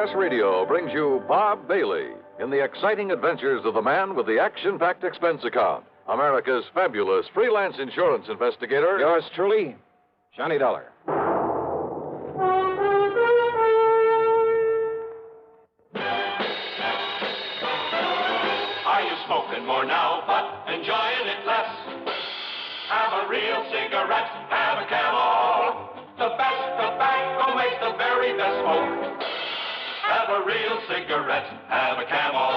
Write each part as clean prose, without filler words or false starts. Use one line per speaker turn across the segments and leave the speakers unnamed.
CBS Radio brings you Bob Bailey in the exciting adventures of the man with the action-packed expense account, America's fabulous freelance insurance investigator.
Yours truly, Johnny Dollar.
Are you smoking more now, but enjoying it less? Have a real cigarette, have a Camel. The best tobacco makes the very best smoke. Have a real cigarette, have a Camel.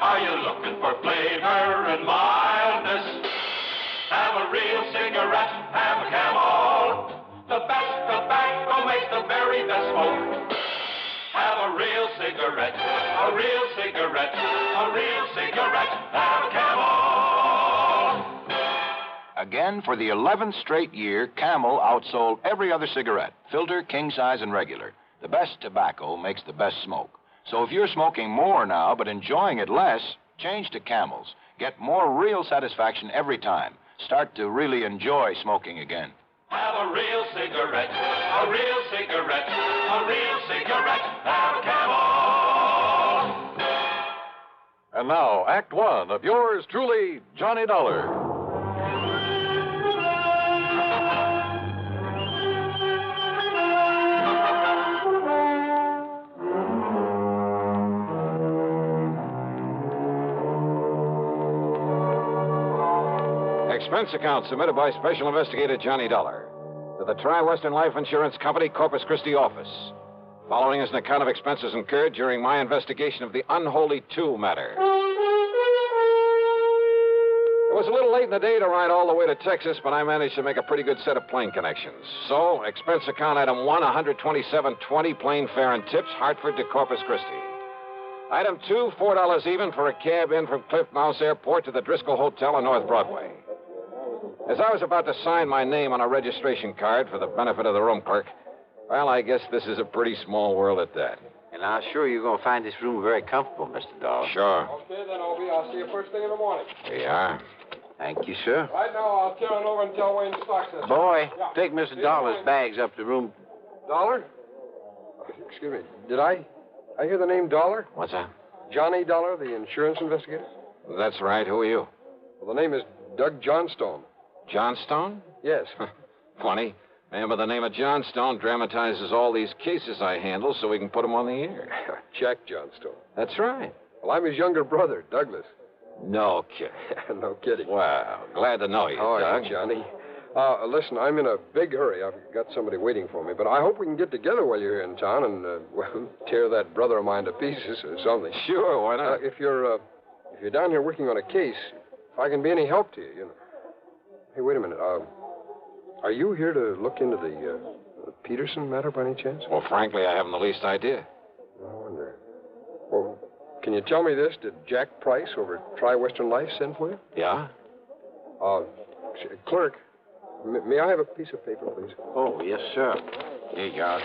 Are you looking for flavor and mildness? Have a real cigarette, have a Camel. The best tobacco makes the very best smoke. Have a real cigarette, a real cigarette, a real cigarette, have a Camel.
Again, for the 11th straight year, Camel outsold every other cigarette, filter, king size, and regular. The best tobacco makes the best smoke. So if you're smoking more now but enjoying it less, change to Camels. Get more real satisfaction every time. Start to really enjoy smoking again.
Have a real cigarette, a real cigarette, a real cigarette, have a Camel.
And now, Act One of yours truly, Johnny Dollar.
Expense account submitted by Special Investigator Johnny Dollar to the Tri-Western Life Insurance Company, Corpus Christi office. Following is an account of expenses incurred during my investigation of the Unholy 2 matter. It was a little late in the day to ride all the way to Texas, but I managed to make a pretty good set of plane connections. So, expense account item 1, $127.20, plane fare and tips, Hartford to Corpus Christi. Item 2, $4 even for a cab in from Cliff Mouse Airport to the Driscoll Hotel on North Broadway. As I was about to sign my name on a registration card for the benefit of the room clerk, well, I guess this is a pretty small world at that.
And I'm sure you're going to find this room very comfortable, Mr. Dollar.
Sure.
Okay, then, Obie. I'll see you first thing in the morning.
Here you are.
Thank you, sir.
Right now, I'll turn over and tell Wayne the stock says.
Boy,
Yeah.
take Mr. Dollar's bags up to room.
Dollar? Excuse me. Did I hear the name Dollar?
What's that?
Johnny Dollar, the insurance investigator?
That's right. Who are you?
Well, the name is Doug Johnstone.
Johnstone?
Yes.
Funny. A man by the name of Johnstone dramatizes all these cases I handle so we can put them on the air.
Jack Johnstone.
That's right.
Well, I'm his younger brother, Douglas.
No kidding.
No kidding.
Well, glad to know you,
How are
Doug.
you, Johnny? Listen, I'm in a big hurry. I've got somebody waiting for me, but I hope we can get together while you're here in town and, well, tear that brother of mine to pieces or something.
Sure, why not?
If you're down here working on a case, if I can be any help to you, you know. Hey, wait a minute. Are you here to look into the Peterson matter by any chance?
Well, frankly, I haven't the least idea.
I wonder. Well, can you tell me this? Did Jack Price over at Tri-Western Life send for you?
Yeah?
Clerk, may I have a piece of paper, please?
Oh, yes, sir.
Here you are.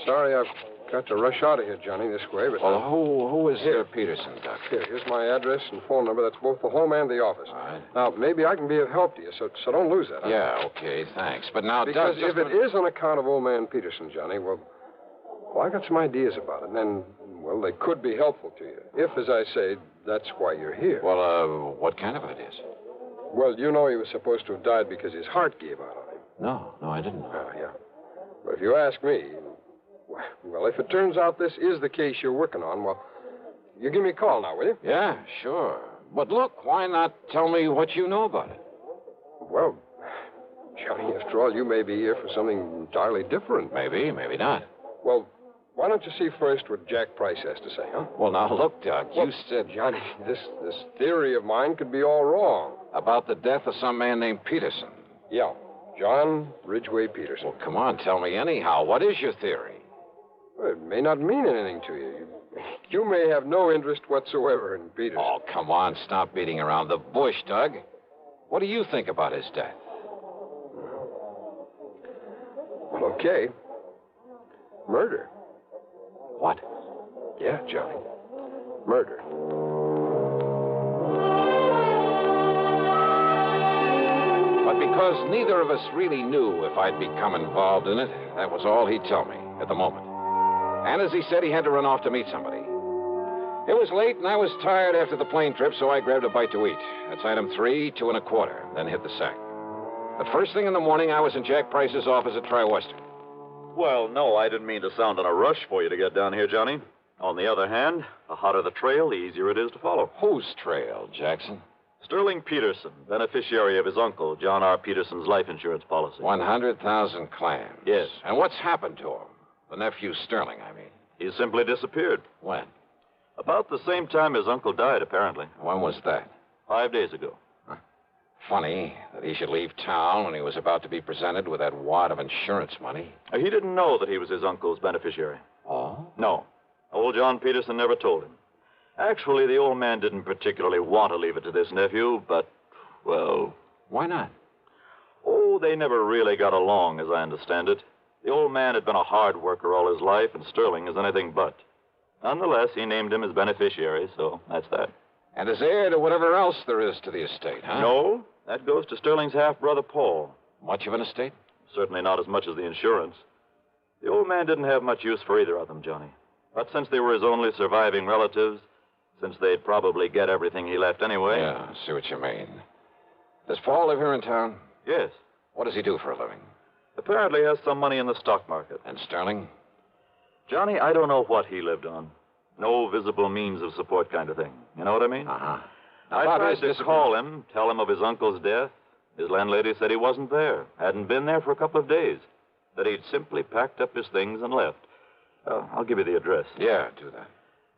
Sorry, I've got to rush out of here, Johnny, this way, but...
Well, who is here, Peterson, Doug?
Here's my address and phone number. That's both the home and the office.
All right.
Now, maybe I can be of help to you, so don't lose that. Huh?
Yeah, okay, thanks. But now,
Because
Doug,
if it is on account of old man Peterson, Johnny, well, I got some ideas about it, and, well, they could be helpful to you. If, as I say, that's why you're here.
Well, what kind of ideas?
Well, you know he was supposed to have died because his heart gave out on him.
No, I didn't know.
Yeah. But if you ask me, well, if it turns out this is the case you're working on, well, you give me a call now, will you?
Yeah, sure. But look, why not tell me what you know about it?
Well, Johnny, after all, you may be here for something entirely different.
Maybe, maybe not.
Well, why don't you see first what Jack Price has to say, huh?
Well, now, look, Doug,
Well,
you said...
Johnny, this theory of mine could be all wrong.
About the death of some man named Peterson.
Yeah, John Ridgway Peterson.
Well, come on, tell me anyhow. What is your theory?
Well, it may not mean anything to you. You may have no interest whatsoever in Peterson.
Oh, come on, stop beating around the bush, Doug. What do you think about his death?
Well, okay. Murder.
What?
Yeah, Johnny. Murder.
But because neither of us really knew if I'd become involved in it, that was all he'd tell me at the moment. And as he said, he had to run off to meet somebody. It was late, and I was tired after the plane trip, so I grabbed a bite to eat. That's item 3, 2 1/4, then hit the sack. The first thing in the morning, I was in Jack Price's office at Tri-Western.
Well, no, I didn't mean to sound in a rush for you to get down here, Johnny. On the other hand, the hotter the trail, the easier it is to follow.
Whose trail, Jackson?
Sterling Peterson, beneficiary of his uncle, John R. Peterson's life insurance policy.
100,000 clams.
Yes.
And what's happened to him? The nephew Sterling, I mean.
He simply disappeared.
When?
About the same time his uncle died, apparently.
When was that?
5 days ago.
Funny that he should leave town when he was about to be presented with that wad of insurance money.
He didn't know that he was his uncle's beneficiary.
Oh?
No. Old John Peterson never told him. Actually, the old man didn't particularly want to leave it to this nephew, but, well...
Why not?
Oh, they never really got along, as I understand it. The old man had been a hard worker all his life, and Sterling is anything but. Nonetheless, he named him his beneficiary, so that's that.
And as heir to whatever else there is to the estate, huh?
No, that goes to Sterling's half-brother, Paul.
Much of an estate?
Certainly not as much as the insurance. The old man didn't have much use for either of them, Johnny. But since they were his only surviving relatives, since they'd probably get everything he left anyway...
Yeah, I see what you mean. Does Paul live here in town?
Yes.
What does he do for a living?
Apparently has some money in the stock market.
And Sterling?
Johnny, I don't know what he lived on. No visible means of support kind of thing. You know what I mean?
Uh-huh.
I tried to call him, tell him of his uncle's death. His landlady said he wasn't there, hadn't been there for a couple of days, that he'd simply packed up his things and left. I'll give you the address.
Yeah, do that.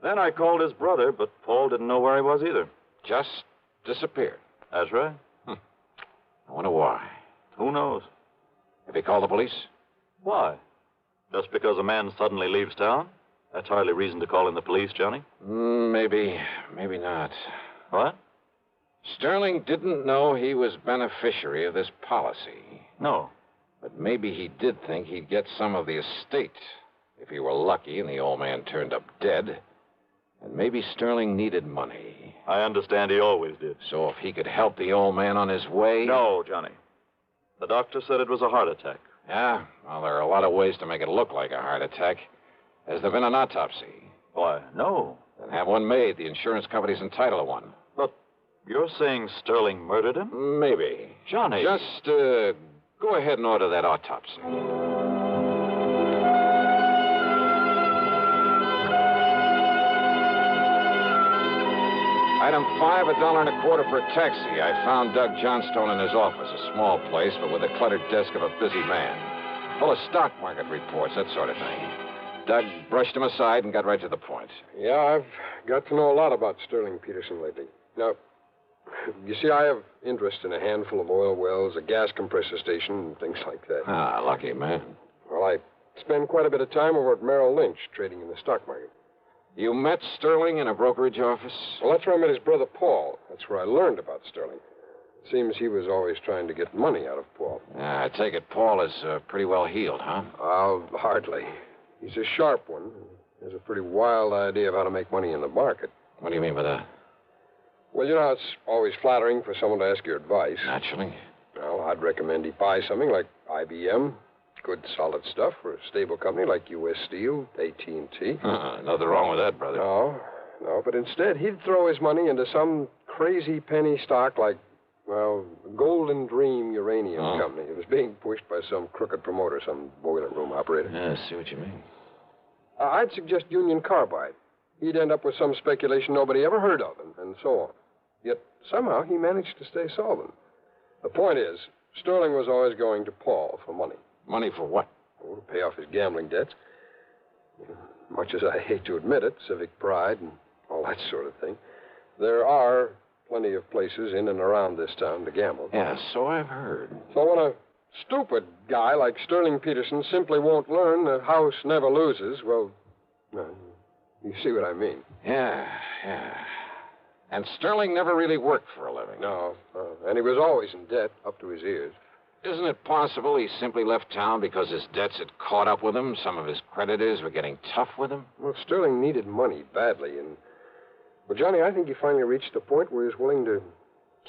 Then I called his brother, but Paul didn't know where he was either.
Just disappeared.
That's right.
I wonder why.
Who knows?
Have you called the police?
Why? Just because a man suddenly leaves town? That's hardly reason to call in the police, Johnny.
Maybe not.
What?
Sterling didn't know he was beneficiary of this policy.
No.
But maybe he did think he'd get some of the estate if he were lucky and the old man turned up dead. And maybe Sterling needed money.
I understand he always did.
So if he could help the old man on his way...
No, Johnny. The doctor said it was a heart attack.
Yeah? Well, there are a lot of ways to make it look like a heart attack. Has there been an autopsy?
Why, no.
Then have one made. The insurance company's entitled to one.
But you're saying Sterling murdered him?
Maybe.
Johnny.
Just go ahead and order that autopsy. Item 5, $1.25 for a taxi. I found Doug Johnstone in his office, a small place, but with a cluttered desk of a busy man. Full of stock market reports, that sort of thing. Doug brushed him aside and got right to the point.
Yeah, I've got to know a lot about Sterling Peterson lately. Now, you see, I have interest in a handful of oil wells, a gas compressor station, and things like that.
Ah, lucky man.
Well, I spend quite a bit of time over at Merrill Lynch, trading in the stock market.
You met Sterling in a brokerage office?
Well, that's where I met his brother, Paul. That's where I learned about Sterling. It seems he was always trying to get money out of Paul.
I take it Paul is pretty well healed, huh?
Hardly. He's a sharp one. He has a pretty wild idea of how to make money in the market.
What do you mean by that?
Well, you know, it's always flattering for someone to ask your advice.
Naturally.
Well, I'd recommend he buy something like IBM. Good, solid stuff for a stable company like U.S. Steel, AT&T.
Nothing wrong with that, brother.
No, but instead he'd throw his money into some crazy penny stock like, well, Golden Dream Uranium Company. It was being pushed by some crooked promoter, some boiler room operator.
Yeah, I see what you mean.
I'd suggest Union Carbide. He'd end up with some speculation nobody ever heard of, and so on. Yet somehow he managed to stay solvent. The point is, Sterling was always going to Paul for money.
Money for what?
Oh, to pay off his gambling debts. Much as I hate to admit it, civic pride and all that sort of thing, there are plenty of places in and around this town to gamble.
Yeah, so I've heard.
So when a stupid guy like Sterling Peterson simply won't learn the house never loses, well, you see what I mean.
Yeah. And Sterling never really worked for a living.
No, and he was always in debt up to his ears.
Isn't it possible he simply left town because his debts had caught up with him? Some of his creditors were getting tough with him?
Well, Sterling needed money badly, and... Well, Johnny, I think he finally reached the point where he's willing to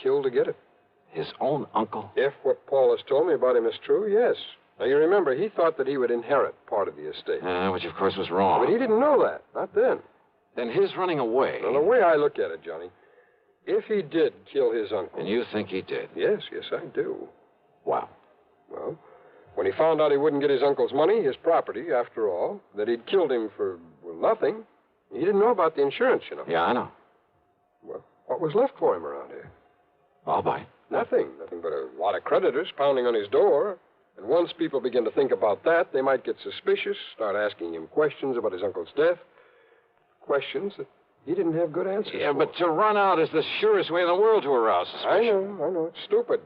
kill to get it.
His own uncle?
If what Paul has told me about him is true, yes. Now, you remember, he thought that he would inherit part of the estate.
Which, of course, was wrong.
But he didn't know that. Not then.
Then his running away...
Well, the way I look at it, Johnny, if he did kill his uncle...
And you think he did?
Yes, I do.
Wow.
Well, when he found out he wouldn't get his uncle's money, his property, after all, that he'd killed him for, nothing, he didn't know about the insurance, you know.
Yeah, I know.
Well, what was left for him around here?
I'll buy.
Nothing but a lot of creditors pounding on his door. And once people begin to think about that, they might get suspicious, start asking him questions about his uncle's death. Questions that he didn't have good answers for.
But to run out is the surest way in the world to arouse suspicion.
I know. It's stupid.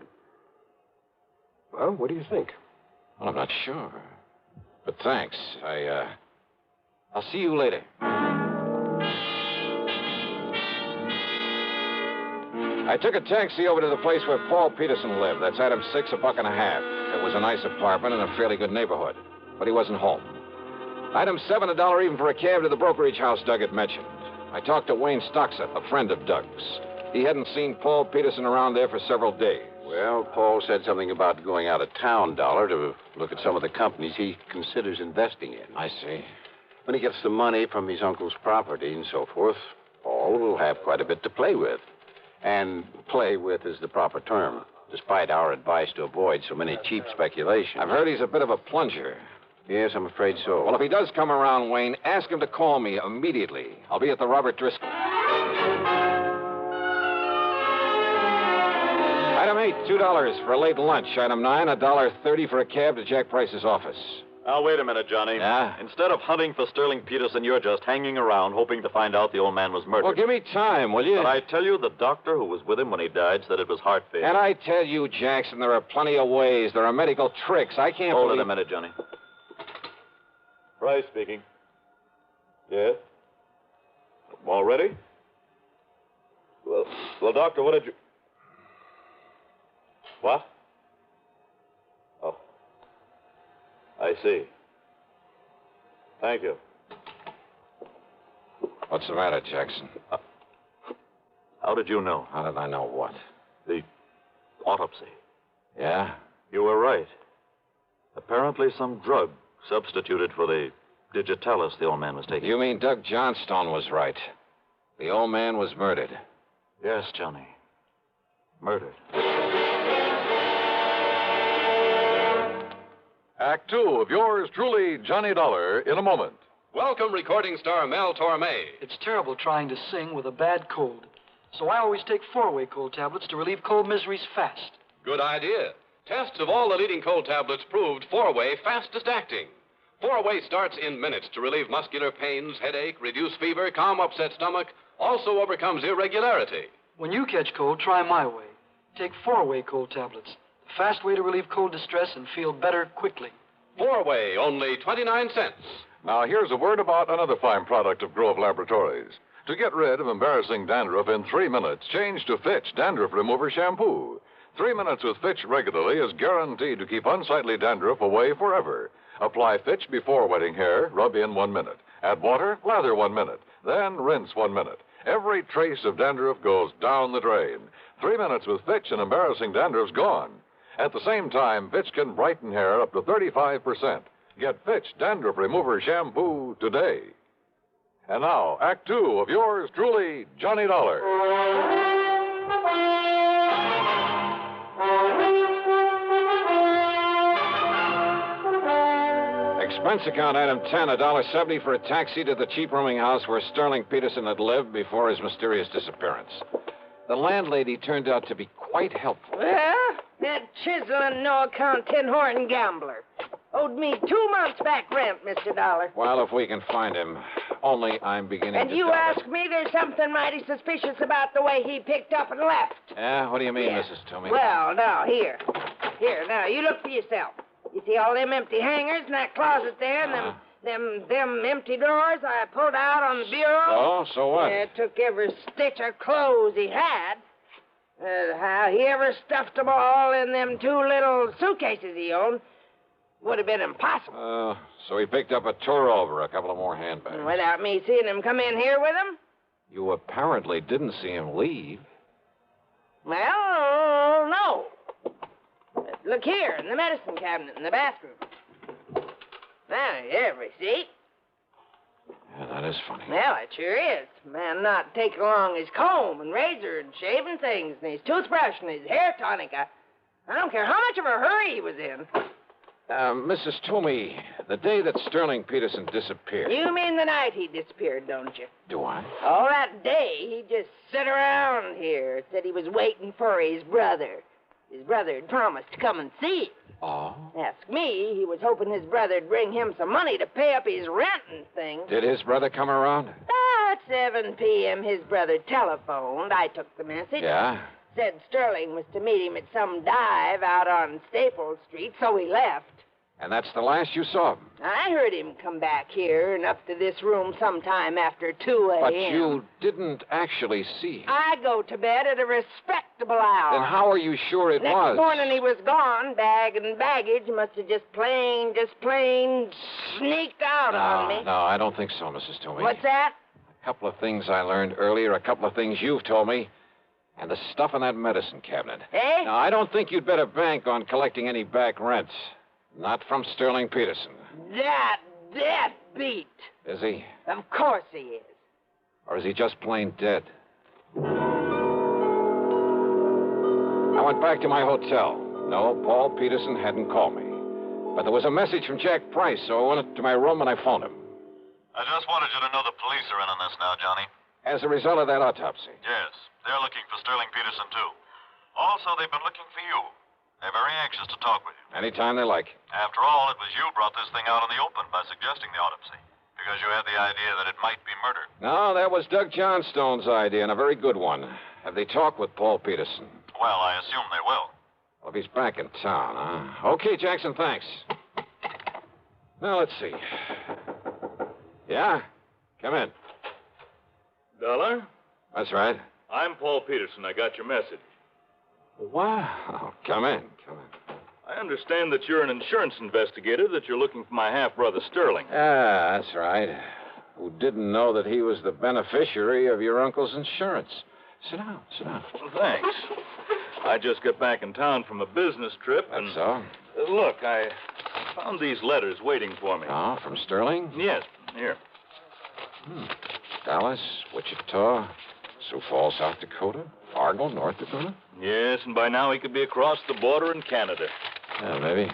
Well, what do you think?
Well, I'm not sure. But thanks. I'll see you later. I took a taxi over to the place where Paul Peterson lived. That's item 6, $1.50. It was a nice apartment in a fairly good neighborhood. But he wasn't home. Item 7, $1 even for a cab to the brokerage house Doug had mentioned. I talked to Wayne Stocksett, a friend of Doug's. He hadn't seen Paul Peterson around there for several days.
Well, Paul said something about going out of town, Dollar, to look at some of the companies he considers investing in.
I see.
When he gets the money from his uncle's property and so forth, Paul will have quite a bit to play with. And play with is the proper term, despite our advice to avoid so many cheap speculations.
I've heard he's a bit of a plunger.
Yes, I'm afraid so.
Well, if he does come around, Wayne, ask him to call me immediately. I'll be at the Robert Driscoll. Item 8, $2 for a late lunch. Item 9, $1.30 for a cab to Jack Price's office.
Now, wait a minute, Johnny.
Yeah?
Instead of hunting for Sterling Peterson, you're just hanging around hoping to find out the old man was murdered.
Well, give me time, will you?
But I tell you, the doctor who was with him when he died said it was heart failure.
And I tell you, Jackson, there are plenty of ways. There are medical tricks. I can't
Hold
believe...
it a minute, Johnny. Price speaking. Yes? All ready? Well, doctor, what did you... What? Oh. I see. Thank you.
What's the matter, Jackson?
How did you know?
How did I know what?
The autopsy.
Yeah?
You were right. Apparently some drug substituted for the digitalis the old man was taking.
You mean Doug Johnstone was right. The old man was murdered.
Yes, Johnny. Murdered.
Act 2 of yours truly, Johnny Dollar, in a moment.
Welcome, recording star Mel Torme.
It's terrible trying to sing with a bad cold. So I always take 4-way cold tablets to relieve cold miseries fast.
Good idea. Tests of all the leading cold tablets proved 4-way fastest acting. 4-way starts in minutes to relieve muscular pains, headache, reduce fever, calm upset stomach, also overcomes irregularity.
When you catch cold, try my way. Take 4-way cold tablets. The fast way to relieve cold distress and feel better quickly.
4-way, only 29 cents.
Now, here's a word about another fine product of Grove Laboratories. To get rid of embarrassing dandruff in 3 minutes, change to Fitch Dandruff Remover Shampoo. 3 minutes with Fitch regularly is guaranteed to keep unsightly dandruff away forever. Apply Fitch before wetting hair, rub in 1 minute. Add water, lather 1 minute. Then rinse 1 minute. Every trace of dandruff goes down the drain. 3 minutes with Fitch and embarrassing dandruff's gone. At the same time, Fitch can brighten hair up to 35%. Get Fitch Dandruff Remover Shampoo today. And now, Act 2 of yours truly, Johnny Dollar.
Expense account item 10, $1.70 for a taxi to the cheap rooming house where Sterling Peterson had lived before his mysterious disappearance. The landlady turned out to be quite helpful.
Well, that chiseling, no-account, tin-horn gambler owed me 2 months back rent, Mr. Dollar.
Well, if we can find him. Only I'm beginning
And
to
you
doubt it.
ask me there's something mighty suspicious about the way he picked up and left.
Yeah? What do you mean,
Yeah.
Mrs. Toomey?
Well, now, here. Here, now, you look for yourself. You see all them empty hangers in that closet there and them empty drawers I pulled out on the bureau?
Oh, so what?
Yeah, took every stitch of clothes he had. How he ever stuffed them all in them 2 little suitcases he owned would have been impossible.
So he picked up a tour over, a couple of more handbags.
Without me seeing him come in here with them?
You apparently didn't see him leave.
Well, no. At Look here, in the medicine cabinet in the bathroom. Now, here, receipt.
Yeah, that is funny.
Well, it sure is. Man not taking along his comb and razor and shaving things and his toothbrush and his hair tonic. I don't care how much of a hurry he was in.
Mrs. Toomey, the day that Sterling Peterson disappeared.
You mean the night he disappeared, don't you?
Do I?
All that day, he just sit around here, said he was waiting for his brother. His brother had promised to come and see him.
Oh?
Ask me, he was hoping his brother'd bring him some money to pay up his rent and things.
Did his brother come around?
At 7 p.m., his brother telephoned. I took the message.
Yeah?
Said Sterling was to meet him at some dive out on Staples Street, so he left.
And that's the last you saw of him?
I heard him come back here and up to this room sometime after 2 a.m.
But you didn't actually see him.
I go to bed at a respectable hour.
Then how are you sure it
Next
was?
morning he was gone. Bag and baggage must have just plain sneaked out on me.
No, I don't think so, Mrs. Toomey.
What's that?
A couple of things I learned earlier, a couple of things you've told me, and the stuff in that medicine cabinet.
Eh?
Now, I don't think you'd better bank on collecting any back rents. Not from Sterling Peterson.
That beat.
Is he?
Of course he is.
Or is he just plain dead? I went back to my hotel. No, Paul Peterson hadn't called me. But there was a message from Jack Price, so I went to my room and I phoned him.
I just wanted you to know the police are in on this now, Johnny.
As a result of that autopsy.
Yes, they're looking for Sterling Peterson, too. Also, they've been looking for you. They're very anxious to talk with you.
Anytime they like.
After all, it was you brought this thing out in the open by suggesting the autopsy. Because you had the idea that it might be murder.
No, that was Doug Johnstone's idea, and a very good one. Have they talked with Paul Peterson?
Well, I assume they will.
Well, if he's back in town, huh? Okay, Jackson, thanks. Now, let's see. Yeah? Come in.
Dollar?
That's right.
I'm Paul Peterson. I got your message.
Wow. Come in.
I understand that you're an insurance investigator, that you're looking for my half-brother Sterling.
Ah, that's right. Who didn't know that he was the beneficiary of your uncle's insurance. Sit down.
Well, thanks. I just got back in town from a business trip, and...
That's so?
Look, I found these letters waiting for me.
Oh, from Sterling?
Yes, here.
Dallas, Wichita, Sioux Falls, South Dakota, Fargo, North Dakota?
Yes, and by now he could be across the border in Canada.
Yeah, maybe.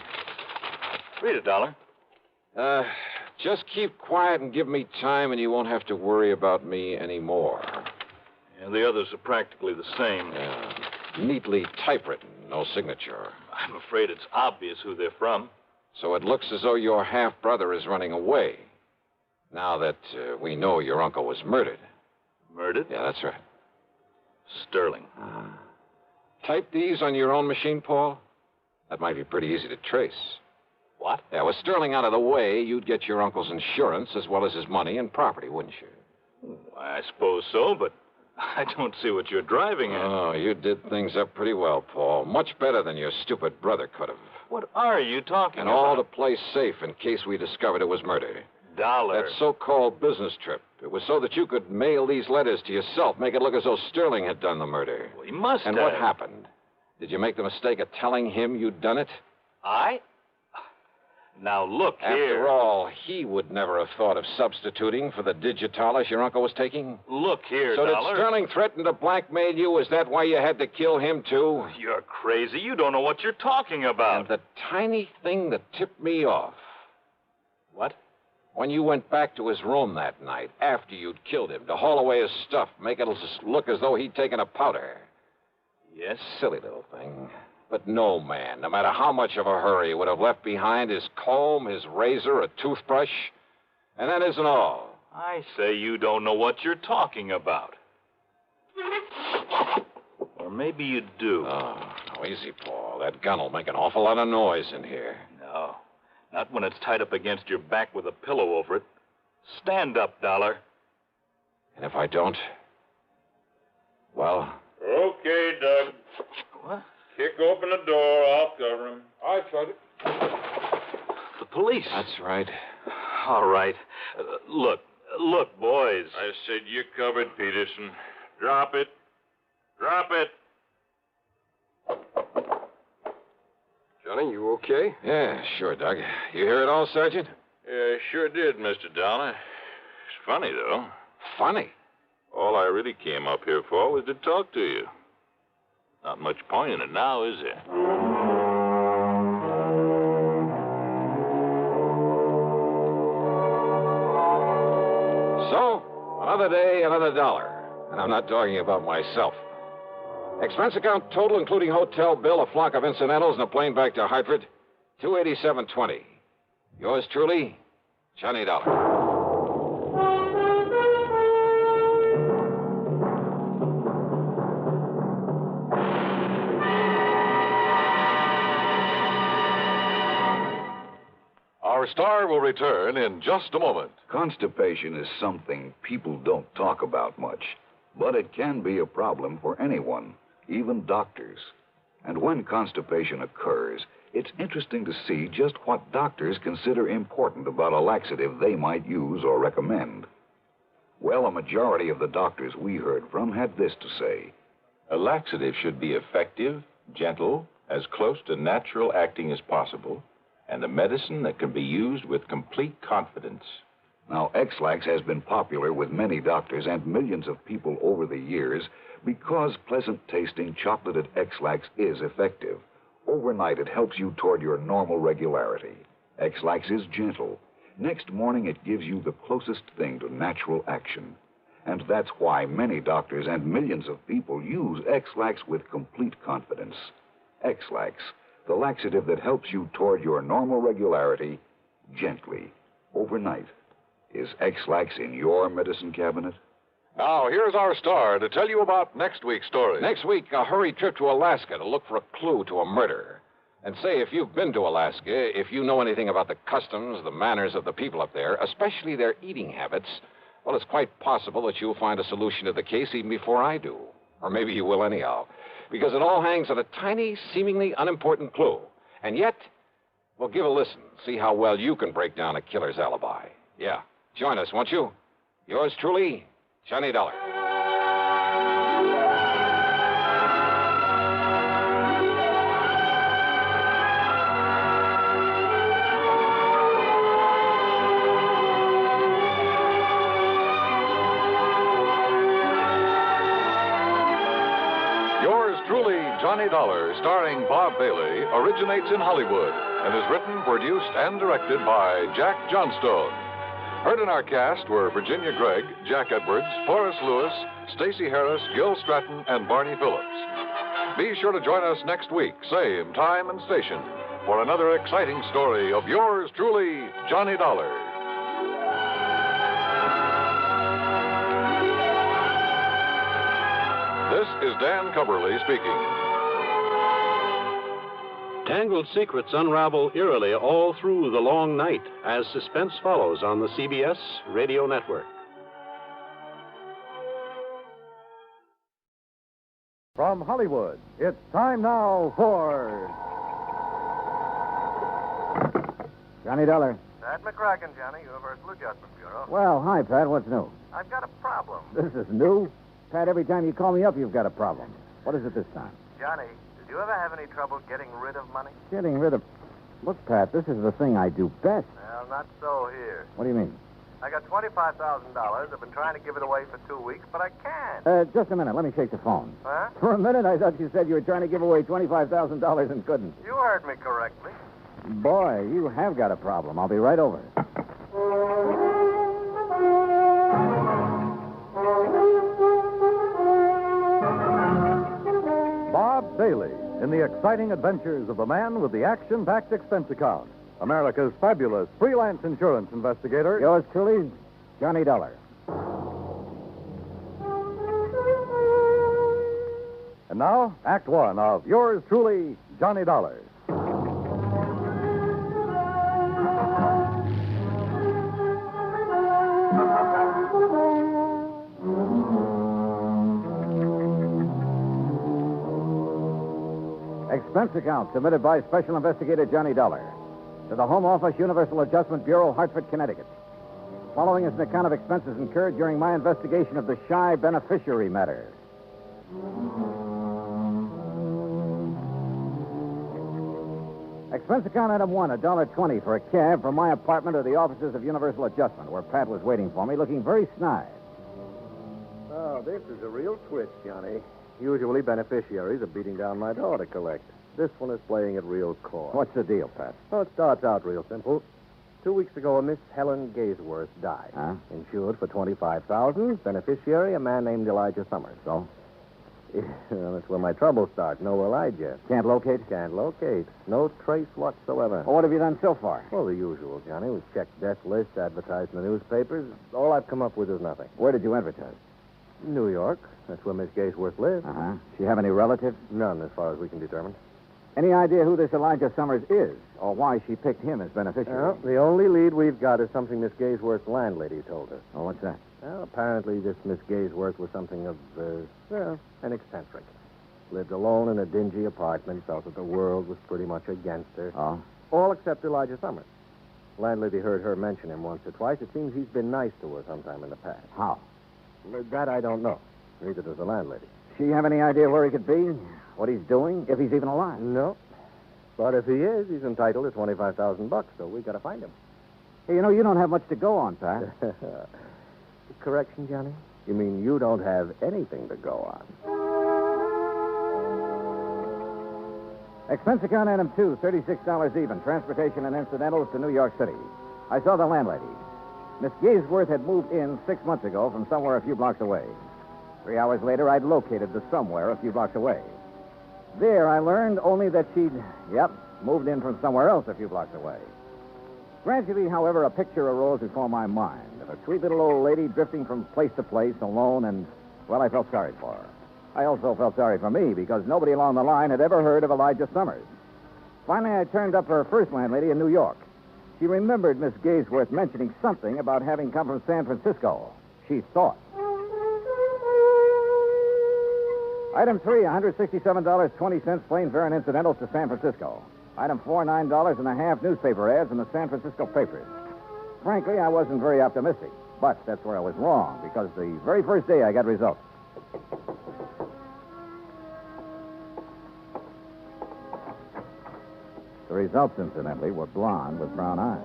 Read it, Dollar.
Just keep quiet and give me time, and you won't have to worry about me anymore.
Yeah, the others are practically the same.
Yeah. Neatly typewritten, no signature.
I'm afraid it's obvious who they're from.
So it looks as though your half-brother is running away. Now that we know your uncle was murdered.
Murdered?
Yeah, that's right.
Sterling.
Type these on your own machine, Paul? That might be pretty easy to trace.
What?
Yeah, with Sterling out of the way, you'd get your uncle's insurance as well as his money and property, wouldn't you?
I suppose so, but I don't see what you're driving at.
Oh, you did things up pretty well, Paul. Much better than your stupid brother could have.
What are you talking
And
about?
all to play safe in case we discovered it was murder.
Dollar.
That so-called business trip. It was so that you could mail these letters to yourself, make it look as though Sterling had done the murder.
Well, he must
And
have.
what happened? Did you make the mistake of telling him you'd done it?
I? Now, look here.
After all, he would never have thought of substituting for the digitalis your uncle was taking.
Look here,
So
Dollar.
did Sterling threaten to blackmail you? Is that why you had to kill him, too?
You're crazy. You don't know what you're talking about.
And the tiny thing that tipped me off.
What?
When you went back to his room that night, after you'd killed him, to haul away his stuff, make it look as though he'd taken a powder.
Yes?
Silly little thing. But no man, no matter how much of a hurry, would have left behind his comb, his razor, a toothbrush. And that isn't all.
I say you don't know what you're talking about. Or maybe you do.
Oh, no, easy, Paul. That gun'll make an awful lot of noise in here.
No. Not when it's tied up against your back with a pillow over it. Stand up, Dollar.
And if I don't? Well?
Okay, Doug. What?
Kick open the door. I'll cover him.
I tried it.
The police.
That's right.
All right. Look, boys.
I said you covered, Peterson. Drop it.
Shut Okay.
Yeah, sure, Doug. You hear it all, Sergeant?
Yeah, sure did, Mr. Downer. It's funny, though.
Funny.
All I really came up here for was to talk to you. Not much point in it now, is there?
So, another day, another dollar. And I'm not talking about myself. Expense account total, including hotel bill, a flock of incidentals, and a plane back to Hartford, $287.20. Yours truly, Johnny Dollar.
Our star will return in just a moment.
Constipation is something people don't talk about much, but it can be a problem for anyone, even doctors. And when constipation occurs, it's interesting to see just what doctors consider important about a laxative they might use or recommend. Well, a majority of the doctors we heard from had this to say.
A laxative should be effective, gentle, as close to natural acting as possible, and a medicine that can be used with complete confidence.
Now, X-Lax has been popular with many doctors and millions of people over the years because pleasant-tasting chocolated X-Lax is effective. Overnight, it helps you toward your normal regularity. X-Lax is gentle. Next morning, it gives you the closest thing to natural action. And that's why many doctors and millions of people use X-Lax with complete confidence. X-Lax, the laxative that helps you toward your normal regularity gently, overnight. Is X-Lax in your medicine cabinet?
Now, here's our star to tell you about next week's story.
Next week, a hurried trip to Alaska to look for a clue to a murder. And say, if you've been to Alaska, if you know anything about the customs, the manners of the people up there, especially their eating habits, well, it's quite possible that you'll find a solution to the case even before I do. Or maybe you will anyhow. Because it all hangs on a tiny, seemingly unimportant clue. And yet, well, give a listen. See how well you can break down a killer's alibi. Yeah. Join us, won't you? Yours truly, Johnny Dollar.
Yours truly, Johnny Dollar, starring Bob Bailey, originates in Hollywood and is written, produced, and directed by Jack Johnstone. Heard in our cast were Virginia Gregg, Jack Edwards, Forrest Lewis, Stacey Harris, Gil Stratton, and Barney Phillips. Be sure to join us next week, same time and station, for another exciting story of yours truly, Johnny Dollar. This is Dan Cubberly speaking.
Tangled secrets unravel eerily all through the long night as suspense follows on the CBS Radio Network.
From Hollywood, it's time now for
Johnny Dollar.
Pat McCracken, Johnny, Universal Adjustment Bureau.
Well, hi, Pat. What's new?
I've got a problem.
This is new? Pat, every time you call me up, you've got a problem. What is it this time?
Johnny, did you ever have any trouble getting rid of money?
Getting rid of... Look, Pat, this is the thing I do best.
Well, not so here.
What do you mean?
I got $25,000. I've been trying to give it away for 2 weeks, but I can't.
Just a minute. Let me shake the phone.
Huh?
For a minute, I thought you said you were trying to give away $25,000 and couldn't.
You heard me correctly.
Boy, you have got a problem. I'll be right over.
Bob Bailey in the exciting adventures of the man with the action-packed expense account. America's fabulous freelance insurance investigator.
Yours truly, Johnny Dollar.
And now, Act One of yours truly, Johnny Dollar.
Expense account submitted by Special Investigator Johnny Dollar to the Home Office, Universal Adjustment Bureau, Hartford, Connecticut. Following is an account of expenses incurred during my investigation of the Shy Beneficiary matter. Expense account item 1, $1.20 for a cab from my apartment to the offices of Universal Adjustment, where Pat was waiting for me, looking very snide.
Oh, this is a real twist, Johnny. Usually beneficiaries are beating down my door to collect. This one is playing it real coy.
What's the deal, Pat?
Well, it starts out real simple. 2 weeks ago, a Miss Helen Gaysworth died.
Huh?
Insured for $25,000. Beneficiary, a man named Elijah Summers.
So?
Well, that's where my trouble starts. No Elijah.
Can't locate?
Can't locate. No trace whatsoever.
Well, what have you done so far?
Well, the usual, Johnny. We've checked death lists, advertised in the newspapers. All I've come up with is nothing.
Where did you advertise?
New York. That's where Miss Gaysworth lives.
Uh-huh. She have any relatives?
None, as far as we can determine.
Any idea who this Elijah Summers is, or why she picked him as beneficiary?
Well, the only lead we've got is something Miss Gaysworth's landlady told us.
Oh, what's that?
Well, apparently this Miss Gaysworth was something of, an eccentric. Lived alone in a dingy apartment, felt that the world was pretty much against her.
Oh?
All except Elijah Summers. Landlady heard her mention him once or twice. It seems he's been nice to her sometime in the past.
How?
That I don't know. Neither does the landlady.
She have any idea where he could be? What he's doing? If he's even alive?
No. But if he is, he's entitled to $25,000, so we got to find him.
Hey, you know, you don't have much to go on, Pat.
Correction, Johnny? You mean you don't have anything to go on?
Expense account item 2, $36 even. Transportation and incidentals to New York City. I saw the landlady. Miss Gaysworth had moved in 6 months ago from somewhere a few blocks away. 3 hours later, I'd located the somewhere a few blocks away. There, I learned only that she'd, moved in from somewhere else a few blocks away. Gradually, however, a picture arose before my mind of a sweet little old lady drifting from place to place alone, and, well, I felt sorry for her. I also felt sorry for me because nobody along the line had ever heard of Elijah Summers. Finally, I turned up her first landlady in New York. She remembered Miss Gaysworth mentioning something about having come from San Francisco. She thought. Item 3, $167.20 plane fare and incidentals to San Francisco. Item 4, $9.50 newspaper ads in the San Francisco papers. Frankly, I wasn't very optimistic, but that's where I was wrong, because the very first day I got results. The results, incidentally, were blonde with brown eyes.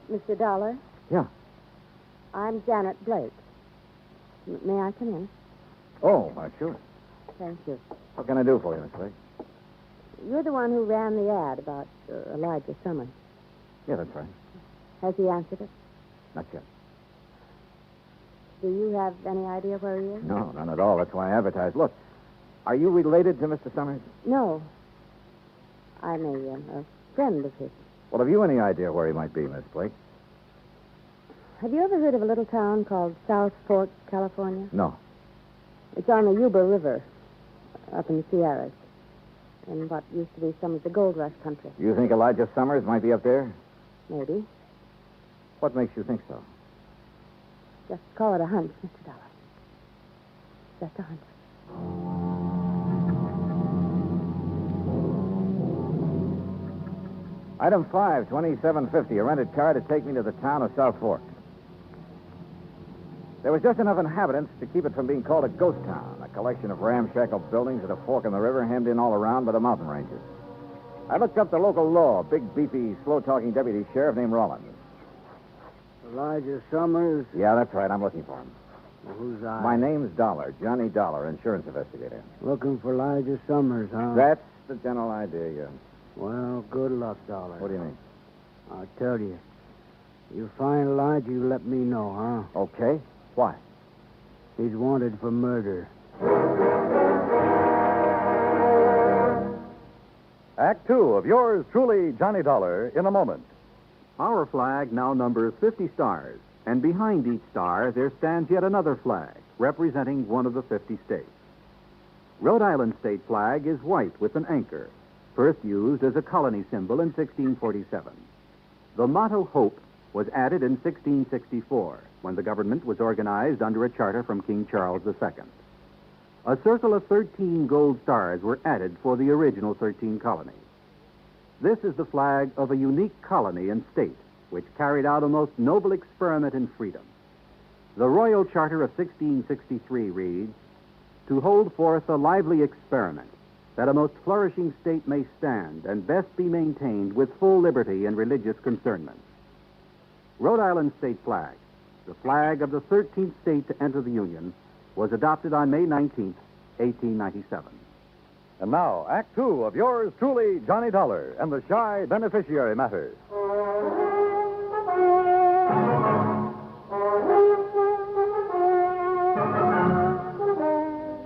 Mr. Dollar?
Yeah.
I'm Janet Blake. May I come in?
Oh, sure.
Thank you.
What can I do for you, Miss Blake?
You're the one who ran the ad about Elijah Summers.
Yeah, that's right.
Has he answered it?
Not yet.
Do you have any idea where he is?
No, none at all. That's why I advertised. Look, are you related to Mr. Summers?
No. I'm a friend of his.
Well, have you any idea where he might be, Miss Blake?
Have you ever heard of a little town called South Fork, California?
No.
It's on the Yuba River, up in the Sierras, in what used to be some of the gold rush country.
You think Elijah Summers might be up there?
Maybe.
What makes you think so?
Just call it a hunch, Mr. Dollar. Just a hunch.
Item 5, $27.50, a rented car to take me to the town of South Fork. There was just enough inhabitants to keep it from being called a ghost town, a collection of ramshackle buildings at a fork in the river hemmed in all around by the mountain ranges. I looked up the local law, big, beefy, slow-talking deputy sheriff named Rollins.
Elijah Summers?
Yeah, that's right. I'm looking for him.
Well, who's I?
My name's Dollar, Johnny Dollar, insurance investigator.
Looking for Elijah Summers, huh?
That's the general idea, yeah.
Well, good luck, Dollar.
What do you mean?
I'll tell you. You find Elijah, you let me know, huh?
Okay. Why?
He's wanted for murder.
Act 2 of yours truly, Johnny Dollar, in a moment. Our flag now numbers 50 stars, and behind each star there stands yet another flag, representing one of the 50 states. Rhode Island's state flag is white with an anchor, first used as a colony symbol in 1647. The motto Hope was added in 1664, when the government was organized under a charter from King Charles II. A circle of 13 gold stars were added for the original 13 colonies. This is the flag of a unique colony and state, which carried out a most noble experiment in freedom. The Royal Charter of 1663 reads, "To hold forth a lively experiment, that a most flourishing state may stand and best be maintained with full liberty in religious concernments. Rhode Island state flag, the flag of the 13th state to enter the Union, was adopted on May 19, 1897.
And now, Act Two of yours truly, Johnny Dollar, and the Shy Beneficiary matter.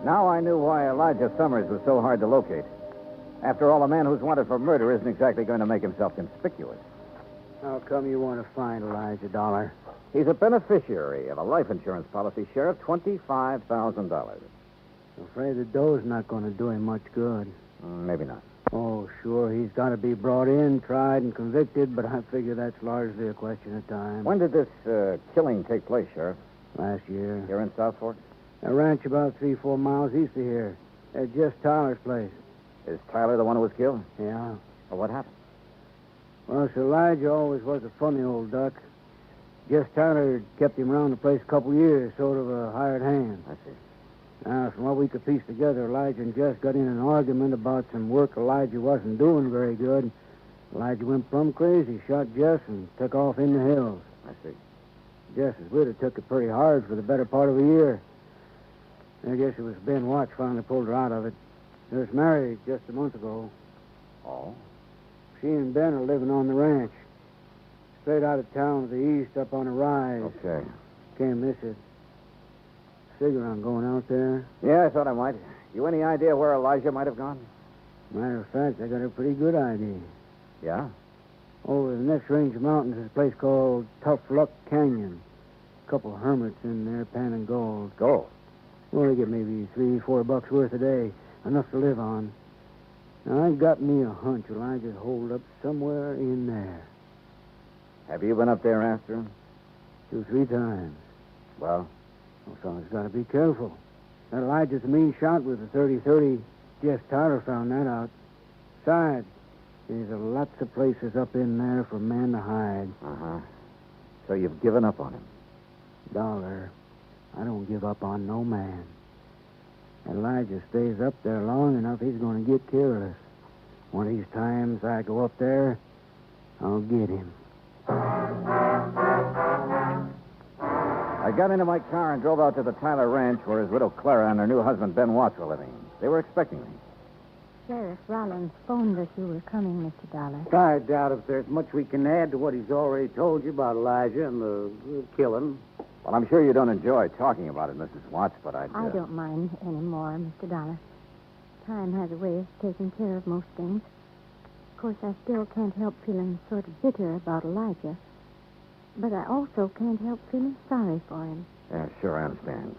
Now I knew why Elijah Summers was so hard to locate. After all, a man who's wanted for murder isn't exactly going to make himself conspicuous.
How come you want to find Elijah Dollar?
He's a beneficiary of a life insurance policy, Sheriff, $25,000.
I'm afraid the dough's not going to do him much good.
Maybe not.
Oh, sure, he's got to be brought in, tried, and convicted, but I figure that's largely a question of time.
When did this killing take place, Sheriff?
Last year.
Here in South Fork?
A ranch about 3-4 miles east of here. At Jess Tyler's place.
Is Tyler the one who was killed?
Yeah.
Well, what happened?
Well, Sir Elijah always was a funny old duck. Jess Tyler kept him around the place a couple years, sort of a hired hand.
I see.
Now, from what we could piece together, Elijah and Jess got in an argument about some work Elijah wasn't doing very good. Elijah went plumb crazy, shot Jess, and took off in the hills.
I see.
Jess's widow took it pretty hard for the better part of a year. I guess it was Ben Watts finally pulled her out of it. They was married just a month ago.
Oh?
She and Ben are living on the ranch. Straight out of town to the east, up on a rise.
Okay.
Can't miss it. Figure on going out there.
Yeah, I thought I might. You any idea where Elijah might have gone?
Matter of fact, I got a pretty good idea.
Yeah?
Over the next range of mountains is a place called Tough Luck Canyon. A couple of hermits in there panning gold.
Gold?
Well, they get maybe $3-4 worth a day. Enough to live on. Now, I got me a hunch Elijah's holed up somewhere in there.
Have you been up there after him?
2-3 times.
Well?
Well, someone's got to be careful. That Elijah's a mean shot with a .30-30. Jess Tyler found that out. Besides, there's lots of places up in there for men to hide.
Uh-huh. So you've given up on him?
Dollar, I don't give up on no man. Elijah stays up there long enough, he's going to get careless. One of these times I go up there, I'll get him.
I got into my car and drove out to the Tyler Ranch where his widow Clara and her new husband Ben Watts were living. They were expecting me.
Sheriff Rollins phoned us you were coming, Mr. Dollar.
I doubt if there's much we can add to what he's already told you about Elijah and the killing.
Well, I'm sure you don't enjoy talking about it, Mrs. Watts, but
I don't mind any more, Mr. Dollar. Time has a way of taking care of most things. Of course, I still can't help feeling sort of bitter about Elijah. But I also can't help feeling sorry for him.
Yeah, sure, I understand.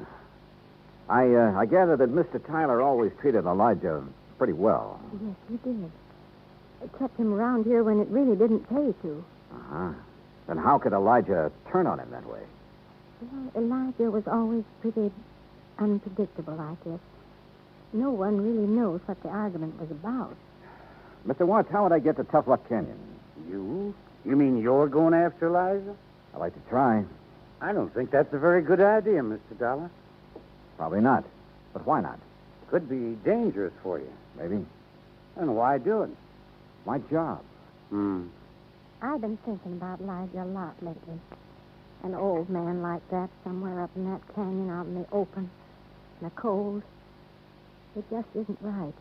I gather that Mr. Tyler always treated Elijah pretty well.
Yes, he did. I kept him around here when it really didn't pay to.
Uh-huh. Then how could Elijah turn on him that way?
Well, Elijah was always pretty unpredictable, I guess. No one really knows what the argument was about.
Mr. Watts, how would I get to Tough Luck Canyon?
You? You mean you're going after Elijah?
I'd like to try.
I don't think that's a very good idea, Mr. Dollar.
Probably not. But why not?
Could be dangerous for you.
Maybe.
And why do it?
My job.
I've been thinking about Elijah a lot lately. An old man like that somewhere up in that canyon out in the open, in the cold. It just isn't right.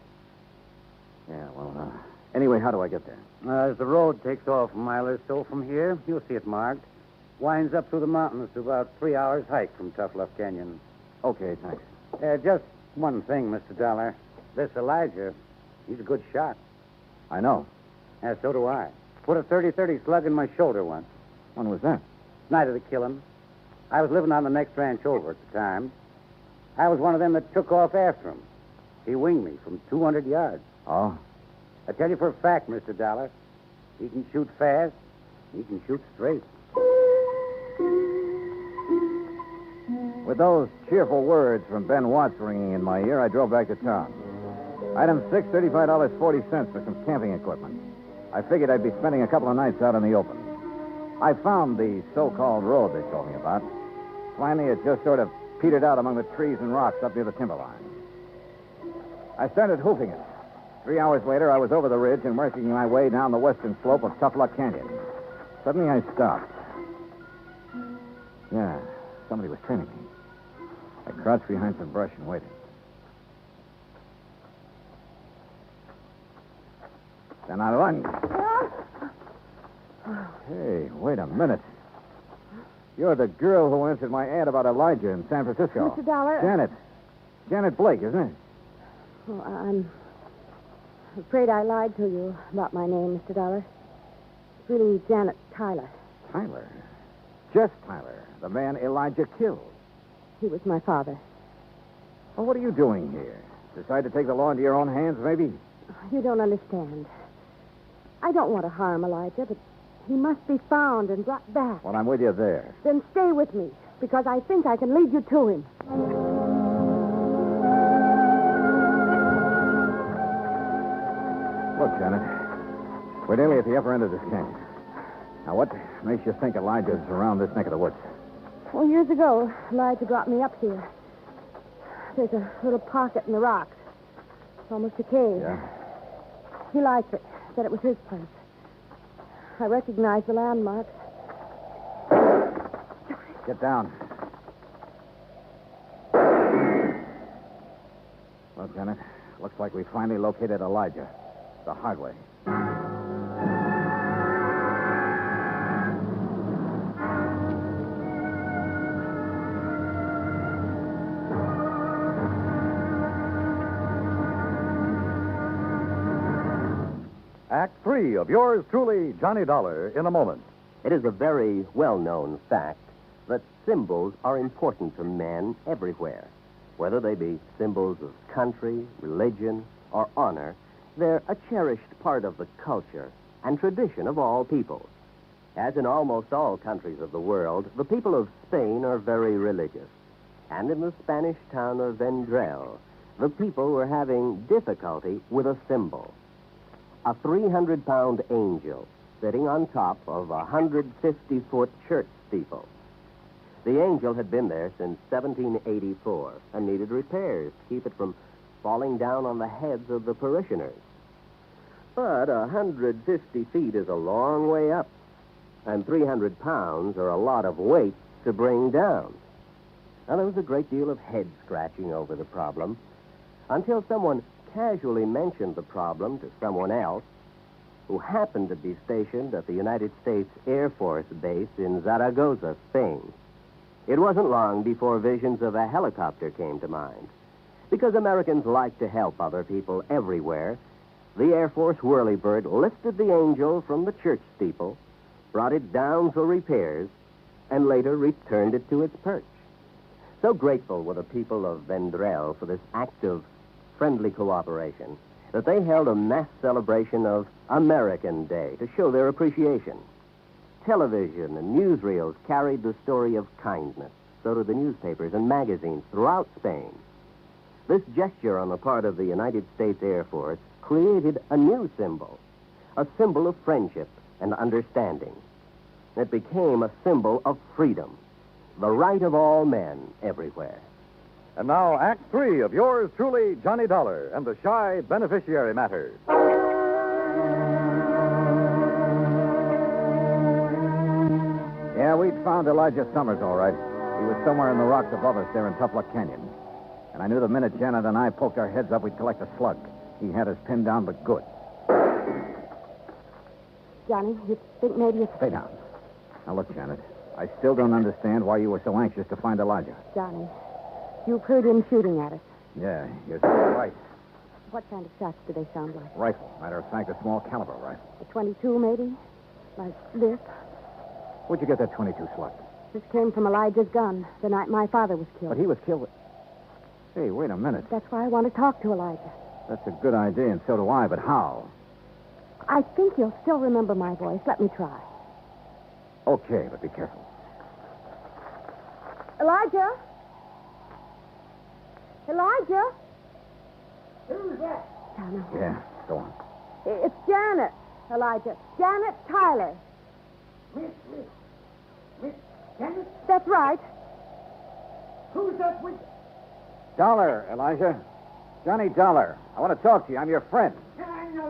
Yeah, well, anyway, how do I get there?
As the road takes off a mile or so from here, you'll see it marked. Winds up through the mountains to about 3 hours hike from Tough Luck Canyon.
Okay, thanks.
Just one thing, Mr. Dollar. This Elijah, he's a good shot.
I know.
Yeah, so do I. Put a .30-30 slug in my shoulder once.
When was that?
Night of the killing. I was living on the next ranch over at the time. I was one of them that took off after him. He winged me from 200 yards.
Oh?
I tell you for a fact, Mr. Dollar, he can shoot fast, he can shoot straight.
With those cheerful words from Ben Watts ringing in my ear, I drove back to town. Item 6, $35.40 for some camping equipment. I figured I'd be spending a couple of nights out in the open. I found the so-called road they told me about. Finally, it just sort of petered out among the trees and rocks up near the timberline. I started hoofing it. 3 hours later, I was over the ridge and working my way down the western slope of Tough Luck Canyon. Suddenly, I stopped. Yeah, somebody was trailing me. I crouched behind some brush and waited. Then I lunged. Hey, wait a minute. You're the girl who answered my ad about Elijah in San Francisco.
Mr. Dollar.
Janet Blake, isn't it?
Oh, I'm afraid I lied to you about my name, Mr. Dollar. It's really Janet Tyler.
Tyler? Just Tyler, the man Elijah killed.
He was my father.
Well, what are you doing here? Decide to take the law into your own hands, maybe?
You don't understand. I don't want to harm Elijah, but he must be found and brought back.
Well, I'm with you there.
Then stay with me, because I think I can lead you to him.
Look, Janet, we're nearly at the upper end of this canyon. Now, what makes you think Elijah's around this neck of the woods?
Well, years ago, Elijah brought me up here. There's a little pocket in the rocks. It's almost a cave.
Yeah?
He liked it. Said it was his place. I recognized the landmarks.
Get down. Well, Janet, looks like we finally located Elijah. The hard way.
Act 3 of yours truly, Johnny Dollar, in a moment.
It is a very well-known fact that symbols are important to men everywhere. Whether they be symbols of country, religion, or honor, they're a cherished part of the culture and tradition of all peoples. As in almost all countries of the world, the people of Spain are very religious. And in the Spanish town of Vendrell, the people were having difficulty with a symbol. A 300-pound angel sitting on top of a 150-foot church steeple. The angel had been there since 1784 and needed repairs to keep it from falling down on the heads of the parishioners. But 150 feet is a long way up, and 300 pounds are a lot of weight to bring down. Now, there was a great deal of head-scratching over the problem until someone casually mentioned the problem to someone else who happened to be stationed at the United States Air Force Base in Zaragoza, Spain. It wasn't long before visions of a helicopter came to mind. Because Americans like to help other people everywhere, the Air Force whirlybird lifted the angel from the church steeple, brought it down for repairs, and later returned it to its perch. So grateful were the people of Vendrell for this act of friendly cooperation that they held a mass celebration of American Day to show their appreciation. Television and newsreels carried the story of kindness. So did the newspapers and magazines throughout Spain. This gesture on the part of the United States Air Force created a new symbol, a symbol of friendship and understanding. It became a symbol of freedom, the right of all men everywhere.
And now, Act 3 of yours truly, Johnny Dollar, and the Shy Beneficiary matter.
Yeah, we'd found Elijah Summers, all right. He was somewhere in the rocks above us there in Tough Luck Canyon. And I knew the minute Janet and I poked our heads up, we'd collect a slug. He had us pinned down, but good.
Johnny, you think maybe it's...
Stay down. Now, look, Janet, I still don't understand why you were so anxious to find Elijah.
Johnny, you've heard him shooting at us.
Yeah, you're so right.
What kind of shots do they sound like?
Rifle. Matter of fact, a small caliber rifle.
A 22, maybe? Like this?
Where'd you get that 22 slug?
This came from Elijah's gun the night my father was killed.
But he was killed with... Hey, wait a minute.
That's why I want to talk to Elijah.
That's a good idea, and so do I, but how?
I think you'll still remember my voice. Let me try.
Okay, but be careful.
Elijah? Elijah?
Who's that?
Janet.
Yeah, go on.
It's Janet, Elijah. Janet Tyler.
Miss Janet?
That's right.
Who's that with...
Dollar, Elijah. Johnny Dollar. I want to talk to you. I'm your friend.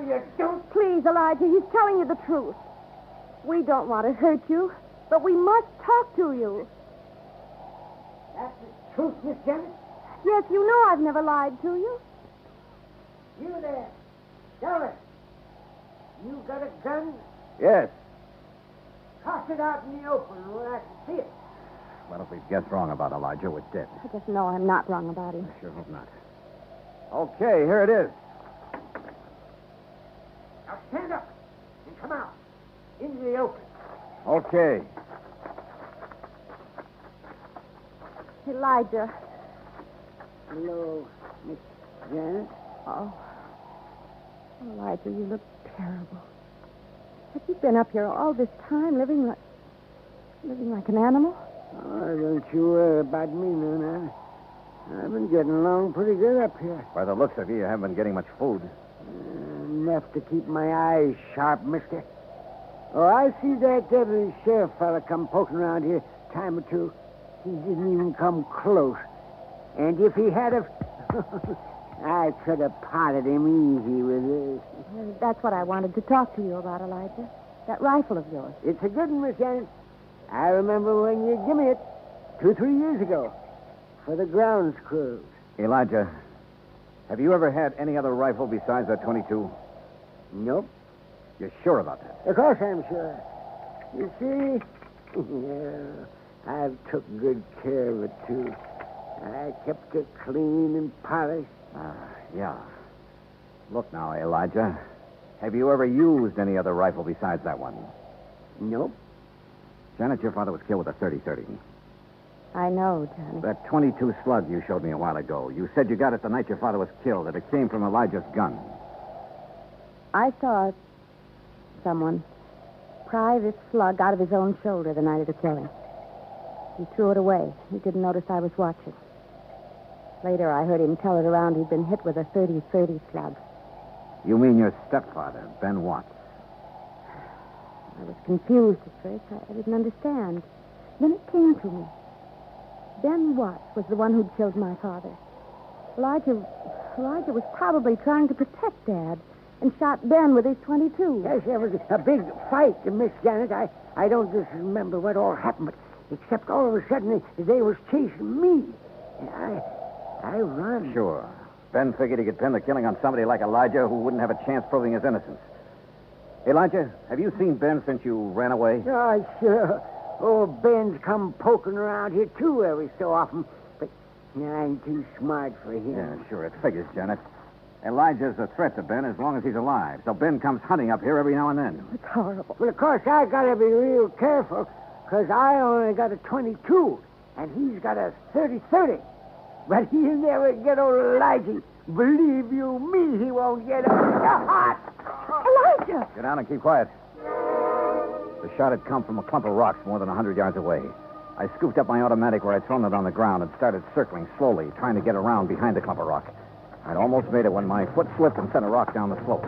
you don't.
Please, Elijah, he's telling you the truth. We don't want to hurt you, but we must talk to you.
That's the truth, Miss Janet?
Yes, you know I've never lied to you.
You there. Dollar. You got a gun?
Yes.
Toss it out in the open where I can see it.
Well, if we've guessed wrong about Elijah, we're dead.
I just know I'm not wrong about him.
I sure hope not. Okay, here it is.
Now stand up and come out into the open.
Okay.
Elijah.
Hello, Miss Janet.
Oh. Elijah, you look terrible. Have you been up here all this time living like an animal?
Oh, don't you worry about me, Nana. I've been getting along pretty good up here.
By the looks of you, you haven't been getting much food.
Enough to keep my eyes sharp, mister. Oh, I see that deputy sheriff fella come poking around here a time or two. He didn't even come close. And if he had have... I could have potted him easy with this.
Well, that's what I wanted to talk to you about, Elijah. That rifle of yours.
It's a good one, Miss Janet. I remember when you gave me it 2-3 years ago for the grounds crew.
Elijah, have you ever had any other rifle besides that 22?
Nope.
You're sure about that?
Of course I'm sure. You see, yeah, I've took good care of it, too. I kept it clean and polished.
Yeah. Look now, Elijah. Have you ever used any other rifle besides that one?
Nope.
Janet, your father was killed with a 30-30.
I know, Johnny.
That 22 slug you showed me a while ago. You said you got it the night your father was killed, that it came from Elijah's gun.
I saw someone pry this slug out of his own shoulder the night of the killing. He threw it away. He didn't notice I was watching. Later, I heard him tell it around he'd been hit with a 30-30 slug.
You mean your stepfather, Ben Watts?
I was confused at first. I didn't understand. Then it came to me. Ben Watts was the one who'd killed my father. Elijah was probably trying to protect Dad and shot Ben with his 22.
Yes, there was a big fight, Miss Janet. I don't just remember what all happened, but except all of a sudden they was chasing me. I run.
Sure. Ben figured he could pin the killing on somebody like Elijah who wouldn't have a chance proving his innocence. Elijah, have you seen Ben since you ran away?
Oh, sure. Old Ben's come poking around here, too, every so often. But I'm too smart for him.
Yeah, sure. It figures, Janet. Elijah's a threat to Ben as long as he's alive. So Ben comes hunting up here every now and then.
It's horrible.
Well, of course, I got to be real careful, because I only got a 22, and he's got a 30-30. But he'll never get old Elijah. Believe you me, he won't get a...
Elijah!
Get down and keep quiet. The shot had come from a clump of rocks more than 100 yards away. I scooped up my automatic where I'd thrown it on the ground and started circling slowly, trying to get around behind the clump of rock. I'd almost made it when my foot slipped and sent a rock down the slope.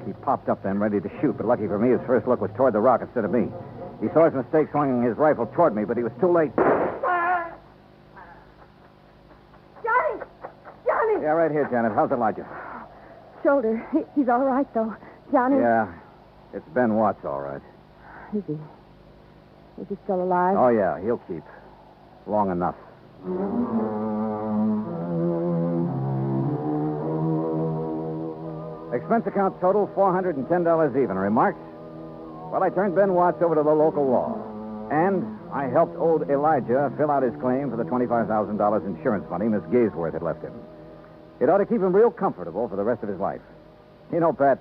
He popped up then, ready to shoot, but lucky for me, his first look was toward the rock instead of me. He saw his mistake, swinging his rifle toward me, but he was too late.
Johnny!
Yeah, right here, Janet. How's Elijah?
Shoulder. He's all right, though. Johnny?
Yeah, it's Ben Watts, all right.
Is he still alive?
Oh, yeah, he'll keep. Long enough. Expense account total, $410 even. Remarks? Well, I turned Ben Watts over to the local law. And I helped old Elijah fill out his claim for the $25,000 insurance money Miss Gaysworth had left him. It ought to keep him real comfortable for the rest of his life. You know, Pat,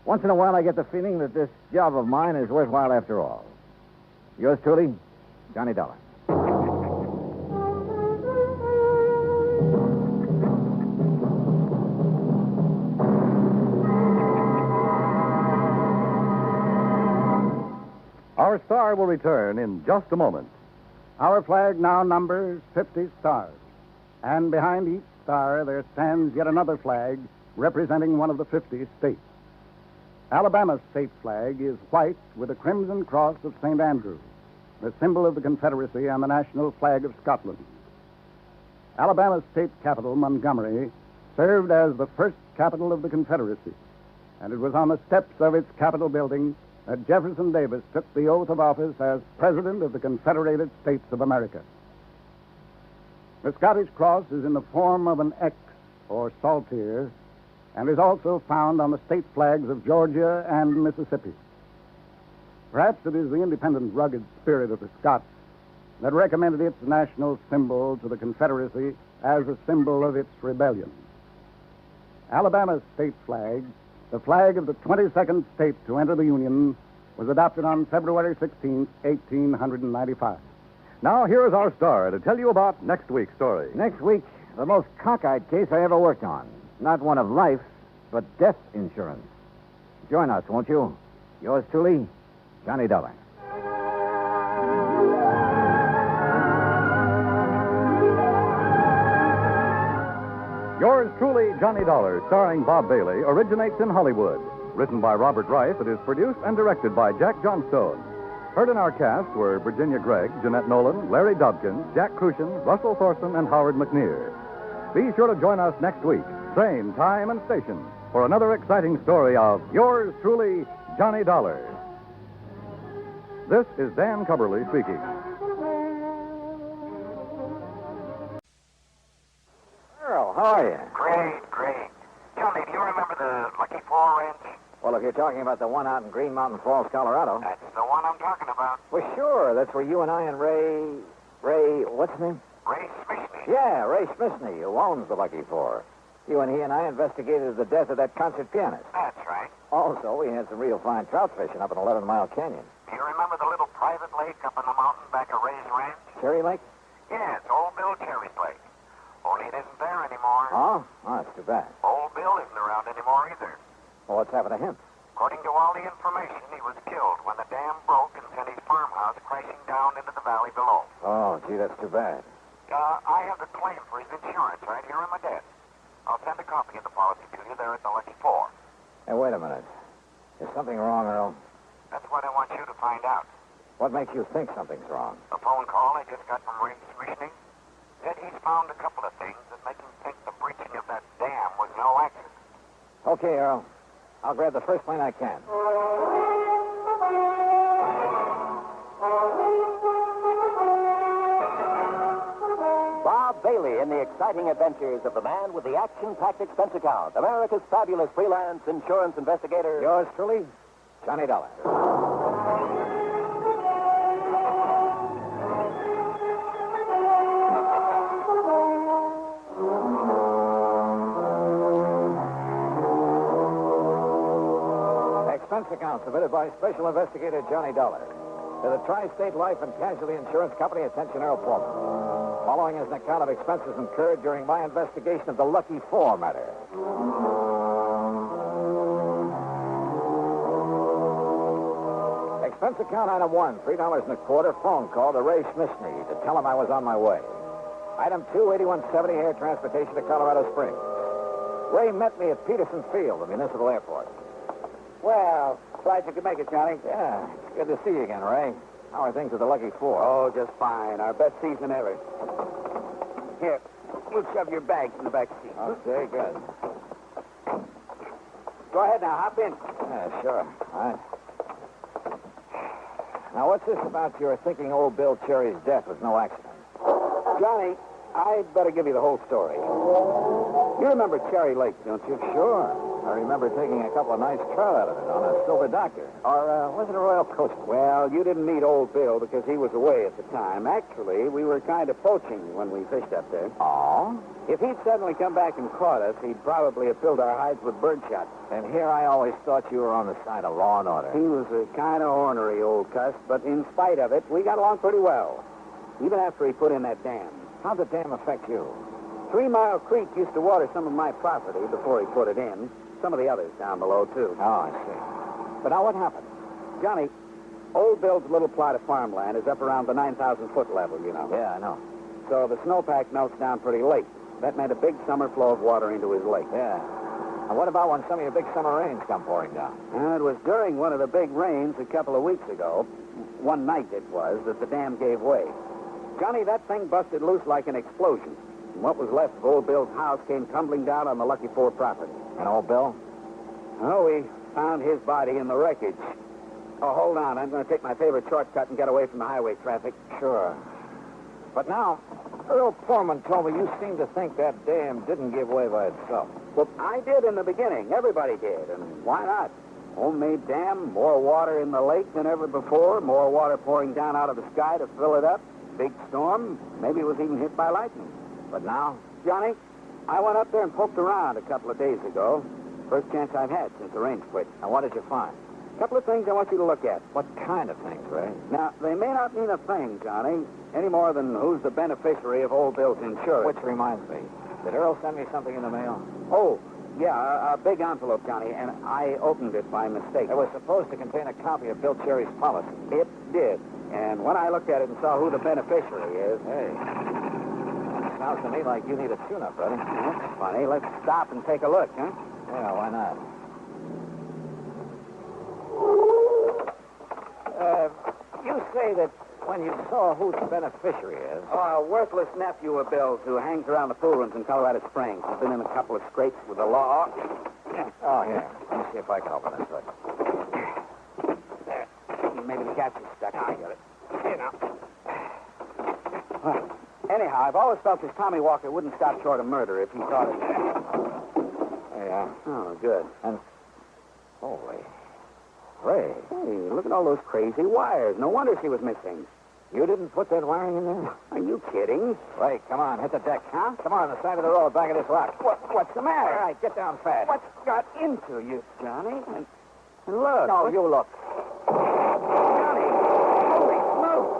once in a while I get the feeling that this job of mine is worthwhile after all. Yours truly, Johnny Dollar.
Our star will return in just a moment.
Our flag now numbers 50 stars. And behind each star there stands yet another flag representing one of the 50 states. Alabama's state flag is white with a crimson cross of St. Andrew, the symbol of the Confederacy and the national flag of Scotland. Alabama's state capital, Montgomery, served as the first capital of the Confederacy. And it was on the steps of its Capitol building that Jefferson Davis took the oath of office as President of the Confederated States of America. The Scottish cross is in the form of an X, or saltire, and is also found on the state flags of Georgia and Mississippi. Perhaps it is the independent, rugged spirit of the Scots that recommended its national symbol to the Confederacy as a symbol of its rebellion. Alabama's state flag, the flag of the 22nd state to enter the Union, was adopted on February 16, 1895.
Now, here is our star to tell you about next week's story.
Next week, the most cockeyed case I ever worked on. Not one of life, but death insurance. Join us, won't you? Yours truly, Johnny Dollar.
Yours truly, Johnny Dollar, starring Bob Bailey, originates in Hollywood. Written by Robert Rice, it is produced and directed by Jack Johnstone. Heard in our cast were Virginia Gregg, Jeanette Nolan, Larry Dobkins, Jack Crucian, Russell Thorson, and Howard McNear. Be sure to join us next week, same time and station, for another exciting story of Yours truly, Johnny Dollar. This is Dan Cubberly speaking.
Earl, how are you?
Great. Tell me, do you remember the Lucky Fall Ranch?
Well, if you're talking about the one out in Green Mountain Falls, Colorado.
That's the one I'm talking about.
Well, sure. That's where you and I and Ray, what's his name?
Ray Smithney.
Yeah, Ray Smithney, who owns the Lucky Four. You and he and I investigated the death of that concert pianist.
That's right.
Also, we had some real fine trout fishing up in 11 Mile Canyon.
Do you remember the little private lake up in the mountain back of Ray's ranch?
Cherry Lake?
Yeah, it's Old Bill Cherry's lake. Only it isn't there anymore.
Oh, that's too bad.
Old Bill isn't around anymore either.
Well, what's happened to him?
According to all the information, he was killed when the dam broke and sent his farmhouse crashing down into the valley below.
Oh, gee, that's too bad.
I have the claim for his insurance right here on my desk. I'll send a copy of the policy to you there at the Lucky Four.
Hey, wait a minute. Is something wrong, Earl?
That's what I want you to find out.
What makes you think something's wrong?
A phone call I just got from Ray Smithney said he's found a couple of things that make him think the breaching of that dam was no accident.
Okay, Earl. I'll grab the first plane I can.
Bob Bailey in the exciting adventures of the man with the action-packed expense account, America's fabulous freelance insurance investigator.
Yours truly, Johnny Dollar. Expense account submitted by Special Investigator Johnny Dollar to the Tri-State Life and Casualty Insurance Company. Attention, Earl Pullman. Following is an account of expenses incurred during my investigation of the Lucky Four matter. Expense account item 1, $3.25, phone call to Ray Smithney to tell him I was on my way. Item 2, 8170, air transportation to Colorado Springs. Ray met me at Peterson Field, the municipal airport.
Well, glad you could make it, Johnny.
Yeah, it's good to see you again, Ray. How are things with the Lucky Four?
Oh, just fine. Our best season ever. Here, we'll shove your bags in the back seat.
Okay, good.
Go ahead now, hop in.
Yeah, sure. All right. Now, what's this about your thinking old Bill Cherry's death was no accident?
Johnny, I'd better give you the whole story. You remember Cherry Lake, don't you?
Sure. I remember taking a couple of nice trout out of it on a Silver Doctor. Or was it a Royal Coast?
Well, you didn't meet old Bill because he was away at the time. Actually, we were kind of poaching when we fished up there.
Oh?
If he'd suddenly come back and caught us, he'd probably have filled our hides with birdshot.
And here I always thought you were on the side of law and order.
He was a kind of ornery old cuss, but in spite of it, we got along pretty well. Even after he put in that dam.
How'd the dam affect you?
3 Mile Creek used to water some of my property before he put it in. Some of the others down below, too.
Oh, I see. But now what happened?
Johnny, old Bill's little plot of farmland is up around the 9,000-foot level, you know.
Yeah, I know.
So the snowpack melts down pretty late. That meant a big summer flow of water into his lake.
Yeah. And what about when some of your big summer rains come pouring down?
It was during one of the big rains a couple of weeks ago, one night it was, that the dam gave way. Johnny, that thing busted loose like an explosion. And what was left of old Bill's house came tumbling down on the Lucky Four property.
And old Bill?
Oh, we found his body in the wreckage. Oh, hold on. I'm going to take my favorite shortcut and get away from the highway traffic.
Sure. But now, Earl Foreman told me you seem to think that dam didn't give way by itself.
Well, I did in the beginning. Everybody did. And why not? Homemade dam, more water in the lake than ever before, more water pouring down out of the sky to fill it up. Big storm. Maybe it was even hit by lightning.
But now?
Johnny, I went up there and poked around a couple of days ago. First chance I've had since the rain quit.
Now, what did you find?
A couple of things I want you to look at.
What kind of things, Ray?
Now, they may not mean a thing, Johnny, any more than who's the beneficiary of old Bill's insurance.
Which reminds me, did Earl send me something in the mail?
Oh, yeah, a big envelope, Johnny, and I opened it by mistake.
It was supposed to contain a copy of Bill Cherry's policy.
It did. And when I looked at it and saw who the beneficiary is...
Hey, sounds to me like you need a tune-up, brother.
That's funny. Let's stop and take a look, huh?
Yeah, why not? You say that when you saw who the beneficiary is...
Oh, a worthless nephew of Bill's who hangs around the pool rooms in Colorado Springs. He's been in a couple of scrapes with the law.
Oh, here. Let me see if I can open this hood.
There. Maybe the catch is stuck. I got it. Here now. Well, anyhow, I've always felt this Tommy Walker wouldn't stop short of murder if he thought it...
There you are.
Oh, good.
And... Holy... Ray.
Hey, look at all those crazy wires. No wonder she was missing.
You didn't put that wiring in there?
Are you kidding?
Ray, come on, hit the deck. Huh? Come on the side of the road, back of this rock.
What's the matter?
All right, get down fast.
What's got into you, Johnny? And look.
No, you look.
Johnny, holy smoke.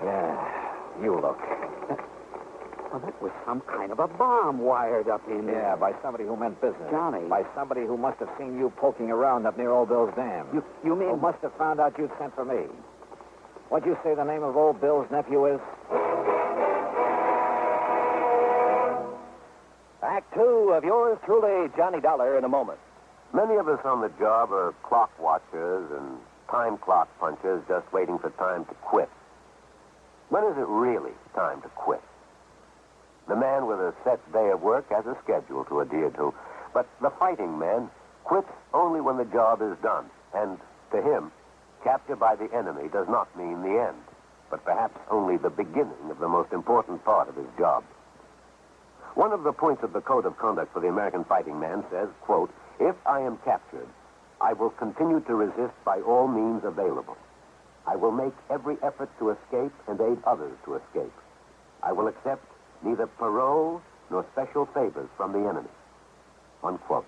Yeah, you look.
Well, that was some kind of a bomb wired up in there.
Yeah, by somebody who meant business.
Johnny.
By somebody who must have seen you poking around up near Old Bill's dam.
You mean...
Who must have found out you'd sent for me. What'd you say the name of Old Bill's nephew is?
Act 2 of yours truly, Johnny Dollar, in a moment. Many of us on the job are clock watchers and time clock punchers just waiting for time to quit. When is it really time to quit? The man with a set day of work has a schedule to adhere to, but the fighting man quits only when the job is done. And to him, capture by the enemy does not mean the end, but perhaps only the beginning of the most important part of his job. One of the points of the Code of Conduct for the American fighting man says, quote, "If I am captured, I will continue to resist by all means available. I will make every effort to escape and aid others to escape. I will accept neither parole nor special favors from the enemy." Unquote.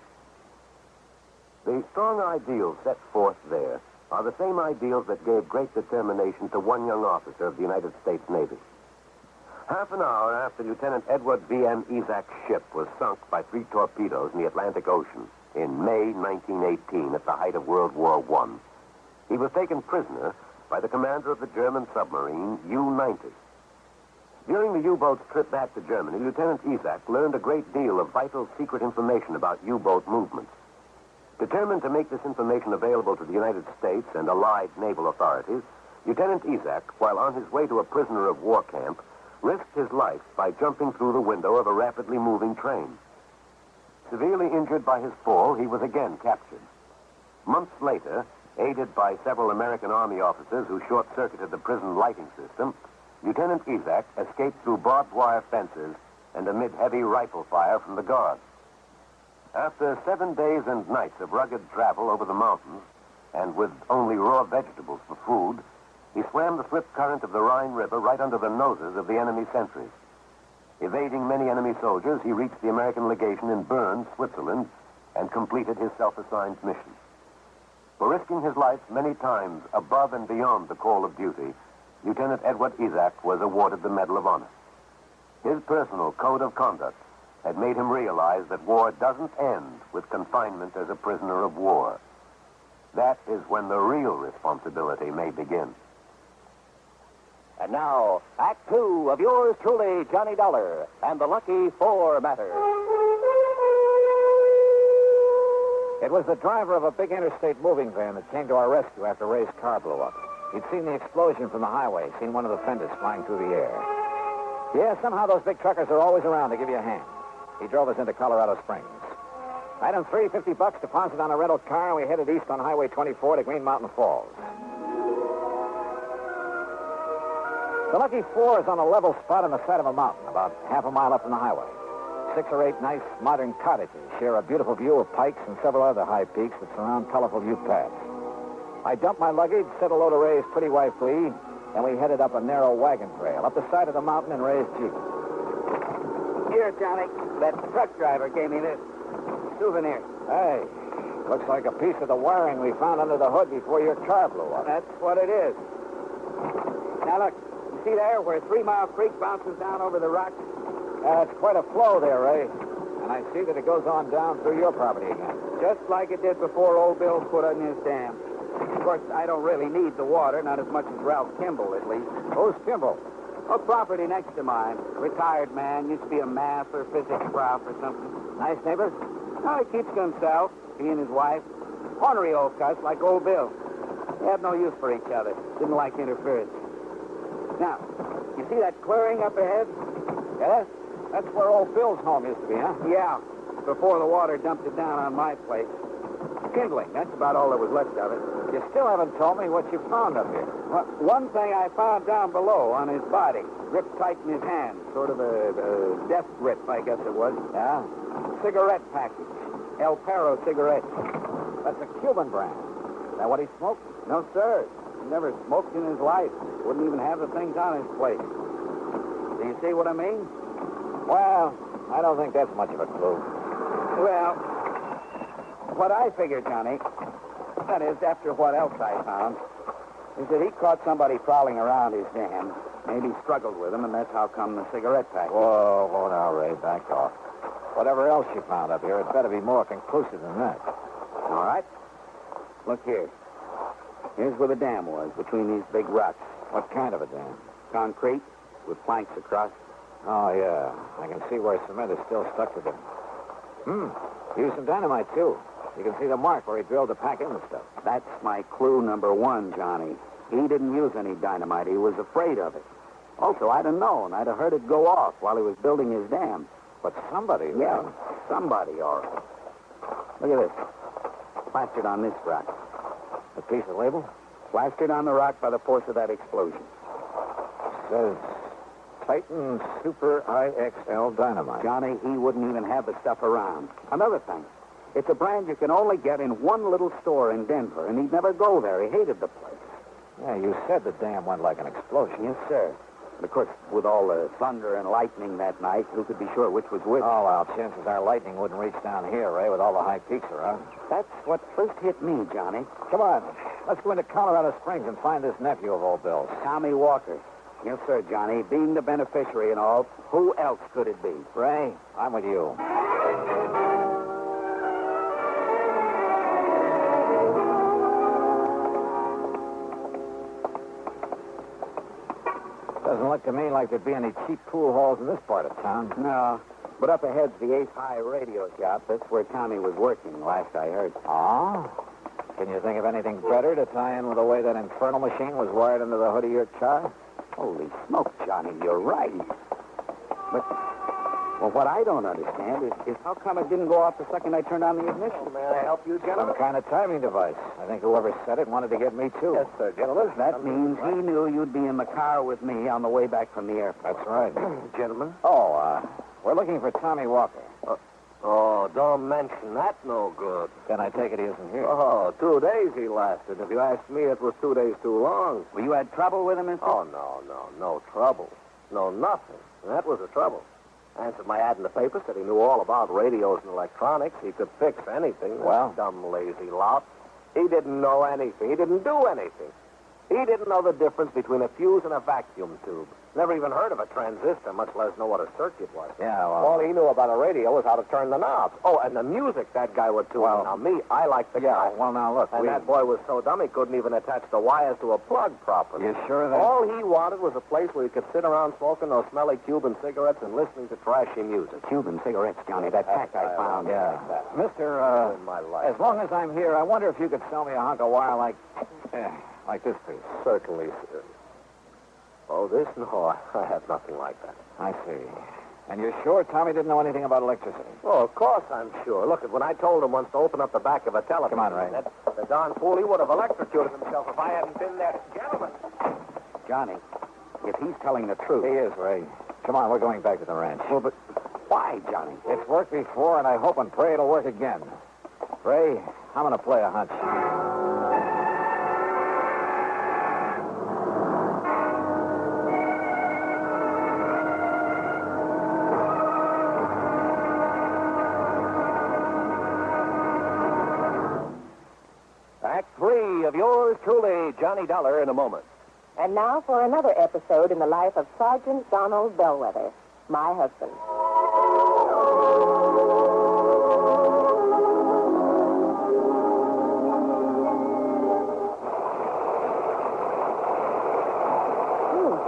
The strong ideals set forth there are the same ideals that gave great determination to one young officer of the United States Navy. Half an hour after Lieutenant Edward V.M. Isaac's ship was sunk by 3 torpedoes in the Atlantic Ocean in May 1918 at the height of World War I, he was taken prisoner by the commander of the German submarine U-90. During the U-boat's trip back to Germany, Lieutenant Isaac learned a great deal of vital secret information about U-boat movements. Determined to make this information available to the United States and allied naval authorities, Lieutenant Isaac, while on his way to a prisoner of war camp, risked his life by jumping through the window of a rapidly moving train. Severely injured by his fall, he was again captured. Months later, aided by several American Army officers who short-circuited the prison lighting system, Lieutenant Isaac escaped through barbed wire fences and amid heavy rifle fire from the guards. After 7 days and nights of rugged travel over the mountains, and with only raw vegetables for food, he swam the swift current of the Rhine River right under the noses of the enemy sentries. Evading many enemy soldiers, he reached the American legation in Bern, Switzerland, and completed his self-assigned mission. For risking his life many times above and beyond the call of duty, Lieutenant Edward Isaac was awarded the Medal of Honor. His personal code of conduct had made him realize that war doesn't end with confinement as a prisoner of war. That is when the real responsibility may begin. And now, Act 2 of yours truly, Johnny Dollar, and the Lucky 4 matter.
It was the driver of a big interstate moving van that came to our rescue after Ray's car blew up. He'd seen the explosion from the highway, seen one of the fenders flying through the air. Yeah, somehow those big truckers are always around to give you a hand.
He drove us into Colorado Springs. Item 3, $50 deposit on a rental car, and we headed east on Highway 24 to Green Mountain Falls. The Lucky Four is on a level spot on the side of a mountain, about half a mile up from the highway. 6 or 8 nice modern cottages share a beautiful view of pikes and several other high peaks that surround colorful view paths. I dumped my luggage, said hello to Ray's pretty wife, Lee, and we headed up a narrow wagon trail up the side of the mountain in Ray's Jeep.
Here, Johnny, that truck driver gave me this souvenir.
Hey, looks like a piece of the wiring we found under the hood before your car blew up.
That's what it is. Now, look, you see there where 3 Mile Creek bounces down over the rocks?
It's quite a flow there, Ray. And I see that it goes on down through your property again.
Just like it did before old Bill put in his dam. Of course, I don't really need the water, not as much as Ralph Kimball, at least.
Who's Kimball?
A property next to mine. Retired man, used to be a math or physics prof or something.
Nice neighbor?
Oh, he keeps to himself, he and his wife. Ornery old cuss like old Bill. They have no use for each other. Didn't like interference. Now, you see that clearing up ahead?
Yes? That's where old Bill's home used to be, huh?
Yeah, before the water dumped it down on my place. Kindling, that's about all that was left of it.
You still haven't told me what you found up here.
Well, one thing I found down below on his body, gripped tight in his hand, sort of a death grip, I guess it was.
Yeah?
Cigarette package. El Perro cigarettes.
That's a Cuban brand. Is that what he smoked?
No, sir. He never smoked in his life. Wouldn't even have the things on his plate. Do you see what I mean?
Well, I don't think that's much of a clue.
Well, what I figure, Johnny, that is, after what else I found, is that he caught somebody prowling around his dam. Maybe struggled with him, and that's how come the cigarette package.
Whoa, now, Ray, back off. Whatever else you found up here, it better be more conclusive than that.
All right. Look here. Here's where the dam was, between these big rocks.
What kind of a dam?
Concrete, with planks across.
Oh, yeah. I can see where cement is still stuck to them. Used some dynamite, too. You can see the mark where he drilled to pack in the stuff.
That's my clue number 1, Johnny. He didn't use any dynamite. He was afraid of it. Also, I'd have known. I'd have heard it go off while he was building his dam.
But somebody...
Yeah, somebody, all right. Look at this. Plastered on this rock.
A piece of label?
Plastered on the rock by the force of that explosion.
Says Titan Super IXL Dynamite.
Johnny, he wouldn't even have the stuff around. Another thing. It's a brand you can only get in one little store in Denver, and he'd never go there. He hated the place.
Yeah, you said the dam went like an explosion.
Yes, sir. But, of course, with all the thunder and lightning that night, who could be sure which was which?
Oh, well, chances are lightning wouldn't reach down here, Ray, with all the high peaks around.
That's what first hit me, Johnny.
Come on. Let's go into Colorado Springs and find this nephew of old Bill's.
Tommy Walker. Yes, sir, Johnny. Being the beneficiary and all, who else could it be?
Ray, I'm with you. Doesn't look to me like there'd be any cheap pool halls in this part of town.
No. But up ahead's the 8th High radio shop. That's where Tommy was working, last I heard.
Oh? Can you think of anything better to tie in with the way that infernal machine was wired into the hood of your car?
Holy smoke, Johnny, you're right. But, well, what I don't understand is how come it didn't go off the second I turned on the ignition?
May I help you, gentlemen?
Some kind of timing device. I think whoever said it wanted to get me, too.
Yes, sir, gentlemen.
That means he knew you'd be in the car with me on the way back from the airport.
That's right.
Gentlemen?
Oh, we're looking for Tommy Walker.
Oh, don't mention that, no good.
Then I take it he isn't here.
Oh, 2 days he lasted. If you ask me, it was 2 days too long.
Well, you had trouble with him, mister?
Oh, no trouble. No, nothing. That was the trouble. Answered my ad in the paper, said he knew all about radios and electronics. He could fix anything.
Well?
Dumb, lazy lot. He didn't know anything. He didn't do anything. He didn't know the difference between a fuse and a vacuum tube. Never even heard of a transistor, much less know what a circuit was.
Yeah, well...
All he knew about a radio was how to turn the knobs. Oh, and the music that guy would tune.
Well,
now, me, I like the guy.
well, now, look,
And that boy was so dumb he couldn't even attach the wires to a plug properly.
You sure that...
All he wanted was a place where he could sit around smoking those smelly Cuban cigarettes and listening to trashy music.
Cuban cigarettes, Johnny. That pack I found.
Yeah.
Mister,
in my life.
As long as I'm here, I wonder if you could sell me a hunk of wire like this piece. Certainly, sir. Oh, this? No, I have nothing like that.
I see. And you're sure Tommy didn't know anything about electricity?
Oh, of course I'm sure. Look, when I told him once to open up the back of a telephone...
Come on, Ray.
The darn fool, he would have electrocuted himself if I hadn't been there. Gentlemen.
Johnny, if he's telling the truth... He is, Ray. Come on, we're going back to the ranch.
Well, but why, Johnny?
It's worked before, and I hope and pray it'll work again. Ray, I'm going to play a hunch.
Act 3 of yours truly, Johnny Dollar, in a moment.
And now for another episode in the life of Sergeant Donald Bellwether, my husband.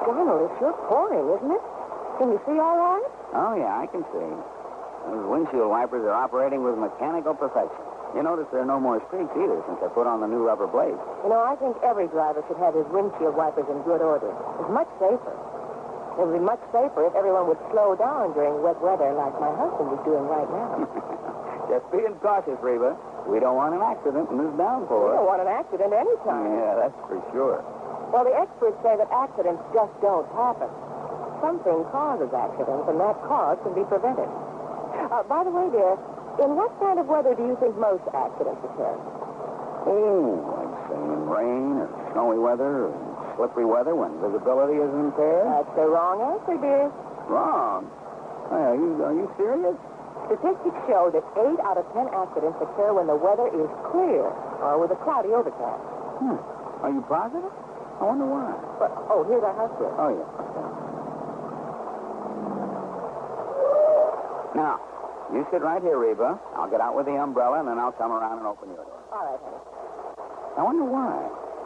Donald, it's sure pouring, isn't it? Can you see all right?
Oh, yeah, I can see. Those windshield wipers are operating with mechanical perfection. You notice there are no more streaks either since I put on the new rubber blades.
You know, I think every driver should have his windshield wipers in good order. It's much safer. It would be much safer if everyone would slow down during wet weather like my husband is doing right now.
Just being cautious, Reba. We don't want an accident in this downpour.
We don't want an accident anytime.
Yeah, that's for sure.
Well, the experts say that accidents just don't happen. Something causes accidents, and that cause can be prevented. By the way, dear, in what kind of weather do you think most accidents occur?
Oh, like say in rain or snowy weather or slippery weather when visibility is impaired.
That's the wrong answer, dear.
Wrong? Are you serious?
Statistics show that 8 out of 10 accidents occur when the weather is clear or with a cloudy overcast.
Are you positive? I wonder why.
But, here's our house bill.
Oh, yeah. Now, you sit right here, Reba. I'll get out with the umbrella, and then I'll come around and open your door.
All right, honey.
I wonder why.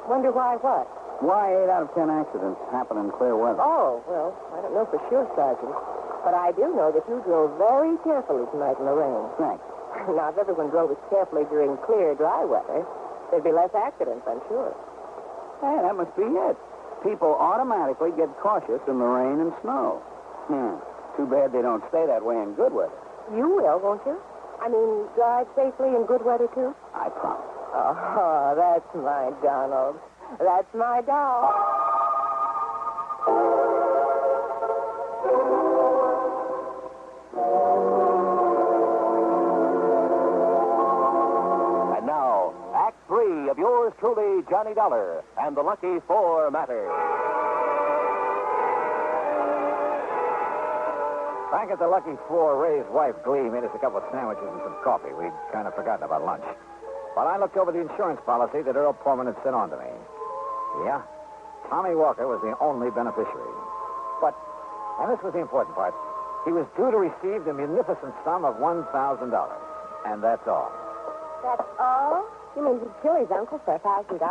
Wonder why what?
Why 8 out of 10 accidents happen in clear weather?
Oh, well, I don't know for sure, Sergeant. But I do know that you drove very carefully tonight in the rain.
Thanks.
Now, if everyone drove as carefully during clear, dry weather, there'd be less accidents, I'm sure.
Hey, that must be it. People automatically get cautious in the rain and snow. Too bad they don't stay that way in good weather.
You will, won't you? I mean, drive safely in good weather, too?
I promise.
Oh, that's my Donald. That's my doll.
And now, Act 3 of yours truly, Johnny Dollar, and the Lucky Four Matter.
Back at the Lucky Four, Ray's wife, Glee, made us a couple of sandwiches and some coffee. We'd kind of forgotten about lunch. While I looked over the insurance policy that Earl Portman had sent on to me. Yeah, Tommy Walker was the only beneficiary. But, and this was the important part, he was due to receive the munificent sum of $1,000. And that's all.
That's all? You mean he'd kill his uncle for $1,000?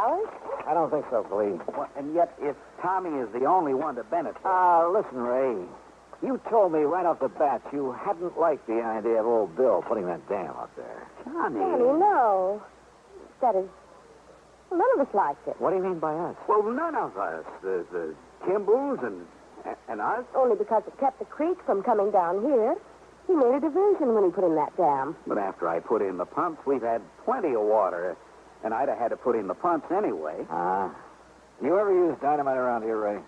I don't think so, Glee.
Well, and yet, if Tommy is the only one to benefit...
Listen, Ray. You told me right off the bat you hadn't liked the idea of old Bill putting that dam up there.
Johnny,
no. That is, none of us liked it.
What do you mean by us?
Well, none of us. The Kimballs and us.
Only because it kept the creek from coming down here. He made a diversion when he put in that dam.
But after I put in the pumps, we've had plenty of water. And I'd have had to put in the pumps anyway.
You ever use dynamite around here, Ray?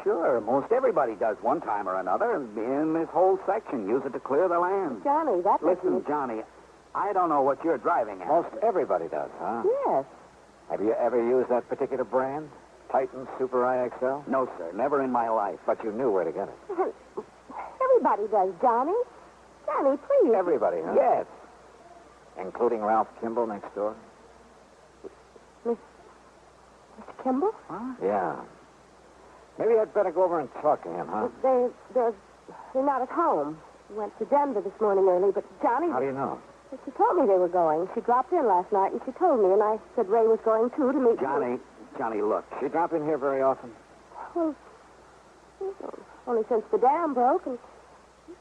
Sure. Most everybody does one time or another. In this whole section, use it to clear the land.
Johnny, that
Listen, Johnny, I don't know what you're driving at.
Most everybody does, huh?
Yes.
Have you ever used that particular brand? Titan Super IXL?
No, sir. Never in my life.
But you knew where to get it.
Everybody does, Johnny. Johnny, please.
Everybody, huh?
Yes.
Including Ralph Kimball next door?
Mr. Kimball?
Huh? Yeah. Maybe I'd better go over and talk to him, huh?
They're not at home. We went to Denver this morning early, but Johnny...
How do you know?
She told me they were going. She dropped in last night, and she told me, and I said Ray was going, too, to meet
Johnny, look.
She drop in here very often?
Well, only since the dam broke, and,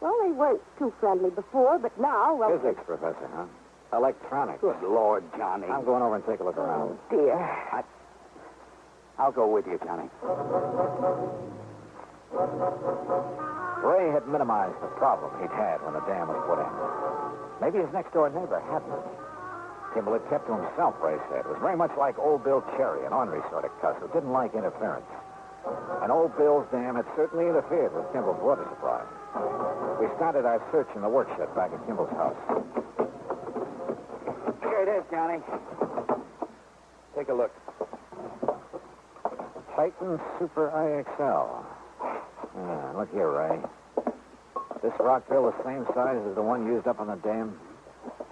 well, they weren't too friendly before, but now, well...
Physics professor, huh? Electronics.
Good Lord, Johnny.
I'm going over and take a look around.
Oh, dear.
I'll go with you, Johnny. Ray had minimized the problem he'd had when the dam was put in. Maybe his next-door neighbor hadn't. Kimball had kept to himself, Ray said. It was very much like Old Bill Cherry, an ornery sort of cuss who didn't like interference. And Old Bill's dam had certainly interfered with Kimball's water supply. We started our search in the workshed back at Kimball's house. Here it is, Johnny. Take a look. Titan Super IXL. Look here, Ray. This rock drill the same size as the one used up on the dam?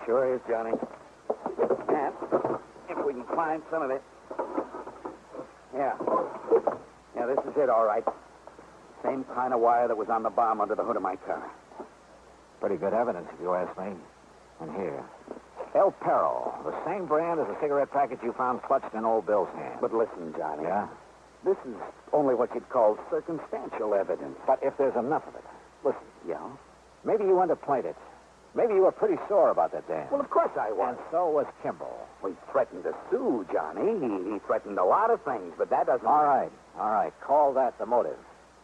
Sure is, Johnny. And if we can find some of it. Yeah, this is it, all right. Same kind of wire that was on the bomb under the hood of my car. Pretty good evidence, if you ask me. And here. El Perro, the same brand as the cigarette package you found clutched in Old Bill's hand.
But listen, Johnny.
Yeah?
This is only what you'd call circumstantial evidence.
But if there's enough of it. Listen.
Yeah?
Maybe you underplayed it. Maybe you were pretty sore about that dam.
Well, of course I was.
And so was Kimball.
Well, he threatened to sue, Johnny. He threatened a lot of things, but that doesn't...
All right. Call that the motive.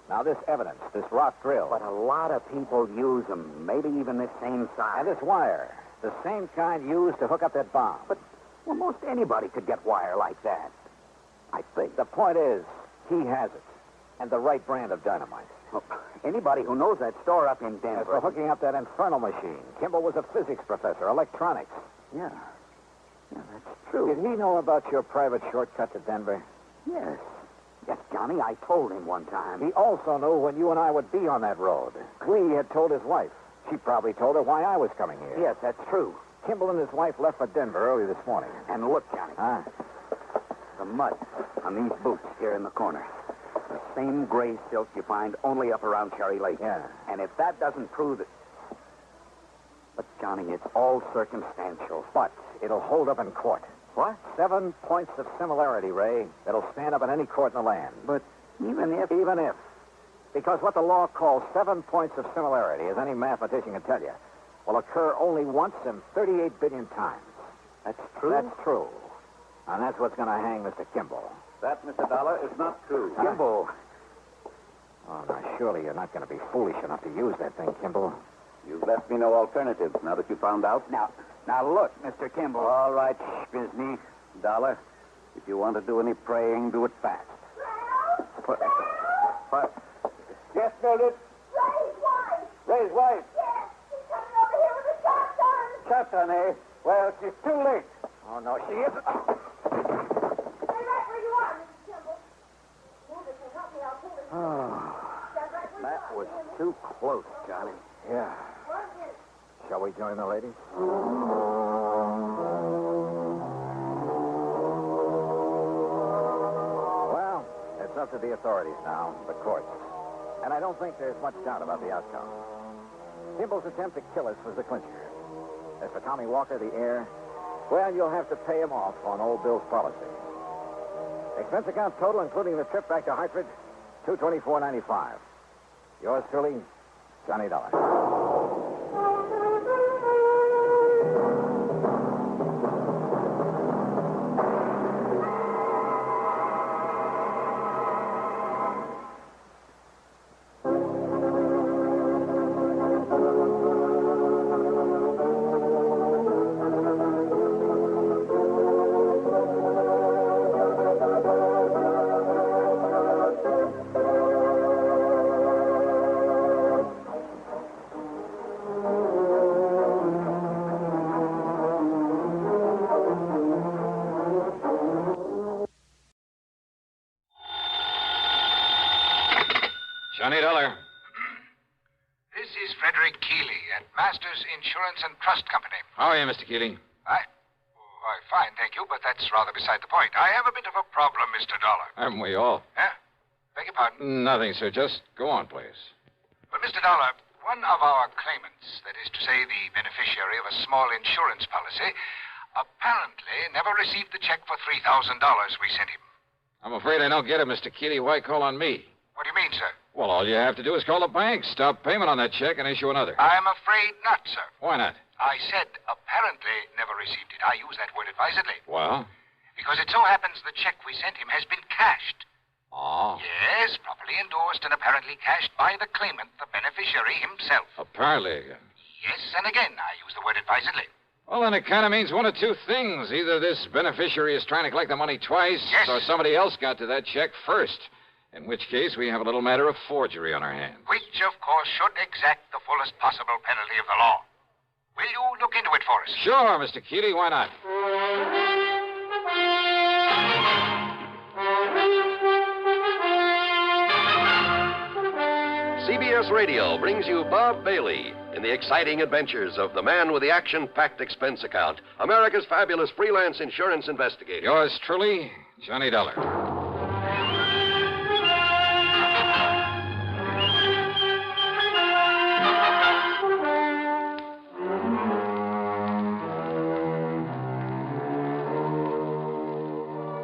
Now, this evidence, this rock drill.
But a lot of people use them, maybe even the same size.
And this wire, the same kind used to hook up that bomb.
But, well, most anybody could get wire like that. I think.
The point is, he has it. And the right brand of dynamite.
Well, anybody who knows that store up in Denver...
As for hooking up that infernal machine, Kimball was a physics professor, electronics.
Yeah, that's true.
Did he know about your private shortcut to Denver?
Yes. Yes, Johnny, I told him one time.
He also knew when you and I would be on that road. Clee had told his wife. She probably told her why I was coming here.
Yes, that's true.
Kimball and his wife left for Denver early this morning.
And look, Johnny.
Huh?
The mud on these boots here in the corner. The same gray silk you find only up around Cherry Lake.
Yeah.
And if that doesn't prove it... But, Johnny, it's all circumstantial.
But it'll hold up in court.
What?
7 points of similarity, Ray. That'll stand up in any court in the land.
But even if...
Even if. Because what the law calls 7 points of similarity, as any mathematician can tell you, will occur only once in 38 billion times.
That's true?
That's true. And that's what's going to hang Mr. Kimball.
That, Mr. Dollar, is not true.
Huh?
Kimball.
Oh, now, surely you're not going to be foolish enough to use that thing, Kimball.
You've left me no alternatives now that you found out. Now look, Mr. Kimball. All right, Bisney, Dollar. If you want to do any praying, do it fast. What? Yes, Mildred?
Ray's wife.
Ray's wife?
Yes, she's coming over here with a shotgun.
Shotgun, eh? Well, she's too late.
Oh, no, she isn't.
Stay right where you are, Mrs. Kimball. Move it and help me. I'll pull it. Stand right where
That
you are.
was too close, Johnny. Yeah.
1 minute.
Shall we join the ladies? Well, it's up to the authorities now, the courts. And I don't think there's much doubt about the outcome. Kimball's attempt to kill us was the clincher. As for Tommy Walker, the heir, well, you'll have to pay him off on Old Bill's policy. Expense account total, including the trip back to Hartford, $224.95. Yours truly, Johnny Dollar.
Johnny Dollar.
This is Frederick Keeley at Masters Insurance and Trust Company.
How are you, Mr. Keeling?
Why, fine, thank you, but that's rather beside the point. I have a bit of a problem, Mr. Dollar.
Haven't we all?
Huh? Beg your pardon?
Nothing, sir. Just go on, please.
Well, Mr. Dollar, one of our claimants, that is to say the beneficiary of a small insurance policy, apparently never received the check for $3,000 we sent him.
I'm afraid I don't get it, Mr. Keeley. Why call on me?
What do you mean, sir?
Well, all you have to do is call the bank, stop payment on that check, and issue another.
I'm afraid not, sir.
Why not?
I said apparently never received it. I use that word advisedly.
Well?
Because it so happens the check we sent him has been cashed.
Oh.
Yes, properly endorsed and apparently cashed by the claimant, the beneficiary himself.
Apparently.
Yes, and again, I use the word advisedly.
Well, then it kind of means one of two things. Either this beneficiary is trying to collect the money twice,
Yes.
or somebody else got to that check first. In which case, we have a little matter of forgery on our hands.
Which, of course, should exact the fullest possible penalty of the law. Will you look into it for us?
Sure, Mr. Keeley, why not?
CBS Radio brings you Bob Bailey in the exciting adventures of the man with the action-packed expense account, America's fabulous freelance insurance investigator.
Yours truly, Johnny Dollar.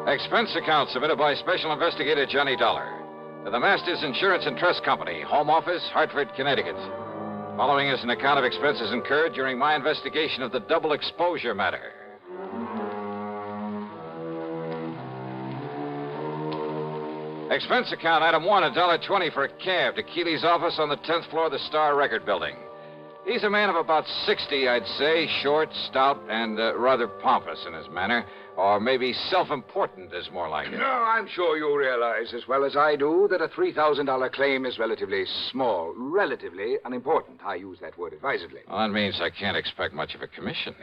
Expense account submitted by Special Investigator Johnny Dollar to the Masters Insurance and Trust Company, Home Office, Hartford, Connecticut. Following is an account of expenses incurred during my investigation of the double exposure matter. Expense account item 1, $1.20 for a cab to Keeley's office on the 10th floor of the Star Record Building. He's a man of about 60, I'd say, short, stout, and rather pompous in his manner. Or maybe self-important is more like it.
No, I'm sure you realize as well as I do that a $3,000 claim is relatively small, relatively unimportant. I use that word advisedly.
Well, that means I can't expect much of a commission.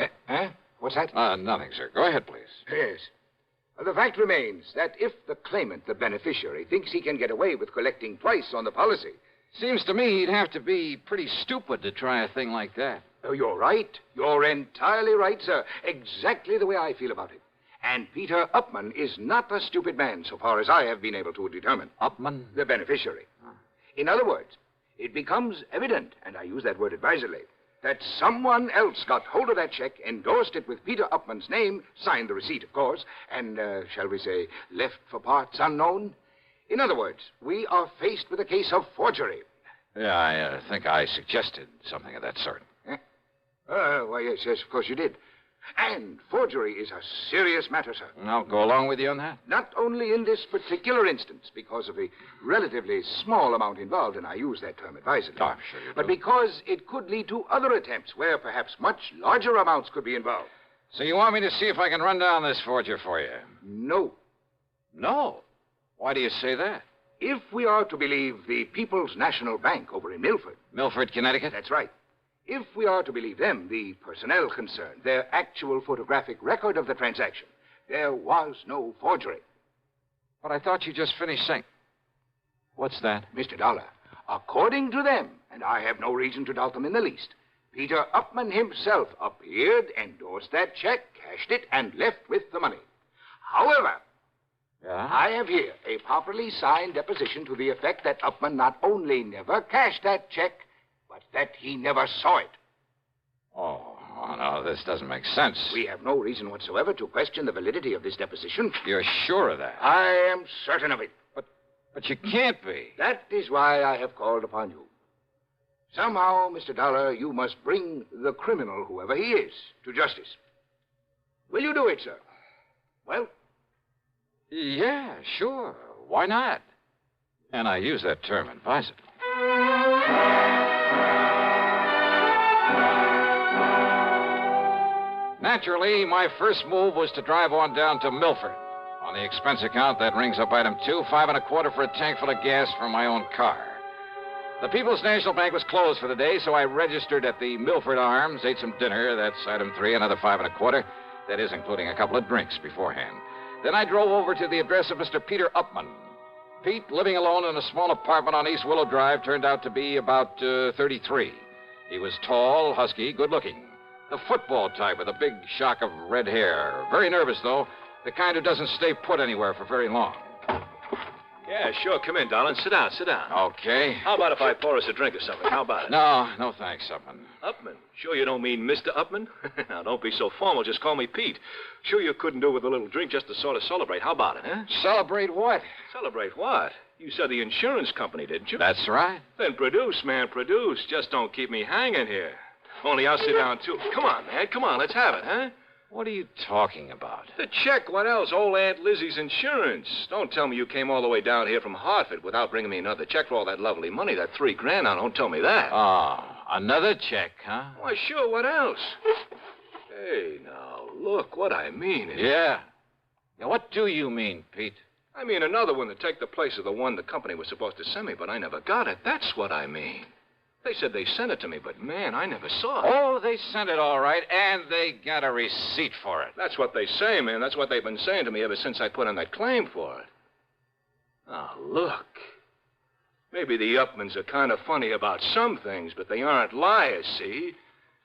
What's that?
Nothing, sir. Go ahead, please.
Yes. The fact remains that if the claimant, the beneficiary, thinks he can get away with collecting twice on the policy...
Seems to me he'd have to be pretty stupid to try a thing like that.
Oh, you're right. You're entirely right, sir. Exactly the way I feel about it. And Peter Upman is not a stupid man, so far as I have been able to determine.
Upman?
The beneficiary. In other words, it becomes evident, and I use that word advisedly, that someone else got hold of that check, endorsed it with Peter Upman's name, signed the receipt, of course, and, shall we say, left for parts unknown. In other words, we are faced with a case of forgery.
Yeah, I think I suggested something of that sort.
Why, yes, of course you did. And forgery is a serious matter, sir.
I'll go along with you on that.
Not only in this particular instance, because of the relatively small amount involved, and I use that term advisedly.
Oh, I'm sure you do.
But because it could lead to other attempts where perhaps much larger amounts could be involved.
So you want me to see if I can run down this forger for you?
No.
No? Why do you say that?
If we are to believe the People's National Bank over in Milford.
Milford, Connecticut?
That's right. If we are to believe them, the personnel concerned, their actual photographic record of the transaction, there was no forgery.
But I thought you just finished saying... What's that?
Mr. Dollar, according to them, and I have no reason to doubt them in the least, Peter Upman himself appeared, endorsed that check, cashed it, and left with the money. However...
Yeah?
I have here a properly signed deposition to the effect that Upman not only never cashed that check, but that he never saw it.
Oh, no, this doesn't make sense.
We have no reason whatsoever to question the validity of this deposition.
You're sure of that?
I am certain of it.
But you can't be.
That is why I have called upon you. Somehow, Mr. Dollar, you must bring the criminal, whoever he is, to justice. Will you do it, sir? Well...
Yeah, sure. Why not? And I use that term advisedly. Naturally, my first move was to drive on down to Milford. On the expense account, that rings up item 2, $5.25 for a tank full of gas for my own car. The People's National Bank was closed for the day, so I registered at the Milford Arms, ate some dinner, that's item 3, another $5.25. That is, including a couple of drinks beforehand. Then I drove over to the address of Mr. Peter Upman. Pete, living alone in a small apartment on East Willow Drive, turned out to be about 33. He was tall, husky, good-looking. The football type with a big shock of red hair. Very nervous, though. The kind who doesn't stay put anywhere for very long.
Yeah, sure. Come in, darling. Sit down, sit down.
Okay.
How about if I pour us a drink or something? How about it?
No thanks, Upman.
Upman? Sure you don't mean Mr. Upman? Now, don't be so formal. Just call me Pete. Sure you couldn't do with a little drink just to sort of celebrate. How about it, huh?
Celebrate what?
Celebrate what? You said the insurance company, didn't you?
That's right.
Then produce, man, produce. Just don't keep me hanging here. Only I'll sit down, too. Come on, man. Come on, let's have it, huh?
What are you talking about?
The check, what else? Old Aunt Lizzie's insurance. Don't tell me you came all the way down here from Hartford without bringing me another check for all that lovely money, that $3,000. Now, don't tell me that.
Oh, another check, huh?
Why, sure, what else? Hey, now, look, what I mean is...
Yeah. Now, what do you mean, Pete?
I mean another one to take the place of the one the company was supposed to send me, but I never got it. That's what I mean. They said they sent it to me, but, man, I never saw it.
Oh, they sent it all right, and they got a receipt for it.
That's what they say, man. That's what they've been saying to me ever since I put in that claim for it. Now, look. Maybe the Upmans are kind of funny about some things, but they aren't liars, see?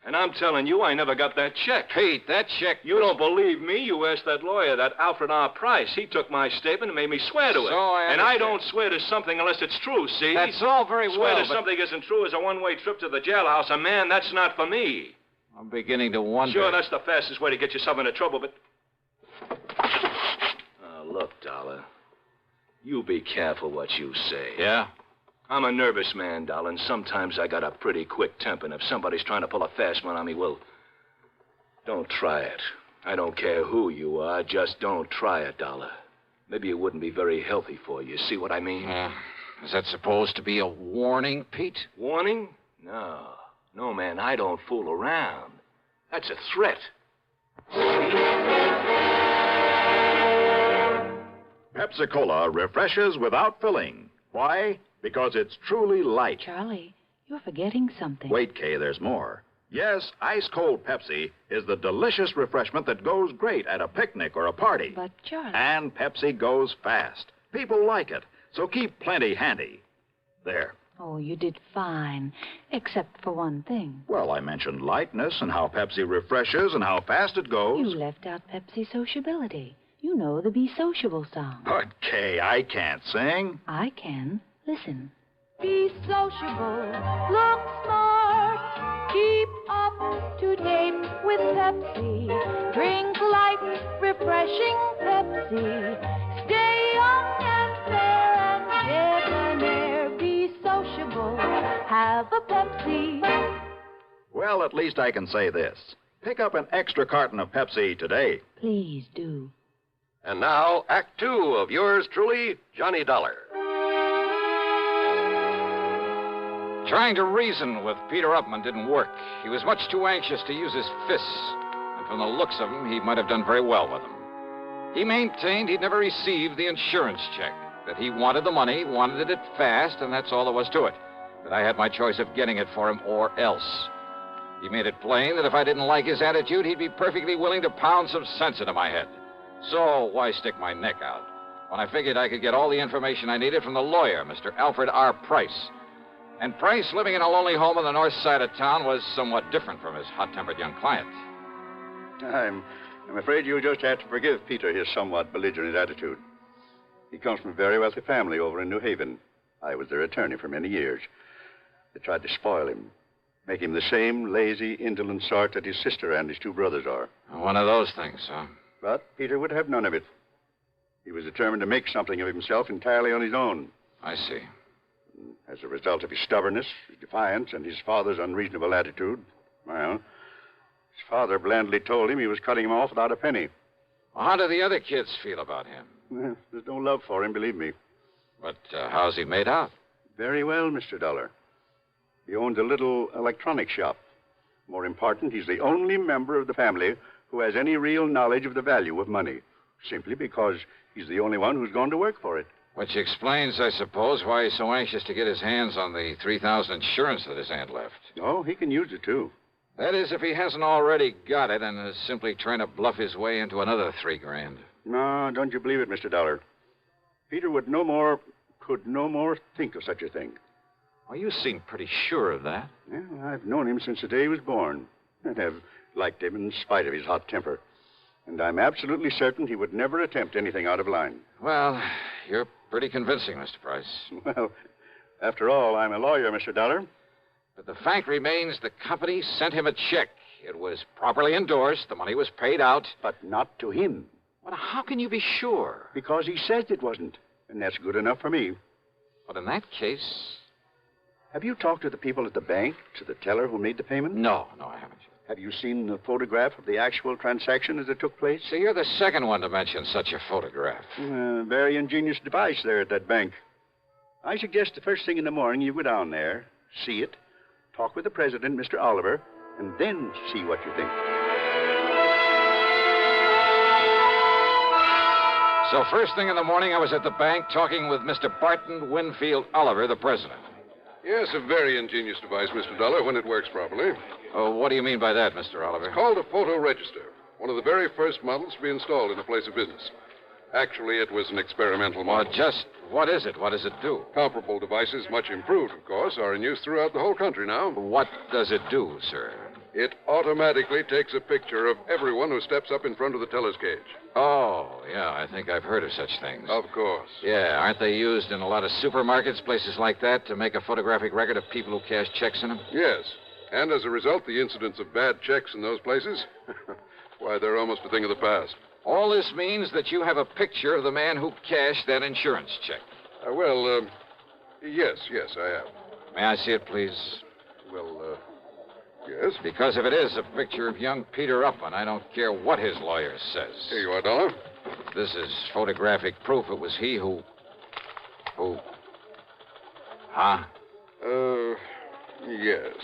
And I'm telling you, I never got that check.
Pete, that check...
You don't believe me? You asked that lawyer, that AFRTS Price. He took my statement and made me swear to it. And I don't swear to something unless it's true, see?
That's all very well,
Swear to something isn't true is a one-way trip to the jailhouse. And, man, that's not for me.
I'm beginning to wonder...
Sure, that's the fastest way to get yourself into trouble, but... Look, Dollar. You be careful what you say.
Yeah?
I'm a nervous man, Dollar, and sometimes I got a pretty quick temper, and if somebody's trying to pull a fast one on me, well, don't try it. I don't care who you are, just don't try it, Dollar. Maybe it wouldn't be very healthy for you. See what I mean?
Is that supposed to be a warning, Pete?
Warning? No. No, man, I don't fool around. That's a threat.
Pepsi-Cola refreshes without filling. Why? Because it's truly light.
Charlie, you're forgetting something.
Wait, Kay, there's more. Yes, ice-cold Pepsi is the delicious refreshment that goes great at a picnic or a party.
But, Charlie...
And Pepsi goes fast. People like it, so keep plenty handy. There.
Oh, you did fine, except for one thing.
Well, I mentioned lightness and how Pepsi refreshes and how fast it goes.
You left out Pepsi sociability. You know the Be Sociable song.
But, Kay, I can't sing.
I can. Listen.
Be sociable, look smart, keep up to date with Pepsi. Drink light, refreshing Pepsi. Stay young and fair and debonair. Be sociable, have a Pepsi.
Well, at least I can say this. Pick up an extra carton of Pepsi today.
Please do.
And now, Act Two of yours truly, Johnny Dollar.
Trying to reason with Peter Upman didn't work. He was much too anxious to use his fists. And from the looks of him, he might have done very well with them. He maintained he'd never received the insurance check, that he wanted the money, wanted it fast, and that's all there was to it. That I had my choice of getting it for him or else. He made it plain that if I didn't like his attitude, he'd be perfectly willing to pound some sense into my head. So why stick my neck out when I figured I could get all the information I needed from the lawyer, Mr. Alfred R. Price? And Price, living in a lonely home on the north side of town, was somewhat different from his hot-tempered young client.
I'm afraid you'll just have to forgive Peter his somewhat belligerent attitude. He comes from a very wealthy family over in New Haven. I was their attorney for many years. They tried to spoil him, make him the same lazy, indolent sort that his sister and his two brothers are.
One of those things, huh?
But Peter would have none of it. He was determined to make something of himself entirely on his own.
I see.
As a result of his stubbornness, his defiance, and his father's unreasonable attitude, well, his father blandly told him he was cutting him off without a penny.
Well, how do the other kids feel about him?
Well, there's no love for him, believe me.
But how's he made out?
Very well, Mr. Dollar. He owns a little electronics shop. More important, he's the only member of the family who has any real knowledge of the value of money, simply because he's the only one who's gone to work for it.
Which explains, I suppose, why he's so anxious to get his hands on the $3,000 insurance that his aunt left.
Oh, he can use it, too.
That is, if he hasn't already got it and is simply trying to bluff his way into another $3,000.
No, don't you believe it, Mr. Dollar. Peter could no more think of such a thing.
Well, you seem pretty sure of that.
Well, I've known him since the day he was born, and have liked him in spite of his hot temper. And I'm absolutely certain he would never attempt anything out of line.
Well, you're pretty convincing, Mr. Price.
Well, after all, I'm a lawyer, Mr. Dollar.
But the fact remains the company sent him a check. It was properly endorsed. The money was paid out.
But not to him.
Well, how can you be sure?
Because he says it wasn't. And that's good enough for me.
But in that case...
Have you talked to the people at the bank, to the teller who made the payment?
No, I haven't.
Have you seen the photograph of the actual transaction as it took place?
See, you're the second one to mention such a photograph.
Very ingenious device there at that bank. I suggest the first thing in the morning you go down there, see it, talk with the president, Mr. Oliver, and then see what you think.
So first thing in the morning, I was at the bank talking with Mr. Barton Winfield Oliver, the president.
Yes, a very ingenious device, Mr. Dollar, when it works properly.
Oh, what do you mean by that, Mr. Oliver?
It's called a photo register, one of the very first models to be installed in a place of business. Actually, it was an experimental model.
Well, just what is it? What does it do?
Comparable devices, much improved, of course, are in use throughout the whole country now.
What does it do, sir?
It automatically takes a picture of everyone who steps up in front of the teller's cage.
Oh, yeah, I think I've heard of such things.
Of course.
Yeah, aren't they used in a lot of supermarkets, places like that, to make a photographic record of people who cash checks in them?
Yes. And as a result, the incidence of bad checks in those places, why, they're almost a thing of the past.
All this means that you have a picture of the man who cashed that insurance check.
Yes, I have.
May I see it, please?
Well, yes.
Because if it is a picture of young Peter Upman, I don't care what his lawyer says.
Here you are, Dollar.
If this is photographic proof, it was he who... Huh?
Yes.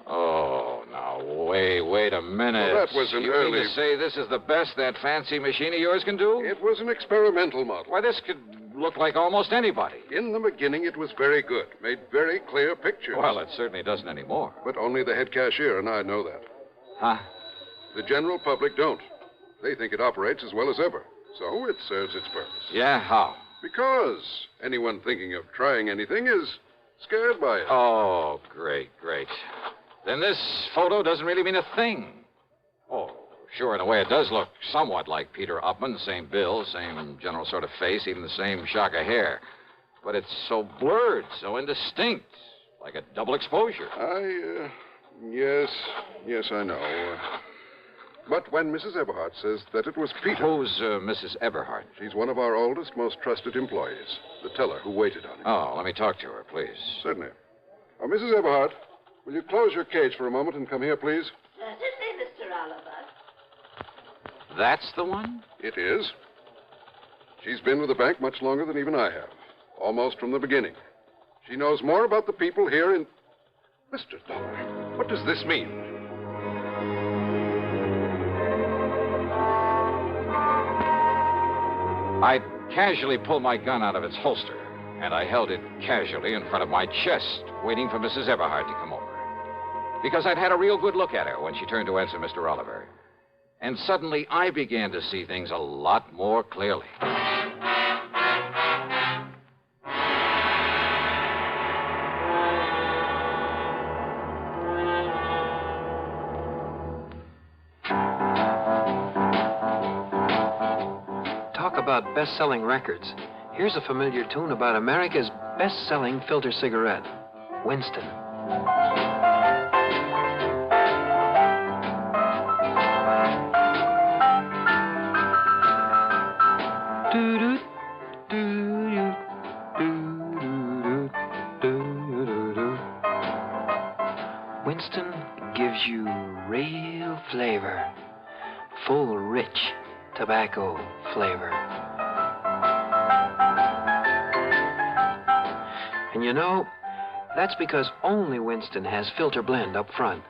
Oh, now, wait a minute.
Well, that was an
you
early...
mean to say this is the best that fancy machine of yours can do?
It was an experimental model.
Why, this could look like almost anybody.
In the beginning, it was very good. Made very clear pictures.
Well, it certainly doesn't anymore.
But only the head cashier and I know that.
Huh?
The general public don't. They think it operates as well as ever. So it serves its purpose.
Yeah, how?
Because anyone thinking of trying anything is scared by it.
Oh, great. Then this photo doesn't really mean a thing. Oh, sure, in a way it does look somewhat like Peter Upman. Same build, same general sort of face, even the same shock of hair. But it's so blurred, so indistinct, like a double exposure.
Yes, I know. But when Mrs. Eberhardt says that it was Peter...
Who's Mrs. Eberhardt?
She's one of our oldest, most trusted employees. The teller who waited on him.
Oh, let me talk to her, please.
Certainly. Mrs. Eberhardt, will you close your cage for a moment and come here, please?
Certainly, Mr. Oliver.
That's the one?
It is. She's been with the bank much longer than even I have. Almost from the beginning. She knows more about the people here in... Mr. Dollar, what does this mean?
I casually pulled my gun out of its holster, and I held it casually in front of my chest, waiting for Mrs. Eberhardt to come over. Because I'd had a real good look at her when she turned to answer Mr. Oliver. And suddenly I began to see things a lot more clearly.
About best-selling records. Here's a familiar tune about America's best-selling filter cigarette, Winston. Winston gives you real flavor, full, rich tobacco flavor. And you know, that's because only Winston has filter blend up front.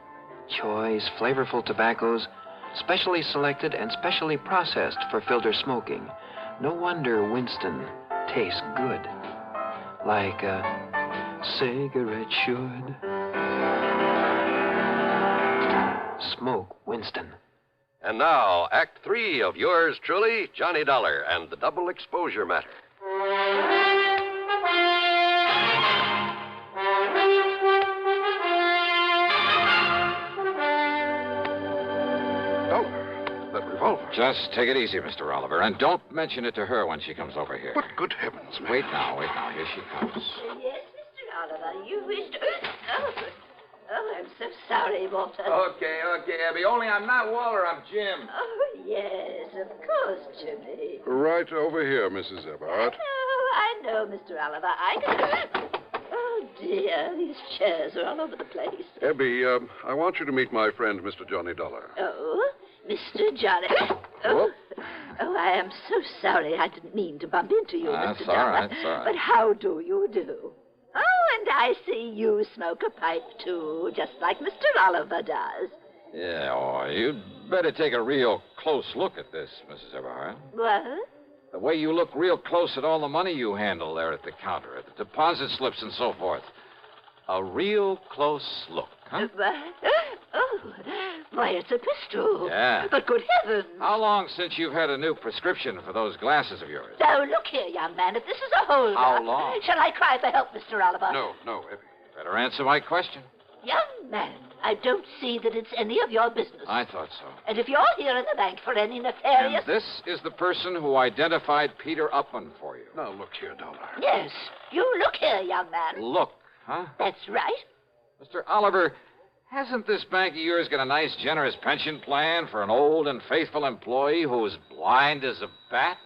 Choice, flavorful tobaccos, specially selected and specially processed for filter smoking. No wonder Winston tastes good, like a cigarette should. Smoke Winston.
And now, Act 3 of yours truly, Johnny Dollar, and the double exposure matter.
That revolver.
Just take it easy, Mr. Oliver, and don't mention it to her when she comes over here.
What good heavens, man.
Wait now. Here she comes.
Yes, Mr. Oliver, you wished... Oh, I'm so sorry, Walter.
Okay, Abby. Only I'm not Walter, I'm Jim.
Oh, yes, of course, Jimmy.
Right over here, Mrs. Eberhardt.
Oh, I know, Mr. Oliver. I can... Oh, dear. These chairs are all over the place.
Abby, I want you to meet my friend, Mr. Johnny Dollar.
Oh, Mr. Johnny. Oh, I am so sorry. I didn't mean to bump into you, Mr.
That's
Dollar.
all right, that's all right.
But how do you do? Oh, and I see you smoke a pipe, too, just like Mr. Oliver does.
Yeah, oh, you'd better take a real close look at this, Mrs. Everhart.
What?
The way you look real close at all the money you handle there at the counter, at the deposit slips and so forth. A real close look, huh?
Oh, why, it's a pistol.
Yeah.
But good heavens.
How long since you've had a new prescription for those glasses of yours?
Now, look here, young man, if this is a hold-up...
How long?
Shall I cry for help, Mr. Oliver?
No, Abby. Better answer my question.
Young man, I don't see that it's any of your business.
I thought so.
And if you're here in the bank for any nefarious...
And this is the person who identified Peter Upman for you.
Now, look here, Dollar.
Yes, you look here, young man.
Look, huh?
That's right.
Mr. Oliver, hasn't this bank of yours got a nice, generous pension plan for an old and faithful employee who is blind as a bat?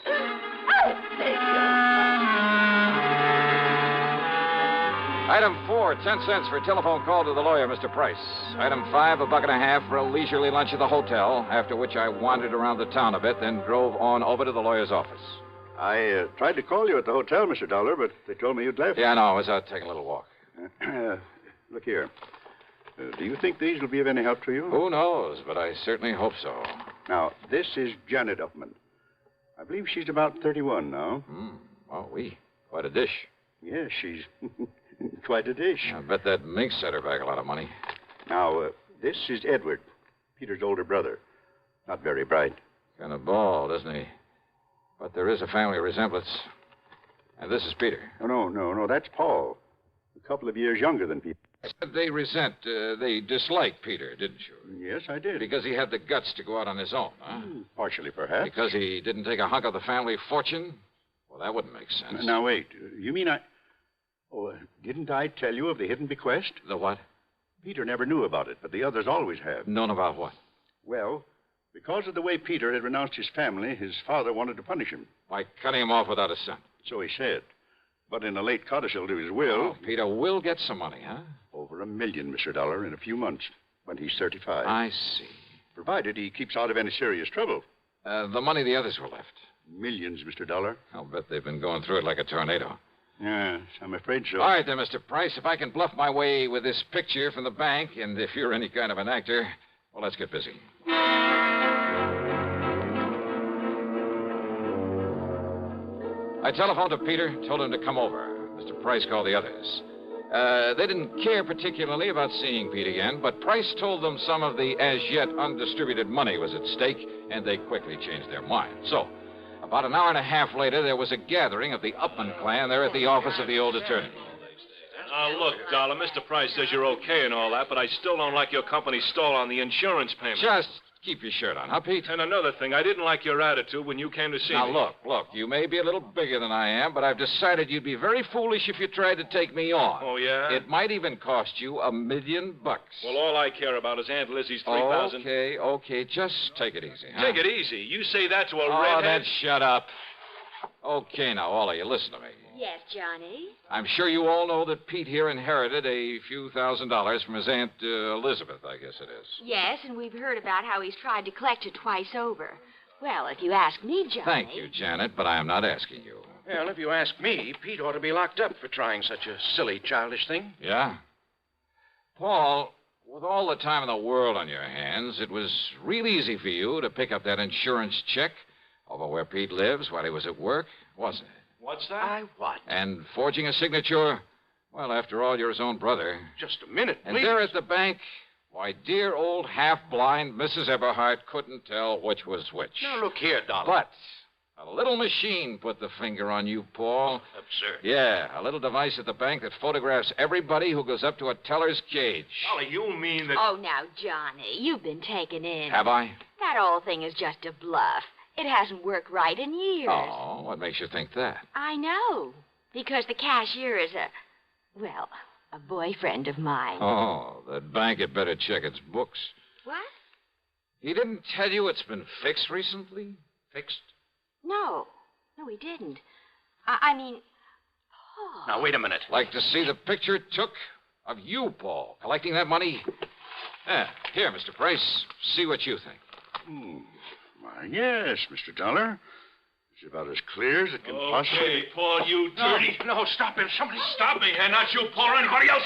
Item 4, 10 cents for a telephone call to the lawyer, Mr. Price. Item 5, $1.50 for a leisurely lunch at the hotel, after which I wandered around the town a bit, then drove on over to the lawyer's office.
I tried to call you at the hotel, Mr. Dollar, but they told me you'd left.
Yeah, no, I was out taking a little walk.
Look here. Do you think these will be of any help to you?
Who knows, but I certainly hope so.
Now, this is Janet Upman. I believe she's about 31 now.
Oh, quite a dish.
Yes, she's quite a dish.
I bet that Ming set her back a lot of money.
Now, this is Edward, Peter's older brother. Not very bright.
Kind of bald, isn't he? But there is a family resemblance. And this is Peter.
No, that's Paul. A couple of years younger than Peter.
They dislike Peter, didn't you?
Yes, I did.
Because he had the guts to go out on his own, huh?
Partially, perhaps.
Because he didn't take a hunk of the family fortune? Well, that wouldn't make sense.
Now, wait. You mean didn't I tell you of the hidden bequest?
The what?
Peter never knew about it, but the others always have.
Known about what?
Well, because of the way Peter had renounced his family, his father wanted to punish him.
By cutting him off without a cent.
So he said. But in a late codicil to his will...
Oh, Peter will get some money, huh?
Over $1 million, Mr. Dollar, in a few months, when he's 35.
I see.
Provided he keeps out of any serious trouble.
The money the others were left.
Millions, Mr. Dollar.
I'll bet they've been going through it like a tornado.
Yes, I'm afraid so.
All right, then, Mr. Price, if I can bluff my way with this picture from the bank, and if you're any kind of an actor, well, let's get busy. I telephoned to Peter, told him to come over. Mr. Price called the others. They didn't care particularly about seeing Pete again, but Price told them some of the as-yet undistributed money was at stake, and they quickly changed their mind. So, about an hour and a half later, there was a gathering of the Upman clan there at the office of the old attorney.
Look, Dollar, Mr. Price says you're okay and all that, but I still don't like your company's stall on the insurance payment.
Just keep your shirt on, huh, Pete?
And another thing, I didn't like your attitude when you came to see me.
Now, look, you may be a little bigger than I am, but I've decided you'd be very foolish if you tried to take me on.
Oh, yeah?
It might even cost you $1 million.
Well, all I care about is Aunt Lizzie's $3,000.
Okay, just take it easy, huh?
Take it easy? You say that to a
redhead?
redhead?
Then shut up. Okay, now, all of you, listen to me.
Yes, Johnny?
I'm sure you all know that Pete here inherited a few $1,000s from his Aunt Elizabeth, I guess it is.
Yes, and we've heard about how he's tried to collect it twice over. Well, if you ask me, Johnny...
Thank you, Janet, but I am not asking you.
Well, if you ask me, Pete ought to be locked up for trying such a silly, childish thing.
Yeah? Paul, with all the time in the world on your hands, it was real easy for you to pick up that insurance check over where Pete lives while he was at work, wasn't it?
What's that?
What?
And forging a signature, well, after all, you're his own brother.
Just a minute, please.
And there at the bank, why, dear old half-blind Mrs. Everhart couldn't tell which was which.
Now, look here, Dollar.
But a little machine put the finger on you, Paul.
Absurd.
Yeah, a little device at the bank that photographs everybody who goes up to a teller's cage.
Dollar, you mean that...
Oh, now, Johnny, you've been taken in.
Have I?
That old thing is just a bluff. It hasn't worked right in years.
Oh, what makes you think that?
I know. Because the cashier is a boyfriend of mine.
Oh, that bank had better check its books.
What?
He didn't tell you it's been fixed recently? Fixed?
No, he didn't. I mean,
Now, wait a minute.
Like to see the picture it took of you, Paul, collecting that money? Here, Mr. Price. See what you think.
Why, yes, Mr. Dollar. It's about as clear as it can possibly...
Okay, Paul, you dirty... No, stop him. Somebody stop me. And not you, Paul, or anybody else.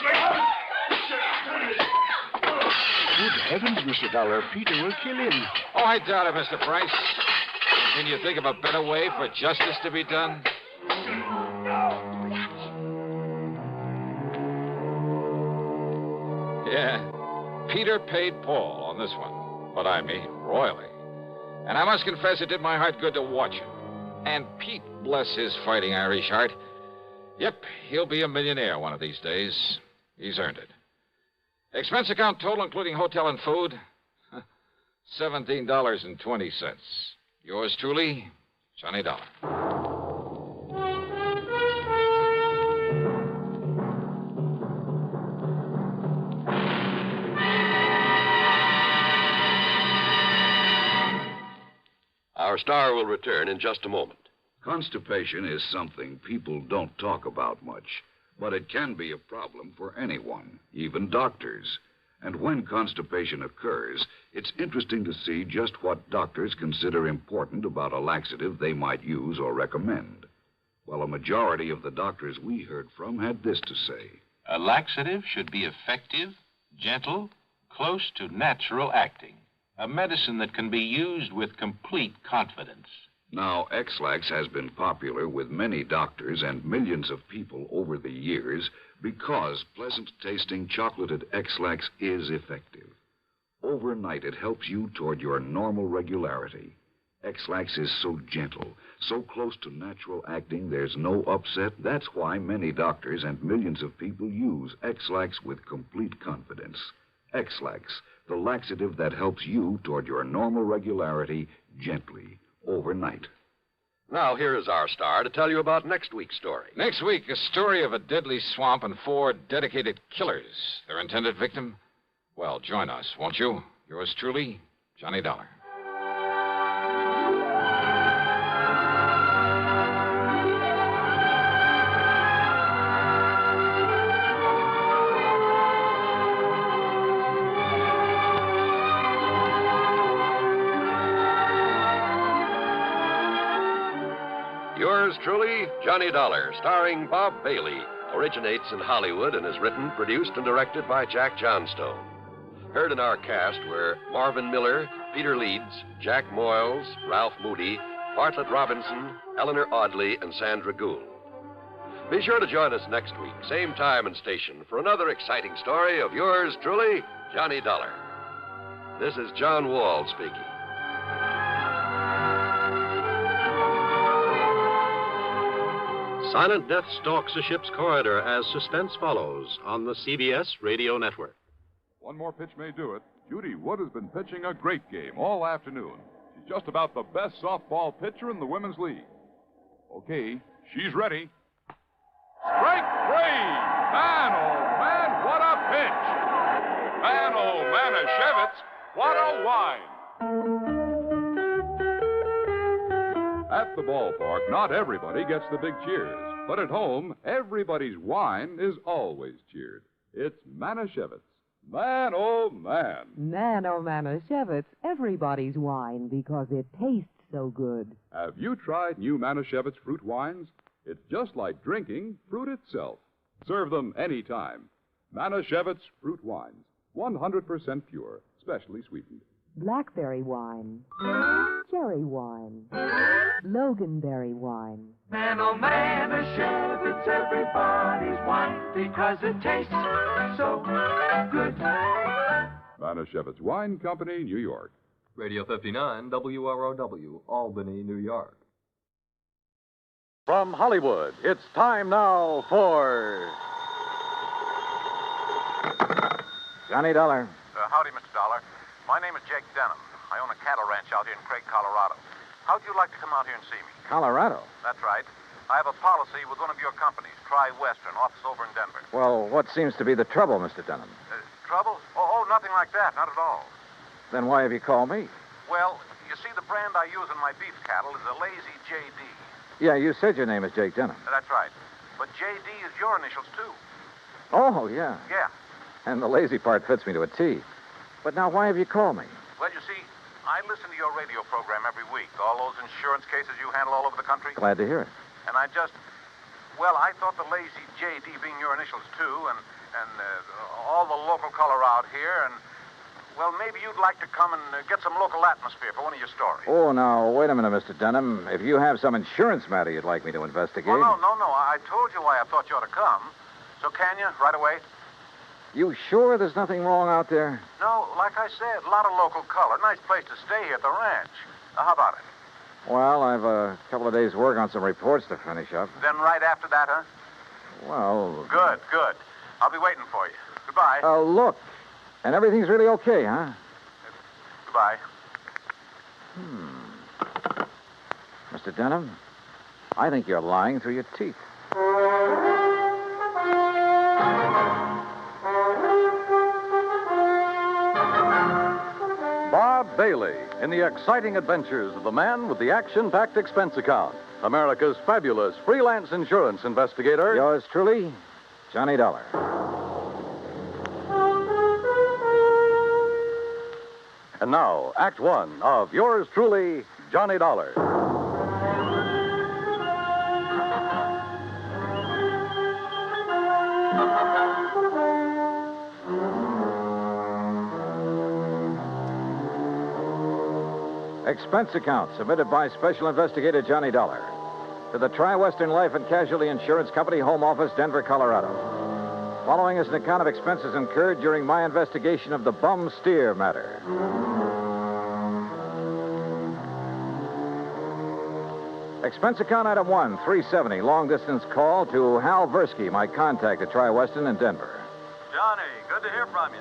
Good heavens, Mr. Dollar. Peter will kill him.
Oh, I doubt it, Mr. Price. Can you think of a better way for justice to be done? Yeah, Peter paid Paul on this one, but I mean royally. And I must confess it did my heart good to watch him. And Pete, bless his fighting Irish heart. Yep, he'll be a millionaire one of these days. He's earned it. Expense account total, including hotel and food, $17.20. Yours truly, Johnny Dollar.
Our star will return in just a moment.
Constipation is something people don't talk about much, but it can be a problem for anyone, even doctors. And when constipation occurs, it's interesting to see just what doctors consider important about a laxative they might use or recommend. Well, a majority of the doctors we heard from had this to say.
A laxative should be effective, gentle, close to natural acting. A medicine that can be used with complete confidence.
Now, X-Lax has been popular with many doctors and millions of people over the years because pleasant-tasting chocolated X-Lax is effective. Overnight, it helps you toward your normal regularity. X-Lax is so gentle, so close to natural acting, there's no upset. That's why many doctors and millions of people use X-Lax with complete confidence. X-Lax, the laxative that helps you toward your normal regularity gently, overnight.
Now, here is our star to tell you about next week's story.
Next week, a story of a deadly swamp and 4 dedicated killers. Their intended victim? Well, join us, won't you? Yours truly, Johnny Dollar.
Yours truly, Johnny Dollar, starring Bob Bailey, originates in Hollywood and is written, produced, and directed by Jack Johnstone. Heard in our cast were Marvin Miller, Peter Leeds, Jack Moyles, Ralph Moody, Bartlett Robinson, Eleanor Audley, and Sandra Gould. Be sure to join us next week, same time and station, for another exciting story of yours truly, Johnny Dollar. This is John Wall speaking.
Silent death stalks a ship's corridor as suspense follows on the CBS radio network.
One more pitch may do it. Judy Wood has been pitching a great game all afternoon. She's just about the best softball pitcher in the Women's League. Okay, she's ready. Strike 3! Man, oh, man, what a pitch! Man, oh, Manischewitz, what a wine! At the ballpark, not everybody gets the big cheers. But at home, everybody's wine is always cheered. It's Manischewitz. Man, oh, man.
Man, oh, Manischewitz, everybody's wine because it tastes so good.
Have you tried new Manischewitz fruit wines? It's just like drinking fruit itself. Serve them anytime. Manischewitz fruit wines, 100% pure, specially sweetened.
Blackberry wine, cherry wine, loganberry wine.
Man, oh, Manischewitz, everybody's wine because it tastes so good.
Manischewitz Wine Company, New York.
Radio 59, WROW, Albany, New York.
From Hollywood, it's time now for...
Johnny Dollar.
Howdy, Mr. Dollar. My name is Jake Denham. I own a cattle ranch out here in Craig, Colorado. How'd you like to come out here and see me?
Colorado?
That's right. I have a policy with one of your companies, Tri-Western, office over in Denver.
Well, what seems to be the trouble, Mr. Denham?
Trouble? Oh, nothing like that. Not at all.
Then why have you called me?
Well, you see, the brand I use in my beef cattle is a Lazy JD.
Yeah, you said your name is Jake Denham.
That's right. But JD is your initials, too.
Oh, yeah.
Yeah.
And the lazy part fits me to a T. But now, why have you called me?
Well, you see, I listen to your radio program every week. All those insurance cases you handle all over the country.
Glad to hear it.
And I thought the lazy JD being your initials, too, and all the local color out here, and, well, maybe you'd like to come and get some local atmosphere for one of your stories.
Oh, now, wait a minute, Mr. Denham. If you have some insurance matter you'd like me to investigate...
Well, no. I told you why I thought you ought to come. So can you, right away?
You sure there's nothing wrong out there?
No, like I said, a lot of local color. Nice place to stay here at the ranch. How about it?
Well, I've a couple of days' work on some reports to finish up.
Then right after that, huh?
Well...
Good. I'll be waiting for you. Goodbye.
Look. And everything's really okay, huh?
Goodbye.
Mr. Denham, I think you're lying through your teeth.
Bob Bailey in the exciting adventures of the man with the action-packed expense account. America's fabulous freelance insurance investigator.
Yours truly, Johnny Dollar.
And now, Act One of yours truly, Johnny Dollar.
Expense account submitted by Special Investigator Johnny Dollar to the Tri-Western Life and Casualty Insurance Company, Home Office, Denver, Colorado. Following is an account of expenses incurred during my investigation of the bum steer matter. Expense account item 1, 370, long-distance call to Hal Versky, my contact at Tri-Western in Denver.
Johnny, good to hear from you.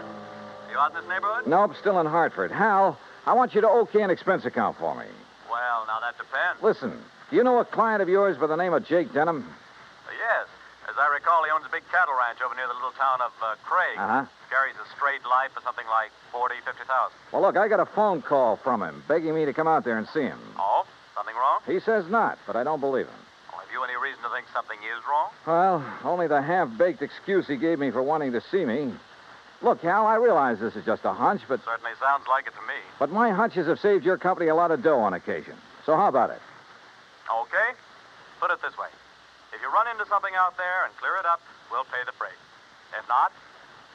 You out in this neighborhood?
Nope, still in Hartford. Hal, I want you to okay an expense account for me.
Well, now that depends.
Listen, do you know a client of yours by the name of Jake Denham?
Yes. As I recall, he owns a big cattle ranch over near the little town of Craig.
Uh-huh.
Carries a straight life for something like 40, 50,000.
Well, look, I got a phone call from him begging me to come out there and see him.
Oh? Something wrong?
He says not, but I don't believe him.
Well, have you any reason to think something is wrong?
Well, only the half-baked excuse he gave me for wanting to see me. Look, Hal, I realize this is just a hunch, but...
Certainly sounds like it to me.
But my hunches have saved your company a lot of dough on occasion. So how about it?
Okay. Put it this way. If you run into something out there and clear it up, we'll pay the freight. If not,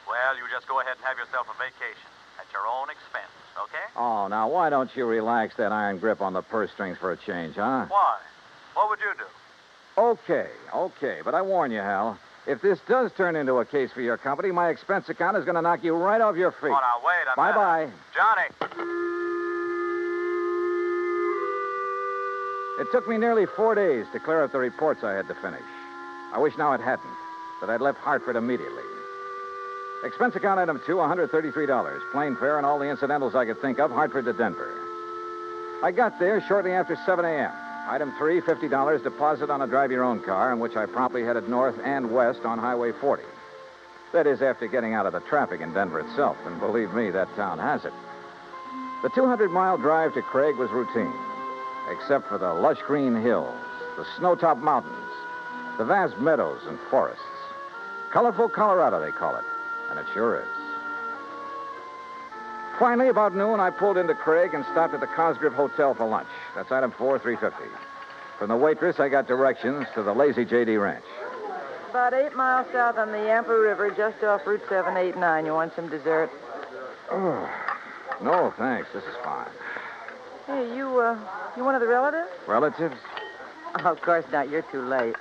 well, you just go ahead and have yourself a vacation at your own expense, okay?
Oh, now, why don't you relax that iron grip on the purse strings for a change, huh?
Why? What would you do?
Okay. But I warn you, Hal, if this does turn into a case for your company, my expense account is going to knock you right off your feet.
Oh, now, wait a minute.
Bye-bye.
Johnny!
It took me nearly 4 days to clear up the reports I had to finish. I wish now it hadn't, that I'd left Hartford immediately. Expense account item 2, $133. Plane fare and all the incidentals I could think of, Hartford to Denver. I got there shortly after 7 a.m. Item 3, $50 deposit on a drive-your-own car, in which I promptly headed north and west on Highway 40. That is, after getting out of the traffic in Denver itself, and believe me, that town has it. The 200-mile drive to Craig was routine, except for the lush green hills, the snow-topped mountains, the vast meadows and forests. Colorful Colorado, they call it, and it sure is. Finally, about noon, I pulled into Craig and stopped at the Cosgrove Hotel for lunch. That's item 4, $350. From the waitress, I got directions to the Lazy JD Ranch.
About 8 miles south on the Yampa River, just off Route 789. You want some dessert?
Oh, no, thanks. This is fine.
Hey, you one of the relatives?
Relatives?
Oh, of course not. You're too late.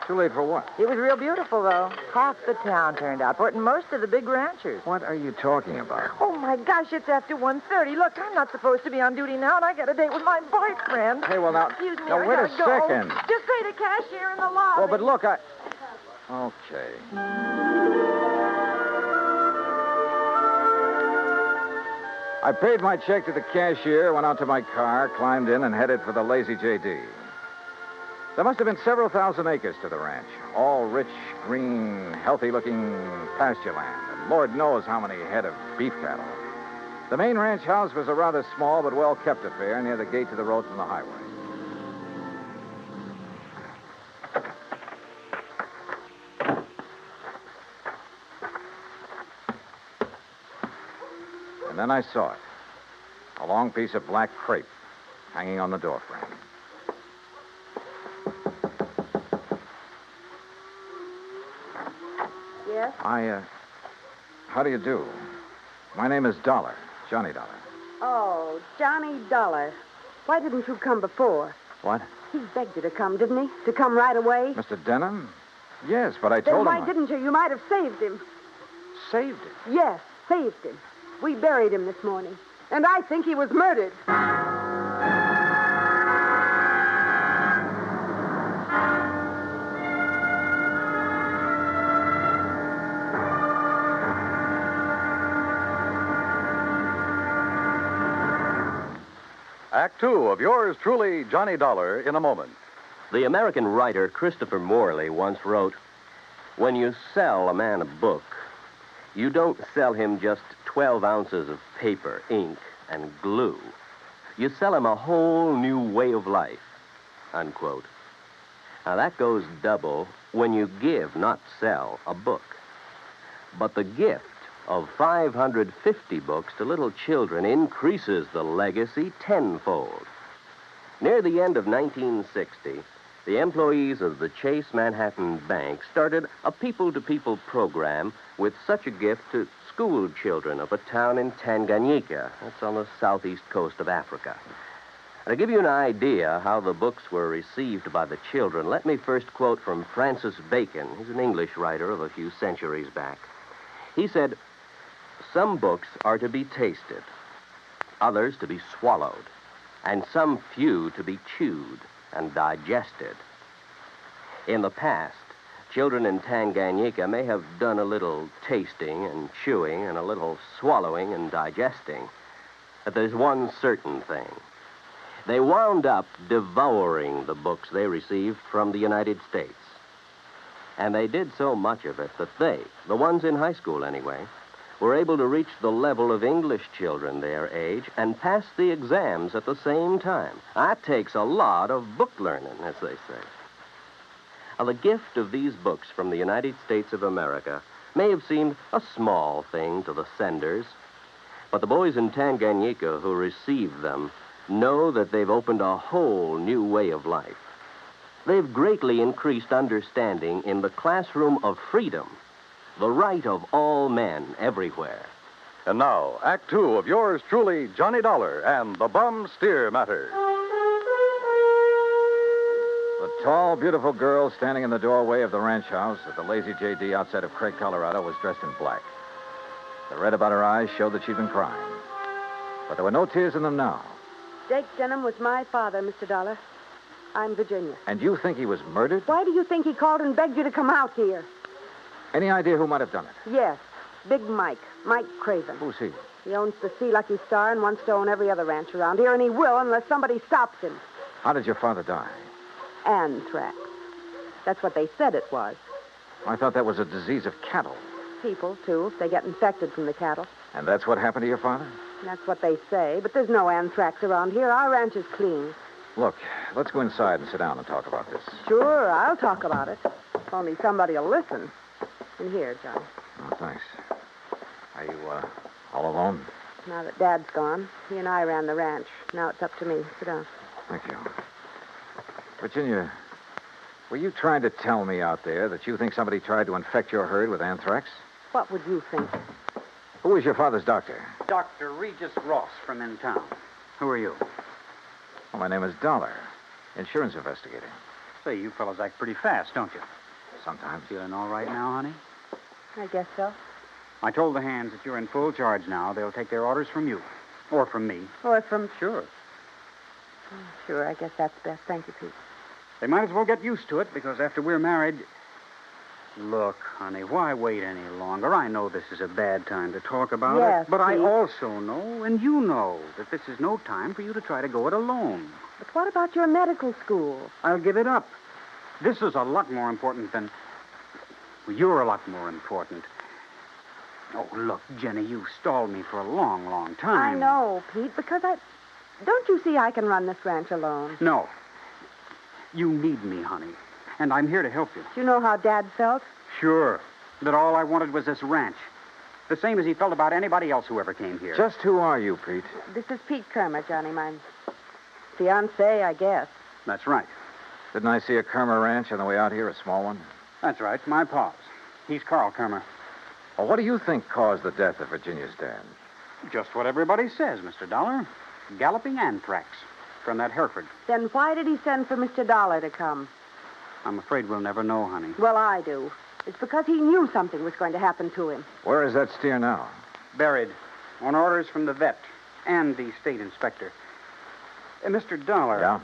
Too late for what?
It was real beautiful, though. Half the town turned out for it, and most of the big ranchers.
What are you talking about?
Oh, my gosh, it's after 1:30. Look, I'm not supposed to be on duty now, and I got a date with my boyfriend.
Hey, well, now...
Excuse me,
now,
I
wait
gotta
a
go.
second.
Just pay the cashier in the lobby.
Well, but look, Okay. I paid my check to the cashier, went out to my car, climbed in, and headed for the Lazy JD. There must have been several thousand acres to the ranch, all rich, green, healthy-looking pasture land, and Lord knows how many head of beef cattle. The main ranch house was a rather small but well-kept affair near the gate to the road from the highway. And then I saw it. A long piece of black crepe hanging on the doorframe.
Yes?
How do you do? My name is Dollar, Johnny Dollar.
Oh, Johnny Dollar. Why didn't you come before?
What?
He begged you to come, didn't he? To come right away?
Mr. Denham? Yes, but I
Then
told him.
why didn't you? You might have saved him.
Saved him?
Yes, saved him. We buried him this morning. And I think he was murdered.
Act two of yours truly, Johnny Dollar, in a moment.
The American writer Christopher Morley once wrote, "When you sell a man a book, you don't sell him just 12 ounces of paper, ink, and glue. You sell him a whole new way of life," unquote. Now, that goes double when you give, not sell, a book. But the gift of 550 books to little children increases the legacy tenfold. Near the end of 1960, the employees of the Chase Manhattan Bank started a people-to-people program with such a gift to school children of a town in Tanganyika. That's on the southeast coast of Africa. To give you an idea how the books were received by the children, let me first quote from Francis Bacon. He's an English writer of a few centuries back. He said, "Some books are to be tasted, others to be swallowed, and some few to be chewed and digested." In the past, children in Tanganyika may have done a little tasting and chewing and a little swallowing and digesting. But there's one certain thing. They wound up devouring the books they received from the United States. And they did so much of it that they, the ones in high school anyway, were able to reach the level of English children their age and pass the exams at the same time. That takes a lot of book learning, as they say. Now, the gift of these books from the United States of America may have seemed a small thing to the senders, but the boys in Tanganyika who received them know that they've opened a whole new way of life. They've greatly increased understanding in the classroom of freedom, the right of all men everywhere.
And now, Act two of yours truly, Johnny Dollar and the Bum Steer Matter.
The tall, beautiful girl standing in the doorway of the ranch house at the Lazy JD outside of Craig, Colorado, was dressed in black. The red about her eyes showed that she'd been crying. But there were no tears in them now.
Jake Denham was my father, Mr. Dollar. I'm Virginia.
And you think he was murdered?
Why do you think he called and begged you to come out here?
Any idea who might have done it?
Yes, Big Mike Craven.
Who's he?
He owns the Sea Lucky Star and wants to own every other ranch around here, and he will unless somebody stops him.
How did your father die?
Anthrax. That's what they said it was.
I thought that was a disease of cattle.
People, too, if they get infected from the cattle.
And that's what happened to your father?
That's what they say, but there's no anthrax around here. Our ranch is clean.
Look, let's go inside and sit down and talk about this.
Sure, I'll talk about it. If only somebody will listen. In here, Johnny.
Oh, thanks. Are you, all alone?
Now that Dad's gone, he and I ran the ranch. Now it's up to me. Sit down.
Thank you. Virginia, were you trying to tell me out there that you think somebody tried to infect your herd with anthrax?
What would you think?
Who was your father's doctor?
Dr. Regis Ross from in town. Who are you?
Well, my name is Dollar, insurance investigator.
Say, you fellas act pretty fast, don't you?
Sometimes.
Feeling all right now, honey?
I guess so.
I told the hands that you're in full charge now. They'll take their orders from you. Or from me.
Or from...
Sure.
Sure, I guess that's best. Thank you, Pete.
They might as well get used to it, because after we're married... Look, honey, why wait any longer? I know this is a bad time to talk about
Yes,
it, but I
Pete.
also know, and you know, that this is no time for you to try to go it alone.
But what about your medical school?
I'll give it up. This is a lot more important than... Well, you're a lot more important. Oh, look, Jenny, you've stalled me for a long, long time.
I know, Pete, because I... Don't you see I can run this ranch alone?
No. You need me, honey. And I'm here to help you.
Do you know how Dad felt?
Sure. That all I wanted was this ranch. The same as he felt about anybody else who ever came here.
Just who are you, Pete?
This is Pete Kermer, Johnny. My fiancé, I guess.
That's right.
Didn't I see a Kermer ranch on the way out here, a small one?
That's right. My pa's. He's Carl Kermer.
Well, what do you think caused the death of Virginia's dad?
Just what everybody says, Mr. Dollar. Galloping anthrax from that Hereford.
Then why did he send for Mr. Dollar to come?
I'm afraid we'll never know, honey.
Well, I do. It's because he knew something was going to happen to him.
Where is that steer now?
Buried. On orders from the vet and the state inspector. Mr. Dollar.
Yeah?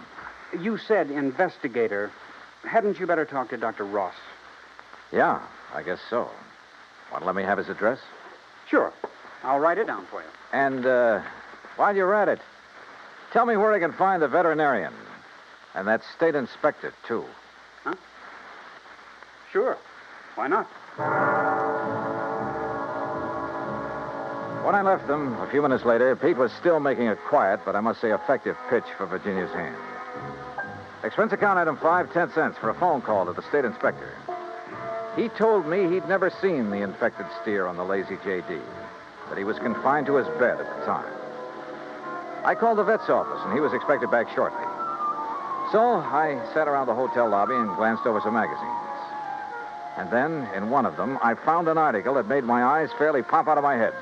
You said investigator. Hadn't you better talk to Dr. Ross?
Yeah, I guess so. Want to let me have his address?
Sure. I'll write it down for you.
And, while you're at it, tell me where I can find the veterinarian. And that state inspector, too.
Huh? Sure. Why not?
When I left them, a few minutes later, Pete was still making a quiet, but I must say effective pitch for Virginia's hand. Expense account item 5, 10 cents for a phone call to the state inspector. He told me he'd never seen the infected steer on the Lazy JD, that he was confined to his bed at the time. I called the vet's office, and he was expected back shortly. So I sat around the hotel lobby and glanced over some magazines. And then, in one of them, I found an article that made my eyes fairly pop out of my head.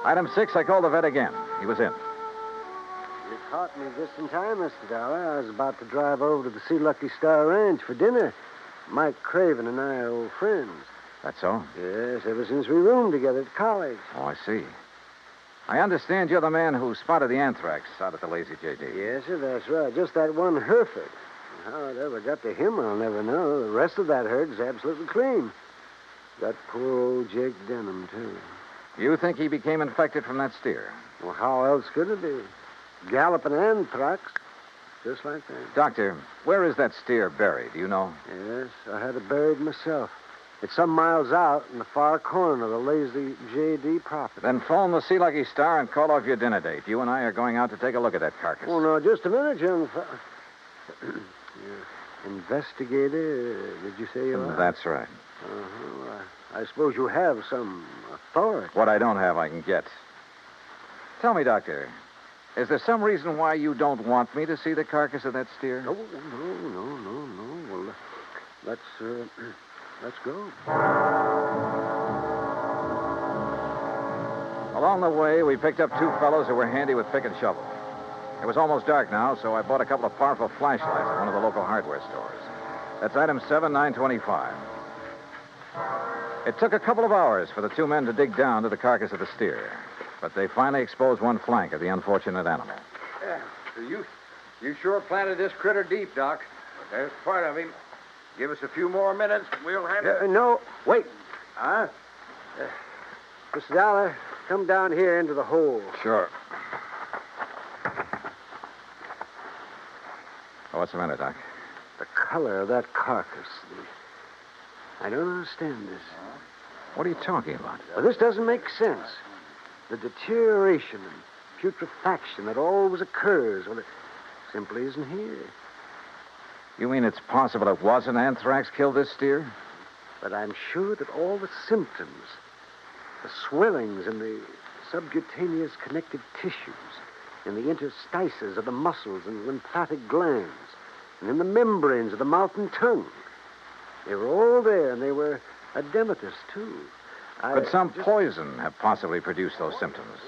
Item 6, I called the vet again. He was in.
You caught me just in time, Mr. Dollar. I was about to drive over to the Sea Lucky Star Ranch for dinner. Mike Craven and I are old friends.
That's so?
Yes, ever since we roomed together at college.
Oh, I see. I understand you're the man who spotted the anthrax out at the Lazy JD.
Yes, sir, that's right. Just that one Hereford. How it ever got to him, I'll never know. The rest of that herd's absolutely clean. Got poor old Jake Denham, too.
You think he became infected from that steer?
Well, how else could it be? Galloping anthrax. Just like that.
Doctor, where is that steer buried? Do you know?
Yes, I had it buried myself. It's some miles out in the far corner of the Lazy JD property.
Then phone the Sea Lucky Star and call off your dinner date. You and I are going out to take a look at that carcass.
Oh, no, just a minute, young Investigator, did you say you are?
That's right.
Uh-huh. I suppose you have some authority.
What I don't have, I can get. Tell me, Doctor, is there some reason why you don't want me to see the carcass of that steer?
No. Well, let's go.
Along the way, we picked up two fellows who were handy with pick and shovel. It was almost dark now, so I bought a couple of powerful flashlights at one of the local hardware stores. That's item 7, 925. It took a couple of hours for the two men to dig down to the carcass of the steer, but they finally exposed one flank of the unfortunate animal.
Yeah, so you sure planted this critter deep, Doc. There's part of him. Give us a few more minutes, we'll handle
No, wait. Huh? Mr. Dollar, come down here into the hole.
Sure. Oh, what's the matter, Doc?
The color of that carcass. I don't understand this.
What are you talking about?
Well, this doesn't make sense. The deterioration and putrefaction that always occurs, well, it simply isn't here.
You mean it's possible it wasn't anthrax killed this steer?
But I'm sure that all the symptoms, the swellings in the subcutaneous connective tissues, in the interstices of the muscles and lymphatic glands, and in the membranes of the mouth and tongue, they were all there, and they were edematous, too.
Could some poison have possibly produced those symptoms?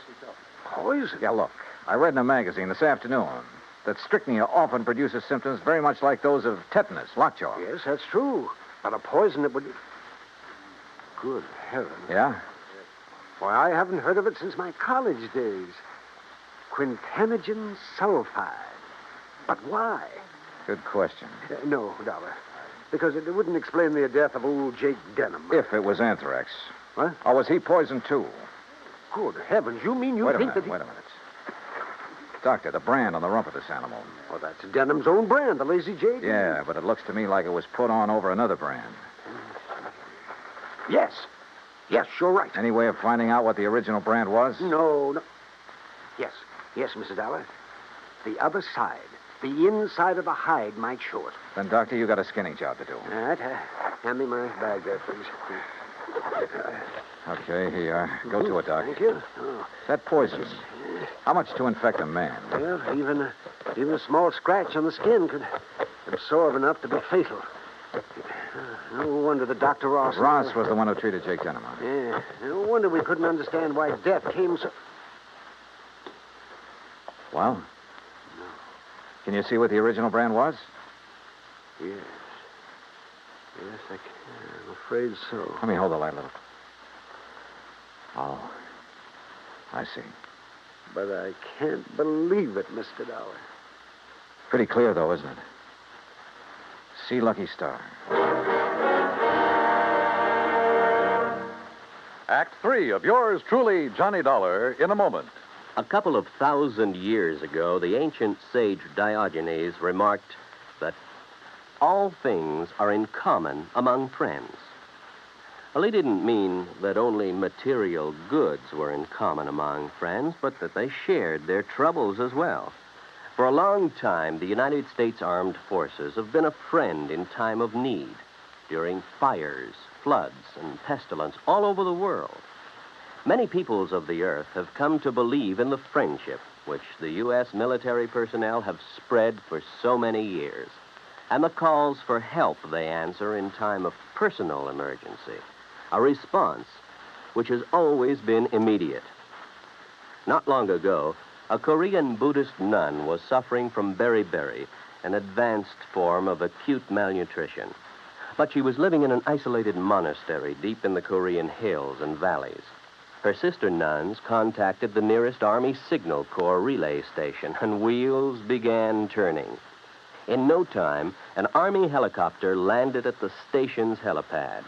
Poison?
Yeah, look. I read in a magazine this afternoon that strychnia often produces symptoms very much like those of tetanus, lockjaw.
Yes, that's true. But a poison that would... Good heavens.
Yeah?
Why, I haven't heard of it since my college days. Quintanogen sulfide. But why?
Good question.
No, Dollar. Because it wouldn't explain the death of old Jake Denham.
If it was anthrax.
What?
Or was he poisoned, too?
Good heavens, you mean you
Wait a
think
minute.
that...
Wait a minute. Doctor, the brand on the rump of this animal.
Well, that's Denham's own brand, the Lazy JD.
Yeah, but it looks to me like it was put on over another brand.
Yes. Yes, you're right.
Any way of finding out what the original brand was?
No. Yes, Mr. Dollar. The other side, the inside of the hide might show it.
Then, Doctor, you got a skinning job to do.
All right. Hand me my bag there, please.
Okay, here you are. Go to it, Doc.
Thank you. Oh.
That poison. How much to infect a man?
Well, even a small scratch on the skin could absorb enough to be fatal. No wonder that Dr. Ross...
Ross was the one who treated Jake Denham.
Yeah. No wonder we couldn't understand why death came so...
Well? No. Can you see what the original brand was?
Yes. Yes, I can. I'm afraid so.
Let me hold the light a little. Oh. I see.
But I can't believe it, Mr. Dollar.
Pretty clear, though, isn't it? See Lucky Star.
Act 3 of yours truly, Johnny Dollar, in a moment.
A couple of 1,000 years ago, the ancient sage Diogenes remarked that all things are in common among friends. Well, he didn't mean that only material goods were in common among friends, but that they shared their troubles as well. For a long time, the United States Armed Forces have been a friend in time of need, during fires, floods, and pestilence all over the world. Many peoples of the earth have come to believe in the friendship which the U.S. military personnel have spread for so many years, and the calls for help they answer in time of personal emergency, a response which has always been immediate. Not long ago, a Korean Buddhist nun was suffering from beriberi, an advanced form of acute malnutrition. But she was living in an isolated monastery deep in the Korean hills and valleys. Her sister nuns contacted the nearest Army Signal Corps relay station, and wheels began turning. In no time, an Army helicopter landed at the station's helipad.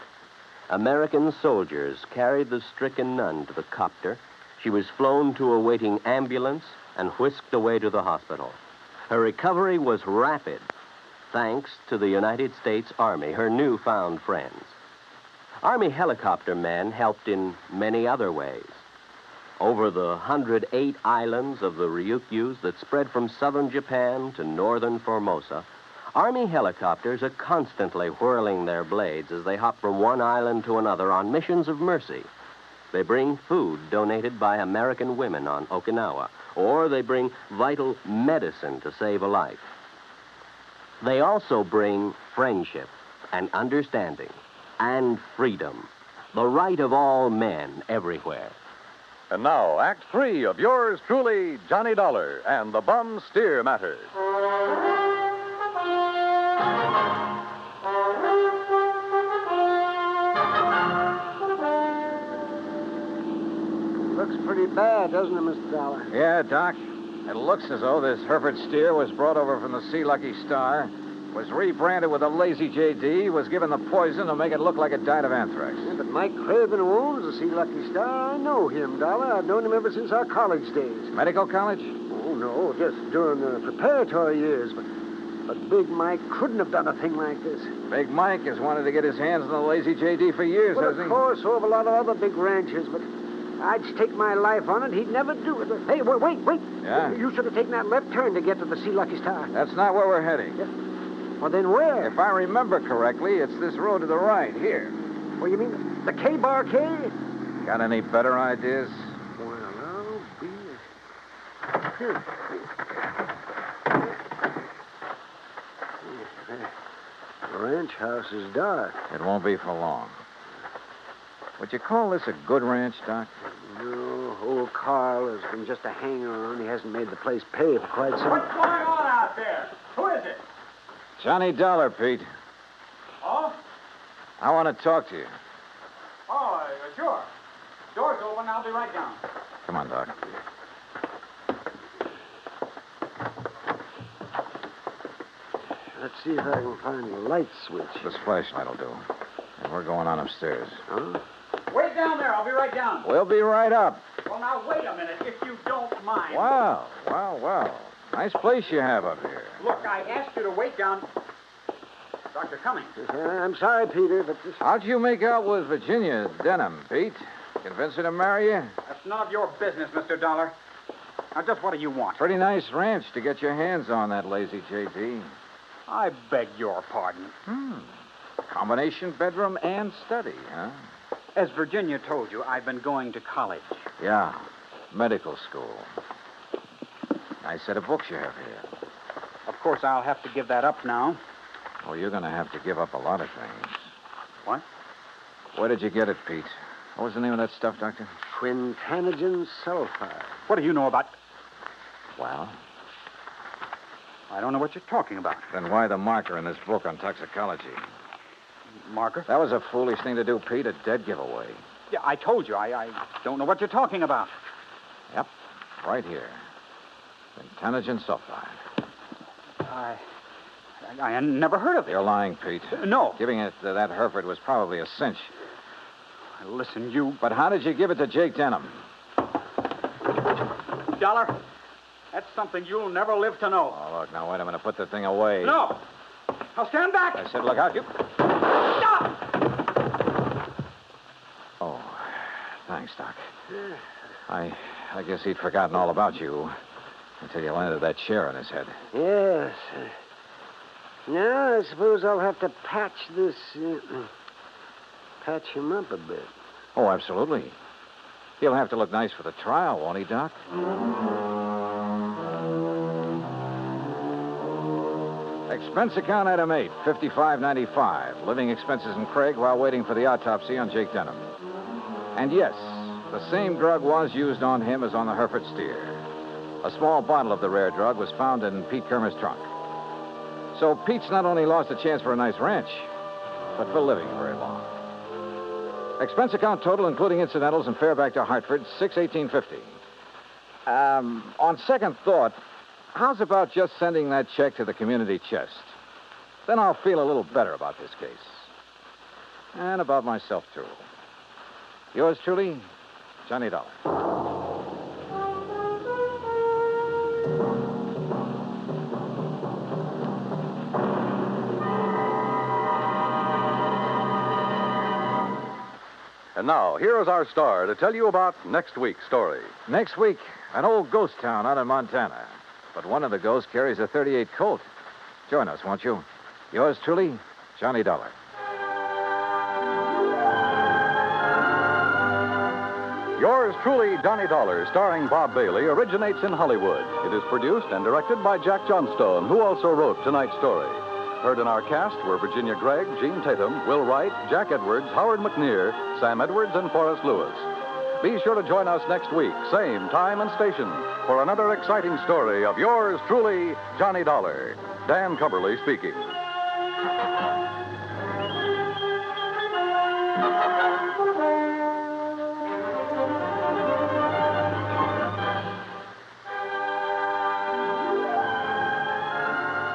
American soldiers carried the stricken nun to the copter. She was flown to a waiting ambulance and whisked away to the hospital. Her recovery was rapid, thanks to the United States Army, her newfound friends. Army helicopter men helped in many other ways. Over the 108 islands of the Ryukyus that spread from southern Japan to northern Formosa, Army helicopters are constantly whirling their blades as they hop from one island to another on missions of mercy. They bring food donated by American women on Okinawa, or they bring vital medicine to save a life. They also bring friendship and understanding and freedom, the right of all men everywhere.
And now, Act 3 of yours truly, Johnny Dollar, and the Bum Steer Matter.
Looks pretty bad, doesn't it, Mr. Dollar?
Yeah, Doc. It looks as though this Hereford steer was brought over from the Sea Lucky Star, was rebranded with a lazy JD, was given the poison to make it look like it died of anthrax.
Yeah, but Mike Craven, who owns the Sea Lucky Star, I know him, Dollar. I've known him ever since our college days.
Medical college?
Oh, no, just during the preparatory years. But Big Mike couldn't have done a thing like this.
Big Mike has wanted to get his hands on the lazy JD for years,
Well,
hasn't he?
of course, so have a lot of other big ranchers, but I'd stake my life on it. He'd never do it. Hey, wait.
Yeah?
You should have taken that left turn to get to the Sea Lucky Star.
That's not where we're heading.
Yeah. Well, then where?
If I remember correctly, it's this road to the right, here.
Well, you mean the K-Bar K?
Got any better ideas?
Well, I'll be... Here. The ranch house is dark.
It won't be for long. Would you call this a good ranch, Doc?
No, old Carl has been just a hanger-on. He hasn't made the place pay for quite some...
What's going on out there? Who is it?
Johnny Dollar, Pete.
Oh?
I want to talk to you.
Oh, sure. Door's open. I'll be right down.
Come on, Doc.
Let's see if I can find the light switch.
This flashlight will do. And we're going on upstairs.
Huh?
Wait down there. I'll be right down.
We'll be right up.
Well, now, wait a minute, if you don't mind.
Wow. Nice place you have up here.
Look, I asked you to wait down. Dr. Cummings.
I'm sorry, Peter, but this...
How'd you make out with Virginia Denham, Pete? Convince her to marry you?
That's none of your business, Mr. Dollar. Now, just what do you want?
Pretty nice ranch to get your hands on, that lazy JD.
I beg your pardon.
Combination bedroom and study, huh?
As Virginia told you, I've been going to college.
Yeah, medical school. Nice set of books you have here.
Of course, I'll have to give that up now.
Oh, you're going to have to give up a lot of things.
What?
Where did you get it, Pete? What was the name of that stuff, Doctor?
Quintanogen sulfide.
What do you know about...
Well?
I don't know what you're talking about.
Then why the marker in this book on toxicology?
Marker?
That was a foolish thing to do, Pete. A dead giveaway.
Yeah, I told you. I don't know what you're talking about.
Yep, right here. Quintanogen sulfide.
I never heard of it.
You're lying, Pete.
No.
Giving it to that Hereford was probably a cinch.
Listen, you...
But how did you give it to Jake Denham?
Dollar, that's something you'll never live to know.
Oh, look, now, wait a minute. Put the thing away.
No. Now stand back.
I said, look out, you...
Stop!
Oh, thanks, Doc. I guess he'd forgotten all about you until you landed that chair on his head.
Yes. Now, I suppose I'll have to patch this... patch him up a bit.
Oh, absolutely. He'll have to look nice for the trial, won't he, Doc? Expense account item 8, $55.95. Living expenses in Craig while waiting for the autopsy on Jake Denham. And yes, the same drug was used on him as on the Hereford steer. A small bottle of the rare drug was found in Pete Kermer's trunk. So Pete's not only lost a chance for a nice ranch, but for living very long. Expense account total, including incidentals and fare back to Hartford, $618.50. On second thought, how's about just sending that check to the community chest? Then I'll feel a little better about this case. And about myself, too. Yours truly, Johnny Dollar.
And now, here is our star to tell you about next week's story.
Next week, an old ghost town out in Montana. But one of the ghosts carries a .38 Colt. Join us, won't you? Yours truly, Johnny Dollar.
Yours truly, Johnny Dollar, starring Bob Bailey, originates in Hollywood. It is produced and directed by Jack Johnstone, who also wrote tonight's story. Heard in our cast were Virginia Gregg, Gene Tatum, Will Wright, Jack Edwards, Howard McNear, Sam Edwards, and Forrest Lewis. Be sure to join us next week, same time and station, for another exciting story of yours truly, Johnny Dollar. Dan Cubberly speaking.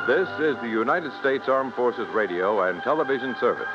This is the United States Armed Forces Radio and Television Service.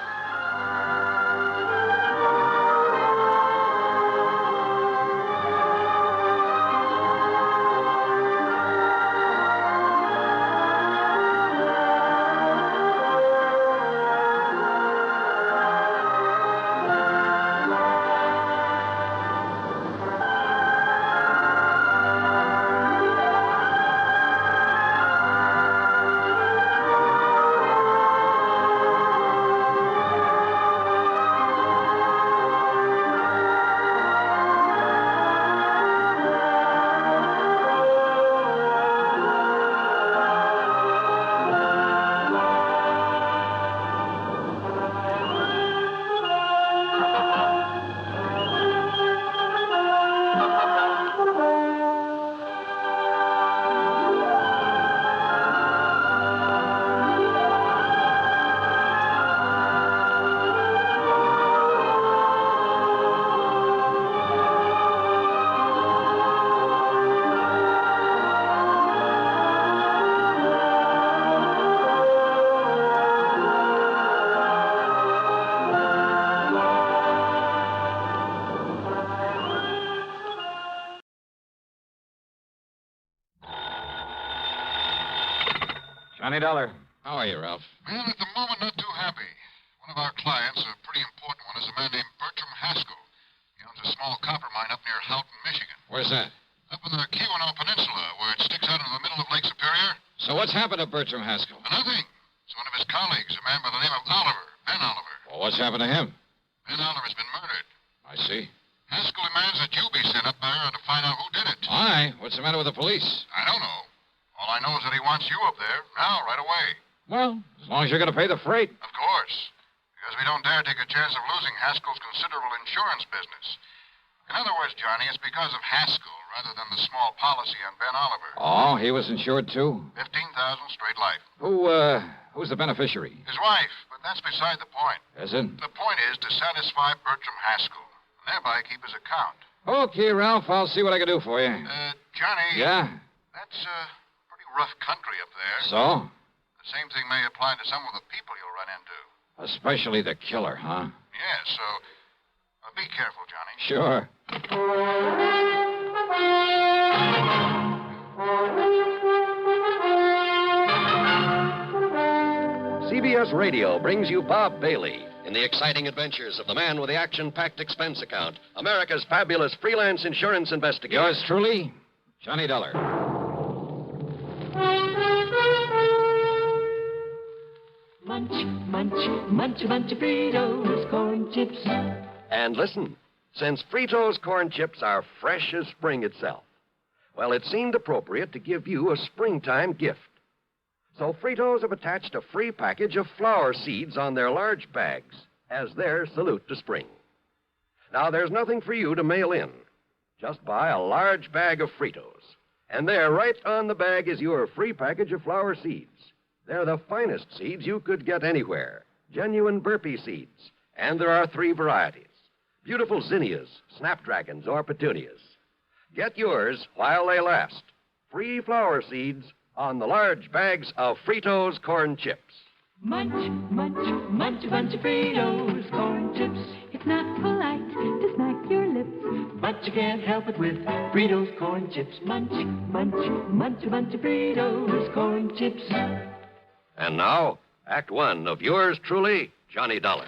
Johnny Dollar.
How are you, Ralph?
Well, at the moment, not too happy. One of our clients, a pretty important one, is a man named Bertram Haskell. He owns a small copper mine up near Houghton, Michigan.
Where's that?
Up in the Keweenaw Peninsula, where it sticks out into the middle of Lake Superior.
So what's happened to Bertram Haskell?
Nothing. It's one of his colleagues, a man by the name of Oliver, Ben Oliver.
Well, what's happened to him?
Ben Oliver's been murdered.
see.
Haskell demands that you be sent up there to find out who did it.
Why? What's the matter with the police?
I don't know. All I know is that he wants you up there, now, right away.
Well, as long as you're going to pay the freight.
Of course. Because we don't dare take a chance of losing Haskell's considerable insurance business. In other words, Johnny, it's because of Haskell rather than the small policy on Ben Oliver.
Oh, he was insured too?
15,000 straight life.
Who's the beneficiary?
His wife, but that's beside the point.
Is it?
The point is to satisfy Bertram Haskell, and thereby keep his account.
Okay, Ralph, I'll see what I can do for you.
Johnny.
Yeah?
That's pretty rough country up there.
So?
The same thing may apply to some of the people you'll run into.
Especially the killer, huh?
Yes, so be careful, Johnny.
Sure.
CBS Radio brings you Bob Bailey in the exciting adventures of the man with the action-packed expense account, America's fabulous freelance insurance investigator.
Yours truly, Johnny Dollar.
Munch, munch, munch a bunch of Fritos, corn chips.
And listen, since Fritos corn chips are fresh as spring itself, well, it seemed appropriate to give you a springtime gift. So Fritos have attached a free package of flower seeds on their large bags as their salute to spring. Now, there's nothing for you to mail in. Just buy a large bag of Fritos. And there, right on the bag, is your free package of flower seeds. They're the finest seeds you could get anywhere. Genuine burpee seeds. And there are 3 varieties. Beautiful zinnias, snapdragons, or petunias. Get yours while they last. Free flower seeds on the large bags of Fritos corn chips.
Munch, munch, munch a bunch of Fritos, corn chips. It's not polite to smack your lips, but you can't help it with Fritos corn chips. Munch, munch, munch a bunch of Fritos, corn chips.
And now, Act 1 of yours truly, Johnny Dollar.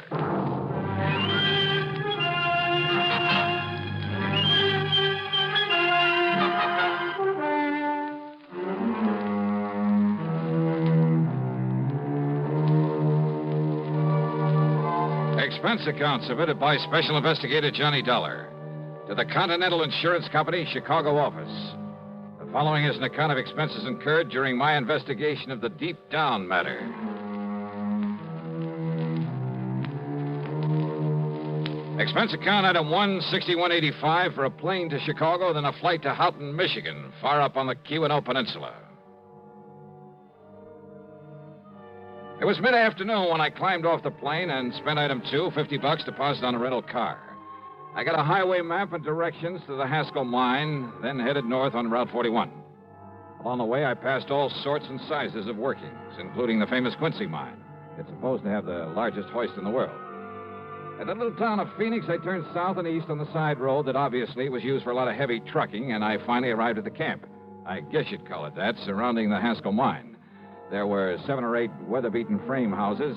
Expense account submitted by Special Investigator Johnny Dollar to the Continental Insurance Company, Chicago office. The following is an account of expenses incurred during my investigation of the Deep Down matter. Expense account item 16185 for a plane to Chicago, then a flight to Houghton, Michigan, far up on the Keweenaw Peninsula. It was mid-afternoon when I climbed off the plane and spent item 2, $50 deposit on a rental car. I got a highway map and directions to the Haskell mine, then headed north on Route 41. Along the way, I passed all sorts and sizes of workings, including the famous Quincy mine. It's supposed to have the largest hoist in the world. At the little town of Phoenix, I turned south and east on the side road that obviously was used for a lot of heavy trucking, and I finally arrived at the camp. I guess you'd call it that, surrounding the Haskell mine. There were 7 or 8 weather-beaten frame houses,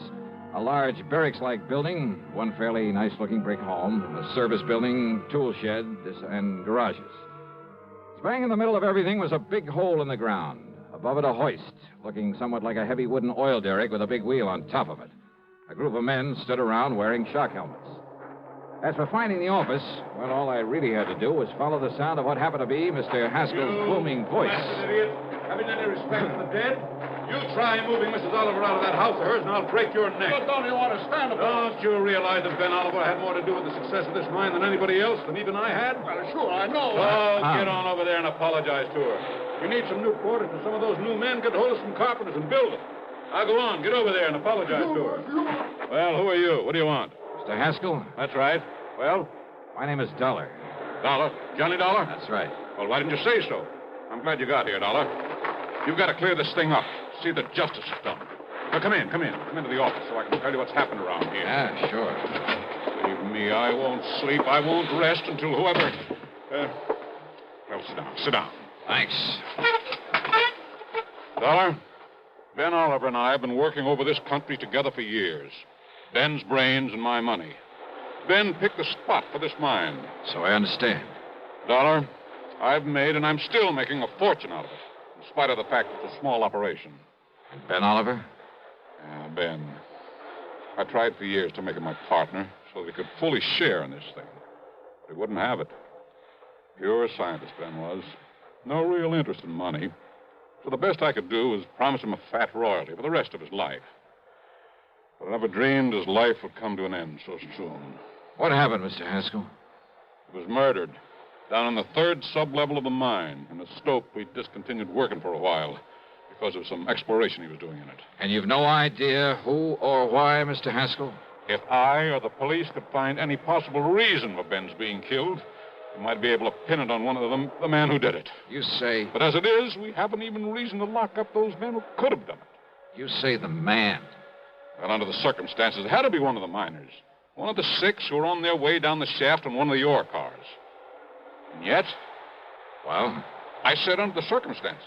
a large barracks-like building, one fairly nice-looking brick home, a service building, tool shed, and garages. Bang in the middle of everything was a big hole in the ground. Above it, a hoist, looking somewhat like a heavy wooden oil derrick with a big wheel on top of it. A group of men stood around wearing shock helmets. As for finding the office, well, all I really had to do was follow the sound of what happened to be Mr. Haskell's booming voice.
Idiot. Having any respect for the dead? You try moving Mrs. Oliver out of that house of hers, and I'll break your neck. Well, don't you understand about it? Don't you realize that Ben Oliver had more to do with the success of this mine than anybody else, than even I had? Well, sure, I know. Oh, get on over there and apologize to her. You need some new quarters for some of those new men. Get hold of some carpenters and build them. Now, go on. Get over there and apologize to her. Well, who are you? What do you want?
Mr. Haskell?
That's right. Well?
My name is Dollar.
Dollar? Johnny Dollar?
That's right.
Well, why didn't you say so? I'm glad you got here, Dollar. You've got to clear this thing up. See that justice is done. Now, come in. Come into the office so I can tell you what's happened around here.
Yeah, sure.
Believe me, I won't sleep. I won't rest until whoever... well, sit down.
Thanks.
Dollar, Ben Oliver and I have been working over this country together for years. Ben's brains and my money. Ben picked the spot for this mine.
So I understand.
Dollar, I've made and I'm still making a fortune out of it, in spite of the fact it's a small operation.
Ben Oliver?
Yeah, Ben. I tried for years to make him my partner so that he could fully share in this thing.
But he wouldn't have it. Pure scientist, Ben was. No real interest in money. So the best I could do was promise him a fat royalty for the rest of his life. But I never dreamed his life would come to an end so soon.
What happened, Mr. Haskell?
He was murdered down in the 3rd sub-level of the mine in a stope we discontinued working for a while because of some exploration he was doing in it.
And you've no idea who or why, Mr. Haskell?
If I or the police could find any possible reason for Ben's being killed, we might be able to pin it on one of them, the man who did it.
You say...
But as it is, we haven't even reason to lock up those men who could have done it.
You say the man.
Well, under the circumstances, it had to be one of the miners. One of the 6 who were on their way down the shaft in one of the ore cars. And yet...
Well?
I said under the circumstances.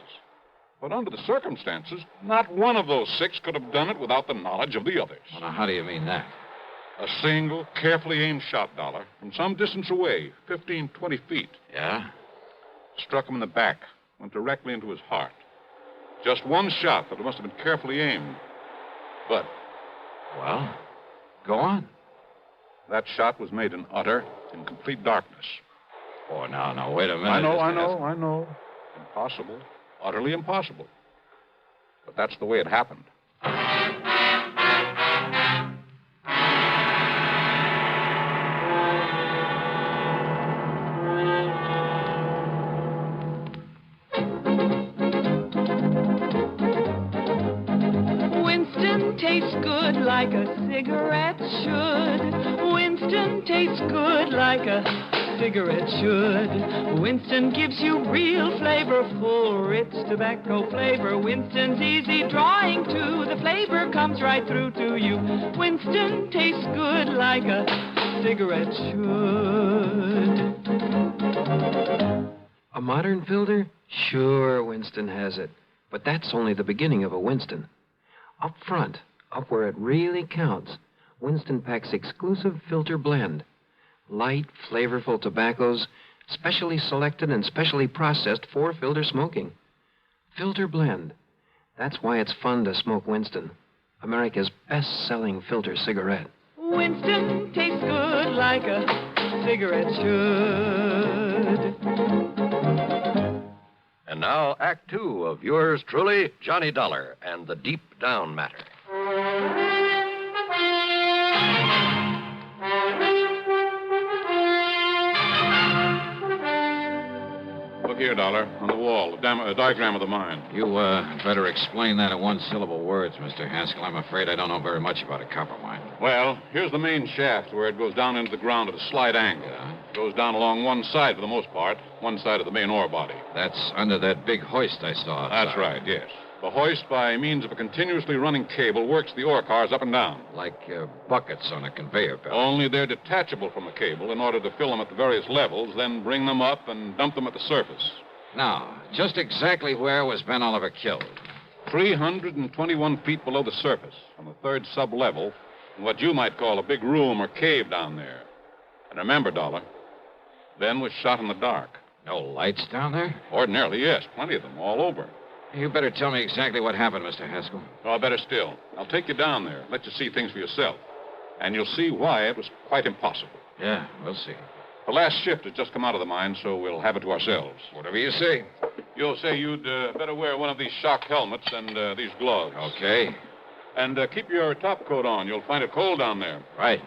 But under the circumstances, not one of those 6 could have done it without the knowledge of the others.
Well, now, how do you mean that?
A single, carefully aimed shot, Dollar, from some distance away, 15, 20 feet.
Yeah?
Struck him in the back, went directly into his heart. Just one shot, but it must have been carefully aimed. But...
Well, go on.
That shot was made in utter and complete darkness.
Oh, now, wait a minute.
I know. Impossible. Utterly impossible. But that's the way it happened.
Winston tastes good like a cigarette should. Winston tastes good like a cigarette should. Winston gives you real flavor, full, rich tobacco flavor. Winston's easy drawing too. The flavor comes right through to you. Winston tastes good like a cigarette should.
A modern filter? Sure, Winston has it. But that's only the beginning of a Winston. Up front, up where it really counts, Winston packs exclusive filter blend. Light, flavorful tobaccos, specially selected and specially processed for filter smoking. Filter blend. That's why it's fun to smoke Winston, America's best-selling filter cigarette.
Winston tastes good like a cigarette should.
And now, Act 2 of yours truly, Johnny Dollar and the Deep Down Matter.
Look here, Dollar, on the wall, a diagram of the mine.
You, better explain that in one-syllable words, Mr. Haskell. I'm afraid I don't know very much about a copper mine.
Well, here's the main shaft where it goes down into the ground at a slight angle.
Yeah?
It goes down along one side for the most part, one side of the main ore body.
That's under that big hoist I saw outside.
That's right, yes. The hoist, by means of a continuously running cable, works the ore cars up and down.
Like buckets on a conveyor belt.
Only they're detachable from the cable in order to fill them at the various levels, then bring them up and dump them at the surface.
Now, just exactly where was Ben Oliver killed?
321 feet below the surface, on the 3rd sub-level, in what you might call a big room or cave down there. And remember, Dollar, Ben was shot in the dark.
No lights down there?
Ordinarily, yes. Plenty of them, all over.
You better tell me exactly what happened, Mr. Haskell.
Oh, better still. I'll take you down there, let you see things for yourself. And you'll see why it was quite impossible.
Yeah, we'll see.
The last shift has just come out of the mine, so we'll have it to ourselves.
Whatever you say.
You'll say you'd better wear one of these shock helmets and these gloves.
Okay.
And keep your top coat on. You'll find it cold down there.
Right.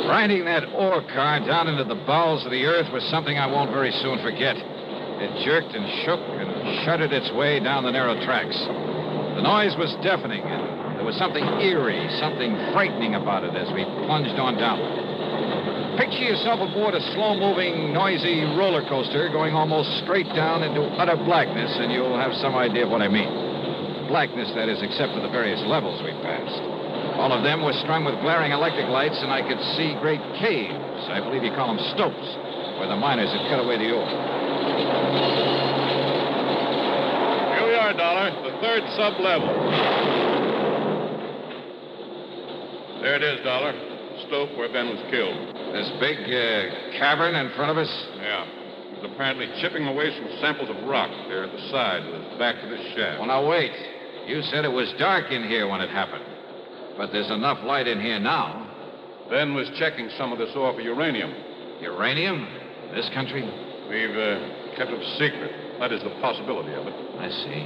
Riding that ore car down into the bowels of the earth was something I won't very soon forget. It jerked and shook and shuddered its way down the narrow tracks. The noise was deafening, and there was something eerie, something frightening about it as we plunged on downward. Picture yourself aboard a slow-moving, noisy roller coaster going almost straight down into utter blackness, and you'll have some idea of what I mean. Blackness, that is, except for the various levels we passed. All of them were strung with glaring electric lights, and I could see great caves, I believe you call them stopes, where the miners had cut away the ore.
Here we are, Dollar, the 3rd sub-level. There it is, Dollar, the stope where Ben was killed.
This big cavern in front of us?
Yeah.
was apparently chipping away some samples of rock there at the side of the back of this shaft.
Well, now, wait. You said it was dark in here when it happened. But there's enough light in here now.
Ben was checking some of this ore for uranium.
Uranium? This country?
We've kept it secret. That is the possibility of it.
I see.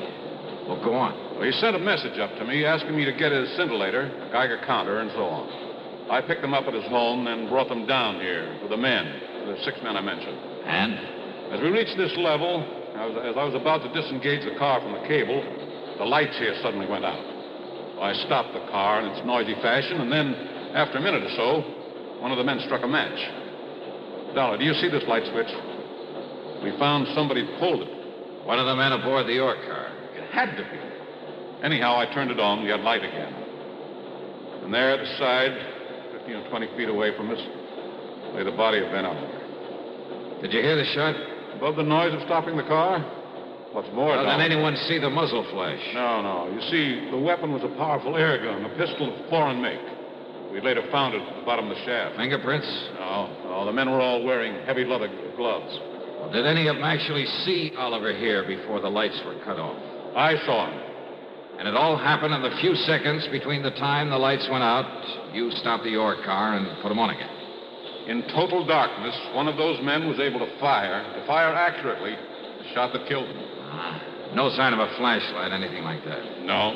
Well, go on.
Well, he sent a message up to me asking me to get his scintillator, a Geiger counter, and so on. I picked them up at his home, then brought them down here with the men, the 6 men I mentioned.
And?
As we reached this level, as I was about to disengage the car from the cable, the lights here suddenly went out. So I stopped the car in its noisy fashion, and then, after a minute or so, one of the men struck a match. Dollar, do you see this light switch? We found somebody pulled it.
One of the men aboard the ore car.
It had to be. Anyhow, I turned it on. We had light again. And there at the side, 15 or 20 feet away from us, lay the body of Ben Oliver.
Did you hear the shot?
Above the noise of stopping the car? What's more,
Well, did anyone see the muzzle flash?
No. You see, the weapon was a powerful air gun, a pistol of foreign make. We later found it at the bottom of the shaft.
Fingerprints?
No. The men were all wearing heavy leather gloves.
Well, did any of them actually see Oliver here before the lights were cut off?
I saw him.
And it all happened in the few seconds between the time the lights went out, you stopped the ore car, and put them on again.
In total darkness, one of those men was able to fire accurately, the shot that killed him.
No sign of a flashlight, anything like that?
No.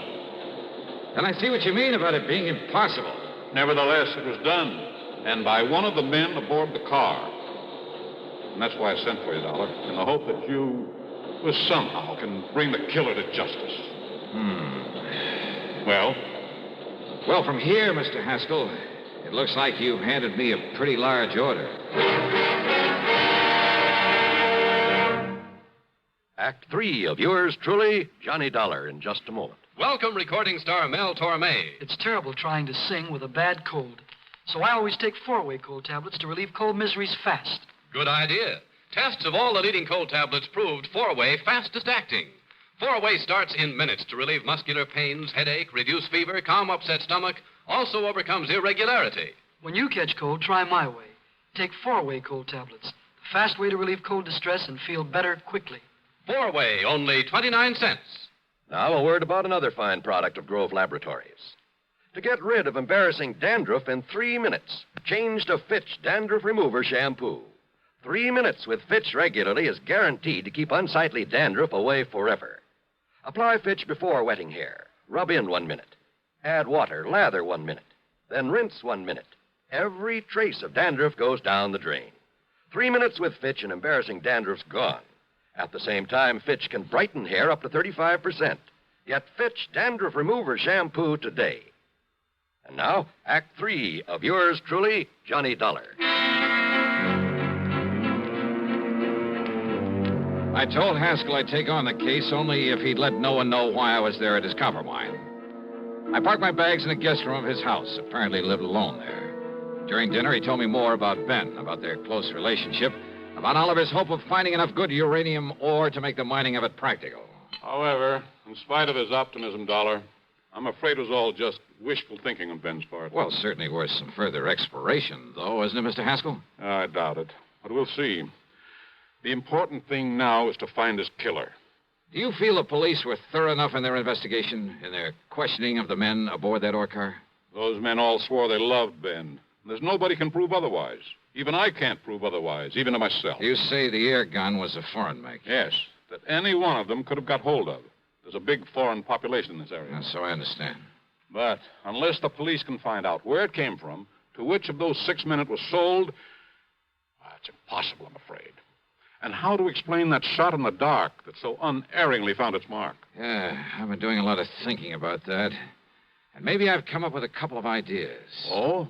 Then I see what you mean about it being impossible.
Nevertheless, it was done, and by one of the men aboard the car. And that's why I sent for you, Dollar, in the hope that you somehow can bring the killer to justice. Well?
Well, from here, Mr. Haskell, it looks like you've handed me a pretty large order.
Act 3 of yours truly, Johnny Dollar, in just a moment.
Welcome, recording star Mel Torme.
It's terrible trying to sing with a bad cold. So I always take 4-way cold tablets to relieve cold miseries fast.
Good idea. Tests of all the leading cold tablets proved 4-way fastest acting. 4-way starts in minutes to relieve muscular pains, headache, reduce fever, calm upset stomach, also overcomes irregularity.
When you catch cold, try my way. Take 4-way cold tablets. The fast way to relieve cold distress and feel better quickly.
4-way, only 29 cents.
Now, a word about another fine product of Grove Laboratories. To get rid of embarrassing dandruff in 3 minutes, change to Fitch Dandruff Remover Shampoo. 3 minutes with Fitch regularly is guaranteed to keep unsightly dandruff away forever. Apply Fitch before wetting hair. Rub in 1 minute. Add water, lather 1 minute. Then rinse 1 minute. Every trace of dandruff goes down the drain. 3 minutes with Fitch and embarrassing dandruff's gone. At the same time, Fitch can brighten hair up to 35%. Get Fitch Dandruff Remover Shampoo today. And now, Act 3 of yours truly, Johnny Dollar.
I told Haskell I'd take on the case only if he'd let no one know why I was there at his copper mine. I parked my bags in the guest room of his house, apparently lived alone there. During dinner, he told me more about Ben, about their close relationship, about Oliver's hope of finding enough good uranium ore to make the mining of it practical.
However, in spite of his optimism, Dollar, I'm afraid it was all just wishful thinking on Ben's part.
Well, certainly worth some further exploration, though, isn't it, Mr. Haskell?
I doubt it. But we'll see. The important thing now is to find his killer.
Do you feel the police were thorough enough in their investigation, in their questioning of the men aboard that ore car?
Those men all swore they loved Ben. There's nobody can prove otherwise. Even I can't prove otherwise, even to myself.
You say the air gun was a foreign make?
Yes, that any one of them could have got hold of. There's a big foreign population in this area.
So I understand.
But unless the police can find out where it came from, to which of those 6 men it was sold, it's impossible, I'm afraid. And how to explain that shot in the dark that so unerringly found its mark?
Yeah, I've been doing a lot of thinking about that. And maybe I've come up with a couple of ideas.
Oh?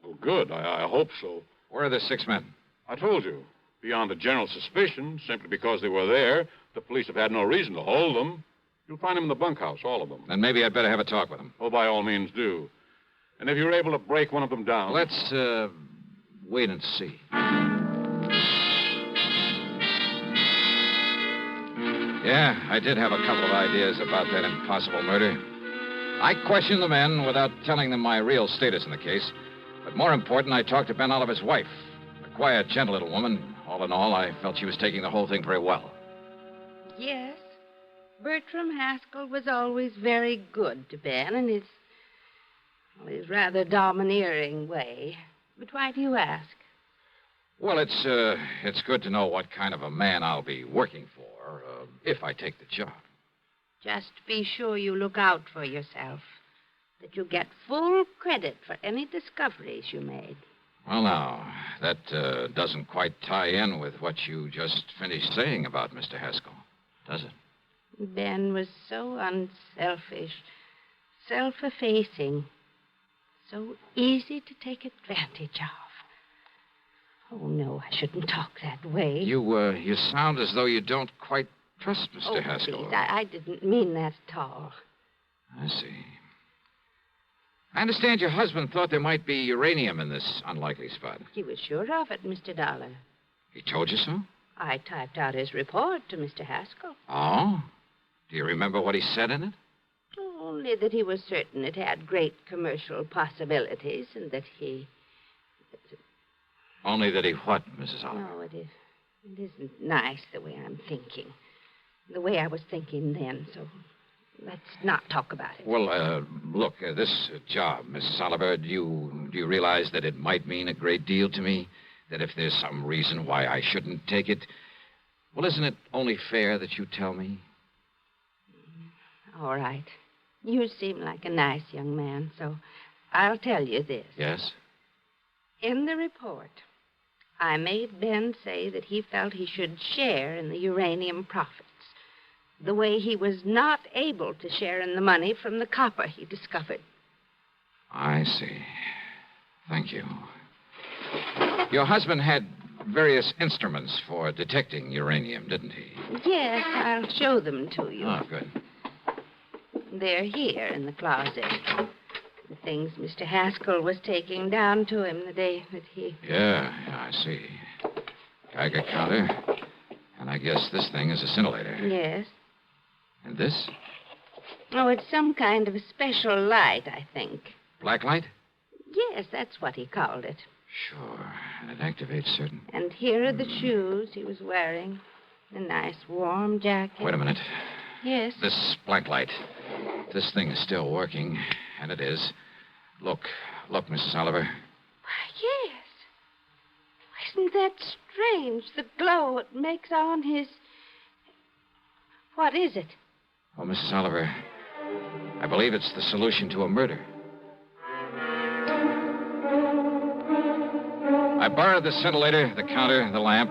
Well, good. I hope so.
Where are the 6 men?
I told you. Beyond a general suspicion, simply because they were there, the police have had no reason to hold them. You'll find them in the bunkhouse, all of them.
Then maybe I'd better have a talk with them.
Oh, by all means, do. And if you're able to break one of them down...
Let's, wait and see. Yeah, I did have a couple of ideas about that impossible murder. I questioned the men without telling them my real status in the case. But more important, I talked to Ben Oliver's wife, a quiet, gentle little woman, All in all, I felt she was taking the whole thing very well.
Yes. Bertram Haskell was always very good to Ben in his rather domineering way. But why do you ask?
Well, it's good to know what kind of a man I'll be working for if I take the job.
Just be sure you look out for yourself. That you get full credit for any discoveries you made.
Well, now, that doesn't quite tie in with what you just finished saying about Mr. Haskell, does it?
Ben was so unselfish, self-effacing, so easy to take advantage of. Oh, no, I shouldn't talk that way.
You sound as though you don't quite trust Mr. Haskell.
Please, I didn't mean that at all.
I see. I understand your husband thought there might be uranium in this unlikely spot.
He was sure of it, Mr. Dollar.
He told you so?
I typed out his report to Mr. Haskell.
Oh? Do you remember what he said in it?
Only that he was certain it had great commercial possibilities and that he...
Only that he what, Mrs. Oliver?
No, it isn't nice the way I'm thinking. The way I was thinking then, so let's not talk about it.
Well, look, this job, Mrs. Oliver, do you realize that it might mean a great deal to me? That if there's some reason why I shouldn't take it, well, isn't it only fair that you tell me?
All right. You seem like a nice young man, so I'll tell you this.
Yes?
In the report, I made Ben say that he felt he should share in the uranium profits, the way he was not able to share in the money from the copper he discovered.
I see. Thank you. Your husband had various instruments for detecting uranium, didn't he?
Yes, I'll show them to you.
Oh, good.
They're here in the closet. The things Mr. Haskell was taking down to him the day that he...
Yeah, I see. Geiger counter. And I guess this thing is a scintillator.
Yes.
And this?
Oh, it's some kind of a special light, I think.
Black light?
Yes, that's what he called it.
Sure. And it activates certain...
And here are the shoes he was wearing. A nice warm jacket.
Wait a minute.
Yes?
This black light. This thing is still working, and it is. Look, Mrs. Oliver.
Why, yes. Isn't that strange, the glow it makes on his... What is it?
Oh, Mrs. Oliver, I believe it's the solution to a murder. I borrowed the scintillator, the counter, the lamp,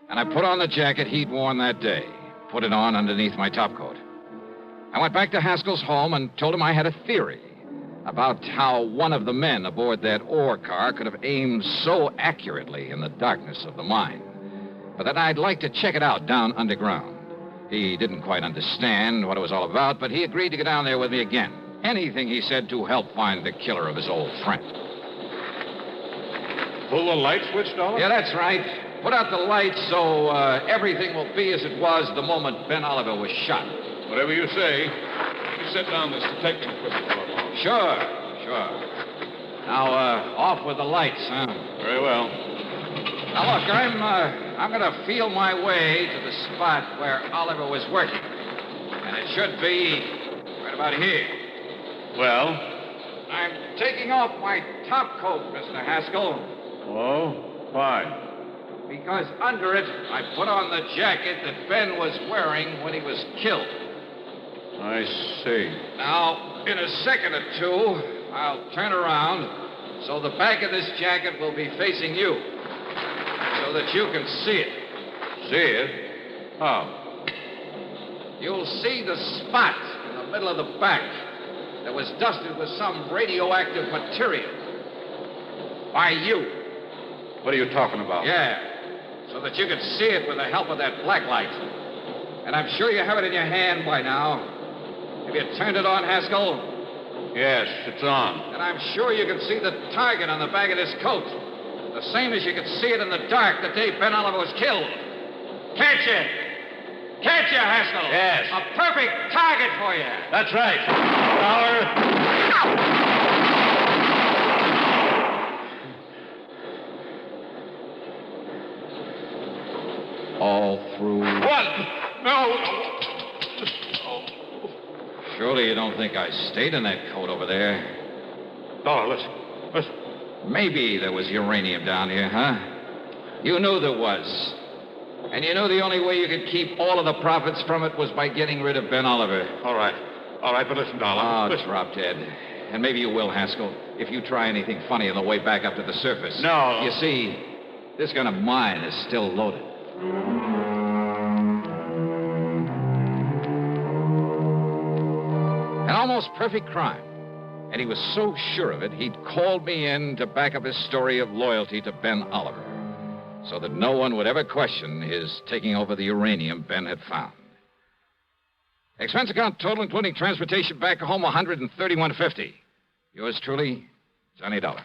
and I put on the jacket he'd worn that day. Put it on underneath my topcoat. I went back to Haskell's home and told him I had a theory about how one of the men aboard that ore car could have aimed so accurately in the darkness of the mine, but that I'd like to check it out down underground. He didn't quite understand what it was all about, but he agreed to go down there with me again. Anything, he said, to help find the killer of his old friend.
Pull the light switch, Dollar?
Yeah, that's right. Put out the lights so everything will be as it was the moment Ben Oliver was shot.
Whatever you say. You set down this detecting equipment for a moment.
Sure. Now, off with the lights, huh?
Very well.
Now, look, I'm going to feel my way to the spot where Oliver was working. And it should be right about here.
Well?
I'm taking off my top coat, Mr. Haskell.
Oh, why?
Because under it, I put on the jacket that Ben was wearing when he was killed.
I see.
Now, in a second or two, I'll turn around so the back of this jacket will be facing you so that you can see it.
See it? How?
You'll see the spot in the middle of the back that was dusted with some radioactive material. By you.
What are you talking about?
Yeah, so that you can see it with the help of that black light. And I'm sure you have it in your hand by now. Have you turned it on, Haskell?
Yes, it's on.
And I'm sure you can see the target on the back of this coat. The same as you could see it in the dark the day Ben Oliver was killed. Can't you? Can't you, Haskell?
Yes.
A perfect target for you.
That's right. Dollar.
all through.
What? No.
Surely you don't think I stayed in that coat over there.
Dollar, listen.
Maybe there was uranium down here, huh? You knew there was. And you knew the only way you could keep all of the profits from it was by getting rid of Ben Oliver.
All right, but listen, Dollar.
Oh,
listen.
drop dead. And maybe you will, Haskell, if you try anything funny on the way back up to the surface.
No.
You see, this gun of mine is still loaded. An almost perfect crime. And he was so sure of it, he'd called me in to back up his story of loyalty to Ben Oliver, so that no one would ever question his taking over the uranium Ben had found. Expense account total, including transportation back home, $131.50. Yours truly, Johnny Dollar.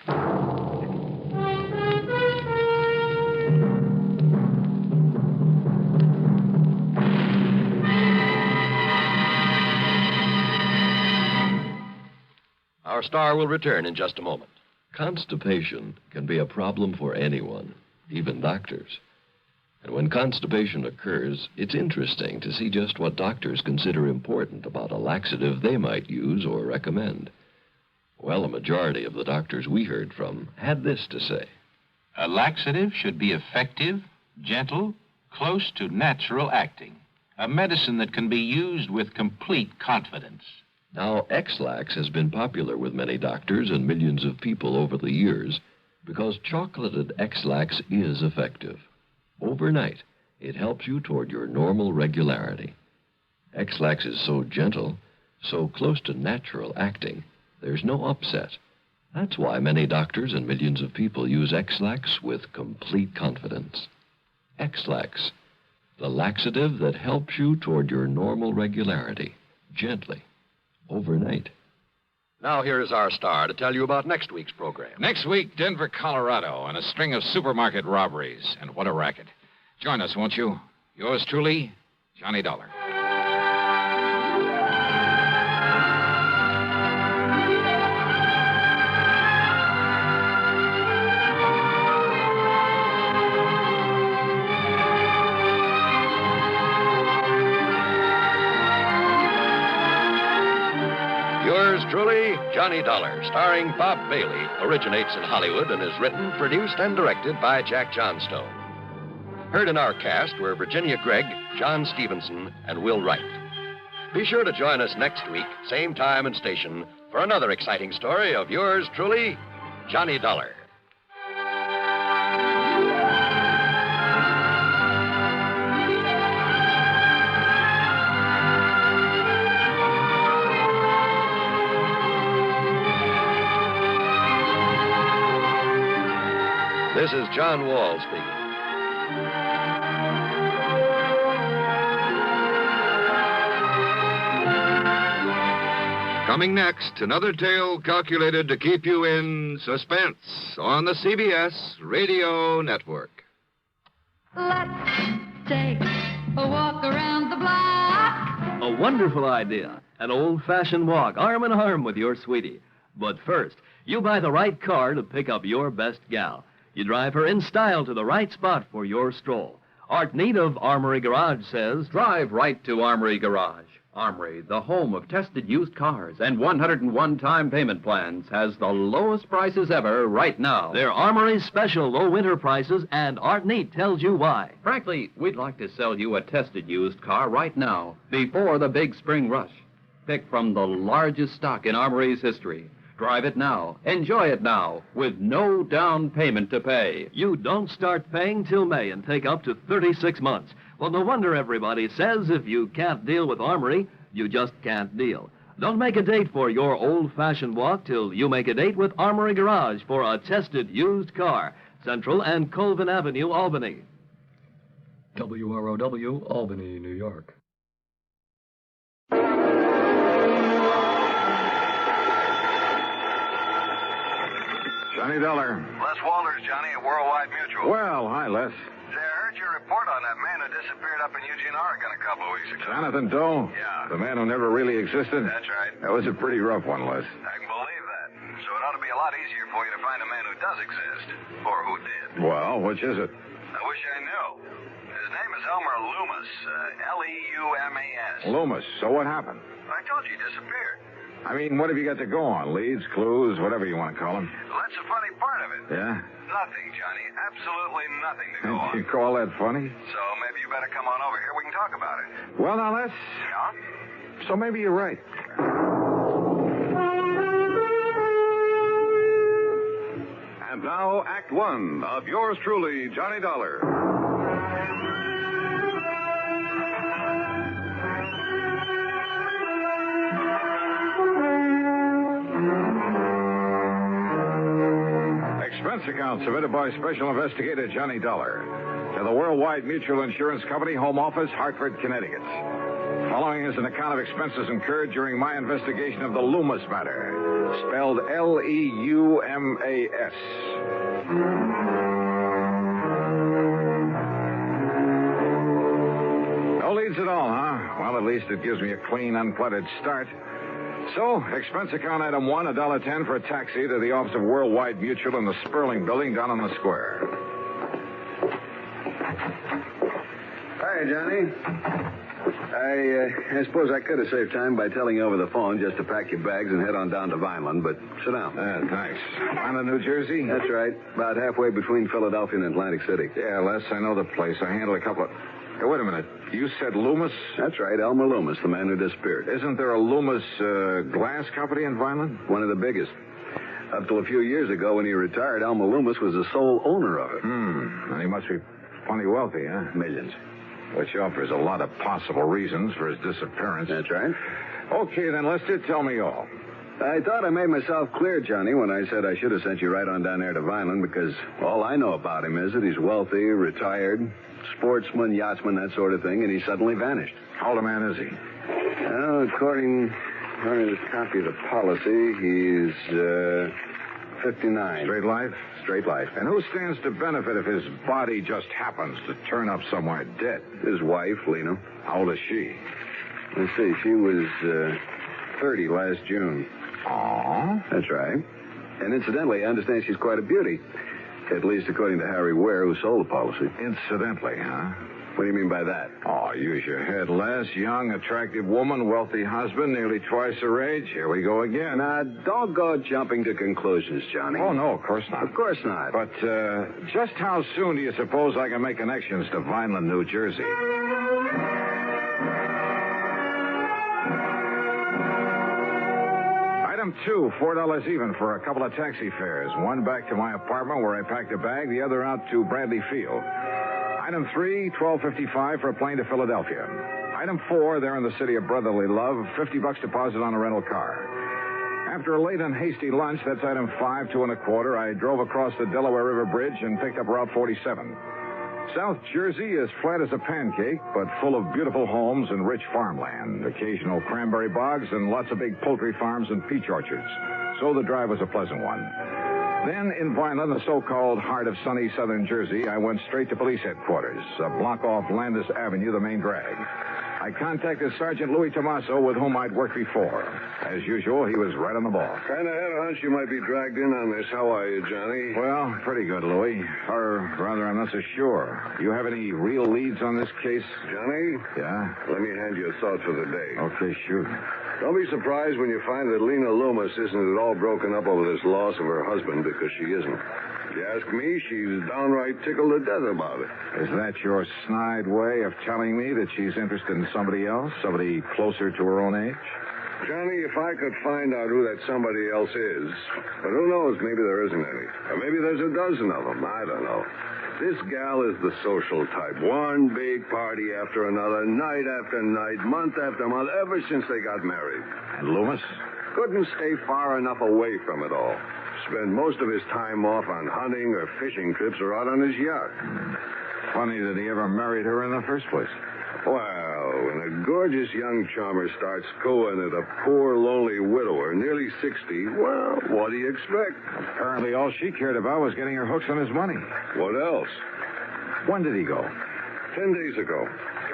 Our star will return in just a moment. Constipation can be a problem for anyone, even doctors. And when constipation occurs, it's interesting to see just what doctors consider important about a laxative they might use or recommend. Well, a majority of the doctors we heard from had this to say.
A laxative should be effective, gentle, close to natural acting. A medicine that can be used with complete confidence.
Now, X-Lax has been popular with many doctors and millions of people over the years because chocolated X-Lax is effective. Overnight, it helps you toward your normal regularity. X-Lax is so gentle, so close to natural acting, there's no upset. That's why many doctors and millions of people use X-Lax with complete confidence. X-Lax, the laxative that helps you toward your normal regularity, gently, overnight. Now here is our star to tell you about next week's program.
Next week, Denver, Colorado, and a string of supermarket robberies. And what a racket. Join us, won't you? Yours truly, Johnny Dollar.
Yours truly, Johnny Dollar, starring Bob Bailey, originates in Hollywood and is written, produced, and directed by Jack Johnstone. Heard in our cast were Virginia Gregg, John Stevenson, and Will Wright. Be sure to join us next week, same time and station, for another exciting story of yours truly, Johnny Dollar. This is John Wall speaking.
Coming next, another tale calculated to keep you in suspense on the CBS Radio Network.
Let's take a walk around the block.
A wonderful idea. An old-fashioned walk, arm in arm with your sweetie. But first, you buy the right car to pick up your best gal. You drive her in style to the right spot for your stroll. Art Neat of Armory Garage says,
drive right to Armory Garage. Armory, the home of tested used cars and 101-time payment plans, has the lowest prices ever right now.
They're Armory's special low winter prices, and Art Neat tells you why.
Frankly, we'd like to sell you a tested used car right now, before the big spring rush. Pick from the largest stock in Armory's history. Drive it now. Enjoy it now, with no down payment to pay.
You don't start paying till May and take up to 36 months. Well, no wonder everybody says if you can't deal with Armory, you just can't deal. Don't make a date for your old-fashioned walk till you make a date with Armory Garage for a tested used car. Central and Colvin Avenue, Albany.
WROW, Albany, New York.
Johnny Dollar.
Les Walters, Johnny, at Worldwide Mutual.
Well, hi, Les.
Say, I heard your report on that man who disappeared up in Eugene, Oregon a couple of weeks ago.
Jonathan Doe?
Yeah.
The man who never really existed?
That's right.
That was a pretty rough one, Les.
I can believe that. So it ought to be a lot easier for you to find a man who does exist. Or who did.
Well, which is it?
I wish I knew. His
name is Elmer Leumas. Leumas.
Loomis. So what happened?
I told you he disappeared.
I mean, what have you got to go on? Leads, clues, whatever you want to call them.
Well, that's the funny part of it.
Yeah?
Nothing, Johnny. Absolutely nothing to go on.
You call that funny?
So maybe you better come on over here. We can talk about it.
Well, now that's...
Yeah?
So maybe you're right.
And now, Act One of yours truly, Johnny Dollar.
Expense account submitted by Special Investigator Johnny Dollar to the Worldwide Mutual Insurance Company, Home Office, Hartford, Connecticut. Following is an account of expenses incurred during my investigation of the Leumas matter, spelled Leumas. No leads at all, huh? Well, at least it gives me a clean, uncluttered start. So, expense account item 1, $1.10 for a taxi to the office of Worldwide Mutual in the Sperling Building down on the square.
Hi, Johnny. I suppose I could have saved time by telling you over the phone just to pack your bags and head on down to Vineland, but sit down.
Thanks. Vineland, New Jersey?
That's right. About halfway between Philadelphia and Atlantic City.
Yeah, Les, I know the place. I handled a couple of... Hey, wait a minute. You said Leumas?
That's right, Elmer Leumas, the man who disappeared.
Isn't there a Leumas glass company in Vineland?
One of the biggest. Up till a few years ago when he retired, Elmer Leumas was the sole owner of it.
And he must be plenty wealthy, huh?
Millions.
Which offers a lot of possible reasons for his disappearance.
That's right.
Okay, then, Lester, tell me all.
I thought I made myself clear, Johnny, when I said I should have sent you right on down there to Vineland, because all I know about him is that he's wealthy, retired, sportsman, yachtsman, that sort of thing, and he suddenly vanished.
How old a man is he?
Well, according to this copy of the policy, he's 59.
Straight life?
Straight life.
And who stands to benefit if his body just happens to turn up somewhere dead?
His wife, Lena.
How old is she?
Let's see, she was 30 last June.
Aw.
That's right. And incidentally, I understand she's quite a beauty. At least according to Harry Ware, who sold the policy.
Incidentally, huh?
What do you mean by that?
Oh, use your head, Les. Young, attractive woman, wealthy husband, nearly twice her age. Here we go again.
Now, don't go jumping to conclusions, Johnny.
Oh, no, of course not.
Of course not.
But just how soon do you suppose I can make connections to Vineland, New Jersey? Item 2, $4 even for a couple of taxi fares. One back to my apartment where I packed a bag, the other out to Bradley Field. Item 3, $12.55 for a plane to Philadelphia. Item 4, there in the city of brotherly love, $50 deposit on a rental car. After a late and hasty lunch, that's item 5, 2 1/4, I drove across the Delaware River Bridge and picked up Route 47. South Jersey is flat as a pancake, but full of beautiful homes and rich farmland, occasional cranberry bogs, and lots of big poultry farms and peach orchards. So the drive was a pleasant one. Then, in Vineland, the so-called heart of sunny southern Jersey, I went straight to police headquarters, a block off Landis Avenue, the main drag. I contacted Sergeant Louis Tomaso, with whom I'd worked before. As usual, he was right on the ball.
Kind of had a hunch you might be dragged in on this. How are you, Johnny?
Well, pretty good, Louis. Or rather, I'm not so sure. You have any real leads on this case?
Johnny?
Yeah?
Let me hand you a thought for the day.
Okay, shoot.
Don't be surprised when you find that Lena Leumas isn't at all broken up over this loss of her husband, because she isn't. If you ask me, she's downright tickled to death about it.
Is that your snide way of telling me that she's interested in somebody else? Somebody closer to her own age?
Johnny, if I could find out who that somebody else is, but who knows, maybe there isn't any. Or maybe there's a dozen of them. I don't know. This gal is the social type. One big party after another, night after night, month after month, ever since they got married.
And Leumas?
Couldn't stay far enough away from it all. Spend most of his time off on hunting or fishing trips or out on his yacht.
Funny that he ever married her in the first place.
Well, when a gorgeous young charmer starts cooing at a poor, lonely widower, nearly 60, well, what do you expect?
Apparently all she cared about was getting her hooks on his money.
What else?
When did he go?
10 days ago.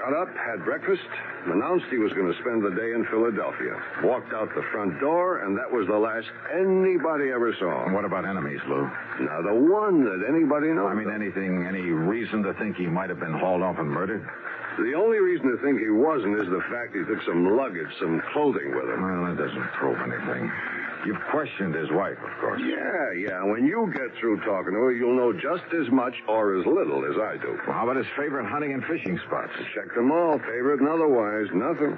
Got up, had breakfast, announced he was going to spend the day in Philadelphia. Walked out the front door, and that was the last anybody ever saw.
And what about enemies, Lou?
Not a one that anybody knows.
I mean, any reason to think he might have been hauled off and murdered?
The only reason to think he wasn't is the fact he took some luggage, some clothing with him.
Well, that doesn't prove anything. You've questioned his wife, of course.
Yeah. When you get through talking to her, you'll know just as much or as little as I do.
Well, how about his favorite hunting and fishing spots?
Checked them all, favorite and otherwise. Nothing.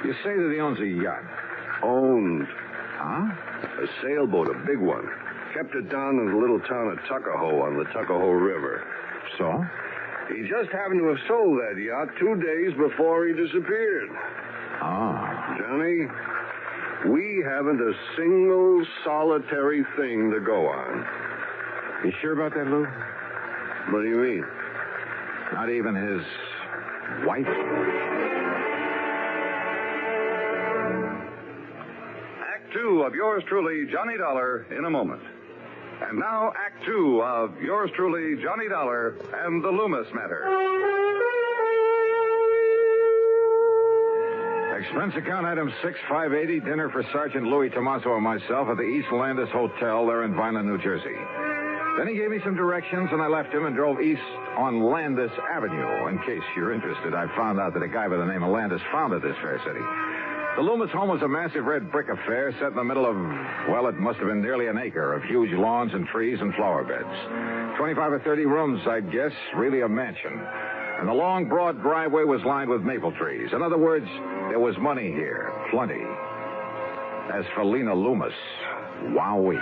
You say that he owns a yacht.
Owned.
Huh?
A sailboat, a big one. Kept it down in the little town of Tuckahoe on the Tuckahoe River.
So?
He just happened to have sold that yacht 2 days before he disappeared.
Oh.
Johnny, we haven't a single solitary thing to go on.
You sure about that, Lou?
What do you mean?
Not even his wife?
Act 2 of yours truly, Johnny Dollar, in a moment. And now, Act 2 of yours truly, Johnny Dollar, and the Loomis matter.
Expense account item 6580, dinner for Sergeant Louis Tomaso and myself at the East Landis Hotel there in Vineland, New Jersey. Then he gave me some directions, and I left him and drove east on Landis Avenue. In case you're interested, I found out that a guy by the name of Landis founded this fair city. The Loomis home was a massive red brick affair set in the middle of, well, it must have been nearly an acre of huge lawns and trees and flower beds. 25 or 30 rooms, I'd guess, really a mansion. And the long, broad driveway was lined with maple trees. In other words, there was money here, plenty. As for Lena Loomis, wowee.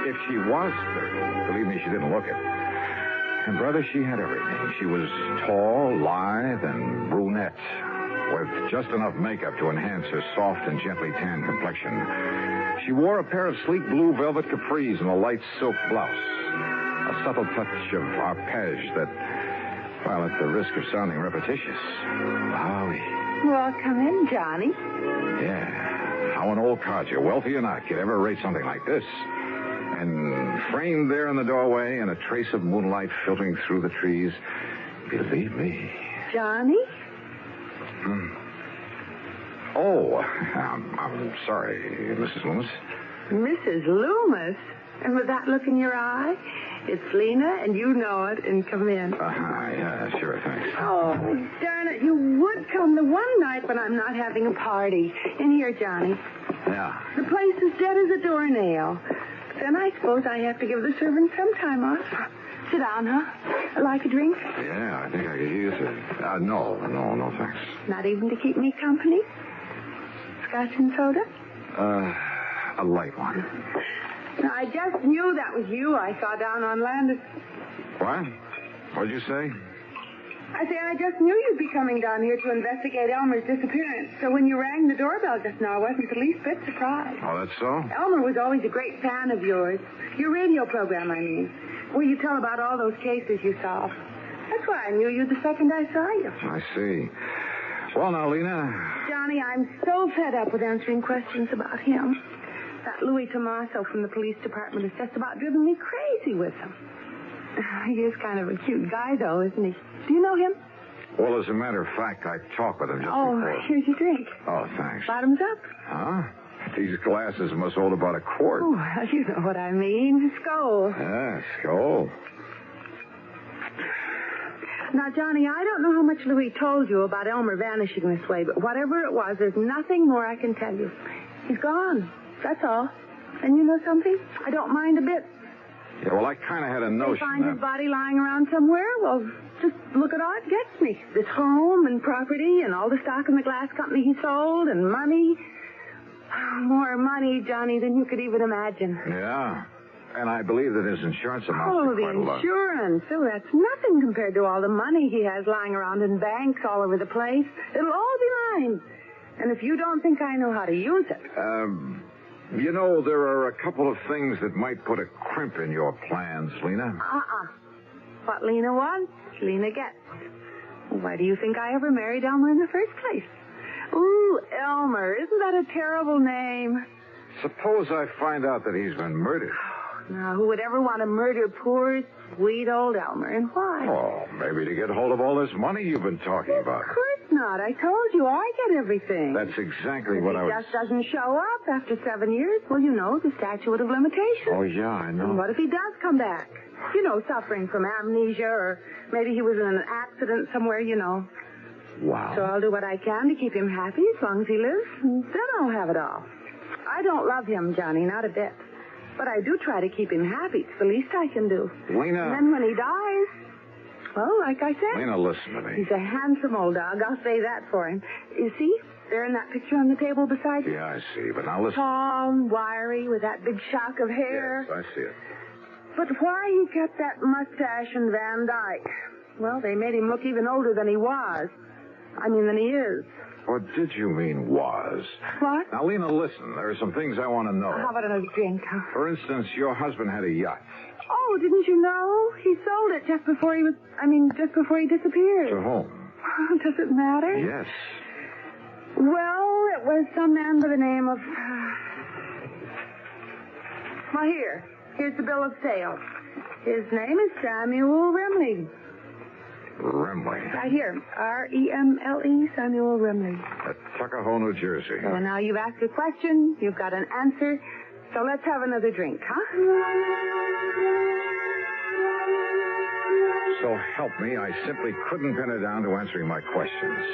If she was 30, believe me, she didn't look it. And, brother, she had everything. She was tall, lithe, and brunette, with just enough makeup to enhance her soft and gently tanned complexion. She wore a pair of sleek blue velvet capris and a light silk blouse. A subtle touch of arpege that, well, at the risk of sounding repetitious. Wowie.
Well, come in, Johnny.
Yeah. How an old codger, wealthy or not, could ever rate something like this. And framed there in the doorway and a trace of moonlight filtering through the trees, believe me.
Johnny?
Oh, I'm sorry, Mrs. Loomis.
Mrs. Loomis? And with that look in your eye? It's Lena, and you know it, and come in.
Yeah, sure, thanks.
Oh, darn it, you would come the one night when I'm not having a party. In here, Johnny.
Yeah.
The place is dead as a doornail. Then I suppose I have to give the servant some time off. Sit down, huh? Like a drink?
Yeah, I think I could use it. No, thanks.
Not even to keep me company? Scotch and soda?
A light one.
I just knew that was you I saw down on Landis.
What? What'd you say?
I say I just knew you'd be coming down here to investigate Elmer's disappearance. So when you rang the doorbell just now, I wasn't the least bit surprised.
Oh, that's so?
Elmer was always a great fan of yours. Your radio program, I mean. Where you tell about all those cases you solve. That's why I knew you the second I saw you.
I see. Well, now, Lena.
Johnny, I'm so fed up with answering questions about him. That Louis Tomaso from the police department has just about driven me crazy with him. He is kind of a cute guy, though, isn't he? Do you know him?
Well, as a matter of fact, I talked with him just before.
Here's your drink.
Oh, thanks.
Bottoms up.
Huh? These glasses must hold about a quart.
Oh, well, you know what I mean. Skull.
Yeah, skull.
Now, Johnny, I don't know how much Louis told you about Elmer vanishing this way, but whatever it was, there's nothing more I can tell you. He's gone. That's all. And you know something? I don't mind a bit.
Yeah, well, I kind of had a notion
They find
that...
his body lying around somewhere? Well, just look at all it gets me. This home and property and all the stock in the glass company he sold and money. More money, Johnny, than you could even imagine.
Yeah. And I believe that his insurance amounts to quite a lot.
Oh, the insurance. Oh, that's nothing compared to all the money he has lying around in banks all over the place. It'll all be mine. And if you don't think I know how to use it...
You know, there are a couple of things that might put a crimp in your plans, Lena.
What Lena wants, Lena gets. Why do you think I ever married Elmer in the first place? Ooh, Elmer. Isn't that a terrible name?
Suppose I find out that he's been murdered.
Now, who would ever want to murder poor, sweet old Elmer, and why?
Oh, maybe to get hold of all this money you've been talking about.
Of course not. I told you I get everything.
That's exactly what I was...
If he just doesn't show up after 7 years, well, you know, the statute of limitations.
Oh, yeah, I know.
And what if he does come back? You know, suffering from amnesia, or maybe he was in an accident somewhere, you know.
Wow.
So I'll do what I can to keep him happy as long as he lives, and then I'll have it all. I don't love him, Johnny, not a bit. But I do try to keep him happy. It's the least I can do.
Lena.
And then when he dies, well, like I said...
Lena, listen to me.
He's a handsome old dog. I'll say that for him. You see? There in that picture on the table beside you.
Yeah, I see. But now listen.
Tall and wiry with that big shock of hair.
Yes, I see it.
But why he kept that mustache and Van Dyke? Well, they made him look even older than he was. Than he is.
What did you mean, was?
What?
Now, Lena, listen. There are some things I want to know.
How about another drink, huh?
For instance, your husband had a yacht.
Oh, didn't you know? He sold it just before he disappeared.
To whom?
Does it matter?
Yes.
Well, it was some man by the name of... Well, here's the bill of sale. His name is Samuel Remley.
Remley.
Right here. R-E-M-L-E, Samuel Remley.
At Tuckahoe, New Jersey.
So now you've asked a question, you've got an answer, so let's have another drink, huh?
So help me, I simply couldn't pin her down to answering my questions.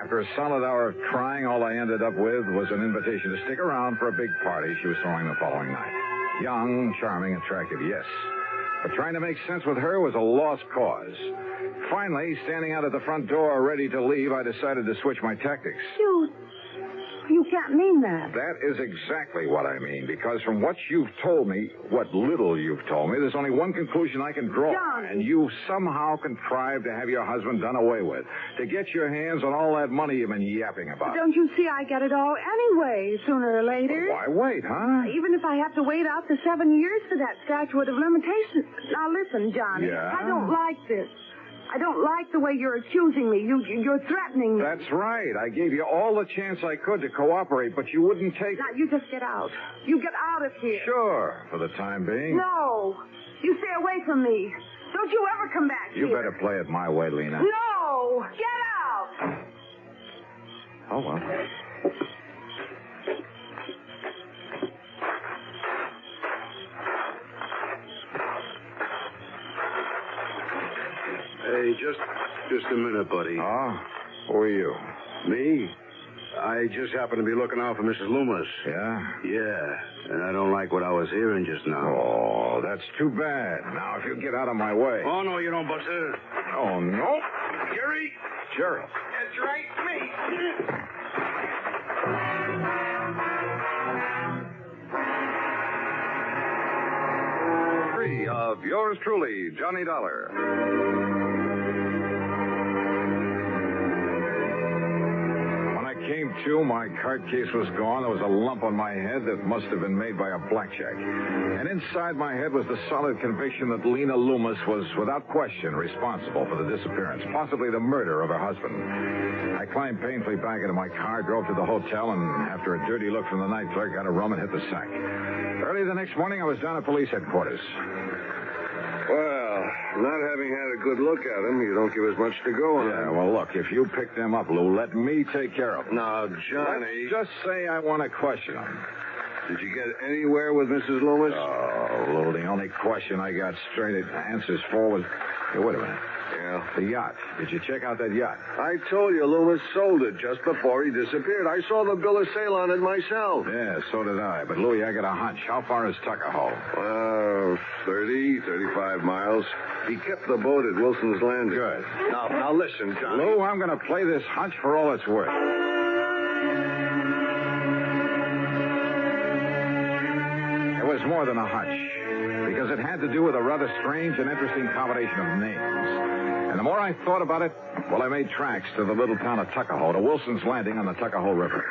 After a solid hour of trying, all I ended up with was an invitation to stick around for a big party she was throwing the following night. Young, charming, attractive, yes. But trying to make sense with her was a lost cause. Finally, standing out at the front door ready to leave, I decided to switch my tactics.
You can't mean that.
That is exactly what I mean, because from what you've told me, what little you've told me, there's only one conclusion I can draw.
John.
And you somehow contrived to have your husband done away with, to get your hands on all that money you've been yapping about.
But don't you see I get it all anyway, sooner or later?
Why wait, huh?
Even if I have to wait out the 7 years for that statute of limitations. Now listen, Johnny.
Yeah?
I don't like this. I don't like the way you're accusing me. You're threatening me.
That's right. I gave you all the chance I could to cooperate, but you wouldn't take...
Now, you just get out. You get out of here.
Sure, for the time being.
No. You stay away from me. Don't you ever come back
You
here.
better play it my way, Lena.
No. Get out.
Oh, well.
Hey, just a minute, buddy.
Oh? Who are you?
Me? I just happened to be looking out for Mrs. Leumas.
Yeah?
Yeah, and I don't like what I was hearing just now.
Oh, that's too bad. Now, if you get out of my way.
Oh, no, you don't, Buster.
Oh, no.
Jerry?
Jerry.
That's right, me.
Of yours truly, Johnny Dollar.
Came to, my card case was gone. There was a lump on my head that must have been made by a blackjack. And inside my head was the solid conviction that Lena Leumas was, without question, responsible for the disappearance, possibly the murder of her husband. I climbed painfully back into my car, drove to the hotel, and after a dirty look from the night clerk, got a room and hit the sack. Early the next morning, I was down at police headquarters.
Well, not having had a good look at him, you don't give us much to go on.
Yeah, well, look, if you pick them up, Lou, let me take care of them.
Now, Johnny...
Let's just say I want to question them.
Did you get anywhere with Mrs. Leumas?
Oh, Lou, the only question I got straight answers for was... Hey, wait a minute.
Yeah?
The yacht. Did you check out that yacht?
I told you Leumas sold it just before he disappeared. I saw the bill of sale on it myself.
Yeah, so did I. But, Louie, I got a hunch. How far is Tuckahoe?
35 miles. He kept the boat at Wilson's Landing.
Good.
Now listen, Johnny.
Lou, I'm going to play this hunch for all it's worth. It was more than a hunch, because it had to do with a rather strange and interesting combination of names. And the more I thought about it, well, I made tracks to the little town of Tuckahoe, to Wilson's Landing on the Tuckahoe River.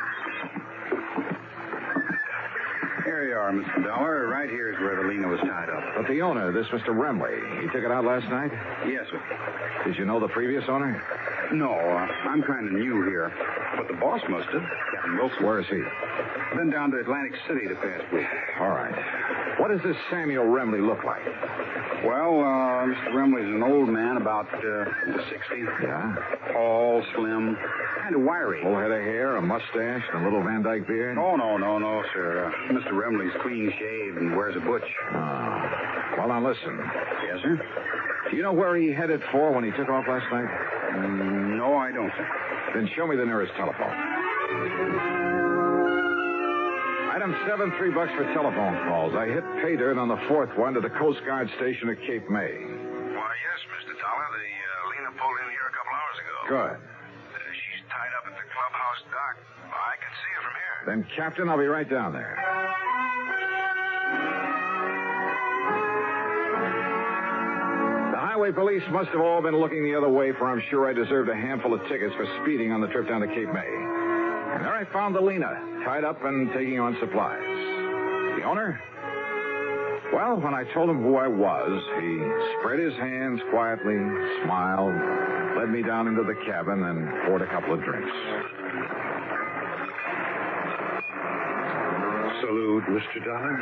Here you are, Mr. Dollar. Right here is where the Lena was tied up.
But the owner, this Mr. Remley, he took it out last night?
Yes, sir.
Did you know the previous owner?
No, I'm kind of new here. But the boss must have. Captain Wilson.
Where is he?
Been down to Atlantic City the past week.
All right. What does this Samuel Remley look like?
Well, Mr. Remley's an old man, about 60.
Yeah?
Tall, slim, kind of wiry.
Full head of hair, a mustache, and a little Van Dyke beard?
No, sir. Mr. Remley's clean shaved and wears a butch.
Well, now listen.
Yes, sir?
Do you know where he headed for when he took off last night?
No, I don't, sir.
Then show me the nearest telephone. Item 7, $3 for telephone calls. I hit pay dirt on the 4th one to the Coast Guard station at Cape May.
Why, yes, Mr. Dollar. The Lena pulled in here a couple hours ago.
Good.
She's tied up at the clubhouse dock. I can see her from here.
Then, Captain, I'll be right down there. The highway police must have all been looking the other way, for I'm sure I deserved a handful of tickets for speeding on the trip down to Cape May. And there I found the Lena, tied up and taking on supplies. The owner? Well, when I told him who I was, he spread his hands quietly, smiled, led me down into the cabin, and poured a couple of drinks.
Salute, Mr. Dollar.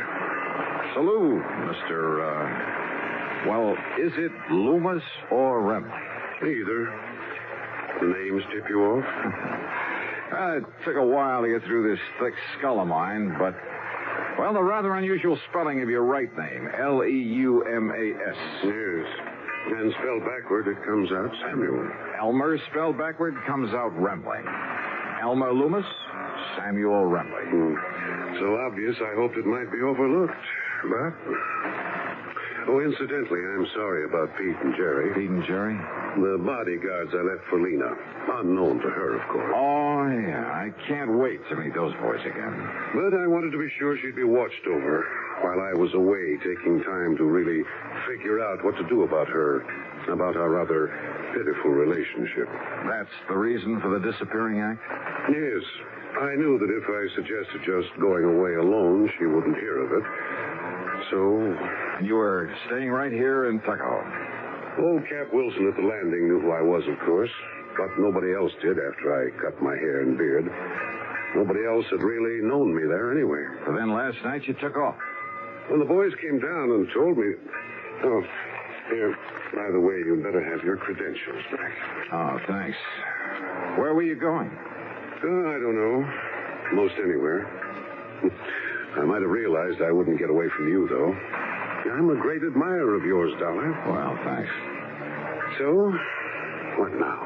Salute, Mr. Well, is it Leumas or Remley?
Either. The names tip you off?
It took a while to get through this thick skull of mine, but, well, the rather unusual spelling of your right name, Leumas.
Yes. And spelled backward, it comes out Samuel.
Elmer spelled backward comes out Remley. Elmer Leumas, Samuel Remley.
So obvious, I hoped it might be overlooked. But... Oh, incidentally, I'm sorry about Pete and Jerry.
Pete and Jerry?
The bodyguards I left for Lena. Unknown to her, of course.
Oh, yeah. I can't wait to meet those boys again.
But I wanted to be sure she'd be watched over while I was away, taking time to really figure out what to do about her, about our rather pitiful relationship.
That's the reason for the disappearing act?
Yes. I knew that if I suggested just going away alone, she wouldn't hear of it. So...
And you were staying right here in Tuckahoe?
Old Cap Wilson at the landing knew who I was, of course. But nobody else did after I cut my hair and beard. Nobody else had really known me there anyway.
So then last night you took off?
When the boys came down and told me... Oh, here, by the way, you'd better have your credentials back.
Oh, thanks. Where were you going?
I don't know. Most anywhere. I might have realized I wouldn't get away from you, though. I'm a great admirer of yours, Dollar.
Well, thanks.
So, what now?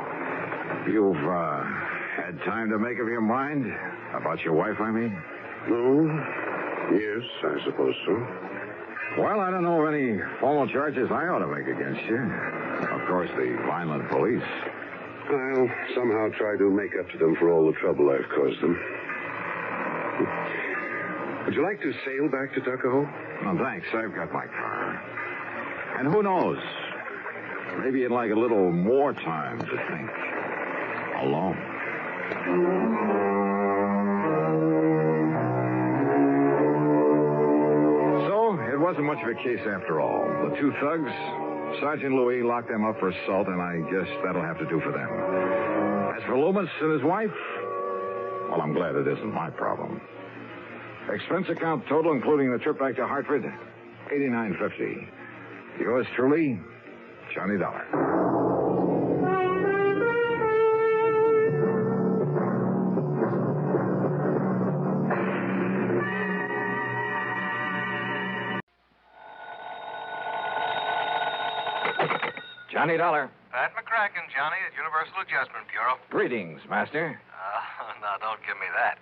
You've, had time to make up your mind? About your wife, I mean?
No. Yes, I suppose so.
Well, I don't know of any formal charges I ought to make against you. Of course, the violent police.
I'll somehow try to make up to them for all the trouble I've caused them. Would you like to sail back to Tuckahoe?
No, thanks. I've got my car. And who knows? Maybe you'd like a little more time to think. Alone. So, it wasn't much of a case after all. The two thugs, Sergeant Louis locked them up for assault, and I guess that'll have to do for them. As for Leumas and his wife, well, I'm glad it isn't my problem. Expense account total, including the trip back to Hartford, $89.50. Yours truly, Johnny Dollar.
Johnny Dollar.
Pat McCracken, Johnny, at Universal Adjustment Bureau.
Greetings, Master.
No, don't give me that.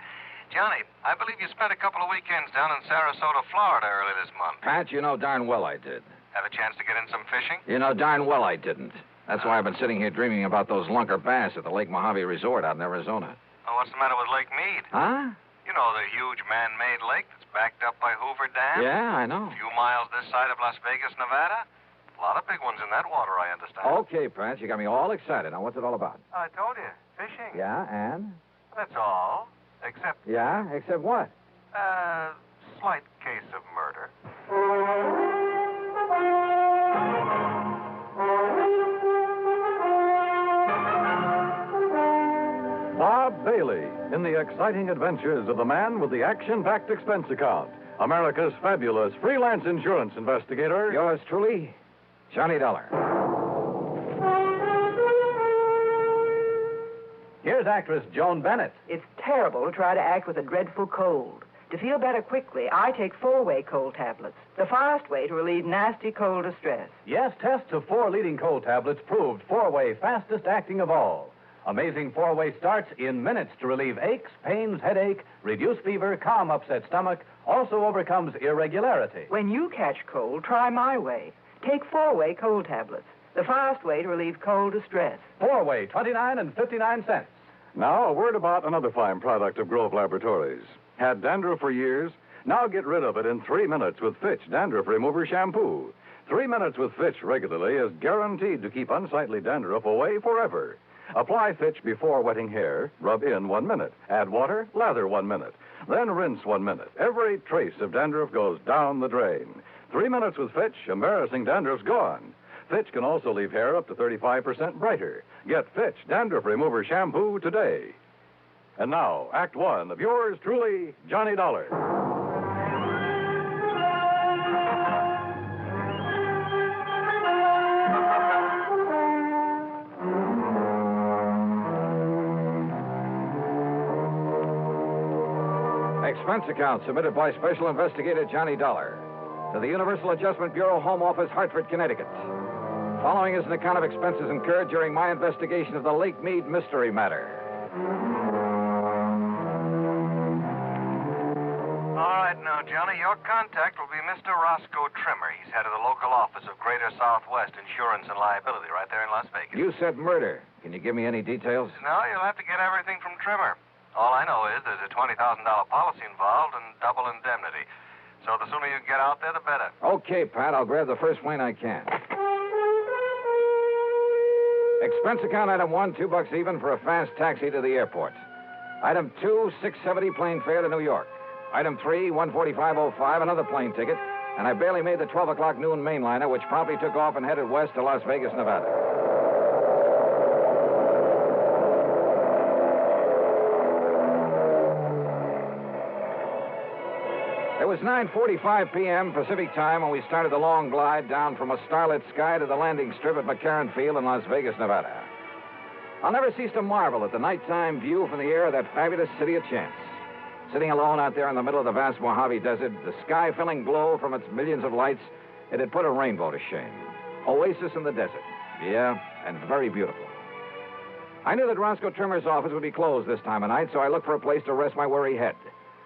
Johnny, I believe you spent a couple of weekends down in Sarasota, Florida early this month.
Pat, you know darn well I did.
Have a chance to get in some fishing?
You know darn well I didn't. That's why I've been sitting here dreaming about those lunker bass at the Lake Mojave Resort out in Arizona.
Oh, what's the matter with Lake Mead?
Huh?
You know, the huge man-made lake that's backed up by Hoover Dam?
Yeah, I know.
A few miles this side of Las Vegas, Nevada. A lot of big ones in that water, I understand.
Okay, Pat, you got me all excited. Now, what's it all about?
I told you, fishing.
Yeah, and?
That's all. Except...
Yeah? Except what?
Slight case of murder.
Bob Bailey in the exciting adventures of the man with the action-packed expense account. America's fabulous freelance insurance investigator.
Yours truly, Johnny Dollar.
Here's actress Joan Bennett.
It's terrible to try to act with a dreadful cold. To feel better quickly, I take 4-way cold tablets, the fast way to relieve nasty cold distress.
Yes, tests of 4 leading cold tablets proved 4-way fastest acting of all. Amazing 4-way starts in minutes to relieve aches, pains, headache, reduce fever, calm upset stomach, also overcomes irregularity.
When you catch cold, try my way. Take 4-way cold tablets, the fast way to relieve cold distress.
4-way, 29 and 59 cents. Now, a word about another fine product of Grove Laboratories. Had dandruff for years? Now get rid of it in 3 minutes with Fitch Dandruff Remover Shampoo. 3 minutes with Fitch regularly is guaranteed to keep unsightly dandruff away forever. Apply Fitch before wetting hair, rub in 1 minute. Add water, lather 1 minute. Then rinse 1 minute. Every trace of dandruff goes down the drain. 3 minutes with Fitch, embarrassing dandruff's gone. Fitch can also leave hair up to 35% brighter. Get Fitch Dandruff Remover Shampoo today. And now, Act 1 of yours truly, Johnny Dollar.
Expense account submitted by Special Investigator Johnny Dollar to the Universal Adjustment Bureau, Home Office, Hartford, Connecticut. Following is an account of expenses incurred during my investigation of the Lake Mead mystery matter.
All right, now, Johnny, your contact will be Mr. Roscoe Trimmer. He's head of the local office of Greater Southwest Insurance and Liability right there in Las Vegas.
You said murder. Can you give me any details?
No, you'll have to get everything from Trimmer. All I know is there's a $20,000 policy involved and double indemnity. So the sooner you get out there, the better.
Okay, Pat. I'll grab the first plane I can. Expense account item 1, $2 even for a fast taxi to the airport. Item 2, $6.70 plane fare to New York. Item 3, $145.05, another plane ticket. And I barely made the 12 o'clock noon mainliner, which promptly took off and headed west to Las Vegas, Nevada. It was 9:45 p.m. Pacific time when we started the long glide down from a starlit sky to the landing strip at McCarran Field in Las Vegas, Nevada. I'll never cease to marvel at the nighttime view from the air of that fabulous city of chance. Sitting alone out there in the middle of the vast Mojave Desert, the sky filling glow from its millions of lights, it had put a rainbow to shame. Oasis in the desert. Yeah, and very beautiful. I knew that Roscoe Trimmer's office would be closed this time of night, so I looked for a place to rest my weary head.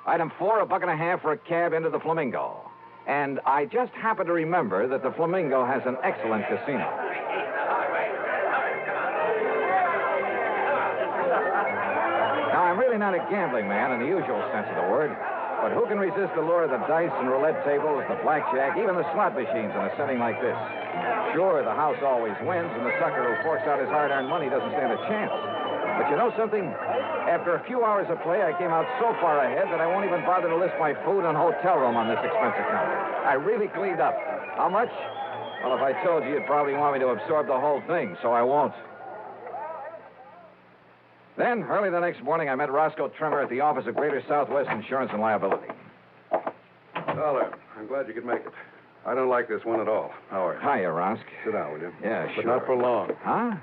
Item 4, $1.50 for a cab into the Flamingo. And I just happened to remember that the Flamingo has an excellent casino. Now, I'm really not a gambling man in the usual sense of the word, but who can resist the lure of the dice and roulette tables, the blackjack, even the slot machines in a setting like this? Sure, the house always wins, and the sucker who forks out his hard-earned money doesn't stand a chance. But you know something? After a few hours of play, I came out so far ahead that I won't even bother to list my food and hotel room on this expense account. I really cleaned up. How much? Well, if I told you, you'd probably want me to absorb the whole thing, so I won't. Then, early the next morning, I met Roscoe Trimmer at the office of Greater Southwest Insurance and Liability.
Dollar, I'm glad you could make it. I don't like this one at all. How are you?
Hiya, Rosk.
Sit down, will you?
Yeah,
But
sure.
not for long.
Huh?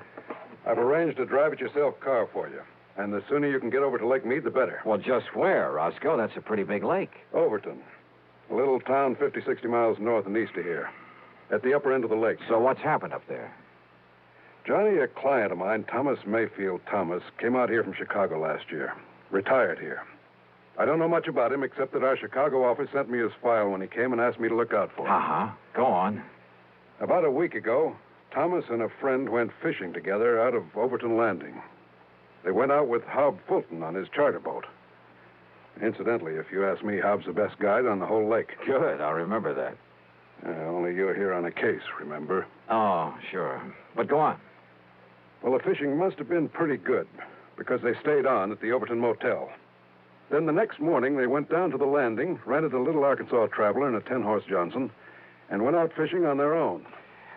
I've arranged a drive-it-yourself car for you. And the sooner you can get over to Lake Mead, the better.
Well, just where, Roscoe? That's a pretty big lake.
Overton. A little town 50, 60 miles north and east of here. At the upper end of the lake.
So what's happened up there?
Johnny, a client of mine, Thomas Mayfield Thomas, came out here from Chicago last year. Retired here. I don't know much about him except that our Chicago office sent me his file when he came and asked me to look out for him.
Uh-huh. Go on.
About a week ago, Thomas and a friend went fishing together out of Overton Landing. They went out with Hob Fulton on his charter boat. Incidentally, if you ask me, Hob's the best guide on the whole lake.
Good, I'll remember that.
Only you're here on a case, remember?
Oh, sure. But go on.
Well, the fishing must have been pretty good, because they stayed on at the Overton Motel. Then the next morning, they went down to the landing, rented a little Arkansas Traveler and a 10-horse Johnson, and went out fishing on their own.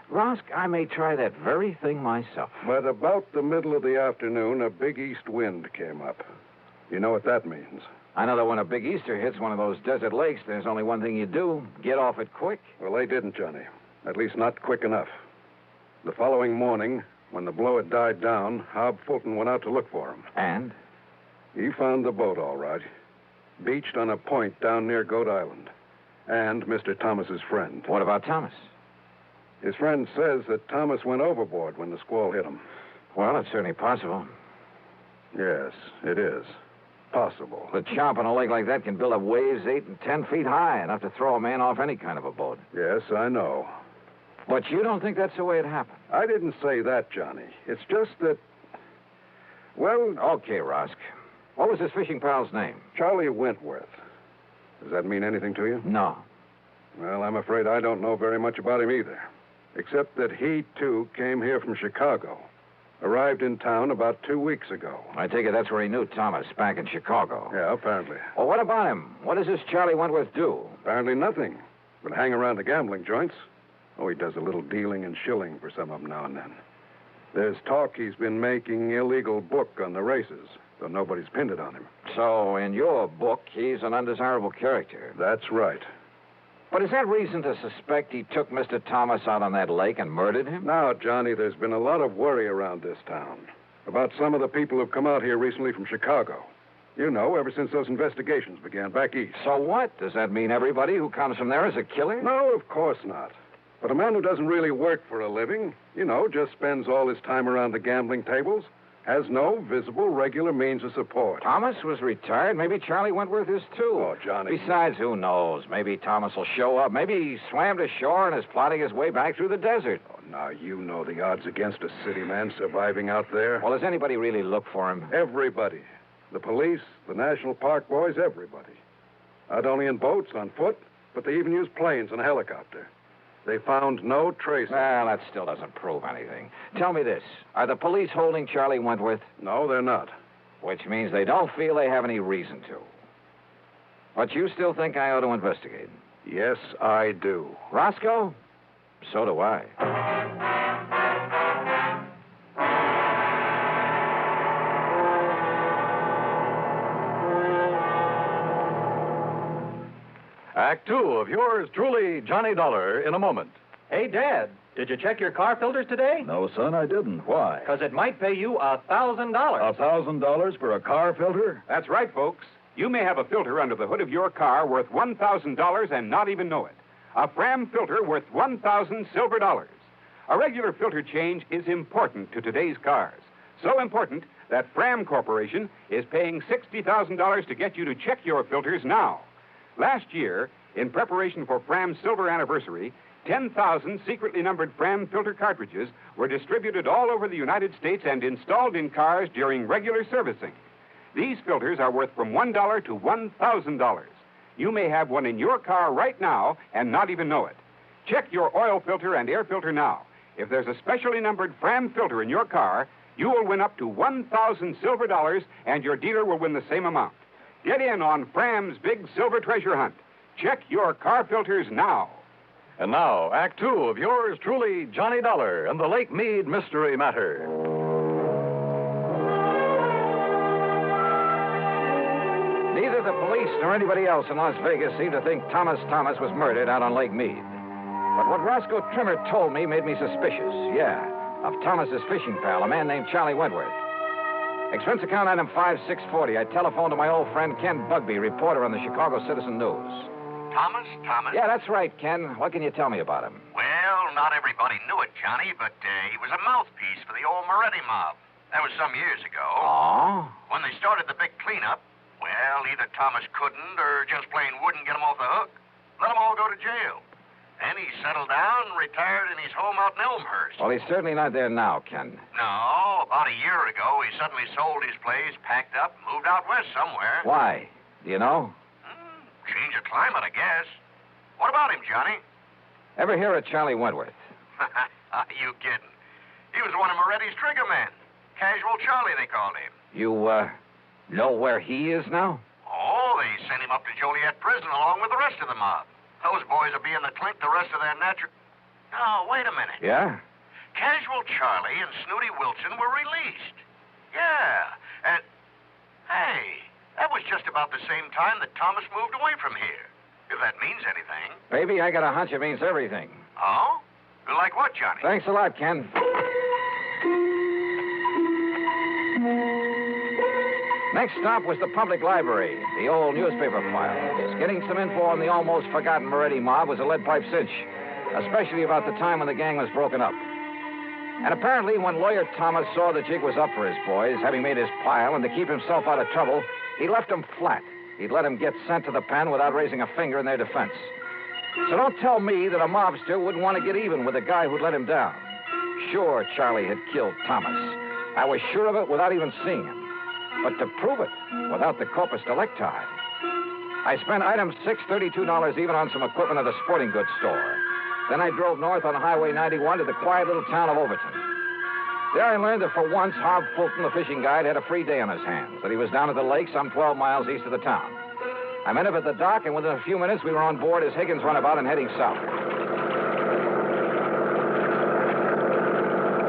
Rosk, I may try that very thing myself.
But about the middle of the afternoon, a big east wind came up. You know what that means.
I know that when a big Easter hits one of those desert lakes, there's only one thing you do. Get off it quick.
Well, they didn't, Johnny. At least not quick enough. The following morning, when the blow had died down, Hob Fulton went out to look for him.
And?
He found the boat, all right. Beached on a point down near Goat Island. And Mr. Thomas's friend.
What about Thomas?
His friend says that Thomas went overboard when the squall hit him.
Well, it's certainly possible.
Yes, it is. Possible.
The chomp on a lake like that can build up waves 8 and 10 feet high, enough to throw a man off any kind of a boat.
Yes, I know.
But you don't think that's the way it happened?
I didn't say that, Johnny. It's just that... Well...
Okay, Rosk. What was his fishing pal's name?
Charlie Wentworth. Does that mean anything to you?
No.
Well, I'm afraid I don't know very much about him either. Except that he, too, came here from Chicago. Arrived in town about 2 weeks ago.
I take it that's where he knew Thomas, back in Chicago.
Yeah, apparently.
Well, what about him? What does this Charlie Wentworth do?
Apparently nothing. But hang around the gambling joints. Oh, he does a little dealing and shilling for some of them now and then. There's talk he's been making illegal book on the races, though nobody's pinned it on him.
So, in your book, he's an undesirable character.
That's right.
But is that reason to suspect he took Mr. Thomas out on that lake and murdered him?
Now, Johnny, there's been a lot of worry around this town about some of the people who've come out here recently from Chicago. You know, ever since those investigations began back east.
So what? Does that mean everybody who comes from there is a killer?
No, of course not. But a man who doesn't really work for a living, you know, just spends all his time around the gambling tables, has no visible, regular means of support.
Thomas was retired. Maybe Charlie Wentworth is, too.
Oh, Johnny.
Besides, who knows? Maybe Thomas will show up. Maybe he swam to shore and is plotting his way back through the desert.
Oh, now, you know the odds against a city man surviving out there.
Well, does anybody really look for him?
Everybody. The police, the National Park boys, everybody. Not only in boats, on foot, but they even use planes and a helicopter. They found no trace.
Well, that still doesn't prove anything. Tell me this. Are the police holding Charlie Wentworth?
No, they're not.
Which means they don't feel they have any reason to. But you still think I ought to investigate?
Yes, I do.
Roscoe? So do I.
Act 2 of yours truly, Johnny Dollar, in a moment.
Hey, Dad, did you check your car filters today?
No, son, I didn't. Why?
Because it might pay you $1,000.
$1,000 for a car filter?
That's right, folks. You may have a filter under the hood of your car worth $1,000 and not even know it. A Fram filter worth 1,000 silver dollars. A regular filter change is important to today's cars. So important that Fram Corporation is paying $60,000 to get you to check your filters now. Last year, in preparation for Fram's silver anniversary, 10,000 secretly numbered Fram filter cartridges were distributed all over the United States and installed in cars during regular servicing. These filters are worth from $1 to $1,000. You may have one in your car right now and not even know it. Check your oil filter and air filter now. If there's a specially numbered Fram filter in your car, you will win up to 1,000 silver dollars, and your dealer will win the same amount. Get in on Fram's big silver treasure hunt. Check your car filters now.
And now, Act 2 of yours truly, Johnny Dollar, and the Lake Mead Mystery Matter.
Neither the police nor anybody else in Las Vegas seem to think Thomas was murdered out on Lake Mead. But what Roscoe Trimmer told me made me suspicious, of Thomas's fishing pal, a man named Charlie Wentworth. Expense account item 5640. I telephoned to my old friend Ken Bugby, reporter on the Chicago Citizen News.
Thomas?
Yeah, that's right, Ken. What can you tell me about him?
Well, not everybody knew it, Johnny, but he was a mouthpiece for the old Moretti mob. That was some years ago.
Oh?
When they started the big cleanup, well, either Thomas couldn't or just plain wouldn't get him off the hook. Let them all go to jail. Then he settled down and retired in his home out in Elmhurst.
Well, he's certainly not there now, Ken.
No, about a year ago, he suddenly sold his place, packed up, and moved out west somewhere.
Why? Do you know?
Change of climate, I guess. What about him, Johnny?
Ever hear of Charlie Wentworth?
You kidding. He was one of Moretti's trigger men. Casual Charlie, they called him.
You, know where he is now?
Oh, they sent him up to Joliet prison along with the rest of the mob. Those boys will be in the clink the rest of their natural... Oh, wait a minute.
Yeah?
Casual Charlie and Snooty Wilson were released. Yeah. And, hey, That was just about the same time that Thomas moved away from here, if that means anything.
Baby, I got a hunch it means everything.
Oh? Like what, Johnny?
Thanks a lot, Ken. Next stop was the public library, the old newspaper files. Getting some info on the almost forgotten Moretti mob was a lead pipe cinch, especially about the time when the gang was broken up. And apparently, when Lawyer Thomas saw the jig was up for his boys, having made his pile, and to keep himself out of trouble, he left them flat. He'd let them get sent to the pen without raising a finger in their defense. So don't tell me that a mobster wouldn't want to get even with the guy who'd let him down. Sure, Charlie had killed Thomas. I was sure of it without even seeing him. But to prove it, without the corpus delicti, I spent item $632 even on some equipment at a sporting goods store. Then I drove north on Highway 91 to the quiet little town of Overton. There I learned that for once, Hob Fulton, the fishing guide, had a free day on his hands, that he was down at the lake some 12 miles east of the town. I met him at the dock, and within a few minutes, we were on board as Higgins went about and heading south.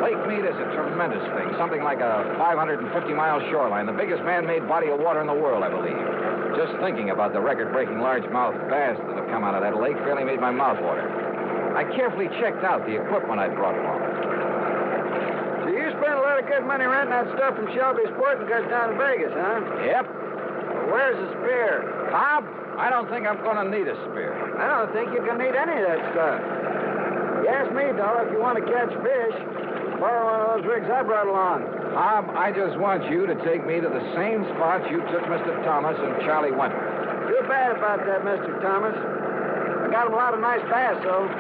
Lake Mead is a tremendous thing, something like a 550-mile shoreline, the biggest man-made body of water in the world, I believe. Just thinking about the record-breaking largemouth bass that have come out of that lake fairly made my mouth water. I carefully checked out the equipment I'd brought along.
So you spent a lot of good money renting that stuff from Shelby's Sporting Goods down in Vegas, huh?
Yep.
Well, where's the spear?
Hob, I don't think I'm going to need a spear.
I don't think you're going to need any of that stuff. You ask me, Dollar, if you want to catch fish, borrow one of those rigs I brought along.
Hob, I just want you to take me to the same spot you took Mr. Thomas and Charlie Wentworth.
Too bad about that, Mr. Thomas. I got him a lot of nice bass, though.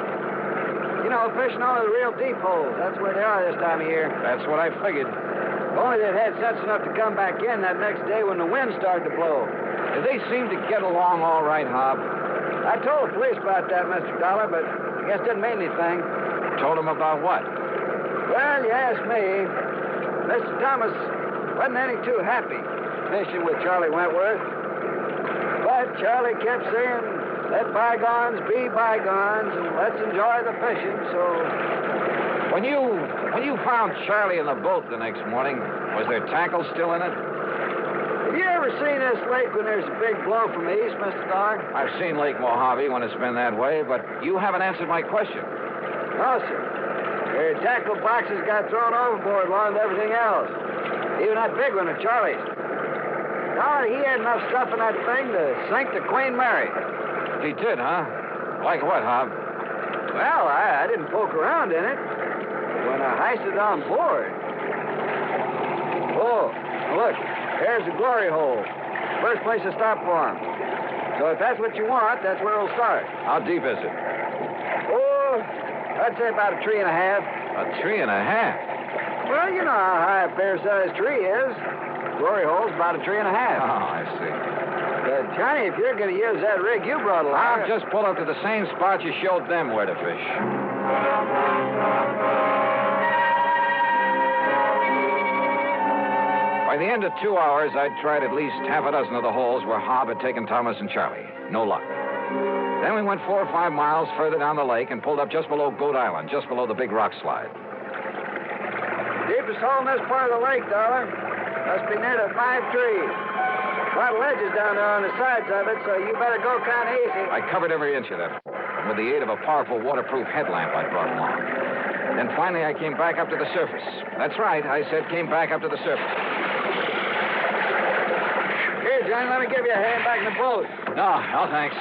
You know, fishing only the real deep holes. That's where they are this time of year.
That's what I figured.
If only they'd had sense enough to come back in that next day when the wind started to blow.
Did they seem to get along all right, Hob?
I told the police about that, Mr. Dollar, but I guess it didn't mean anything.
Told them about what?
Well, you ask me. Mr. Thomas wasn't any too happy fishing with Charlie Wentworth. But Charlie kept saying, let bygones be bygones, and let's enjoy the fishing, so...
When you found Charlie in the boat the next morning, was there tackle still in it?
Have you ever seen this lake when there's a big blow from the east, Mr. Dollar?
I've seen Lake Mojave when it's been that way, but you haven't answered my question.
No, sir. Their tackle boxes got thrown overboard along with everything else. Even that big one of Charlie's. Dollar, he had enough stuff in that thing to sink the Queen Mary.
He did, huh? Like what, Hob?
Well, I didn't poke around in it. When I heisted on board. Oh, look, there's the glory hole. First place to stop for him. So if that's what you want, that's where we'll start.
How deep is it?
Oh, I'd say about a 3 1/2.
A 3 1/2?
Well, you know how high a fair-sized tree is. Glory hole's about a 3 1/2.
Oh, I see.
Johnny, if you're going to use that rig you brought along...
I'll just pull up to the same spot you showed them where to fish. By the end of 2 hours, I'd tried at least half a dozen of the holes where Hob had taken Thomas and Charlie. No luck. Then we went 4 or 5 miles further down the lake and pulled up just below Goat Island, just below the big rock slide.
Deepest hole in this part of the lake, Dollar. Must be near the 5 trees. A lot of ledges down there on the sides of it, so you better go kind of easy.
I covered every inch of that hole, with the aid of a powerful waterproof headlamp I brought along. Then finally I came back up to the surface. That's right, I said came back up to the surface.
Here, Johnny, let me give you a hand back in the boat.
No, thanks.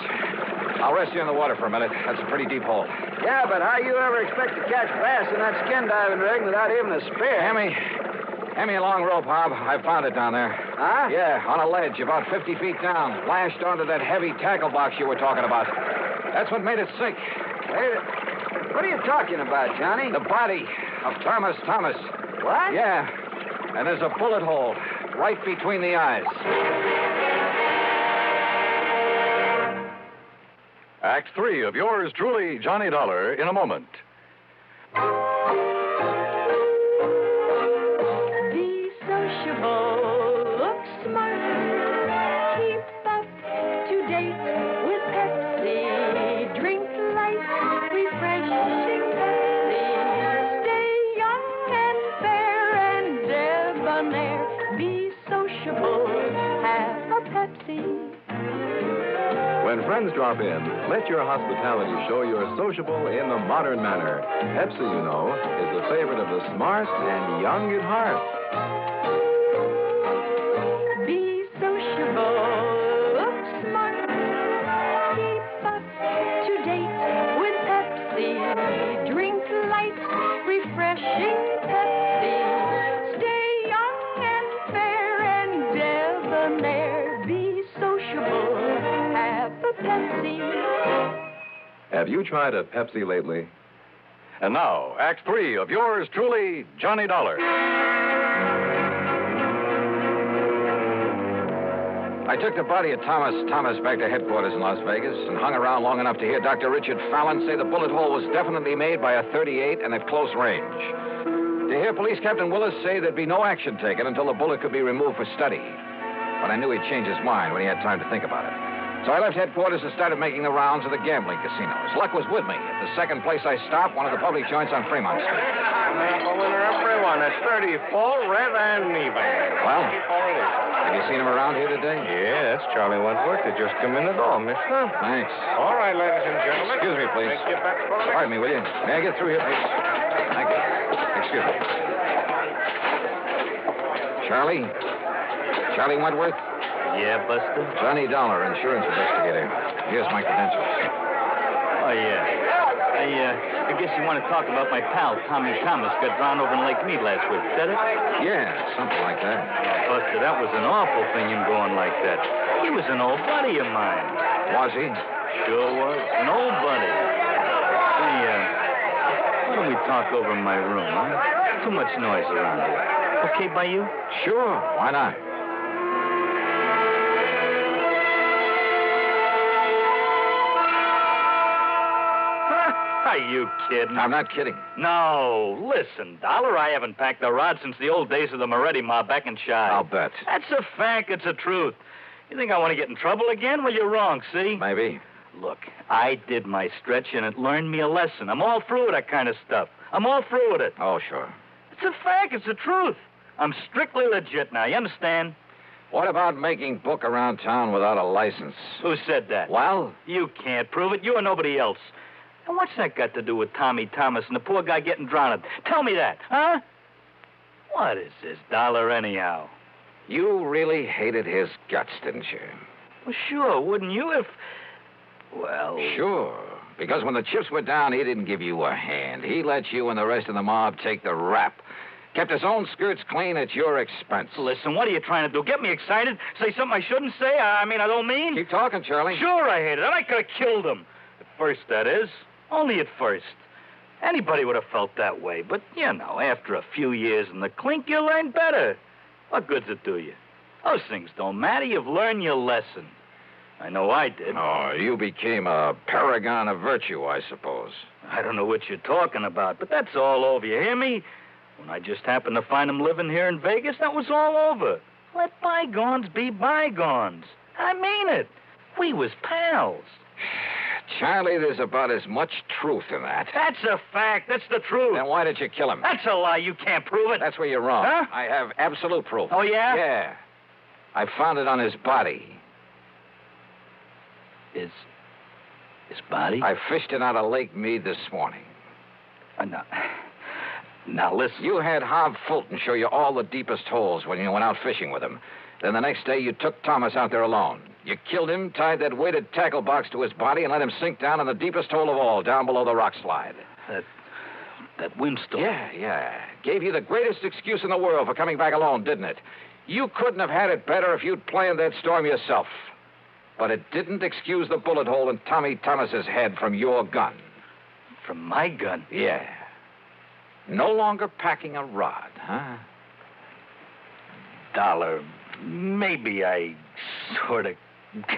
I'll rest you in the water for a minute. That's a pretty deep hole.
Yeah, but how you ever expect to catch bass in that skin diving rig without even a spear?
Hand me a long rope, Hob. I found it down there.
Huh?
Yeah, on a ledge about 50 feet down, lashed onto that heavy tackle box you were talking about. That's what made it sink.
What are you talking about, Johnny?
The body of Thomas.
What?
Yeah, and there's a bullet hole right between the eyes.
Act 3 of yours truly, Johnny Dollar, in a moment.
Be sociable, look smart, keep up to date with Pepsi, drink light, refreshing Pepsi, stay young and fair and debonair, be sociable, have a Pepsi.
friends drop in, let your hospitality show you're sociable in the modern manner. Pepsi, you know, is the favorite of the smart and young at heart.
Be sociable, smart, keep up to date with Pepsi. Drink light, refreshing Pepsi. Stay young and fair and debonair. Be sociable, have a Pepsi.
Have you tried a Pepsi lately?
And now, Act 3 of yours truly, Johnny Dollar.
I took the body of Thomas back to headquarters in Las Vegas and hung around long enough to hear Dr. Richard Fallon say the bullet hole was definitely made by a .38 and at close range. To hear Police Captain Willis say there'd be no action taken until the bullet could be removed for study. But I knew he'd change his mind when he had time to think about it. So I left headquarters and started making the rounds of the gambling casinos. Luck was with me. At the second place I stopped, one of the public joints on Fremont Street.
A winner, everyone. It's 34, red and even.
Well, have you seen him around here today?
Yeah, that's Charlie Wentworth. They just come in the door, mister.
Thanks.
All right, ladies and gentlemen.
Excuse me, please.
Take your bets for the
Pardon me, will you? May I get through here, please? Thank you. Excuse me. Charlie? Charlie Wentworth?
Yeah, Buster?
Johnny Dollar, insurance investigator. Here's my credentials.
Oh, yeah. I guess you want to talk about my pal, Tommy Thomas, got drowned over in Lake Mead last week. Is that it?
Yeah, something like that.
Buster, that was an awful thing, him going like that. He was an old buddy of mine.
Was he?
Sure was. An old buddy. Hey, why don't we talk over in my room, huh? Too much noise around here. Okay by you?
Sure. Why not?
Are you kidding?
I'm not kidding.
No. Listen, Dollar, I haven't packed a rod since the old days of the Moretti mob back in Chi.
I'll bet.
That's a fact. It's a truth. You think I want to get in trouble again? Well, you're wrong, see?
Maybe.
Look, I did my stretch, and it learned me a lesson. I'm all through with that kind of stuff. I'm all through with it.
Oh, sure.
It's a fact. It's the truth. I'm strictly legit now. You understand?
What about making book around town without a license?
Who said that?
Well?
You can't prove it. You or nobody else. And what's that got to do with Tommy Thomas and the poor guy getting drowned? Tell me that, huh? What is this Dollar anyhow?
You really hated his guts, didn't you?
Well, sure, wouldn't you if... Well...
Sure. Because when the chips were down, he didn't give you a hand. He let you and the rest of the mob take the rap. Kept his own skirts clean at your expense.
Listen, what are you trying to do? Get me excited? Say something I shouldn't say? I don't mean...
Keep talking, Charlie.
Sure I hated it. I could have killed him. At first, that is. Only at first. Anybody would have felt that way. But, you know, after a few years in the clink, you learn better. What good's it do you? Those things don't matter. You've learned your lesson. I know I did.
Oh, you became a paragon of virtue, I suppose.
I don't know what you're talking about, but that's all over. You hear me? When I just happened to find him living here in Vegas, that was all over. Let bygones be bygones. I mean it. We was pals.
Charlie, there's about as much truth in that.
That's a fact. That's the truth.
Then why did you kill him?
That's a lie. You can't prove it.
That's where you're wrong.
Huh?
I have absolute proof.
Oh, yeah?
Yeah. I found it on his body.
His body?
I fished it out of Lake Mead this morning.
Now, listen.
You had Hob Fulton show you all the deepest holes when you went out fishing with him. Then the next day, you took Thomas out there alone. You killed him, tied that weighted tackle box to his body, and let him sink down in the deepest hole of all, down below the rock slide.
That windstorm.
Yeah. Gave you the greatest excuse in the world for coming back alone, didn't it? You couldn't have had it better if you'd planned that storm yourself. But it didn't excuse the bullet hole in Tommy Thomas's head from your gun.
From my gun?
Yeah. No longer packing a rod, huh?
Dollar, maybe I sort of,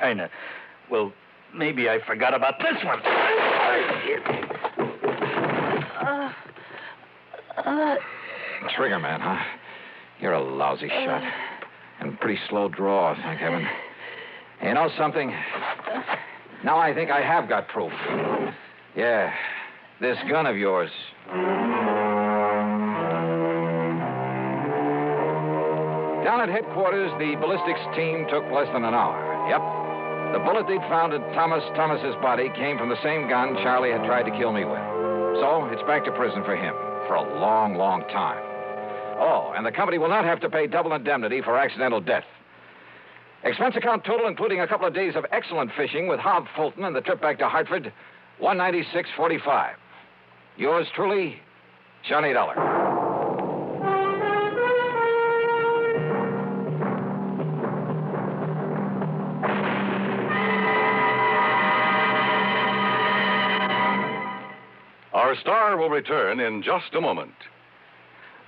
kind of, well, maybe I forgot about this one.
Trigger man, huh? You're a lousy shot. And pretty slow draw, thank heaven. You know something? Now I think I have got proof. Yeah, this gun of yours. Down at headquarters, the ballistics team took less than an hour. Yep. The bullet they'd found in Thomas's body came from the same gun Charlie had tried to kill me with. So it's back to prison for him for a long, long time. Oh, and the company will not have to pay double indemnity for accidental death. Expense account total, including a couple of days of excellent fishing with Hob Fulton and the trip back to Hartford, $196.45. Yours truly, Johnny Dollar.
Our star will return in just a moment.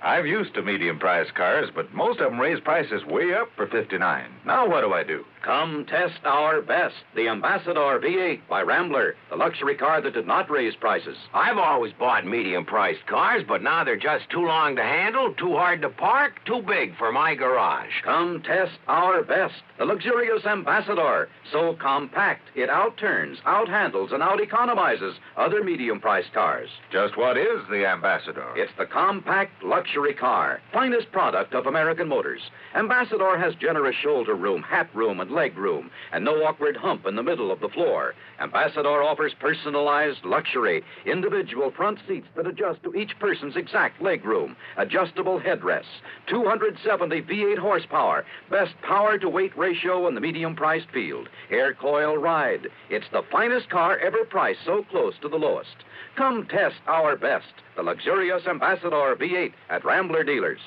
I've used to medium-priced cars, but most of them raise prices way up for $59. Now what do I do?
Come test our best, the Ambassador V8 by Rambler, the luxury car that did not raise prices.
I've always bought medium-priced cars, but now they're just too long to handle, too hard to park, too big for my garage.
Come test our best, the luxurious Ambassador. So compact, it outturns, outhandles, and out-economizes other medium-priced cars.
Just what is the Ambassador?
It's the compact luxury car, finest product of American Motors. Ambassador has generous shoulder room, hat room, and leg room, and no awkward hump in the middle of the floor. Ambassador offers personalized luxury, individual front seats that adjust to each person's exact leg room, adjustable headrests, 270 V8 horsepower, best power-to-weight ratio in the medium-priced field, air coil ride. It's the finest car ever priced so close to the lowest. Come test our best, the luxurious Ambassador V8 at Rambler dealers.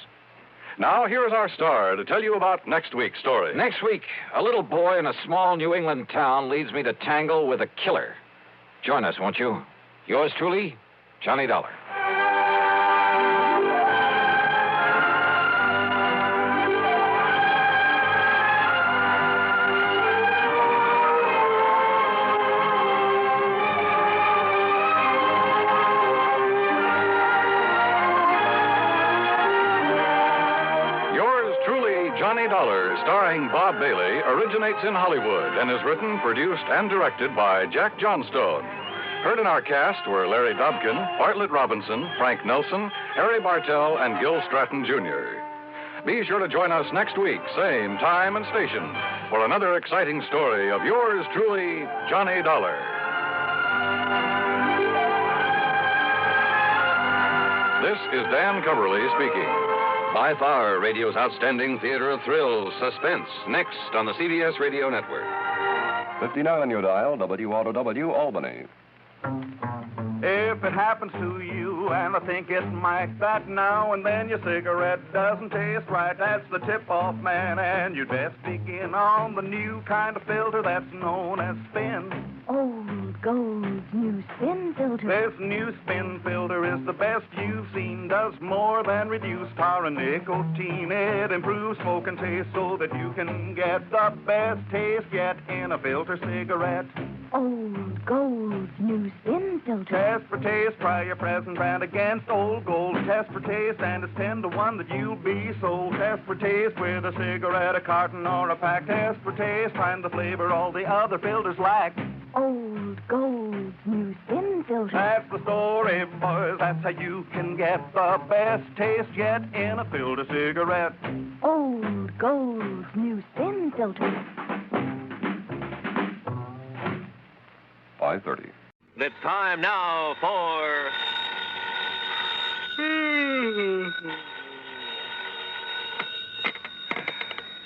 Now, here's our star to tell you about next week's story.
Next week, a little boy in a small New England town leads me to tangle with a killer. Join us, won't you? Yours truly, Johnny Dollar.
Johnny Dollar, starring Bob Bailey, originates in Hollywood and is written, produced, and directed by Jack Johnstone. Heard in our cast were Larry Dobkin, Bartlett Robinson, Frank Nelson, Harry Bartell, and Gil Stratton, Jr. Be sure to join us next week, same time and station, for another exciting story of yours truly, Johnny Dollar. This is Dan Coverly speaking.
By far, radio's outstanding theater of thrills, Suspense, next on the CBS Radio Network.
59 on your dial, WAW Albany.
If it happens to you, and I think it might, that now and then your cigarette doesn't taste right, that's the tip-off, man, and you'd best begin on the new kind of filter that's known as Spin.
Old Gold's new Spin filter.
This new Spin filter is the best you've seen, does more than reduce tar and nicotine. It improves smoke and taste so that you can get the best taste yet in a filter cigarette.
Old Gold's new Spin filter.
Test for taste, try your present brand against Old Gold. Test for taste, and it's 10 to 1 that you'll be sold. Test for taste with a cigarette, a carton, or a pack. Test for taste, find the flavor all the other filters lack.
Old Gold's new Spin filter.
That's the story, boys. That's how you can get the best taste yet in a filter cigarette.
Old Gold's new Spin filter.
5:30.
It's time now for...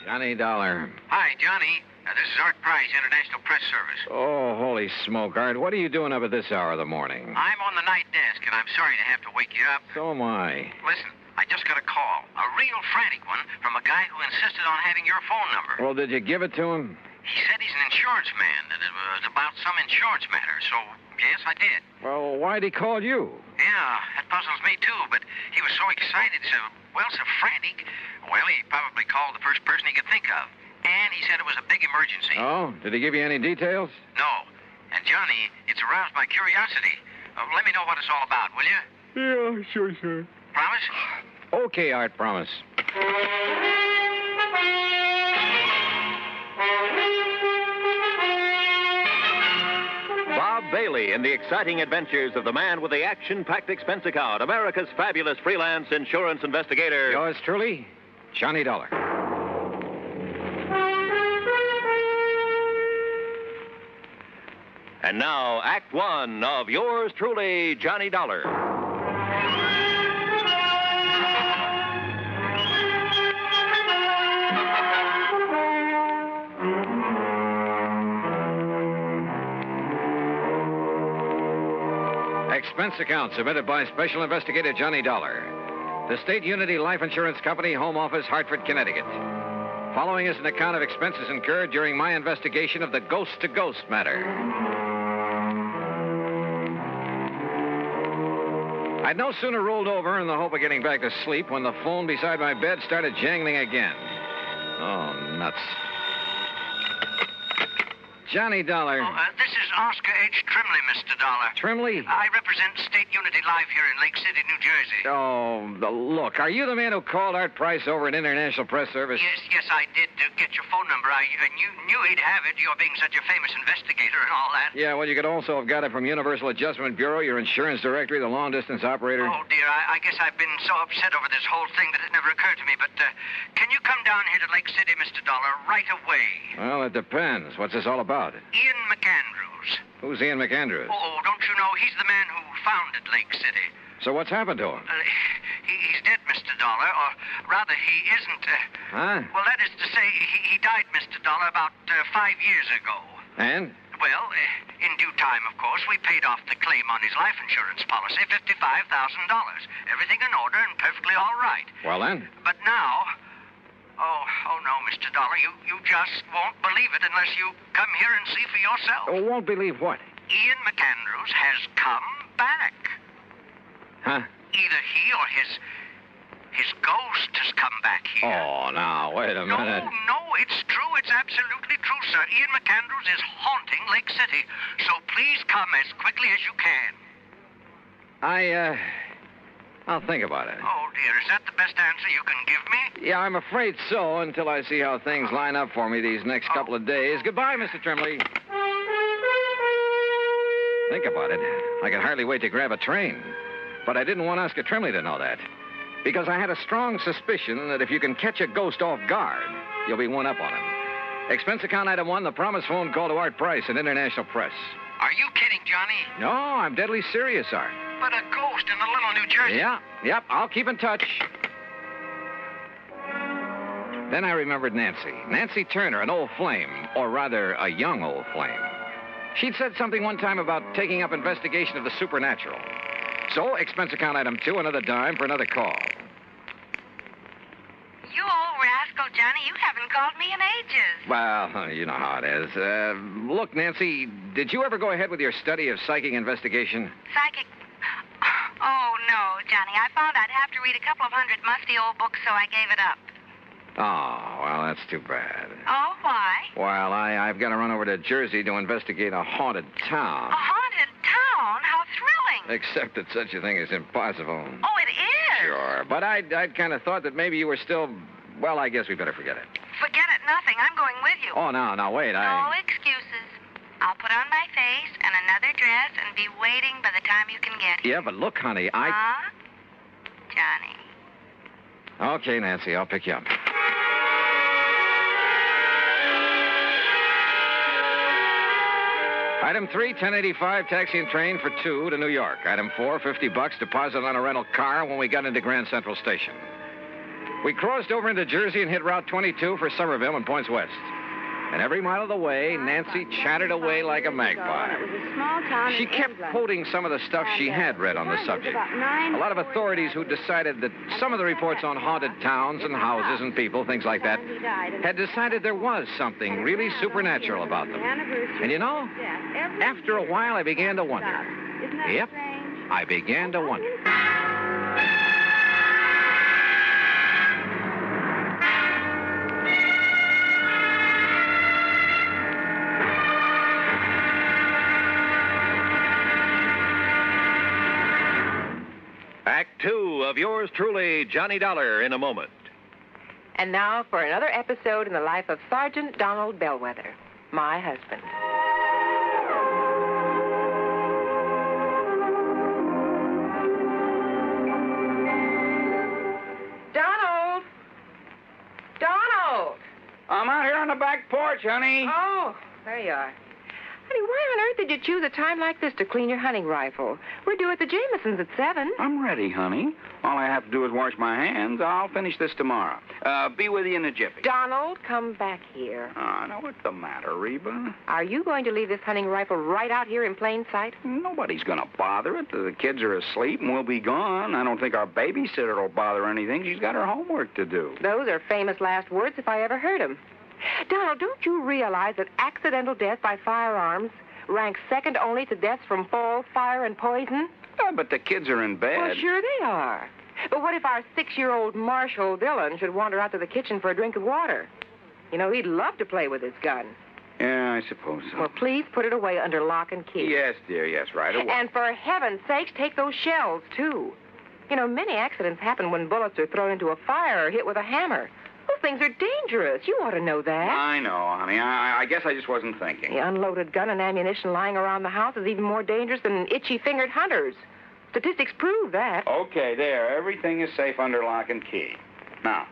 Johnny Dollar.
Hi, Johnny. This is Art Price, International Press Service.
Oh, holy smoke, Art. What are you doing up at this hour of the morning?
I'm on the night desk, and I'm sorry to have to wake you up.
So am I.
Listen, I just got a call. A real frantic one from a guy who insisted on having your phone number.
Well, did you give it to him?
He said he's an insurance man, and it was about some insurance matter, so yes, I did.
Well, why'd he call you?
Yeah, that puzzles me, too, but he was so excited, so frantic. Well, he probably called the first person he could think of. And he said it was a big emergency.
Oh, did he give you any details?
No. And, Johnny, it's aroused my curiosity. Let me know what it's all about, will you?
Yeah, sure, sir.
Promise?
Okay, Art, promise.
Bob Bailey in the exciting adventures of the man with the action-packed expense account, America's fabulous freelance insurance investigator.
Yours truly, Johnny Dollar.
And now, Act One of yours truly, Johnny Dollar.
Expense account submitted by Special Investigator Johnny Dollar. The State Unity Life Insurance Company, Home Office, Hartford, Connecticut. Following is an account of expenses incurred during my investigation of the ghost-to-ghost matter. I'd no sooner rolled over in the hope of getting back to sleep when the phone beside my bed started jangling again. Oh, nuts. Johnny Dollar.
This is Oscar H. Trimley, Mr. Dollar.
Trimley?
I represent State Unity Life here in Lake City, New Jersey.
Oh, look, are you the man who called Art Price over at International Press Service?
Yes, I did get your phone number. I knew he'd have it, you're being such a famous investigator and all that.
Yeah, well, you could also have got it from Universal Adjustment Bureau, your insurance directory, the long-distance operator.
Oh, dear, I guess I've been so upset over this whole thing that it never occurred to me, but can you come down here to Lake City, Mr. Dollar, right away?
Well, it depends. What's this all about?
Ian McAndrews.
Who's Ian McAndrews?
Oh, don't you know? He's the man who founded Lake City.
So what's happened to him?
He's dead, Mr. Dollar, or rather, he isn't.
Huh?
Well, that is to say, he died, Mr. Dollar, about 5 years ago.
And?
Well, in due time, of course, we paid off the claim on his life insurance policy, $55,000. Everything in order and perfectly all right.
Well, then?
But now... Oh, no, Mr. Dollar, you just won't believe it unless you come here and see for yourself.
Oh, won't believe what?
Ian McAndrews has come back.
Huh?
Either he or his ghost has come back here.
Oh, now, wait a minute.
No, it's true. It's absolutely true, sir. Ian McAndrews is haunting Lake City. So please come as quickly as you can.
I'll think about it.
Oh, dear, is that the best answer you can give me?
Yeah, I'm afraid so, until I see how things line up for me these next couple of days. Goodbye, Mr. Trimley. Think about it. I could hardly wait to grab a train. But I didn't want Oscar Trimley to know that. Because I had a strong suspicion that if you can catch a ghost off guard, you'll be one up on him. Expense account item 1, the promised phone call to Art Price at International Press.
Are you kidding, Johnny?
No, I'm deadly serious, Art.
But a ghost in a little New Jersey.
Yep, I'll keep in touch. Then I remembered Nancy. Nancy Turner, an old flame, or rather, a young old flame. She'd said something one time about taking up investigation of the supernatural. So, expense account item 2, another dime for another call.
You old rascal, Johnny, you haven't called me in ages.
Well, you know how it is. Look, Nancy, did you ever go ahead with your study of psychic investigation?
Psychic? Oh, no, Johnny. I found I'd have to read a couple of hundred musty old books, so I gave it up.
Oh, well, that's too bad.
Oh, why?
Well, I've got to run over to Jersey to investigate a haunted town.
A haunted town? How thrilling.
Except that such a thing is impossible.
Oh, it is?
Sure, but I'd kind of thought that maybe you were still... Well, I guess we better forget it.
Forget it, nothing. I'm going with you.
Oh, no, wait,
No excuses. I'll put on my face and another dress and be waiting by the time you can get here.
Yeah, but look, honey,
Huh? Johnny.
Okay, Nancy, I'll pick you up. Item 3, 1085, taxi and train for 2 to New York. Item 4, $50 deposit on a rental car when we got into Grand Central Station. We crossed over into Jersey and hit Route 22 for Somerville and points west. And every mile of the way, Nancy chattered away like a magpie. She kept quoting some of the stuff she had read on the subject. A lot of authorities who decided that some of the reports on haunted towns and houses and people, things like that, had decided there was something really supernatural about them. And you know, after a while, I began to wonder. Yep, I began to wonder.
Act 2 of yours truly, Johnny Dollar, in a moment.
And now for another episode in the life of Sergeant Donald Bellwether, my husband. Donald! Donald!
I'm out here on the back porch, honey.
Oh, there you are. Honey, why on earth did you choose a time like this to clean your hunting rifle? We're due at the Jamesons at 7.
I'm ready, honey. All I have to do is wash my hands. I'll finish this tomorrow. Be with you in a jiffy.
Donald, come back here.
Now, what's the matter, Reba?
Are you going to leave this hunting rifle right out here in plain sight?
Nobody's going to bother it. The kids are asleep and we'll be gone. I don't think our babysitter will bother anything. She's got her homework to do.
Those are famous last words if I ever heard them. Donald, don't you realize that accidental death by firearms ranks second only to deaths from fall, fire, and poison?
But the kids are in bed.
Well, sure they are. But what if our 6-year-old Marshall Dillon should wander out to the kitchen for a drink of water? You know, he'd love to play with his gun.
Yeah, I suppose so.
Well, please put it away under lock and key.
Yes, dear, yes, right away.
And for heaven's sakes, take those shells, too. You know, many accidents happen when bullets are thrown into a fire or hit with a hammer. Those things are dangerous. You ought to know that.
I know, honey. I guess I just wasn't thinking.
The unloaded gun and ammunition lying around the house is even more dangerous than itchy-fingered hunters. Statistics prove that.
Okay, there. Everything is safe under lock and key. Now,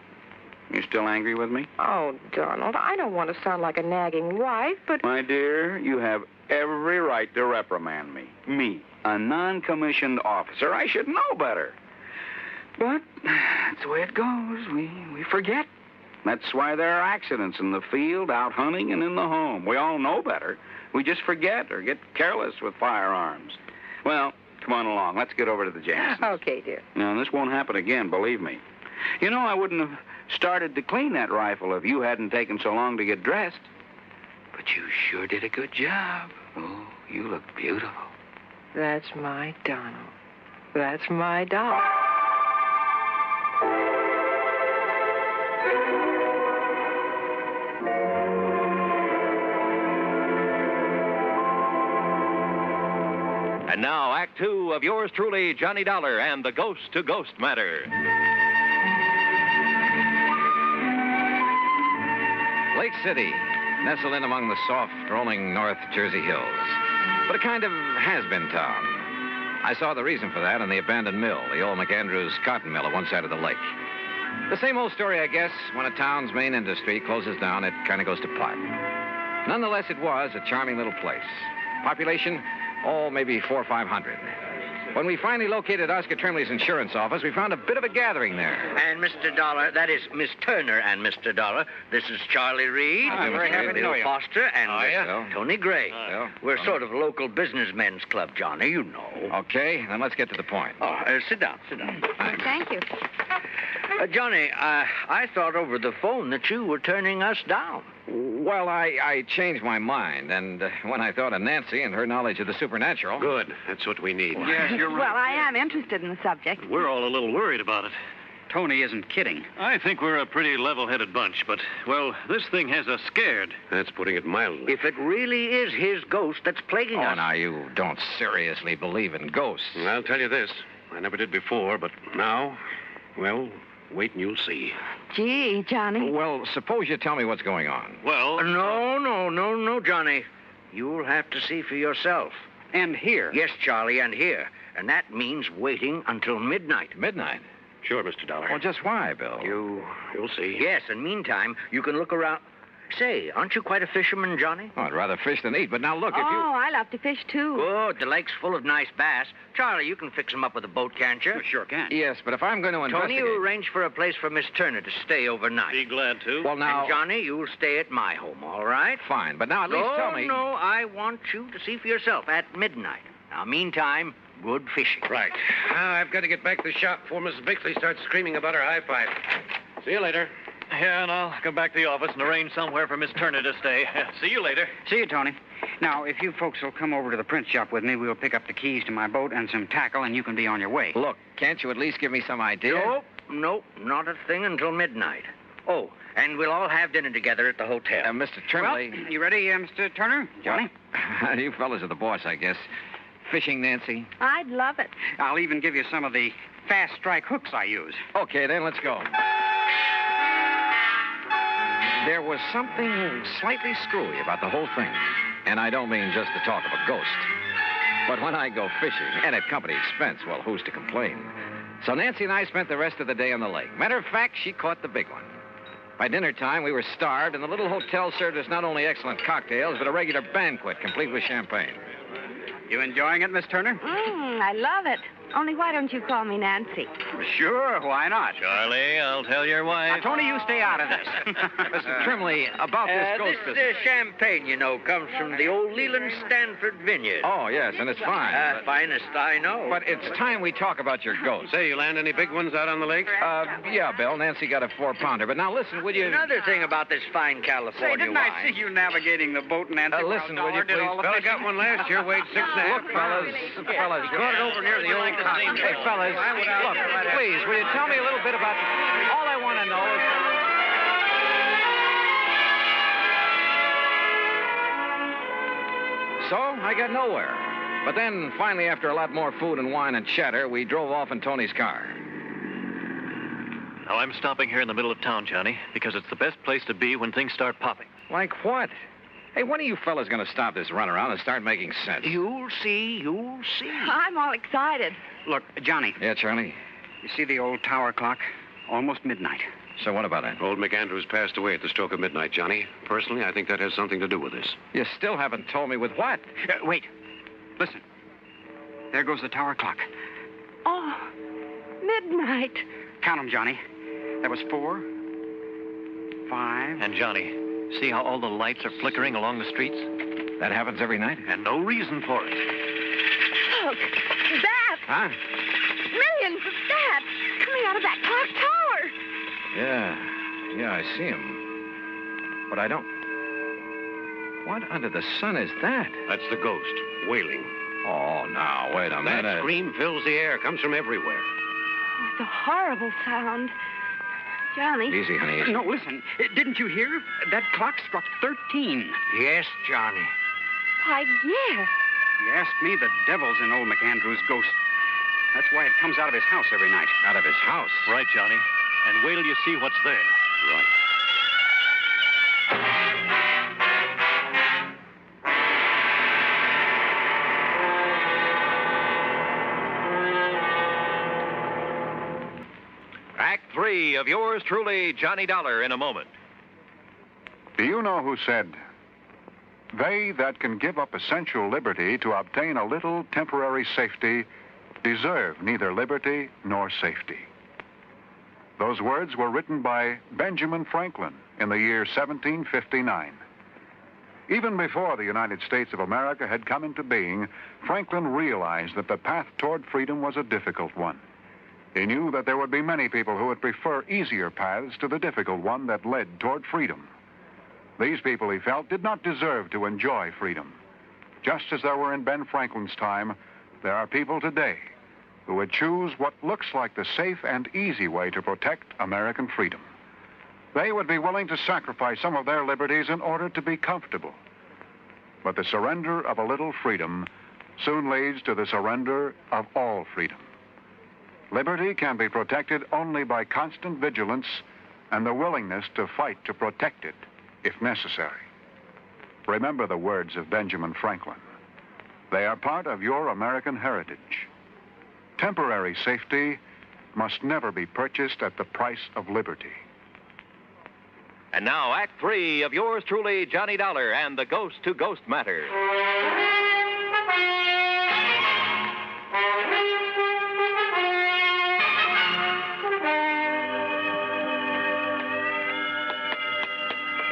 you still angry with me?
Oh, Donald, I don't want to sound like a nagging wife, but...
My dear, you have every right to reprimand me. Me, a non-commissioned officer. I should know better. But that's the way it goes. We forget. That's why there are accidents in the field, out hunting, and in the home. We all know better. We just forget or get careless with firearms. Well, come on along. Let's get over to the Jamesons.
Okay, dear.
Now, this won't happen again, believe me. You know, I wouldn't have started to clean that rifle if you hadn't taken so long to get dressed. But you sure did a good job. Oh, you look beautiful.
That's my Donald. That's my doll.
And now, Act 2 of yours truly, Johnny Dollar and the Ghost-to-Ghost Matter.
Lake City, nestled in among the soft, rolling North Jersey hills. But a kind of has-been town. I saw the reason for that in the abandoned mill, the old McAndrews cotton mill at one side of the lake. The same old story, I guess. When a town's main industry closes down, it kind of goes to pot. Nonetheless, it was a charming little place. Population, maybe 400 or 500. When we finally located Oscar Trembley's insurance office, we found a bit of a gathering there.
And Mr. Dollar, that is Miss Turner and Mr. Dollar. This is Charlie Reed.
I'm very happy to know you.
Foster and
Bill.
Tony Gray.
Bill.
We're sort of local businessmen's club, Johnny, you know.
Okay, then let's get to the point.
Sit down.
Thank you.
Johnny, I thought over the phone that you were turning us down.
Well, I changed my mind, and when I thought of Nancy and her knowledge of the supernatural...
Good. That's what we need.
Yes, you're right.
Well, I am interested in the subject.
We're all a little worried about it.
Tony isn't kidding.
I think we're a pretty level-headed bunch, but, well, this thing has us scared. That's putting it mildly.
If it really is his ghost that's plaguing us...
Oh, now, you don't seriously believe in ghosts.
I'll tell you this. I never did before, but now, well, wait and you'll see.
Gee, Johnny.
Well, suppose you tell me what's going on.
Well... No, Johnny. You'll have to see for yourself.
And here.
Yes, Charlie, and here. And that means waiting until midnight.
Midnight?
Sure, Mr. Dollar.
Well, just why, Bill?
You'll see.
Yes, and meantime, you can look around... Say, aren't you quite a fisherman, Johnny?
Oh, I'd rather fish than eat, but now look, if you...
Oh, I love to fish, too.
Good. The lake's full of nice bass. Charlie, you can fix them up with a boat, can't you?
Sure can.
Yes, but if I'm going to investigate...
Tony, you arrange for a place for Miss Turner to stay overnight.
Be glad to.
Well, now...
And Johnny, you'll stay at my home, all right?
Fine, but now at least tell me...
No, I want you to see for yourself at midnight. Now, meantime, good fishing.
Right. Now, I've got to get back to the shop before Mrs. Bixley starts screaming about her high five. See you later. Yeah, and I'll come back to the office and arrange somewhere for Miss Turner to stay. See you later.
See you, Tony. Now, if you folks will come over to the print shop with me, we'll pick up the keys to my boat and some tackle, and you can be on your way.
Look, can't you at least give me some idea?
Nope, not a thing until midnight. Oh, and we'll all have dinner together at the hotel.
Mr. Tremblay...
Well, you ready, Mr. Turner? Johnny?
You fellas are the boss, I guess. Fishing, Nancy?
I'd love it.
I'll even give you some of the fast strike hooks I use.
Okay, then, let's go. There was something slightly screwy about the whole thing. And I don't mean just the talk of a ghost. But when I go fishing, and at company expense, well, who's to complain? So Nancy and I spent the rest of the day on the lake. Matter of fact, she caught the big one. By dinner time, we were starved, and the little hotel served us not only excellent cocktails, but a regular banquet, complete with champagne.
You enjoying it, Miss Turner?
I love it. Only why don't you call me Nancy?
Sure, why not?
Charlie, I'll tell your wife.
Now, Tony, you stay out of this.
Listen, Trimley, about this ghost
This
business.
champagne, you know, comes from the old Leland Stanford vineyard.
Oh, yes, and it's fine.
Finest I know.
But it's time we talk about your ghost.
Say, you land any big ones out on the lake?
Yeah, Bill. Nancy got a 4-pounder. But now listen, would you...
Another thing about this fine California
Say, didn't
wine.
I see you navigating the boat, Nancy?
Listen, will you please?
Fella got one last year, weighed 6.5
Look, fellas,
He caught it over near the old cotton.
Hey, fellas, look, please, will you tell me a little bit about... All I want to know is... So, I got nowhere. But then, finally, after a lot more food and wine and chatter, we drove off in Tony's car.
Now, I'm stopping here in the middle of town, Johnny, because it's the best place to be when things start popping.
Like what? Hey, when are you fellas going to stop this runaround and start making sense?
You'll see.
I'm all excited.
Look, Johnny.
Yeah, Charlie?
You see the old tower clock? Almost midnight.
So what about that?
Old McAndrews passed away at the stroke of midnight, Johnny. Personally, I think that has something to do with this.
You still haven't told me with what?
Wait. Listen. There goes the tower clock.
Oh, midnight.
Count 'em, Johnny. That was 4, 5...
And, Johnny, see how all the lights are flickering along the streets?
That happens every night?
And no reason for it.
Look, bats.
Huh?
Millions of bats coming out of that clock tower.
Yeah, I see him. But I don't... What under the sun is that?
That's the ghost, wailing.
Oh, now, wait a minute.
That scream fills the air, comes from everywhere.
Oh, it's a horrible sound. Johnny.
Easy, honey. Easy.
No, listen. Didn't you hear? That clock struck 13.
Yes, Johnny.
Why, yes.
You asked me, the devil's in old McAndrew's ghost. That's why it comes out of his house every night.
Out of his house?
Right, Johnny. And wait till you see what's there.
Right.
Act 3 of yours truly, Johnny Dollar, in a moment.
Do you know who said, "They that can give up essential liberty to obtain a little temporary safety deserve neither liberty nor safety"? Those words were written by Benjamin Franklin in the year 1759. Even before the United States of America had come into being, Franklin realized that the path toward freedom was a difficult one. He knew that there would be many people who would prefer easier paths to the difficult one that led toward freedom. These people, he felt, did not deserve to enjoy freedom. Just as there were in Ben Franklin's time, there are people today who would choose what looks like the safe and easy way to protect American freedom. They would be willing to sacrifice some of their liberties in order to be comfortable. But the surrender of a little freedom soon leads to the surrender of all freedom. Liberty can be protected only by constant vigilance and the willingness to fight to protect it, if necessary. Remember the words of Benjamin Franklin. They are part of your American heritage. Temporary safety must never be purchased at the price of liberty.
And now, Act 3 of yours truly, Johnny Dollar, and the Ghost to Ghost Matter.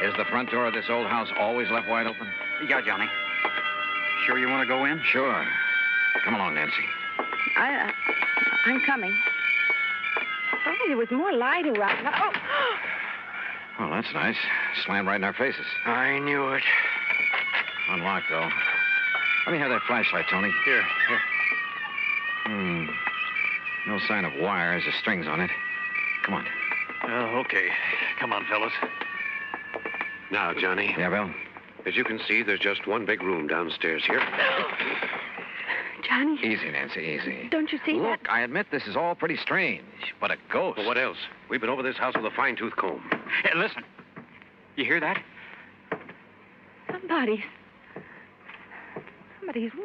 Is the front door of this old house always left wide open?
Yeah, Johnny. Sure you want to go in?
Sure. Come along, Nancy.
I'm coming. If only there was more light around. Oh!
Well, that's nice. Slammed right in our faces.
I knew it.
Unlocked, though. Let me have that flashlight, Tony.
Here.
No sign of wires or strings on it. Come on.
Okay. Come on, fellas. Now, Johnny.
Yeah, Bill?
As you can see, there's just one big room downstairs here.
Johnny.
Easy, Nancy, easy.
Don't you see that?
Look, I admit this is all pretty strange, but a ghost.
Well, what else? We've been over this house with a fine-tooth comb.
Hey, listen. You hear that?
Somebody's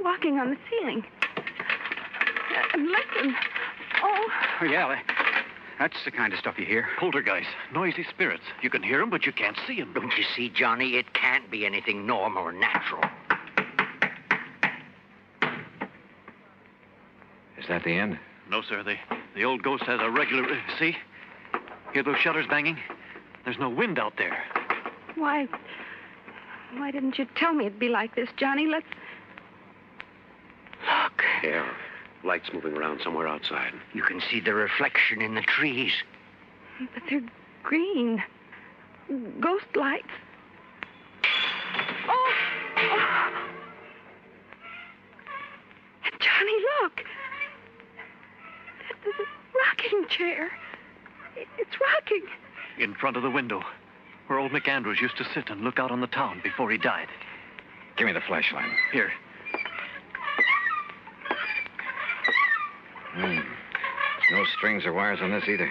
walking on the ceiling. And listen. Oh.
Yeah, That's the kind of stuff you hear.
Poltergeist, noisy spirits. You can hear them, but you can't see them.
Don't you see, Johnny? It can't be anything normal or natural.
Is that the end?
No, sir. The old ghost has a regular... see? Hear those shutters banging? There's no wind out there.
Why didn't you tell me it'd be like this, Johnny? Let's...
Look.
Yeah, lights moving around somewhere outside.
You can see the reflection in the trees.
But they're green. Ghost lights. Oh! Johnny, look. There's a rocking chair. It's rocking.
In front of the window, where old McAndrews used to sit and look out on the town before he died.
Give me the flashlight.
Here.
There's no strings or wires on this either.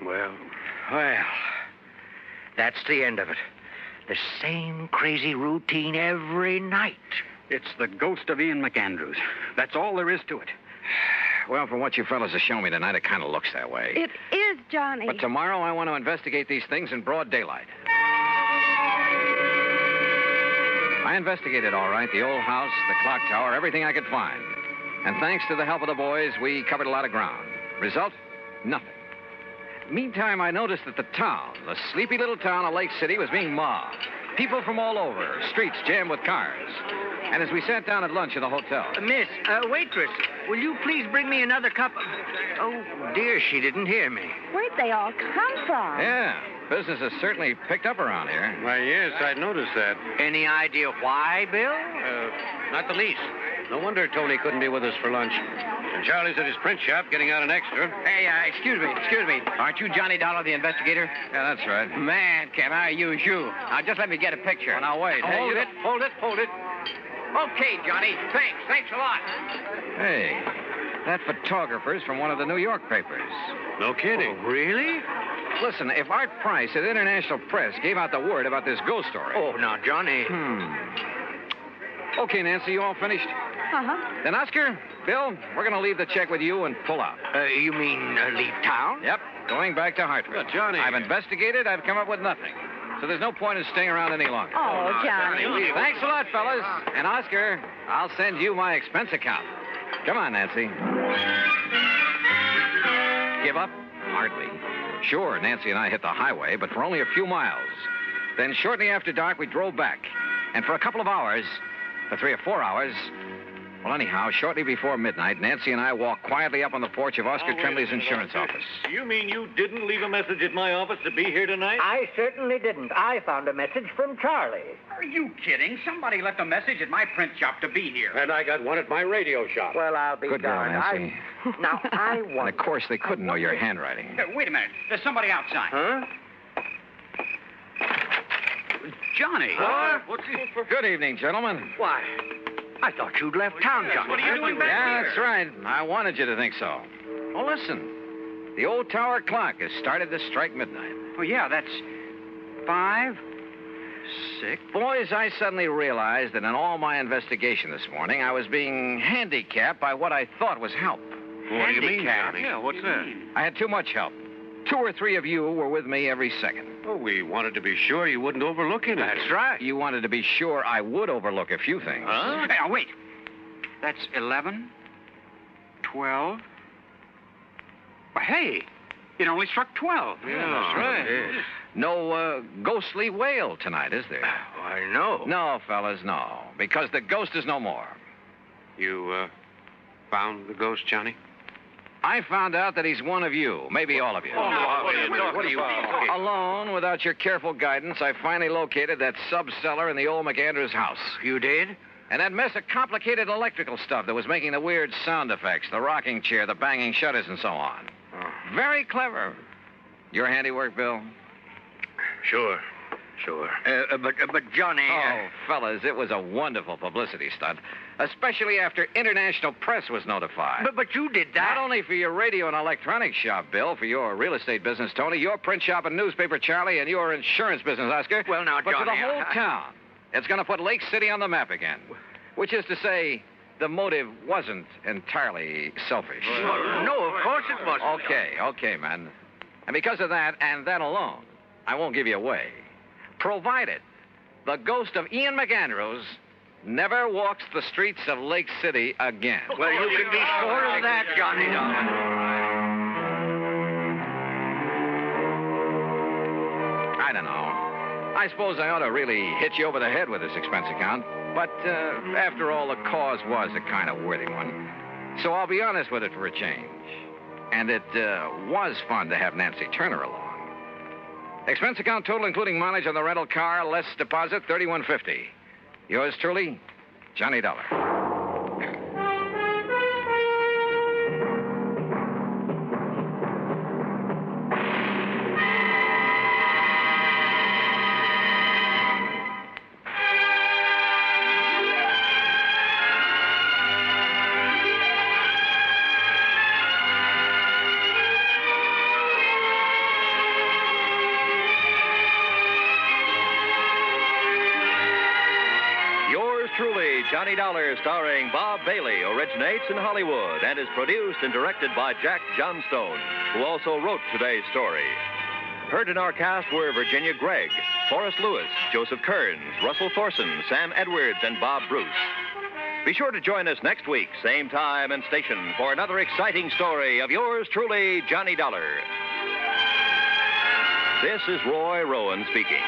Well, that's the end of it. The same crazy routine every night.
It's the ghost of Ian McAndrews. That's all there is to it.
Well, from what you fellas have shown me tonight, it kind of looks that way.
It is, Johnny.
But tomorrow I want to investigate these things in broad daylight. I investigated all right, the old house, the clock tower, everything I could find. And thanks to the help of the boys, we covered a lot of ground. Result? Nothing. Meantime, I noticed that the town, the sleepy little town of Lake City, was being mobbed. People from all over, streets jammed with cars. And as we sat down at lunch in the hotel...
Miss, waitress, will you please bring me another cup of... Oh, dear, she didn't hear me.
Where'd they all come from?
Yeah, business has certainly picked up around here.
Why, yes, I noticed that.
Any idea why, Bill?
Not the least. No wonder Tony couldn't be with us for lunch. And Charlie's at his print shop getting out an extra.
Hey, excuse me. Aren't you Johnny Dollar, the investigator?
Yeah, that's right.
Man, can I use you? Now, just let me get a picture.
Well, now, wait.
Hold it. Okay, Johnny. Thanks a lot.
Hey, that photographer's from one of the New York papers.
No kidding.
Oh, really?
Listen, if Art Price at International Press gave out the word about this ghost story...
Oh, now, Johnny...
Okay, Nancy, you all finished?
Uh-huh.
Then, Oscar, Bill, we're going to leave the check with you and pull out.
You mean leave town?
Yep, going back to Hartford.
Johnny.
I've investigated. I've come up with nothing. So there's no point in staying around any longer.
Oh, Johnny.
Thanks a lot, fellas. And, Oscar, I'll send you my expense account. Come on, Nancy. Give up? Hardly. Sure, Nancy and I hit the highway, but for only a few miles. Then shortly after dark, we drove back. And for a couple of hours, for 3 or 4 hours... Well, anyhow, shortly before midnight, Nancy and I walked quietly up on the porch of Oscar Trembley's insurance office.
You mean you didn't leave a message at my office to be here tonight?
I certainly didn't. I found a message from Charlie.
Are you kidding? Somebody left a message at my print shop to be here.
And I got one at my radio shop.
Well, I'll be
Good girl,
darned.
Nancy.
Now, I want...
And, of course, they couldn't know your handwriting.
Wait a minute. There's somebody outside.
Huh?
Johnny.
What's he for? Good evening, gentlemen.
Why, I thought you'd left town, Johnny.
What are you doing back
Yeah,
here?
that's right. I wanted you to think so. Well, listen. The old tower clock has started to strike midnight.
Oh, yeah, that's 5, 6.
Boys, I suddenly realized that in all my investigation this morning, I was being handicapped by what I thought was help.
What do you mean,
Handicap?
Johnny?
Yeah, what's that?
I had too much help. 2 or 3 of you were with me every second.
Oh, we wanted to be sure you wouldn't overlook anything.
That's right. You wanted to be sure I would overlook a few things.
Huh?
Now, wait. That's 11, 12. Well, hey, it only struck 12.
Yeah, that's right.
No ghostly wail tonight, is there?
I know.
No, fellas, no. Because the ghost is no more.
You, found the ghost, Johnny?
I found out that he's one of you, maybe all of you.
What are you talking about?
Alone, without your careful guidance, I finally located that sub-cellar in the old McAndrews house.
You did?
And that mess of complicated electrical stuff that was making the weird sound effects, the rocking chair, the banging shutters, and so on. Very clever. Your handiwork, Bill?
Sure.
But Johnny...
Oh, fellas, it was a wonderful publicity stunt, especially after international press was notified.
But you did that.
Not only for your radio and electronics shop, Bill, for your real estate business, Tony, your print shop and newspaper, Charlie, and your insurance business, Oscar.
Well, now,
but
Johnny...
for the whole town. It's going to put Lake City on the map again. Which is to say, the motive wasn't entirely selfish.
No, of course it wasn't.
Okay, man. And because of that, and that alone, I won't give you away. Provided the ghost of Ian McAndrews never walks the streets of Lake City again.
Well, you can be sure of that, Johnny Dollar.
I don't know. I suppose I ought to really hit you over the head with this expense account. But after all, the cause was a kind of worthy one. So I'll be honest with it for a change. And it was fun to have Nancy Turner along. Expense account total, including mileage on the rental car, less deposit, $31.50. Yours truly, Johnny Dollar.
Johnny Dollar, starring Bob Bailey, originates in Hollywood and is produced and directed by Jack Johnstone, who also wrote today's story. Heard in our cast were Virginia Gregg, Forrest Lewis, Joseph Kearns, Russell Thorson, Sam Edwards, and Bob Bruce. Be sure to join us next week, same time and station, for another exciting story of yours truly, Johnny Dollar. This is Roy Rowan speaking.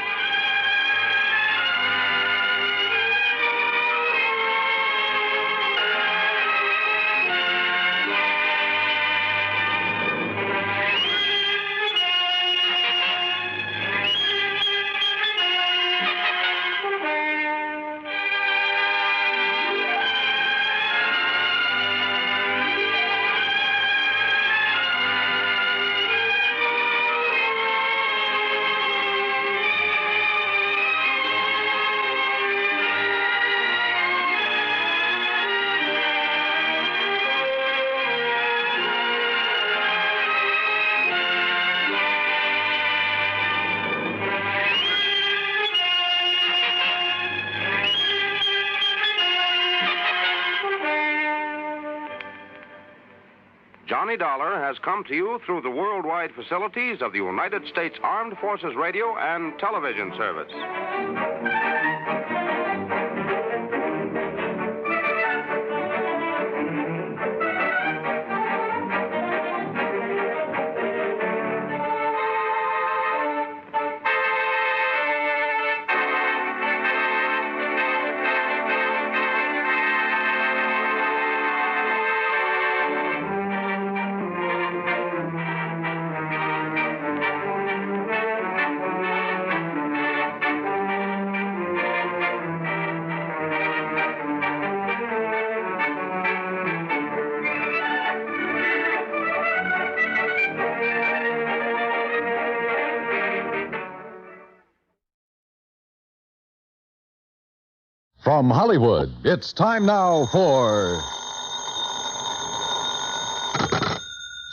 Johnny Dollar has come to you through the worldwide facilities of the United States Armed Forces Radio and Television Service.
From Hollywood, it's time now for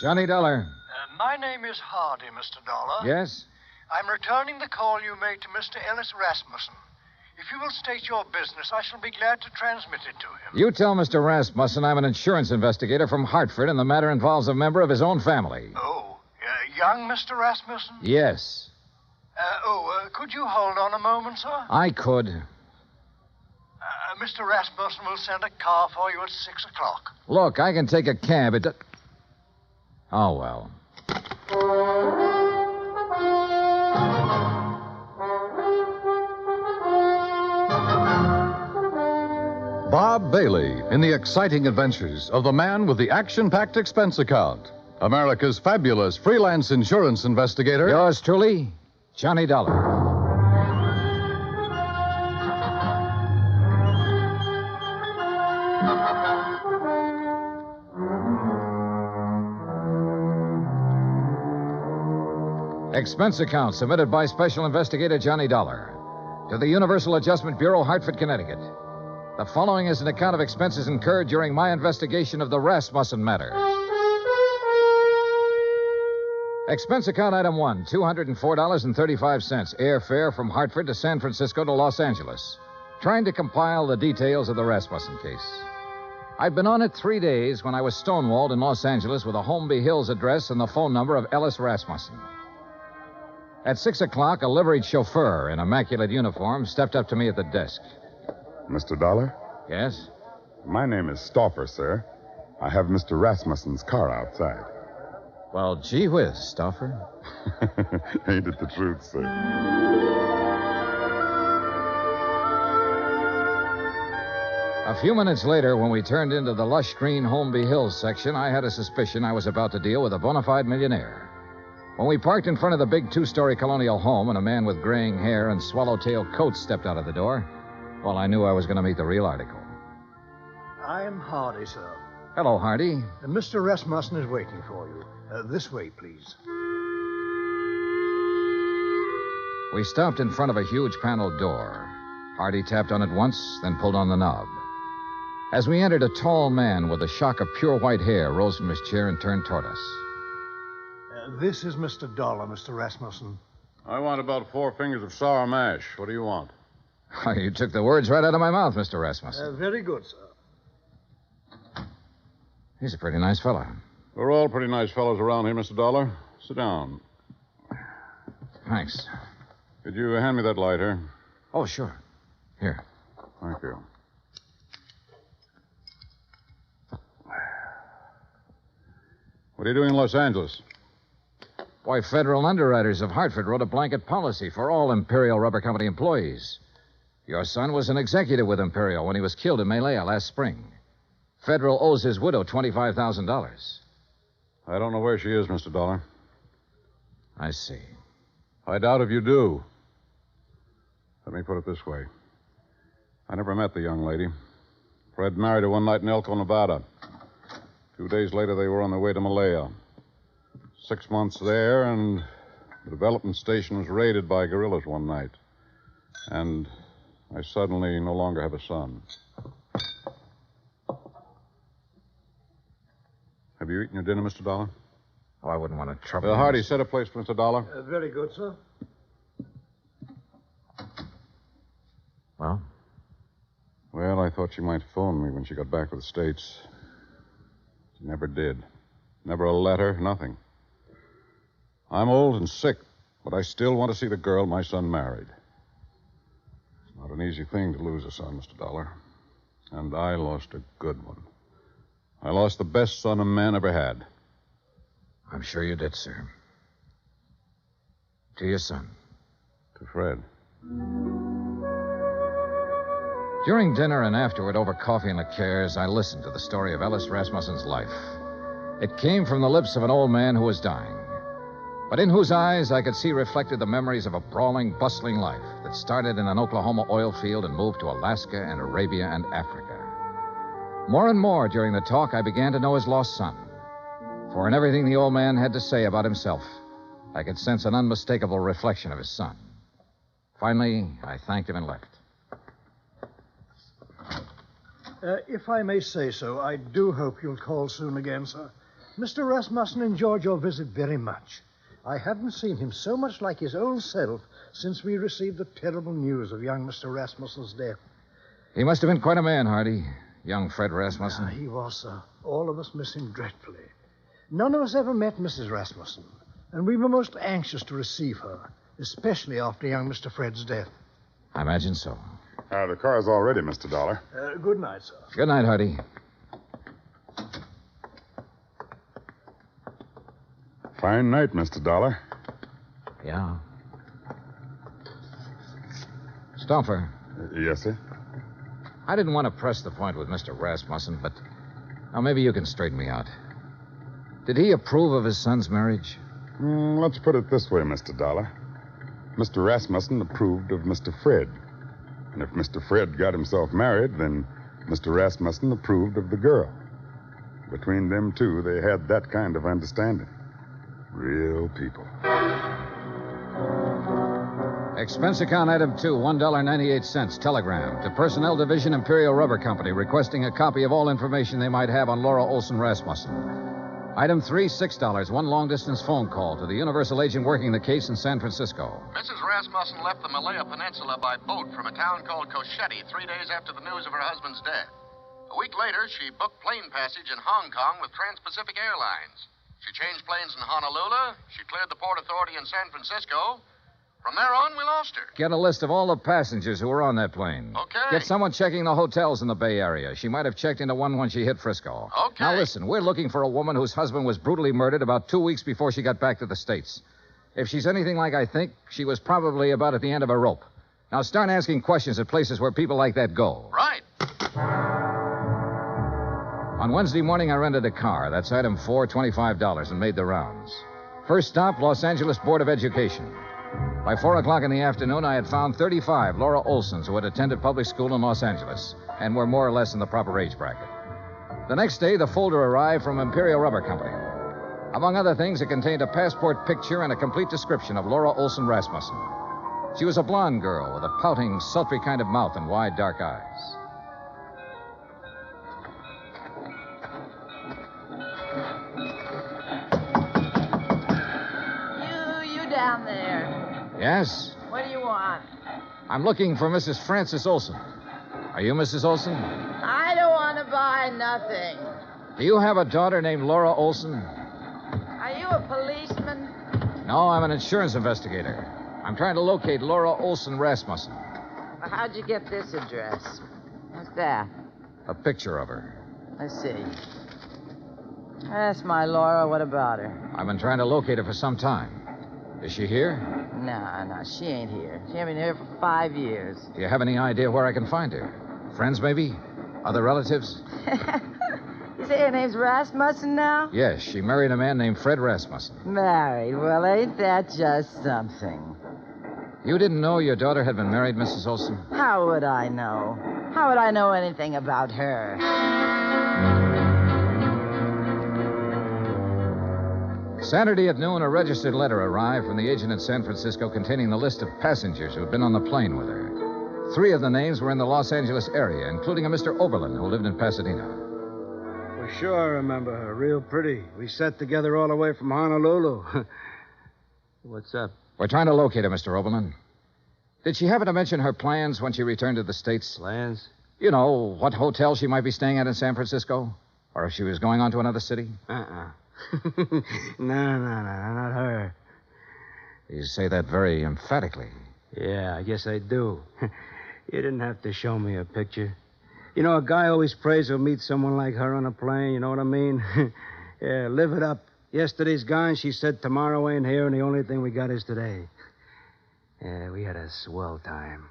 Johnny Dollar.
My name is Hardy, Mr. Dollar.
Yes?
I'm returning the call you made to Mr. Ellis Rasmussen. If you will state your business, I shall be glad to transmit it to him.
You tell Mr. Rasmussen I'm an insurance investigator from Hartford, and the matter involves a member of his own family.
Oh, young Mr. Rasmussen?
Yes.
Could you hold on a moment, sir?
I could.
Mr. Rasmussen will send a car for you at 6 o'clock.
Look, I can take a cab. Oh, well.
Bob Bailey in the exciting adventures of the man with the action-packed expense account. America's fabulous freelance insurance investigator.
Yours truly, Johnny Dollar. Expense account submitted by Special Investigator Johnny Dollar to the Universal Adjustment Bureau, Hartford, Connecticut. The following is an account of expenses incurred during my investigation of the Rasmussen matter. Expense account item 1, $204.35, airfare from Hartford to San Francisco to Los Angeles. Trying to compile the details of the Rasmussen case. I'd been on it 3 days when I was stonewalled in Los Angeles with a Holmby Hills address and the phone number of Ellis Rasmussen. At 6 o'clock, a liveried chauffeur in immaculate uniform stepped up to me at the desk.
Mr. Dollar?
Yes?
My name is Stauffer, sir. I have Mr. Rasmussen's car outside.
Well, gee whiz, Stauffer.
Ain't it the truth, sir?
A few minutes later, when we turned into the lush green Holmby Hills section, I had a suspicion I was about to deal with a bona fide millionaire. When we parked in front of the big two-story colonial home and a man with graying hair and swallowtail coat stepped out of the door, well, I knew I was going to meet the real article.
I'm Hardy, sir.
Hello, Hardy.
Mr. Rasmussen is waiting for you. This way, please.
We stopped in front of a huge paneled door. Hardy tapped on it once, then pulled on the knob. As we entered, a tall man with a shock of pure white hair rose from his chair and turned toward us.
This is Mr. Dollar, Mr. Rasmussen.
I want about 4 fingers of sour mash. What do you want?
You took the words right out of my mouth, Mr. Rasmussen.
Very good, sir.
He's a pretty nice fellow.
We're all pretty nice fellows around here, Mr. Dollar. Sit down.
Thanks.
Could you hand me that lighter?
Oh, sure. Here.
Thank you. What are you doing in Los Angeles?
Why, federal underwriters of Hartford wrote a blanket policy for all Imperial Rubber Company employees. Your son was an executive with Imperial when he was killed in Malaya last spring. Federal owes his widow $25,000.
I don't know where she is, Mr. Dollar.
I see.
I doubt if you do. Let me put it this way. I never met the young lady. Fred married her one night in Elko, Nevada. 2 days later, they were on their way to Malaya. 6 months there, and the development station was raided by guerrillas one night. And I suddenly no longer have a son. Have you eaten your dinner, Mr. Dollar?
Oh, I wouldn't want to trouble you.
Hardy, set a place for Mr. Dollar.
Very good, sir.
Well?
Well, I thought she might phone me when she got back to the States. She never did. Never a letter, nothing. I'm old and sick, but I still want to see the girl my son married. It's not an easy thing to lose a son, Mr. Dollar. And I lost a good one. I lost the best son a man ever had.
I'm sure you did, sir. To your son.
To Fred.
During dinner and afterward, over coffee and liqueurs, I listened to the story of Ellis Rasmussen's life. It came from the lips of an old man who was dying, but in whose eyes I could see reflected the memories of a brawling, bustling life that started in an Oklahoma oil field and moved to Alaska and Arabia and Africa. More and more during the talk, I began to know his lost son. For in everything the old man had to say about himself, I could sense an unmistakable reflection of his son. Finally, I thanked him and left.
If I may say so, I do hope you'll call soon again, sir. Mr. Rasmussen enjoyed your visit very much. I haven't seen him so much like his old self since we received the terrible news of young Mr. Rasmussen's death.
He must have been quite a man, Hardy. Young Fred Rasmussen.
He was, sir. All of us miss him dreadfully. None of us ever met Mrs. Rasmussen, and we were most anxious to receive her, especially after young Mr. Fred's death.
I imagine so.
The car's all ready, Mr. Dollar.
Good night, sir.
Good night, Hardy.
Fine night, Mr. Dollar.
Yeah. Stauffer.
Yes, sir?
I didn't want to press the point with Mr. Rasmussen, but now maybe you can straighten me out. Did he approve of his son's marriage?
Let's put it this way, Mr. Dollar. Mr. Rasmussen approved of Mr. Fred. And if Mr. Fred got himself married, then Mr. Rasmussen approved of the girl. Between them two, they had that kind of understanding. Real people.
Expense account item 2, $1.98. Telegram to Personnel Division, Imperial Rubber Company, requesting a copy of all information they might have on Laura Olson Rasmussen. Item 3, $6. One long-distance phone call to the Universal agent working the case in San Francisco.
Mrs. Rasmussen left the Malaya Peninsula by boat from a town called Cochette 3 days after the news of her husband's death. A week later, she booked plane passage in Hong Kong with Trans-Pacific Airlines. She changed planes in Honolulu. She cleared the Port Authority in San Francisco. From there on, we lost her.
Get a list of all the passengers who were on that plane.
Okay.
Get someone checking the hotels in the Bay Area. She might have checked into one when she hit Frisco.
Okay.
Now, listen, we're looking for a woman whose husband was brutally murdered about 2 weeks before she got back to the States. If she's anything like I think, she was probably about at the end of a rope. Now, start asking questions at places where people like that go.
Right.
On Wednesday morning, I rented a car. That's item 4, $25, and made the rounds. First stop, Los Angeles Board of Education. By 4 o'clock in the afternoon, I had found 35 Laura Olsons who had attended public school in Los Angeles and were more or less in the proper age bracket. The next day, the folder arrived from Imperial Rubber Company. Among other things, it contained a passport picture and a complete description of Laura Olson Rasmussen. She was a blonde girl with a pouting, sultry kind of mouth and wide, dark eyes.
You down there.
Yes?
What do you want?
I'm looking for Mrs. Frances Olson. Are you Mrs. Olson?
I don't want to buy nothing.
Do you have a daughter named Laura Olson?
Are you a policeman?
No, I'm an insurance investigator. I'm trying to locate Laura Olson Rasmussen.
Well, how'd you get this address? What's that?
A picture of her.
Let's see. That's my Laura. What about her?
I've been trying to locate her for some time. Is she here?
No, she ain't here. She ain't been here for 5 years.
Do you have any idea where I can find her? Friends, maybe? Other relatives?
You say her name's Rasmussen now?
Yes, she married a man named Fred Rasmussen.
Married? Well, ain't that just something?
You didn't know your daughter had been married, Mrs. Olson?
How would I know? How would I know anything about her?
Saturday at noon, a registered letter arrived from the agent in San Francisco containing the list of passengers who had been on the plane with her. 3 of the names were in the Los Angeles area, including a Mr. Oberlin who lived in Pasadena.
Well, sure I remember her. Real pretty. We sat together all the way from Honolulu. What's up?
We're trying to locate her, Mr. Oberlin. Did she happen to mention her plans when she returned to the States?
Plans?
You know, what hotel she might be staying at in San Francisco? Or if she was going on to another city?
No, not her.
You say that very emphatically.
Yeah, I guess I do. You didn't have to show me a picture. You know, a guy always prays he'll meet someone like her on a plane, you know what I mean? Yeah, live it up. Yesterday's gone, she said tomorrow ain't here, and the only thing we got is today. Yeah, we had a swell time.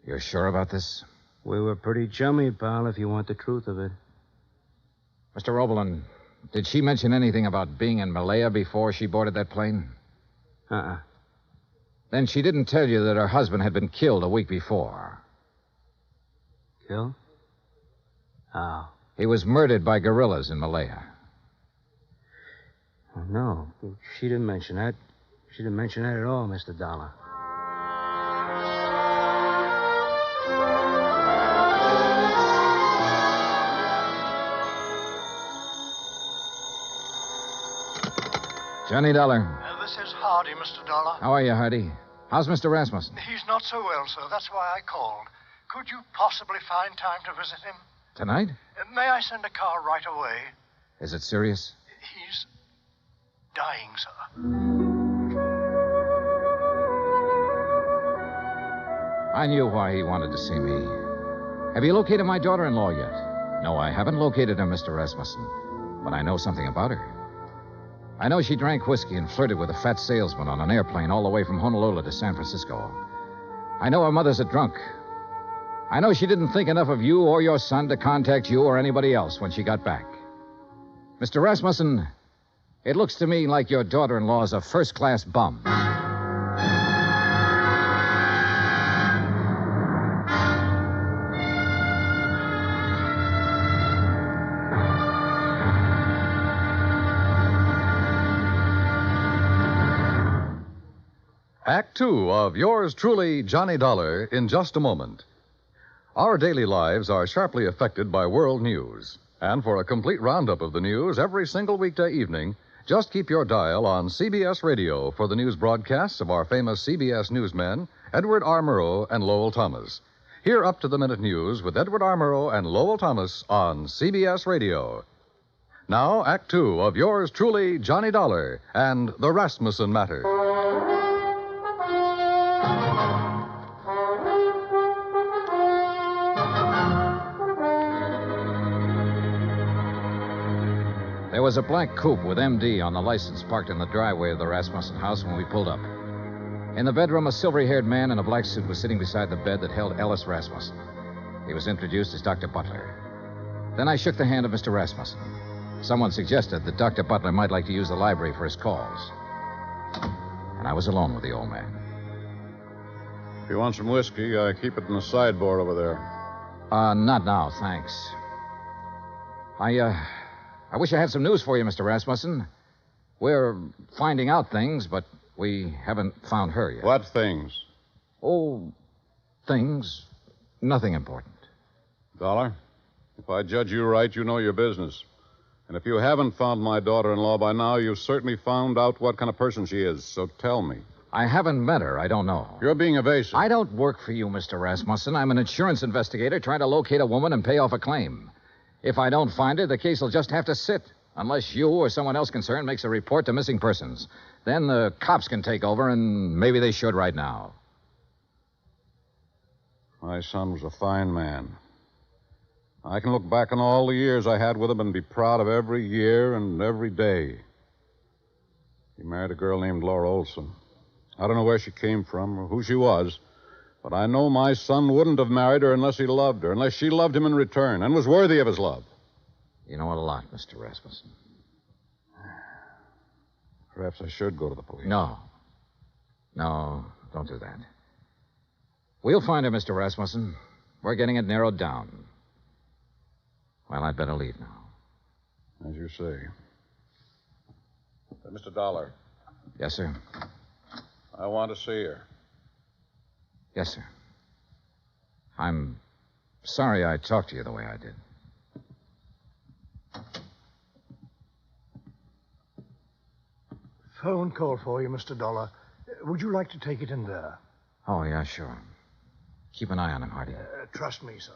You're sure about this?
We were pretty chummy, pal, if you want the truth of it.
Mr. Oberlin, did she mention anything about being in Malaya before she boarded that plane? Then she didn't tell you that her husband had been killed a week before.
Killed? How?
He was murdered by guerrillas in Malaya.
Oh, no, she didn't mention that. She didn't mention that at all, Mr. Dollar.
Johnny Dollar.
This is Hardy, Mr. Dollar.
How are you, Hardy? How's Mr. Rasmussen?
He's not so well, sir. That's why I called. Could you possibly find time to visit him?
Tonight?
May I send a car right away?
Is it serious?
He's dying, sir.
I knew why he wanted to see me. Have you located my daughter-in-law yet? No, I haven't located her, Mr. Rasmussen. But I know something about her. I know she drank whiskey and flirted with a fat salesman on an airplane all the way from Honolulu to San Francisco. I know her mother's a drunk. I know she didn't think enough of you or your son to contact you or anybody else when she got back. Mr. Rasmussen, it looks to me like your daughter-in-law's a first-class bum.
Act 2 of yours truly, Johnny Dollar, in just a moment. Our daily lives are sharply affected by world news. And for a complete roundup of the news every single weekday evening, just keep your dial on CBS Radio for the news broadcasts of our famous CBS newsmen, Edward R. Murrow and Lowell Thomas. Hear up-to-the-minute news with Edward Armorow and Lowell Thomas on CBS Radio. Now, Act Two of yours truly, Johnny Dollar and the Rasmussen Matter.
There was a black coupe with MD on the license parked in the driveway of the Rasmussen house when we pulled up. In the bedroom, a silvery-haired man in a black suit was sitting beside the bed that held Ellis Rasmussen. He was introduced as Dr. Butler. Then I shook the hand of Mr. Rasmussen. Someone suggested that Dr. Butler might like to use the library for his calls. And I was alone with the old man.
If you want some whiskey, I keep it in the sideboard over there.
Not now, thanks. I wish I had some news for you, Mr. Rasmussen. We're finding out things, but we haven't found her yet.
What things?
Oh, things. Nothing important.
Dollar, if I judge you right, you know your business. And if you haven't found my daughter-in-law by now, you've certainly found out what kind of person she is. So tell me.
I haven't met her. I don't know.
You're being evasive.
I don't work for you, Mr. Rasmussen. I'm an insurance investigator trying to locate a woman and pay off a claim. If I don't find her, the case will just have to sit, unless you or someone else concerned makes a report to missing persons. Then the cops can take over, and maybe they should right now.
My son was a fine man. I can look back on all the years I had with him and be proud of every year and every day. He married a girl named Laura Olson. I don't know where she came from or who she was, but I know my son wouldn't have married her unless he loved her, unless she loved him in return and was worthy of his love.
You know a lot, Mr. Rasmussen.
Perhaps I should go to the police.
No, don't do that. We'll find her, Mr. Rasmussen. We're getting it narrowed down. Well, I'd better leave now.
As you say. Mr. Dollar.
Yes, sir.
I want to see her.
Yes, sir. I'm sorry I talked to you the way I did.
Phone call for you, Mr. Dollar. Would you like to take it in there?
Oh, yeah, sure. Keep an eye on him, Hardy.
Trust me, sir.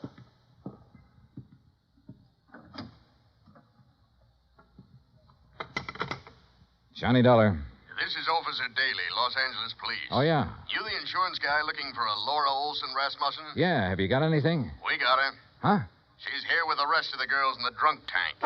Johnny Dollar.
This is Officer Daly, Los Angeles Police.
Oh, yeah.
You the insurance guy looking for a Laura Olson Rasmussen?
Yeah, have you got anything?
We got her.
Huh?
She's here with the rest of the girls in the drunk tank.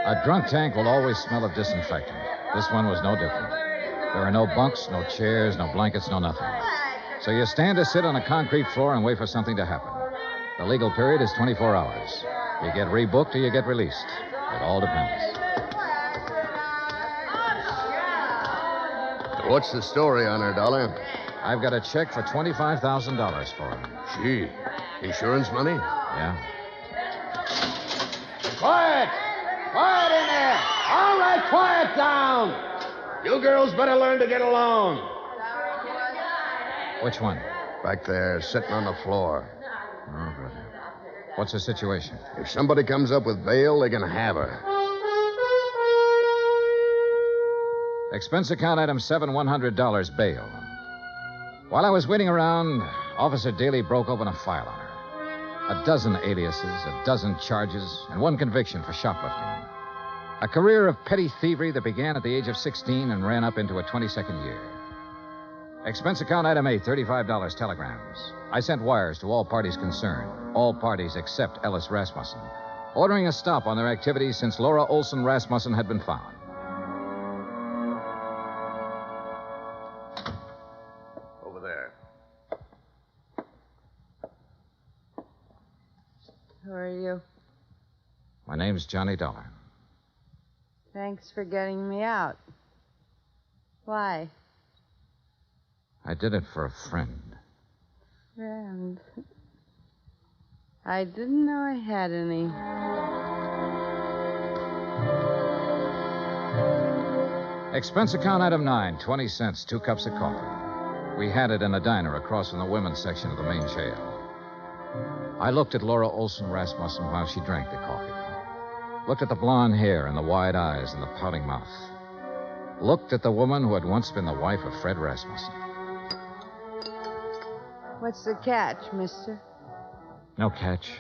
A drunk tank will always smell of disinfectant. This one was no different. There are no bunks, no chairs, no blankets, no nothing. So you stand or sit on a concrete floor and wait for something to happen. The legal period is 24 hours. You get rebooked or you get released. It all depends.
What's the story on her, Dollar?
I've got a check for $25,000 for her.
Gee, insurance money?
Yeah.
Quiet! Quiet in there! All right, quiet down! You girls better learn to get along.
Which one?
Back there, sitting on the floor.
Oh, good. What's the situation?
If somebody comes up with bail, they can have her.
Expense account item 7, $100 bail. While I was waiting around, Officer Daly broke open a file on her. A dozen aliases, a dozen charges, and one conviction for shoplifting. A career of petty thievery that began at the age of 16 and ran up into a 22nd year. Expense account item 8, $35 telegrams. I sent wires to all parties concerned, all parties except Ellis Rasmussen, ordering a stop on their activities since Laura Olson Rasmussen had been found.
Over there.
Who are you?
My name's Johnny Dollar.
Thanks for getting me out. Why?
I did it for a friend.
Friend. I didn't know I had any.
Expense account item 9, 20 cents, 2 cups of coffee. We had it in a diner across from the women's section of the main jail. I looked at Laura Olson Rasmussen while she drank the coffee. Looked at the blonde hair and the wide eyes and the pouting mouth. Looked at the woman who had once been the wife of Fred Rasmussen.
What's the catch, mister?
No catch.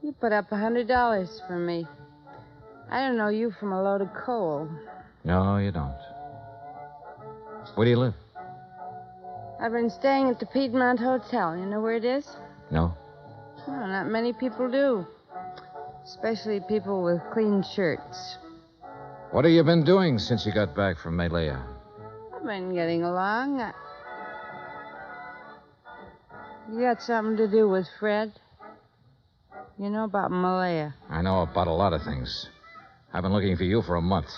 You put up $100 for me. I don't know you from a load of coal.
No, you don't. Where do you live?
I've been staying at the Piedmont Hotel. You know where it is?
No.
Well, not many people do. Especially people with clean shirts.
What have you been doing since you got back from Malaya?
I've been getting along. You got something to do with Fred? You know about Malaya?
I know about a lot of things. I've been looking for you for a month.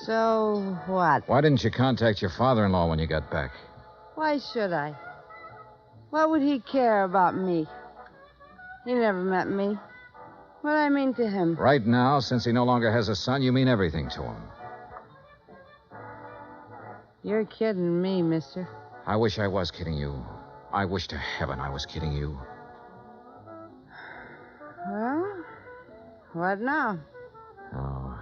So what?
Why didn't you contact your father-in-law when you got back?
Why should I? What would he care about me? He never met me. What do I mean to him?
Right now, since he no longer has a son, you mean everything to him.
You're kidding me, mister.
I wish I was kidding you. I wish to heaven I was kidding you.
Well, what now?
Oh.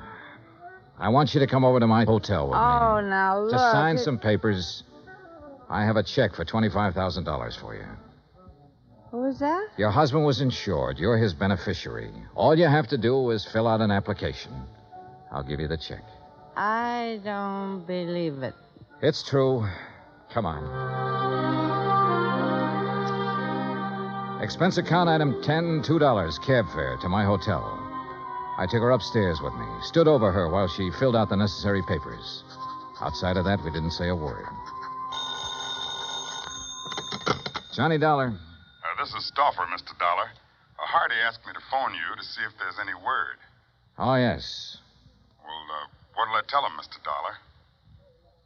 I want you to come over to my hotel with me.
Oh, now look.
Just sign some papers. I have a check for $25,000 for you.
What was that?
Your husband was insured. You're his beneficiary. All you have to do is fill out an application. I'll give you the check.
I don't believe it.
It's true. Come on. Expense account item 10, $2, cab fare to my hotel. I took her upstairs with me, stood over her while she filled out the necessary papers. Outside of that, we didn't say a word. Johnny Dollar.
This is Stauffer, Mr. Dollar. Hardy asked me to phone you to see if there's any word.
Oh, yes.
Well, what'll I tell him, Mr. Dollar?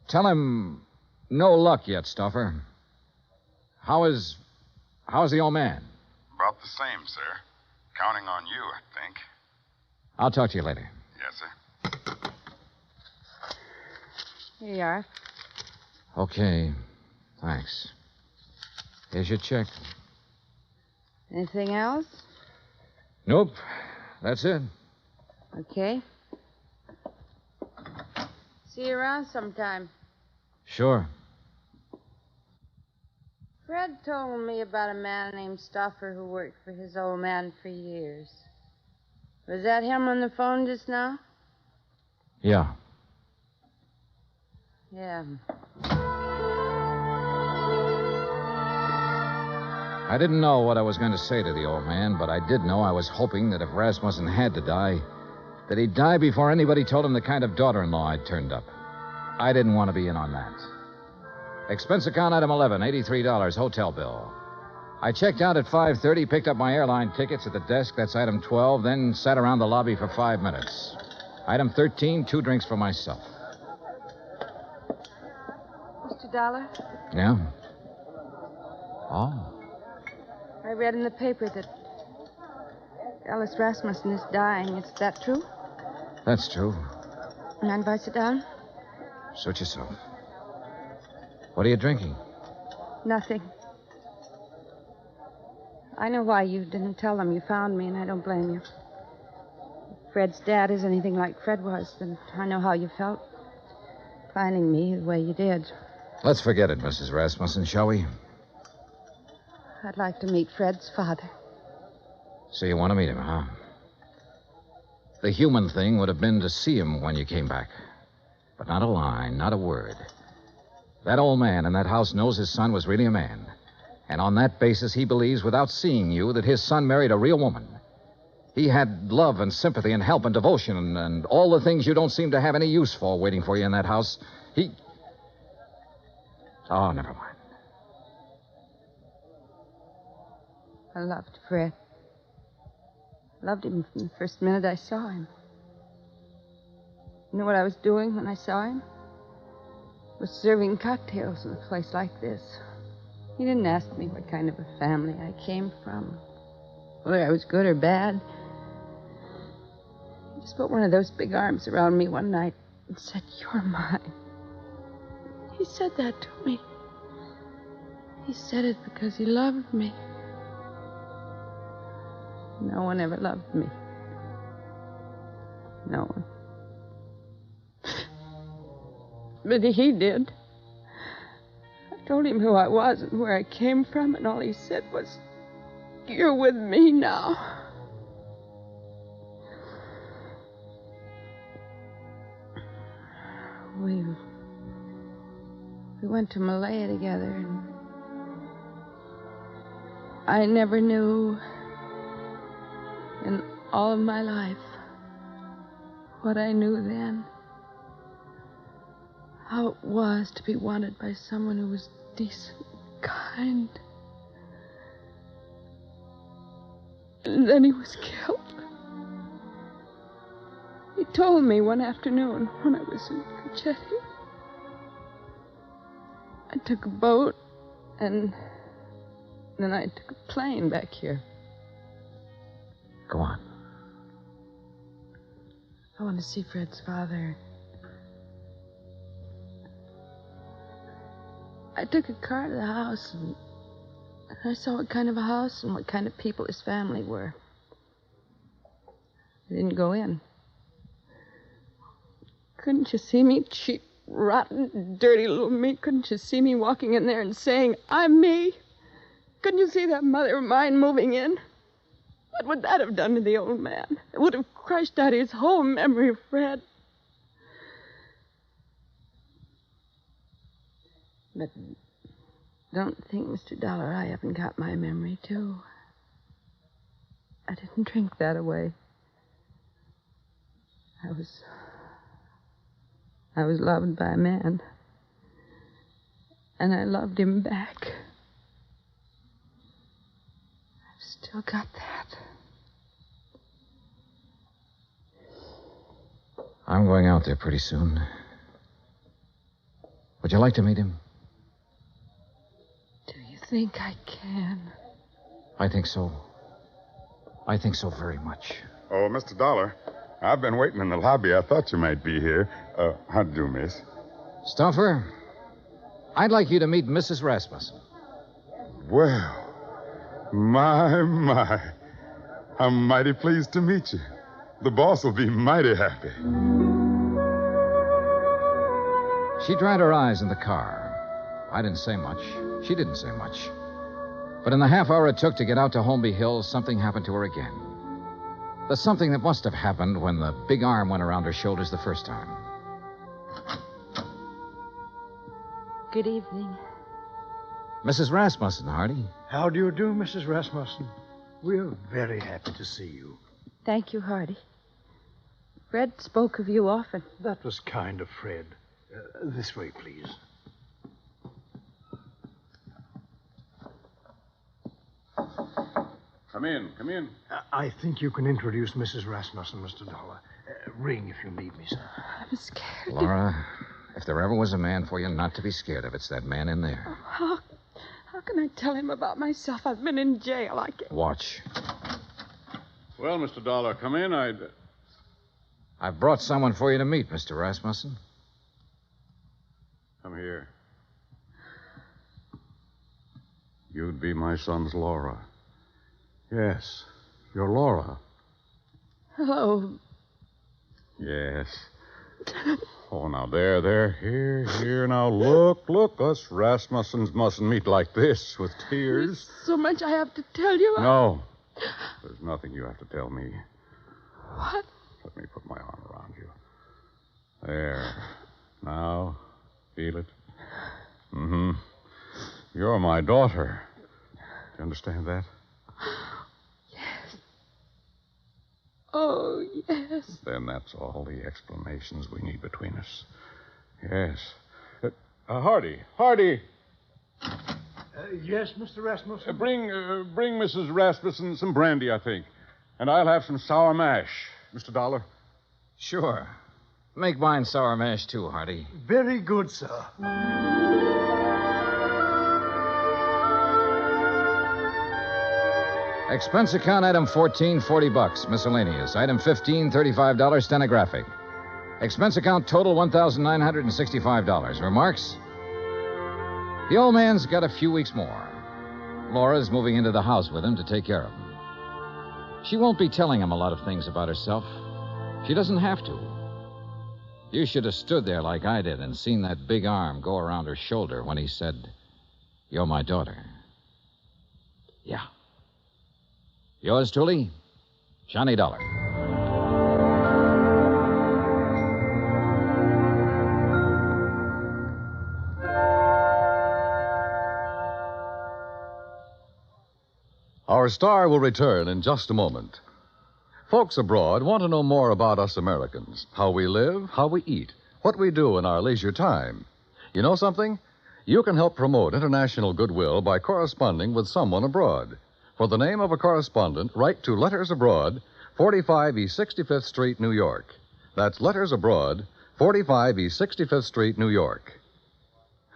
Tell him no luck yet, Stauffer. How's the old man?
About the same, sir. Counting on you, I think.
I'll talk to you later.
Yes, sir.
Here you are.
Okay. Thanks. Here's your check.
Anything else?
Nope. That's it.
Okay. See you around sometime.
Sure.
Fred told me about a man named Stauffer who worked for his old man for years. Was that him on the phone just now?
Yeah.
Yeah.
I didn't know what I was going to say to the old man, but I did know I was hoping that if Rasmussen had to die, that he'd die before anybody told him the kind of daughter-in-law I'd turned up. I didn't want to be in on that. Expense account item 11, $83, hotel bill. I checked out at 5:30, picked up my airline tickets at the desk, that's item 12, then sat around the lobby for 5 minutes. Item 13, 2 drinks for myself.
Mr. Dollar,
Yeah? Oh.
I read in the paper that Alice Rasmussen is dying. Is that true?
That's true.
Mind if I sit down?
Suit yourself. What are you drinking?
Nothing. I know why you didn't tell them you found me, and I don't blame you. If Fred's dad is anything like Fred was, then I know how you felt. Finding me the way you did.
Let's forget it, Mrs. Rasmussen, shall we?
I'd like to meet Fred's father.
So you want to meet him, huh? The human thing would have been to see him when you came back. But not a line, not a word. That old man in that house knows his son was really a man. And on that basis, he believes, without seeing you, that his son married a real woman. He had love and sympathy and help and devotion and all the things you don't seem to have any use for waiting for you in that house. Oh, never mind.
I loved Fred. Loved him from the first minute I saw him. You know what I was doing when I saw him? Was serving cocktails in a place like this. He didn't ask me what kind of a family I came from, whether I was good or bad. He just put one of those big arms around me one night and said, "You're mine." He said that to me. He said it because he loved me. No one ever loved me. No one. But he did. I told him who I was and where I came from, and all he said was, "You're with me now." We went to Malaya together, and I never knew in all of my life what I knew then. How it was to be wanted by someone who was decent, kind. And then he was killed. He told me one afternoon when I was in Kachetti. I took a boat, and then I took a plane back here.
Go on.
I want to see Fred's father. I took a car to the house, and I saw what kind of a house and what kind of people his family were. I didn't go in. Couldn't you see me, cheap, rotten, dirty little me? Couldn't you see me walking in there and saying, "I'm me"? Couldn't you see that mother of mine moving in? What would that have done to the old man? It would have crushed out his whole memory of Fred. But don't think, Mr. Dollar, I haven't got my memory, too. I didn't drink that away. I was loved by a man. And I loved him back. I've still got that.
I'm going out there pretty soon. Would you like to meet him?
Do you think I can?
I think so. I think so very much.
Oh, Mr. Dollar, I've been waiting in the lobby. I thought you might be here. How do you do, miss?
Stuffer, I'd like you to meet Mrs. Rasmussen.
Well, my. I'm mighty pleased to meet you. The boss will be mighty happy.
She dried her eyes in the car. I didn't say much. She didn't say much. But in the half hour it took to get out to Holmby Hills, something happened to her again. The something that must have happened when the big arm went around her shoulders the first time.
Good evening.
Mrs. Rasmussen, Hardy.
How do you do, Mrs. Rasmussen? We're very happy to see you.
Thank you, Hardy. Fred spoke of you often.
That was kind of Fred. This way, please.
Come in, come in.
I think you can introduce Mrs. Rasmussen, Mr. Dollar. Ring if you need me, sir.
I'm scared.
Laura, if there ever was a man for you not to be scared of, it's that man in there.
How can I tell him about myself? I've been in jail. I can't.
Watch.
Well, Mr. Dollar, come in.
I've brought someone for you to meet, Mr. Rasmussen.
Come here. You'd be my son's Laura. Yes, you're Laura.
Hello.
Yes. Oh, now, there. Here. Now, look. Us Rasmussens mustn't meet like this with tears.
There's so much I have to tell you.
No. There's nothing you have to tell me.
What?
Let me put my arm around you. There. Now, feel it? Mm-hmm. You're my daughter. Do you understand that?
Oh, yes.
Then that's all the explanations we need between us. Yes. Hardy.
Yes, Mr. Rasmussen?
Bring Mrs. Rasmussen some brandy, I think. And I'll have some sour mash. Mr. Dollar?
Sure. Make mine sour mash, too, Hardy.
Very good, sir.
Expense account item 14, $40. Miscellaneous. Item 15, $35, stenographic. Expense account total $1,965. Remarks? The old man's got a few weeks more. Laura's moving into the house with him to take care of him. She won't be telling him a lot of things about herself. She doesn't have to. You should have stood there like I did and seen that big arm go around her shoulder when he said, "You're my daughter." Yeah. Yours truly, Johnny Dollar. Our star will return in just a moment. Folks abroad want to know more about us Americans, how we live, how we eat, what we do in our leisure time. You know something? You can help promote international goodwill by corresponding with someone abroad. For the name of a correspondent, write to Letters Abroad, 45 East 65th Street, New York. That's Letters Abroad, 45 East 65th Street, New York.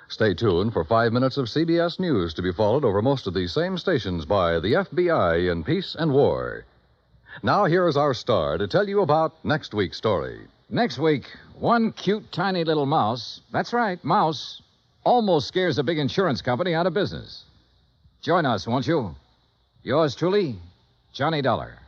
Stay tuned for 5 minutes of CBS News to be followed over most of these same stations by the FBI in Peace and War. Now, here's our star to tell you about next week's story. Next week, one cute, tiny little mouse, that's right, mouse, almost scares a big insurance company out of business. Join us, won't you? Yours truly, Johnny Dollar.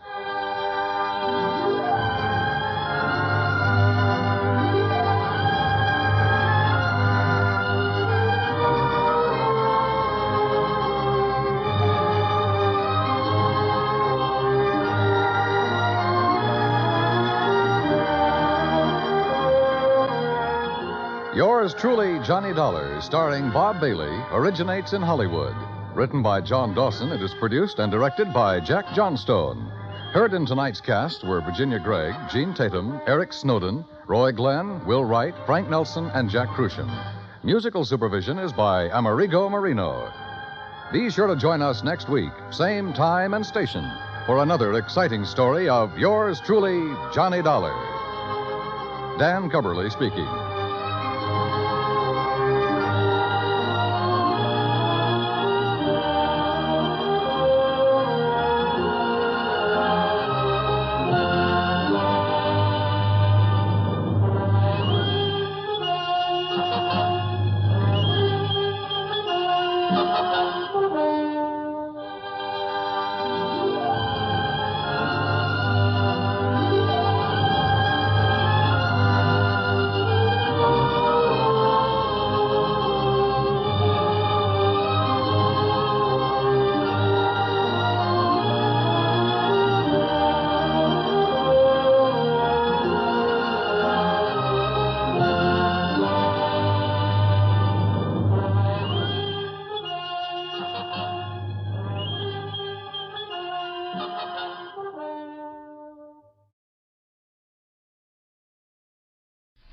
Yours truly, Johnny Dollar, starring Bob Bailey, originates in Hollywood. Written by John Dawson, it is produced and directed by Jack Johnstone. Heard in tonight's cast were Virginia Gregg, Gene Tatum, Eric Snowden, Roy Glenn, Will Wright, Frank Nelson, and Jack Crucian. Musical supervision is by Amerigo Marino. Be sure to join us next week, same time and station, for another exciting story of yours truly, Johnny Dollar. Dan Cubberly speaking.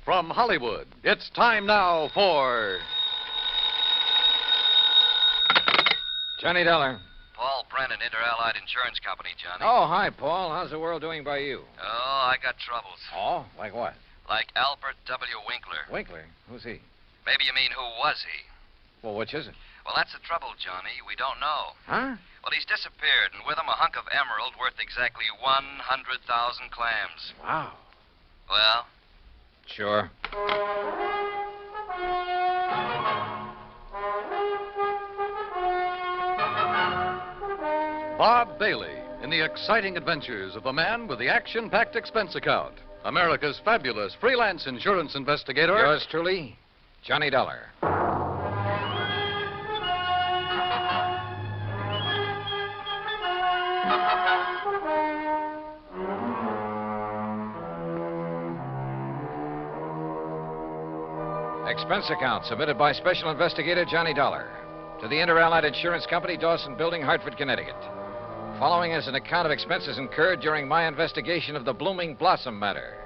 From Hollywood, it's time now for
Johnny Dollar.
Paul Brennan, Inter-Allied Insurance Company, Johnny.
Oh, hi, Paul. How's the world doing by you?
Oh, I got troubles.
Oh, like what?
Like Albert W. Winkler.
Winkler? Who's he?
Maybe you mean who was he?
Well, which is it?
Well, that's the trouble, Johnny. We don't know.
Huh?
Well, he's disappeared, and with him a hunk of emerald worth exactly 100,000 clams.
Wow.
Well?
Sure.
Bob Bailey in the exciting adventures of the man with the action-packed expense account. America's fabulous freelance insurance investigator.
Yours truly, Johnny Dollar. Expense account submitted by Special Investigator Johnny Dollar to the Inter-Allied Insurance Company, Dawson Building, Hartford, Connecticut. Following is an account of expenses incurred during my investigation of the Blooming Blossom matter.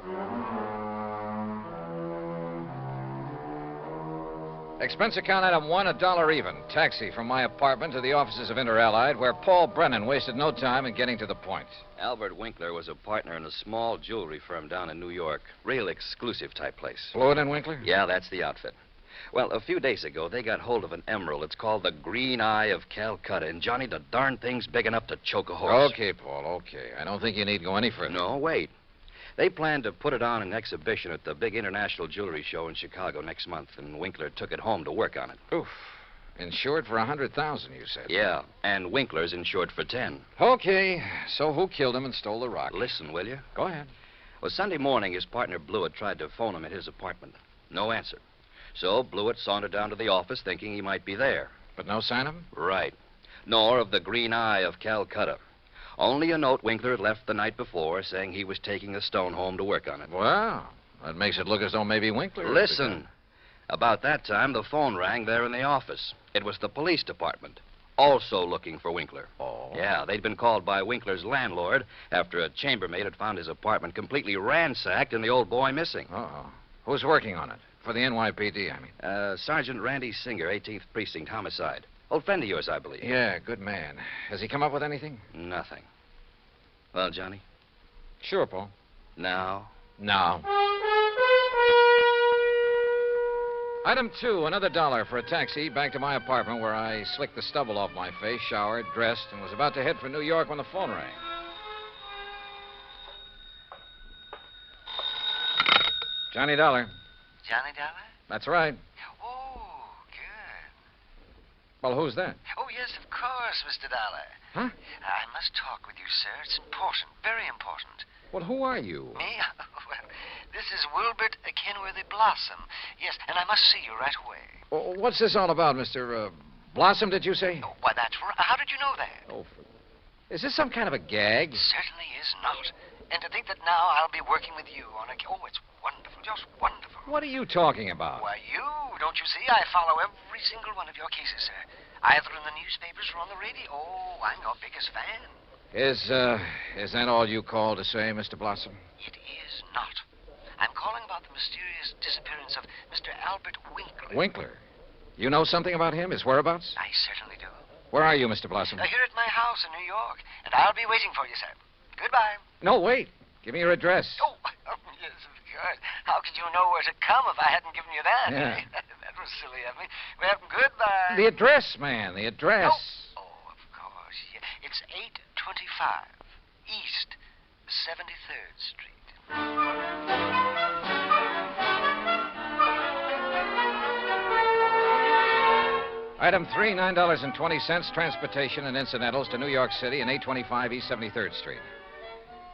Expense account item 1, $1 even. Taxi from my apartment to the offices of Inter-Allied, where Paul Brennan wasted no time in getting to the point.
Albert Winkler was a partner in a small jewelry firm down in New York. Real exclusive type place.
Floyd and Winkler?
Yeah, that's the outfit. Well, a few days ago, they got hold of an emerald. It's called the Green Eye of Calcutta. And, Johnny, the darn thing's big enough to choke a horse.
Okay, Paul, okay. I don't think you need go any further.
No, wait. They planned to put it on an exhibition at the big international jewelry show in Chicago next month, and Winkler took it home to work on it.
Oof. Insured for $100,000, you said?
Yeah, and Winkler's insured for 10.
Okay, so who killed him and stole the rock?
Listen, will you?
Go ahead.
Well, Sunday morning, his partner Blewett tried to phone him at his apartment. No answer. So Blewett sauntered down to the office thinking he might be there.
But no sign of him?
Right. Nor of the green eye of Calcutta. Only a note Winkler had left the night before saying he was taking a stone home to work on it.
Well, that makes it look as though maybe Winkler...
Listen. About that time, the phone rang there in the office. It was the police department, also looking for Winkler.
Oh?
Yeah, they'd been called by Winkler's landlord after a chambermaid had found his apartment completely ransacked and the old boy missing.
Uh-oh. Who's working on it? For the NYPD, I mean.
Sergeant Randy Singer, 18th Precinct, homicide. Old friend of yours, I believe.
Yeah, good man. Has he come up with anything?
Nothing. Well, Johnny?
Sure, Paul.
Now?
Now. Item 2, another $1 for a taxi back to my apartment where I slicked the stubble off my face, showered, dressed, and was about to head for New York when the phone rang. Johnny Dollar.
Johnny Dollar?
That's right.
Oh, good.
Well, who's that?
Oh, yes, of course, Mr. Dollar.
Huh?
I must talk with you, sir. It's important, very important.
Well, who are you?
Me? Well, this is Wilbert Kenworthy Blossom. Yes, and I must see you right away.
Well, what's this all about, Mr. Blossom, did you say?
Oh, why, that's right. How did you know that?
Oh, is this some kind of a gag?
Certainly is not. And to think that now I'll be working with you on a... Oh, it's wonderful, just wonderful.
What are you talking about?
Why, you, don't you see? I follow every single one of your cases, sir. Either in the newspapers or on the radio. Oh, I'm your biggest fan.
Is that all you call to say, Mr. Blossom?
It is not. I'm calling about the mysterious disappearance of Mr. Albert Winkler.
Winkler? You know something about him, his whereabouts?
I certainly do.
Where are you, Mr. Blossom?
Here at my house in New York, and I'll be waiting for you, sir. Goodbye.
No, wait. Give me your address.
Oh, yes, of course. How could you know where to come if I hadn't given you that?
Yeah.
That was silly of me. Well, goodbye.
The address, man, the address.
Oh, of course. Yeah. It's 825 East 73rd Street.
Item 3, $9.20, transportation and incidentals to New York City and 825 East 73rd Street.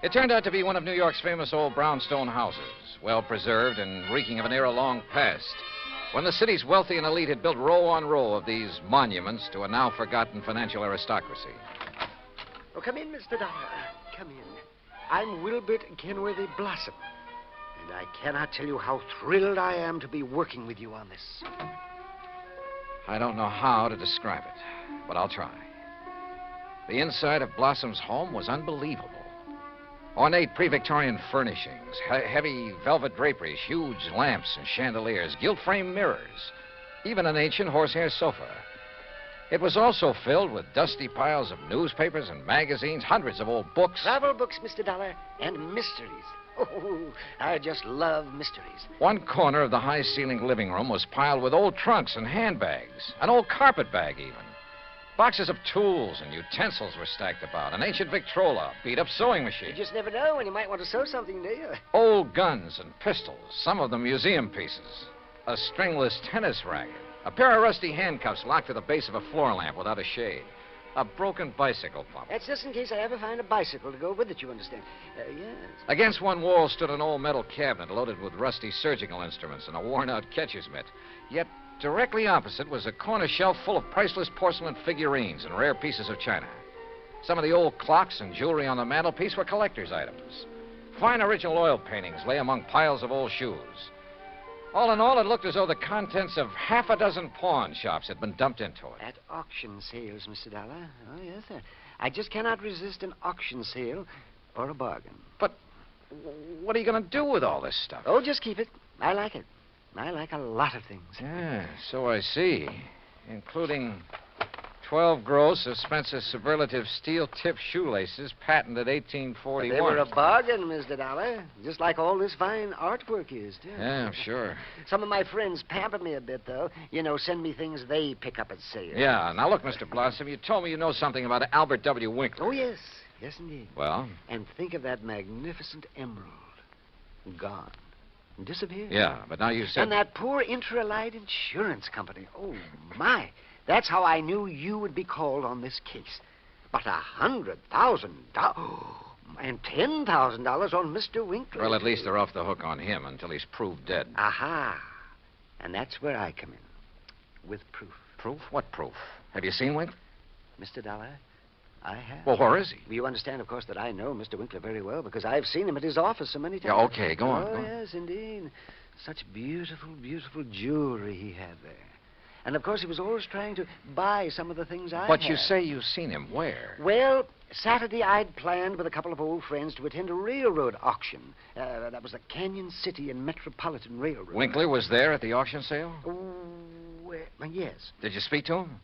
It turned out to be one of New York's famous old brownstone houses, well preserved and reeking of an era long past, when the city's wealthy and elite had built row on row of these monuments to a now forgotten financial aristocracy.
Oh, come in, Mr. Dollar. Come in. I'm Wilbert Kenworthy Blossom, and I cannot tell you how thrilled I am to be working with you on this.
I don't know how to describe it, but I'll try. The inside of Blossom's home was unbelievable. Ornate pre-Victorian furnishings, heavy velvet draperies, huge lamps and chandeliers, gilt-framed mirrors, even an ancient horsehair sofa. It was also filled with dusty piles of newspapers and magazines, hundreds of old books.
Travel books, Mr. Dollar, and mysteries. Oh, I just love mysteries.
One corner of the high-ceilinged living room was piled with old trunks and handbags, an old carpet bag even. Boxes of tools and utensils were stacked about, an ancient Victrola, beat-up sewing machine.
You just never know when you might want to sew something, do you?
Old guns and pistols, some of them museum pieces, a stringless tennis racket, a pair of rusty handcuffs locked to the base of a floor lamp without a shade, a broken bicycle pump.
That's just in case I ever find a bicycle to go with it, you understand. Yes.
Against one wall stood an old metal cabinet loaded with rusty surgical instruments and a worn-out catcher's mitt. Yet directly opposite was a corner shelf full of priceless porcelain figurines and rare pieces of china. Some of the old clocks and jewelry on the mantelpiece were collector's items. Fine original oil paintings lay among piles of old shoes. All in all, it looked as though the contents of half a dozen pawn shops had been dumped into it.
At auction sales, Mr. Dollar. Oh, yes, sir. I just cannot resist an auction sale or a bargain.
But what are you going to do with all this stuff?
Oh, just keep it. I like it. I like a lot of things.
Yeah, so I see. Including 12 gross of Spencer's superlative steel-tipped shoelaces, patented 1841.
They were a bargain, Mr. Dollar. Just like all this fine artwork is, too.
Yeah, I'm sure.
Some of my friends pamper me a bit, though. You know, send me things they pick up at sale.
Yeah, now look, Mr. Blossom, you told me you know something about Albert W. Winkler.
Oh, yes. Yes, indeed.
Well?
And think of that magnificent emerald. Gone. Disappeared.
Yeah, but now you said...
And that poor Intralite Insurance Company. Oh, my. That's how I knew you would be called on this case. But $100,000 and $10,000 on Mr. Winkler.
Well, at least they're off the hook on him until he's proved dead.
Aha. And that's where I come in. With proof.
Proof? What proof? Have you seen Winkler?
Mr. Dollar, I have.
Well, where is he?
You understand, of course, that I know Mr. Winkler very well because I've seen him at his office so many times.
Yeah, okay, go on.
Oh,
go on.
yes, indeed. Such beautiful, beautiful jewelry he had there. And, of course, he was always trying to buy some of the things I
But
had.
you say you've seen him. Where?
Well, Saturday I'd planned with a couple of old friends to attend a railroad auction. That was the Canyon City and Metropolitan Railroad.
Winkler was there at the auction sale?
Yes.
Did you speak to him?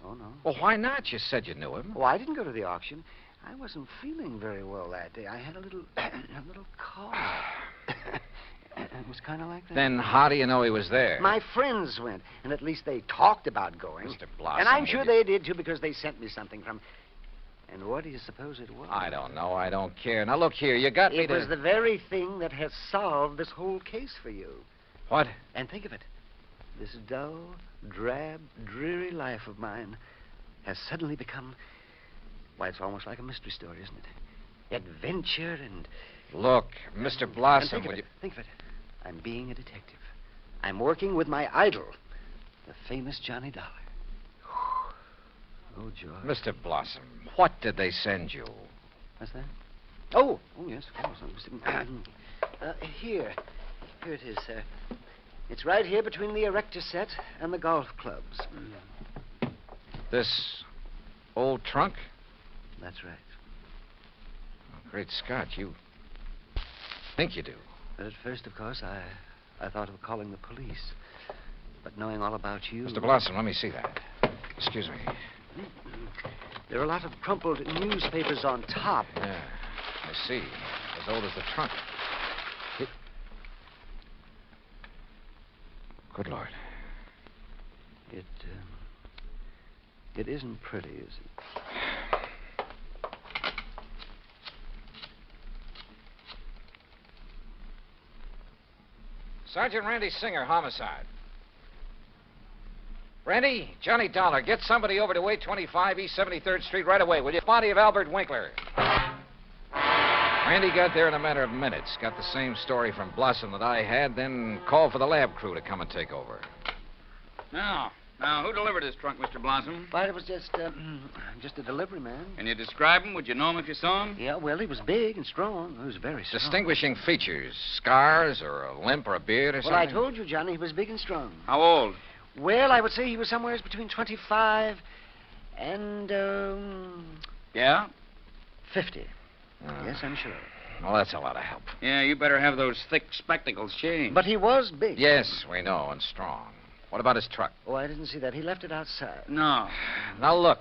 Oh, no.
Well, why not? You said you knew him.
Oh, I didn't go to the auction. I wasn't feeling very well that day. I had a little cough. It was kind of like that.
Then how do you know he was there?
My friends went, and at least they talked about going.
Mr. Blossom.
And I'm sure they did, too, because they sent me something from... And what do you suppose it was?
I don't know. I don't care. Now, look here. You got me to...
It was the very thing that has solved this whole case for you.
What?
And think of it. This dull, drab, dreary life of mine has suddenly become... Why, it's almost like a mystery story, isn't it? Adventure and...
Look, Mr. Blossom,
Think of it. I'm being a detective. I'm working with my idol, the famous Johnny Dollar. Oh, George.
Mr. Blossom, what did they send you?
What's that? Oh, yes, of course. Here it is, sir. It's right here between the erector set and the golf clubs.
This old trunk?
That's right.
Oh, great Scott, you think you do.
But at first, of course, I thought of calling the police. But knowing all about you...
Mr. Blossom, let me see that. Excuse me.
There are a lot of crumpled newspapers on top.
Yeah, I see. As old as the trunk. Good Lord.
It isn't pretty, is it?
Sergeant Randy Singer, homicide. Randy, Johnny Dollar, get somebody over to 825 East 73rd Street right away, will you? Body of Albert Winkler. Randy got there in a matter of minutes. Got the same story from Blossom that I had, then called for the lab crew to come and take over.
Now, who delivered this trunk, Mr. Blossom?
Why, it was just a delivery man.
Can you describe him? Would you know him if you saw him?
Yeah, well, he was big and strong. He was very strong.
Distinguishing features, scars or a limp or a beard or something?
Well, I told you, Johnny, he was big and strong.
How old?
Well, I would say he was somewhere between 25 and,
Yeah?
50. Yes, I'm sure.
Well, that's a lot of help.
Yeah, you better have those thick spectacles changed.
But he was big.
Yes, we know, and strong. What about his truck?
Oh, I didn't see that. He left it outside.
No.
Now, look.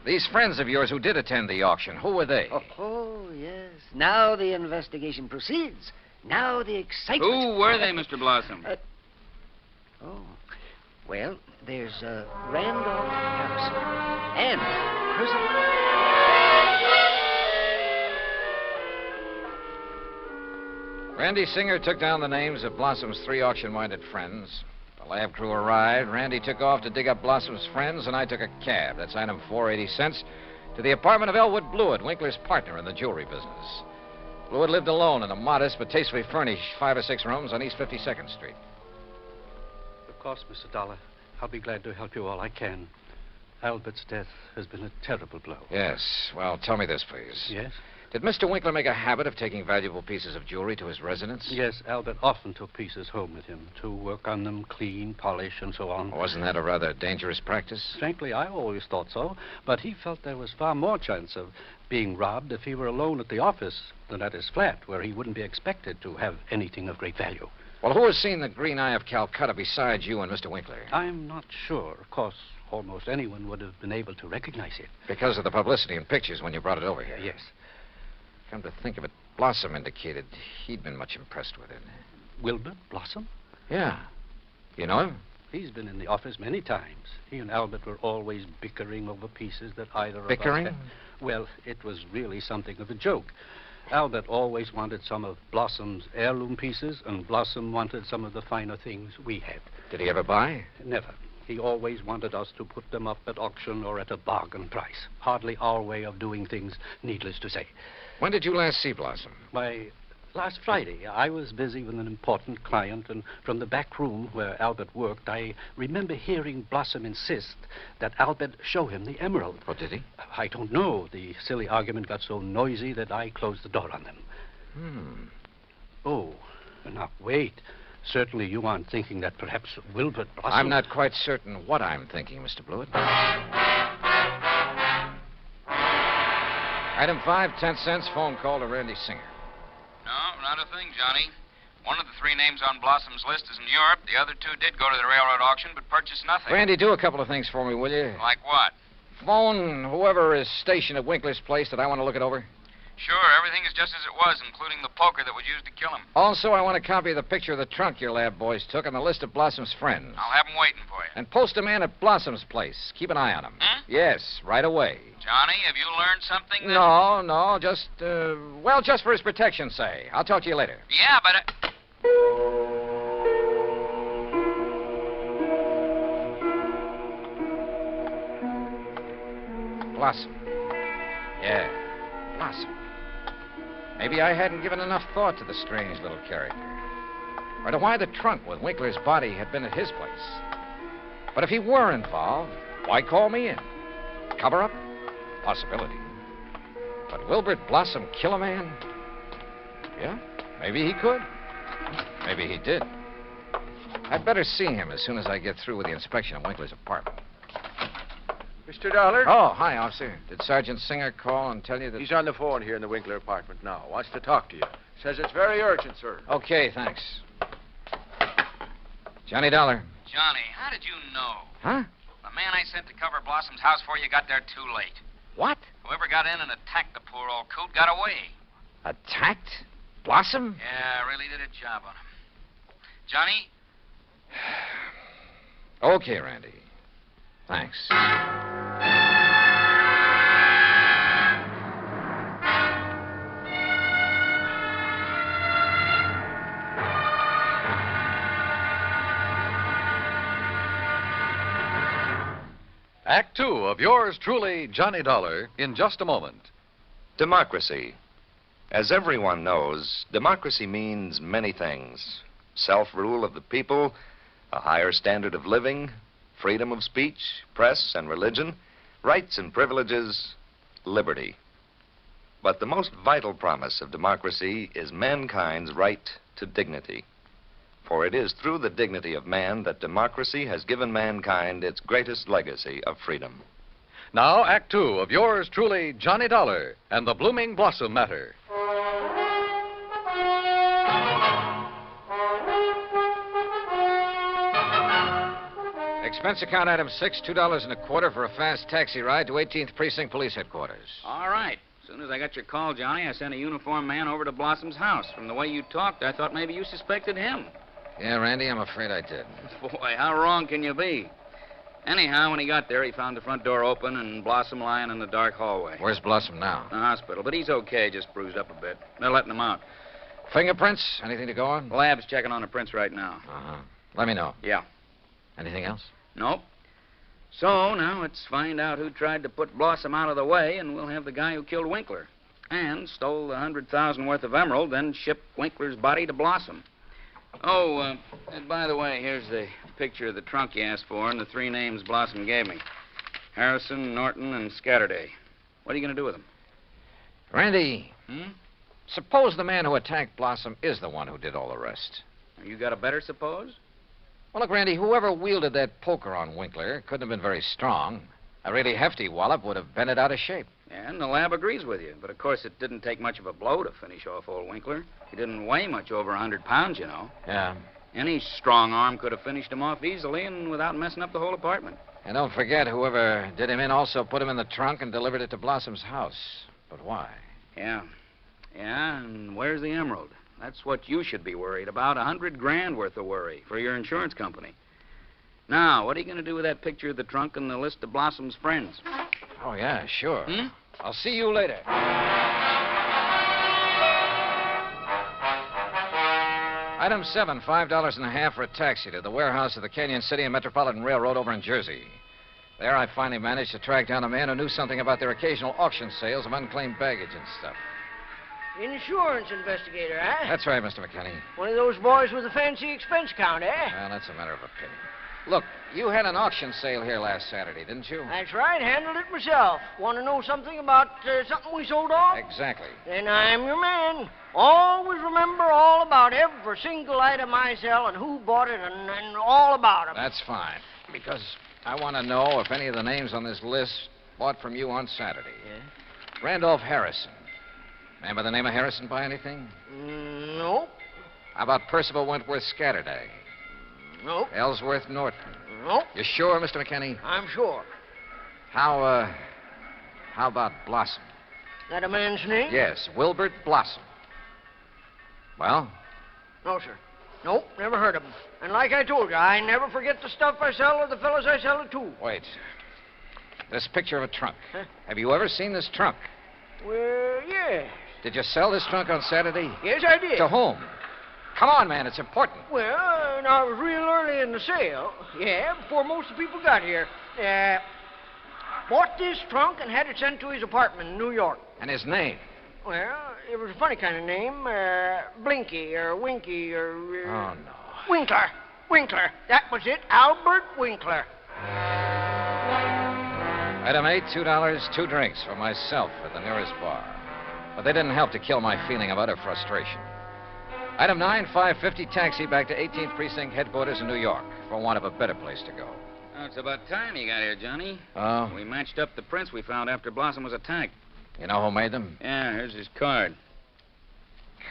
These friends of yours who did attend the auction, who were they?
Oh, yes. Now the investigation proceeds. Now the excitement.
Who were they, Mr. Blossom?
Well, there's Randolph Harrison and Percival.
Randy Singer took down the names of Blossom's 3 auction-minded friends. The lab crew arrived. Randy took off to dig up Blossom's friends, and I took a cab. That's item 480 cents to the apartment of Elwood Blewett, Winkler's partner in the jewelry business. Blewett lived alone in a modest but tastefully furnished 5 or 6 rooms on East 52nd Street.
Of course, Mr. Dollar. I'll be glad to help you all I can. Albert's death has been a terrible blow.
Yes. Well, tell me this, please.
Yes?
Did Mr. Winkler make a habit of taking valuable pieces of jewelry to his residence?
Yes, Albert often took pieces home with him to work on them, clean, polish, and so on.
Wasn't that a rather dangerous practice?
Frankly, I always thought so, but he felt there was far more chance of being robbed if he were alone at the office than at his flat, where he wouldn't be expected to have anything of great value.
Well, who has seen the Green Eye of Calcutta besides you and Mr. Winkler?
I'm not sure. Of course, almost anyone would have been able to recognize it.
Because of the publicity and pictures when you brought it over here?
Yes.
Come to think of it, Blossom indicated he'd been much impressed with it.
Wilbur Blossom?
Yeah. You know him?
He's been in the office many times. He and Albert were always bickering over pieces that either of
Bickering?
us had. Well, it was really something of a joke. Albert always wanted some of Blossom's heirloom pieces, and Blossom wanted some of the finer things we had.
Did he ever buy?
Never. He always wanted us to put them up at auction or at a bargain price. Hardly our way of doing things, needless to say.
When did you last see Blossom?
Why, last Friday. I was busy with an important client, and from the back room where Albert worked, I remember hearing Blossom insist that Albert show him the emerald.
Oh, did he?
I don't know. The silly argument got so noisy that I closed the door on them. Oh, now, wait. Certainly you aren't thinking that perhaps Wilbert Blossom...
I'm not quite certain what I'm thinking, Mr. Blewett. Item 5, 10 cents, phone call to Randy Singer.
No, not a thing, Johnny. One of the three names on Blossom's list is in Europe. The other two did go to the railroad auction, but purchased nothing.
Randy, do a couple of things for me, will you?
Like what?
Phone whoever is stationed at Winkler's place that I want to look it over.
Sure, everything is just as it was, including the poker that was used to kill him.
Also, I want a copy of the picture of the trunk your lab boys took and the list of Blossom's friends.
I'll have them waiting for you.
And post a man at Blossom's place. Keep an eye on him. Yes, right away.
Johnny, have you learned something?
No, just, just for his protection, say. I'll talk to you later.
Yeah, but...
Blossom. Yeah, Blossom. Maybe I hadn't given enough thought to the strange little character. Or to why the trunk with Winkler's body had been at his place. But if he were involved, why call me in? Cover up? Possibility. But Wilbert Blossom kill a man? Yeah, maybe he could. Maybe he did. I'd better see him as soon as I get through with the inspection of Winkler's apartment.
Mr. Dollar?
Oh, hi, officer. Did Sergeant Singer call and tell you that...
He's on the phone here in the Winkler apartment now. Wants to talk to you. Says it's very urgent, sir.
Okay, thanks. Johnny Dollar.
Johnny, how did you know?
Huh?
The man I sent to cover Blossom's house for you got there too late.
What?
Whoever got in and attacked the poor old coot got away.
Attacked? Blossom?
Yeah, really did a job on him. Johnny?
Okay, Randy. Thanks.
Act 2 of yours truly, Johnny Dollar, in just a moment.
Democracy. As everyone knows, democracy means many things. Self-rule of the people, a higher standard of living, freedom of speech, press and religion, rights and privileges, liberty. But the most vital promise of democracy is mankind's right to dignity. For it is through the dignity of man that democracy has given mankind its greatest legacy of freedom.
Now, Act 2 of yours truly, Johnny Dollar, and the Blooming Blossom Matter.
Expense account item 6, $2.25 for a fast taxi ride to 18th Precinct Police Headquarters.
All right. As soon as I got your call, Johnny, I sent a uniformed man over to Blossom's house. From the way you talked, I thought maybe you suspected him.
Yeah, Randy, I'm afraid I did.
Boy, how wrong can you be? Anyhow, when he got there, he found the front door open and Blossom lying in the dark hallway.
Where's Blossom now?
The hospital, but he's okay, just bruised up a bit. They're letting him out.
Fingerprints? Anything to go on?
The lab's checking on the prints right now.
Uh-huh. Let me know.
Yeah.
Anything else?
Nope. So, now let's find out who tried to put Blossom out of the way, and we'll have the guy who killed Winkler. And stole the $100,000 worth of emerald, then shipped Winkler's body to Blossom. Oh, and by the way, here's the picture of the trunk you asked for and the three names Blossom gave me. Harrison, Norton, and Scatterday. What are you going to do with them?
Randy, suppose the man who attacked Blossom is the one who did all the rest.
You got a better suppose?
Well, look, Randy, whoever wielded that poker on Winkler couldn't have been very strong. A really hefty wallop would have bent it out of shape.
Yeah, and the lab agrees with you. But, of course, it didn't take much of a blow to finish off old Winkler. He didn't weigh much over 100 pounds, you know.
Yeah.
Any strong arm could have finished him off easily and without messing up the whole apartment.
And don't forget, whoever did him in also put him in the trunk and delivered it to Blossom's house. But why?
Yeah. Yeah, and where's the emerald? That's what you should be worried about. $100,000 worth of worry for your insurance company. Now, what are you going to do with that picture of the trunk and the list of Blossom's friends?
Oh, yeah, sure. I'll see you later. Item 7, $5.50 for a taxi to the warehouse of the Canyon City and Metropolitan Railroad over in Jersey. There, I finally managed to track down a man who knew something about their occasional auction sales of unclaimed baggage and stuff.
Insurance investigator, huh?
That's right, Mr. McKinney.
One of those boys with a fancy expense account, eh?
Well, that's a matter of opinion. Look, you had an auction sale here last Saturday, didn't you?
That's right. Handled it myself. Want to know something about something we sold off?
Exactly.
Then I'm your man. Always remember all about every single item I sell and who bought it and all about 'em.
That's fine. Because I want to know if any of the names on this list bought from you on Saturday.
Yeah?
Randolph Harrison. Man by the name of Harrison buy anything?
Nope.
How about Percival Wentworth Scatterdag?
Nope.
Ellsworth Norton?
Nope.
You sure, Mr. McKinney?
I'm sure.
How about Blossom?
That a man's name?
Yes, Wilbert Blossom. Well?
No, sir. Nope, never heard of him. And like I told you, I never forget the stuff I sell or the fellows I sell it to.
Wait. This picture of a trunk.
Huh?
Have you ever seen this trunk?
Well, yeah.
Did you sell this trunk on Saturday?
Yes, I did.
To whom? Come on, man, it's important.
Well, I was real early in the sale. Yeah, before most of the people got here. Bought this trunk and had it sent to his apartment in New York.
And his name?
Well, it was a funny kind of name. Blinky or Winky or...
Oh, no.
Winkler. Winkler. That was it. Albert Winkler.
Item 8, $2, 2 drinks for myself at the nearest bar. But they didn't help to kill my feeling of utter frustration. Item 9, $5.50 taxi back to 18th Precinct headquarters in New York for want of a better place to go.
Oh, it's about time you got here, Johnny.
Oh?
We matched up the prints we found after Blossom was attacked.
You know who made them?
Yeah, here's his card.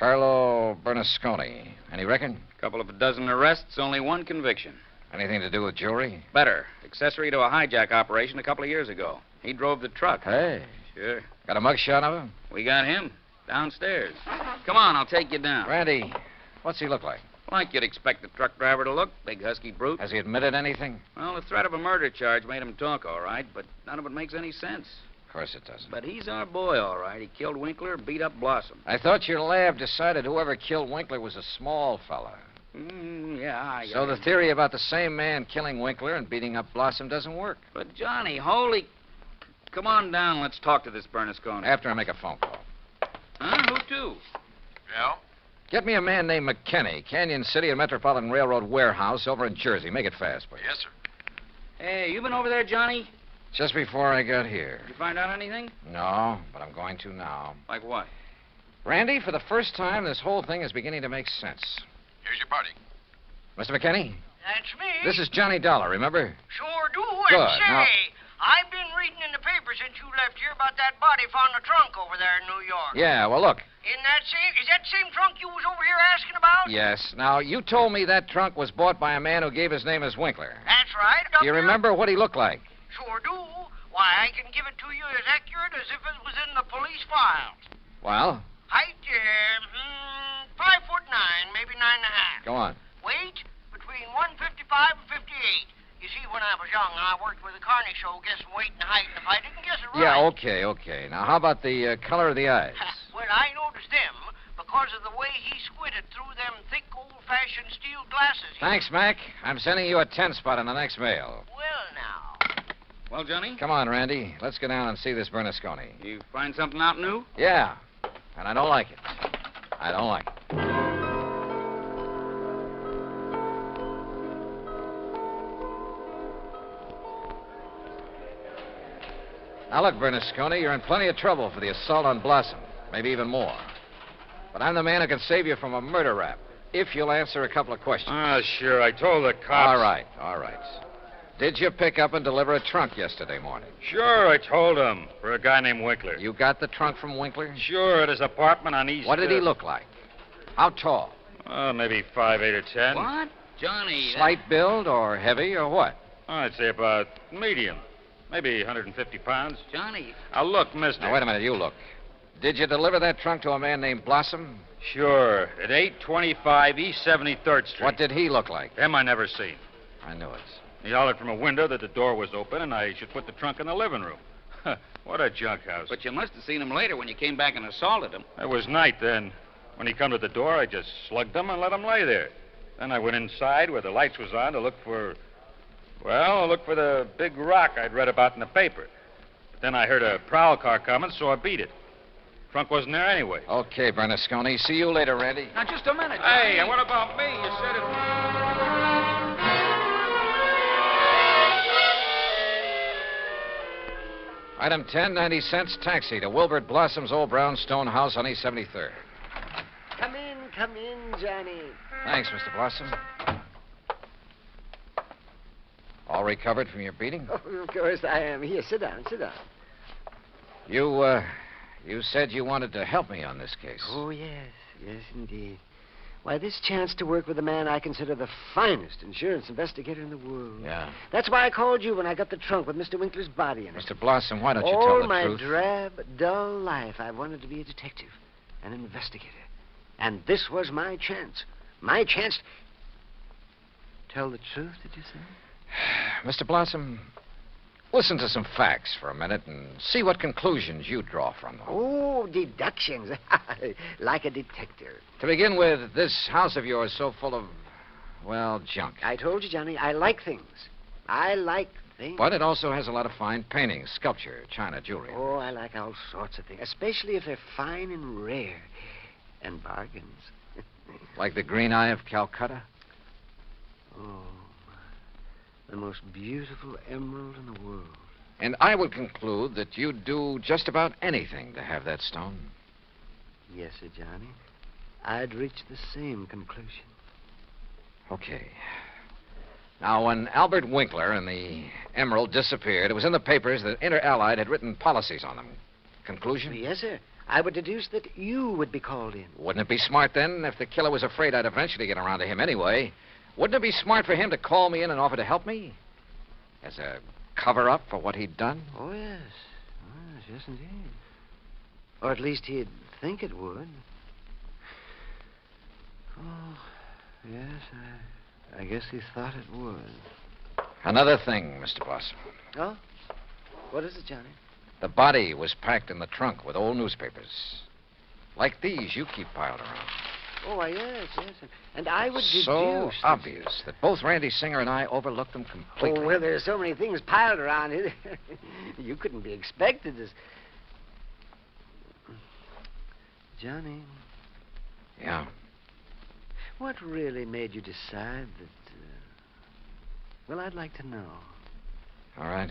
Carlo Bernasconi. Any reckon?
Couple of a dozen arrests, only one conviction.
Anything to do with jewelry?
Better. Accessory to a hijack operation a couple of years ago. He drove the truck.
Hey.
Sure.
Got a mugshot of him?
We got him. Downstairs. Come on, I'll take you down.
Randy, what's he look like?
Like you'd expect the truck driver to look. Big husky brute.
Has he admitted anything?
Well, the threat of a murder charge made him talk, all right, but none of it makes any sense.
Of course it doesn't.
But he's our boy, all right. He killed Winkler, beat up Blossom.
I thought your lab decided whoever killed Winkler was a small fella.
Yeah.
So the theory about the same man killing Winkler and beating up Blossom doesn't work.
But, Johnny, holy... Come on down. Let's talk to this Bernasconi.
After I make a phone call.
Huh? Who to?
Yeah?
Get me a man named McKinney, Canyon City and Metropolitan Railroad warehouse over in Jersey. Make it fast, please.
Yes, sir.
Hey, you been over there, Johnny?
Just before I got here.
Did you find out anything?
No, but I'm going to now.
Like what?
Randy, for the first time, this whole thing is beginning to make sense.
Here's your party.
Mr. McKinney?
That's me.
This is Johnny Dollar, remember?
Sure do.
Good.
And say,
Now...
I've been reading in the paper since you left here about that body found in the trunk over there in New York.
Yeah, well, look.
Is that the same trunk you was over here asking about?
Yes. Now, you told me that trunk was bought by a man who gave his name as Winkler.
That's right.
Do you remember what he looked like?
Sure do. Why, I can give it to you as accurate as if it was in the police files.
Well?
Height, 5'9", maybe 9.5.
Go on.
Weight, between 155 and 58. You see, when I was young, I worked with a Carney show guessing weight and height, and if I didn't guess it right...
Yeah, okay. Now, how about the color of the eyes?
Well, I noticed them because of the way he squinted through them thick, old-fashioned steel glasses.
Thanks, Mac. I'm sending you a 10-spot in the next mail.
Well, now...
Well, Johnny?
Come on, Randy. Let's go down and see this Bernasconi.
You find something out new?
Yeah, and I don't like it. I don't like it. Now, look, Bernasconi, you're in plenty of trouble for the assault on Blossom. Maybe even more. But I'm the man who can save you from a murder rap, if you'll answer a couple of questions.
Sure. I told the cops.
All right. Did you pick up and deliver a trunk yesterday morning?
Sure, I told him. For a guy named Winkler.
You got the trunk from Winkler?
Sure, at his apartment on East...
What did he look like? How tall?
Maybe 5'8" or 10.
What? Johnny...
Slight build or heavy or what?
I'd say about medium. Maybe 150 pounds.
Johnny...
Now, look, mister.
Now, wait a minute. You look. Did you deliver that trunk to a man named Blossom?
Sure. At 825 East 73rd Street.
What did he look like?
Him I never seen.
I knew it.
He hollered from a window that the door was open and I should put the trunk in the living room. What a junk house.
But you must have seen him later when you came back and assaulted him.
It was night then.
When he come to the door, I just slugged him and let him lay there. Then I went inside where the lights was on to look for the big rock I'd read about in the paper. But then I heard a prowl car coming, so I beat it. Trunk wasn't there anyway.
Okay, Bernasconi. See you later, Randy.
Now, just a minute.
Hey, and what about me? You said it...
Item 10, 90 cents, taxi to Wilbert Blossom's old brownstone house on East 73rd.
Come in, Johnny.
Thanks, Mr. Blossom. All recovered from your beating?
Oh, of course I am. Here, sit down.
You said you wanted to help me on this case.
Oh, yes, indeed. Why, this chance to work with a man I consider the finest insurance investigator in the world.
Yeah.
That's why I called you when I got the trunk with Mr. Winkler's body in it.
Mr. Blossom, why don't you tell the
All
truth?
my drab, dull life, I wanted to be a detective, an investigator. And this was my chance. My chance... Tell the truth, did you say?
Mr. Blossom, listen to some facts for a minute and see what conclusions you draw from them.
Oh, deductions. Like a detective.
To begin with, this house of yours so full of, well, junk.
I told you, Johnny, I like things. I like things.
But it also has a lot of fine paintings, sculpture, china, jewelry.
Oh, I like all sorts of things, especially if they're fine and rare. And bargains.
Like the green eye of Calcutta?
Oh, the most beautiful emerald in the world.
And I would conclude that you'd do just about anything to have that stone.
Yes, sir, Johnny. I'd reach the same conclusion.
Okay. Now, when Albert Winkler and the emerald disappeared, it was in the papers that Inter Allied had written policies on them. Conclusion?
Yes, sir. I would deduce that you would be called in.
Wouldn't it be smart, then, if the killer was afraid I'd eventually get around to him anyway? Wouldn't it be smart for him to call me in and offer to help me? As a cover-up for what he'd done?
Oh, yes. Yes, indeed. Or at least he'd think it would. Oh, yes, I guess he thought it would.
Another thing, Mr. Blossom.
Oh? What is it, Johnny?
The body was packed in the trunk with old newspapers. Like these you keep piled around.
Oh, yes. And I would deduce...
So obvious that both Randy Singer and I overlooked them completely.
Oh, well, there's so many things piled around here. You couldn't be expected to... Johnny.
Yeah?
What really made you decide that... Well, I'd like to know.
All right.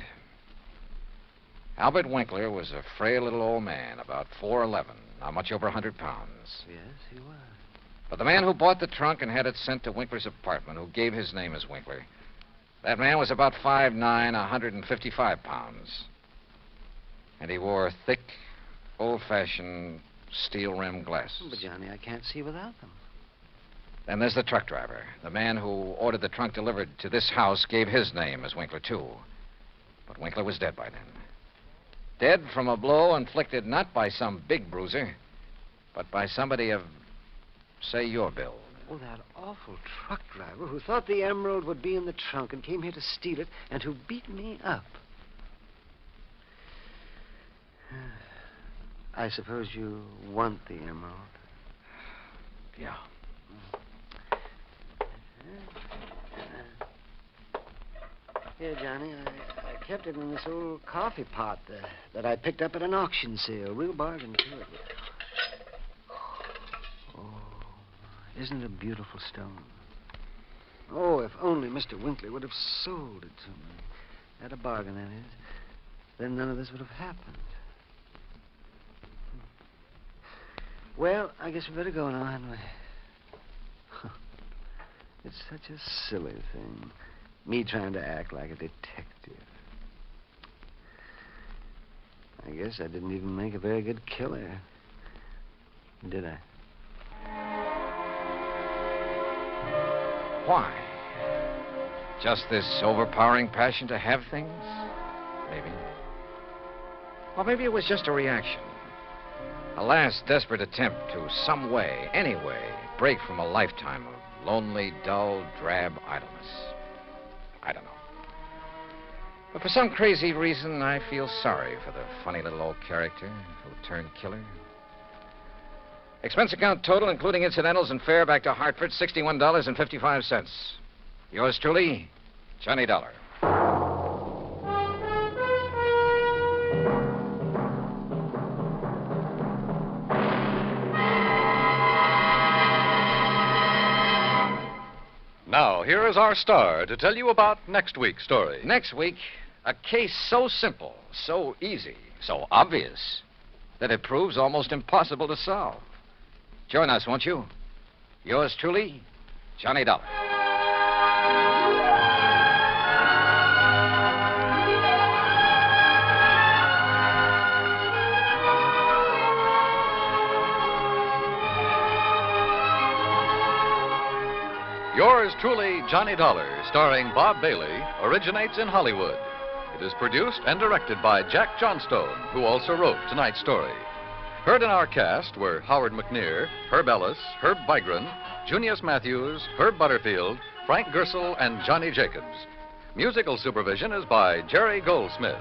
Albert Winkler was a frail little old man, about 4'11", not much over 100 pounds.
Yes, he was.
But the man who bought the trunk and had it sent to Winkler's apartment, who gave his name as Winkler, that man was about 5'9", 155 pounds. And he wore thick, old-fashioned steel-rimmed glasses.
But, Johnny, I can't see without them.
Then there's the truck driver. The man who ordered the trunk delivered to this house gave his name as Winkler, too. But Winkler was dead by then. Dead from a blow inflicted not by some big bruiser, but by somebody of, say, your build.
Oh, that awful truck driver who thought the emerald would be in the trunk and came here to steal it and who beat me up. I suppose you want the emerald.
Yeah.
Here, Johnny, I kept it in this old coffee pot that I picked up at an auction sale. Real bargain, too. Oh, isn't it a beautiful stone? Oh, if only Mr. Winkler would have sold it to me. At a bargain, that is. Then none of this would have happened. Well, I guess we better go now, hadn't we? It's such a silly thing. Me trying to act like a detective. I guess I didn't even make a very good killer. Did I?
Why? Just this overpowering passion to have things? Maybe. Or maybe it was just a reaction. A last desperate attempt to some way, any way, break from a lifetime of lonely, dull, drab idleness. I don't know. But for some crazy reason, I feel sorry for the funny little old character who turned killer. Expense account total, including incidentals and fare back to Hartford, $61.55. Yours truly, Johnny Dollar.
Now, here is our star to tell you about next week's story.
Next week, a case so simple, so easy, so obvious, that it proves almost impossible to solve. Join us, won't you? Yours truly, Johnny Dollar.
Yours truly, Johnny Dollar, starring Bob Bailey, originates in Hollywood. It is produced and directed by Jack Johnstone, who also wrote tonight's story. Heard in our cast were Howard McNear, Herb Ellis, Herb Vigran, Junius Matthews, Herb Butterfield, Frank Gersel, and Johnny Jacobs. Musical supervision is by Jerry Goldsmith.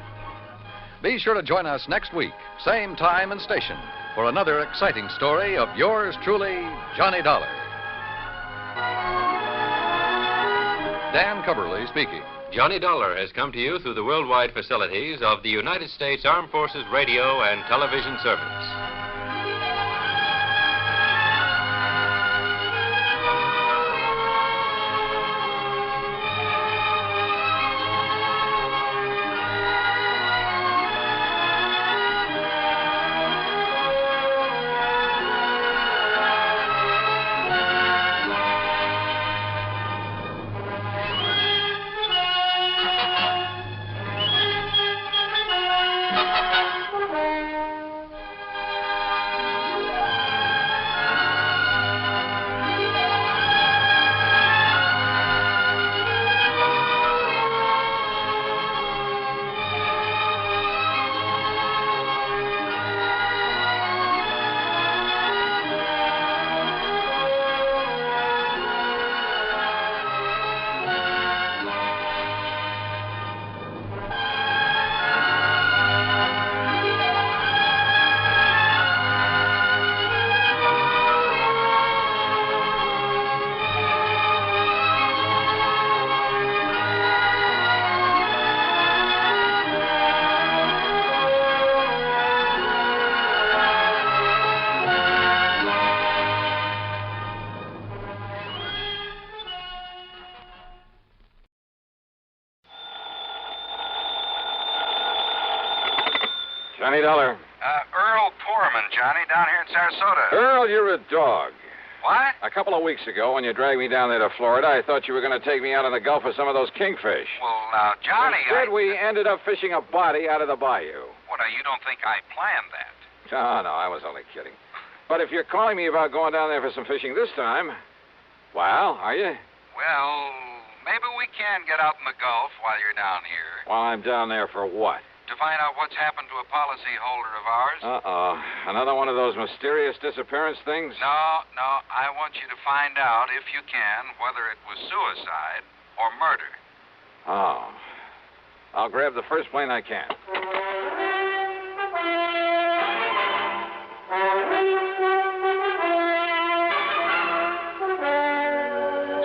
Be sure to join us next week, same time and station, for another exciting story of yours truly, Johnny Dollar. Dan Cubberly speaking.
Johnny Dollar has come to you through the worldwide facilities of the United States Armed Forces Radio and Television Service.
Johnny Dollar.
Earl Poorman, Johnny, down here in Sarasota.
Earl, you're a dog.
What?
A couple of weeks ago, when you dragged me down there to Florida, I thought you were going to take me out in the Gulf for some of those kingfish.
Well, now, Johnny,
Instead, we ended up fishing a body out of the bayou.
What, now, you don't think I planned that?
Oh, no, I was only kidding. But if you're calling me about going down there for some fishing this time, well, are you?
Well, maybe we can get out in the Gulf while you're down here.
While I'm down there for what?
To find out what's happened to a policyholder of ours.
Uh-oh. Another one of those mysterious disappearance things?
No. I want you to find out, if you can, whether it was suicide or murder.
Oh. I'll grab the first plane I can.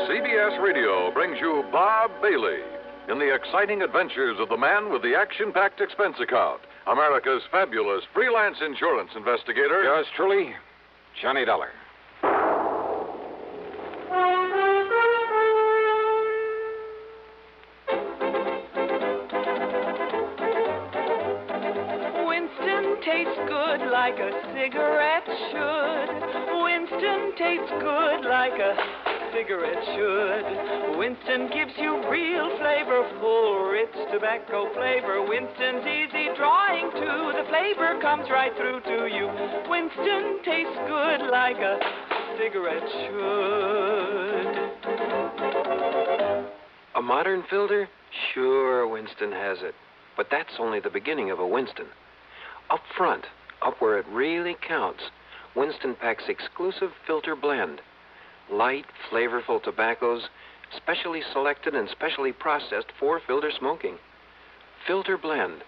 CBS Radio brings you Bob Bailey in the exciting adventures of the man with the action-packed expense account, America's fabulous freelance insurance investigator.
Yours truly, Johnny Dollar.
Winston tastes good like a cigarette should. Winston tastes good like a cigarette should. Winston gives you real flavorful, rich tobacco flavor. Winston's easy drawing too. The flavor comes right through to you. Winston tastes good like a cigarette should.
A modern filter? Sure, Winston has it. But that's only the beginning of a Winston. Up front, up where it really counts, Winston packs exclusive filter blend. Light, flavorful tobaccos, specially selected and specially processed for filter smoking. Filter blend.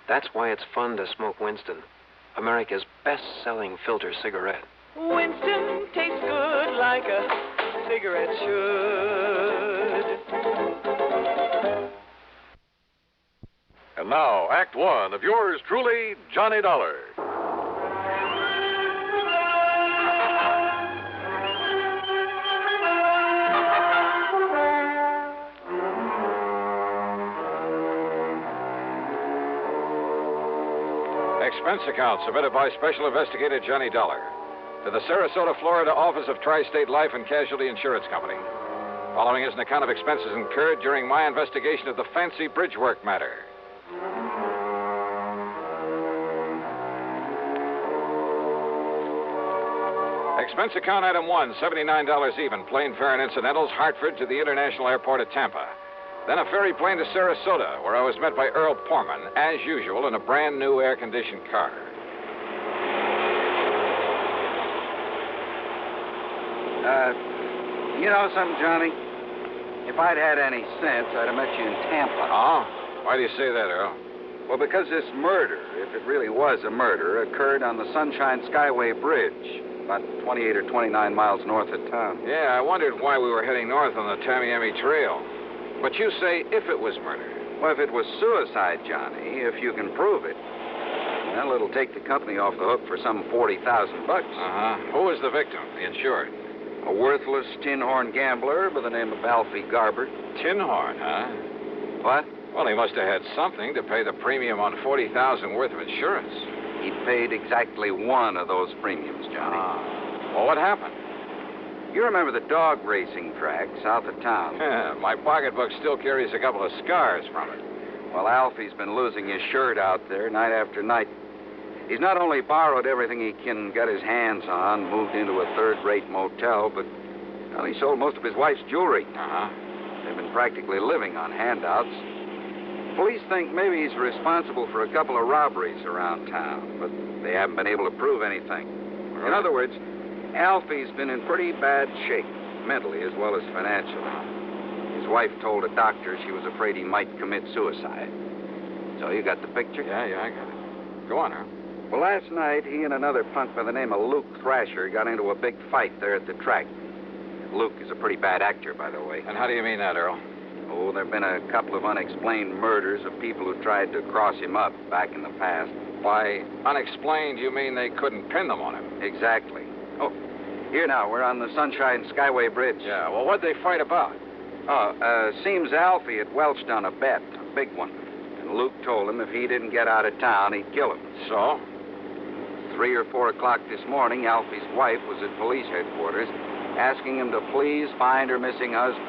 That's why it's fun to smoke Winston, America's best-selling filter cigarette.
Winston tastes good like a cigarette should.
And now, Act One of yours truly, Johnny Dollar.
Expense account submitted by Special Investigator Johnny Dollar to the Sarasota, Florida office of Tri-State Life and Casualty Insurance Company. Following is an account of expenses incurred during my investigation of the fancy Bridgework matter. Expense account item one, $79 even, plane fare and incidentals, Hartford to the International Airport at Tampa. Then a ferry plane to Sarasota, where I was met by Earl Porman, as usual, in a brand new air-conditioned car.
You know something, Johnny? If I'd had any sense, I'd have met you in Tampa.
Oh? Why do you say that, Earl?
Well, because this murder, if it really was a murder, occurred on the Sunshine Skyway Bridge, about 28 or 29 miles north of town.
Yeah, I wondered why we were heading north on the Tamiami Trail. But you say if it was murder.
Well, if it was suicide, Johnny, if you can prove it, well, it'll take the company off the hook for some $40,000.
Who was the victim, the insured?
A worthless tin horn gambler by the name of Alfie Garber.
Tin horn, huh?
What?
Well, he must have had something to pay the premium on $40,000 worth of insurance.
He paid exactly one of those premiums, Johnny.
Well, what happened?
You remember the dog racing track south of town?
Yeah, my pocketbook still carries a couple of scars from it.
Well, Alfie's been losing his shirt out there night after night. He's not only borrowed everything he can get his hands on, moved into a third-rate motel, but well, he sold most of his wife's jewelry. They've been practically living on handouts. Police think maybe he's responsible for a couple of robberies around town, but they haven't been able to prove anything. In other words, Alfie's been in pretty bad shape, mentally as well as financially. His wife told a doctor she was afraid he might commit suicide. So you got the picture?
Yeah, I got it. Go on, Earl.
Well, last night, he and another punk by the name of Luke Thrasher got into a big fight there at the track. Luke is a pretty bad actor, by the way.
And how do you mean that, Earl?
Oh, there have been a couple of unexplained murders of people who tried to cross him up back in the past.
By unexplained, you mean they couldn't pin them on him?
Exactly. Oh, here now, we're on the Sunshine Skyway Bridge.
Yeah, well, what'd they fight about?
Seems Alfie had welched on a bet, a big one. And Luke told him if he didn't get out of town, he'd kill him.
So?
3 or 4 o'clock this morning, Alfie's wife was at police headquarters asking him to please find her missing husband.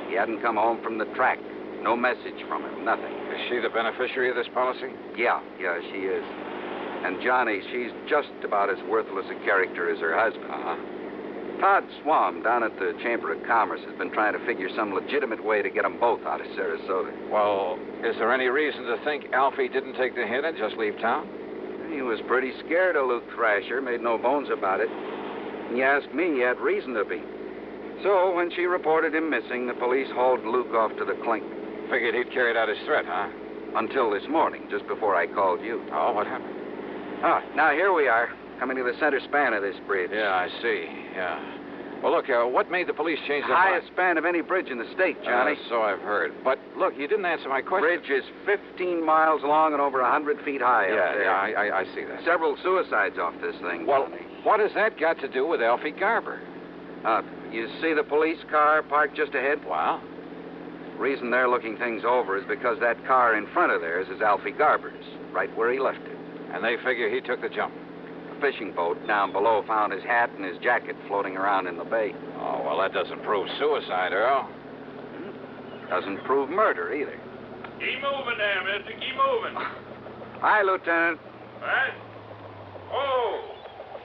He hadn't come home from the track. No message from him, nothing.
Is she the beneficiary of this policy?
Yeah, she is. And Johnny, she's just about as worthless a character as her husband. Todd Swam down at the Chamber of Commerce has been trying to figure some legitimate way to get them both out of Sarasota.
Well, is there any reason to think Alfie didn't take the hint and just leave town?
He was pretty scared of Luke Thrasher, made no bones about it. And you ask me, he had reason to be. So when she reported him missing, the police hauled Luke off to the clink.
Figured he'd carried out his threat, huh?
Until this morning, just before I called you.
Oh, what happened?
Now here we are, coming to the center span of this bridge.
Yeah, I see. Yeah. Well, look, what made the police change their
highest span of any bridge in the state, Johnny.
So I've heard. But look, you didn't answer my question.
Bridge is 15 miles long and over 100 feet high up there.
Yeah, I see that.
Several suicides off this thing,
Well,
Johnny.
what has that got to do with Alfie Garber?
You see the police car parked just ahead?
Wow.
The reason they're looking things over is because that car in front of theirs is Alfie Garber's, right where he left it.
And they figure he took the jump.
A fishing boat down below found his hat and his jacket floating around in the bay.
Oh, well, that doesn't prove suicide, Earl.
Doesn't prove murder, either.
Keep moving there, mister. Keep moving.
Hi, Lieutenant.
What? Oh,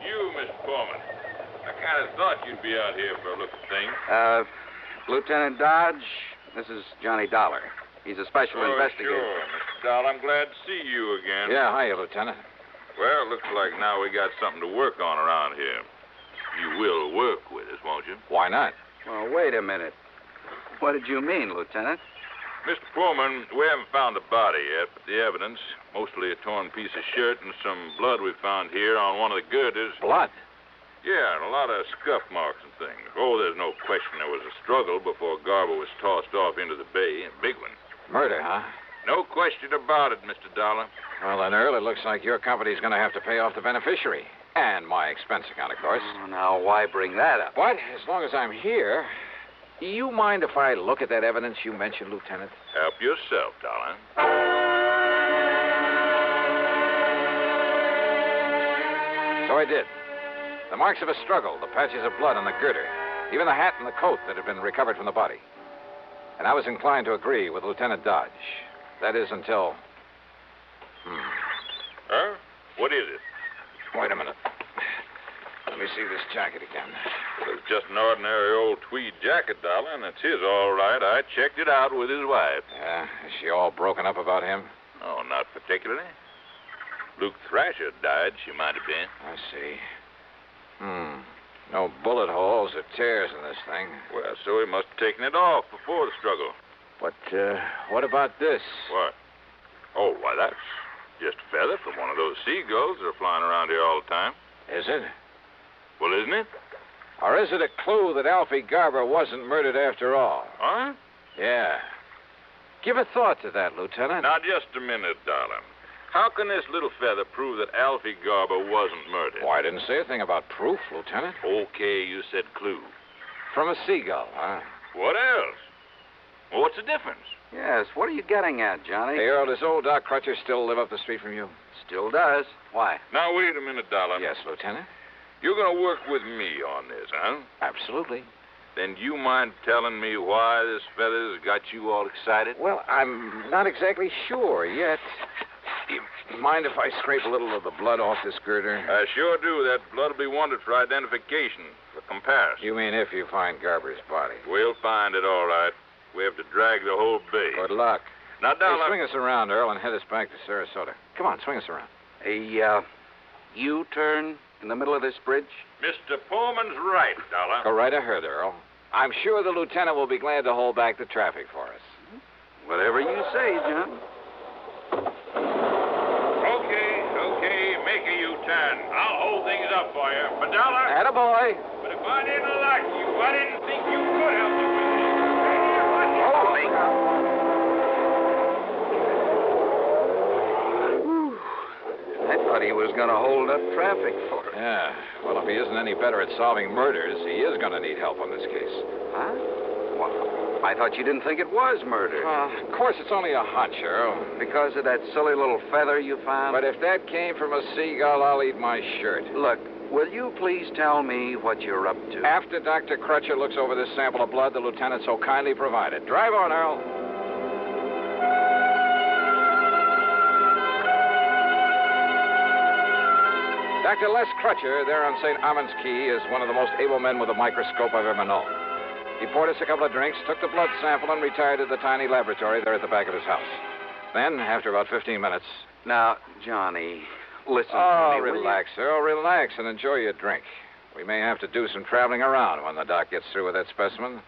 you, Mr. Foreman. I kind of thought you'd be out here for a look at things.
Lieutenant Dodge, this is Johnny Dollar. He's a special investigator.
Sure, Mr. Dahl. I'm glad to see you again.
Yeah, hiya, Lieutenant.
Well, looks like now we got something to work on around here. You will work with us, won't you?
Why not?
Well, wait a minute. What did you mean, Lieutenant?
Mr. Foreman, we haven't found the body yet, but the evidence, mostly a torn piece of shirt and some blood we found here on one of the girders.
Blood?
Yeah, and a lot of scuff marks and things. Oh, there's no question there was a struggle before Garber was tossed off into the bay. A big one.
Murder, huh?
No question about it, Mr. Dollar.
Well, then, Earl, it looks like your company's going to have to pay off the beneficiary. And my expense account, of course.
Oh, now, why bring that up?
But as long as I'm here, you mind if I look at that evidence you mentioned, Lieutenant?
Help yourself, Dollar.
So I did. The marks of a struggle, the patches of blood on the girder, even the hat and the coat that had been recovered from the body. And I was inclined to agree with Lieutenant Dodge. That is until...
Huh? What is it?
Wait a minute. Let me see this jacket again.
Well, it's just an ordinary old tweed jacket, Dollar, and it's his all right. I checked it out with his wife.
Yeah? Is she all broken up about him?
Oh, not particularly. Luke Thrasher died, she might have been.
I see. No bullet holes or tears in this thing.
Well, so he must have taken it off before the struggle.
But, what about this?
What? Oh, why, that's just a feather from one of those seagulls that are flying around here all the time.
Is it?
Well, isn't it?
Or is it a clue that Alfie Garber wasn't murdered after all?
Huh?
Yeah. Give a thought to that, Lieutenant.
Now, just a minute, darling. How can this little feather prove that Alfie Garber wasn't murdered?
Why, I didn't say a thing about proof, Lieutenant.
Okay, you said clue.
From a seagull, huh?
What else? Well, what's the difference?
Yes, what are you getting at, Johnny?
Hey, Earl, does old Doc Crutcher still live up the street from you?
Still does. Why?
Now, wait a minute, Dollar.
Yes, Lieutenant?
You're going to work with me on this, huh?
Absolutely.
Then you mind telling me why this feather's got you all excited?
Well, I'm not exactly sure yet. Do you mind if I scrape a little of the blood off this girder?
I sure do. That blood will be wanted for identification, for comparison.
You mean if you find Garber's body?
We'll find it, all right. We have to drag the whole bay.
Good luck.
Now, Dollar...
Hey, swing us around, Earl, and head us back to Sarasota. Come on, swing us around.
A, U-turn in the middle of this bridge?
Mr. Pullman's right, Dollar.
Go right ahead, Earl. I'm sure the lieutenant will be glad to hold back the traffic for us.
Whatever you say, John.
Okay, make a U-turn. I'll hold things up for you. But, Dollar...
Attaboy.
But if I didn't like you, I didn't think you could help me with this.
Holy... I thought he was going to hold up traffic for us.
Yeah. Well, if he isn't any better at solving murders, he is going to need help on this case.
Huh? Well, I thought you didn't think it was murder.
Of course, it's only a hunch, Earl.
Because of that silly little feather you found?
But if that came from a seagull, I'll eat my shirt.
Look, will you please tell me what you're up to?
After Dr. Crutcher looks over this sample of blood the lieutenant so kindly provided. Drive on, Earl. Dr. Les Crutcher, there on St. Armand's Key, is one of the most able men with a microscope I've ever known. He poured us a couple of drinks, took the blood sample, and retired to the tiny laboratory there at the back of his house. Then, after about 15 minutes...
Now, Johnny, listen to me.
Relax, Earl, relax, and enjoy your drink. We may have to do some traveling around when the doc gets through with that specimen.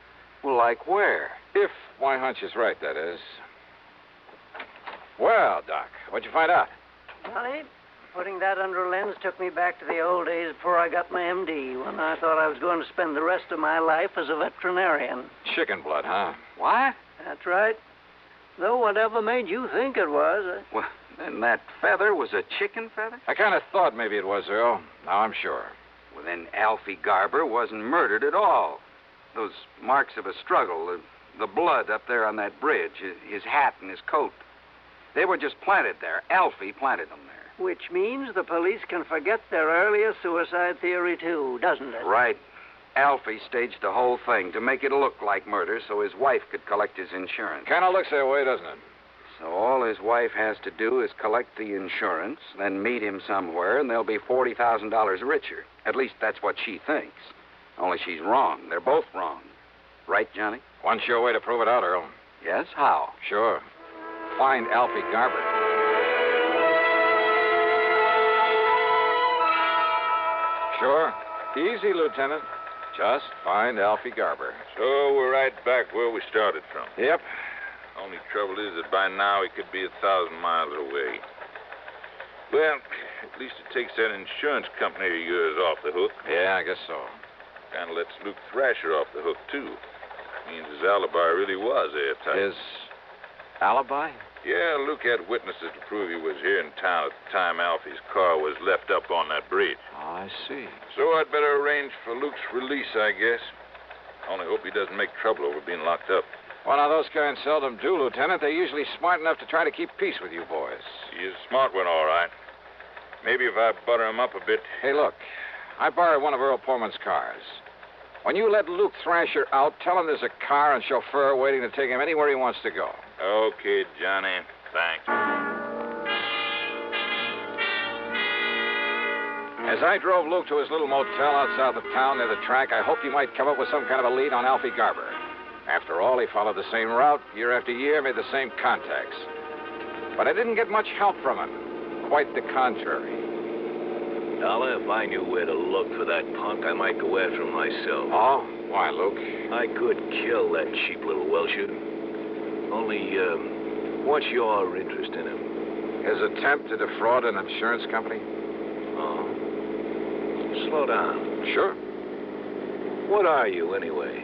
Well, like where?
If my hunch is right, that is. Well, Doc, what'd you find out?
Johnny, putting that under a lens took me back to the old days before I got my MD, when I thought I was going to spend the rest of my life as a veterinarian.
Chicken blood, huh?
What?
That's right. Though whatever made you think it was...
Well, then that feather was a chicken feather?
I kind of thought maybe it was, Earl. Now I'm sure.
Well, then Alfie Garber wasn't murdered at all. Those marks of a struggle, the blood up there on that bridge, his hat and his coat, they were just planted there. Alfie planted them there.
Which means the police can forget their earlier suicide theory, too, doesn't it?
Right. Alfie staged the whole thing to make it look like murder so his wife could collect his insurance.
Kind of looks that way, doesn't it?
So all his wife has to do is collect the insurance, then meet him somewhere, and they'll be $40,000 richer. At least that's what she thinks. Only she's wrong. They're both wrong. Right, Johnny?
One sure way to prove it out, Earl.
Yes? How?
Sure. Find Alfie Garber. Sure. Easy, Lieutenant. Just find Alfie Garber.
So we're right back where we started from.
Yep.
Only trouble is that by now he could be 1,000 miles away. Well, At least it takes that insurance company of yours off the hook.
Yeah, I guess so.
Kind of lets Luke Thrasher off the hook, too. Means his alibi really was airtight.
His alibi?
Yeah, Luke had witnesses to prove he was here in town at the time Alfie's car was left up on that bridge.
Oh, I see.
So I'd better arrange for Luke's release, I guess. Only hope he doesn't make trouble over being locked up.
Well, now, those kinds seldom do, Lieutenant. They're usually smart enough to try to keep peace with you boys.
He is a smart one, all right. Maybe if I butter him up a bit.
Hey, look. I borrowed one of Earl Pullman's cars. When you let Luke Thrasher out, tell him there's a car and chauffeur waiting to take him anywhere he wants to go.
Okay, Johnny. Thanks.
As I drove Luke to his little motel outside the town near the track, I hoped he might come up with some kind of a lead on Alfie Garber. After all, he followed the same route year after year, made the same contacts. But I didn't get much help from him. Quite the contrary.
Dollar, if I knew where to look for that punk, I might go after him myself.
Oh? Why, Luke?
I could kill that cheap little Welcher. Only, what's your interest in him?
His attempt to defraud an insurance company?
Oh. Slow down.
Sure.
What are you, anyway?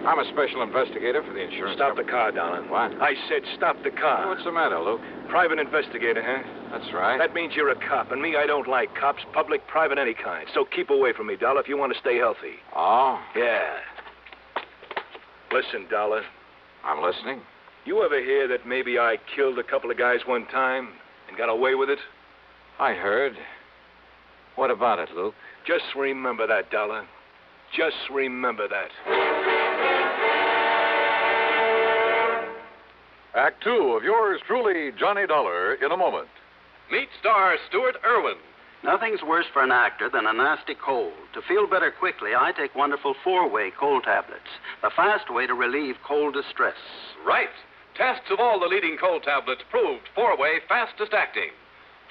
I'm a special investigator for the insurance
Stop
company.
the car, Dollar.
What?
I said stop the car.
What's the matter, Luke?
Private investigator, huh?
That's right.
That means you're a cop, and me, I don't like cops, public, private, any kind. So keep away from me, Dollar, if you want to stay healthy.
Oh?
Yeah. Listen, Dollar.
I'm listening.
You ever hear that maybe I killed a couple of guys one time and got away with it?
I heard. What about it, Luke?
Just remember that, Dollar. Just remember that.
Act two of yours truly, Johnny Dollar, in a moment.
Meet star Stuart Irwin.
Nothing's worse for an actor than a nasty cold. To feel better quickly, I take wonderful four-way cold tablets, the fast way to relieve cold distress.
Right. Tests of all the leading cold tablets proved four-way fastest acting.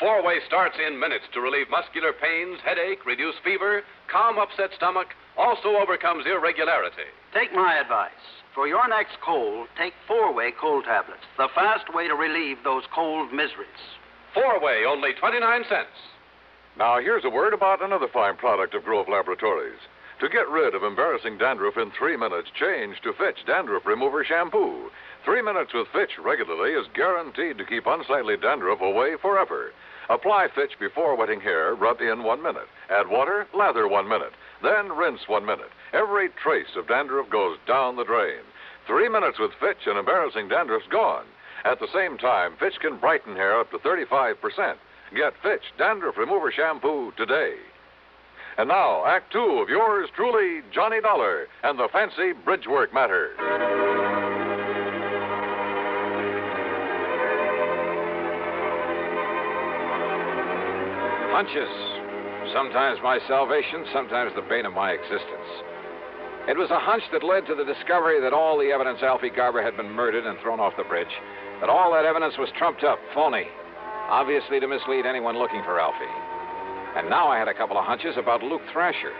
Four-way starts in minutes to relieve muscular pains, headache, reduce fever, calm upset stomach, also overcomes irregularity.
Take my advice. For your next cold, take four-way cold tablets, the fast way to relieve those cold miseries.
Four-way, only 29 cents.
Now, here's a word about another fine product of Grove Laboratories. To get rid of embarrassing dandruff in 3 minutes, change to Fitch Dandruff Remover Shampoo. 3 minutes with Fitch regularly is guaranteed to keep unsightly dandruff away forever. Apply Fitch before wetting hair, rub in 1 minute. Add water, lather 1 minute. Then rinse 1 minute. Every trace of dandruff goes down the drain. 3 minutes with Fitch and embarrassing dandruff's gone. At the same time, Fitch can brighten hair up to 35%. Get Fitch Dandruff Remover Shampoo today. And now, Act Two of yours truly, Johnny Dollar, and the fancy Bridgework matter.
Hunches. Sometimes my salvation, sometimes the bane of my existence. It was a hunch that led to the discovery that all the evidence Alfie Garber had been murdered and thrown off the bridge, that all that evidence was trumped up, phony, obviously to mislead anyone looking for Alfie. And now I had a couple of hunches about Luke Thrasher.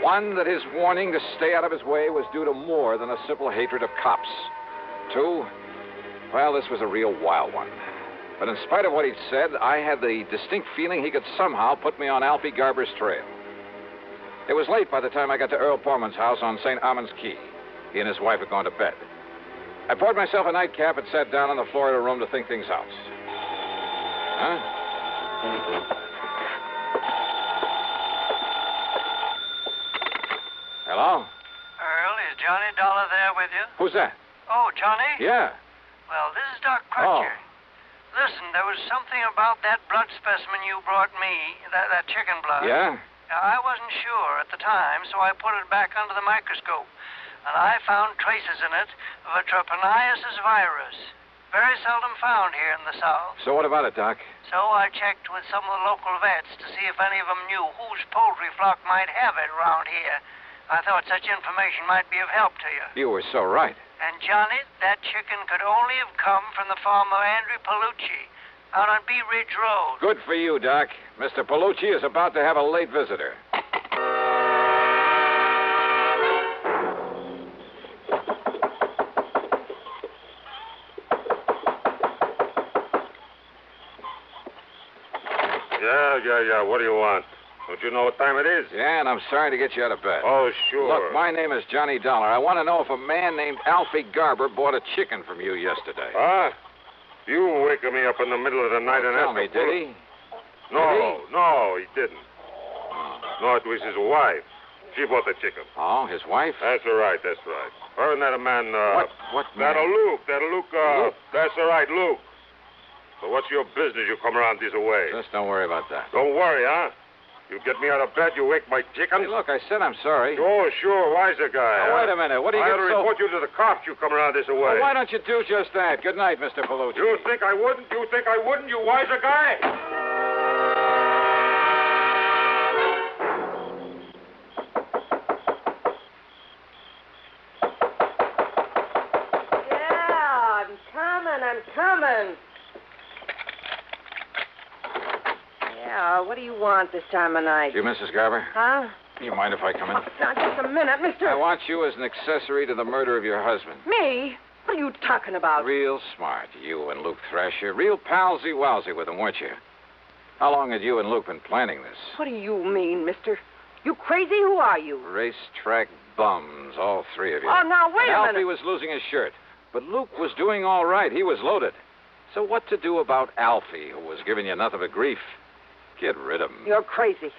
One, that his warning to stay out of his way was due to more than a simple hatred of cops. Two, well, this was a real wild one. But in spite of what he'd said, I had the distinct feeling he could somehow put me on Alfie Garber's trail. It was late by the time I got to Earl Porman's house on St. Armand's Key. He and his wife had gone to bed. I poured myself a nightcap and sat down on the floor of the room to think things out. Huh? Hello?
Earl, is Johnny Dollar there with you?
Who's that?
Oh, Johnny?
Yeah.
Well, this is Doc Crutcher.
Oh.
Listen, there was something about that blood specimen you brought me, that chicken blood.
Yeah?
I wasn't sure at the time, so I put it back under the microscope. And I found traces in it of a trypanosomus virus. Very seldom found here in the South.
So what about it, Doc?
So I checked with some of the local vets to see if any of them knew whose poultry flock might have it around here. I thought such information might be of help to you.
You were so right.
And, Johnny, that chicken could only have come from the farm of Andrew Palucci out on Bee Ridge Road.
Good for you, Doc. Mr. Palucci is about to have a late visitor.
Yeah, Yeah. What do you want? Don't you know what time it is?
Yeah, and I'm sorry to get you out of bed.
Oh, sure.
Look, my name is Johnny Dollar. I want to know if a man named Alfie Garber bought a chicken from you yesterday.
Huh? You waking me up in the middle of the night and
Tell me, did he?
No, he didn't. No, it was his wife. She bought the chicken.
Oh, his wife?
That's right. Her and that man,
What man?
That'll Luke. That's all right, Luke. So what's your business you come around this way?
Just don't worry about that.
Don't worry, huh? You get me out of bed, you wake my chicken?
Hey, look, I said I'm sorry.
Sure, wiser guy.
Now, wait a minute. What do you
I'll
get
report you to the cops, you come around this way.
Well, why don't you do just that? Good night, Mr. Palucci.
You think I wouldn't, you wiser guy?
I'm coming. Yeah, what do you want this time of night?
You, Mrs. Garber?
Huh?
You mind if I come in?
Now, just a minute, mister.
I want you as an accessory to the murder of your husband.
Me? What are you talking about?
Real smart, you and Luke Thrasher. Real palsy-walsy with him, weren't you? How long had you and Luke been planning this?
What do you mean, mister? You crazy? Who are you?
Racetrack bums, all three of you.
Oh, now, wait a minute.
Alfie was losing his shirt, but Luke was doing all right. He was loaded. So what to do about Alfie, who was giving you nothing but grief? Get rid of him.
You're crazy.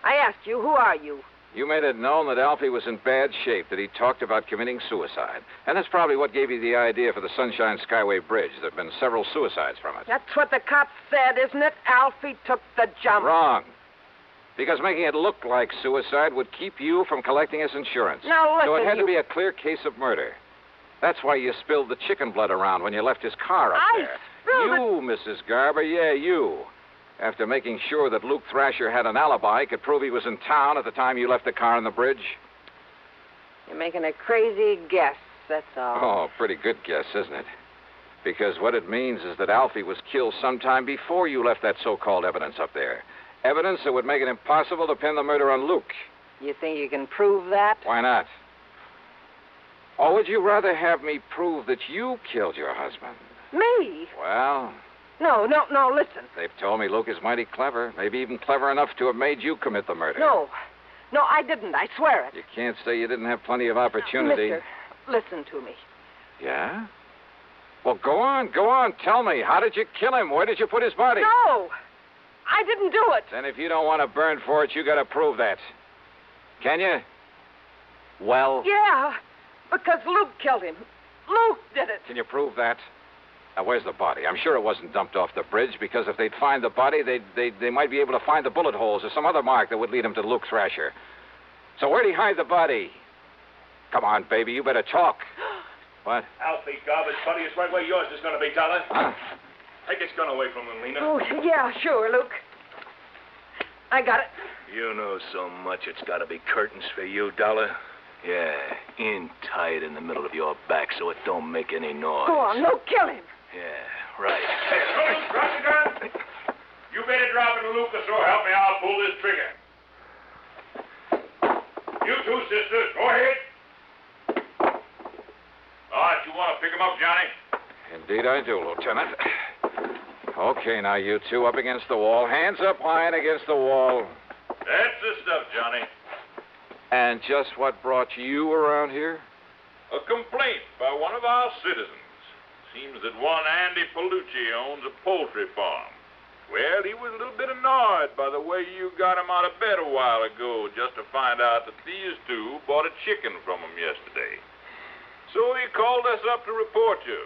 I asked you, who are you?
You made it known that Alfie was in bad shape, that he talked about committing suicide. And that's probably what gave you the idea for the Sunshine Skyway Bridge. There have been several suicides from it.
That's what the cops said, isn't it? Alfie took the jump.
Wrong. Because making it look like suicide would keep you from collecting his insurance.
Now, listen,
So it had to be a clear case of murder. That's why you spilled the chicken blood around when you left his car up there. You, Mrs. Garber, you. After making sure that Luke Thrasher had an alibi, could prove he was in town at the time you left the car on the bridge.
You're making a crazy guess, that's all.
Oh, pretty good guess, isn't it? Because what it means is that Alfie was killed sometime before you left that so-called evidence up there. Evidence that would make it impossible to pin the murder on Luke.
You think you can prove that?
Why not? Or would you rather have me prove that you killed your husband?
Me?
Well...
No, listen.
They've told me Luke is mighty clever, maybe even clever enough to have made you commit the murder.
No, I didn't. I swear it.
You can't say you didn't have plenty of opportunity.
Mister, listen to me.
Yeah? Well, go on. Tell me, how did you kill him? Where did you put his body?
No, I didn't do it.
Then if you don't want to burn for it, you got to prove that. Can you? Well?
Yeah, because Luke killed him. Luke did it.
Can you prove that? Now, where's the body? I'm sure it wasn't dumped off the bridge, because if they'd find the body, they might be able to find the bullet holes or some other mark that would lead them to Luke Thrasher. So where'd he hide the body? Come on, baby, you better talk. What?
Alfie Garber's body is right where yours is going to be, Dollar.
Huh?
Take his gun away from him, Lena.
Oh, yeah, sure, Luke. I got it.
You know so much it's got to be curtains for you, Dollar. Yeah, in tight in the middle of your back so it don't make any noise.
Go on, Luke, kill him.
Yeah, right.
Hey, Luke, drop the gun. You better drop it, Luke, or so help me, I'll pull this trigger. You two sisters, go ahead. All right, you want to pick him up, Johnny?
Indeed I do, Lieutenant. Okay, now you two up against the wall. Hands up high and against the wall.
That's the stuff, Johnny.
And just what brought you around here?
A complaint by one of our citizens. Seems that one Andy Palucci owns a poultry farm. Well, he was a little bit annoyed by the way you got him out of bed a while ago just to find out that these two bought a chicken from him yesterday. So he called us up to report you.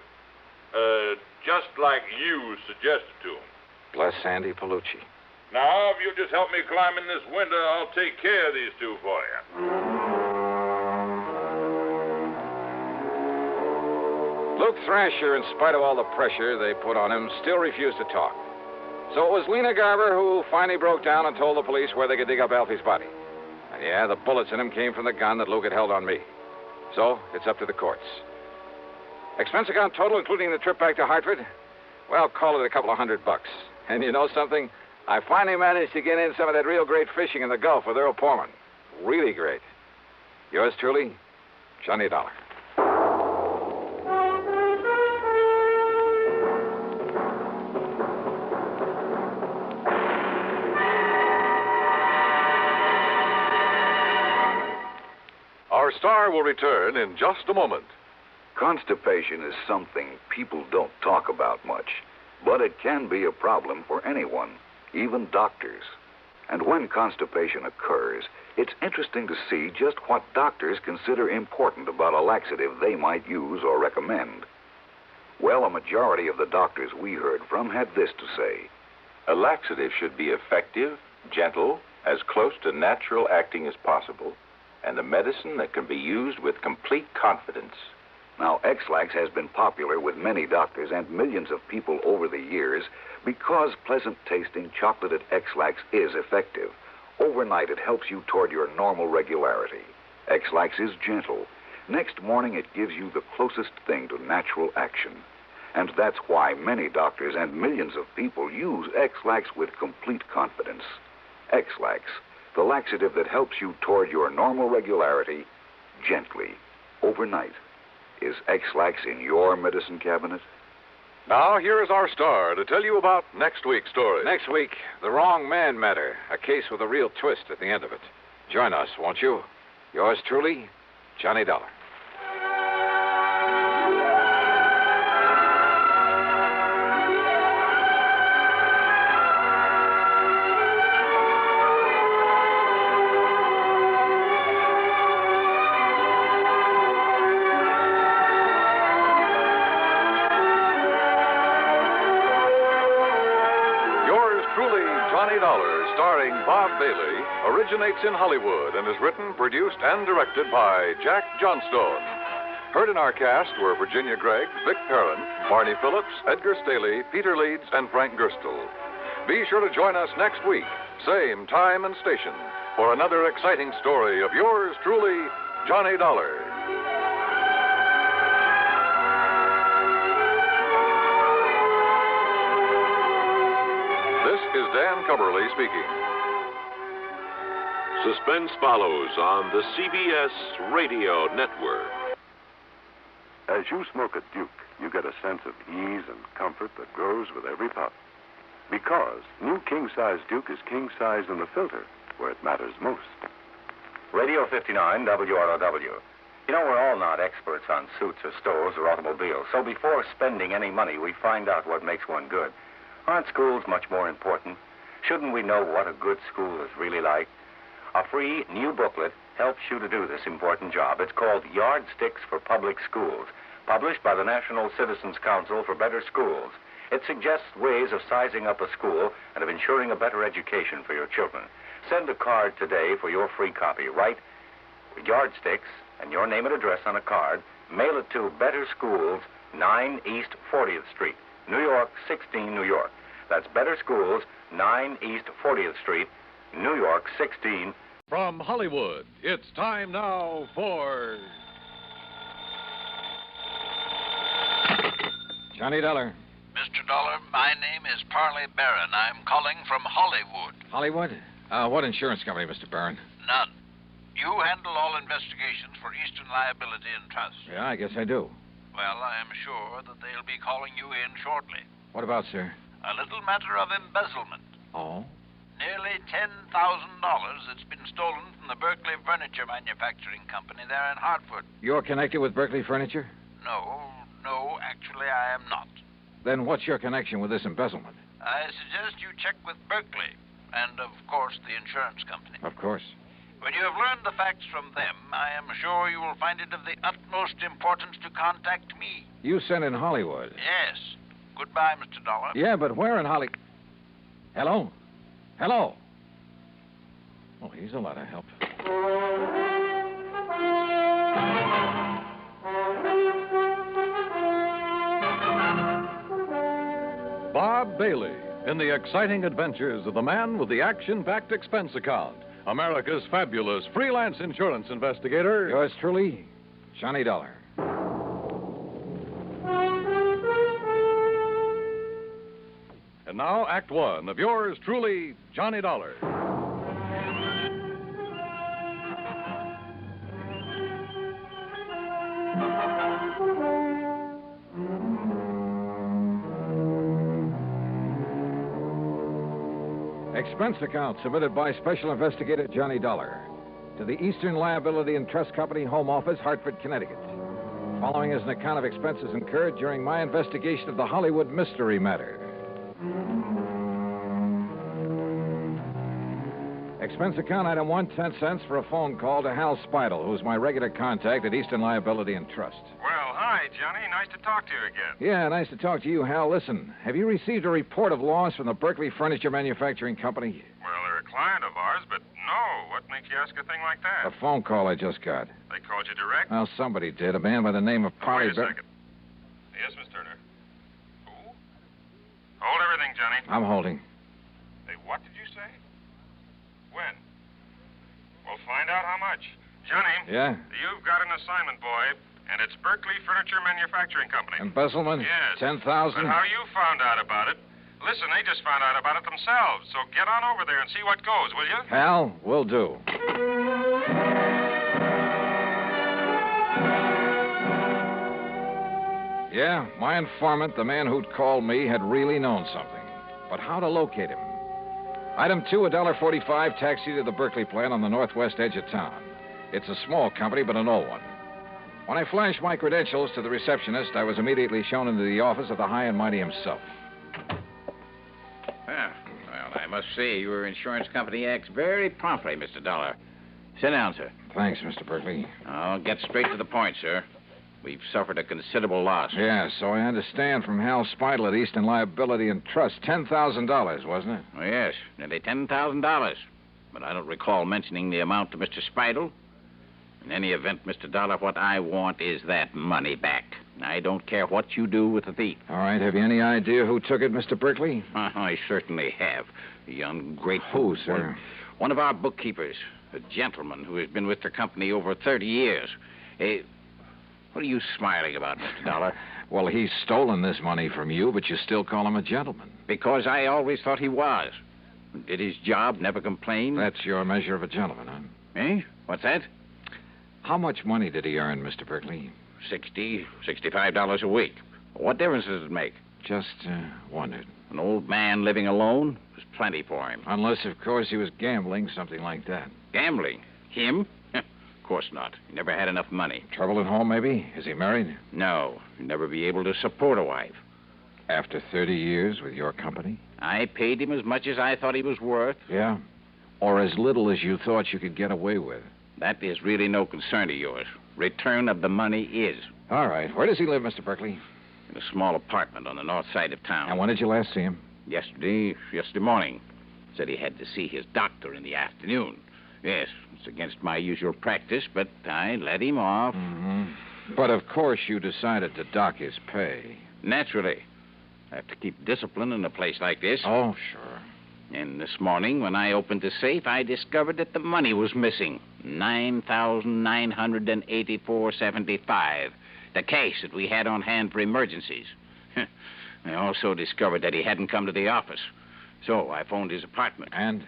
Just like you suggested to him.
Bless Andy Palucci.
Now, if you'll just help me climb in this window, I'll take care of these two for you.
Luke Thrasher, in spite of all the pressure they put on him, still refused to talk. So it was Lena Garber who finally broke down and told the police where they could dig up Alfie's body. And yeah, the bullets in him came from the gun that Luke had held on me. So it's up to the courts. Expense account total, including the trip back to Hartford? Well, call it $200. And you know something? I finally managed to get in some of that real great fishing in the Gulf with Earl Porman. Really great. Yours truly, Johnny Dollar.
Star will return in just a moment.
Constipation is something people don't talk about much, but it can be a problem for anyone, even doctors. And when constipation occurs, it's interesting to see just what doctors consider important about a laxative they might use or recommend. Well, a majority of the doctors we heard from had this to say.
A laxative should be effective, gentle, as close to natural acting as possible, and a medicine that can be used with complete confidence.
Now, X-Lax has been popular with many doctors and millions of people over the years because pleasant-tasting chocolated X-Lax is effective. Overnight, it helps you toward your normal regularity. X-Lax is gentle. Next morning, it gives you the closest thing to natural action. And that's why many doctors and millions of people use X-Lax with complete confidence. X-Lax, the laxative that helps you toward your normal regularity gently, overnight. Is X-Lax in your medicine cabinet?
Now, here is our star to tell you about next week's story.
Next week, the wrong man matter, a case with a real twist at the end of it. Join us, won't you? Yours truly, Johnny Dollar.
Starring Bob Bailey, originates in Hollywood and is written, produced, and directed by Jack Johnstone. Heard in our cast were Virginia Gregg, Vic Perrin, Barney Phillips, Edgar Staley, Peter Leeds, and Frank Gerstle. Be sure to join us next week, same time and station, for another exciting story of yours truly, Johnny Dollar. This is Dan Cumberly speaking.
Suspense follows on the CBS Radio Network.
As you smoke a Duke, you get a sense of ease and comfort that grows with every puff. Because new king-size Duke is king-size in the filter, where it matters most.
Radio 59, WROW. You know, we're all not experts on suits or stoves or automobiles, so before spending any money, we find out what makes one good. Aren't schools much more important? Shouldn't we know what a good school is really like? A free new booklet helps you to do this important job. It's called Yardsticks for Public Schools, published by the National Citizens Council for Better Schools. It suggests ways of sizing up a school and of ensuring a better education for your children. Send a card today for your free copy. Write Yardsticks and your name and address on a card. Mail it to Better Schools, 9 East 40th Street, New York, 16, New York. That's Better Schools, 9 East 40th Street, New York, 16.
From Hollywood, it's time now for...
Johnny Dollar.
Mr. Dollar, my name is Parley Barron. I'm calling from Hollywood.
Hollywood? What insurance company, Mr. Barron?
None. You handle all investigations for Eastern Liability and Trust.
Yeah, I guess I do.
Well, I am sure that they'll be calling you in shortly.
What about, sir?
A little matter of embezzlement.
Oh?
Nearly $10,000 that's been stolen from the Berkeley Furniture Manufacturing Company there in Hartford.
You're connected with Berkeley Furniture?
No, actually I am not.
Then what's your connection with this embezzlement?
I suggest you check with Berkeley and, of course, the insurance company.
Of course.
When you have learned the facts from them, I am sure you will find it of the utmost importance to contact me.
You sent in Hollywood?
Yes. Goodbye, Mr. Dollar.
Yeah, but where in Holly... Hello? Hello? Oh, he's a lot of help.
Bob Bailey in the exciting adventures of the man with the action-packed expense account. America's fabulous freelance insurance investigator.
Yours truly, Johnny Dollar.
And now, Act One of yours truly, Johnny Dollar.
Expense account submitted by Special Investigator Johnny Dollar. to the Eastern Liability and Trust Company, Home Office, Hartford, Connecticut. Following is an account of expenses incurred during my investigation of the Hollywood mystery matter. Expense account item 1, 10 cents for a phone call to Hal Speidel, who's my regular contact at Eastern Liability and Trust.
Well, hi, Johnny. Nice to talk to you again.
Yeah, nice to talk to you, Hal. Listen, have you received a report of loss from the Berkeley Furniture Manufacturing Company?
Well, they're a client of ours, but no. What makes you ask a thing like that?
A phone call I just got.
They called you direct?
Well, somebody did. A man by the name of Polly...
Wait a second. Yes, Miss Turner. Who? Hold everything, Johnny.
I'm holding.
Hey, what did you say? When? We'll find out how much. Johnny.
Yeah?
You've got an assignment, boy, and it's Berkeley Furniture Manufacturing Company.
Embezzlement?
Yes.
10,000?
But how you found out about it? Listen, they just found out about it themselves, so get on over there and see what goes, will you?
Hal, will do. Yeah, my informant, the man who'd called me, had really known something. But how to locate him? Item 2, $1.45, taxi to the Berkeley plant on the northwest edge of town. It's a small company, but an old one. When I flashed my credentials to the receptionist, I was immediately shown into the office of the high and mighty himself.
Well, I must say your insurance company acts very promptly, Mr. Dollar. Sit down, sir.
Thanks, Mr. Berkeley.
I'll get straight to the point, sir. We've suffered a considerable loss.
Yeah, so I understand from Hal Speidel at Eastern Liability and Trust, $10,000, wasn't it?
Oh, yes, nearly $10,000. But I don't recall mentioning the amount to Mr. Speidel. In any event, Mr. Dollar, what I want is that money back. I don't care what you do with the thief.
All right, have you any idea who took it, Mr. Berkeley?
I certainly have. The ungrateful...
Who, sir?
One of our bookkeepers, a gentleman who has been with the company over 30 years. What are you smiling about, Mr. Dollar?
Well, he's stolen this money from you, but you still call him a gentleman.
Because I always thought he was. Did his job, never complained.
That's your measure of a gentleman, huh?
Eh? What's that?
How much money did he earn, Mr. Berkeley?
$65 a week. What difference does it make?
Just wondered.
An old man living alone was plenty for him.
Unless, of course, he was gambling, something like that.
Gambling? Him? Of course not. He never had enough money.
Trouble at home, maybe? Is he married?
No. He'd never be able to support a wife.
After 30 years with your company?
I paid him as much as I thought he was worth.
Yeah? Or as little as you thought you could get away with?
That is really no concern of yours. Return of the money is.
All right. Where does he live, Mr. Berkeley?
In a small apartment on the north side of town.
And when did you last see him?
Yesterday morning. Said he had to see his doctor in the afternoon. Yes, it's against my usual practice, but I let him off.
Mm-hmm. But, of course, you decided to dock his pay.
Naturally. I have to keep discipline in a place like this.
Oh, sure.
And this morning, when I opened the safe, I discovered that the money was missing. $9,984.75. The cash that we had on hand for emergencies. I also discovered that he hadn't come to the office. So I phoned his apartment.
And?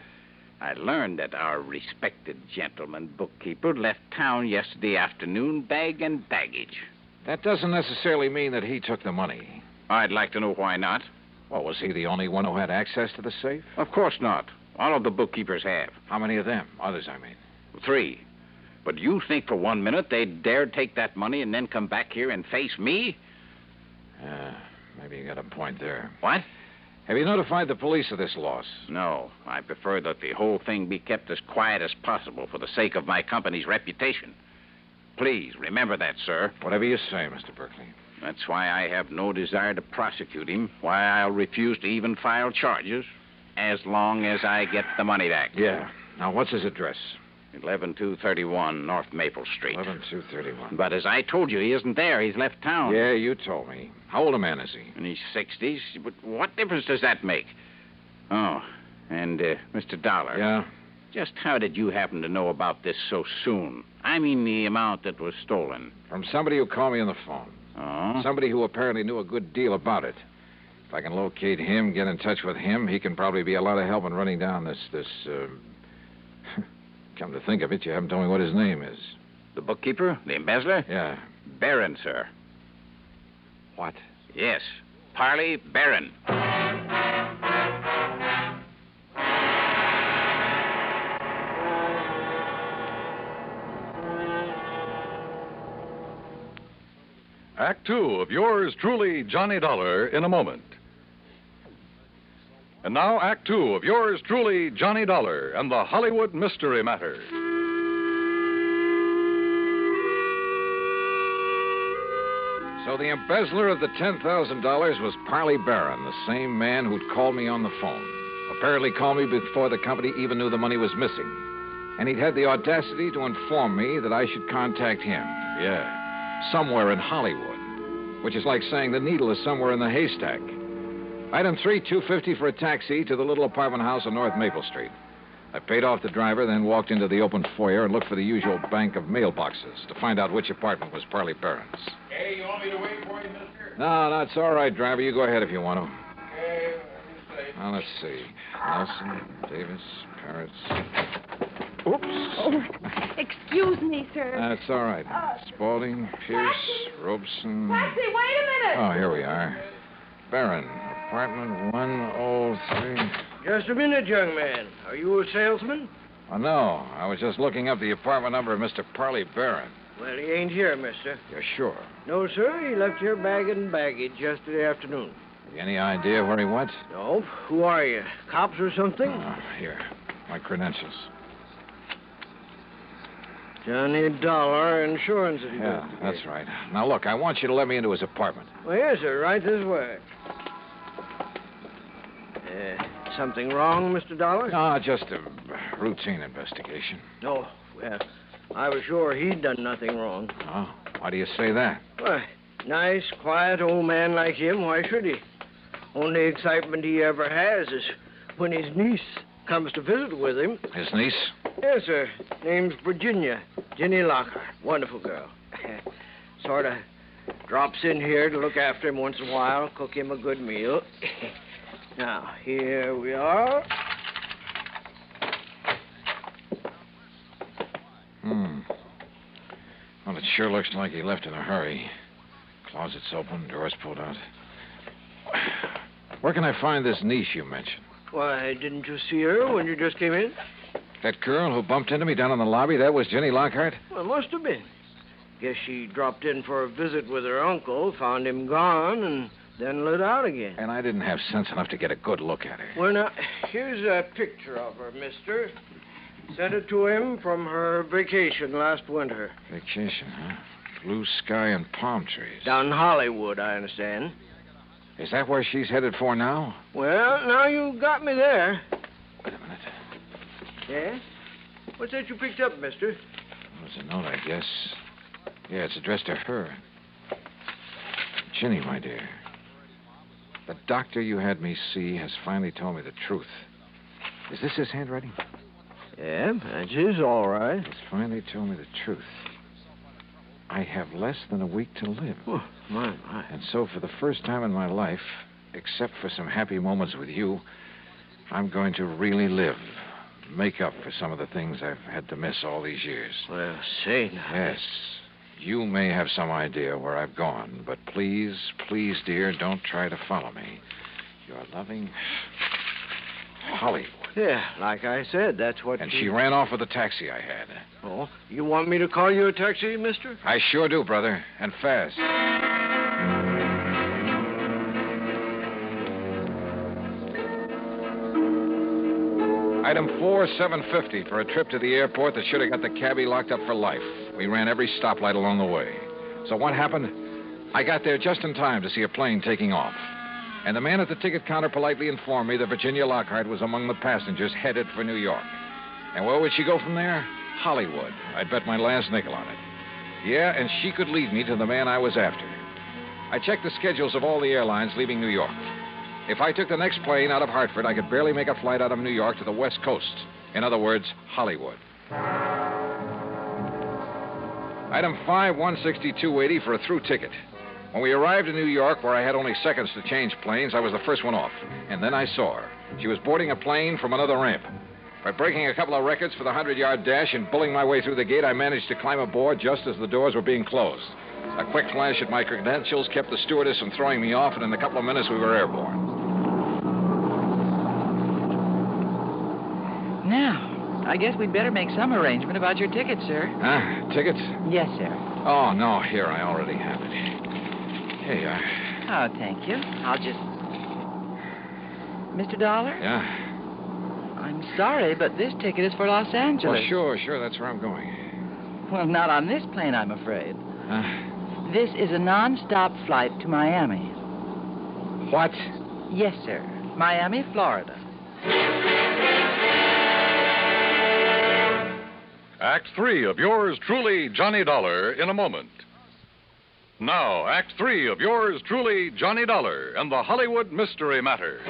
I learned that our respected gentleman bookkeeper left town yesterday afternoon, bag and baggage.
That doesn't necessarily mean that he took the money.
I'd like to know why not.
Well, was he the only one who had access to the safe?
Of course not. All of the bookkeepers have.
How many of them? Others, I mean.
3. But you think for 1 minute they'd dare take that money and then come back here and face me?
Maybe you got a point there.
What?
Have you notified the police of this loss?
No. I prefer that the whole thing be kept as quiet as possible for the sake of my company's reputation. Please, remember that, sir.
Whatever you say, Mr. Berkeley.
That's why I have no desire to prosecute him, why I'll refuse to even file charges, as long as I get the money back.
Yeah. Now, what's his address?
11231 North Maple Street.
11231.
But as I told you, he isn't there. He's left town.
Yeah, you told me. How old a man is he?
In his 60s. But what difference does that make? Oh, and, Mr. Dollar.
Yeah?
Just how did you happen to know about this so soon? I mean the amount that was stolen.
From somebody who called me on the phone.
Oh?
Somebody who apparently knew a good deal about it. If I can locate him, get in touch with him, he can probably be a lot of help in running down this Come to think of it, you haven't told me what his name is.
The bookkeeper? The embezzler?
Yeah.
Barron, sir.
What?
Yes. Parley Barron.
Act Two of yours truly, Johnny Dollar, in a moment. And now, Act Two of yours truly, Johnny Dollar, and the Hollywood Mystery Matter.
So the embezzler of the $10,000 was Parley Barron, the same man who'd called me on the phone. Apparently called me before the company even knew the money was missing. And he'd had the audacity to inform me that I should contact him. Yeah, somewhere in Hollywood. Which is like saying the needle is somewhere in the haystack. Item 3, $250 for a taxi to the little apartment house on North Maple Street. I paid off the driver, then walked into the open foyer and looked for the usual bank of mailboxes to find out which apartment was Parley Barron's.
Hey, you want me to wait for you, mister?
No, that's all right, driver. You go ahead if you want to.
Okay, let me see.
Now, let's see. Nelson, Davis, Parrots. Oops.
Oh, excuse me, sir.
That's all right. Spaulding, Pierce, Robeson.
Taxi, wait a minute.
Oh, here we are. Barron, apartment 103.
Just a minute, young man. Are you a salesman?
Oh, no. I was just looking up the apartment number of Mr. Parley Barron.
Well, he ain't here, mister.
You're sure?
No, sir. He left here bag and baggage yesterday afternoon.
Any idea where he went?
No. Who are you? Cops or something?
Here. My credentials.
Johnny Dollar, insurance.
Yeah, that's right. Now, look, I want you to let me into his apartment.
Well, yes, sir. Right this way. Something wrong, Mr. Dollar?
No, just a routine investigation.
No. Well, I was sure he'd done nothing wrong.
Oh, why do you say that?
Why, nice, quiet old man like him, why should he? Only excitement he ever has is when his niece comes to visit with him.
His niece?
Yes, sir. Name's Virginia. Jenny Lockhart. Wonderful girl. Sort of drops in here to look after him once in a while, cook him a good meal. Now, here we are.
Well, it sure looks like he left in a hurry. Closets open, doors pulled out. Where can I find this niece you mentioned?
Why, didn't you see her when you just came in?
That girl who bumped into me down in the lobby, that was Jenny Lockhart?
Well, must have been. Guess she dropped in for a visit with her uncle, found him gone, and then lit out again.
And I didn't have sense enough to get a good look at her.
Well, now, here's a picture of her, mister. Sent it to him from her vacation last winter.
Vacation, huh? Blue sky and palm trees.
Down in Hollywood, I understand.
Is that where she's headed for now?
Well, now you got me there.
Wait a minute.
Yeah? What's that you picked up, mister?
It's a note, I guess. Yeah, it's addressed to her. Ginny, my dear. The doctor you had me see has finally told me the truth. Is this his handwriting?
Yeah, that's his, all right.
He's finally told me the truth. I have less than a week to live.
Oh, my.
And so for the first time in my life, except for some happy moments with you, I'm going to really live. Make up for some of the things I've had to miss all these years.
Well, say now.
Yes. You may have some idea where I've gone, but please, please, dear, don't try to follow me. Your loving Hollywood.
Yeah, like I said, that's what...
And she ran off with the taxi I had.
Oh, you want me to call you a taxi, mister?
I sure do, brother, and fast. Item 4, $750 for a trip to the airport that should have got the cabbie locked up for life. We ran every stoplight along the way. So what happened? I got there just in time to see a plane taking off. And the man at the ticket counter politely informed me that Virginia Lockhart was among the passengers headed for New York. And where would she go from there? Hollywood. I'd bet my last nickel on it. Yeah, and she could lead me to the man I was after. I checked the schedules of all the airlines leaving New York. If I took the next plane out of Hartford, I could barely make a flight out of New York to the West Coast. In other words, Hollywood. Item 5, $162.80 for a through ticket. When we arrived in New York, where I had only seconds to change planes, I was the first one off. And then I saw her. She was boarding a plane from another ramp. By breaking a couple of records for the 100-yard dash and bulling my way through the gate, I managed to climb aboard just as the doors were being closed. A quick flash at my credentials kept the stewardess from throwing me off, and in a couple of minutes we were airborne.
Now, I guess we'd better make some arrangement about your ticket, sir.
Huh? Tickets?
Yes, sir.
Oh, no, here, I already have it.
Hey,
Oh, thank you. I'll just... Mr. Dollar?
Yeah?
I'm sorry, but this ticket is for Los Angeles.
Well, sure, that's where I'm going.
Well, not on this plane, I'm afraid. This is a non-stop flight to Miami.
What?
Yes, sir. Miami, Florida.
Act 3 of yours truly, Johnny Dollar, in a moment. Now, Act 3 of yours truly, Johnny Dollar, and the Hollywood Mystery Matter.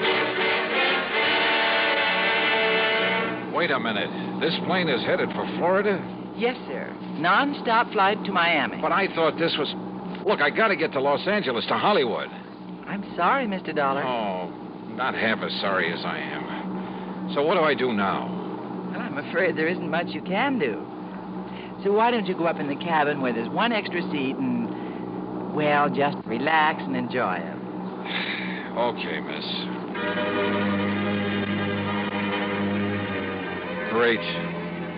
Wait a minute. This plane is headed for Florida?
Yes, sir. Non-stop flight to Miami.
But I thought this was... Look, I gotta get to Los Angeles, to Hollywood.
I'm sorry, Mr. Dollar.
Oh, not half as sorry as I am. So what do I do now?
Well, I'm afraid there isn't much you can do. So why don't you go up in the cabin where there's one extra seat and, well, just relax and enjoy it.
Okay, miss. Great.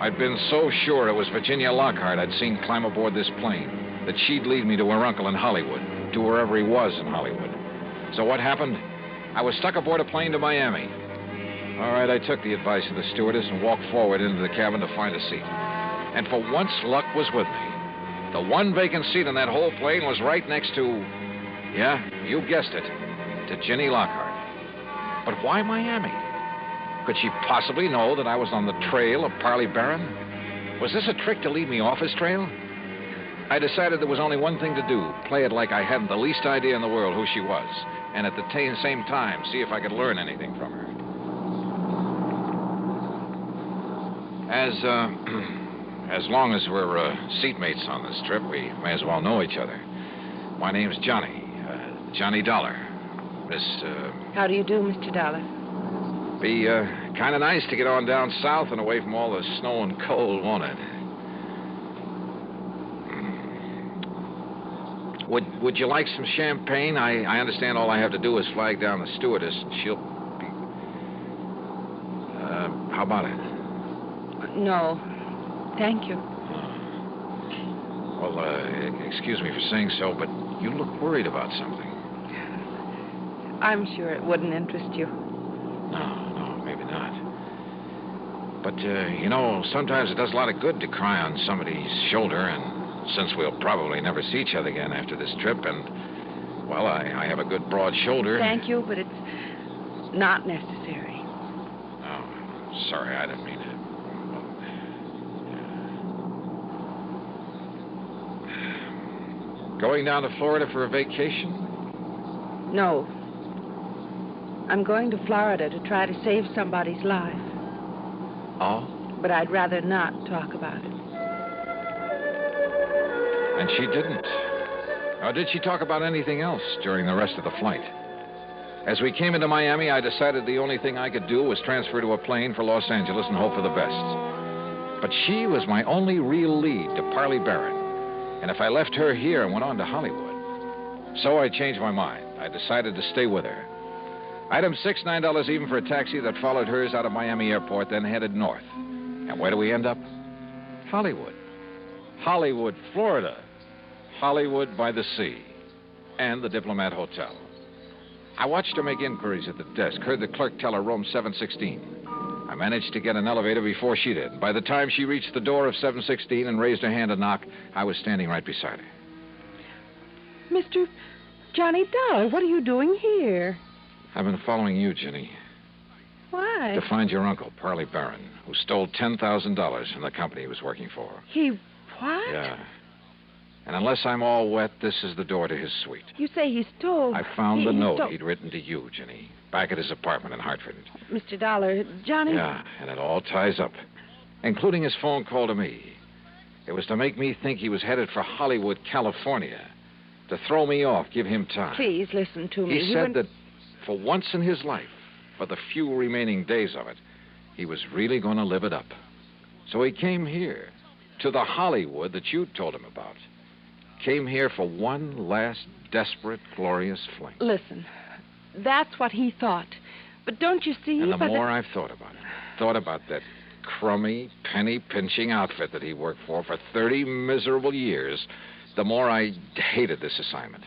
I'd been so sure it was Virginia Lockhart I'd seen climb aboard this plane, that she'd lead me to her uncle in Hollywood, to wherever he was in Hollywood. So what happened? I was stuck aboard a plane to Miami. All right, I took the advice of the stewardess and walked forward into the cabin to find a seat. And for once, luck was with me. The one vacant seat in that whole plane was right next to, yeah, you guessed it, to Ginny Lockhart. But why Miami? Could she possibly know that I was on the trail of Parley Barron? Was this a trick to lead me off his trail? I decided there was only one thing to do, play it like I hadn't the least idea in the world who she was, and at the same time, see if I could learn anything from her. As long as we're seatmates on this trip, we may as well know each other. My name's Johnny, Johnny Dollar. Miss,
How do you do, Mr. Dollar?
Be kind of nice to get on down south and away from all the snow and cold, won't it? Would you like some champagne? I understand all I have to do is flag down the stewardess, and she'll be... how about it?
No, thank you.
Well, excuse me for saying so, but you look worried about something.
I'm sure it wouldn't interest you.
No, maybe not. But, sometimes it does a lot of good to cry on somebody's shoulder, and since we'll probably never see each other again after this trip, and, well, I have a good broad shoulder.
Thank you, but it's not necessary.
Oh, sorry, I didn't mean to. Going down to Florida for a vacation?
No. I'm going to Florida to try to save somebody's life.
Oh?
But I'd rather not talk about it.
And she didn't. Or did she talk about anything else during the rest of the flight? As we came into Miami, I decided the only thing I could do was transfer to a plane for Los Angeles and hope for the best. But she was my only real lead to Parley Barron. And if I left her here and went on to Hollywood. So I changed my mind. I decided to stay with her. Item 6, $9 even for a taxi that followed hers out of Miami Airport, then headed north. And where do we end up? Hollywood. Hollywood, Florida. Hollywood by the sea. And the Diplomat Hotel. I watched her make inquiries at the desk, heard the clerk tell her room 716. I managed to get an elevator before she did. By the time she reached the door of 716 and raised her hand to knock, I was standing right beside her.
Mr. Johnny Dollar, what are you doing here?
I've been following you, Ginny.
Why?
To find your uncle, Parley Barron, who stole $10,000 from the company he was working for.
He what?
Yeah. And unless I'm all wet, this is the door to his suite.
You say he stole...
I found the note he'd written to you, Ginny, back at his apartment in Hartford.
Mr. Dollar, Johnny...
Yeah, and it all ties up, including his phone call to me. It was to make me think he was headed for Hollywood, California, to throw me off, give him time.
Please listen to me.
He said that for once in his life, for the few remaining days of it, he was really going to live it up. So he came here, to the Hollywood that you told him about. Came here for one last desperate, glorious fling.
Listen, that's what he thought. But don't you see...
And the more I've thought about that crummy, penny-pinching outfit that he worked for 30 miserable years, the more I hated this assignment.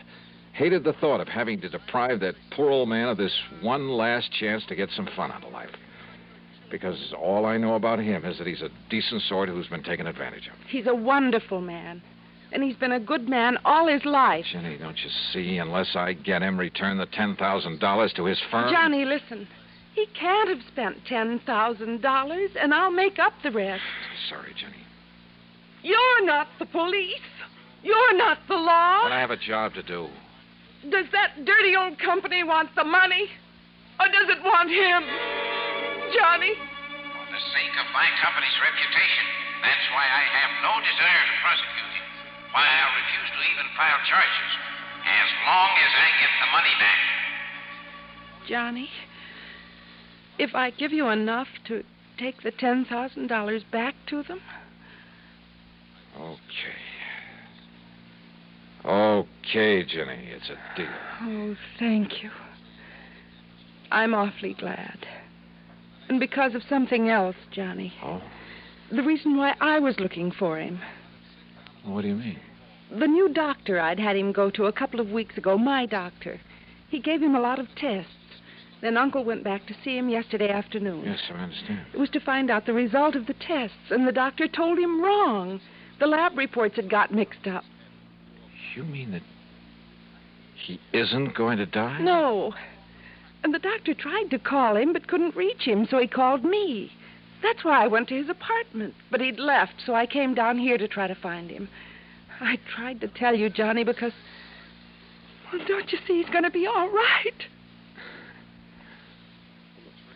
hated the thought of having to deprive that poor old man of this one last chance to get some fun out of life. Because all I know about him is that he's a decent sort who's been taken advantage of.
He's a wonderful man. And he's been a good man all his life.
Jenny, don't you see? Unless I get him return the $10,000 to his firm...
Johnny, listen. He can't have spent $10,000, and I'll make up the rest.
Sorry, Jenny.
You're not the police. You're not the law.
But I have a job to do.
Does that dirty old company want the money? Or does it want him? Johnny?
For the sake of my company's reputation, that's why I have no desire to prosecute him. Why I refuse to even file charges, as long as I get the money back.
Johnny, if I give you enough to take the $10,000 back to them?
Okay, Jenny, it's a deal.
Oh, thank you. I'm awfully glad. And because of something else, Johnny.
Oh?
The reason why I was looking for him.
What do you mean?
The new doctor I'd had him go to a couple of weeks ago, my doctor. He gave him a lot of tests. Then Uncle went back to see him yesterday afternoon.
Yes, I understand.
It was to find out the result of the tests, and the doctor told him wrong. The lab reports had got mixed up.
You mean that he isn't going to die?
No. And the doctor tried to call him, but couldn't reach him, so he called me. That's why I went to his apartment. But he'd left, so I came down here to try to find him. I tried to tell you, Johnny, because... Well, don't you see he's going to be all right?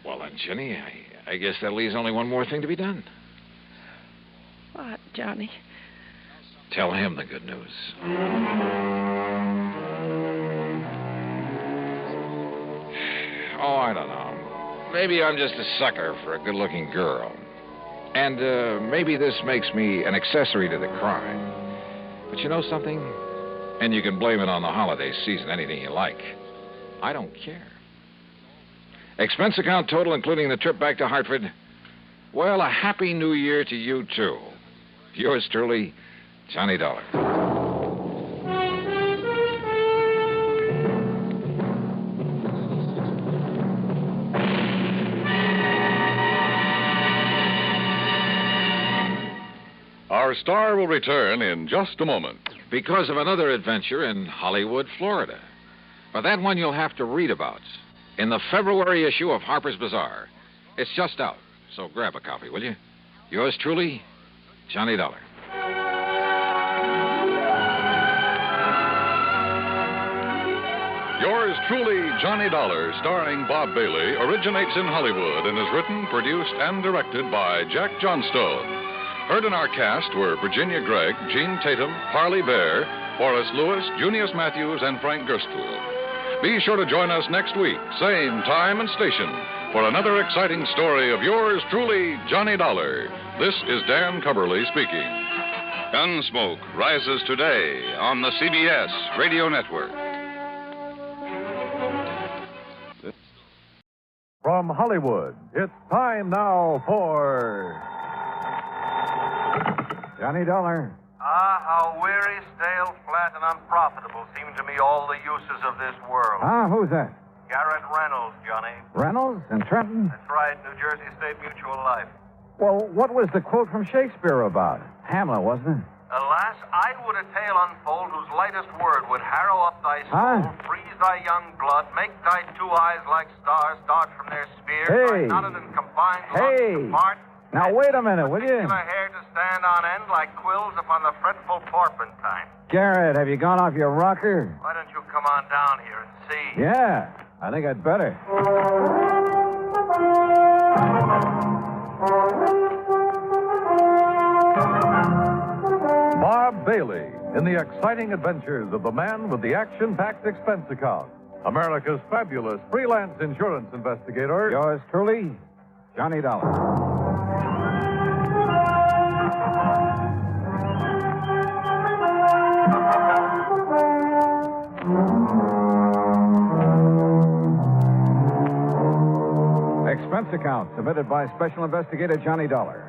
Well, then, Jenny, I guess that leaves only one more thing to be done.
What, Johnny?
Tell him the good news. Oh, I don't know. Maybe I'm just a sucker for a good-looking girl. And maybe this makes me an accessory to the crime. But you know something? And you can blame it on the holiday season, anything you like. I don't care. Expense account total, including the trip back to Hartford. Well, a happy new year to you, too. Yours truly, Johnny Dollar.
Our star will return in just a moment.
Because of another adventure in Hollywood, Florida. But that one you'll have to read about in the February issue of Harper's Bazaar. It's just out, so grab a copy, will you? Yours truly, Johnny Dollar.
Yours truly, Johnny Dollar, starring Bob Bailey, originates in Hollywood and is written, produced, and directed by Jack Johnstone. Heard in our cast were Virginia Gregg, Gene Tatum, Parley Bear, Forrest Lewis, Junius Matthews, and Frank Gerstle. Be sure to join us next week, same time and station, for another exciting story of yours truly, Johnny Dollar. This is Dan Cubberly speaking.
Gunsmoke rises today on the CBS Radio Network.
From Hollywood, it's time now for... Johnny Dollar.
Ah, how weary, stale, flat, and unprofitable seem to me all the uses of this world.
Who's that?
Garrett Reynolds, Johnny.
Reynolds and Trenton?
That's right, New Jersey State Mutual Life.
Well, what was the quote from Shakespeare about? Hamlet, wasn't it?
Alas, I would a tale unfold whose lightest word would harrow up thy soul, freeze thy young blood, make thy two eyes like stars dart from their spheres, thy knotted and combined lungs depart.
Now, wait a minute, will you?
Particular hair to stand on end like quills upon the fretful porpentine.
Garrett, have you gone off your rocker?
Why don't you come on down here and see?
Yeah, I think I'd better.
Bob Bailey in the exciting adventures of the man with the action-packed expense account. America's fabulous freelance insurance investigator.
Yours truly, Johnny Dollar. Expense account submitted by Special Investigator Johnny Dollar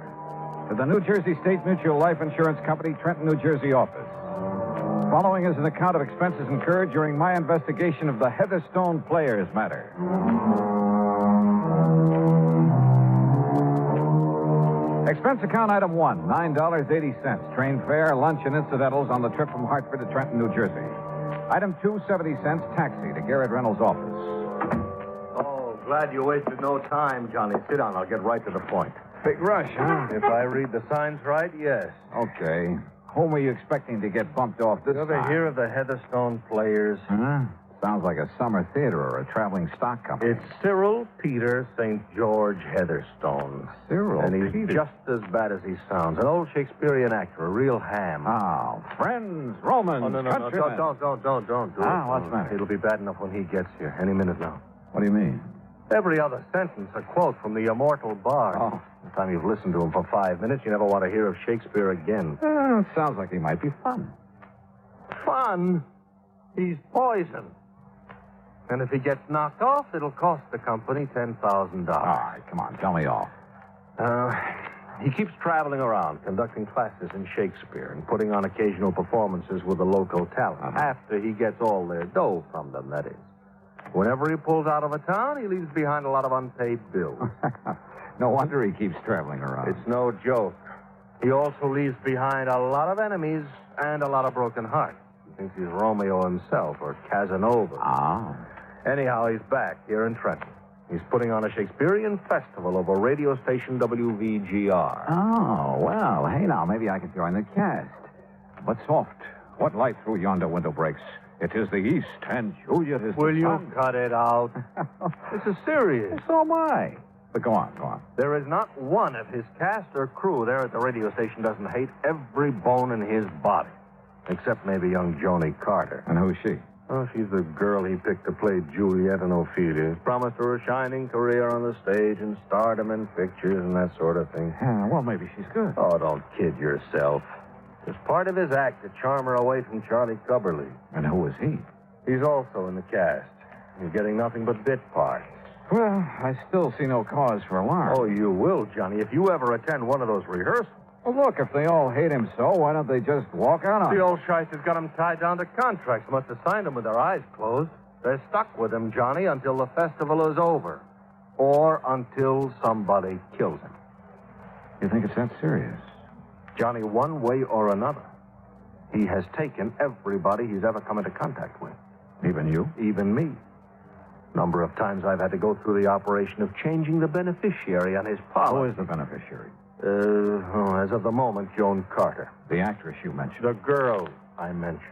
to the New Jersey State Mutual Life Insurance Company, Trenton, New Jersey office. Following is an account of expenses incurred during my investigation of the Heatherstone Players matter. Expense account item 1, $9.80. Train fare, lunch, and incidentals on the trip from Hartford to Trenton, New Jersey. Item 2, 70 cents, taxi to Garrett Reynolds' office.
Oh, glad you wasted no time, Johnny. Sit down. I'll get right to the point.
Big rush, huh?
If I read the signs right, yes.
Okay. Whom are you expecting to get bumped off this
You ever
time?
hear of the Heatherstone Players?
Huh? Sounds like a summer theater or a traveling stock company.
It's Cyril Peter St. George Heatherstone.
Cyril
And he's
Peter.
just as bad as he sounds. An old Shakespearean actor, a real ham.
Oh, friends, Romans,
Oh, no,
countrymen.
don't do it.
What's the matter?
It'll be bad enough when he gets here. Any minute now.
What do you mean?
Every other sentence, a quote from the immortal bard.
Oh.
By the time you've listened to him for 5 minutes, you never want to hear of Shakespeare again.
It sounds like he might be fun.
Fun? He's poison. And if he gets knocked off, it'll cost the company $10,000.
All right, come on, tell me all.
He keeps traveling around, conducting classes in Shakespeare and putting on occasional performances with the local talent. After he gets all their dough from them, that is. Whenever he pulls out of a town, he leaves behind a lot of unpaid bills.
No wonder he keeps traveling around.
It's no joke. He also leaves behind a lot of enemies and a lot of broken hearts. He thinks he's Romeo himself or Casanova.
Ah.
Anyhow, he's back here in Trenton. He's putting on a Shakespearean festival over radio station WVGR.
Oh, well, hey, now, maybe I could join the cast. But soft, what light through yonder window breaks? It is the east, and Juliet is
Will
the
you
sun.
cut it out? This is serious.
So am I. But go on.
There is not one of his cast or crew there at the radio station doesn't hate every bone in his body. Except maybe young Joni Carter.
And who's she?
Oh, she's the girl he picked to play Juliet and Ophelia. Promised her a shining career on the stage and stardom in pictures and that sort of thing.
Yeah, well, maybe she's good.
Oh, don't kid yourself. It's part of his act to charm her away from Charlie Cubberly.
And who is he?
He's also in the cast. He's getting nothing but bit parts.
Well, I still see no cause for alarm.
Oh, you will, Johnny, if you ever attend one of those rehearsals.
Well, look, if they all hate him so, why don't they just walk out on
The
him?
old shice has got him tied down to contracts. Must have signed them with their eyes closed. They're stuck with him, Johnny, until the festival is over. Or until somebody kills him.
You think it's that serious?
Johnny, one way or another, he has taken everybody he's ever come into contact with.
Even you?
Even me. Number of times I've had to go through the operation of changing the beneficiary on his policy.
Who is the beneficiary?
As of the moment, Joan Carter.
The actress you mentioned.
The girl I mentioned.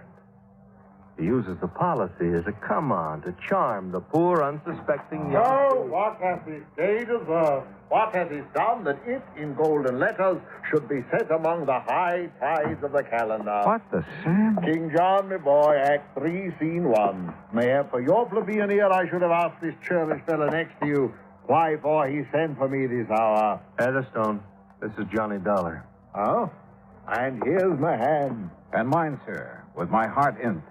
He uses the policy as a come-on to charm the poor, unsuspecting young...
Oh, what has this day deserved? What has it done that it, in golden letters, should be set among the high tides of the calendar?
What the Sam?
King John, my boy, Act 3, Scene 1. Mayor, for your plebeian ear, I should have asked this churlish fellow next to you why for he sent for me this hour.
Heatherstone, this is Johnny Dollar.
Oh? And here's my hand.
And mine, sir, with my heart in.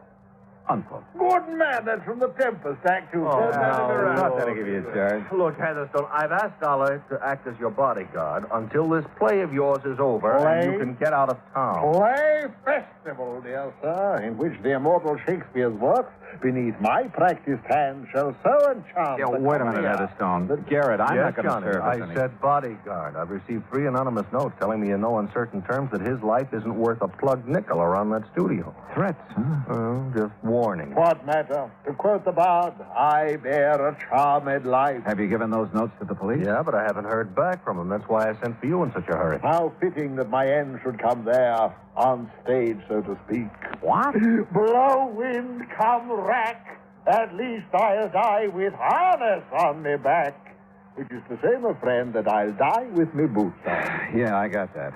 Unquote.
Good man, that's from the Tempest, Act 2.
Oh, no,
not that I give you a charge.
Look, Heatherstone, I've asked Dollar to act as your bodyguard until this play of yours is over and you can get out of town.
Play festival, dear sir, in which the immortal Shakespeare's works, beneath my practiced hand, shall so enchant.
Yeah, wait a minute, Heatherstone. Garrett, I'm not going to serve us
I said bodyguard. I've received 3 anonymous notes telling me in no uncertain terms that his life isn't worth a plugged nickel around that studio.
Threats, huh?
Just warning.
What matter? To quote the bard, I bear a charmed life.
Have you given those notes to the police?
Yeah, but I haven't heard back from them. That's why I sent for you in such a hurry.
How fitting that my end should come there, on stage, so to speak.
What?
Blow wind, come rack. At least I'll die with harness on me back. Which is to say, my friend, that I'll die with me boots on.
Yeah, I got that.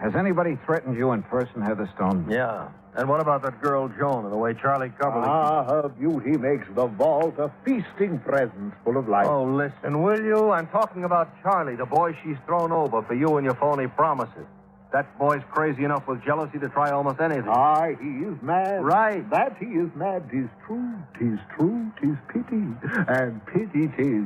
Has anybody threatened you in person, Heatherstone?
Yeah. And what about that girl, Joan, and the way Charlie Cubberly...
Ah, her beauty makes the vault a feasting present full of life.
Oh, listen, will you? I'm talking about Charlie, the boy she's thrown over for you and your phony promises. That boy's crazy enough with jealousy to try almost anything.
Aye, he is mad.
Right.
That he is mad, 'tis true. 'Tis true, 'tis pity. And pity 'tis.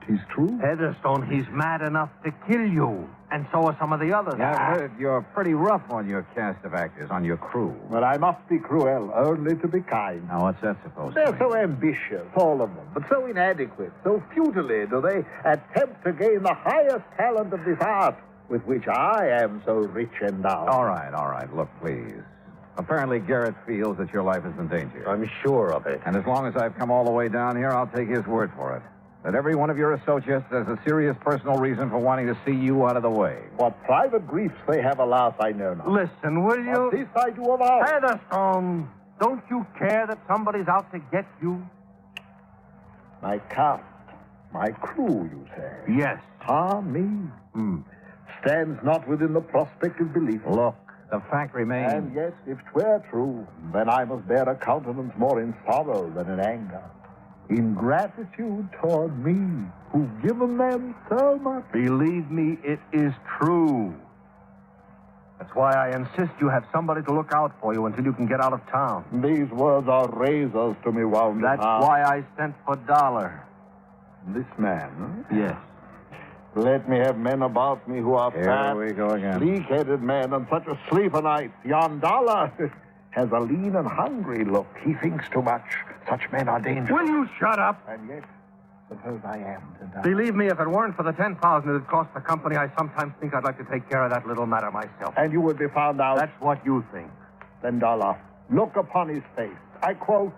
'Tis true.
Heatherstone, he's mad enough to kill you. And so are some of the others.
Yeah, I've heard you're pretty rough on your cast of actors, on your crew.
Well, I must be cruel, only to be kind.
Now, what's that supposed to
They're
mean?
so ambitious, all of them, but so inadequate, so futilely do they attempt to gain the highest talent of this art, with which I am so rich endowed.
All right. Look, please. Apparently, Garrett feels that your life is in danger.
I'm sure of it.
And as long as I've come all the way down here, I'll take his word for it. That every one of your associates has a serious personal reason for wanting to see you out of the way.
What private griefs they have, alas, I know not.
Listen, will you?
But this I do avow.
Heatherstone, don't you care that somebody's out to get you?
My cast, my crew, you say?
Yes.
Me? Stands not within the prospect of belief.
Look, the fact remains...
And yes, if 'twere true, then I must bear a countenance more in sorrow than in anger. In gratitude toward me, who've given them so much.
Believe me, it is true. That's why I insist you have somebody to look out for you until you can get out of town.
These words are razors to me, wound.
That's why I sent for Dollar.
This man, huh?
Yes.
Let me have men about me who are fat,
Here we go again.
sleek-headed men, and such a sleeper night. Yon Dollar has a lean and hungry look. He thinks too much. Such men are dangerous.
Will you shut up?
And yet, suppose I am to die.
Believe me, if it weren't for the $10,000 it cost the company, I sometimes think I'd like to take care of that little matter myself.
And you would be found out.
That's what you think.
Then Dollar, look upon his face. I quote,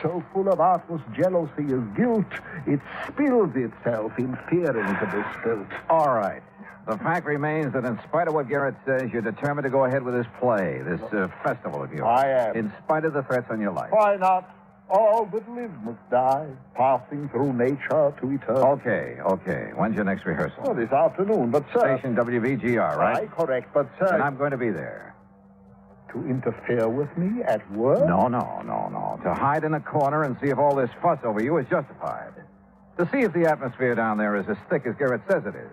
so full of artless jealousy is guilt, it spills itself in fearing to be spilt.
All right. The fact remains that in spite of what Garrett says, you're determined to go ahead with this play, this festival of yours.
I am.
In spite of the threats on your life.
Why not? All that live must die, passing through nature to eternity.
Okay. When's your next rehearsal?
Well, this afternoon, but sir...
Station WVGR, right?
Aye, correct, but sir...
And I'm going to be there.
To interfere with me at work?
No. To hide in a corner and see if all this fuss over you is justified. To see if the atmosphere down there is as thick as Garrett says it is.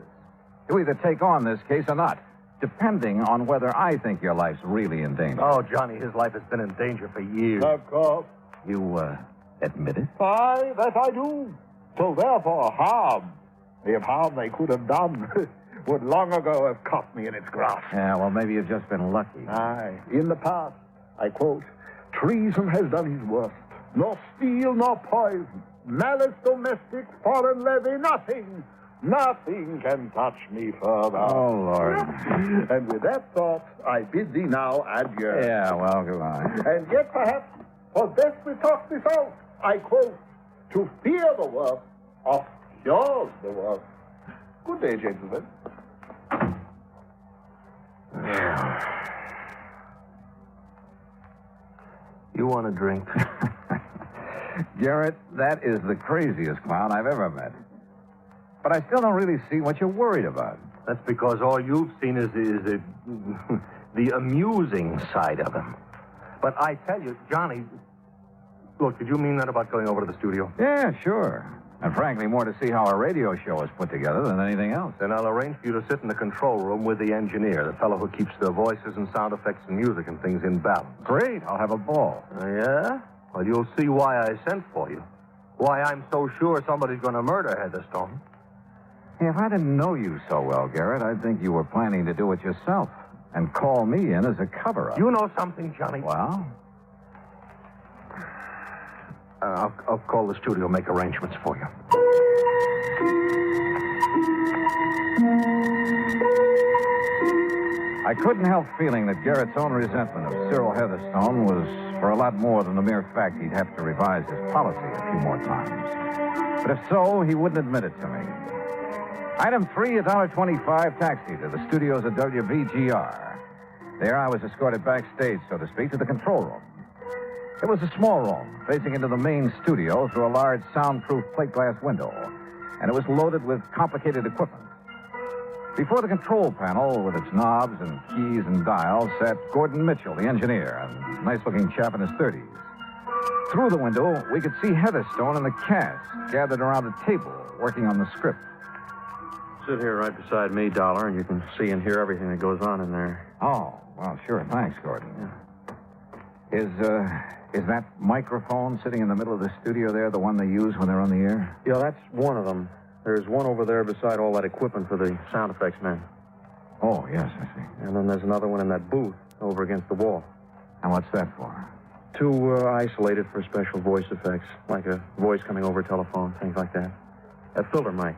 To either take on this case or not, depending on whether I think your life's really in danger.
Oh, Johnny, his life has been in danger for years.
Of course.
You, admit it?
Aye, that I do. So therefore, harm, if harm they could have done, would long ago have caught me in its grasp.
Yeah, well, maybe you've just been lucky.
Aye. In the past, I quote, treason has done his worst. Nor steel nor poison, malice domestic, foreign levy, nothing can touch me further.
Oh, Lord.
And with that thought, I bid thee now adieu.
Yeah, well, goodbye.
And yet, perhaps, for best we talk this out, I quote, to fear the worst, of yours the worst. Good day, gentlemen.
You want a drink?
Garrett, that is the craziest clown I've ever met. But I still don't really see what you're worried about.
That's because all you've seen is the amusing side of him. But I tell you, Johnny, look, did you mean that about going over to the studio?
Yeah, sure. And frankly, more to see how a radio show is put together than anything else.
Then I'll arrange for you to sit in the control room with the engineer, the fellow who keeps the voices and sound effects and music and things in balance.
Great. I'll have a ball.
Yeah? Well, you'll see why I sent for you. Why I'm so sure somebody's going to murder Heatherstone.
If I didn't know you so well, Garrett, I'd think you were planning to do it yourself and call me in as a cover-up.
You know something, Johnny?
Well?
I'll call the studio, make arrangements for you.
I couldn't help feeling that Garrett's own resentment of Cyril Heatherstone was for a lot more than the mere fact he'd have to revise his policy a few more times. But if so, he wouldn't admit it to me. Item 3, $1.25 taxi to the studios at WVGR. There I was escorted backstage, so to speak, to the control room. It was a small room, facing into the main studio through a large soundproof plate glass window, and it was loaded with complicated equipment. Before the control panel, with its knobs and keys and dials, sat Gordon Mitchell, the engineer, a nice-looking chap in his 30s. Through the window, we could see Heatherstone and the cast gathered around a table, working on the script.
Sit here right beside me, Dollar, and you can see and hear everything that goes on in there.
Oh, well, sure. Thanks, Gordon. Is that microphone sitting in the middle of the studio there the one they use when they're on the air?
Yeah, that's one of them. There's one over there beside all that equipment for the sound effects men.
Oh, yes, I see.
And then there's another one in that booth over against the wall.
And what's that for?
Two isolated for special voice effects, like a voice coming over a telephone, things like that. A filter mic.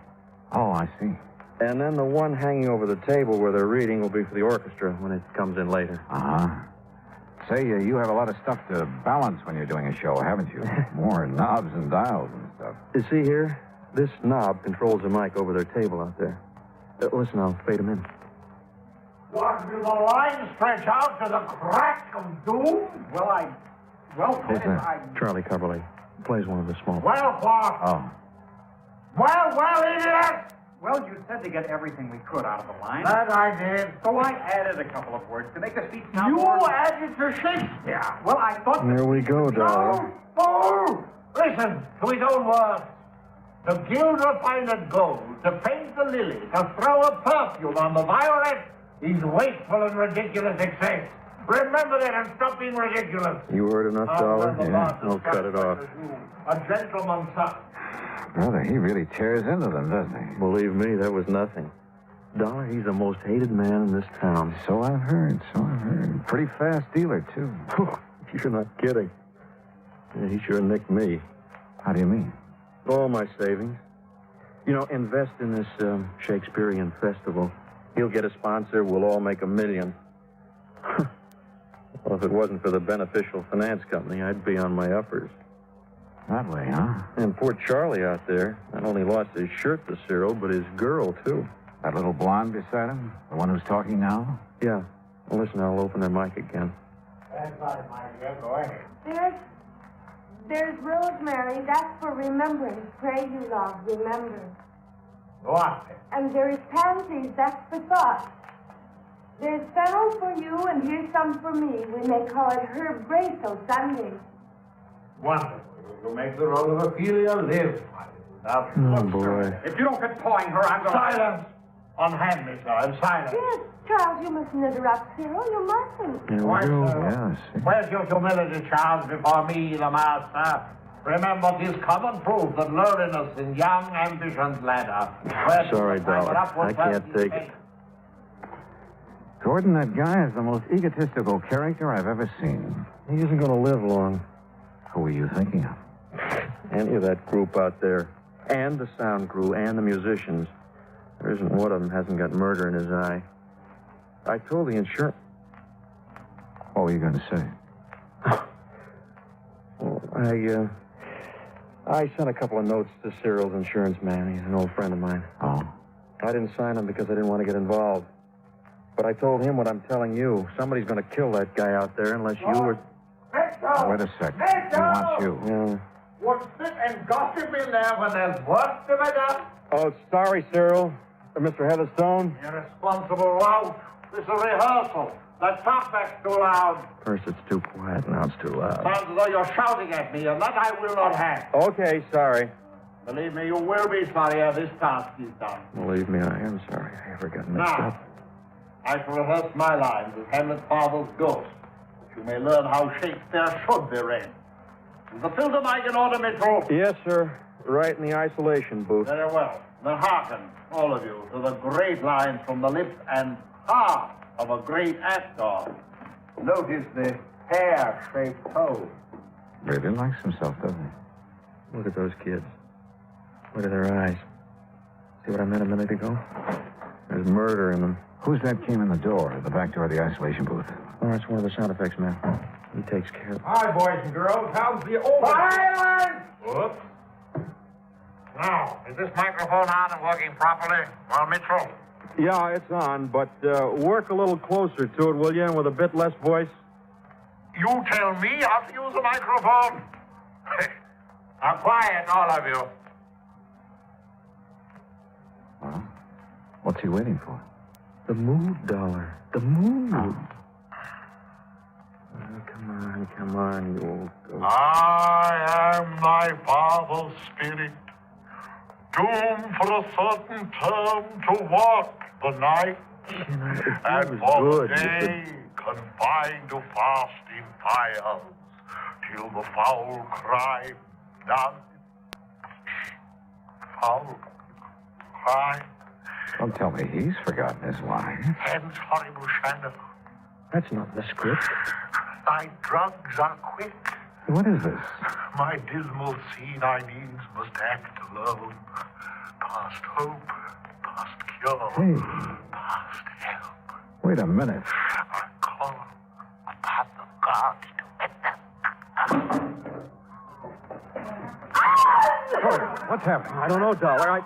Oh, I see.
And then the one hanging over the table where they're reading will be for the orchestra when it comes in later.
Uh-huh. Say, you have a lot of stuff to balance when you're doing a show, haven't you? More knobs and dials and stuff.
You see here? This knob controls the mic over their table out there. Listen, I'll fade them in.
What, do the lines stretch out to the crack of doom?
Who's that? Charlie Coverley. Plays one of the small.
Well, what?
Oh.
Well, idiot!
Well, you said to get everything we could out of the line.
That I did.
So I added a couple of words to make the speech sound
You
more...
added to Shakespeare.
Well, I thought...
There we go, darling.
Fool! Listen to his own words. To gild refined gold, to paint the lily, to throw a perfume on the violet, is wasteful and ridiculous excess. Remember that and stop being ridiculous.
You heard enough, Dollar? Yeah, I'll cut it off.
A gentleman's son.
Brother, he really tears into them, doesn't he?
Believe me, that was nothing. Dollar, he's the most hated man in this town.
So I've heard. Pretty fast dealer, too.
You're not kidding. Yeah, he sure nicked me.
How do you mean?
All my savings. You know, invest in this Shakespearean festival. He'll get a sponsor. We'll all make $1 million. Well, if it wasn't for the beneficial finance company, I'd be on my uppers.
That way, huh?
And poor Charlie out there not only lost his shirt to Cyril, but his girl, too.
That little blonde beside him? The one who's talking now?
Yeah. Well, listen, I'll open their mic again.
That's right, my dear. Go ahead.
There's rosemary. That's for remembrance. Pray you, love, remember.
What?
And there's pansies. That's for thought. There's fennel for you, and here's some for me. We may call it herb bracelet Sunday.
Wonderful. You make the role of Ophelia live.
Oh, boy.
If you don't quit pawing her, I'm going to...
Silence! Unhand me, sir. I'm silent.
Yes, Charles, you mustn't interrupt Cyril. You mustn't.
There we
Why,
go.
sir?
Yes.
Where's your humility, Charles, before me, the master? Remember, 'tis common proof that lowliness in young ambition's ladder.
Sorry, Dollar. I can't take it.
Gordon, that guy is the most egotistical character I've ever seen.
He isn't going to live long.
Who are you thinking of?
Any of that group out there. And the sound crew and the musicians. There isn't one of them hasn't got murder in his eye. I told the insurance...
What were you going to say?
Well, I sent a couple of notes to Cyril's insurance man. He's an old friend of mine.
Oh?
I didn't sign them because I didn't want to get involved. But I told him what I'm telling you. Somebody's going to kill that guy out there unless you or...
Victor!
Wait a sec.
Victor!
He wants you.
Yeah.
Would sit and gossip in there when there's work to be done?
Oh, sorry, Cyril. Mr. Heatherstone.
Irresponsible lout. This is a rehearsal. The talkback's too loud.
First it's too quiet, now it's too loud.
Sounds as though you're shouting at me, and that I will not have.
Okay, sorry.
Believe me, you will be sorry ere this task is done.
Believe me, I am sorry. I ever got mixed
Now,
up.
I shall rehearse my lines as Hamlet's father's ghost, that you may learn how Shakespeare should be read. Is the filter mic in order, Mitchell?
Yes, sir. Right in the isolation booth.
Very well. Then hearken, all of you, to the great lines from the lips and heart of a great actor. Notice the hair-shaped toe.
Really likes himself, doesn't he?
Look at those kids. Look at their eyes. See what I meant a minute ago? There's murder in them.
Who's that came in the door, the back door of the isolation booth?
Oh, that's one of the sound effects men. He takes care of...
Hi, boys and girls. How's the old... Silence! Whoops. Now, is this microphone on and working properly? Well, Mitchell?
Yeah, it's on, but work a little closer to it, will you, and with a bit less voice?
You tell me how to use a microphone? Now, quiet, all of you.
Well, what's he waiting for?
The mood, Dollar. The mood. Oh, come on, you old ghost.
I am thy father's spirit, doomed for a certain term to walk the night, and for the day confined to fasting fires, till the foul cry done. Foul. Fine.
Don't tell me he's forgotten his line.
Hence horrible shadow.
That's not the script.
Thy drugs are quick.
What is this?
My dismal scene I needs must act alone. Past hope, past cure,
Hey.
past help.
Wait a minute.
I call upon the gods to wit them.
Shorty, what's happening?
I don't know, Dollar.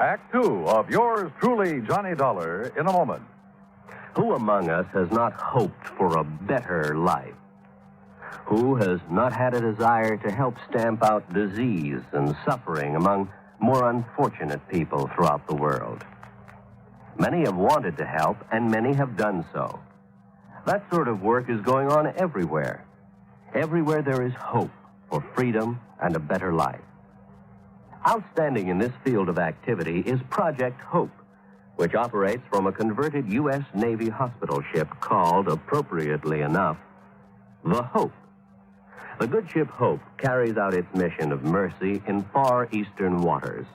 Act two of yours truly, Johnny Dollar, in a moment.
Who among us has not hoped for a better life? Who has not had a desire to help stamp out disease and suffering among more unfortunate people throughout the world? Many have wanted to help, and many have done so. That sort of work is going on everywhere. Everywhere there is hope for freedom and a better life. Outstanding in this field of activity is Project Hope, which operates from a converted U.S. Navy hospital ship called, appropriately enough, the Hope. The good ship Hope carries out its mission of mercy in far eastern waters.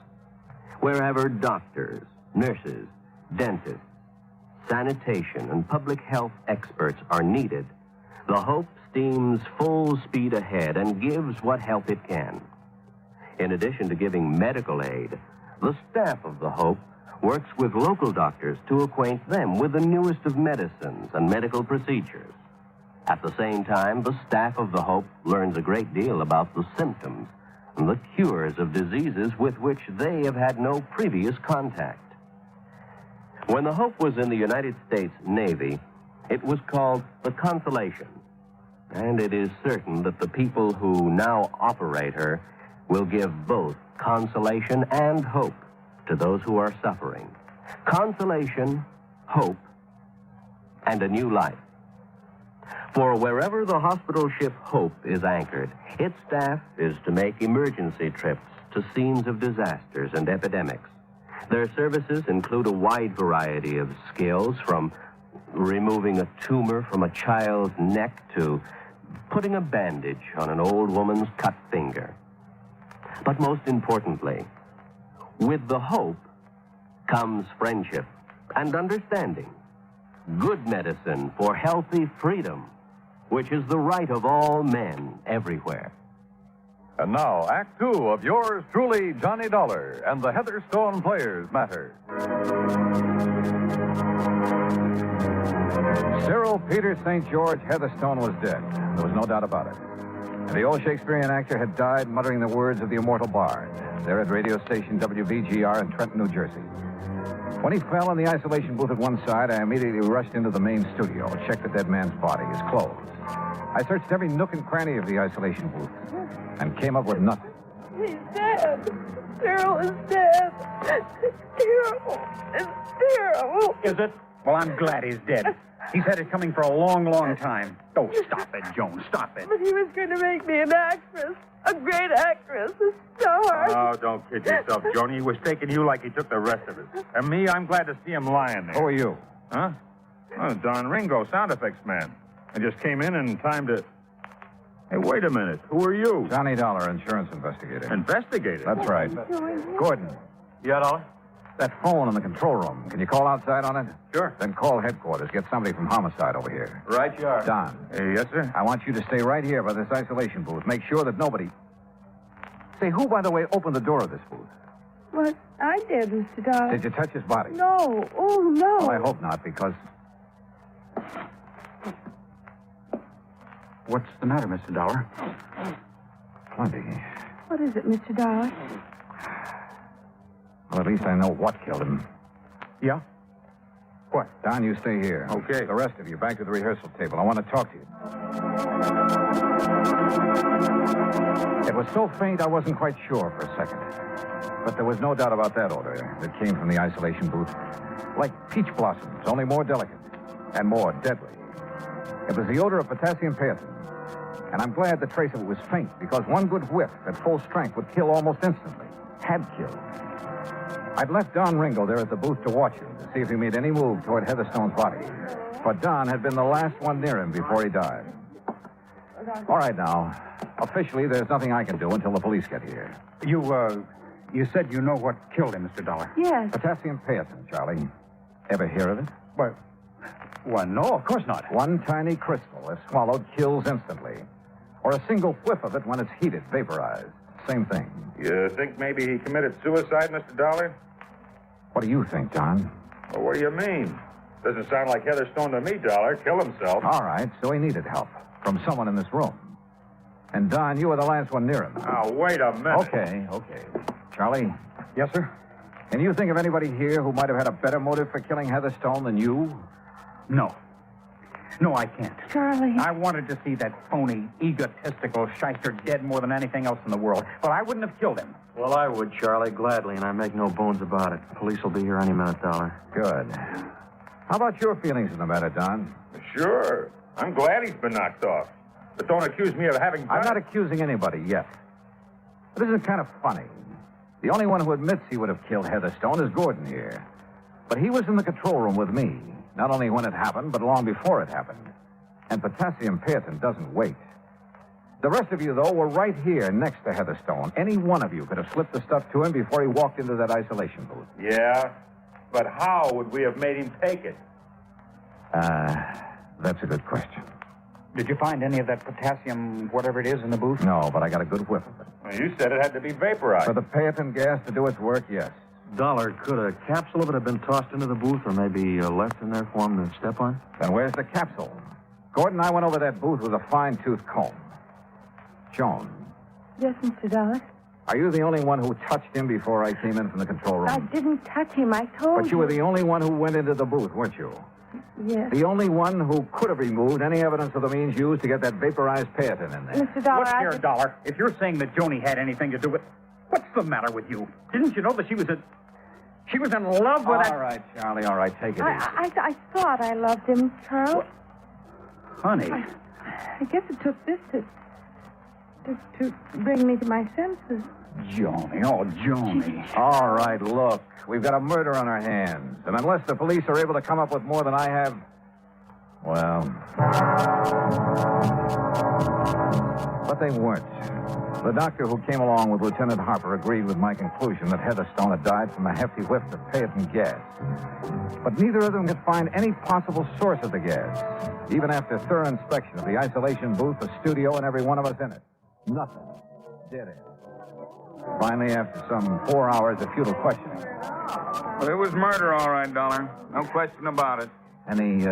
Wherever doctors, nurses, dentists, sanitation, and public health experts are needed, the Hope steams full speed ahead and gives what help it can. In addition to giving medical aid, the staff of the Hope works with local doctors to acquaint them with the newest of medicines and medical procedures. At the same time, the staff of the Hope learns a great deal about the symptoms and the cures of diseases with which they have had no previous contact. When the Hope was in the United States Navy, it was called the Consolation. And it is certain that the people who now operate her will give both consolation and hope to those who are suffering. Consolation, hope, and a new life. For wherever the hospital ship Hope is anchored, its staff is to make emergency trips to scenes of disasters and epidemics. Their services include a wide variety of skills, from removing a tumor from a child's neck to putting a bandage on an old woman's cut finger. But most importantly, with the Hope comes friendship and understanding. Good medicine for healthy freedom, which is the right of all men everywhere.
And now, Act two of yours truly, Johnny Dollar, and the Heatherstone Players Matter.
Cyril Peter St. George Heatherstone was dead. There was no doubt about it. And the old Shakespearean actor had died muttering the words of the immortal bard there at radio station WVGR in Trenton, New Jersey. When he fell in the isolation booth at one side, I immediately rushed into the main studio, checked the dead man's body, his clothes. I searched every nook and cranny of the isolation booth and came up with nothing.
He's dead. Cyril is dead. Terrible. It's terrible.
Is it? Well, I'm glad he's dead. He's had it coming for a long, long time. Oh, stop it, Joan. Stop it.
But he was going to make me an actress. A great actress. A star.
Oh, don't kid yourself, Joni. He was taking you like he took the rest of us. And me, I'm glad to see him lying there.
Who are you?
Huh? Oh, Don Ringo, sound effects man. I just came in time to... Hey, wait a minute. Who are you?
Johnny Dollar, insurance investigator.
Investigator?
That's right. Gordon.
Yeah, Dollar?
That phone in the control room. Can you call outside on it?
Sure.
Then call headquarters. Get somebody from homicide over here.
Right you are.
Don.
Yes, sir?
I want you to stay right here by this isolation booth. Make sure that nobody... Say, who, by the way, opened the door of this booth?
Well, I did, Mr. Dollar.
Did you touch his body?
No. Oh, no.
Well, I hope not, because...
What's the matter, Mr. Dollar?
Plenty.
What is it, Mr. Dollar?
Well, at least I know what killed him.
Yeah? What?
Don, you stay here.
Okay.
The rest of you, back to the rehearsal table. I want to talk to you. It was so faint I wasn't quite sure for a second. But there was no doubt about that odor that came from the isolation booth. Like peach blossoms, only more delicate and more deadly. It was the odor of potassium panthen. And I'm glad the trace of it was faint, because one good whiff at full strength would kill almost instantly. Had killed. I'd left Don Ringo there at the booth to watch him, to see if he made any move toward Heatherstone's body. But Don had been the last one near him before he died. All right, now. Officially, there's nothing I can do until the police get here.
You said you know what killed him, Mr. Dollar.
Yes.
Potassium paetin, Charlie. Ever hear of it?
Well, no, of course not.
One tiny crystal, if swallowed, kills instantly. Or a single whiff of it when it's heated, vaporized. Same thing.
You think maybe he committed suicide, Mr. Dollar?
What do you think, John?
Well, what do you mean? Doesn't sound like Heatherstone to me, Dollar. Kill himself.
All right, so he needed help from someone in this room. And, Don, you were the last one near him.
Now, wait a minute.
Okay. Charlie?
Yes, sir?
Can you think of anybody here who might have had a better motive for killing Heatherstone than you?
No. No, I can't.
Charlie.
I wanted to see that phony, egotistical shyster dead more than anything else in the world. But I wouldn't have killed him.
Well, I would, Charlie, gladly, and I make no bones about it. Police will be here any minute, Dollar.
Good. How about your feelings in the matter, Don?
Sure. I'm glad he's been knocked off. But don't accuse me of having...
I'm not accusing anybody yet. But isn't it kind of funny? The only one who admits he would have killed Heatherstone is Gordon here. But he was in the control room with me, not only when it happened, but long before it happened. And potassium paetin doesn't wait. The rest of you, though, were right here next to Heatherstone. Any one of you could have slipped the stuff to him before he walked into that isolation booth.
Yeah? But how would we have made him take it?
That's a good question.
Did you find any of that potassium, whatever it is, in the booth?
No, but I got a good whiff of it.
Well, you said it had to be vaporized.
For the paetin gas to do its work, yes.
Dollar, could a capsule of it have been tossed into the booth or maybe left in there for him to step on?
Then where's the capsule? Gordon and I went over that booth with a fine-tooth comb. Joan.
Yes, Mr. Dollar.
Are you the only one who touched him before I came in from the control room?
I didn't touch him. I told you.
But you were the only one who went into the booth, weren't you?
Yes.
The only one who could have removed any evidence of the means used to get that vaporized paetin in there.
Mr. Dollar,
Look here, Dollar. If you're saying that Joni had anything to do with... What's the matter with you? Didn't you know that she was in love with that...
All right, Charlie, all right. Take it easy.
I thought I loved him, Charles.
Honey.
I guess it took this to bring me to my senses.
Joni, oh, Joni.
All right, look. We've got a murder on our hands. And unless the police are able to come up with more than I have, well... But they weren't. The doctor who came along with Lieutenant Harper agreed with my conclusion that Heatherstone had died from a hefty whiff of paetin gas. But neither of them could find any possible source of the gas, even after thorough inspection of the isolation booth, the studio, and every one of us in it. Nothing. Dead end. Finally, after some 4 hours of futile questioning.
Well, it was murder, all right, Dollar. No question about it.
Any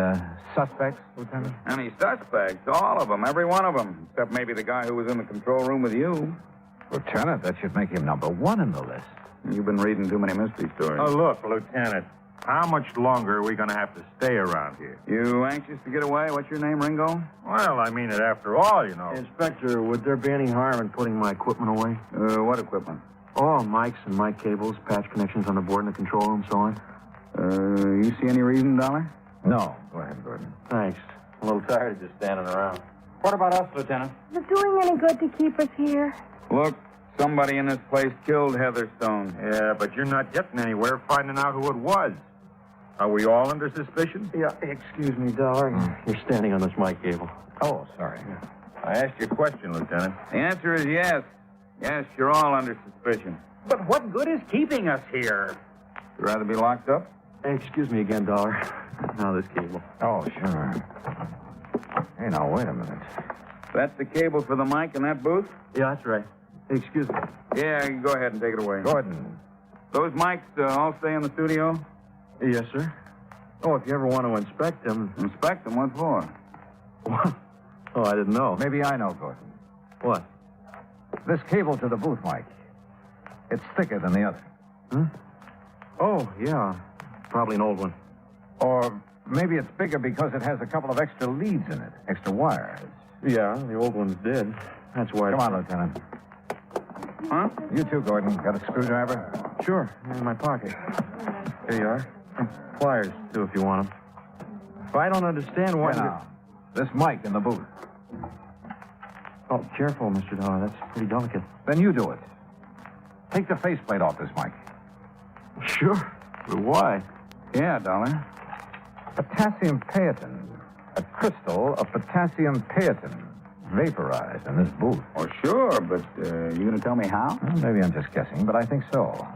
suspects, Lieutenant?
Any suspects? All of them, every one of them. Except maybe the guy who was in the control room with you.
Lieutenant, that should make him number one in the list.
You've been reading too many mystery stories.
Oh, look, Lieutenant. How much longer are we going to have to stay around here?
You anxious to get away? What's your name, Ringo?
Well, I mean it after all, you know.
Inspector, would there be any harm in putting my equipment away?
What equipment?
Oh, mics and mic cables, patch connections on the board in the control room, so on.
You see any reason, Dollar?
No. Go ahead, Gordon.
Thanks. I'm a little tired of just standing around.
What about us, Lieutenant?
Is it doing any good to keep us here?
Look, somebody in this place killed Heatherstone.
Yeah, but you're not getting anywhere finding out who it was. Are we all under suspicion?
Yeah, excuse me, Dollar. You're standing on this mic cable.
Oh, sorry.
I asked you a question, Lieutenant. The answer is yes. Yes, you're all under suspicion.
But what good is keeping us here?
You'd rather be locked up?
Hey, excuse me again, Dollar. Now this cable.
Oh, sure. Hey, now, wait a minute.
That's the cable for the mic in that booth?
Yeah, that's right. Hey, excuse me.
Yeah, you go ahead and take it away.
Gordon.
Those mics all stay in the studio?
Yes, sir. Oh, if you ever want to inspect them...
Inspect them? What for?
What? Oh, I didn't know.
Maybe I know, Gordon.
What?
This cable to the booth mic. It's thicker than the other.
Oh, yeah. Probably an old one.
Or maybe it's bigger because it has a couple of extra leads in it, extra wires.
Yeah, the old one's dead. That's why...
Come on, Lieutenant.
Huh?
You too, Gordon. Got a screwdriver?
Sure, in my pocket. Here you are. Pliers, too, if you want them. But I don't understand why...
Now, this mic in the booth.
Oh, careful, Mr. Dollar. That's pretty delicate.
Then you do it. Take the faceplate off this mic.
Sure. But why?
Yeah, Dollar. Potassium paetin. A crystal of potassium paetin. Vaporized in this booth.
Oh, sure, but you going to tell me how?
Well, maybe I'm just guessing, but I think so.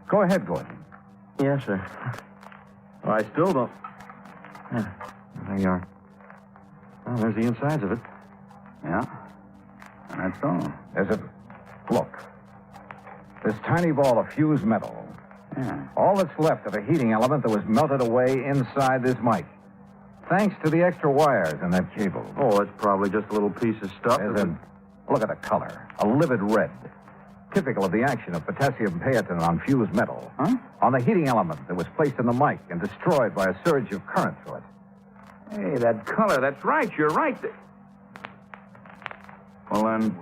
Go ahead, Gordon.
Yes, sir. Well, I still don't... Yeah, there you are. Well, there's the insides of it.
Yeah? That's all. There's a... Look. This tiny ball of fused metal.
Yeah.
All that's left of a heating element that was melted away inside this mic. Thanks to the extra wires in that cable.
Oh, it's probably just a little piece of stuff.
Look at the color. A livid red. Typical of the action of potassium paetin on fused metal.
Huh?
On the heating element that was placed in the mic and destroyed by a surge of current through it.
Hey, that color, that's right. You're right. Well, then...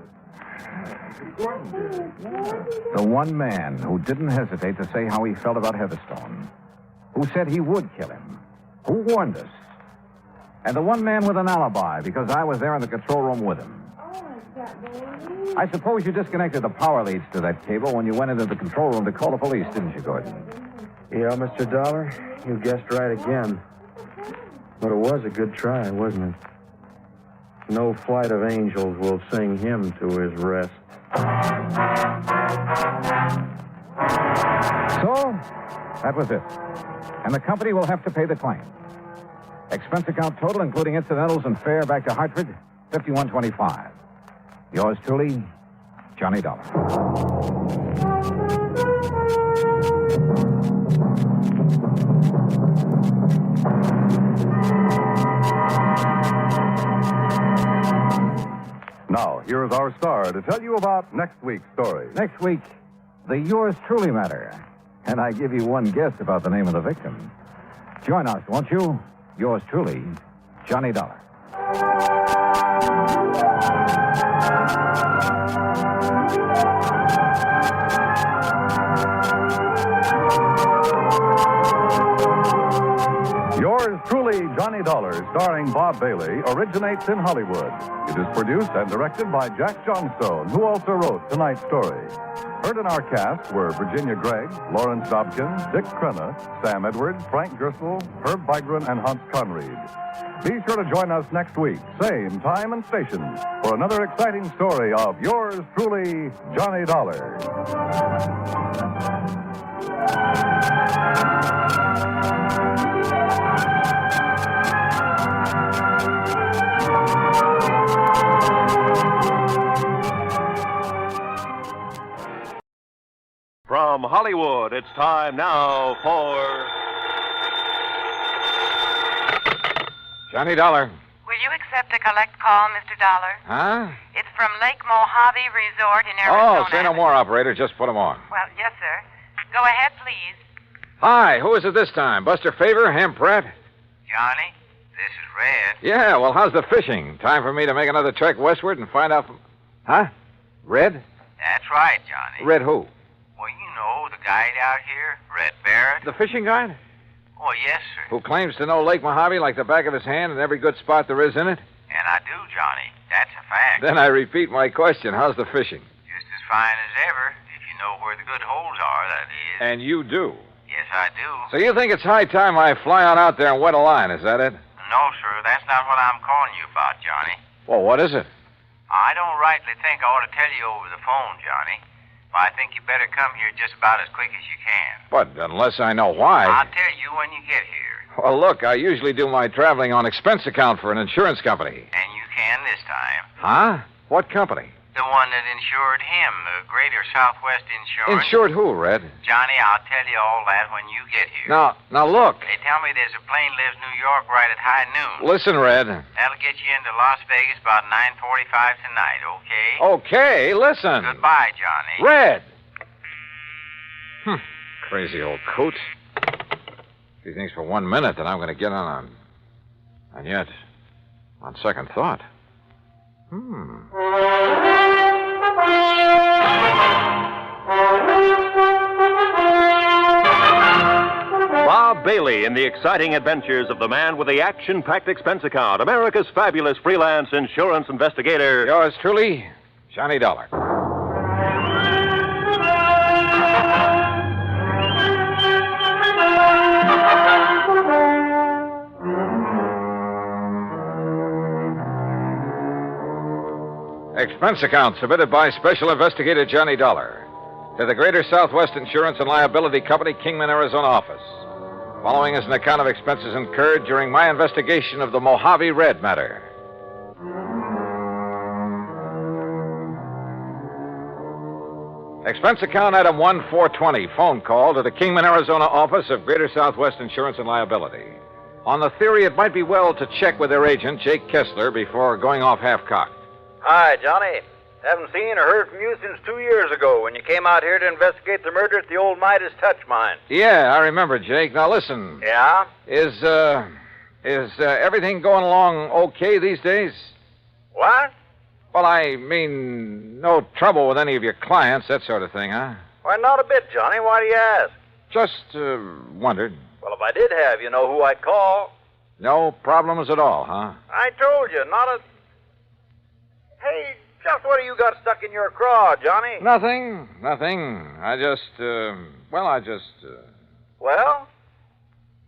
The one man who didn't hesitate to say how he felt about Heatherstone. Who said he would kill him. Who warned us. And the one man with an alibi, because I was there in the control room with him. I suppose you disconnected the power leads to that cable when you went into the control room to call the police, didn't you, Gordon?
Yeah, Mr. Dollar, you guessed right again. But it was a good try, wasn't it? No flight of angels will sing him to his rest.
So, that was it. And the company will have to pay the claim. Expense account total, including incidentals and fare back to Hartford, $51.25. Yours truly, Johnny Dollar.
Now, here is our star to tell you about next week's story.
Next week, the Yours Truly matter. And I give you one guess about the name of the victim. Join us, won't you? Yours truly, Johnny Dollar.
Yours truly, Johnny Dollar, starring Bob Bailey, originates in Hollywood. It is produced and directed by Jack Johnstone, who also wrote tonight's story. Heard in our cast were Virginia Gregg, Lawrence Dobkin, Dick Crenna, Sam Edwards, Frank Gerstle, Herb Bygren, and Hans Conried. Be sure to join us next week, same time and station, for another exciting story of Yours truly, Johnny Dollar.
From Hollywood, it's time now for...
Johnny Dollar.
Will you accept a collect call, Mr. Dollar?
Huh?
It's from Lake Mojave Resort in Arizona.
Oh, say no more, operator. Just put him on.
Well, yes, sir. Go ahead, please.
Hi, who is it this time? Buster Favor, Ham Pratt?
Johnny, this is Red.
Yeah, well, how's the fishing? Time for me to make another trek westward and find out from... Huh? Red?
That's right, Johnny.
Red who?
Well, you know the guide out here, Red Barrett.
The fishing guide?
Oh, yes, sir.
Who claims to know Lake Mojave like the back of his hand and every good spot there is in it?
And I do, Johnny. That's a fact.
Then I repeat my question. How's the fishing?
Just as fine as ever, if you know where the good holes are, that is.
And you do?
Yes, I do.
So you think it's high time I fly on out there and wet a line, is that it?
No, sir, that's not what I'm calling you about, Johnny.
Well, what is it?
I don't rightly think I ought to tell you over the phone, Johnny. But I think you better come here just about as quick as you can.
But unless I know why...
I'll tell you when you get here.
Well, look, I usually do my traveling on expense account for an insurance company.
And you can this time.
Huh? What company?
The one that insured him, the Greater Southwest Insurance.
Insured who, Red?
Johnny, I'll tell you all that when you get here.
Now look.
They tell me there's a plane leaves New York right at high noon.
Listen, Red.
That'll get you into Las Vegas about 9:45 tonight, okay?
Okay, listen.
Goodbye, Johnny.
Red! Crazy old coot. He thinks for 1 minute that I'm going to get on. And yet, on second thought.
Bob
Bob Bailey in the exciting adventures of the man with the action-packed expense account, America's fabulous freelance insurance investigator.
Yours truly, Johnny Dollar. Expense account submitted by Special Investigator Johnny Dollar to the Greater Southwest Insurance and Liability Company, Kingman, Arizona office. Following is an account of expenses incurred during my investigation of the Mojave Red matter. Expense account item 1420, phone call to the Kingman, Arizona office of Greater Southwest Insurance and Liability. On the theory it might be well to check with their agent, Jake Kessler, before going off half-cocked.
Hi, Johnny. Haven't seen or heard from you since 2 years ago when you came out here to investigate the murder at the old Midas Touch mine.
Yeah, I remember, Jake. Now listen.
Yeah?
Is everything going along okay these days?
What?
Well, I mean, no trouble with any of your clients, that sort of thing, huh?
Why, not a bit, Johnny. Why do you ask?
Just wondered.
Well, if I did have, you know who I'd call.
No problems at all, huh?
I told you, not a... Hey, just what have you got stuck in your craw, Johnny?
Nothing. I just...
Well?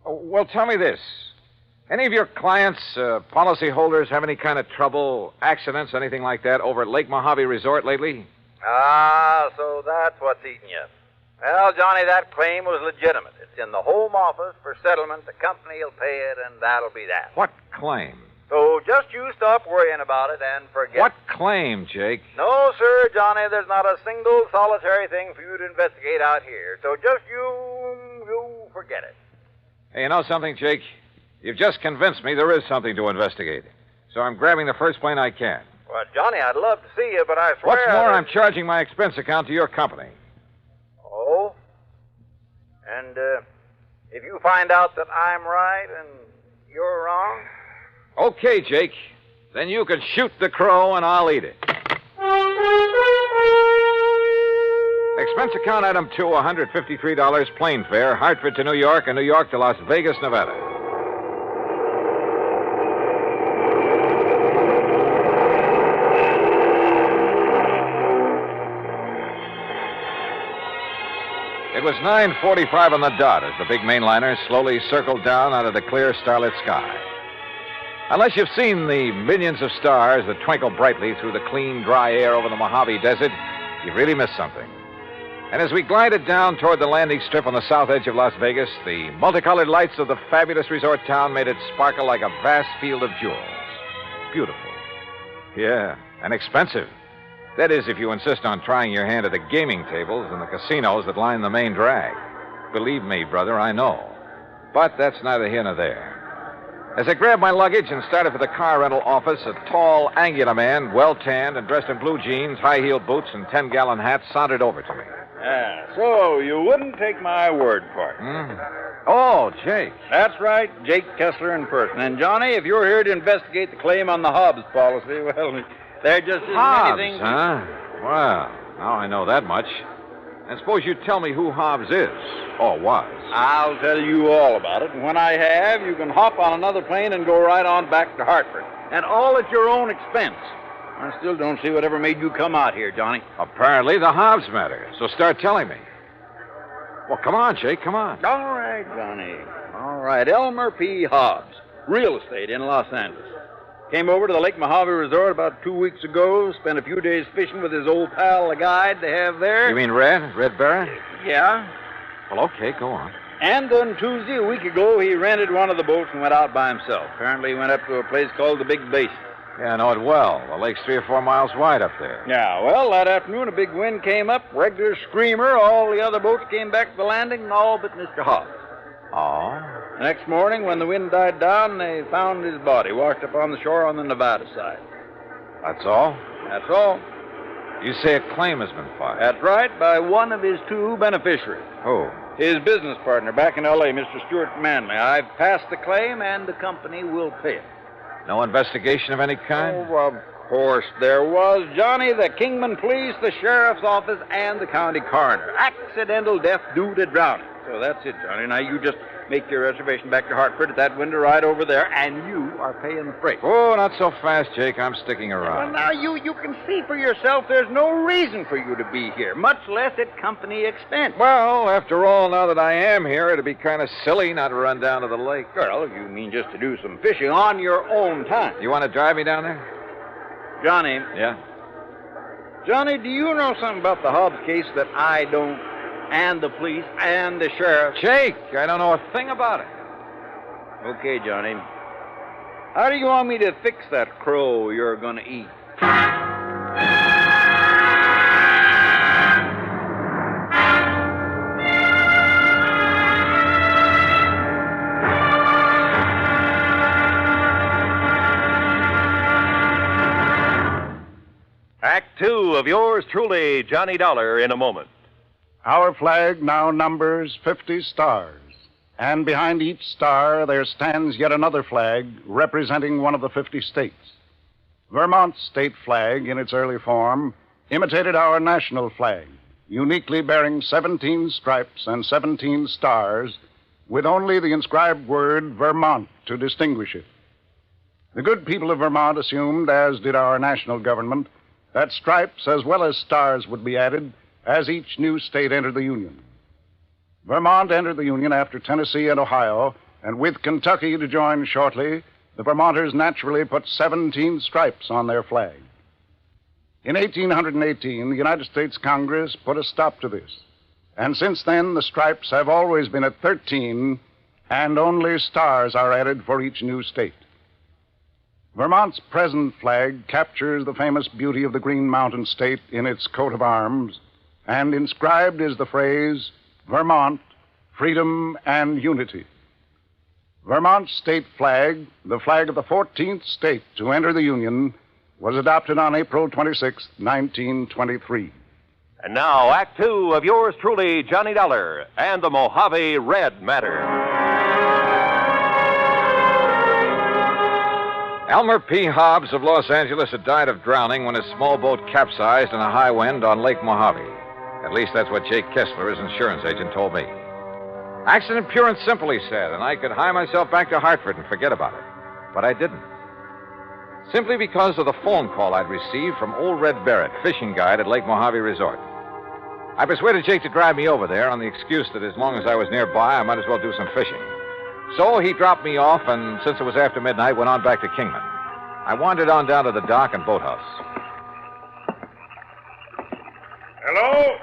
Well, tell me this. Any of your clients, policyholders, have any kind of trouble, accidents, anything like that, over at Lake Mojave Resort lately?
Ah, so that's what's eating you. Well, Johnny, that claim was legitimate. It's in the home office for settlement. The company will pay it, and that'll be that.
What claim?
So just you stop worrying about it and forget.
What claim, Jake?
No, sir, Johnny, there's not a single solitary thing for you to investigate out here. So just you forget it.
Hey, you know something, Jake? You've just convinced me there is something to investigate. So I'm grabbing the first plane I can.
Well, Johnny, I'd love to see you, but I swear...
What's more, I'm charging my expense account to your company.
Oh? And if you find out that I'm right and you're wrong...
Okay, Jake. Then you can shoot the crow and I'll eat it. Expense account item 2, $153 plane fare, Hartford to New York and New York to Las Vegas, Nevada. It was 9:45 on the dot as the big mainliner slowly circled down out of the clear, starlit sky. Unless you've seen the millions of stars that twinkle brightly through the clean, dry air over the Mojave Desert, you've really missed something. And as we glided down toward the landing strip on the south edge of Las Vegas, the multicolored lights of the fabulous resort town made it sparkle like a vast field of jewels. Beautiful. Yeah, and expensive. That is, if you insist on trying your hand at the gaming tables and the casinos that line the main drag. Believe me, brother, I know. But that's neither here nor there. As I grabbed my luggage and started for the car rental office, a tall, angular man, well-tanned and dressed in blue jeans, high-heeled boots, and 10-gallon hat sauntered over to me.
So you wouldn't take my word for it.
Oh, Jake.
That's right, Jake Kessler in person. And, Johnny, if you're here to investigate the claim on the Hobbs policy, well, there just isn't
Hobbs,
anything...
huh? Well, now I know that much. And suppose you tell me who Hobbs is, or was.
I'll tell you all about it, and when I have, you can hop on another plane and go right on back to Hartford. And all at your own expense. I still don't see whatever made you come out here, Johnny.
Apparently the Hobbs matter, so start telling me. Well, come on, Jake, come on.
All right, Johnny. All right, Elmer P. Hobbs, real estate in Los Angeles. Came over to the Lake Mojave Resort about 2 weeks ago, spent a few days fishing with his old pal, the guide they have there.
You mean Red Barrett?
Yeah.
Well, okay, go on.
And on Tuesday, a week ago, he rented one of the boats and went out by himself. Apparently he went up to a place called the Big Basin.
Yeah, I know it well. The lake's 3 or 4 miles wide up there.
Yeah, well, that afternoon, a big wind came up, regular screamer. All the other boats came back to the landing, and all but Mr. Hobbs.
Oh?
The next morning, when the wind died down, they found his body washed up on the shore on the Nevada side.
That's all?
That's all.
You say a claim has been filed?
That's right, by one of his 2 beneficiaries.
Who?
His business partner back in L.A., Mr. Stuart Manley. I've passed the claim, and the company will pay it.
No investigation of any kind?
Oh, of course there was, Johnny. The Kingman Police, the Sheriff's Office, and the County Coroner. Accidental death due to drowning. So that's it, Johnny. Now you just make your reservation back to Hartford at that window right over there, and you are paying the freight.
Oh, not so fast, Jake. I'm sticking
Well,
around.
now you can see for yourself there's no reason for you to be here, much less at company expense.
Well, after all, now that I am here, it'd be kind of silly not to run down to the lake.
Well, you mean just to do some fishing on your own time.
You want to drive me down there?
Johnny.
Yeah?
Johnny, do you know something about the Hobbs case that I don't, and the police, and the sheriff?
Jake, I don't know a thing about it.
Okay, Johnny. How do you want me to fix that crow you're going to eat?
Act 2 of yours truly, Johnny Dollar, in a moment.
Our flag now numbers 50 stars, and behind each star there stands yet another flag representing one of the 50 states. Vermont's state flag, in its early form, imitated our national flag, uniquely bearing 17 stripes and 17 stars, with only the inscribed word Vermont to distinguish it. The good people of Vermont assumed, as did our national government, that stripes as well as stars would be added as each new state entered the Union. Vermont entered the Union after Tennessee and Ohio, and with Kentucky to join shortly, the Vermonters naturally put 17 stripes on their flag. In 1818, the United States Congress put a stop to this, and since then the stripes have always been at 13, and only stars are added for each new state. Vermont's present flag captures the famous beauty of the Green Mountain State in its coat of arms, and inscribed is the phrase, Vermont, Freedom and Unity. Vermont's state flag, the flag of the 14th state to enter the Union, was adopted on April 26, 1923.
And now, Act 2 of yours truly, Johnny Dollar, and the Mojave Red Matter.
Elmer P. Hobbs of Los Angeles had died of drowning when his small boat capsized in a high wind on Lake Mojave. At least that's what Jake Kessler, his insurance agent, told me. Accident pure and simple, he said, and I could hie myself back to Hartford and forget about it. But I didn't. Simply because of the phone call I'd received from old Red Barrett, fishing guide at Lake Mojave Resort. I persuaded Jake to drive me over there on the excuse that as long as I was nearby, I might as well do some fishing. So he dropped me off, and since it was after midnight, went on back to Kingman. I wandered on down to the dock and boathouse.
Hello?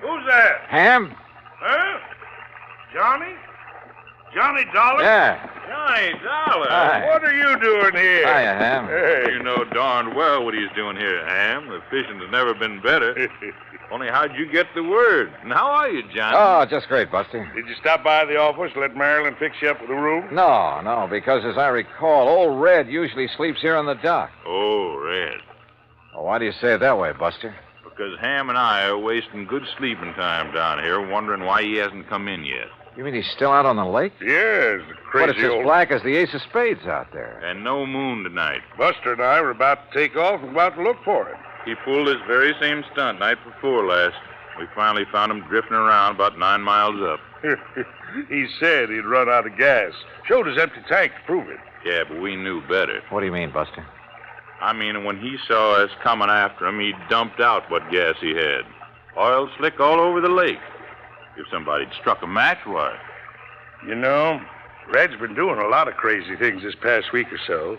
Who's that?
Ham?
Huh? Johnny? Johnny Dollar?
Yeah.
Johnny Dollar?
Hi.
What are you doing here?
Hiya, Ham.
Hey. You know darn well what he's doing here, Ham. The fishing has never been better. Only how'd you get the word? And how are you, Johnny?
Oh, just great, Buster.
Did you stop by the office, let Marilyn fix you up with a room?
No, because as I recall, old Red usually sleeps here on the dock.
Oh, Red.
Oh, why do you say it that way, Buster?
Because Ham and I are wasting good sleeping time down here, wondering why he hasn't come in yet.
You mean he's still out on the lake?
Yes, the crazy
But it's as black as the ace of spades out there.
And no moon tonight. Buster and I were about to take off and about to look for him. He pulled this very same stunt night before last. We finally found him drifting around about 9 miles up. He said he'd run out of gas. Showed his empty tank to prove it. Yeah, but we knew better.
What do you mean, Buster?
I mean, when he saw us coming after him, he dumped out what gas he had. Oil slick all over the lake. If somebody'd struck a match, why? You know, Red's been doing a lot of crazy things this past week or so.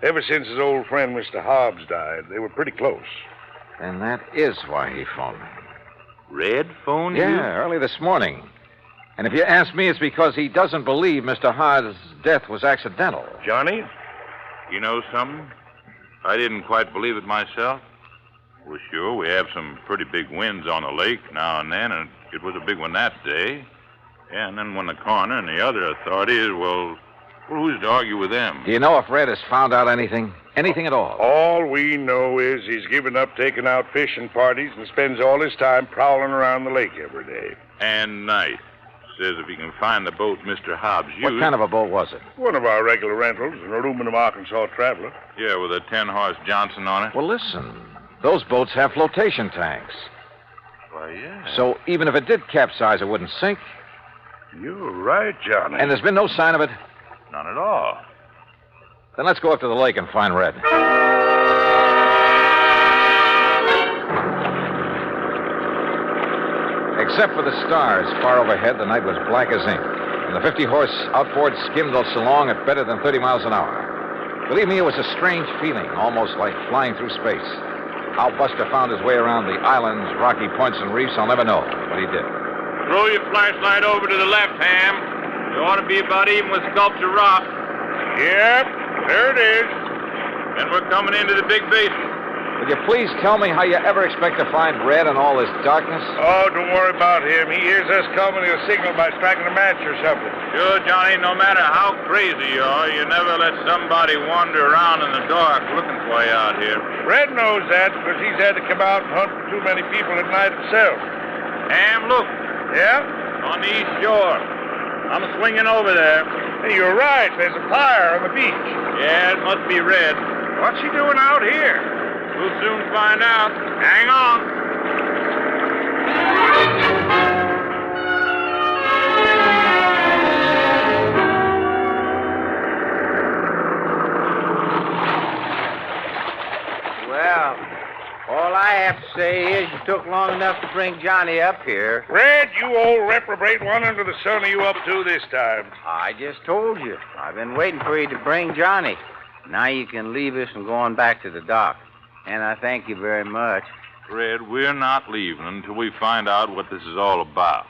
Ever since his old friend, Mr. Hobbs, died, they were pretty close.
And that is why he phoned me.
Red phoned you?
Yeah, early this morning. And if you ask me, it's because he doesn't believe Mr. Hobbs' death was accidental.
Johnny, you know something? I didn't quite believe it myself. Well, sure, we have some pretty big winds on the lake now and then, and it was a big one that day. Yeah, and then when the coroner and the other authorities, well, who's to argue with them?
Do you know if Red has found out anything? Anything at all?
All we know is he's given up taking out fishing parties and spends all his time prowling around the lake every day. And night. Says if he can find the boat Mr. Hobbs used...
What kind of a boat was it?
One of our regular rentals, an aluminum Arkansas Traveler. Yeah, with a 10-horse Johnson on it.
Well, listen. Those boats have flotation tanks.
Why, yeah.
So even if it did capsize, it wouldn't sink.
You're right, Johnny.
And there's been no sign of it?
None at all.
Then let's go up to the lake and find Red. Except for the stars far overhead, the night was black as ink. And the 50-horse outboard skimmed us along at better than 30 miles an hour. Believe me, it was a strange feeling, almost like flying through space. How Buster found his way around the islands, rocky points, and reefs, I'll never know, but he did.
Throw your flashlight over to the left, Ham. You ought to be about even with Sculpture Rock.
Yep, there it is.
Then we're coming into the big basin.
Would you please tell me how you ever expect to find Red in all this darkness?
Oh, don't worry about him. He hears us coming. He'll signal by striking a match or something.
Sure, Johnny, no matter how crazy you are, you never let somebody wander around in the dark looking for you out here.
Red knows that because he's had to come out and hunt for too many people at night himself.
Ham, look.
Yeah?
On the east shore. I'm swinging over there.
Hey, you're right. There's a fire on the beach.
Yeah, it must be Red.
What's he doing out here?
We'll soon find out. Hang on.
Well, all I have to say is you took long enough to bring Johnny up here.
Red, you old reprobate, what under the sun are you up to this time?
I just told you. I've been waiting for you to bring Johnny. Now you can leave us and go on back to the dock. And I thank you very much.
Red, we're not leaving until we find out what this is all about.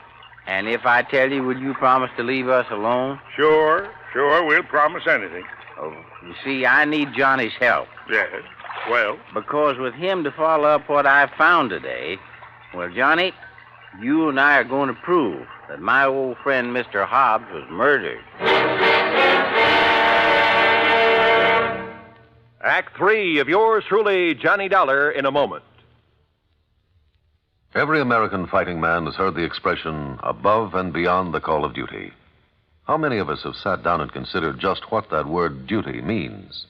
And if I tell you, will you promise to leave us alone?
Sure, we'll promise anything.
Oh, you see, I need Johnny's help.
Yes, well?
Because with him to follow up what I found today, well, Johnny, you and I are going to prove that my old friend Mr. Hobbs was murdered.
Act 3 of yours truly, Johnny Dollar, in a moment.
Every American fighting man has heard the expression, above and beyond the call of duty. How many of us have sat down and considered just what that word duty means?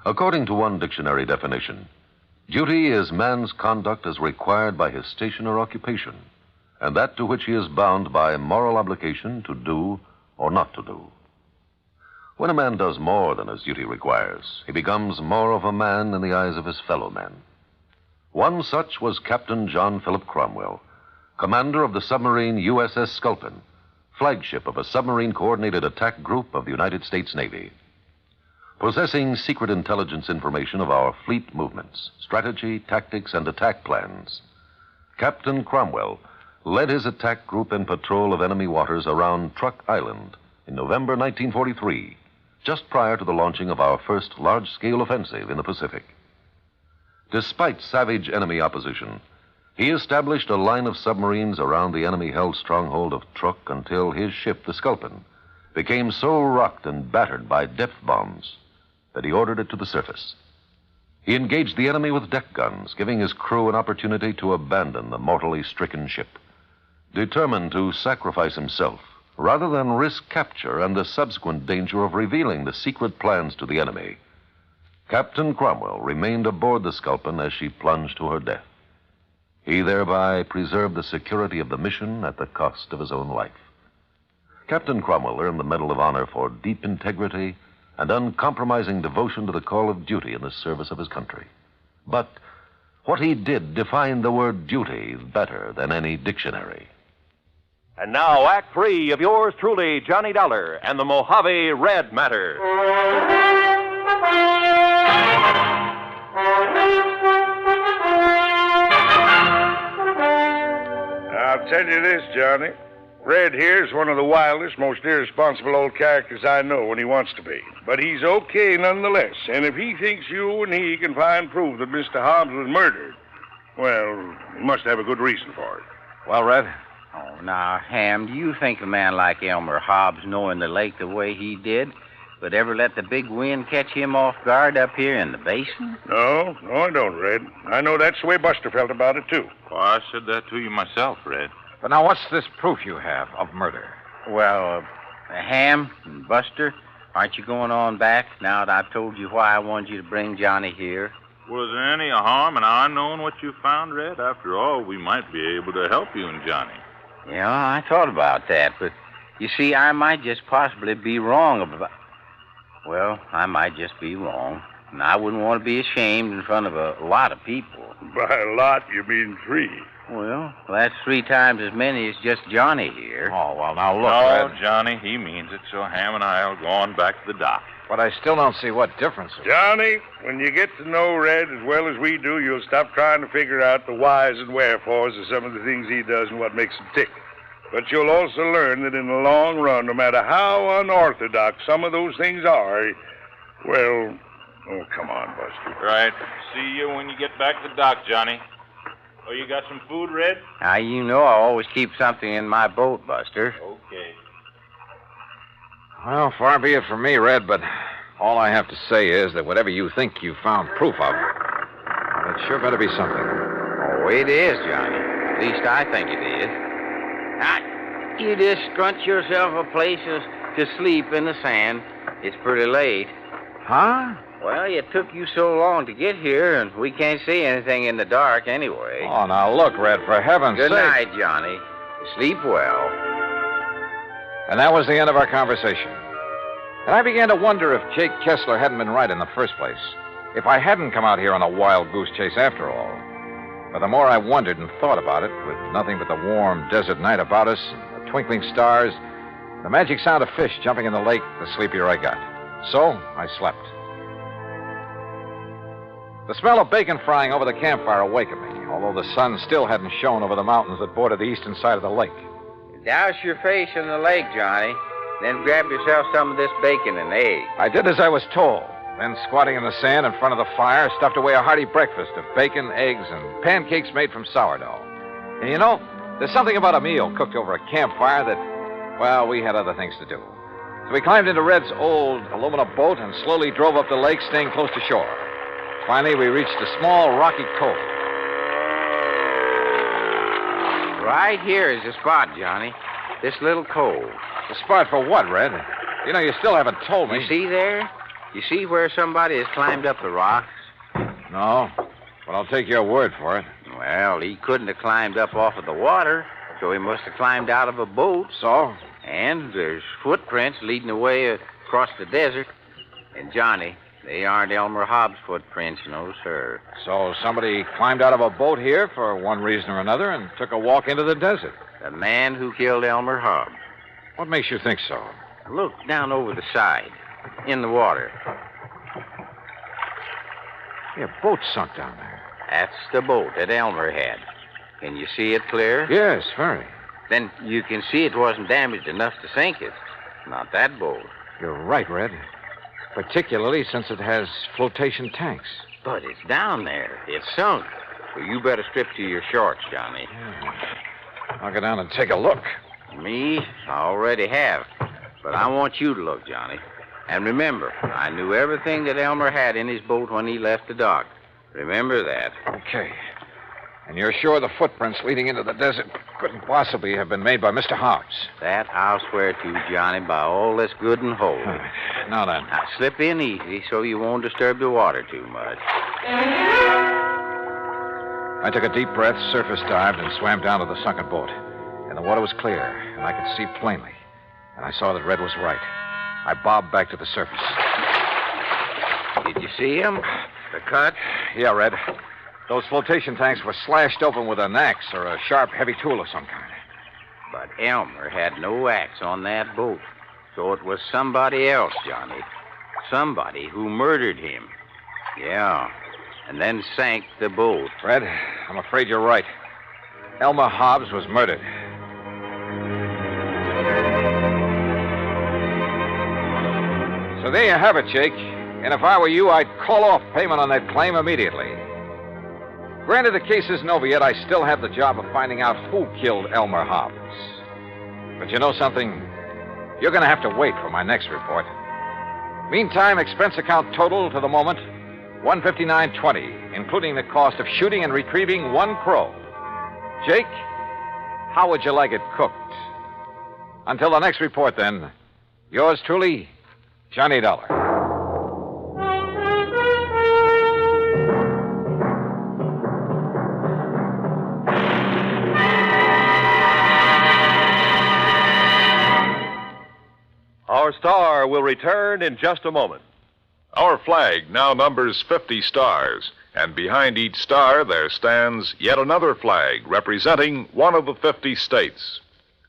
According to one dictionary definition, duty is man's conduct as required by his station or occupation, and that to which he is bound by moral obligation to do or not to do. When a man does more than his duty requires, he becomes more of a man in the eyes of his fellow men. One such was Captain John Philip Cromwell, commander of the submarine USS Sculpin, flagship of a submarine-coordinated attack group of the United States Navy. Possessing secret intelligence information of our fleet movements, strategy, tactics, and attack plans, Captain Cromwell led his attack group in patrol of enemy waters around Truck Island in November 1943, just prior to the launching of our first large-scale offensive in the Pacific. Despite savage enemy opposition, he established a line of submarines around the enemy-held stronghold of Truk until his ship, the Sculpin, became so rocked and battered by depth bombs that he ordered it to the surface. He engaged the enemy with deck guns, giving his crew an opportunity to abandon the mortally stricken ship. Determined to sacrifice himself, rather than risk capture and the subsequent danger of revealing the secret plans to the enemy, Captain Cromwell remained aboard the Sculpin as she plunged to her death. He thereby preserved the security of the mission at the cost of his own life. Captain Cromwell earned the Medal of Honor for deep integrity and uncompromising devotion to the call of duty in the service of his country. But what he did defined the word duty better than any dictionary.
And now, Act 3 of yours truly, Johnny Dollar, and the Mojave Red Matter.
I'll tell you this, Johnny. Red here's one of the wildest, most irresponsible old characters I know when he wants to be. But he's okay nonetheless. And if he thinks you and he can find proof that Mr. Hobbs was murdered, well, he must have a good reason for it.
Well, Red?
Oh, now, Ham, do you think a man like Elmer Hobbs, knowing the lake the way he did, would ever let the big wind catch him off guard up here in the basin?
No, I don't, Red. I know that's the way Buster felt about it, too.
Well, I said that to you myself, Red.
But now, what's this proof you have of murder?
Well, Ham and Buster, aren't you going on back now that I've told you why I wanted you to bring Johnny here?
Was there any harm in our knowing what you found, Red? After all, we might be able to help you and Johnny.
Yeah, I thought about that, but You see, I might just possibly be wrong about... Well, I might just be wrong. And I wouldn't want to be ashamed in front of a lot of people.
By a lot, you mean 3.
Well, that's 3 times as many as just Johnny here.
Oh, well, now look,
No,
Red.
Johnny, he means it, so Ham and I'll go on back to the dock.
But I still don't see what difference it
Johnny, when you get to know Red as well as we do, you'll stop trying to figure out the whys and wherefores of some of the things he does and what makes him tick. But you'll also learn that in the long run, no matter how unorthodox some of those things are, well, oh, come on, Buster.
Right. See you when you get back to the dock, Johnny. Oh, you got some food, Red?
Now, you know I always keep something in my boat, Buster.
Okay.
Well, far be it from me, Red, but all I have to say is that whatever you think you found proof of, well, it sure better be something.
Oh, it is, Johnny. At least I think it is. Now, you just scrunch yourself a place to sleep in the sand. It's pretty late.
Huh?
Well, it took you so long to get here, and we can't see anything in the dark anyway.
Oh, now look, Red, for heaven's sake.
Good night, Johnny. Sleep well.
And that was the end of our conversation. And I began to wonder if Jake Kessler hadn't been right in the first place. If I hadn't come out here on a wild goose chase after all. But the more I wondered and thought about it, with nothing but the warm desert night about us, and the twinkling stars, the magic sound of fish jumping in the lake, the sleepier I got. So I slept. The smell of bacon frying over the campfire awakened me, although the sun still hadn't shone over the mountains that border the eastern side of the lake.
Douse your face in the lake, Johnny. Then grab yourself some of this bacon and eggs.
I did as I was told. Then, squatting in the sand in front of the fire, stuffed away a hearty breakfast of bacon, eggs, and pancakes made from sourdough. And you know, there's something about a meal cooked over a campfire that, well, we had other things to do. So we climbed into Red's old aluminum boat and slowly drove up the lake, staying close to shore. Finally, we reached a small rocky cove.
Right here is the spot, Johnny. This little cove.
The spot for what, Red? You know, you still haven't told me.
You see there? You see where somebody has climbed up the rocks?
No, but I'll take your word for it.
Well, he couldn't have climbed up off of the water, so he must have climbed out of a boat.
So?
And there's footprints leading away across the desert. And, Johnny, they aren't Elmer Hobbs' footprints, no, sir.
So somebody climbed out of a boat here for one reason or another and took a walk into the desert.
The man who killed Elmer Hobbs.
What makes you think so?
Look down over the side, in the water.
Yeah, boat sunk down there.
That's the boat that Elmer had. Can you see it clear?
Yes, very.
Then you can see it wasn't damaged enough to sink it. Not that boat.
You're right, Red. Particularly since it has flotation tanks.
But it's down there. It's sunk. So you better strip to your shorts, Johnny.
Yeah. I'll go down and take a look.
Me? I already have. But I want you to look, Johnny. And remember, I knew everything that Elmer had in his boat when he left the dock. Remember that.
Okay. And you're sure the footprints leading into the desert couldn't possibly have been made by Mr. Hobbs?
That I'll swear to, Johnny, by all that's good and holy.
Now then.
Now, slip in easy so you won't disturb the water too much.
I took a deep breath, surface dived, and swam down to the sunken boat. And the water was clear, and I could see plainly. And I saw that Red was right. I bobbed back to the surface.
Did you see him? The cut?
Yeah, Red. Those flotation tanks were slashed open with an axe or a sharp, heavy tool of some kind.
But Elmer had no axe on that boat. So it was somebody else, Johnny. Somebody who murdered him. Yeah. And then sank the boat.
Red, I'm afraid you're right. Elmer Hobbs was murdered. So there you have it, Jake. And if I were you, I'd call off payment on that claim immediately. Granted, the case isn't over yet. I still have the job of finding out who killed Elmer Hobbs. But you know something? You're going to have to wait for my next report. Meantime, expense account total to the moment, $159.20, including the cost of shooting and retrieving one crow. Jake, how would you like it cooked? Until the next report, then, yours truly, Johnny Dollar.
Our star will return in just a moment.
Our flag now numbers 50 stars, and behind each star there stands yet another flag representing one of the 50 states.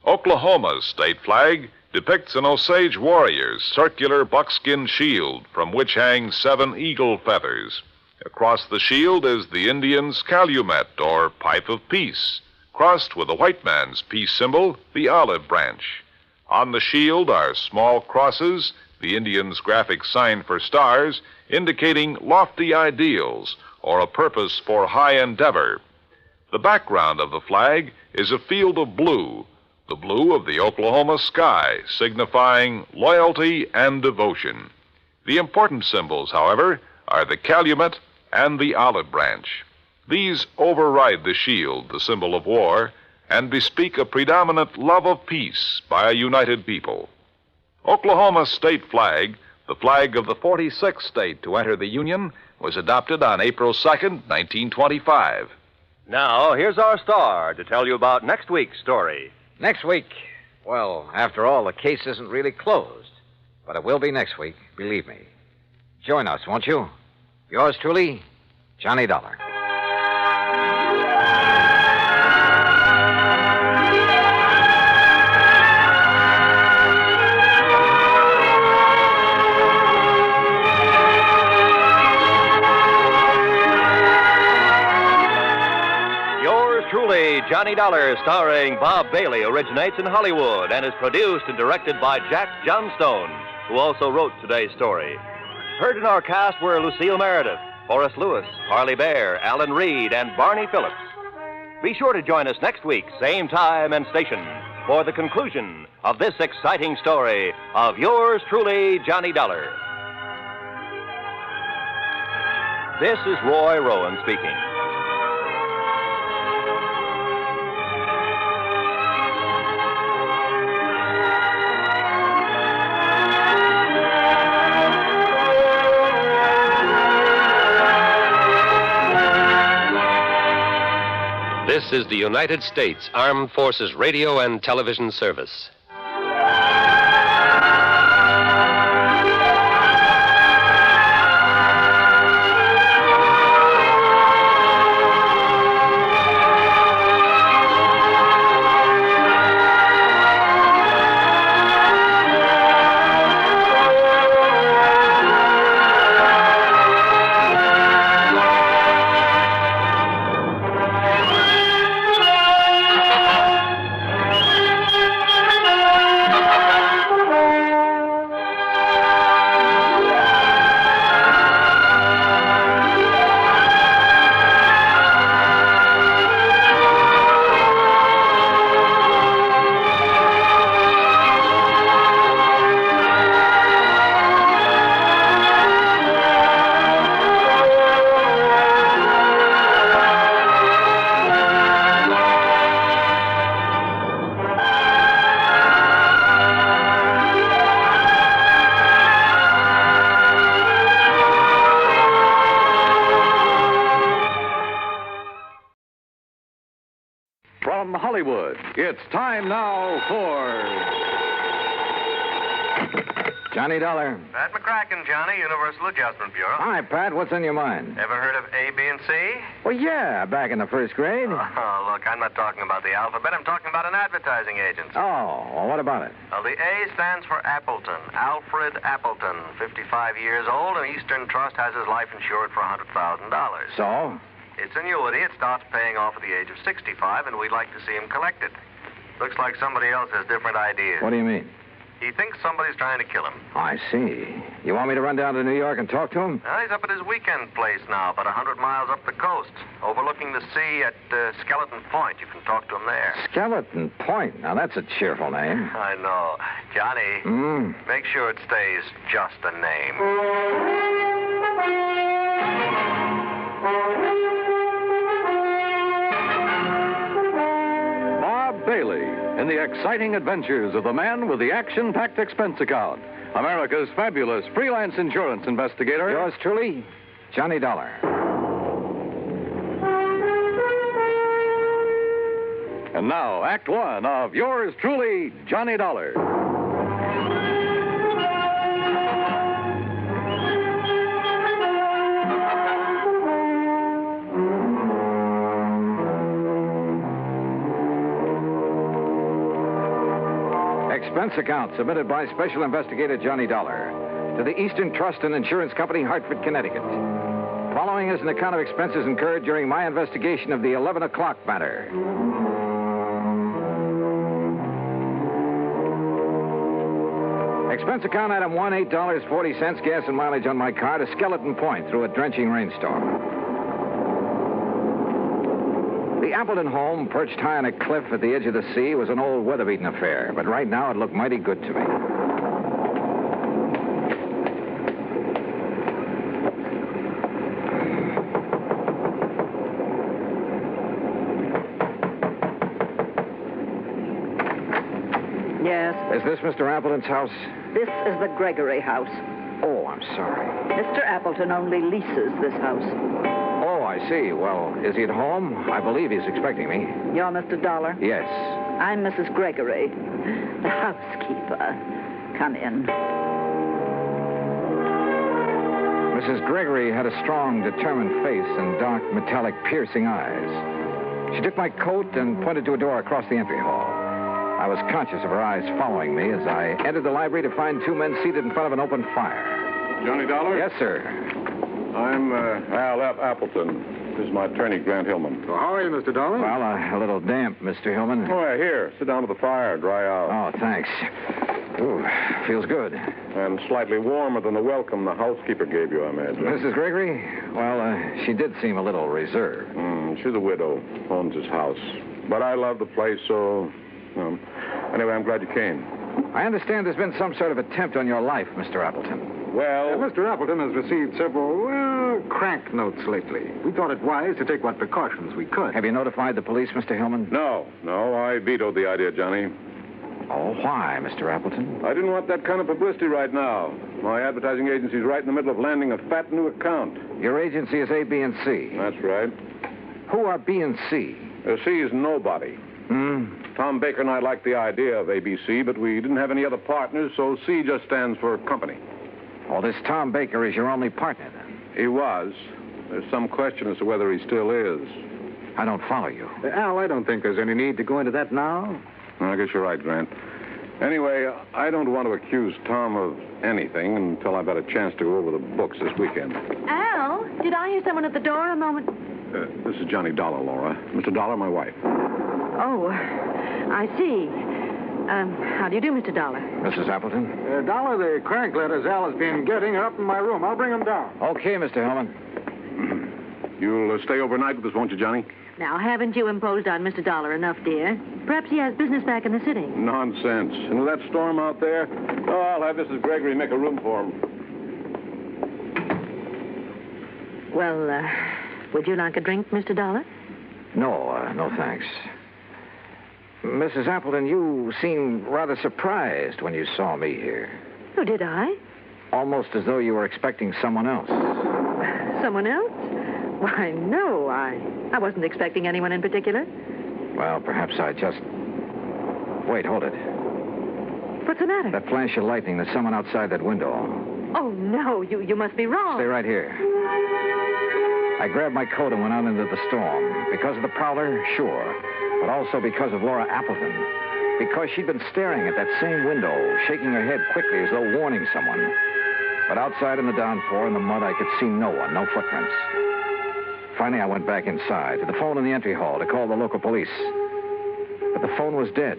Oklahoma's state flag depicts an Osage warrior's circular buckskin shield from which hang 7 eagle feathers. Across the shield is the Indian's calumet, or pipe of peace, crossed with the white man's peace symbol, the olive branch. On the shield are small crosses, the Indian's graphic sign for stars, indicating lofty ideals or a purpose for high endeavor. The background of the flag is a field of blue, the blue of the Oklahoma sky, signifying loyalty and devotion. The important symbols, however, are the calumet and the olive branch. These override the shield, the symbol of war, and bespeak a predominant love of peace by a united people. Oklahoma's state flag, the flag of the 46th state to enter the Union, was adopted on April 2nd, 1925.
Now, here's our star to tell you about next week's story.
Next week? Well, after all, the case isn't really closed. But it will be next week, believe me. Join us, won't you? Yours truly, Johnny Dollar.
Truly, Johnny Dollar, starring Bob Bailey, originates in Hollywood and is produced and directed by Jack Johnstone, who also wrote today's story. Heard in our cast were Lucille Meredith, Horace Lewis, Harley Bear, Alan Reed, and Barney Phillips. Be sure to join us next week, same time and station, for the conclusion of this exciting story of yours truly, Johnny Dollar. This is Roy Rowan speaking.
This is the United States Armed Forces Radio and Television Service.
From Hollywood, it's time now for
Johnny Dollar.
Pat McCracken, Johnny, Universal Adjustment Bureau.
Hi, Pat. What's on your mind?
Ever heard of A, B, and C?
Well, yeah, back in the first grade.
Oh, look, I'm not talking about the alphabet. I'm talking about an advertising agency.
Oh, well, what about it?
Well, the A stands for Appleton. Alfred Appleton, 55 years old, and Eastern Trust has his life insured for $100,000.
So?
It's annuity. It starts paying off at the age of 65, and we'd like to see him collect it. Looks like somebody else has different ideas.
What do you mean?
He thinks somebody's trying to kill him.
I see. You want me to run down to New York and talk to him?
Well, he's up at his weekend place now, about 100 miles up the coast, overlooking the sea at Skeleton Point. You can talk to him there.
Skeleton Point? Now, that's a cheerful name.
I know. Johnny, make sure it stays just a name.
Bob Bailey in the exciting adventures of the man with the action-packed expense account, America's fabulous freelance insurance investigator.
Yours truly, Johnny Dollar.
And now, Act One of yours truly, Johnny Dollar.
Expense account submitted by Special Investigator Johnny Dollar to the Eastern Trust and Insurance Company, Hartford, Connecticut. Following is an account of expenses incurred during my investigation of the 11 o'clock matter. Expense account item 1, $8.40, gas and mileage on my car to Skeleton Point through a drenching rainstorm. The Appleton home, perched high on a cliff at the edge of the sea, was an old weather-beaten affair, but right now it looked mighty good to me.
Yes.
Is this Mr. Appleton's house?
This is the Gregory house.
Oh, I'm sorry.
Mr. Appleton only leases this house.
Oh, I see. Well, is he at home? I believe he's expecting me.
You're Mr. Dollar?
Yes.
I'm Mrs. Gregory, the housekeeper. Come in.
Mrs. Gregory had a strong, determined face and dark, metallic, piercing eyes. She took my coat and pointed to a door across the entry hall. I was conscious of her eyes following me as I entered the library to find two men seated in front of an open fire.
Johnny Dollar?
Yes, sir.
I'm Al F. Appleton. This is my attorney, Grant Hillman.
Well, how are you, Mr. Dollar? Well, a little damp, Mr. Hillman.
Oh, yeah, here. Sit down to the fire, dry out.
Oh, thanks. Ooh, feels good.
And slightly warmer than the welcome the housekeeper gave you, I imagine.
Mrs. Gregory? Well, she did seem a little reserved.
She's a widow, owns his house. But I love the place, so... anyway, I'm glad you came.
I understand there's been some sort of attempt on your life, Mr. Appleton.
Well...
Mr. Appleton has received several, crank notes lately. We thought it wise to take what precautions we could.
Have you notified the police, Mr. Hillman?
No, I vetoed the idea, Johnny.
Oh, why, Mr. Appleton?
I didn't want that kind of publicity right now. My advertising agency's right in the middle of landing a fat new account.
Your agency is A, B, and C.
That's right.
Who are B and C?
C is nobody. Tom Baker and I liked the idea of ABC, but we didn't have any other partners, so C just stands for company.
Oh, this Tom Baker is your only partner, then?
He was. There's some question as to whether he still is.
I don't follow you.
Al, I don't think there's any need to go into that now.
I guess you're right, Grant. Anyway, I don't want to accuse Tom of anything until I've had a chance to go over the books this weekend.
Al, did I hear someone at the door a moment?
This is Johnny Dollar, Laura. Mr. Dollar, my wife.
Oh, I see. How do you do, Mr. Dollar?
Mrs. Appleton?
Dollar, the crank letters Al has been getting are up in my room. I'll bring them down.
Okay, Mr. Hillman.
You'll stay overnight with us, won't you, Johnny?
Now, haven't you imposed on Mr. Dollar enough, dear? Perhaps he has business back in the city.
Nonsense. And with that storm out there, I'll have Mrs. Gregory make a room for him.
Well, would you like a drink, Mr. Dollar?
No, thanks. Mrs. Appleton, you seemed rather surprised when you saw me here.
Oh, did I?
Almost as though you were expecting someone else.
Someone else? Why, no, I wasn't expecting anyone in particular.
Well, perhaps I just... Wait, hold it.
What's the matter?
That flash of lightning, there's someone outside that window.
Oh, no, you must be wrong.
Stay right here. I grabbed my coat and went out into the storm. Because of the prowler, sure. But also because of Laura Appleton. Because she'd been staring at that same window, shaking her head quickly as though warning someone. But outside in the downpour, in the mud, I could see no one, no footprints. Finally, I went back inside to the phone in the entry hall to call the local police. But the phone was dead.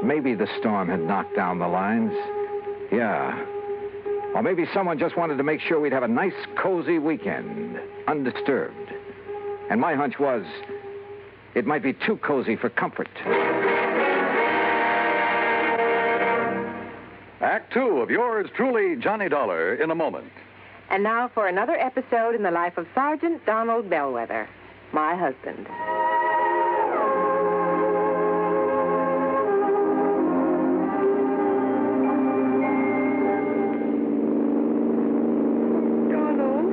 Maybe the storm had knocked down the lines. Yeah. Or maybe someone just wanted to make sure we'd have a nice, cozy weekend, undisturbed. And my hunch was, it might be too cozy for comfort.
Act 2 of yours truly, Johnny Dollar, in a moment.
And now for another episode in the life of Sergeant Donald Bellwether, my husband.
Donald?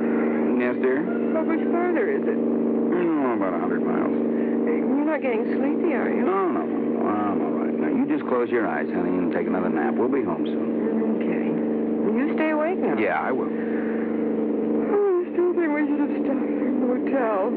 Yes, dear?
How much farther is it?
About 100 miles.
You're not getting sleepy, are you?
No. I'm all right. Now, you just close your eyes, honey, and take another nap. We'll be home soon.
Okay. You stay awake now.
Yeah, I will.
I still think we should have stopped in the hotel.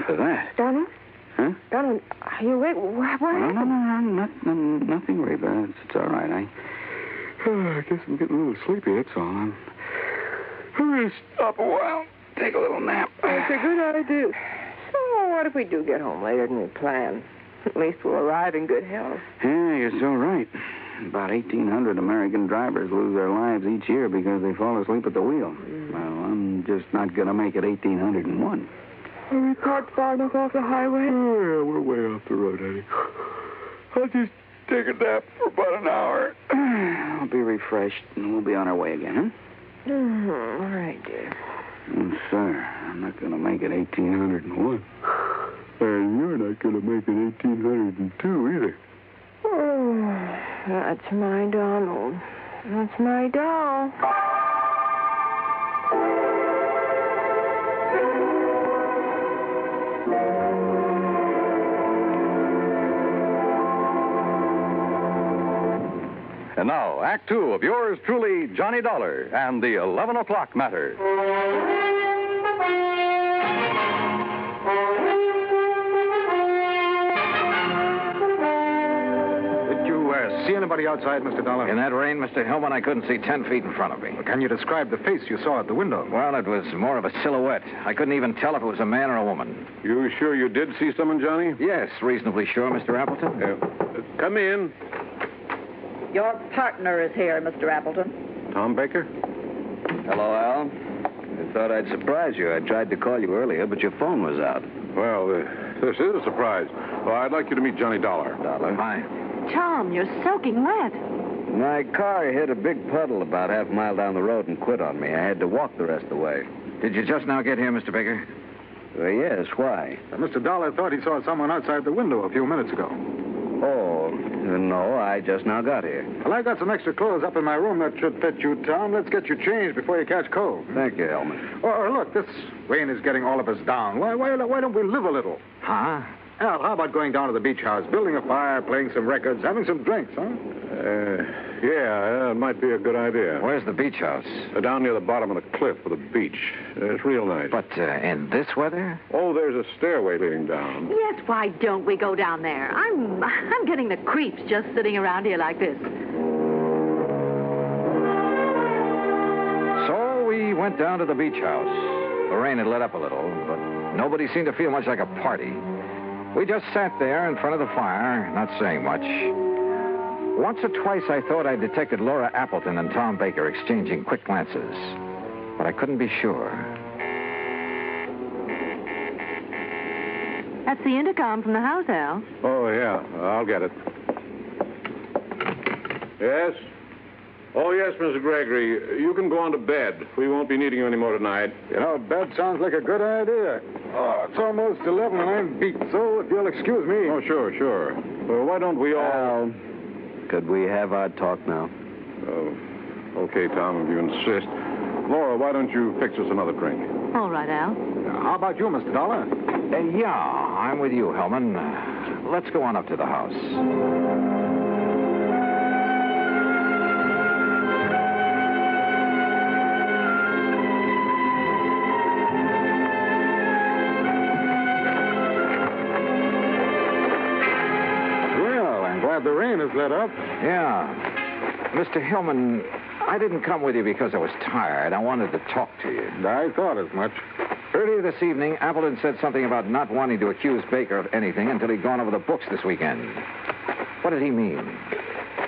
for that.
Donald?
Huh?
Donald, are you awake? What happened?
No, nothing, Reba. It's all right. I guess I'm getting a little sleepy, that's all. I'm going to stop a while, take a little nap.
It's a good idea. So what if we do get home later than we planned? At least we'll arrive in good health.
Yeah, you're so right. About 1,800 American drivers lose their lives each year because they fall asleep at the wheel. Well, I'm just not going to make it 1,801.
Are we parked far enough off the highway?
Oh, yeah, we're way off the road, honey. I'll just take a nap for about an hour. I'll be refreshed, and we'll be on our way again, huh?
All right, dear.
Oh, sir, I'm not going to make it 1,801. And you're not going to make it 1,802 either.
Oh, that's my Donald. That's my doll.
And now, Act Two of yours truly, Johnny Dollar, and the 11 o'clock matter.
Did you see anybody outside, Mr. Dollar?
In that rain, Mr. Hillman, I couldn't see 10 feet in front of me.
Can you describe the face you saw at the window?
Well, it was more of a silhouette. I couldn't even tell if it was a man or a woman.
You sure you did see someone, Johnny?
Yes, reasonably sure, Mr. Appleton.
Come in.
Your partner is here, Mr. Appleton.
Tom Baker?
Hello, Al. I thought I'd surprise you. I tried to call you earlier, but your phone was out.
Well, this is a surprise. Well, I'd like you to meet Johnny Dollar.
Dollar?
Hi.
Tom, you're soaking wet.
My car hit a big puddle about half a mile down the road and quit on me. I had to walk the rest of the way.
Did you just now get here, Mr. Baker?
Yes, why?
Mr. Dollar thought he saw someone outside the window a few minutes ago.
Oh, no, I just now got here.
Well, I got some extra clothes up in my room that should fit you, Tom. Let's get you changed before you catch cold.
Thank you, Hellman.
Oh, look, this rain is getting all of us down. Why don't we live a little?
Huh?
Al, how about going down to the beach house, building a fire, playing some records, having some drinks, huh?
Yeah, it might be a good idea.
Where's the beach house?
Down near the bottom of the cliff with a beach. It's real nice.
But in this weather?
Oh, there's a stairway leading down.
Yes, why don't we go down there? I'm getting the creeps just sitting around here like this.
So we went down to the beach house. The rain had let up a little, but nobody seemed to feel much like a party. We just sat there in front of the fire, not saying much. Once or twice I thought I detected Laura Appleton and Tom Baker exchanging quick glances, but I couldn't be sure.
That's the intercom from the house, Al.
Oh, yeah, I'll get it. Yes? Oh, yes, Mr. Gregory. You can go on to bed. We won't be needing you anymore tonight.
You know, bed sounds like a good idea. Oh, it's almost 11 and I'm beat, so if you'll excuse me.
Oh, sure. Well, why don't we all...
Could we have our talk now?
Oh, okay, Tom, if you insist. Laura, why don't you fix us another drink?
All right, Al.
How about you, Mr. Dollar?
Yeah, I'm with you, Hellman. Let's go on up to the house.
The rain has let up.
Yeah. Mr. Hillman, I didn't come with you because I was tired. I wanted to talk to you.
I thought as much.
Earlier this evening, Appleton said something about not wanting to accuse Baker of anything until he'd gone over the books this weekend. What did he mean?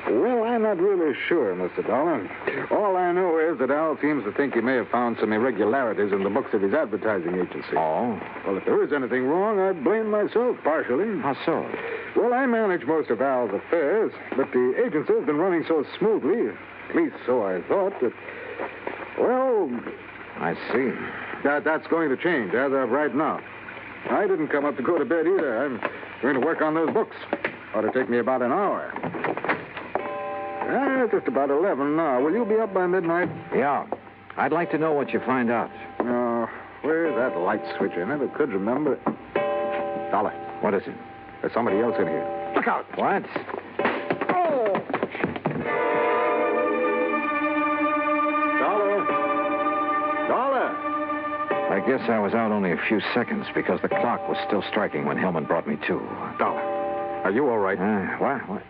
Well, I'm not really sure, Mr. Dollar. All I know is that Al seems to think he may have found some irregularities in the books of his advertising agency.
Oh?
Well, if there is anything wrong, I blame myself partially.
How so?
Well, I manage most of Al's affairs, but the agency has been running so smoothly, at least so I thought, that, well...
I see.
That's going to change as of right now. I didn't come up to go to bed either. I'm going to work on those books. Ought to take me about an hour. Just about 11 now. Will you be up by midnight?
Yeah. I'd like to know what you find out.
Where's that light switch? I never could remember. Dollar.
What is it?
There's somebody else in here. Look out!
What?
Oh! Dollar!
I guess
guess I was out only a few seconds because the clock was still striking when Hillman brought me to.
Dollar, are you all right?
What?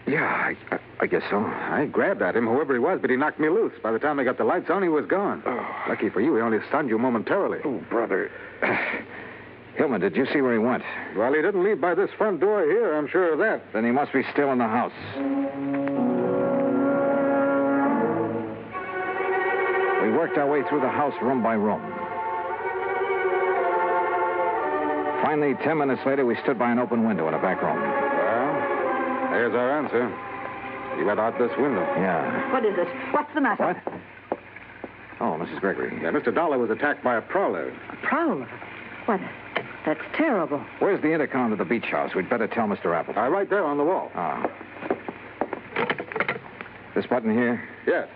Yeah, I guess so. I grabbed at him, whoever he was, but he knocked me loose. By the time I got the lights on, he was gone. Lucky for you, he only stunned you momentarily.
Oh, brother. Hillman, did you see where he went?
Well, he didn't leave by this front door here, I'm sure of that.
Then he must be still in the house. We worked our way through the house room by room. Finally, 10 minutes later, we stood by an open window in a back room.
Well, there's our answer. He went out this window.
Yeah.
What is it? What's the matter?
What? Oh, Mrs. Gregory.
Yeah, Mr. Dollar was attacked by a prowler.
A prowler? What? That's terrible.
Where's the intercom to the beach house? We'd better tell Mr. Appleton.
Right there on the wall.
Ah. This button here?
Yes.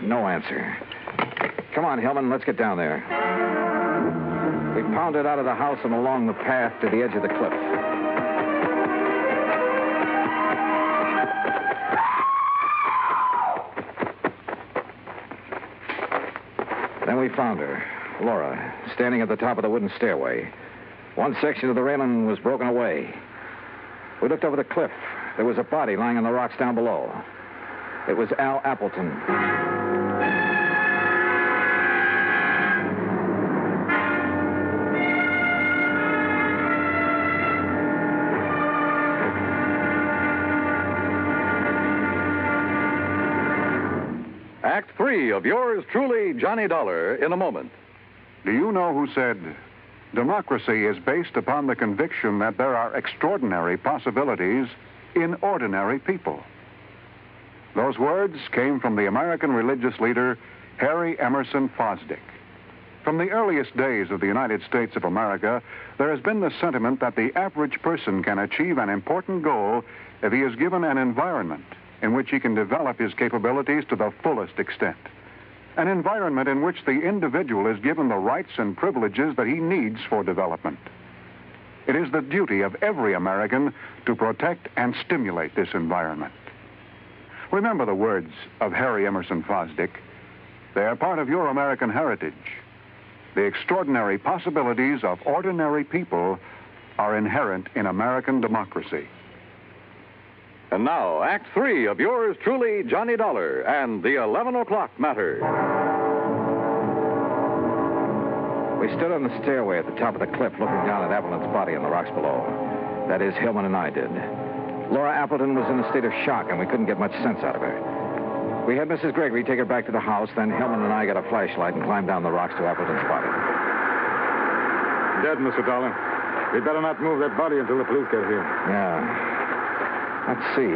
No answer. Come on, Hillman, let's get down there. We pounded out of the house and along the path to the edge of the cliff. Then we found her, Laura, standing at the top of the wooden stairway. One section of the railing was broken away. We looked over the cliff. There was a body lying on the rocks down below. It was Al Appleton.
Act 3 of yours truly, Johnny Dollar, in a moment.
Do you know who said, democracy is based upon the conviction that there are extraordinary possibilities in ordinary people? Those words came from the American religious leader, Harry Emerson Fosdick. From the earliest days of the United States of America, there has been the sentiment that the average person can achieve an important goal if he is given an environment in which he can develop his capabilities to the fullest extent. An environment in which the individual is given the rights and privileges that he needs for development. It is the duty of every American to protect and stimulate this environment. Remember the words of Harry Emerson Fosdick. They are part of your American heritage. The extraordinary possibilities of ordinary people are inherent in American democracy.
And now, Act 3 of yours truly, Johnny Dollar, and the 11 o'clock matter.
We stood on the stairway at the top of the cliff looking down at Appleton's body on the rocks below. That is, Hillman and I did. Laura Appleton was in a state of shock, and we couldn't get much sense out of her. We had Mrs. Gregory take her back to the house, then Hillman and I got a flashlight and climbed down the rocks to Appleton's body.
Dead, Mr. Dollar. We'd better not move that body until the police get here.
Yeah. Let's see.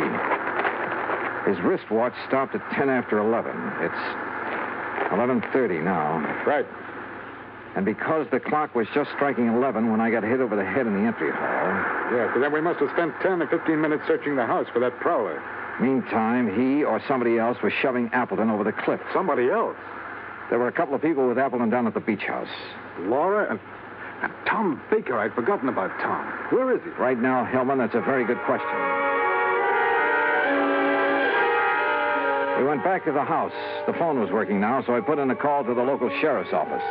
His wristwatch stopped at 10 after 11. It's 11:30 now.
Right.
And because the clock was just striking 11 when I got hit over the head in the entry hall.
Yeah, so then we must have spent 10 or 15 minutes searching the house for that prowler.
Meantime, he or somebody else was shoving Appleton over the cliff.
Somebody else?
There were a couple of people with Appleton down at the beach house.
Laura and Tom Baker. I'd forgotten about Tom. Where is he?
Right now, Hillman, that's a very good question. We went back to the house. The phone was working now, so I put in a call to the local sheriff's office.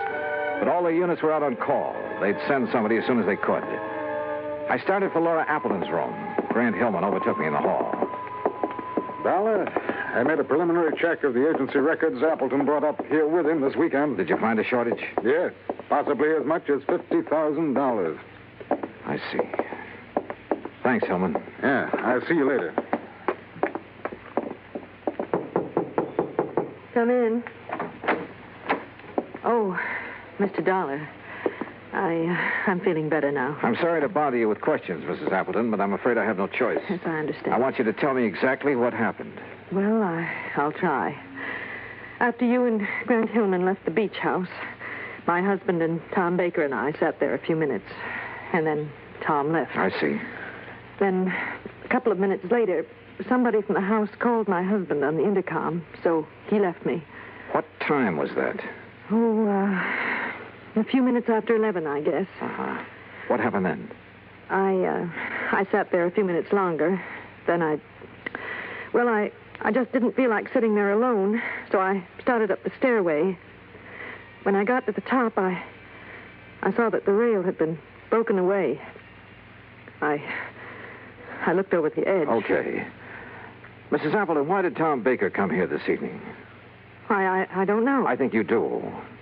But all the units were out on call. They'd send somebody as soon as they could. I started for Laura Appleton's room. Grant Hillman overtook me in the hall.
Dollar, I made a preliminary check of the agency records Appleton brought up here with him this weekend.
Did you find a shortage?
Yes, possibly as much as $50,000.
I see. Thanks, Hillman.
Yeah, I'll see you later.
Come in. Oh, Mr. Dollar. I'm feeling better now.
I'm sorry to bother you with questions, Mrs. Appleton, but I'm afraid I have no choice.
Yes, I understand.
I want you to tell me exactly what happened.
Well, I'll try. After you and Grant Hillman left the beach house, my husband and Tom Baker and I sat there a few minutes, and then Tom left.
I see.
Then, a couple of minutes later, somebody from the house called my husband on the intercom, so he left me.
What time was that?
Oh, a few minutes after 11, I guess.
Uh-huh. What happened then?
I sat there a few minutes longer. Then I I just didn't feel like sitting there alone, so I started up the stairway. When I got to the top, I saw that the rail had been broken away. I looked over the edge.
Okay. Mrs. Appleton, why did Tom Baker come here this evening?
Why, I don't know.
I think you do.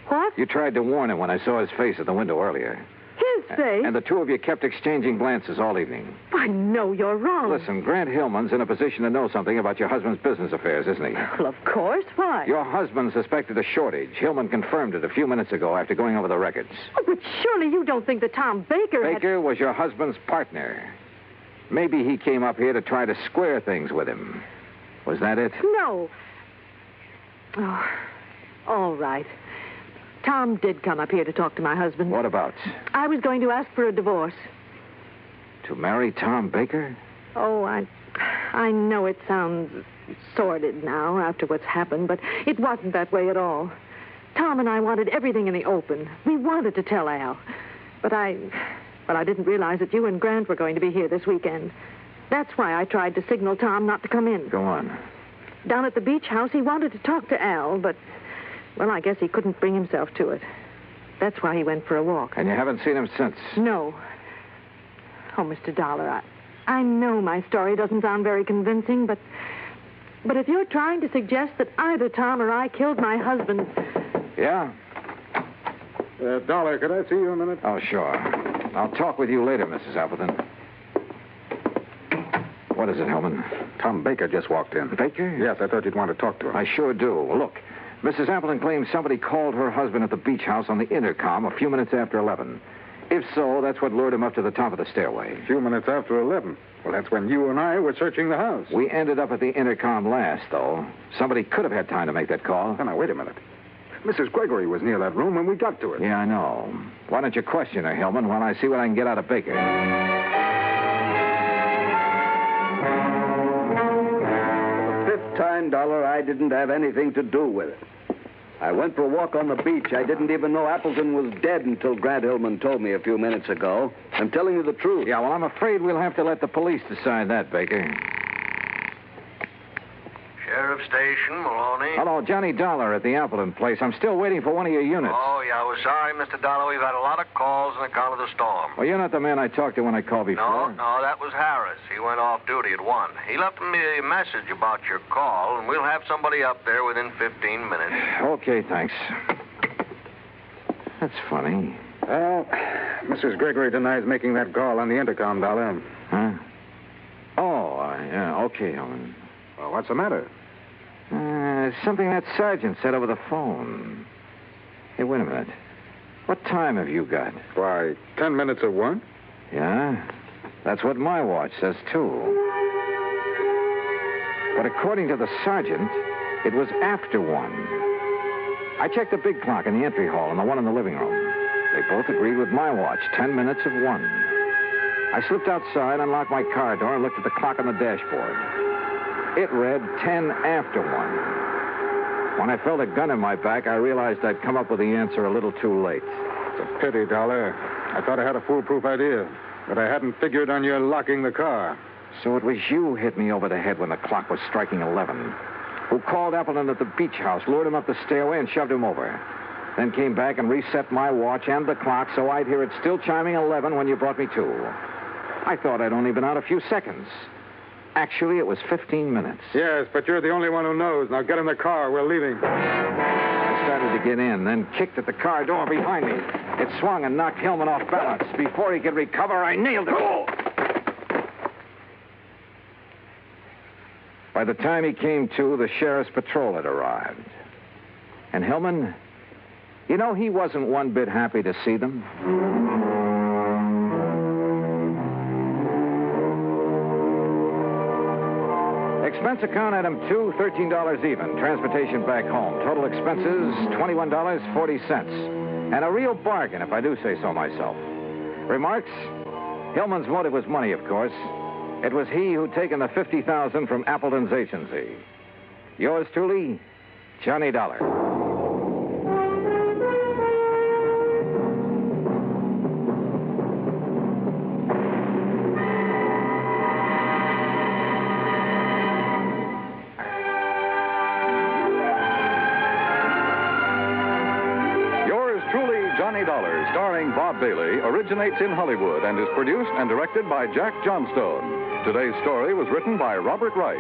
What?
You tried to warn him when I saw his face at the window earlier.
His face?
And the two of you kept exchanging glances all evening.
Why, no, you're wrong.
Listen, Grant Hillman's in a position to know something about your husband's business affairs, isn't he?
Well, of course. Why?
Your husband suspected a shortage. Hillman confirmed it a few minutes ago after going over the records.
Oh, but surely you don't think that Tom Baker
Baker was your husband's partner. Maybe he came up here to try to square things with him. Was that it?
No. Oh, all right. Tom did come up here to talk to my husband.
What about?
I was going to ask for a divorce.
To marry Tom Baker?
Oh, I know it sounds sordid now after what's happened, but it wasn't that way at all. Tom and I wanted everything in the open. We wanted to tell Al. But I didn't realize that you and Grant were going to be here this weekend. That's why I tried to signal Tom not to come in.
Go on.
Down at the beach house, he wanted to talk to Al, but, well, I guess he couldn't bring himself to it. That's why he went for a walk.
And you haven't seen him since?
No. Oh, Mr. Dollar, I know my story doesn't sound very convincing, but if you're trying to suggest that either Tom or I killed my husband...
Yeah?
Dollar, could I see you a minute?
Oh, sure. I'll talk with you later, Mrs. Appleton. What is it, Hellman?
Tom Baker just walked in.
Baker?
Yes, I thought you'd want to talk to him.
I sure do. Look, Mrs. Appleton claims somebody called her husband at the beach house on the intercom a few minutes after 11. If so, that's what lured him up to the top of the stairway.
A few minutes after 11. Well, that's when you and I were searching the house.
We ended up at the intercom last, though. Somebody could have had time to make that call.
Oh, now, wait a minute. Mrs. Gregory was near that room when we got to it.
Yeah, I know. Why don't you question her, Hillman, while I see what I can get out of Baker?
For the fifth time, Dollar, I didn't have anything to do with it. I went for a walk on the beach. I didn't even know Appleton was dead until Grant Hillman told me a few minutes ago. I'm telling you the truth.
Yeah, well, I'm afraid we'll have to let the police decide that, Baker.
Sheriff Station, Maloney.
Hello, Johnny Dollar at the Appleton place. I'm still waiting for one of your units.
Oh, yeah, we're sorry, Mr. Dollar. We've had a lot of calls on account of the storm.
Well, you're not the man I talked to when I called before.
No, that was Harris. He went off duty at 1. He left me a message about your call, and we'll have somebody up there within 15 minutes.
Okay, thanks. That's funny.
Well, Mrs. Gregory denies making that call on the intercom, Dollar.
Huh? Oh, yeah, okay, Helen.
Well, what's the matter?
Something that sergeant said over the phone. Hey, wait a minute. What time have you got?
Why, 10 minutes of 1?
Yeah? That's what my watch says, too. But according to the sergeant, it was after 1. I checked the big clock in the entry hall and the one in the living room. They both agreed with my watch, 10 minutes of 1. I slipped outside, unlocked my car door, and looked at the clock on the dashboard. It read 10 after 1. When I felt a gun in my back, I realized I'd come up with the answer a little too late.
It's a pity, Dollar. I thought I had a foolproof idea, but I hadn't figured on your locking the car.
So it was you hit me over the head when the clock was striking 11. Who called Appleton at the beach house, lured him up the stairway, and shoved him over. Then came back and reset my watch and the clock so I'd hear it still chiming 11 when you brought me to. I thought I'd only been out a few seconds. Actually, it was 15 minutes.
Yes, but you're the only one who knows. Now get in the car. We're leaving.
I started to get in, then kicked at the car door behind me. It swung and knocked Hillman off balance. Before he could recover, I nailed it. Oh! By the time he came to, the sheriff's patrol had arrived. And Hillman, you know, he wasn't one bit happy to see them. Expense account item 2, $13 even. Transportation back home. Total expenses, $21.40. And a real bargain, if I do say so myself. Remarks? Hillman's motive was money, of course. It was he who'd taken the $50,000 from Appleton's agency. Yours truly, Johnny Dollar.
originates in Hollywood and is produced and directed by Jack Johnstone. Today's story was written by Robert Wright.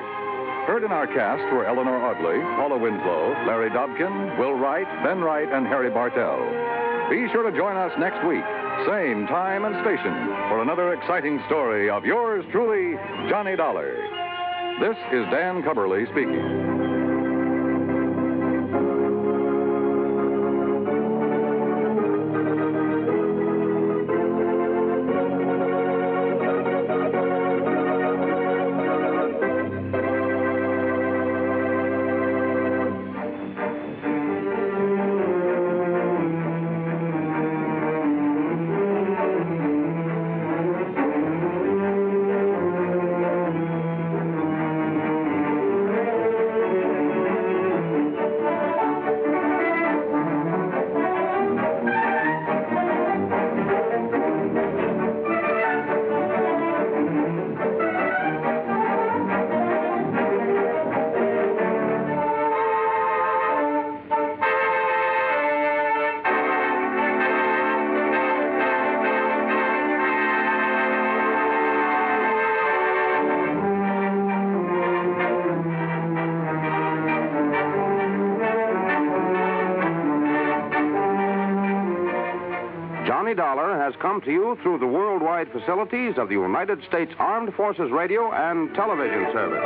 Heard in our cast were Eleanor Audley, Paula Winslow, Larry Dobkin, Will Wright, Ben Wright, and Harry Bartell. Be sure to join us next week, same time and station, for another exciting story of yours truly, Johnny Dollar. This is Dan Cubberly speaking.
Johnny Dollar has come to you through the worldwide facilities of the United States Armed Forces Radio and Television Service.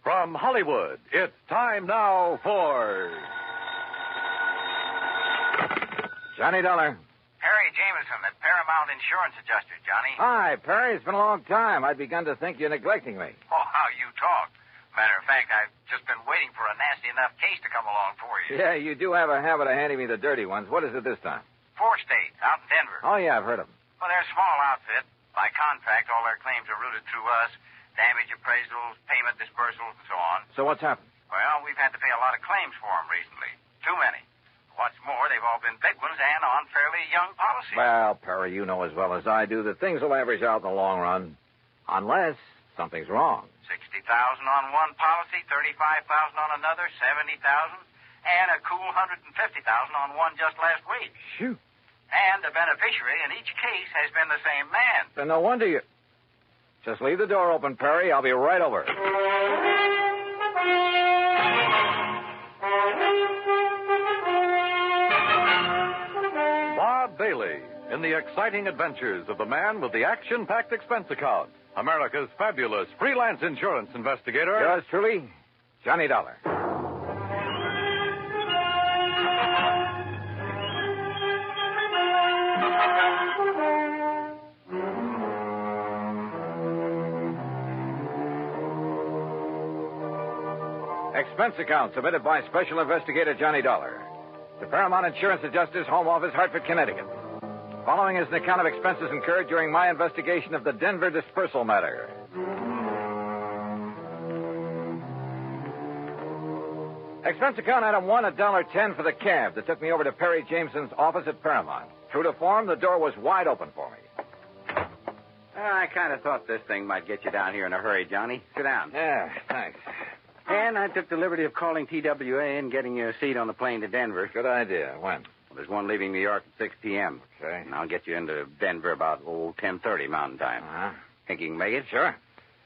From Hollywood, it's time now for...
Johnny Dollar.
Perry Jameson, at Paramount Insurance Adjuster, Johnny.
Hi, Perry. It's been a long time. I'd begun to think you're neglecting me.
Oh, how you talk. Matter of fact, I've just been waiting for a nasty enough case to come along for you.
Yeah, you do have a habit of handing me the dirty ones. What is it this time?
4 states, out in Denver.
Oh, yeah, I've heard of them.
Well, they're a small outfit. By contract, all their claims are routed through us. Damage appraisals, payment disbursals, and so on.
So what's happened?
Well, we've had to pay a lot of claims for them recently. Too many. What's more, they've all been big ones and on fairly young policies.
Well, Perry, you know as well as I do that things will average out in the long run. Unless something's wrong.
$60,000 on one policy, $35,000 on another, $70,000, and a cool $150,000 on one just last week.
Shoot.
And the beneficiary in each case has been the same man.
Then no wonder you... Just leave the door open, Perry. I'll be right over.
Bob Bailey in the exciting adventures of the man with the action-packed expense account. America's fabulous freelance insurance investigator.
Yours truly, Johnny Dollar. Expense account submitted by Special Investigator Johnny Dollar to Paramount Insurance Adjusters, Home Office, Hartford, Connecticut. Following is an account of expenses incurred during my investigation of the Denver dispersal matter. Expense account item 1, $1.10 for the cab that took me over to Perry Jameson's office at Paramount. True to form, the door was wide open for me.
I kind of thought this thing might get you down here in a hurry, Johnny. Sit down.
Yeah, thanks.
And I took the liberty of calling TWA and getting you a seat on the plane to Denver.
Good idea. When?
Well, there's one leaving New York at 6 p.m.
Okay.
And I'll get you into Denver about, 10:30 Mountain Time.
Uh-huh.
Think you can make it?
Sure.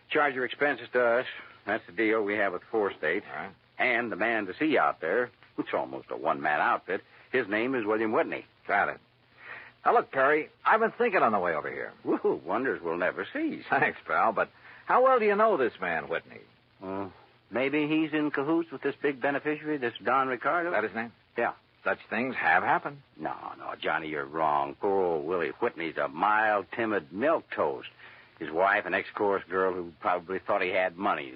Charge your expenses to us. That's the deal we have with 4 states.
All right.
And the man to see you out there, it's almost a one-man outfit, his name is William Whitney.
Got it. Now, look, Perry, I've been thinking on the way over here.
Woo, wonders will never cease.
Thanks, pal, but how well do you know this man, Whitney?
Maybe he's in cahoots with this big beneficiary, this Don Ricardo.
Is that his name?
Yeah.
such things have happened.
No, Johnny, you're wrong. Poor old Willie Whitney's a mild, timid milquetoast. His wife, an ex-chorus girl who probably thought he had money.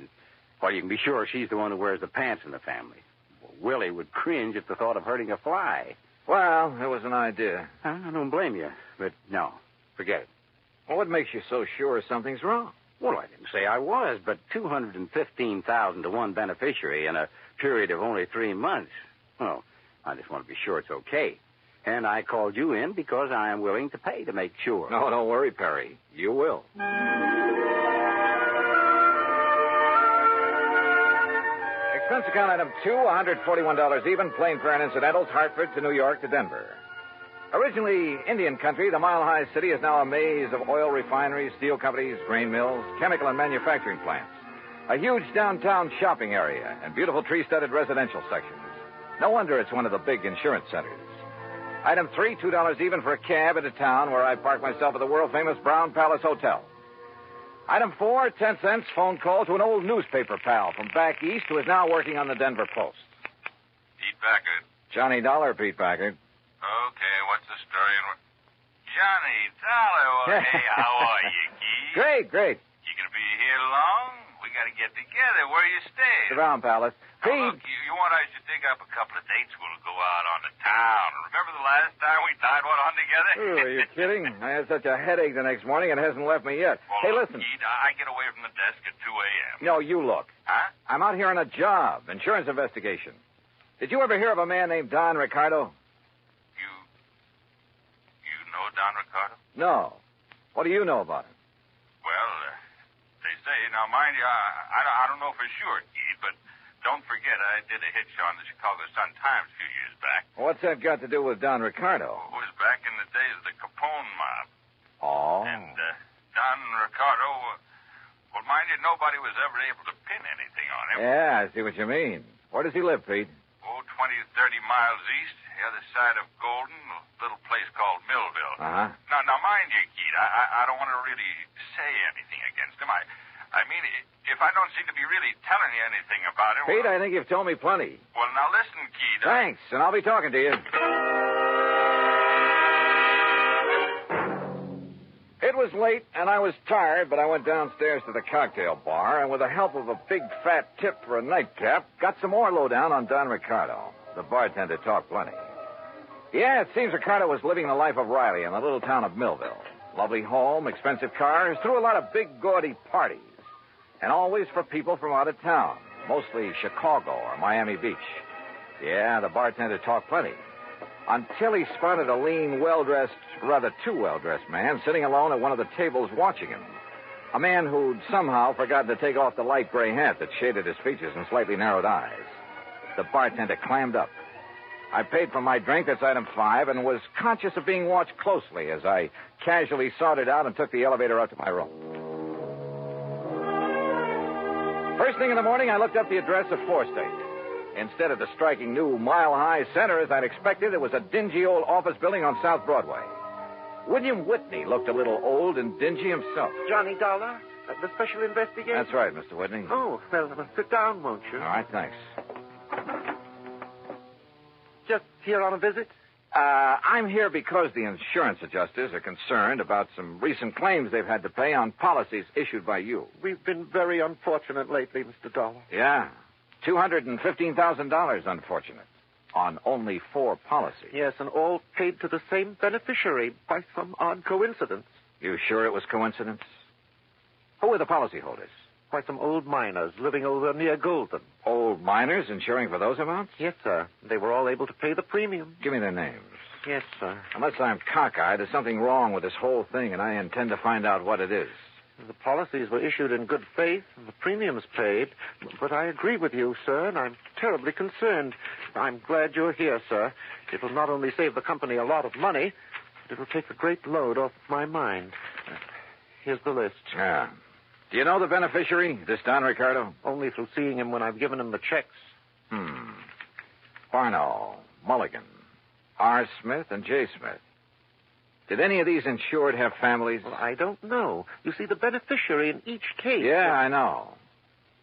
Well, you can be sure she's the one who wears the pants in the family. Well, Willie would cringe at the thought of hurting a fly.
Well, it was an idea.
I don't blame you, but no, forget it.
Well, what makes you so sure something's wrong?
Well, I didn't say I was, but $215,000 to one beneficiary in a period of only 3 months. Well, I just want to be sure it's okay. And I called you in because I am willing to pay to make sure.
No, don't worry, Perry. You will. Expense account item 2, $141 even, plain fare and incidentals, Hartford to New York to Denver. Originally Indian country, the mile-high city is now a maze of oil refineries, steel companies, grain mills, chemical and manufacturing plants. A huge downtown shopping area and beautiful tree-studded residential sections. No wonder it's one of the big insurance centers. Item 3, $2 even for a cab into town where I park myself at the world-famous Brown Palace Hotel. Item 4, 10 cents phone call to an old newspaper pal from back east who is now working on the Denver Post.
Pete Packard.
Johnny Dollar, Pete Packard.
Okay, what's the story? Johnny Dollar. Well, hey, how are you, Keith?
Great.
You gonna be here long? We gotta get together. Where you staying?
The Brown Palace.
Now, look, you want I should dig up a couple of dates? We'll go out on the town. Remember the last time we tied one on together?
Ooh, are you kidding? I had such a headache the next morning, it hasn't left me yet.
Well,
hey,
look,
listen.
Keith, I get away from the desk at 2 a.m.
No, you look.
Huh?
I'm out here on a job, insurance investigation. Did you ever hear of a man named Don Ricardo?
You know Don Ricardo?
No. What do you know about him?
Well, they say, now mind you, I don't know for sure, Keith, but don't forget I did a hitch on the Chicago Sun-Times a few years back.
What's that got to do with Don Ricardo?
It was back in the days of the Capone mob.
Oh.
And Don Ricardo, well, mind you, nobody was ever able to pin anything on him.
Yeah, I see what you mean. Where does he live, Pete?
20 to 30 miles east, the other side of Golden, a little place called Millville.
Uh-huh.
Now, mind you, Keith, I don't want to really say anything against him. I mean, if I don't seem to be really telling you anything about him...
Pete,
well,
I think you've told me plenty.
Well, now listen, Keith.
Thanks, and I'll be talking to you. It was late, and I was tired, but I went downstairs to the cocktail bar, and with the help of a big fat tip for a nightcap, got some more lowdown on Don Ricardo. The bartender talked plenty. Yeah, it seems Ricardo was living the life of Riley in the little town of Millville. Lovely home, expensive cars, threw a lot of big, gaudy parties. And always for people from out of town, mostly Chicago or Miami Beach. Yeah, the bartender talked plenty. Until he spotted a lean, well-dressed, rather too well-dressed man sitting alone at one of the tables watching him. A man who'd somehow forgotten to take off the light gray hat that shaded his features and slightly narrowed eyes. The bartender clammed up. I paid for my drink, that's item 5, and was conscious of being watched closely as I casually sorted out and took the elevator up to my room. First thing in the morning, I looked up the address of 4 State. Instead of the striking new mile-high center as I'd expected, it was a dingy old office building on South Broadway. William Whitney looked a little old and dingy himself.
Johnny Dollar, the special investigation?
That's right, Mr. Whitney.
Oh, well, sit down, won't you?
All right, thanks.
Just here on a visit?
I'm here because the insurance adjusters are concerned about some recent claims they've had to pay on policies issued by you.
We've been very unfortunate lately, Mr. Dollar.
Yeah. $215,000, unfortunate. On only 4 policies.
Yes, and all paid to the same beneficiary by some odd coincidence.
You sure it was coincidence? Who were the policyholders?
Why, some old miners living over near Golden.
Old miners insuring for those amounts?
Yes, sir. They were all able to pay the premium.
Give me their names.
Yes, sir.
Unless I'm cockeyed, there's something wrong with this whole thing, and I intend to find out what it is.
The policies were issued in good faith, and the premiums paid. But I agree with you, sir, and I'm terribly concerned. I'm glad you're here, sir. It will not only save the company a lot of money, but it will take a great load off my mind. Here's the list.
Yeah. Do you know the beneficiary, this Don Ricardo?
Only through seeing him when I've given him the checks.
Barno, Mulligan, R. Smith, and J. Smith. Did any of these insured have families?
Well, I don't know. You see, the beneficiary in each case...
Yeah, I know.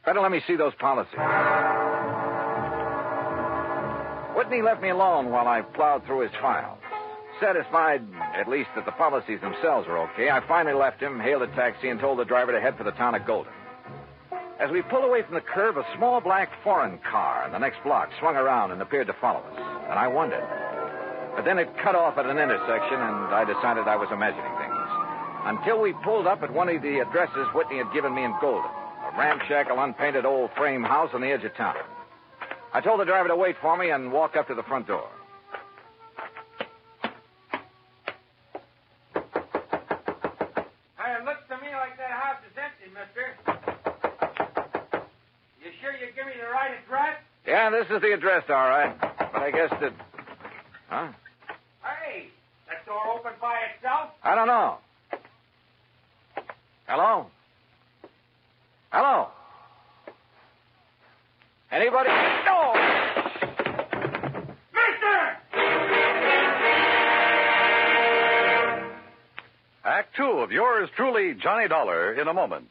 Better let me see those policies. Whitney left me alone while I plowed through his files. Satisfied, at least, that the policies themselves were okay, I finally left him, hailed a taxi, and told the driver to head for the town of Golden. As we pulled away from the curve, a small black foreign car in the next block swung around and appeared to follow us, and I wondered. But then it cut off at an intersection, and I decided I was imagining things. Until we pulled up at one of the addresses Whitney had given me in Golden, a ramshackle, unpainted old frame house on the edge of town. I told the driver to wait for me and walk up to the front door.
It looks to me like that house is empty, mister. You sure you give me the right address?
Yeah, this is the address, all right. But I guess that... Huh?
Hey, that door open by itself?
I don't know. Hello? Hello? Anybody? No!
Act two of yours truly, Johnny Dollar, in a moment.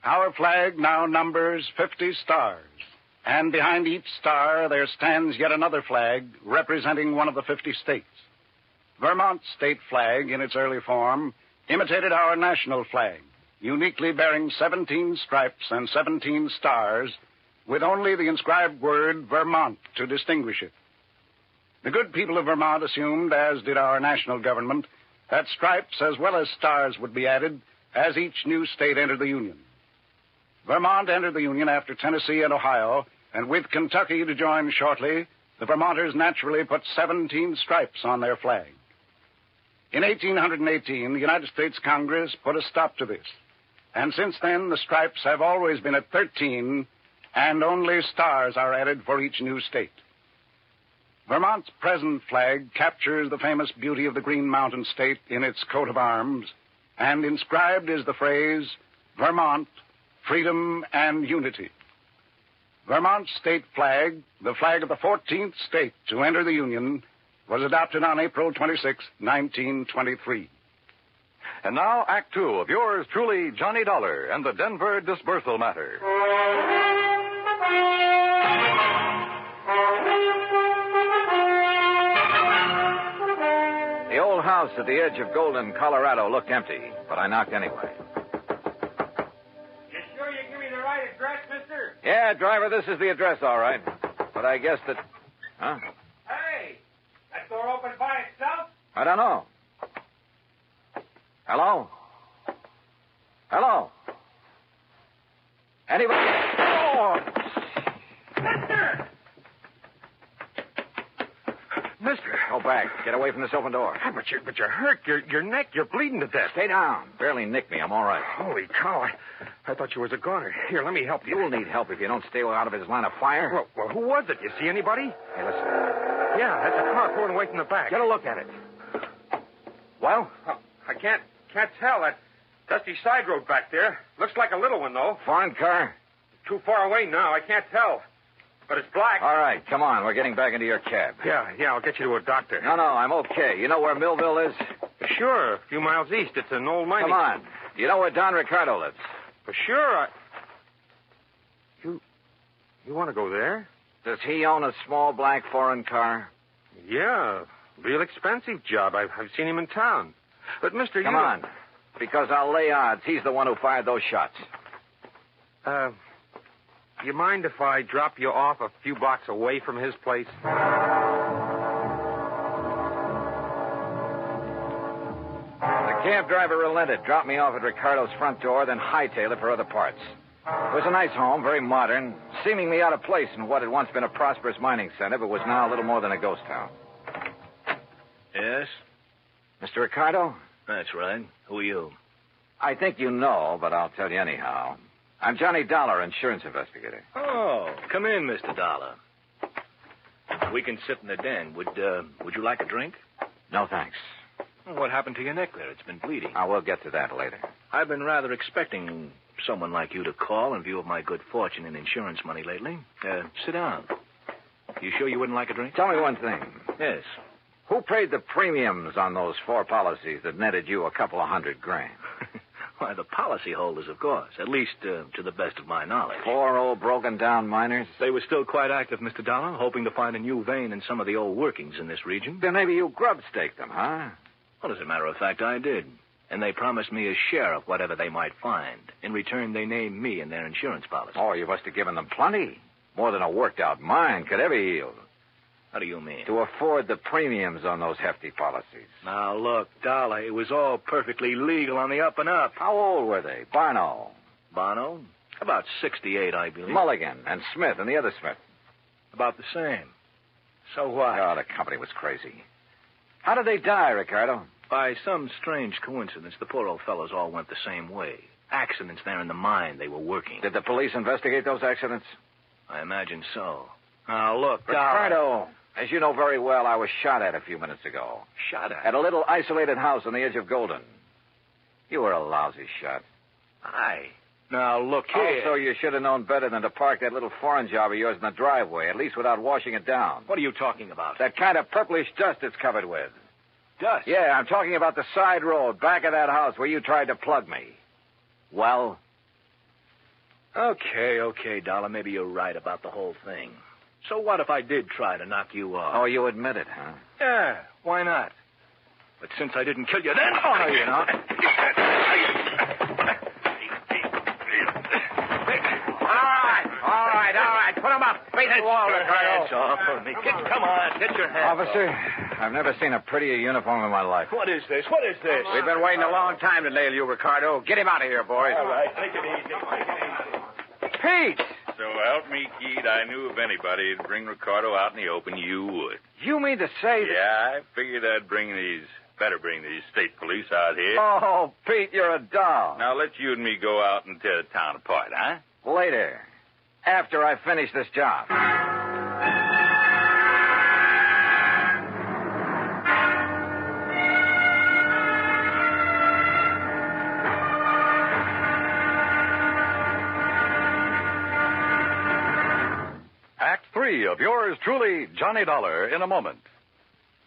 Our flag now numbers 50 stars. And behind each star there stands yet another flag representing one of the 50 states. Vermont's state flag, in its early form, imitated our national flag, uniquely bearing 17 stripes and 17 stars, with only the inscribed word Vermont to distinguish it. The good people of Vermont assumed, as did our national government, that stripes as well as stars would be added as each new state entered the Union. Vermont entered the Union after Tennessee and Ohio, and with Kentucky to join shortly, the Vermonters naturally put 17 stripes on their flag. In 1818, the United States Congress put a stop to this, and since then the stripes have always been at 13, and only stars are added for each new state. Vermont's present flag captures the famous beauty of the Green Mountain State in its coat of arms, and inscribed is the phrase, Vermont, Freedom and Unity. Vermont's state flag, the flag of the 14th state to enter the Union, was adopted on April 26, 1923.
And now, Act two of yours truly, Johnny Dollar, and the Denver disbursal matter.
The old house at the edge of Golden, Colorado looked empty, but I knocked anyway.
You sure you give me the right address, mister?
Yeah, driver, this is the address, all right. But I guess that... Huh?
Hey, that door open by itself?
I don't know. Hello? Hello? Anybody? Oh!
Mister!
Go back. Get away from this open door.
But you're hurt. Your neck. You're bleeding to death.
Stay down. Barely nicked me. I'm all right.
Holy cow. I thought you was a goner. Here, let me help you.
You'll need help if you don't stay out of his line of fire.
Well, who was it? You see anybody?
Hey, listen.
Yeah, that's a car pulling away from the back.
Get a look at it. Well?
I can't tell. That dusty side road back there. Looks like a little one, though.
Foreign car?
Too far away now. I can't tell. But it's black.
All right, come on. We're getting back into your cab.
Yeah, I'll get you to a doctor.
No, I'm okay. You know where Millville is?
Sure, a few miles east. It's an old mining...
Come on. You know where Don Ricardo lives?
For sure. You want to go there?
Does he own a small black foreign car?
Yeah, real expensive job. I've seen him in town. But, mister,
Come on, because I'll lay odds he's the one who fired those shots.
You mind if I drop you off a few blocks away from his place?
The cab driver relented, dropped me off at Ricardo's front door, then hightailed it for other parts. It was a nice home, very modern, seemingly out of place in what had once been a prosperous mining center, but was now a little more than a ghost town.
Yes?
Mr. Ricardo?
That's right. Who are you?
I think you know, but I'll tell you anyhow. I'm Johnny Dollar, insurance investigator.
Oh, come in, Mr. Dollar. We can sit in the den. Would you like a drink?
No, thanks.
What happened to your neck there? It's been bleeding.
I will get to that later.
I've been rather expecting someone like you to call in view of my good fortune in insurance money lately. Sit down. You sure you wouldn't like a drink?
Tell me one thing.
Yes.
Who paid the premiums on those 4 policies that netted you a couple of $100,000?
Why, the policyholders, of course. At least, to the best of my knowledge.
Poor old broken-down miners.
They were still quite active, Mr. Dollar, hoping to find a new vein in some of the old workings in this region.
Then maybe you grub-staked them, huh?
Well, as a matter of fact, I did. And they promised me a share of whatever they might find. In return, they named me in their insurance policy.
Oh, you must have given them plenty. More than a worked-out mine could ever yield.
How do you mean?
To afford the premiums on those hefty policies.
Now, look, Dollar, it was all perfectly legal on the up and up.
How old were they? Barno?
About 68, I believe.
Mulligan and Smith and the other Smith?
About the same. So what?
Oh, the company was crazy. How did they die, Ricardo?
By some strange coincidence, the poor old fellows all went the same way. Accidents there in the mine they were working.
Did the police investigate those accidents?
I imagine so. Now, look,
Ricardo, as you know very well, I was shot at a few minutes ago.
Shot at?
At a little isolated house on the edge of Golden. You were a lousy shot.
Aye. Now, look here.
Also, you should have known better than to park that little foreign job of yours in the driveway, at least without washing it down.
What are you talking about?
That kind of purplish dust it's covered with.
Dust?
Yeah, I'm talking about the side road back of that house where you tried to plug me. Well?
Okay, Dollar. Maybe you're right about the whole thing. So what if I did try to knock you off?
Oh, you admit it, huh?
Yeah, why not? But since I didn't kill you then... Oh, no, you're not.
All right. Put him up. Face the wall, Ricardo.
Hands off of me. Come on, get your hands
Officer,
off.
I've never seen a prettier uniform in my life.
What is this?
We've been waiting a long time to nail you, Ricardo. Get him out of here, boys.
All right, take it easy.
Pete!
So help me, Keith, I knew if anybody would bring Ricardo out in the open, you would.
You mean to say that...
Yeah, I figured I'd better bring these state police out here.
Oh, Pete, you're a doll.
Now, let you and me go out and tear the town apart, huh?
Later. After I finish this job.
Act 3 of yours truly, Johnny Dollar, in a moment.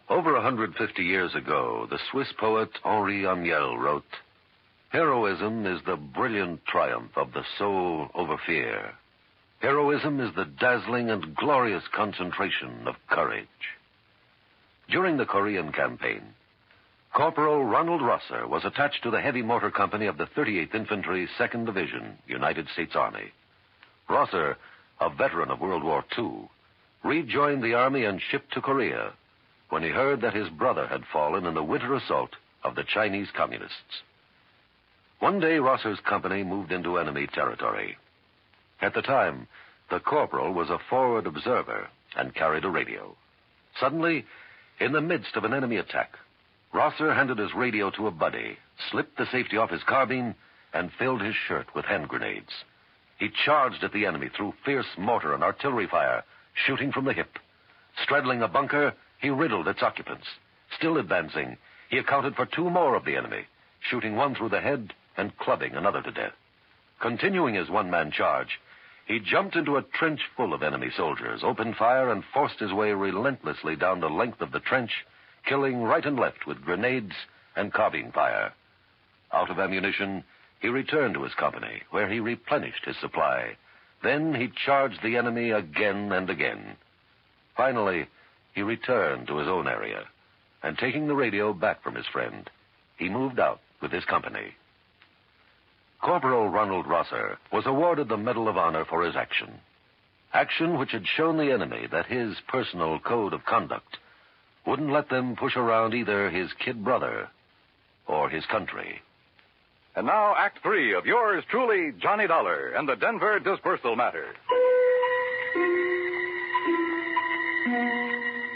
Over 150 years ago, the Swiss poet Henri Amiel wrote, "Heroism is the brilliant triumph of the soul over fear. Heroism is the dazzling and glorious concentration of courage." During the Korean campaign, Corporal Ronald Rosser was attached to the heavy motor company of the 38th Infantry, 2nd Division, United States Army. Rosser, a veteran of World War II, rejoined the Army and shipped to Korea when he heard that his brother had fallen in the winter assault of the Chinese Communists. One day, Rosser's company moved into enemy territory. At the time, the corporal was a forward observer and carried a radio. Suddenly, in the midst of an enemy attack, Rosser handed his radio to a buddy, slipped the safety off his carbine, and filled his shirt with hand grenades. He charged at the enemy through fierce mortar and artillery fire, shooting from the hip. Straddling a bunker, he riddled its occupants. Still advancing, he accounted for 2 more of the enemy, shooting one through the head and clubbing another to death. Continuing his one-man charge, he jumped into a trench full of enemy soldiers, opened fire, and forced his way relentlessly down the length of the trench, killing right and left with grenades and carbine fire. Out of ammunition, he returned to his company, where he replenished his supply. Then he charged the enemy again and again. Finally, he returned to his own area, and taking the radio back from his friend, he moved out with his company. Corporal Ronald Rosser was awarded the Medal of Honor for his action. Action which had shown the enemy that his personal code of conduct wouldn't let them push around either his kid brother or his country.
And now, Act 3 of yours truly, Johnny Dollar, and the Denver disbursal matter.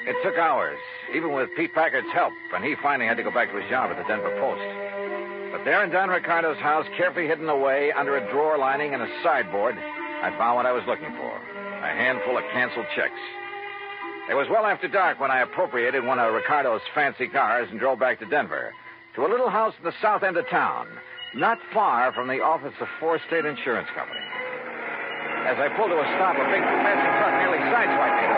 It took hours, even with Pete Packard's help, and he finally had to go back to his job at the Denver Post. But there in Don Ricardo's house, carefully hidden away under a drawer lining and a sideboard, I found what I was looking for, a handful of canceled checks. It was well after dark when I appropriated one of Ricardo's fancy cars and drove back to Denver, to a little house in the south end of town, not far from the office of 4 state insurance companies. As I pulled to a stop, a big fancy truck nearly sideswiped me.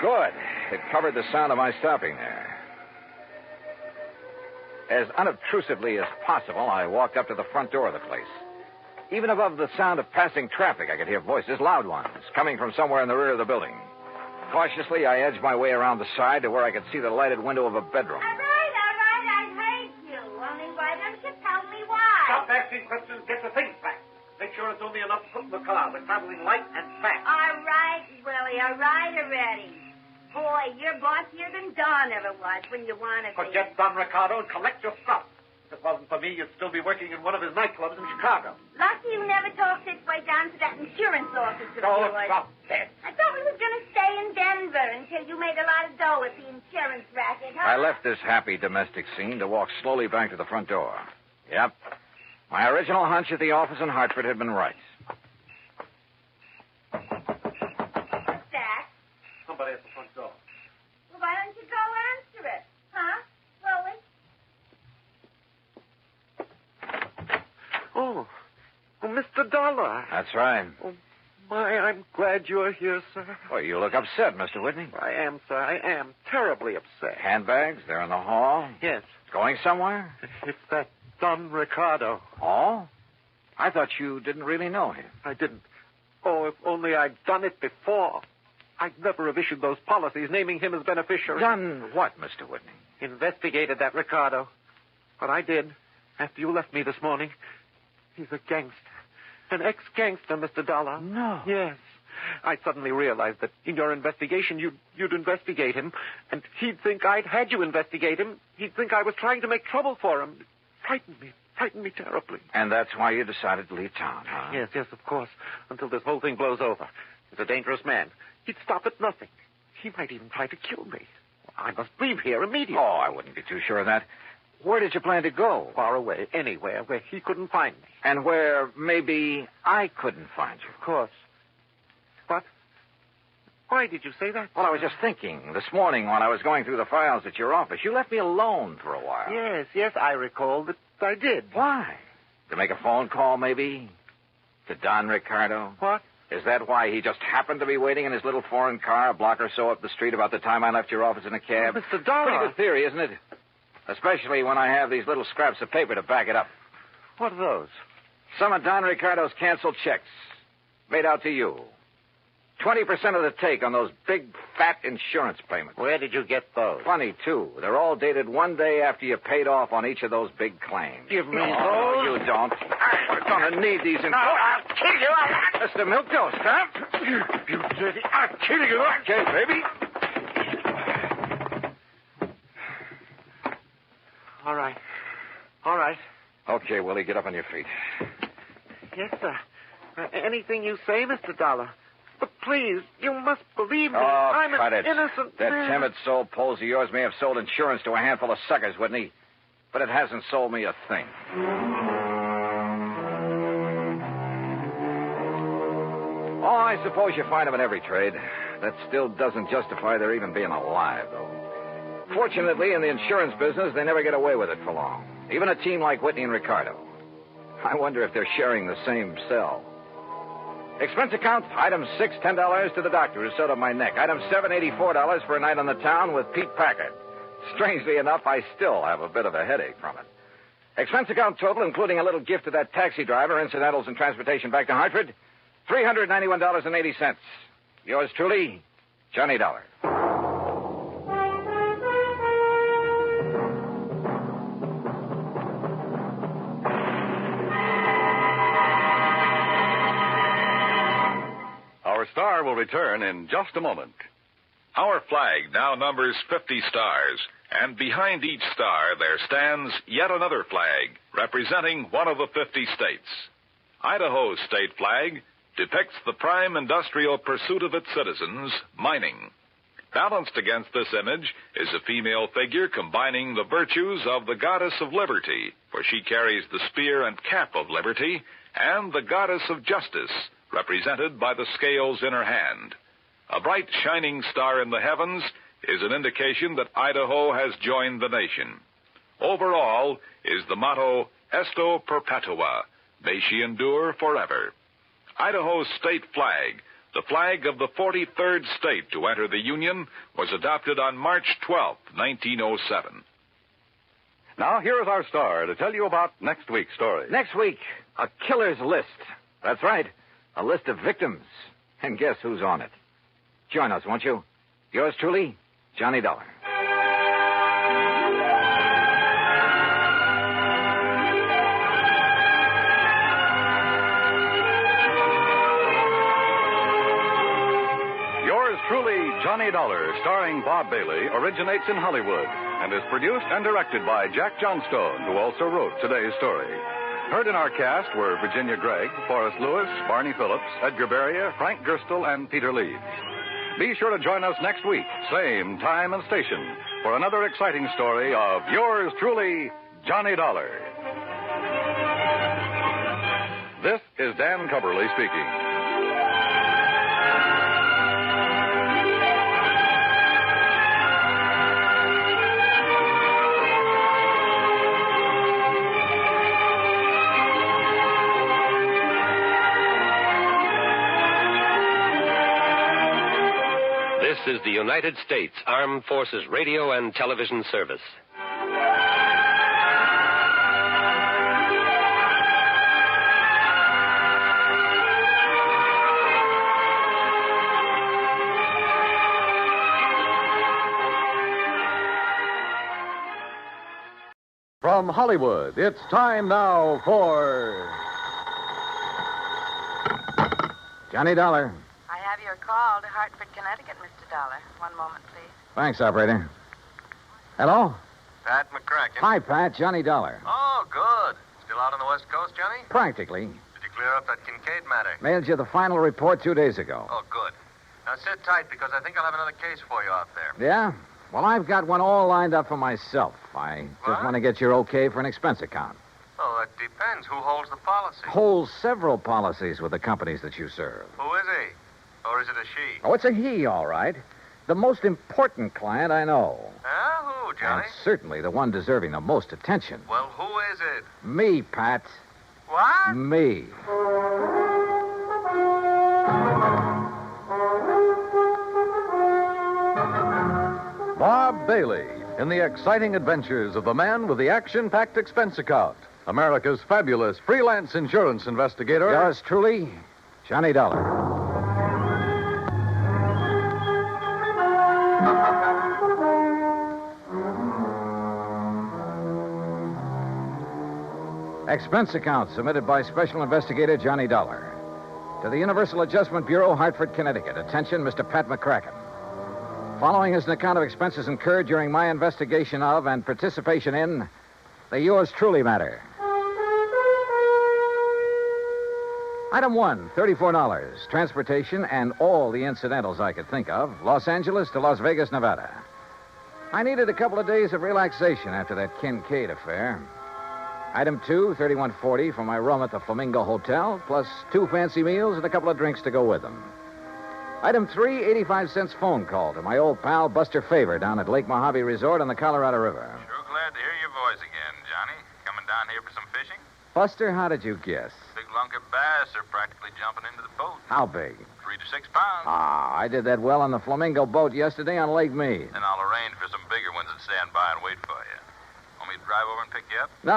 Good. It covered the sound of my stopping there.
As unobtrusively as possible, I walked up to the front door of the place. Even above the sound of passing traffic, I could hear voices, loud ones, coming from somewhere in the rear of the building. Cautiously, I edged my way around the side to where I could see the lighted window of a bedroom.
All right, I hate you. Only why don't you tell me why?
Stop asking questions. Get the things back. Make sure it's only enough to put in the car. We're traveling light and fast.
All right, Willie. All right already. Boy, you're bossier than Don ever was when you want to be.
Forget Don Ricardo and collect your stuff. If it wasn't for me, you'd still be working in one of his nightclubs in Chicago.
Lucky you never talked this way down to that insurance office of yours.
Stop that.
I thought we was going to stay in Denver until you made a lot of dough at the insurance racket, huh?
I left this happy domestic scene to walk slowly back to the front door. Yep. My original hunch at the office in Hartford had been right.
What's that?
Somebody at the front door.
Well, why don't you go answer it? Huh? Willie?
Oh, Mr. Dollar.
That's right.
Oh, my, I'm glad you're here, sir.
Well, you look upset, Mr. Whitney.
I am, sir. I am terribly upset.
Handbags? They're in the hall?
Yes.
Going somewhere?
It's that Don Ricardo.
Oh? I thought you didn't really know him.
I didn't. Oh, if only I'd done it before. I'd never have issued those policies naming him as beneficiary.
Done what, Mr. Whitney?
Investigated that Ricardo. But I did. After you left me this morning. He's a gangster. An ex-gangster, Mr. Dollar.
No.
Yes. I suddenly realized that in your investigation, you'd investigate him, and he'd think I'd had you investigate him. He'd think I was trying to make trouble for him. It frightened me terribly.
And that's why you decided to leave town, huh?
Yes, of course. Until this whole thing blows over. He's a dangerous man. He'd stop at nothing. He might even try to kill me. I must leave here immediately.
Oh, I wouldn't be too sure of that. Where did you plan to go?
Far away, anywhere where he couldn't find me.
And where maybe I couldn't find you.
Of course. What? Why did you say that?
Well, I was just thinking. This morning when I was going through the files at your office, you left me alone for a while.
Yes, I recall that I did.
Why? To make a phone call, maybe? To Don Ricardo?
What?
Is that why he just happened to be waiting in his little foreign car a block or so up the street about the time I left your office in a cab?
Oh, Mr. Dollar.
Pretty good theory, isn't it? Especially when I have these little scraps of paper to back it up.
What are those?
Some of Don Ricardo's canceled checks. Made out to you. 20% of the take on those big, fat insurance payments.
Where did you get those?
Funny, too. They're all dated one day after you paid off on each of those big claims.
Give me
those?
those?
You don't. We're going to need these in...
No, I'll kill you.
Mr. Milktoast, huh?
You dirty... I'll kill you.
Okay, baby.
All right.
Okay, Willie, get up on your feet.
Yes, sir. Anything you say, Mr. Dollar. But please, you must believe me.
Oh,
I'm
cut
an
it.
innocent
That
man.
timid soul pose of yours may have sold insurance to a handful of suckers, Whitney. But it hasn't sold me a thing. Oh, I suppose you find them in every trade. That still doesn't justify their even being alive, though. Fortunately, in the insurance business, they never get away with it for long. Even a team like Whitney and Ricardo. I wonder if they're sharing the same cell. Expense account, item 6, $10 to the doctor who sewed up my neck. Item 7, $84 for a night on the town with Pete Packard. Strangely enough, I still have a bit of a headache from it. Expense account total, including a little gift to that taxi driver, incidentals and transportation back to Hartford, $391.80. Yours truly, Johnny Dollar.
Our star will return in just a moment.
Our flag now numbers 50 stars, and behind each star there stands yet another flag representing one of the 50 states. Idaho's state flag depicts the prime industrial pursuit of its citizens, mining. Balanced against this image is a female figure combining the virtues of the goddess of liberty, for she carries the spear and cap of liberty, and the goddess of justice, represented by the scales in her hand. A bright, shining star in the heavens is an indication that Idaho has joined the nation. Overall is the motto, Esto Perpetua, may she endure forever. Idaho's state flag, the flag of the 43rd state to enter the Union, was adopted on March 12, 1907.
Now, here is our star to tell you about next week's story.
Next week, a killer's list. That's right, a list of victims. And guess who's on it? Join us, won't you? Yours truly, Johnny Dollar.
Yours truly, Johnny Dollar, starring Bob Bailey, originates in Hollywood and is produced and directed by Jack Johnstone, who also wrote today's story. Heard in our cast were Virginia Gregg, Forrest Lewis, Barney Phillips, Edgar Beria, Frank Gerstle, and Peter Leeds. Be sure to join us next week, same time and station, for another exciting story of yours truly, Johnny Dollar. This is Dan Cubberly speaking.
This is the United States Armed Forces Radio and Television Service.
From Hollywood, it's time now for
Johnny Dollar.
I have your call to Hartford, Connecticut, Mr. Dollar. One moment, please.
Thanks, operator. Hello?
Pat McCracken.
Hi, Pat. Johnny Dollar.
Oh, good. Still out on the West Coast, Johnny?
Practically.
Did you clear up that Kincaid matter?
Mailed you the final report 2 days ago.
Oh, good. Now sit tight because I think I'll have another case for you out there.
Yeah? Well, I've got one all lined up for myself. I just want to get your okay for an expense account.
Oh, that depends. Who holds the policy?
Holds several policies with the companies that you serve.
Who is he? Or is it a she?
Oh, it's a he, all right. The most important client I know.
Who, Johnny?
And certainly the one deserving the most attention.
Well, who is it?
Me, Pat.
What?
Me.
Bob Bailey in the exciting adventures of the man with the action-packed expense account, America's fabulous freelance insurance investigator.
Yours truly, Johnny Dollar. Expense account submitted by Special Investigator Johnny Dollar. To the Universal Adjustment Bureau, Hartford, Connecticut. Attention, Mr. Pat McCracken. Following is an account of expenses incurred during my investigation of and participation in the yours truly matter. Item 1, $34. Transportation and all the incidentals I could think of. Los Angeles to Las Vegas, Nevada. I needed a couple of days of relaxation after that Kincaid affair. Item 2, $31.40 for my room at the Flamingo Hotel, plus 2 fancy meals and a couple of drinks to go with them. Item 3, 85-cent phone call to my old pal Buster Favor down at Lake Mojave Resort on the Colorado River.
Sure glad to hear your voice again, Johnny. Coming down here for some fishing?
Buster, how did you guess?
Big lunker bass are practically jumping into the boat.
How big?
3 to 6 pounds.
Ah, I did that well on the Flamingo boat yesterday on Lake Mead.
And I'll arrange for some bigger ones that stand by and wait for you. Want me to drive over and pick you up?
No,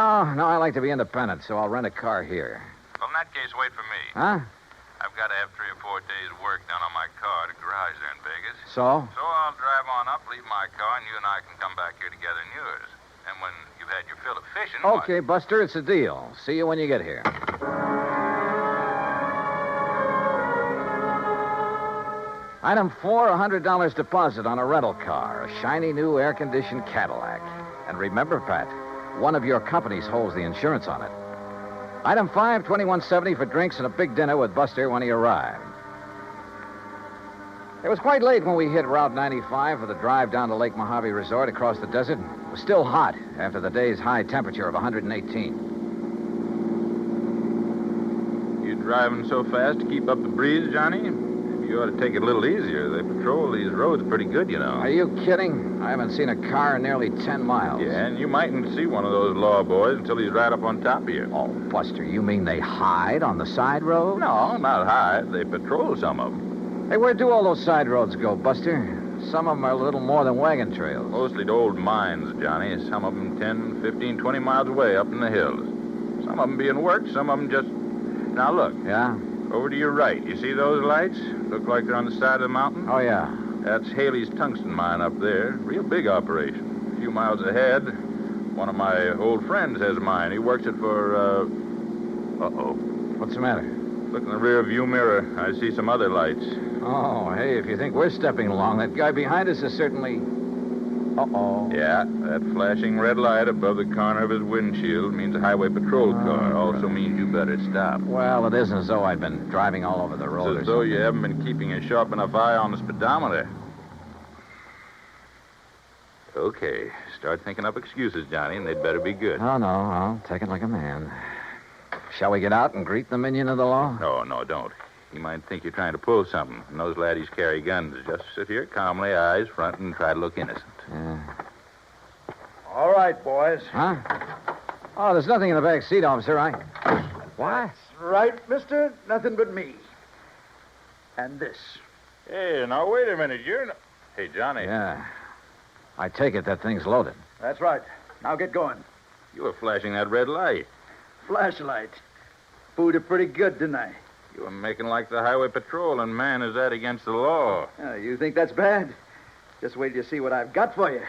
I like to be independent, so I'll rent a car here.
Well, in that case, wait for me.
Huh?
I've got to have 3 or 4 days' work done on my car at a garage there in Vegas.
So?
So I'll drive on up, leave my car, and you and I can come back here together in yours. And when you've had your fill of fishing...
Okay, Buster, it's a deal. See you when you get here. Item 4, $100 deposit on a rental car, a shiny new air-conditioned Cadillac. And remember, Pat, one of your companies holds the insurance on it. Item 5, $21.70 for drinks and a big dinner with Buster when he arrived. It was quite late when we hit Route 95 for the drive down to Lake Mojave Resort across the desert. It was still hot after the day's high temperature of 118.
You driving so fast to keep up the breeze, Johnny? You ought to take it a little easier. They patrol these roads pretty good, you know.
Are you kidding? I haven't seen a car in nearly 10 miles.
Yeah, and you mightn't see one of those law boys until he's right up on top of you.
Oh, Buster, you mean they hide on the side road?
No, not hide. They patrol some of them.
Hey, where do all those side roads go, Buster? Some of them are a little more than wagon trails.
Mostly to old mines, Johnny. Some of them 10, 15, 20 miles away up in the hills. Some of them being worked, some of them just... Now, look.
Yeah?
Over to your right. You see those lights? Look like they're on the side of the mountain?
Oh, yeah.
That's Haley's tungsten mine up there. Real big operation. A few miles ahead, one of my old friends has a mine. He works it for, Uh-oh.
What's the matter?
Look in the rear view mirror. I see some other lights.
Oh, hey, if you think we're stepping along, that guy behind us is certainly... Uh-oh.
Yeah, that flashing red light above the corner of his windshield means a highway patrol car. Also means you better stop.
Well, it isn't as though I'd been driving all over the road.
It's as though you haven't been keeping a sharp enough eye on the speedometer. Okay, start thinking up excuses, Johnny, and they'd better be good.
Oh, no, I'll take it like a man. Shall we get out and greet the minion of the law?
No, don't. He might think you're trying to pull something. And those laddies carry guns. Just sit here calmly, eyes front, and try to look innocent.
Yeah.
All right, boys.
Huh? Oh, there's nothing in the back seat, officer. What?
Right, mister. Nothing but me. And this.
Hey, now, wait a minute. You're not... Hey, Johnny.
Yeah. I take it that thing's loaded.
That's right. Now get going.
You were flashing that red light.
Flashlight. Fooled you pretty good, didn't I?
You were making like the highway patrol, and man, is that against the law.
You think that's bad? Just wait till you see what I've got for you.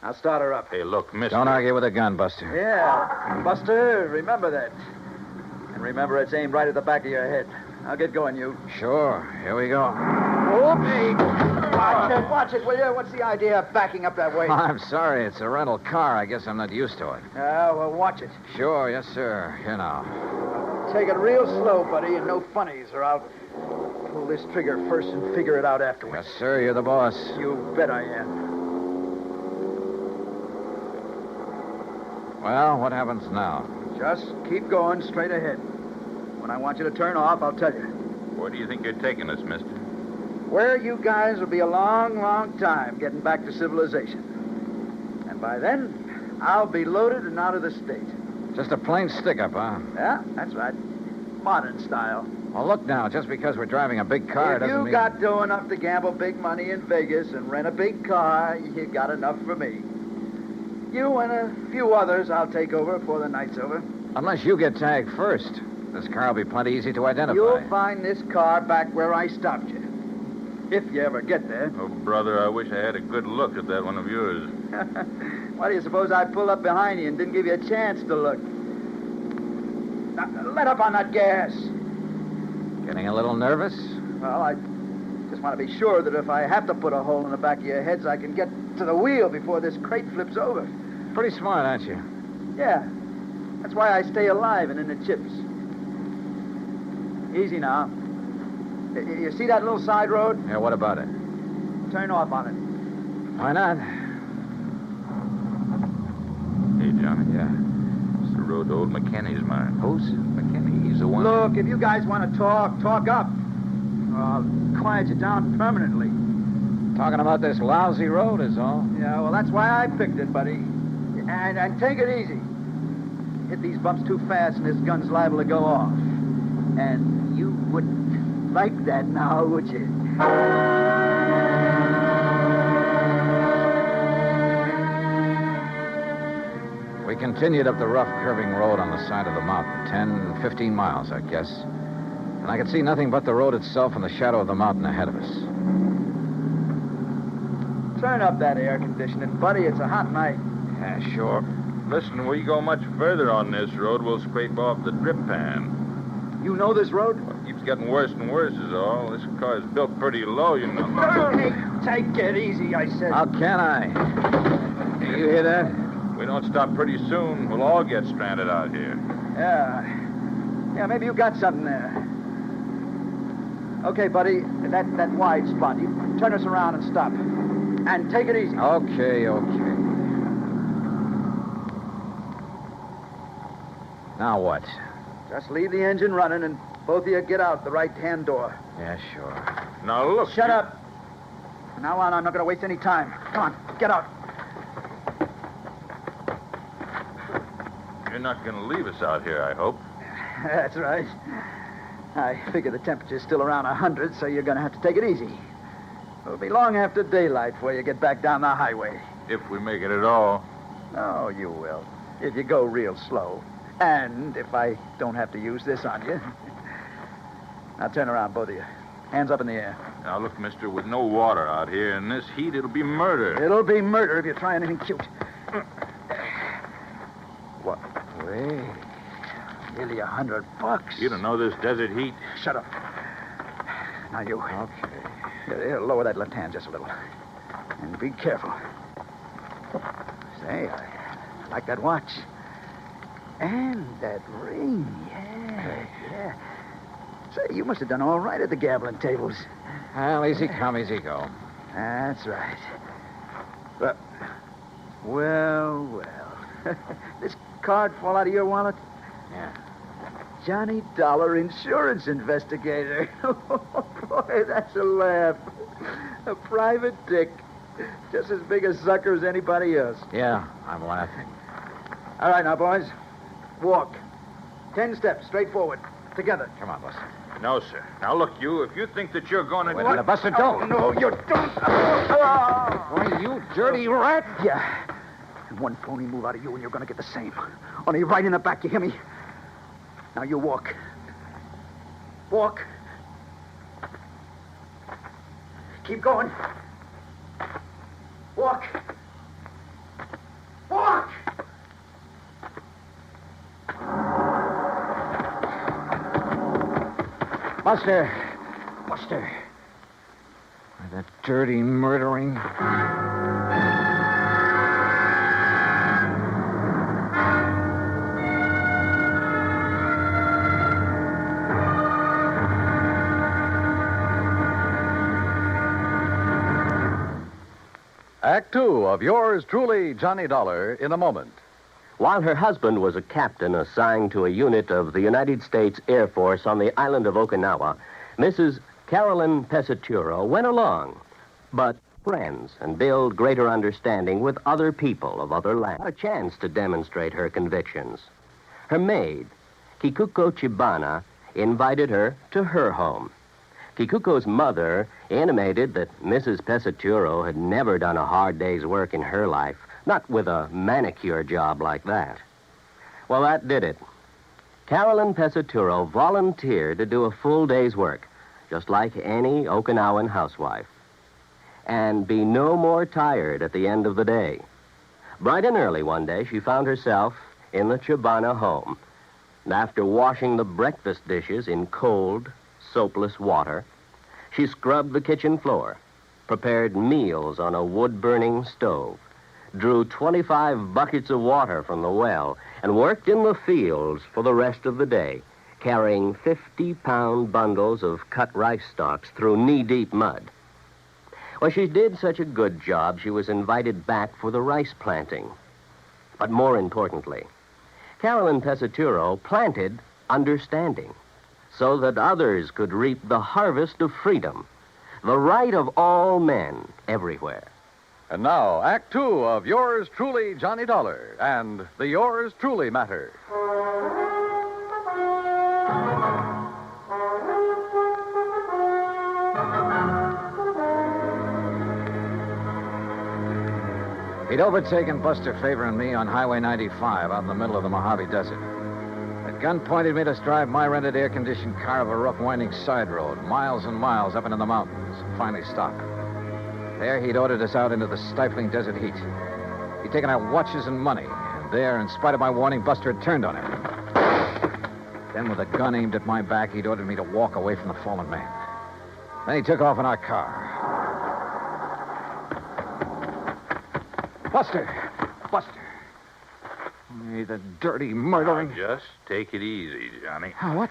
I'll start her up.
Hey, look, mister.
Don't argue with a gun, Buster.
Yeah. Buster, remember that. And remember it's aimed right at the back of your head. Now get going, you.
Sure. Here we go.
Whoopsie. Watch it, will you? What's the idea of backing up that way?
Oh, I'm sorry. It's a rental car. I guess I'm not used to it.
Well, watch it.
Sure, yes, sir. Here now.
Take it real slow, buddy, and no funnies, or I'll pull this trigger first and figure it out afterwards.
Yes, sir. You're the boss.
You bet I am.
Well, what happens now?
Just keep going straight ahead. When I want you to turn off, I'll tell you.
Where do you think you're taking us, mister?
Where you guys will be a long, long time getting back to civilization. And by then, I'll be loaded and out of the state.
Just a plain stick-up, huh?
Yeah, that's right. Modern style.
Well, look now, just because we're driving a big car doesn't mean...
If you got dough enough to gamble big money in Vegas and rent a big car, you got enough for me. You and a few others I'll take over before the night's over.
Unless you get tagged first. This car will be plenty easy to identify.
You'll find this car back where I stopped you. If you ever get there.
Oh, brother, I wish I had a good look at that one of yours.
Why do you suppose I pulled up behind you and didn't give you a chance to look? Now, let up on that gas.
Getting a little nervous?
Well, I just want to be sure that if I have to put a hole in the back of your heads, I can get to the wheel before this crate flips over.
Pretty smart, aren't you?
Yeah. That's why I stay alive and in the chips. Easy now. You see that little side road?
Yeah, what about it?
Turn off on it.
Why not?
Hey, Johnny.
Yeah?
It's the road to old McKinney's mine.
Who's?
McKinney. He's the one...
Look, if you guys want to talk up. I'll quiet you down permanently.
Talking about this lousy road is all.
Yeah, well, that's why I picked it, buddy. And take it easy. Hit these bumps too fast and this gun's liable to go off. And you wouldn't like that now, would you?
We continued up the rough, curving road on the side of the mountain, 10, 15 miles, I guess. And I could see nothing but the road itself and the shadow of the mountain ahead of us.
Turn up that air conditioning, buddy. It's a hot night.
Yeah, sure. Listen, we go much further on this road, we'll scrape off the drip pan.
You know this road?
Well, it keeps getting worse and worse is all. This car's built pretty low, you know.
Hey, take it easy, I said.
How can I? You hear that?
We don't stop pretty soon, we'll all get stranded out here.
Yeah, maybe you got something there. Okay, buddy, that wide spot. You turn us around and stop. And take it easy.
Okay. Now what?
Just leave the engine running and both of you get out the right-hand door.
Yeah, sure.
Now, look.
Shut up. From now on, I'm not going to waste any time. Come on, get out.
You're not going to leave us out here, I hope.
That's right. I figure the temperature's still around 100, so you're going to have to take it easy. It'll be long after daylight before you get back down the highway.
If we make it at all.
Oh, you will. If you go real slow. And if I don't have to use this on you. Now turn around, both of you. Hands up in the air.
Now, look, mister, with no water out here in this heat, it'll be murder.
It'll be murder if you try anything cute. What? Wait. Nearly $100.
You don't know this desert heat.
Shut up. Now you.
Okay.
Here, lower that left hand just a little. And be careful. Say, I like that watch. And that ring. Yeah. Say, you must have done all right at the gambling tables.
Well, easy come, easy go.
That's right. But, well. This card fall out of your wallet?
Yeah.
Johnny Dollar, insurance investigator. Oh, boy, that's a laugh. A private dick. Just as big a sucker as anybody else.
Yeah, I'm laughing.
All right, now, boys. Walk. 10 steps, straight forward. Together.
Come on, Buster.
No, sir. Now, look, you, if you think that you're going to...
Wait a minute, Buster, don't.
Oh, no, you don't.
Why, you dirty rat.
Yeah. And one phony move out of you and you're going to get the same. Only right in the back, you hear me? Now you walk. Walk. Keep going. Walk. Walk!
Buster. Buster. That dirty murdering...
Act two of yours truly, Johnny Dollar, in a moment.
While her husband was a captain assigned to a unit of the United States Air Force on the island of Okinawa, Mrs. Carolyn Pesaturo went along, but friends and build greater understanding with other people of other lands. A chance to demonstrate her convictions. Her maid, Kikuko Chibana, invited her to her home. Kikuko's mother intimated that Mrs. Pesaturo had never done a hard day's work in her life, not with a manicure job like that. Well, that did it. Carolyn Pesaturo volunteered to do a full day's work, just like any Okinawan housewife, and be no more tired at the end of the day. Bright and early one day, she found herself in the Chibana home. And after washing the breakfast dishes in cold, soapless water, she scrubbed the kitchen floor, prepared meals on a wood-burning stove, drew 25 buckets of water from the well, and worked in the fields for the rest of the day, carrying 50-pound bundles of cut rice stalks through knee-deep mud. Well, she did such a good job, she was invited back for the rice planting. But more importantly, Carolyn Pesaturo planted understanding, so that others could reap the harvest of freedom, the right of all men everywhere.
And now, Act two of yours truly, Johnny Dollar, and the Yours Truly Matter.
He'd overtaken Buster Favor and me on Highway 95 out in the middle of the Mojave Desert. At gunpoint, made us drive my rented air-conditioned car up a rough, winding side road, miles and miles up into the mountains, and finally stopped. There, he'd ordered us out into the stifling desert heat. He'd taken our watches and money, and there, in spite of my warning, Buster had turned on him. Then, with a gun aimed at my back, he'd ordered me to walk away from the fallen man. Then he took off in our car. Buster! Buster! Hey, the dirty murdering...
Just take it easy, Johnny.
Oh, what?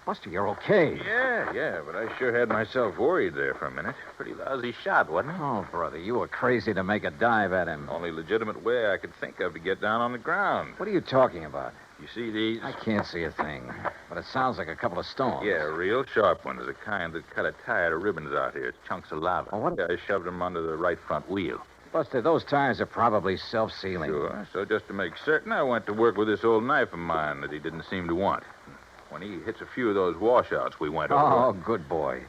Buster, you're okay.
Yeah, but I sure had myself worried there for a minute. Pretty lousy shot, wasn't it?
Oh, brother, you were crazy to make a dive at him.
Only legitimate way I could think of to get down on the ground.
What are you talking about?
You see these?
I can't see a thing, but it sounds like a couple of stones.
Yeah, real sharp ones, the kind that cut a tire to ribbons out here. Chunks of lava.
Oh, what?
I shoved them under the right front wheel.
Buster, those tires are probably self-sealing.
Sure. So just to make certain, I went to work with this old knife of mine that he didn't seem to want. When he hits a few of those washouts we went over...
Oh, good boy.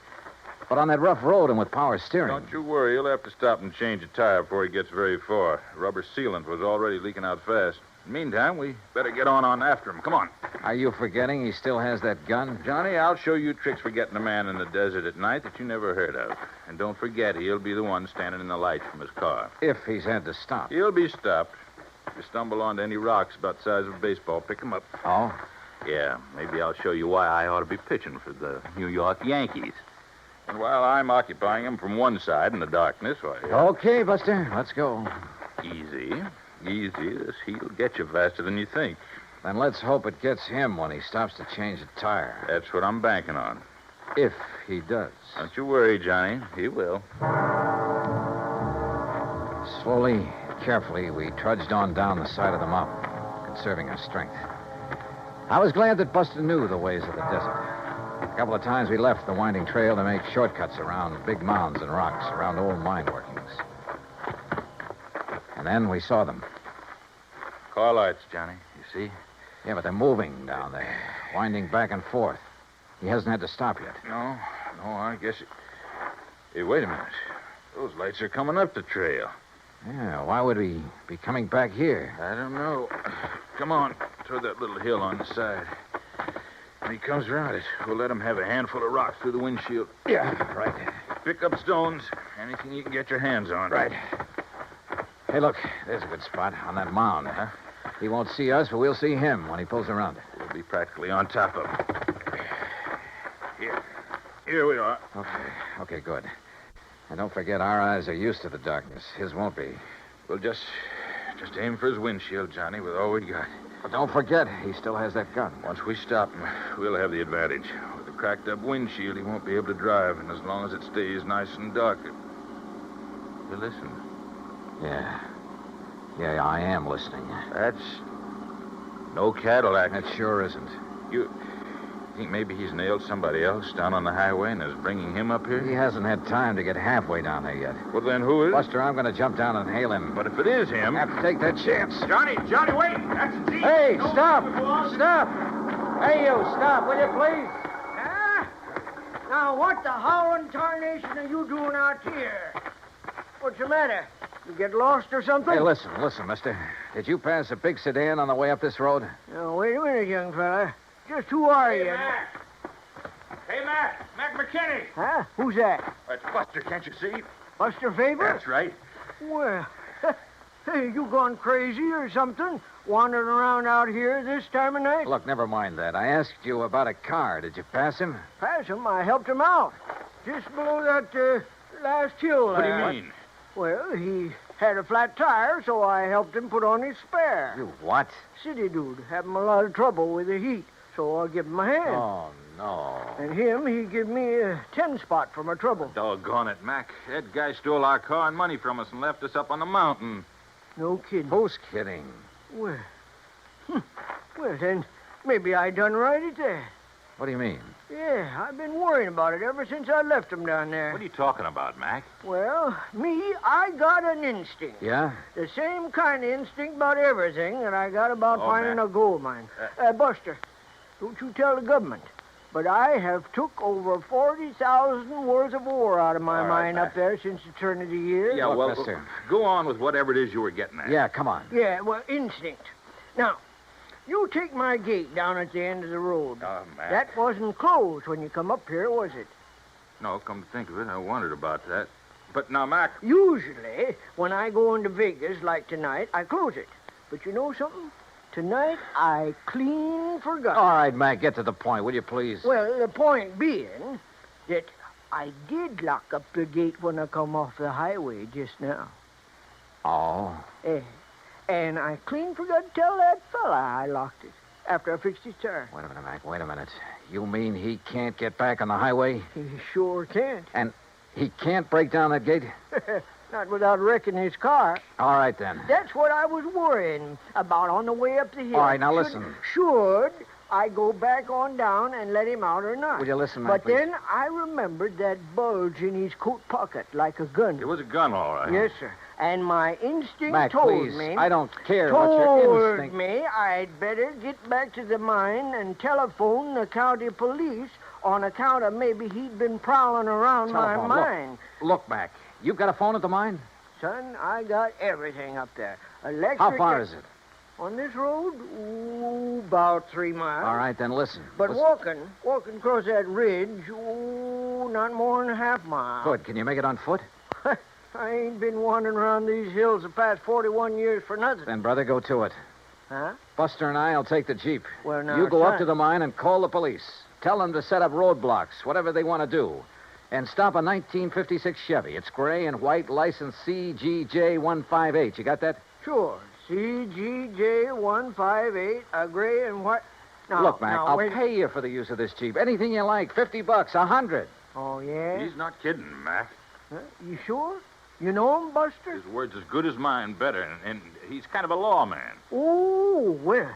But on that rough road and with power steering.
Don't you worry. He'll have to stop and change a tire before he gets very far. Rubber sealant was already leaking out fast. Meantime, we better get on after him. Come on.
Are you forgetting he still has that gun?
Johnny, I'll show you tricks for getting a man in the desert at night that you never heard of. And don't forget, he'll be the one standing in the light from his car.
If he's had to stop.
He'll be stopped. If you stumble onto any rocks about the size of a baseball, pick them up.
Oh?
Yeah, maybe I'll show you why I ought to be pitching for the New York Yankees. And while I'm occupying him from one side in the darkness, why...
Okay, Buster, let's go.
Easy. This heat'll get you faster than you think.
Then let's hope it gets him when he stops to change a tire.
That's what I'm banking on.
If he does.
Don't you worry, Johnny. He will.
Slowly, carefully, we trudged on down the side of the mountain, conserving our strength. I was glad that Buster knew the ways of the desert. A couple of times we left the winding trail to make shortcuts around big mounds and rocks, around old mine workings. And then we saw them.
Car lights, Johnny. You see?
Yeah, but they're moving down there, winding back and forth. He hasn't had to stop yet.
No, I guess it... Hey, wait a minute. Those lights are coming up the trail.
Yeah, why would he be coming back here?
I don't know. Come on, toward that little hill on the side. When he comes around it, we'll let him have a handful of rocks through the windshield.
Yeah, right.
Pick up stones, anything you can get your hands on.
Right. Hey, look, there's a good spot on that mound. Huh? He won't see us, but we'll see him when he pulls around it.
We'll be practically on top of him. Here we are.
Okay, good. And don't forget, our eyes are used to the darkness. His won't be.
We'll just aim for his windshield, Johnny, with all we got.
But don't forget, he still has that gun.
Once we stop him, we'll have the advantage. With a cracked-up windshield, he won't be able to drive, and as long as it stays nice and dark... You listen.
Yeah, I am listening.
That's no Cadillac.
That sure isn't.
You think maybe he's nailed somebody else down on the highway and is bringing him up here?
He hasn't had time to get halfway down there yet.
Well, then who is?
Buster, I'm going to jump down and hail him.
But if it is him...
Have to take that chance.
Johnny, wait! That's a Jeep.
Hey, stop! Stop! Hey, you, stop, will you, please?
Now, what the howling tarnation are you doing out here? What's the matter? You get lost or something?
Hey, listen, mister. Did you pass a big sedan on the way up this road?
Now, wait a minute, young fella. Just who are you?
Hey, Mac McKinney.
Huh? Who's that?
That's Buster, can't you see?
Buster Faber?
That's right.
Well, hey, you gone crazy or something? Wandering around out here this time of night?
Look, never mind that. I asked you about a car. Did you pass him?
Pass him? I helped him out. Just below that last hill.
What do you mean?
Well, he had a flat tire, so I helped him put on his spare.
You what?
City dude, having a lot of trouble with the heat, so I give him a hand.
Oh, no.
And he give me a 10-spot for my trouble.
Doggone it, Mac. That guy stole our car and money from us and left us up on the mountain.
No kidding.
Who's kidding?
Well, well, then maybe I done right at that.
What do you mean?
Yeah, I've been worrying about it ever since I left him down there.
What are you talking about, Mac?
Well, I got an instinct.
Yeah?
The same kind of instinct about everything that I got about finding
Mac.
a gold mine. Buster, don't you tell the government, but I have took over 40,000 worth of ore out of my mine
Mac.
up there since the turn of the year.
Yeah,
Look,
well,
mister.
Go on with whatever it is you were getting at.
Yeah, come on.
Yeah, well, instinct. Now, you take my gate down at the end of the road.
Oh, Mac.
That wasn't closed when you come up here, was it?
No, come to think of it, I wondered about that. But now, Mac...
Usually, when I go into Vegas, like tonight, I close it. But you know something? Tonight, I clean forgot.
All right, Mac, get to the point, will you, please?
Well, the point being that I did lock up the gate when I come off the highway just now.
Oh?
And I clean forgot to tell that fella I locked it after I fixed his tire.
Wait a minute, Mac, wait a minute. You mean he can't get back on the highway?
He sure can't.
And he can't break down that gate?
Not without wrecking his car.
All right, then.
That's what I was worrying about on the way up the hill.
All right, now listen.
Should I go back on down and let him out or not?
Will you listen, Mac,
But
please?
then I remembered that bulge in his coat pocket like a gun.
It was a gun, all right.
Yes, sir. And my instinct
Mac,
told
please,
me...
I don't care what your
Told
instinct...
me I'd better get back to the mine and telephone the county police on account of maybe he'd been prowling around my
Telephone,
mine.
Look, Mac. You've got a phone at the mine?
Son, I got everything up there. Electric.
How far is it?
On this road, about 3 miles.
All right, then listen.
But walking across that ridge, not more than a half mile.
Good. Can you make it on foot?
I ain't been wandering around these hills the past 41 years for nothing.
Then, brother, go to it.
Huh?
Buster and I'll take the Jeep.
Well, now,
you go up
son.
to the mine and call the police. Tell them to set up roadblocks, whatever they want to do. And stop a 1956 Chevy. It's gray and white, license CGJ158. You got that?
Sure. CGJ158, a gray and white. Now,
Look, Mac, I'll
wait.
pay you for the use of this Jeep. Anything you like. $50, $100.
Oh, yeah?
He's not kidding, Mac.
Huh? You sure? You know him, Buster?
His word's as good as mine, better, and he's kind of a lawman.
Oh, well.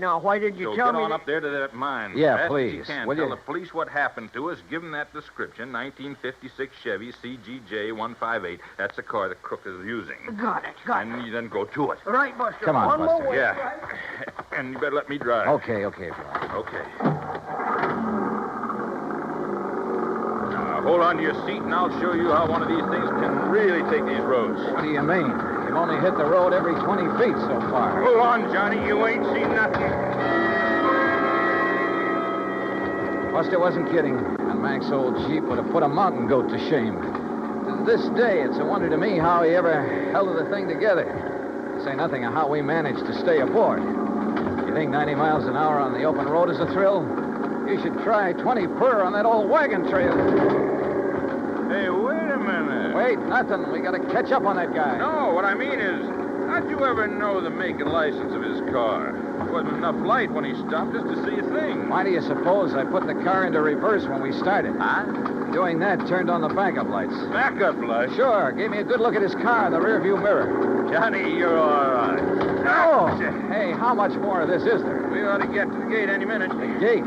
Now, why didn't you
So
tell
get
me
on up there to that mine.
Yeah,
Fast as
please.
You can.
Will
Tell
you?
the police what happened to us. Give them that description, 1956 Chevy CGJ158. That's the car the crook is using.
Got it.
And you then go to it.
Right, Buster.
Come on,
One
Buster.
more way,
Yeah.
right?
And you better let me drive.
Okay, if you like.
Okay. Now, hold on to your seat, and I'll show you how one of these things can really take these roads.
What do you mean? You've only hit the road every 20 feet so far.
Hold on, Johnny. You ain't seen nothing.
Buster wasn't kidding. And Mac's old Jeep would have put a mountain goat to shame. To this day, it's a wonder to me how he ever held the thing together. To say nothing of how we managed to stay aboard. You think 90 miles an hour on the open road is a thrill? You should try 20 per on that old wagon trail.
Hey, wait a minute.
Wait, nothing. We got to catch up on that guy.
No, what I mean is, how'd you ever know the make and license of his car? There wasn't enough light when he stopped us to see a thing.
Why do you suppose I put the car into reverse when we started?
Huh?
Doing that turned on the backup lights.
Backup lights?
Sure. Gave me a good look at his car in the rearview mirror.
Johnny, you're all right.
Oh! Hey, how much more of this is there?
We ought to get to the gate any minute.
The gate?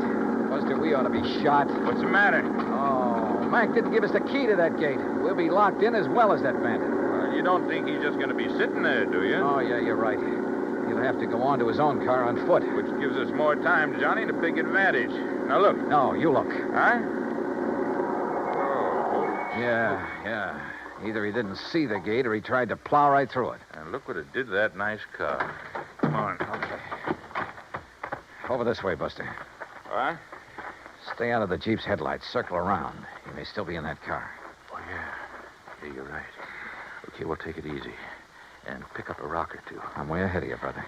Buster, we ought to be shot.
What's the matter?
Oh, Mac didn't give us the key to that gate. We'll be locked in as well as that bandit.
Well, you don't think he's just going to be sitting there, do you?
Oh, yeah, you're right. He'll have to go on to his own car on foot.
Which gives us more time, Johnny, to big advantage. Now, look.
No, you look.
Huh?
Yeah. Either he didn't see the gate or he tried to plow right through it.
And look what it did to that nice car. Come on.
Okay. Over this way, Buster.
What?
Stay out of the Jeep's headlights. Circle around. He may still be in that car.
Oh, yeah. Yeah, you're right. Okay, we'll take it easy. And pick up a rock or two.
I'm way ahead of you, brother.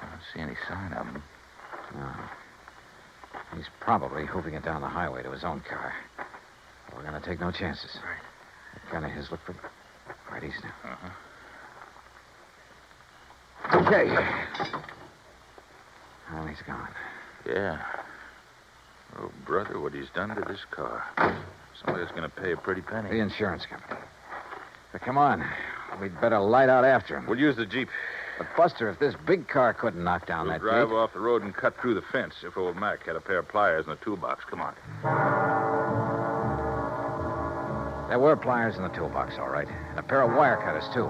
I don't see any sign of him.
No. He's probably hoofing it down the highway to his own car. We're going to take no chances.
Right.
That gun of his looked pretty... Right, easy now.
Uh-huh.
Okay. Well, he's gone.
Yeah. Oh, brother, what he's done to this car. Somebody's going to pay a pretty penny.
The insurance company. But come on. We'd better light out after him.
We'll use the Jeep.
But, Buster, if this big car couldn't knock down
We'll
that
drive
gate...
off the road and cut through the fence if old Mac had a pair of pliers in the toolbox. Come on.
There were pliers in the toolbox, all right. And a pair of wire cutters, too.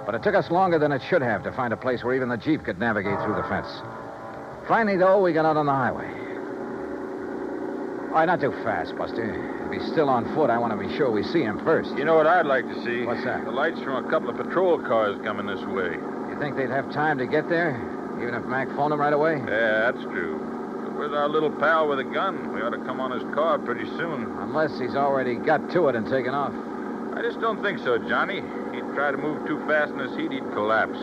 But it took us longer than it should have to find a place where even the Jeep could navigate through the fence. Finally, though, we got out on the highway. All right, not too fast, Buster. If he's still on foot, I want to be sure we see him first.
You know what I'd like to see?
What's that?
The lights from a couple of patrol cars coming this way.
You think they'd have time to get there? Even if Mac phoned him right away?
Yeah, that's true. But where's our little pal with a gun? We ought to come on his car pretty soon.
Unless he's already got to it and taken off.
I just don't think so, Johnny. He'd try to move too fast in this heat, he'd collapse.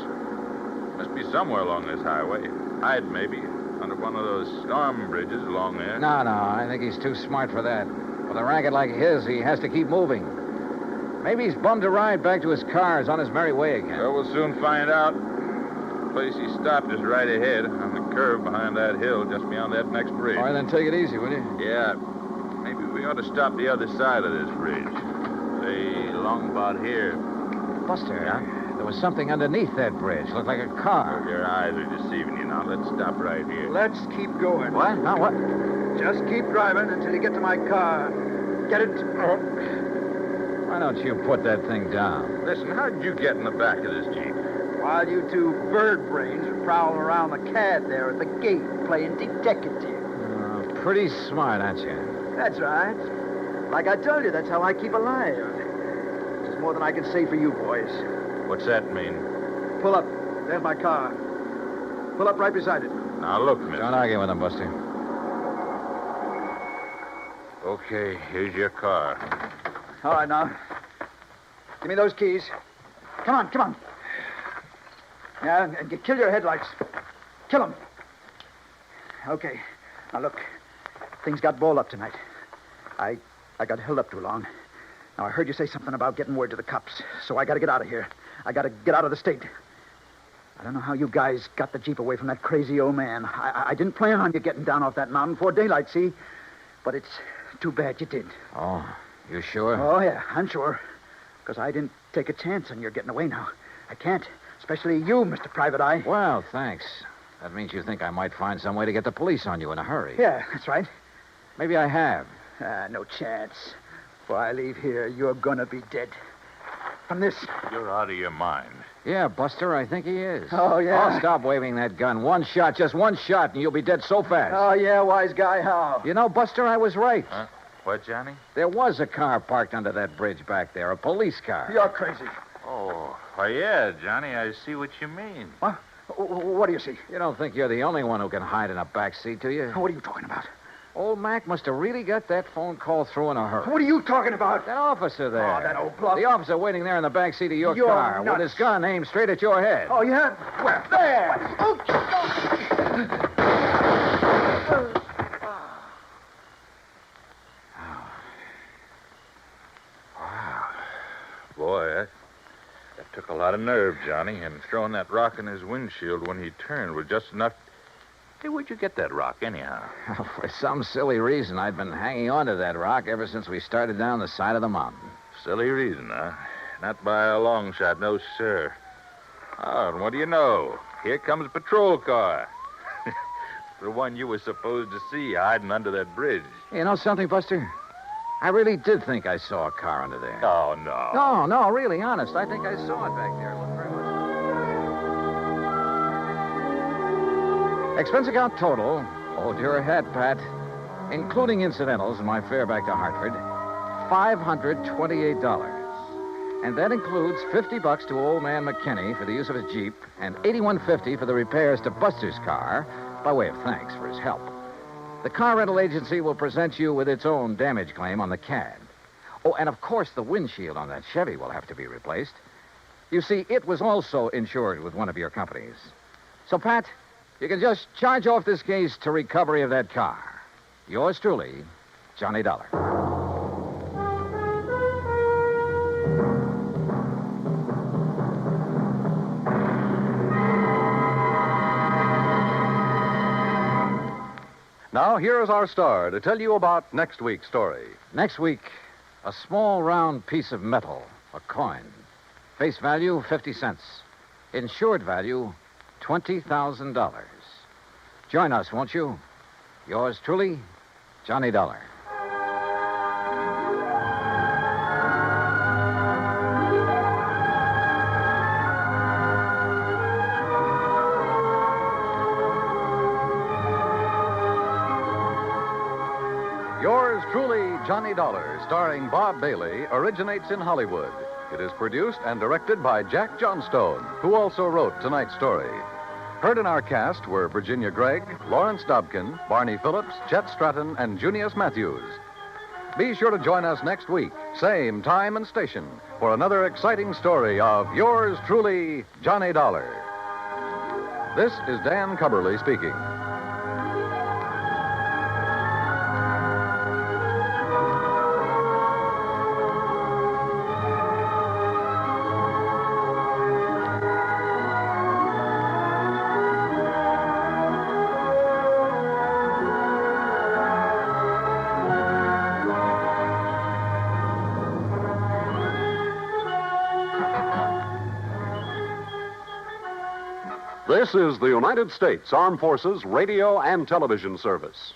Must be somewhere along this highway. Hide, maybe. Under one of those storm bridges along there.
No, I think he's too smart for that. With a racket like his, he has to keep moving. Maybe he's bummed a ride back to his car. Is on his merry way again.
Well, we'll soon find out. The place he stopped is right ahead, on the curve behind that hill, just beyond that next bridge.
All right, then take it easy, will you?
Yeah. Maybe we ought to stop the other side of this bridge. Say, along about here.
Buster, there was something underneath that bridge. Looked like a car.
Your eyes are deceiving you now. Let's stop right here.
Let's keep going.
What? Now what?
Just keep driving until you get to my car. Get it? Oh.
Why don't you put that thing down?
Listen, how'd you get in the back of this Jeep?
While you two bird brains are prowling around the cad there at the gate playing detective.
pretty smart, aren't you?
That's right. Like I told you, that's how I keep alive. Which is more than I can say for you boys.
What's that mean?
Pull up. There's my car. Pull up right beside it.
Now, look, mister.
Don't argue with him, Buster.
Okay, here's your car.
All right, now. Give me those keys. Come on, come on. Yeah, and kill your headlights. Kill them. Okay. Now, look. Things got balled up tonight. I got held up too long. Now, I heard you say something about getting word to the cops, so I got to get out of here. I got to get out of the state. I don't know how you guys got the Jeep away from that crazy old man. I didn't plan on you getting down off that mountain before daylight, see? But it's too bad you did.
Oh, you sure?
Oh, yeah, I'm sure. Because I didn't take a chance on your getting away now. I can't. Especially you, Mr. Private Eye.
Well, thanks. That means you think I might find some way to get the police on you in a hurry.
Yeah, that's right.
Maybe I have.
No chance. Before I leave here, you're gonna be dead. From this.
You're out of your mind.
Yeah, Buster, I think he is.
Oh, yeah?
Oh, stop waving that gun. One shot, just one shot, and you'll be dead so fast.
Oh, yeah, wise guy, how?
You know, Buster, I was right.
Huh? What, Johnny?
There was a car parked under that bridge back there, a police car.
You're crazy.
Oh, why, yeah, Johnny, I see what you mean.
What? What do you see?
You don't think you're the only one who can hide in a back seat, do you?
What are you talking about?
Old Mac must have really got that phone call through in a hurry.
What are you talking about?
That officer there.
Oh, that old bluff.
The officer waiting there in the back seat of your
You're
car
nuts.
with his gun aimed straight at your head.
Oh, yeah? Where? There! Oh,
Wow. Boy, that took a lot of nerve, Johnny, and throwing that rock in his windshield when he turned was just enough. Hey, where'd you get that rock, anyhow?
For some silly reason, I'd been hanging on to that rock ever since we started down the side of the mountain.
Silly reason, huh? Not by a long shot, no, sir. Oh, and what do you know? Here comes a patrol car. The one you were supposed to see hiding under that bridge.
You know something, Buster? I really did think I saw a car under there.
Oh, no.
No, really, honest. I think I saw it back there. Look very much. Expense account total, hold your hat, Pat, including incidentals and my fare back to Hartford, $528. And that includes $50 to old man McKinney for the use of his Jeep and $81.50 for the repairs to Buster's car by way of thanks for his help. The car rental agency will present you with its own damage claim on the CAD. Oh, and of course the windshield on that Chevy will have to be replaced. You see, it was also insured with one of your companies. So, Pat, you can just charge off this case to recovery of that car. Yours truly, Johnny Dollar.
Now, here is our star to tell you about next week's story.
Next week, a small round piece of metal, a coin. Face value, 50 cents. Insured value, $20,000. Join us, won't you? Yours truly, Johnny Dollar.
Yours truly, Johnny Dollar, starring Bob Bailey, originates in Hollywood. It is produced and directed by Jack Johnstone, who also wrote tonight's story. Heard in our cast were Virginia Gregg, Lawrence Dobkin, Barney Phillips, Chet Stratton, and Junius Matthews. Be sure to join us next week, same time and station, for another exciting story of yours truly, Johnny Dollar. This is Dan Cubberly speaking.
This is the United States Armed Forces Radio and Television Service.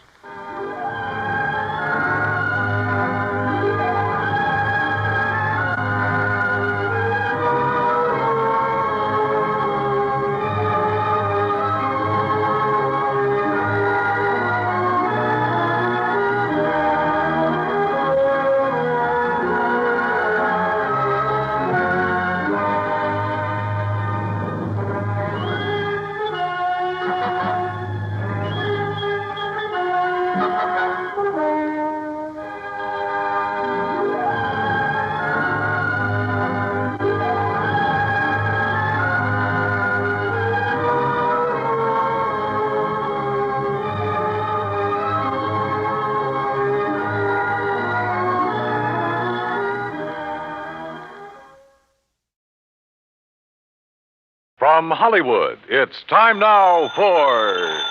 From Hollywood, it's time now for...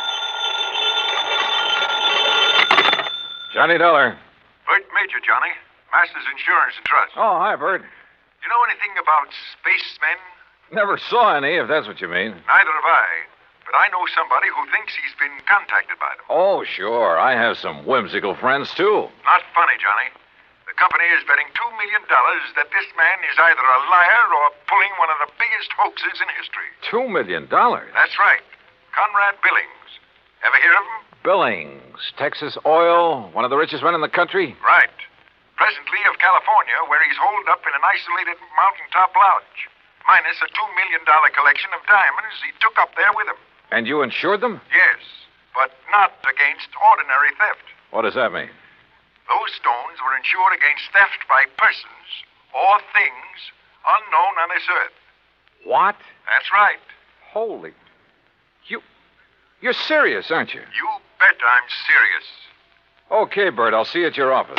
Johnny Dollar.
Bert Major, Johnny. Masters Insurance and Trust.
Oh, hi, Bert.
You know anything about spacemen?
Never saw any, if that's what you mean.
Neither have I. But I know somebody who thinks he's been contacted by them.
Oh, sure. I have some whimsical friends, too.
Not funny, Johnny. The company is betting $2 million that this man is either a liar or pulling one of the biggest hoaxes in history.
$2 million?
That's right. Conrad Billings. Ever hear of him?
Billings, Texas Oil, one of the richest men in the country?
Right. Presently of California, where he's holed up in an isolated mountaintop lodge, minus a $2 million collection of diamonds he took up there with him.
And you insured them?
Yes, but not against ordinary theft.
What does that mean?
Those stones were insured against theft by persons or things unknown on this earth.
What?
That's right.
Holy. You're serious, aren't you?
You bet I'm serious.
Okay, Bert, I'll see you at your office.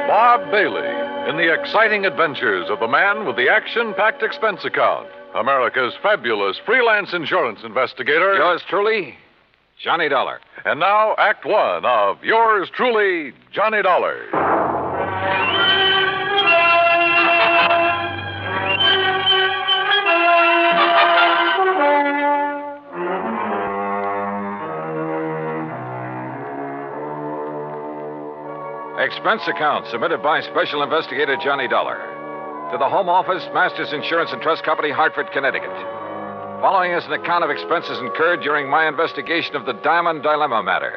Bob Bailey in the exciting adventures of the man with the action-packed expense account. America's fabulous freelance insurance investigator.
Yours truly, Johnny Dollar.
And now, Act One of yours truly, Johnny Dollar.
Expense account submitted by Special Investigator Johnny Dollar to the Home Office, Masters Insurance and Trust Company, Hartford, Connecticut. Following is an account of expenses incurred during my investigation of the Diamond Dilemma matter.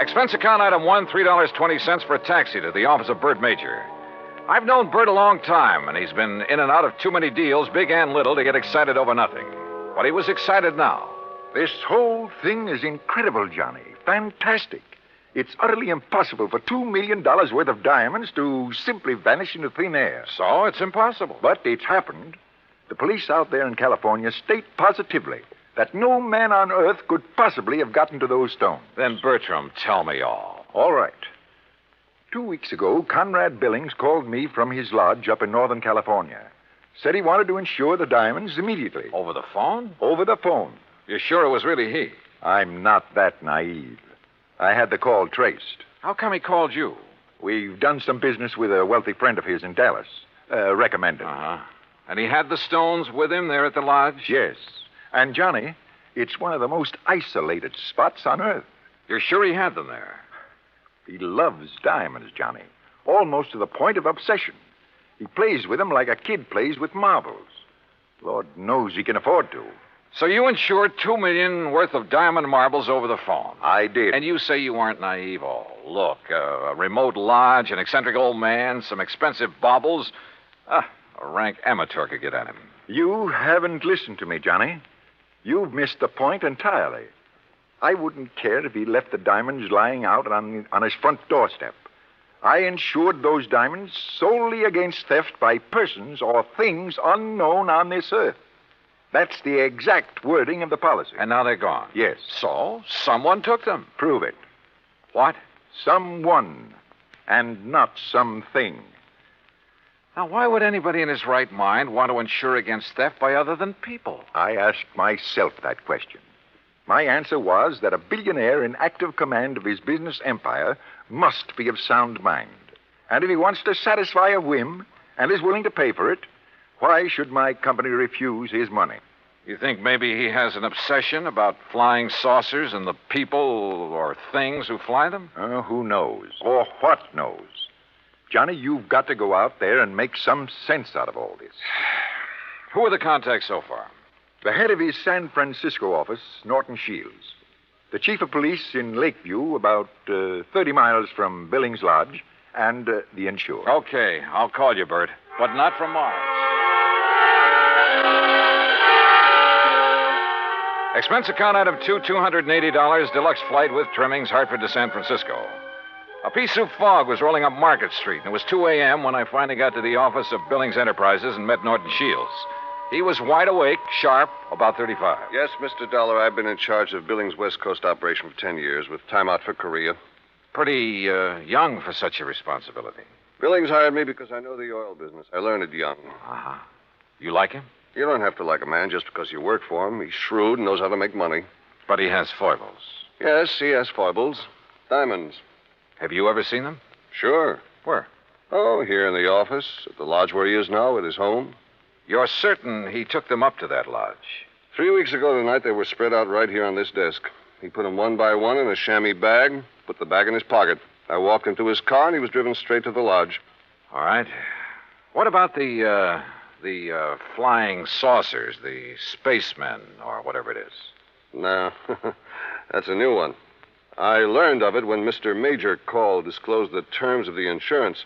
Expense account item 1, $3.20 for a taxi to the office of Bert Major. I've known Bert a long time, and he's been in and out of too many deals, big and little, to get excited over nothing. But he was excited now.
This whole thing is incredible, Johnny. Fantastic. It's utterly impossible for $2 million worth of diamonds to simply vanish into thin air.
So it's impossible.
But it's happened. The police out there in California state positively that no man on earth could possibly have gotten to those stones.
Then, Bertram, tell me all.
All right. 2 weeks ago, Conrad Billings called me from his lodge up in Northern California. Said he wanted to insure the diamonds immediately.
Over the phone?
Over the phone.
You're sure it was really he?
I'm not that naive. I had the call traced.
How come he called you?
We've done some business with a wealthy friend of his in Dallas. Recommended.
Uh-huh. And he had the stones with him there at the lodge?
Yes. And, Johnny, it's one of the most isolated spots on Earth.
You're sure he had them there?
He loves diamonds, Johnny. Almost to the point of obsession. He plays with them like a kid plays with marbles. Lord knows he can afford to.
So you insured $2 million worth of diamond marbles over the phone?
I did.
And you say you weren't naive? Oh, look, a remote lodge, an eccentric old man, some expensive baubles. A rank amateur could get at him.
You haven't listened to me, Johnny. You've missed the point entirely. I wouldn't care if he left the diamonds lying out on his front doorstep. I insured those diamonds solely against theft by persons or things unknown on this earth. That's the exact wording of the policy.
And now they're gone?
Yes.
So, someone took them?
Prove it.
What?
Someone, and not something.
Now, why would anybody in his right mind want to insure against theft by other than people?
I asked myself that question. My answer was that a billionaire in active command of his business empire must be of sound mind. And if he wants to satisfy a whim and is willing to pay for it, why should my company refuse his money?
You think maybe he has an obsession about flying saucers and the people or things who fly them?
Who knows? Or what knows? Johnny, you've got to go out there and make some sense out of all this.
Who are the contacts so far?
The head of his San Francisco office, Norton Shields. The chief of police in Lakeview, about 30 miles from Billings Lodge, and the insured.
Okay, I'll call you, Bert, but not from Mars. Expense account item 2, $280, deluxe flight with trimmings, Hartford to San Francisco. A pea-soup fog was rolling up Market Street, and it was 2 a.m. when I finally got to the office of Billings Enterprises and met Norton Shields.
He was wide awake, sharp, about 35.
Yes, Mr. Dollar, I've been in charge of Billings' West Coast operation for 10 years with time out for Korea.
Pretty young for such a responsibility.
Billings hired me because I know the oil business. I learned it young.
Uh-huh. You like him?
You don't have to like a man just because you work for him. He's shrewd and knows how to make money.
But he has foibles.
Yes, he has foibles. Diamonds.
Have you ever seen them?
Sure.
Where?
Oh, here in the office, at the lodge where he is now, at his home.
You're certain he took them up to that lodge?
3 weeks ago tonight, they were spread out right here on this desk. He put them one by one in a chamois bag, put the bag in his pocket. I walked him to his car, and he was driven straight to the lodge.
All right. What about the flying saucers, the spacemen, or whatever it is?
No, that's a new one. I learned of it when Mr. Major called, disclosed the terms of the insurance,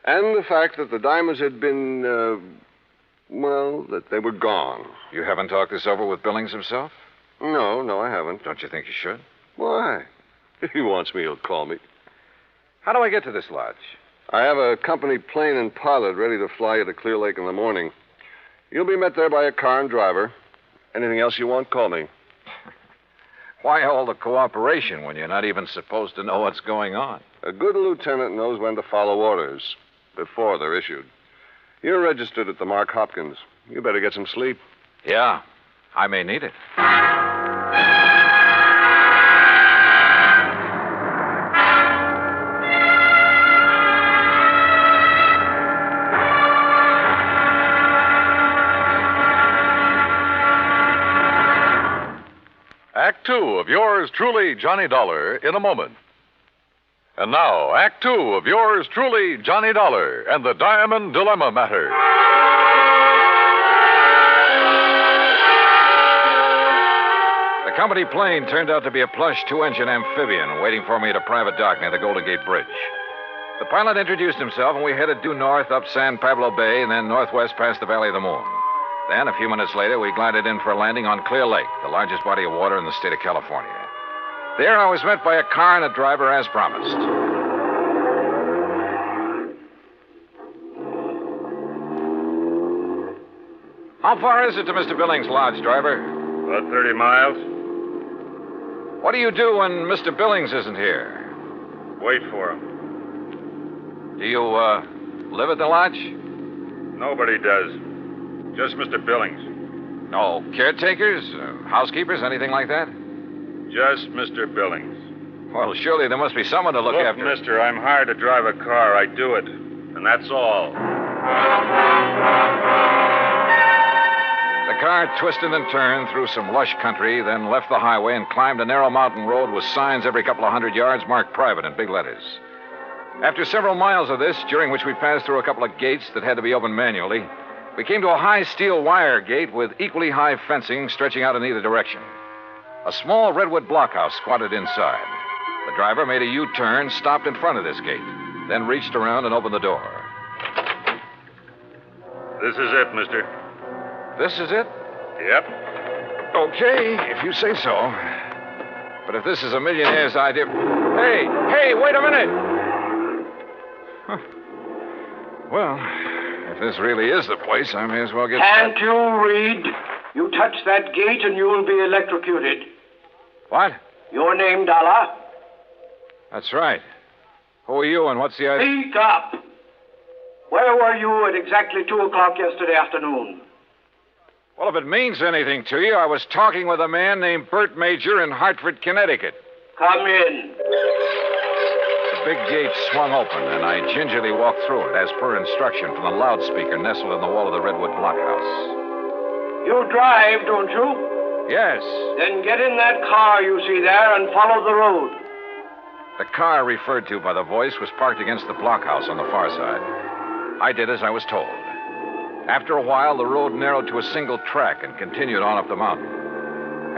and the fact that the diamonds had been, that they were gone.
You haven't talked this over with Billings himself?
No, I haven't.
Don't you think you should?
Why? If he wants me, he'll call me.
How do I get to this lodge?
I have a company plane and pilot ready to fly you to Clear Lake in the morning. You'll be met there by a car and driver. Anything else you want, call me.
Why all the cooperation when you're not even supposed to know what's going on?
A good lieutenant knows when to follow orders before they're issued. You're registered at the Mark Hopkins. You better get some sleep.
Yeah, I may need it.
Act Two of yours truly, Johnny Dollar, in a moment. And now, Act Two of yours truly, Johnny Dollar, and the Diamond Dilemma Matter.
The company plane turned out to be a plush two-engine amphibian waiting for me at a private dock near the Golden Gate Bridge. The pilot introduced himself, and we headed due north up San Pablo Bay and then northwest past the Valley of the Moon. Then, a few minutes later, we glided in for a landing on Clear Lake, the largest body of water in the state of California. There, I was met by a car and a driver as promised. How far is it to Mr. Billings' lodge, driver?
About 30 miles.
What do you do when Mr. Billings isn't here?
Wait for him.
Do you, live at the lodge?
Nobody does. Just Mr. Billings.
No caretakers, housekeepers, anything like that?
Just Mr. Billings.
Well, surely there must be someone to look after.
Look, mister, I'm hired to drive a car. I do it. And that's all.
The car twisted and turned through some lush country, then left the highway and climbed a narrow mountain road with signs every couple of 100 yards marked private in big letters. After several miles of this, during which we passed through a couple of gates that had to be opened manually, we came to a high steel wire gate with equally high fencing stretching out in either direction. A small redwood blockhouse squatted inside. The driver made a U-turn, stopped in front of this gate, then reached around and opened the door.
This is it, mister.
This is it?
Yep.
Okay, if you say so. But if this is a millionaire's idea... Hey, wait a minute! Huh. Well, if this really is the place, I may as well get...
Can't you read? You touch that gate and you will be electrocuted.
What?
Your name, Dollar?
That's right. Who are you and what's the idea?
Speak up. Where were you at exactly 2 o'clock yesterday afternoon?
Well, if it means anything to you, I was talking with a man named Bert Major in Hartford, Connecticut.
Come in.
The big gate swung open, and I gingerly walked through it, as per instruction from the loudspeaker nestled in the wall of the redwood blockhouse.
You drive, don't you?
Yes.
Then get in that car you see there and follow the road.
The car referred to by the voice was parked against the blockhouse on the far side. I did as I was told. After a while, the road narrowed to a single track and continued on up the mountain.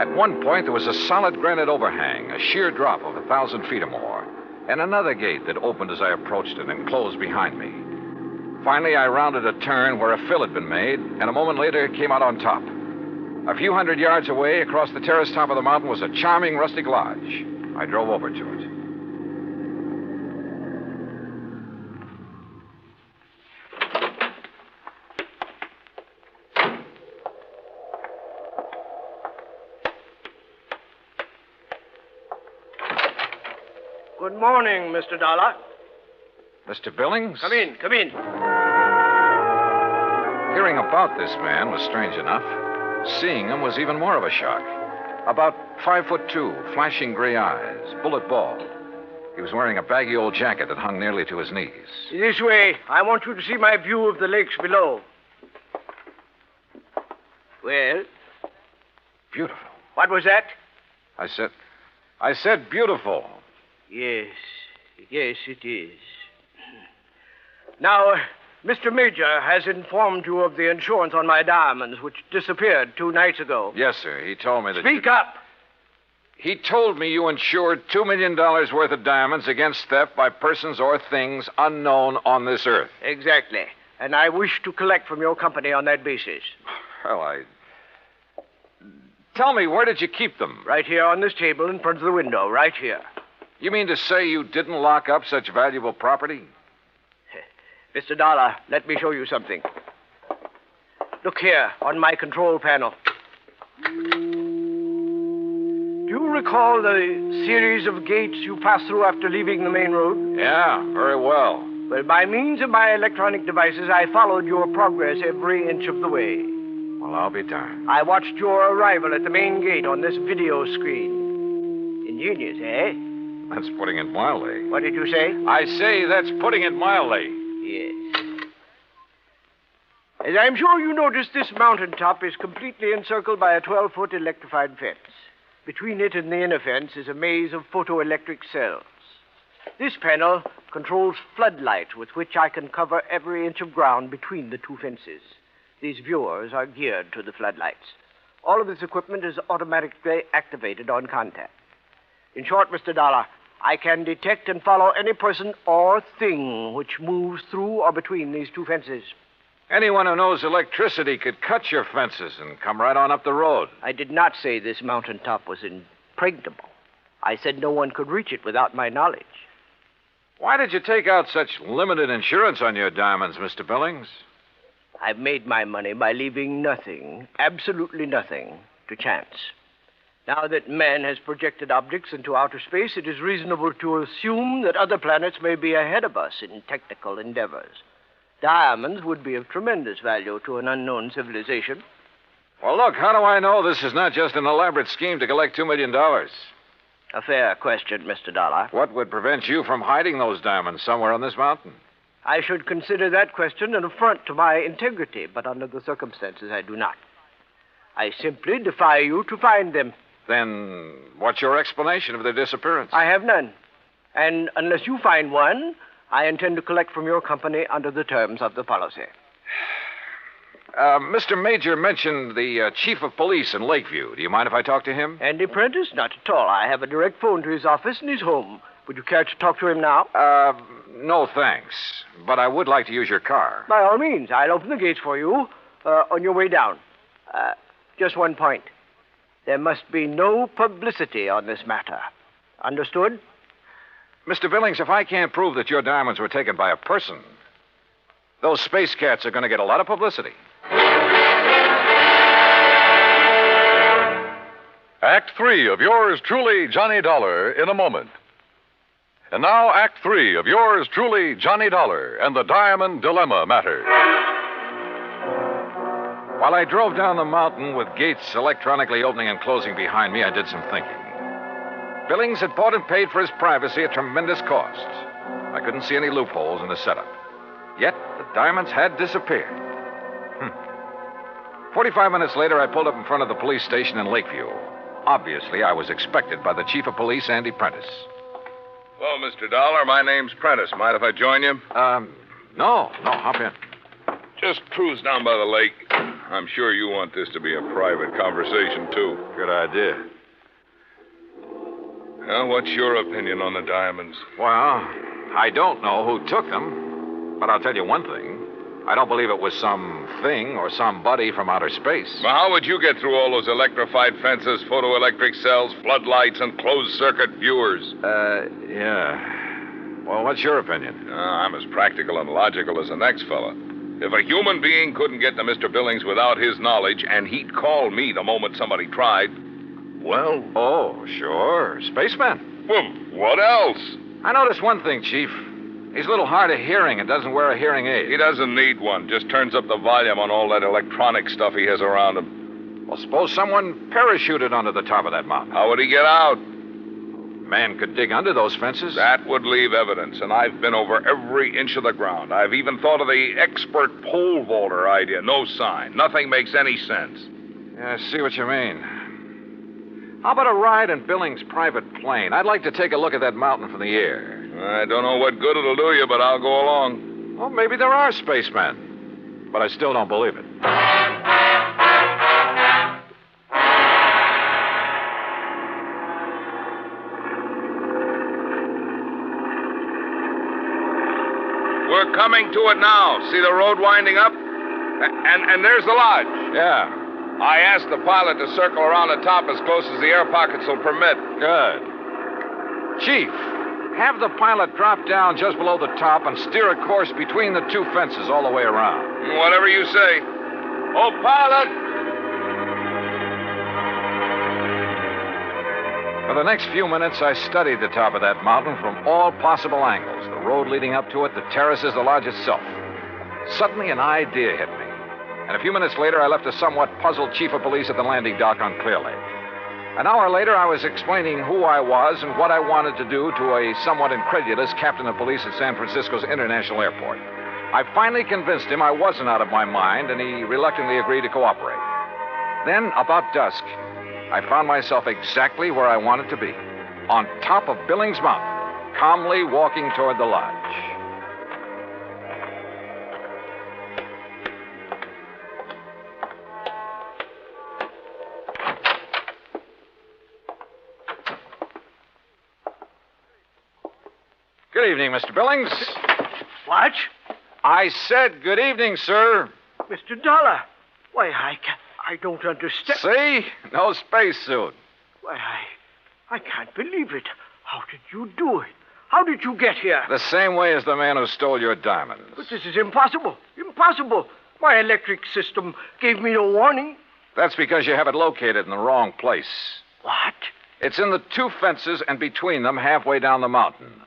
At one point, there was a solid granite overhang, a sheer drop of 1,000 feet or more, and another gate that opened as I approached it and closed behind me. Finally, I rounded a turn where a fill had been made, and a moment later came out on top. A few hundred yards away, across the terrace top of the mountain, was a charming rustic lodge. I drove over to it.
Good morning, Mr. Dollar.
Mr. Billings?
Come in, come in.
Hearing about this man was strange enough. Seeing him was even more of a shock. About 5'2", flashing gray eyes, bullet bald. He was wearing a baggy old jacket that hung nearly to his knees.
This way. I want you to see my view of the lakes below. Well?
Beautiful.
What was that?
I said beautiful.
Yes, it is. Now, Mr. Major has informed you of the insurance on my diamonds, which disappeared 2 nights ago.
Yes, sir. He told me that.
Speak up!
He told me you insured $2 million worth of diamonds against theft by persons or things unknown on this earth.
Exactly. And I wish to collect from your company on that basis.
Well, Tell me, where did you keep them?
Right here on this table in front of the window, right here.
You mean to say you didn't lock up such valuable property?
Mr. Dollar, let me show you something. Look here, on my control panel. Do you recall the series of gates you passed through after leaving the main road?
Yeah, very well.
Well, by means of my electronic devices, I followed your progress every inch of the way.
Well, I'll be darned.
I watched your arrival at the main gate on this video screen. Ingenious, eh?
That's putting it mildly.
What did you say?
I say that's putting it mildly.
Yes. As I'm sure you noticed, this mountaintop is completely encircled by a 12-foot electrified fence. Between it and the inner fence is a maze of photoelectric cells. This panel controls floodlights with which I can cover every inch of ground between the 2 fences. These viewers are geared to the floodlights. All of this equipment is automatically activated on contact. In short, Mr. Dollar, I can detect and follow any person or thing which moves through or between these 2 fences.
Anyone who knows electricity could cut your fences and come right on up the road.
I did not say this mountaintop was impregnable. I said no one could reach it without my knowledge.
Why did you take out such limited insurance on your diamonds, Mr. Billings?
I've made my money by leaving nothing, absolutely nothing, to chance. Now that man has projected objects into outer space, it is reasonable to assume that other planets may be ahead of us in technical endeavors. Diamonds would be of tremendous value to an unknown civilization.
Well, look, how do I know this is not just an elaborate scheme to collect $2 million?
A fair question, Mr. Dollar.
What would prevent you from hiding those diamonds somewhere on this mountain?
I should consider that question an affront to my integrity, but under the circumstances, I do not. I simply defy you to find them.
Then what's your explanation of their disappearance?
I have none. And unless you find one, I intend to collect from your company under the terms of the policy.
Mr. Major mentioned the chief of police in Lakeview. Do you mind if I talk to him?
Andy Prentice? Not at all. I have a direct phone to his office and he's home. Would you care to talk to him now?
No, thanks. But I would like to use your car.
By all means. I'll open the gates for you on your way down. Just one point. There must be no publicity on this matter. Understood?
Mr. Billings, if I can't prove that your diamonds were taken by a person, those space cats are going to get a lot of publicity.
Act 3 of yours truly, Johnny Dollar, in a moment. And now, Act 3 of yours truly, Johnny Dollar, and the Diamond Dilemma matter.
While I drove down the mountain with gates electronically opening and closing behind me, I did some thinking. Billings had bought and paid for his privacy at tremendous cost. I couldn't see any loopholes in the setup. Yet, the diamonds had disappeared. 45 minutes later, I pulled up in front of the police station in Lakeview. Obviously, I was expected by the chief of police, Andy Prentice.
Hello, Mr. Dollar. My name's Prentice. Mind if I join you?
No, hop in.
Just cruise down by the lake. I'm sure you want this to be a private conversation, too.
Good idea.
Well, what's your opinion on the diamonds?
Well, I don't know who took them, but I'll tell you one thing. I don't believe it was some thing or somebody from outer space.
Well, how would you get through all those electrified fences, photoelectric cells, floodlights, and closed-circuit viewers?
Yeah. Well, what's your opinion?
I'm as practical and logical as the next fella. If a human being couldn't get to Mr. Billings without his knowledge, and he'd call me the moment somebody tried, well...
Oh, sure. Spaceman.
Well, what else?
I noticed one thing, Chief. He's a little hard of hearing and doesn't wear a hearing aid.
He doesn't need one. Just turns up the volume on all that electronic stuff he has around him.
Well, suppose someone parachuted onto the top of that mountain.
How would he get out?
Man could dig under those fences.
That would leave evidence, and I've been over every inch of the ground. I've even thought of the expert pole vaulter idea. No sign. Nothing makes any sense.
Yeah, I see what you mean. How about a ride in Billings' private plane? I'd like to take a look at that mountain from the air.
I don't know what good it'll do you, but I'll go along.
Well, maybe there are spacemen. But I still don't believe it.
We're coming to it now. See the road winding up? And there's the lodge.
Yeah.
I asked the pilot to circle around the top as close as the air pockets will permit.
Good. Chief, have the pilot drop down just below the top and steer a course between the two fences all the way around.
Whatever you say. Oh, pilot!
For the next few minutes, I studied the top of that mountain from all possible angles. The road leading up to it, the terraces, the lodge itself. Suddenly, an idea hit me. And a few minutes later, I left a somewhat puzzled chief of police at the landing dock on Clear Lake. An hour later, I was explaining who I was and what I wanted to do to a somewhat incredulous captain of police at San Francisco's International Airport. I finally convinced him I wasn't out of my mind, and he reluctantly agreed to cooperate. Then, about dusk, I found myself exactly where I wanted to be, on top of Billings Mountain, calmly walking toward the lodge. Good evening, Mr. Billings.
What?
I said good evening, sir.
Mr. Dollar. Why, I don't understand.
See? No spacesuit.
Why, I can't believe it. How did you do it? How did you get here?
The same way as the man who stole your diamonds.
But this is impossible. Impossible. My electric system gave me no warning.
That's because you have it located in the wrong place.
What?
It's in the two fences and between them halfway down the mountain.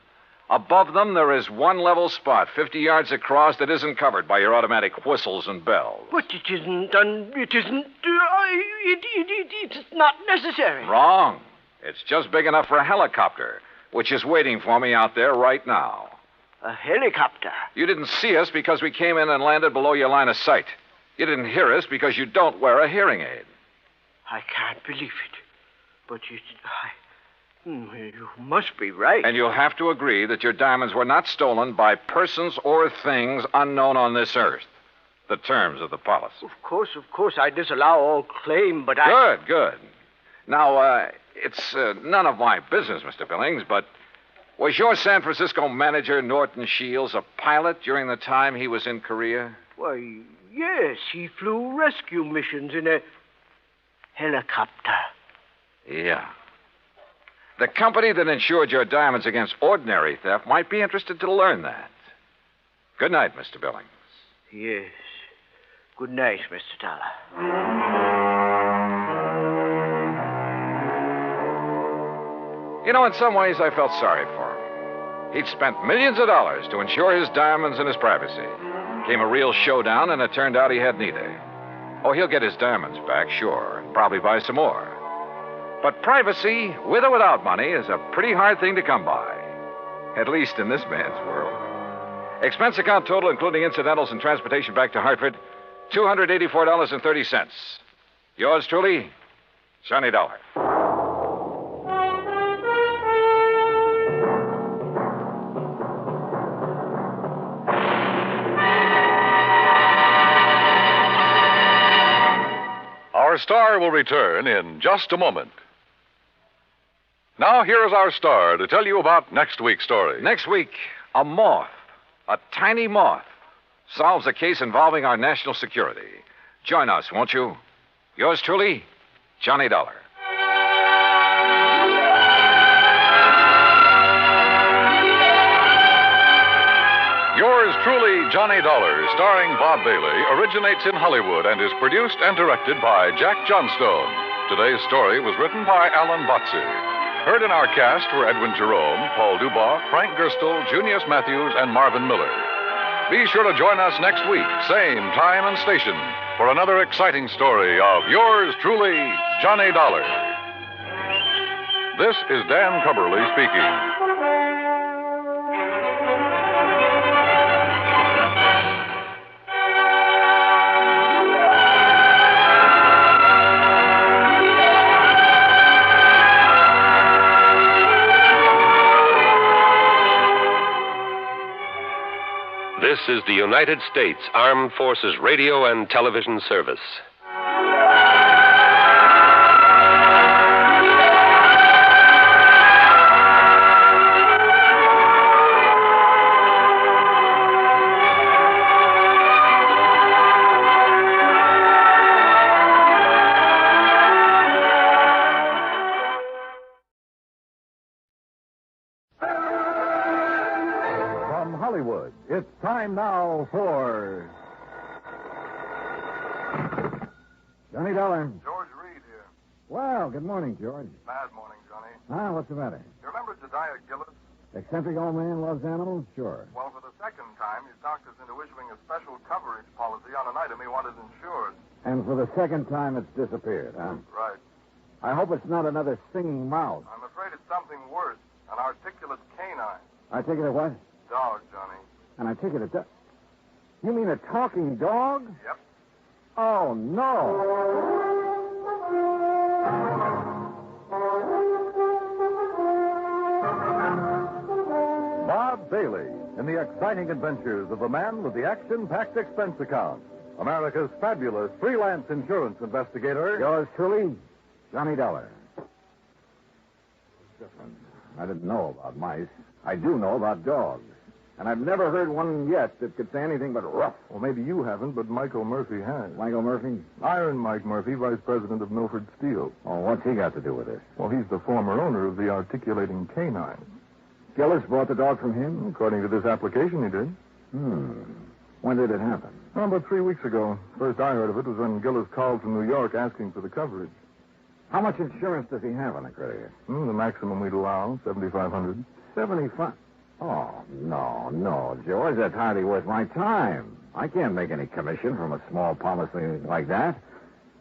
Above them, there is one level spot, 50 yards across, that isn't covered by your automatic whistles and bells.
But it isn't it's not necessary.
Wrong. It's just big enough for a helicopter, which is waiting for me out there right now.
A helicopter?
You didn't see us because we came in and landed below your line of sight. You didn't hear us because you don't wear a hearing aid.
I can't believe it. But you must be right.
And you'll have to agree that your diamonds were not stolen by persons or things unknown on this earth. The terms of the policy.
Of course, I disallow all claim, but
Good. Now, it's none of my business, Mr. Billings, but was your San Francisco manager, Norton Shields, a pilot during the time he was in Korea?
Why, yes, he flew rescue missions in a helicopter.
Yeah. The company that insured your diamonds against ordinary theft might be interested to learn that. Good night, Mr. Billings.
Yes. Good night, Mr. Dollar.
You know, in some ways, I felt sorry for him. He'd spent millions of dollars to insure his diamonds and his privacy. Came a real showdown, and it turned out he had neither. Oh, he'll get his diamonds back, sure, and probably buy some more. But privacy, with or without money, is a pretty hard thing to come by. At least in this man's world. Expense account total, including incidentals and transportation back to Hartford, $284.30. Yours truly, Johnny Dollar.
Our star will return in just a moment. Now, here is our star to tell you about next week's story.
Next week, a moth, a tiny moth, solves a case involving our national security. Join us, won't you? Yours truly, Johnny Dollar.
Yours truly, Johnny Dollar, starring Bob Bailey, originates in Hollywood and is produced and directed by Jack Johnstone. Today's story was written by Alan Botsey. Heard in our cast were Edwin Jerome, Paul Dubois, Frank Gerstle, Junius Matthews, and Marvin Miller. Be sure to join us next week, same time and station, for another exciting story of yours truly, Johnny Dollar. This is Dan Cubberly speaking.
This is the United States Armed Forces Radio and Television Service.
It's time now for Johnny Dollar.
George Reed here.
Well, good morning, George.
Bad morning, Johnny.
What's the matter?
You remember Jediah Gillis?
Eccentric old man loves animals? Sure.
Well, for the second time, he's talked us into issuing a special coverage policy on an item he wanted insured.
And for the second time, it's disappeared, huh?
Right.
I hope it's not another singing mouse.
I'm afraid it's something worse. An articulate canine.
I take it a what?
Dog, Johnny.
And I take it a You mean a talking dog?
Yep.
Oh, no.
Bob Bailey in the exciting adventures of the man with the action-packed expense account. America's fabulous freelance insurance investigator.
Yours truly, Johnny Dollar. I didn't know about mice. I do know about dogs. And I've never heard one yet that could say anything but rough.
Well, maybe you haven't, but Michael Murphy has.
Michael Murphy?
Iron Mike Murphy, vice president of Milford Steel.
Oh, what's he got to do with this?
Well, he's the former owner of the articulating canine.
Gillis bought the dog from him?
According to this application, he did.
When did it happen?
Well, about 3 weeks ago. First I heard of it was when Gillis called from New York asking for the coverage.
How much insurance does he have on the critter?
The maximum we'd allow, $7,500.
75? Oh, no, George. That's hardly worth my time. I can't make any commission from a small policy like that.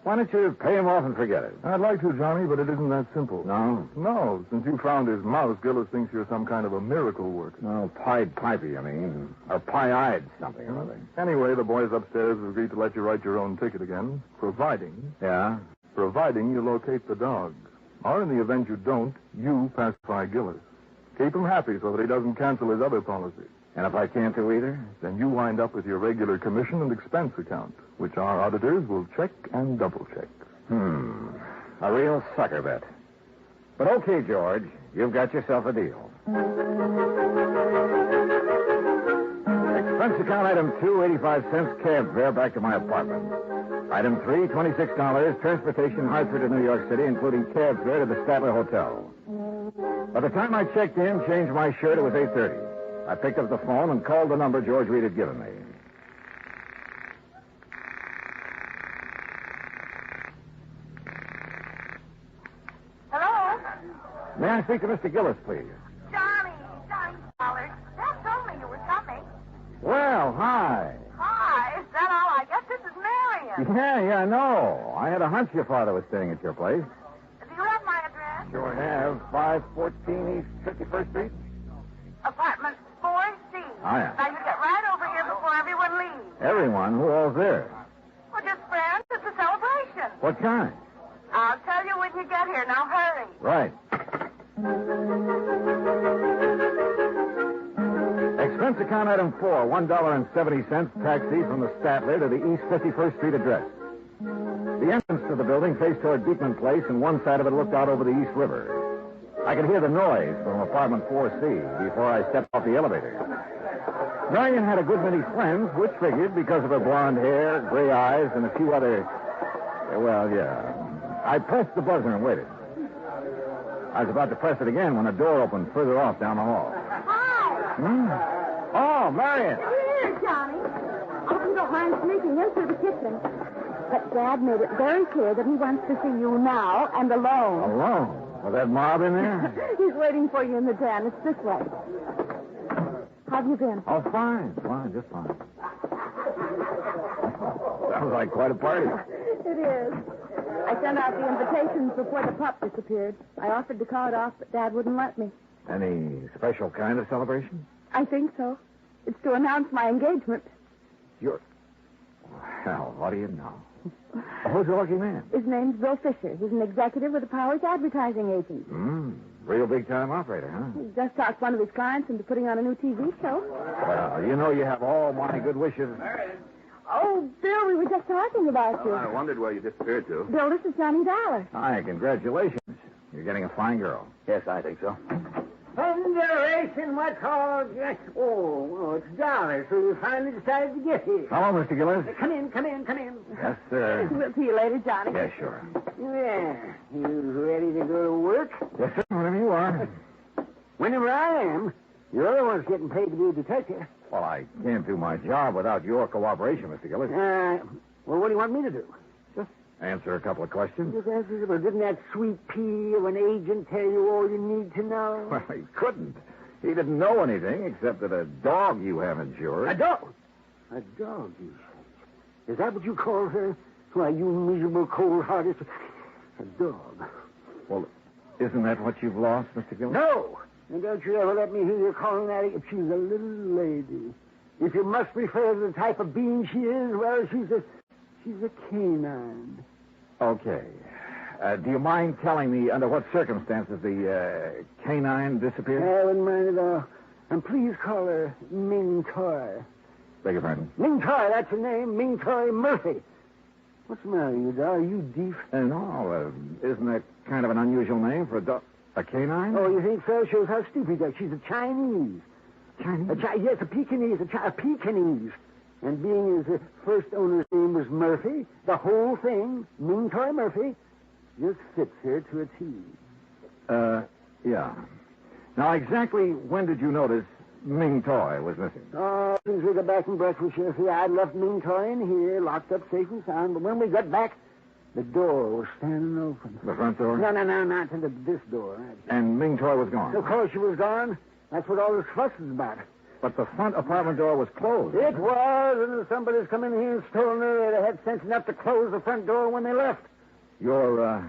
Why don't you pay him off and forget it?
I'd like to, Johnny, but it isn't that simple.
No?
No. Since you found his mouse, Gillis thinks you're some kind of a miracle worker.
No, Pied Piper, you mean. Or pie-eyed something or other.
Anyway, the boys upstairs have agreed to let you write your own ticket again, providing...
Yeah?
Providing you locate the dog. Or in the event you don't, you pacify Gillis. Keep him happy so that he doesn't cancel his other policy.
And if I can't do either?
Then you wind up with your regular commission and expense account, which our auditors will check and double-check.
A real sucker bet. But okay, George, you've got yourself a deal. Expense account item 2, 85 cents cab fare back to my apartment. Item 3, $26, transportation Hartford to New York City, including cab fare to the Statler Hotel. By the time I checked in, changed my shirt, it was 8:30. I picked up the phone and called the number George Reed had given me.
Hello?
May I speak to Mr. Gillis, please?
Johnny Dollar. Dad told me you were coming.
Well, hi.
Hi, is that all? I guess this is Marion.
Yeah, I know. I had a hunch your father was staying at your place.
Do you have my address?
Sure have. 514 East 51st Street.
Apartment 4C.
Oh, yeah.
Now, you get right over here before everyone leaves.
Everyone? Who all's there?
Well, just friends. It's a celebration.
What kind?
I'll tell you when you get here. Now, hurry.
Right. Expense account item 4, $1.70 taxi from the Statler to the East 51st Street address. The entrance to the building faced toward Beekman Place, and one side of it looked out over the East River. I could hear the noise from apartment 4C before I stepped off the elevator. Marion had a good many friends, which figured because of her blonde hair, gray eyes, and a few other... Well, yeah. I pressed the buzzer and waited. I was about to press it again when a door opened further off down the hall.
Hi.
Oh, Marion.
Here, Johnny. I hope you don't mind sneaking in through the kitchen. But Dad made it very clear that he wants to see you now and alone.
Alone?
Was that Mob in there?
He's waiting for you in the den. It's this way. How have you been?
Oh, fine, just fine. Sounds like quite a party.
It is. I sent out the invitations before the pup disappeared. I offered to call it off, but Dad wouldn't let me.
Any special kind of celebration?
I think so. It's to announce my engagement.
Well, what do you know? Who's the lucky man?
His name's Bill Fisher. He's an executive with the Powers advertising agent.
Real big-time operator, huh?
He just talked one of his clients into putting on a new TV show.
Well, you know you have all my good wishes.
Oh, Bill, we were just talking about you.
I wondered where you disappeared to.
Bill, this is Johnny Dollar.
Hi, congratulations. You're getting a fine girl.
Yes, I think so.
Thunderation, what's called? Oh, it's Dollar, so you finally decided to get here.
Hello, Mr. Gillis.
Come in.
Yes, sir.
We'll see you later, Johnny.
Yeah, sure.
Yeah, you ready to go to work?
Yes, sir, whenever you are.
Whenever I am. You're the one's getting paid to be a detective.
Well, I can't do my job without your cooperation, Mr. Gillis.
Well, what do you want me to do?
Just answer a couple of questions.
Just answer, but didn't that sweet pea of an agent tell you all you need to know?
Well, he couldn't. He didn't know anything except that a dog you have insured.
A dog? A dog, you say? Is that what you call her? Why, you miserable, cold-hearted... A dog.
Well, isn't that what you've lost, Mr. Gillis?
No! And don't you ever let me hear you calling that... She's a little lady. If you must refer to the type of being she is, well, she's a canine.
Okay. Do you mind telling me under what circumstances the canine disappeared?
I wouldn't mind at all. And please call her Ming Toy.
Beg your pardon?
Ming Toy, that's her name. Ming Toy Murphy. What's the matter, you dog? Are you deaf?
No. Isn't that kind of an unusual name for a dog? A canine?
Oh, you think so? Shows how stupid you are. She's a Chinese.
Chinese?
Yes, a Pekingese. A Pekingese. And being his first owner's name was Murphy, the whole thing, Ming Toy Murphy, just fits her to a T.
Yeah. Now, exactly when did you notice Ming Toy was missing?
Oh, since we got back from breakfast, you see, I'd left Ming Toy in here, locked up safe and sound, but when we got back, the door was standing open.
The front door?
No, not to this door.
And Ming Toy was gone?
Of course she was gone. That's what all this fuss is about.
But the front apartment door was closed.
It was, and if somebody's come in here and stolen her, they'd have had sense enough to close the front door when they left.
You're,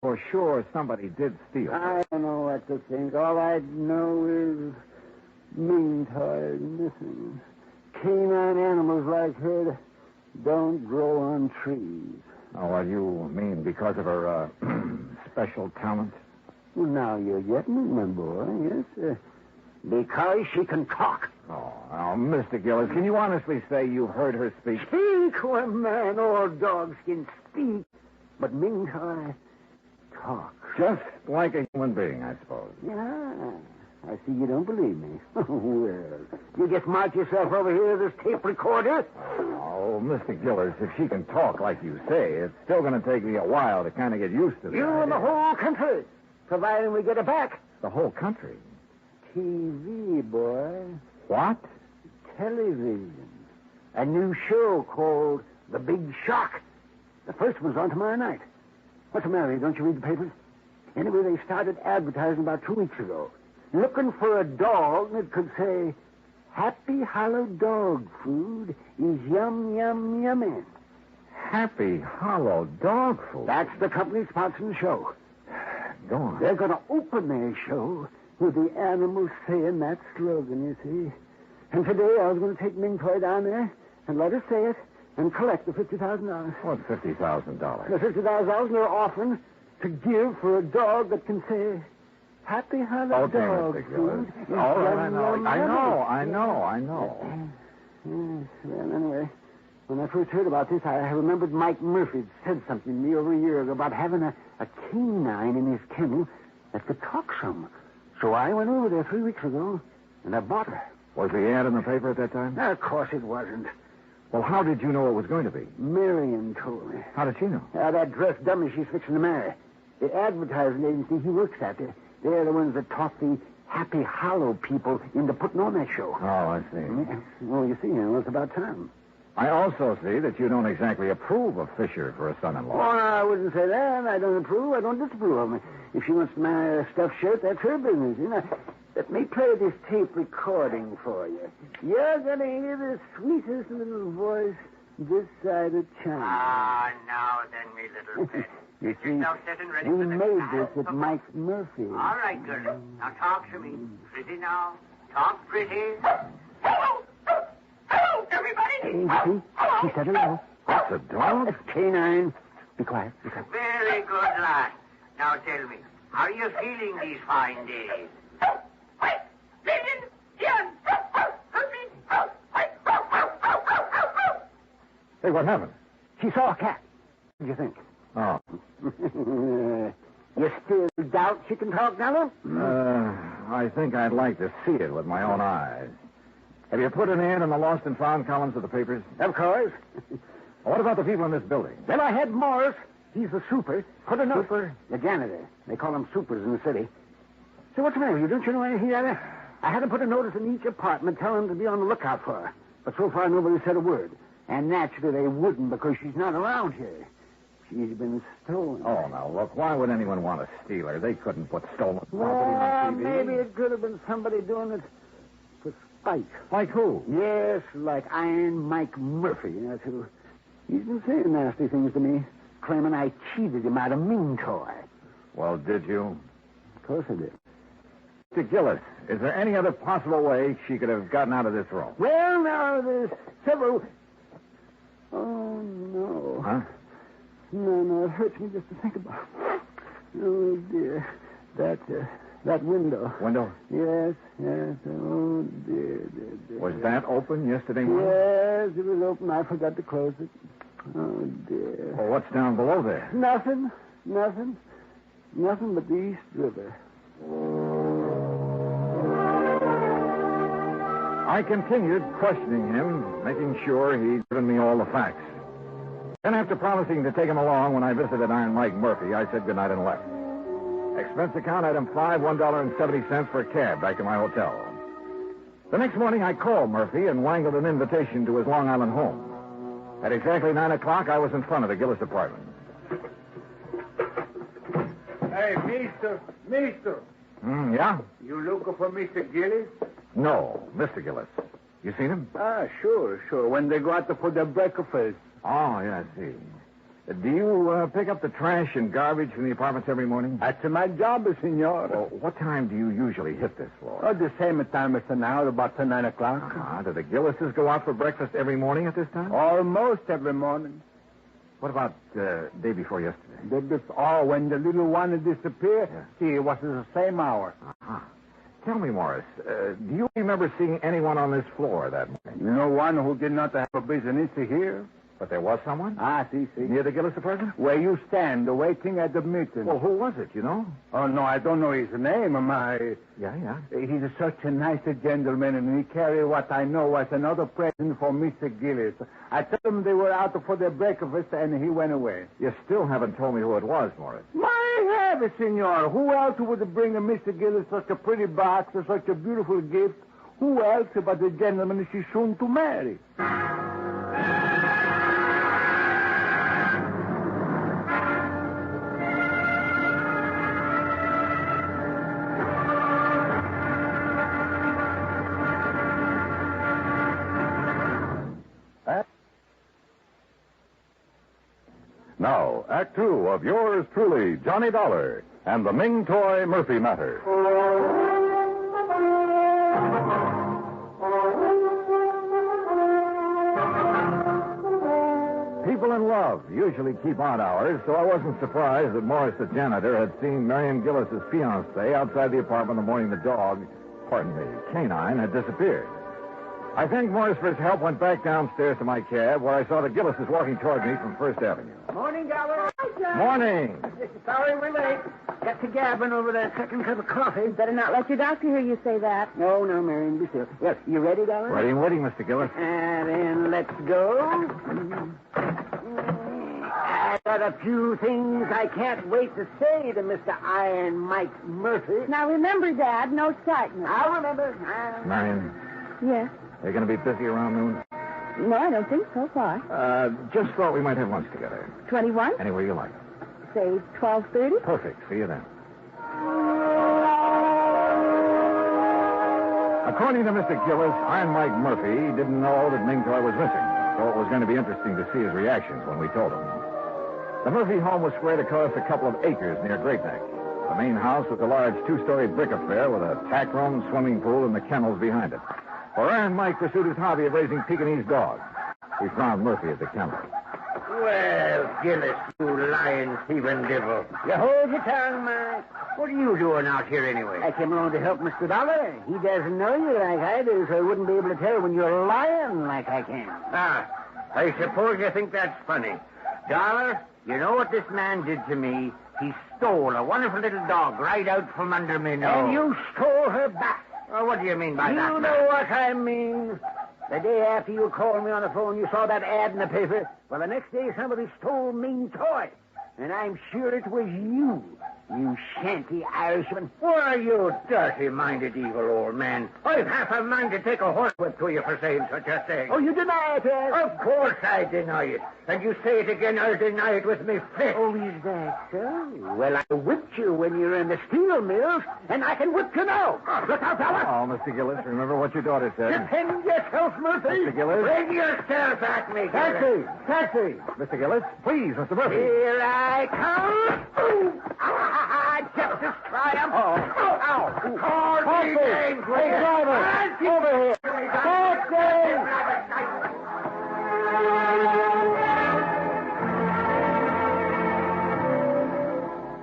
for sure somebody did steal.
I don't know what to think. All I know is Ming Toy missing. Canine animals like her don't grow on trees.
Oh, well, you mean because of her, special talent?
Well, now you're getting it, my boy, yes. Because she can talk.
Oh, now, Mr. Gillis, can you honestly say you heard her speak?
Speak, well, man, all dogs can speak. But Ming Toy talk.
Just like a human being, I suppose.
Yeah. I see you don't believe me. Well, you just march yourself over here to this tape recorder.
Oh, Mr. Gillis, if she can talk like you say, it's still going to take me a while to kind of get used to that.
You and the whole country, providing we get her back.
The whole country?
TV, boy.
What?
Television. A new show called The Big Shock. The first one's on tomorrow night. What's the matter? Don't you read the papers? Anyway, they started advertising about 2 weeks ago. Looking for a dog that could say, Happy Hollow Dog Food is yum, yum, yummy.
Happy Hollow Dog Food?
That's the company sponsoring the show.
Go on.
They're going to open their show with the animals saying that slogan, you see. And today I was going to take Ming Toy down there and let her say it and collect the $50,000.
What's $50,000?
The $50,000 they're offering to give for a dog that can say, Happy Hollow Dog Food.
All right, I know.
Yes, well, anyway, when I first heard about this, I remembered Mike Murphy said something to me over a year ago about having a canine in his kennel that could talk some. So I went over there 3 weeks ago, and I bought her.
Was the ad in the paper at that time?
Of course it wasn't.
Well, how did you know it was going to be?
Marion told me.
How did she know?
That dressed dummy she's fixing to marry. The advertising agency he works at, they're the ones that talk the Happy Hollow people into putting on that show.
Oh, I see.
Well, you see, it's about time.
I also see that you don't exactly approve of Fisher for a
Oh,
son-in-law.
no, I wouldn't say that. I don't approve. I don't disapprove of me. If she wants to marry a stuffed shirt, that's her business. You know, let me play this tape recording for you. You're going to hear the sweetest little voice this side of China.
Ah, now then, me little pet.
You
Get
see,
yourself set and ready
we
for the
made
trial.
this at Mike Murphy.
All right, girl. Now talk to me. Pretty now. Talk pretty. Everybody.
Hey, she said hello.
That's a dog?
That's Canine. Be quiet. Be quiet.
Very good, lad. Now tell me, how are you feeling these fine days?
Hey, what happened?
She saw a cat. What do you think?
Oh.
You still doubt she can talk, Nello?
I think I'd like to see it with my own eyes. Have you put an ad in the lost and found columns of the papers?
Of course.
What about the people in this building?
Well, I had Morris. He's the super. Put a note.
Super?
The janitor. They call him supers in the city. So what's the matter with you? Don't you know anything about it? I had to put a notice in each apartment telling them to be on the lookout for her. But so far, nobody said a word. And naturally, they wouldn't because she's not around here. She's been stolen.
Oh, now, look, why would anyone want to steal her? They couldn't put stolen property
Well,
on TV.
maybe it could have been somebody doing it for spite.
Like who?
Yes, like Iron Mike Murphy. That's who. He's been saying nasty things to me, claiming I cheated him out of Ming toy.
Well, did you?
Of course I did.
Mr. Gillis, is there any other possible way she could have gotten out of this room?
Well, now, there's several... Oh, no.
Huh?
No, it hurts me just to think about it. Oh, dear. That window.
Window?
Yes. Oh, dear.
Was that open yesterday morning?
Yes, it was open. I forgot to close it. Oh, dear.
Well, what's down below there?
Nothing but the East River.
I continued questioning him, making sure he'd given me all the facts. Then, after promising to take him along when I visited Iron Mike Murphy, I said goodnight and left. Expense account item 5, $1.70 for a cab back to my hotel. The next morning, I called Murphy and wangled an invitation to his Long Island home. At exactly 9 o'clock, I was in front of the Gillis apartment.
Hey, Mister.
Yeah?
You looking for Mr. Gillis?
No, Mr. Gillis. You seen him?
Sure. When they go out for their breakfast.
Oh, yeah, I see. Do you pick up the trash and garbage from the apartments every morning?
That's my job, senor.
Well, what time do you usually hit this floor?
The same time as now, about 9 o'clock.
Do the Gillises go out for breakfast every morning at this time?
Almost every morning.
What about day before yesterday?
When the little one disappeared, see, it was the same hour.
Uh-huh. Tell me, Morris, do you remember seeing anyone on this floor that morning?
No one who did not have a business here.
But there was someone?
See.
Near the Gillis apartment?
Where you stand, waiting at the meeting.
Well, who was it, you know?
Oh, no, I don't know his name.
Yeah.
He's such a nice gentleman, and he carried what I know was another present for Mr. Gillis. I told him they were out for their breakfast, and he went away.
You still haven't told me who it was, Morris.
My heavens, senor. Who else would bring Mr. Gillis such a pretty box or such a beautiful gift? Who else but the gentleman she's soon to marry?
Now, Act Two of yours truly, Johnny Dollar, and the Ming Toy Murphy Matter.
People in love usually keep odd hours, so I wasn't surprised that Morris, the janitor, had seen Marion Gillis's fiancée outside the apartment the morning the dog, Canine, had disappeared. I thanked Morris for his help, went back downstairs to my cab, where I saw the Gillises walking toward me from First Avenue.
Morning, Dollar.
Hi, John.
Morning.
Sorry we're late. Got to gabbing over that second cup of coffee.
Better not let your doctor hear you say that.
No, Marion, be still. Yes, you ready, Dollar?
Ready and waiting, Mr. Gillis.
And then let's go. I got a few things I can't wait to say to Mr. Iron Mike Murphy.
Now, remember, Dad, no excitement.
I'll remember.
Marion.
Yes?
Are you going to be busy around noon?
No, I don't think so. Why?
Just thought we might have lunch together.
21?
Anywhere you like.
Say 12:30?
Perfect. See you then. According to Mr. Gillis, Iron Mike Murphy didn't know that Ming Toy was missing, so it was going to be interesting to see his reactions when we told him. The Murphy home was squared across a couple of acres near Great Neck. The main house was a large two-story brick affair with a tack room, swimming pool, and the kennels behind it. For Iron Mike pursued his hobby of raising Pekingese dogs. We found Murphy at the kennel.
Well, Gillis, you lying, thieving devil. You hold your tongue, Mike. What are you doing out here anyway?
I came along to help Mr. Dollar. He doesn't know you like I do, so I wouldn't be able to tell when you're lying like I can.
Ah, I suppose you think that's funny. Dollar, you know what this man did to me? He stole a wonderful little dog right out from under me nose.
And you stole her back.
Well, what do you mean by that,
You
man?
know what I mean. The day after you called me on the phone, you saw that ad in the paper. Well, the next day, somebody stole Ming Toy. And I'm sure it was you, you shanty Irishman.
Why, you dirty-minded evil old man. I've half a mind to take a horsewhip to you for saying such a thing.
Oh, you deny it, eh?
Of course I deny it. And you say it again, I'll deny it with me fist.
Oh, is that so? Well, I whipped you when you were in the steel mills, and I can whip you now. Look out, fella.
Oh, Mr. Gillis, remember what your daughter said.
Defend yourself, Murphy.
Mr. Gillis.
Bring yourself at me, Gillis.
Taxi! Mr. Gillis, please, Mr. Murphy.
Here I come. Ooh. Justice triumph.
Ow.
Call me names.
Hey, driver, over here.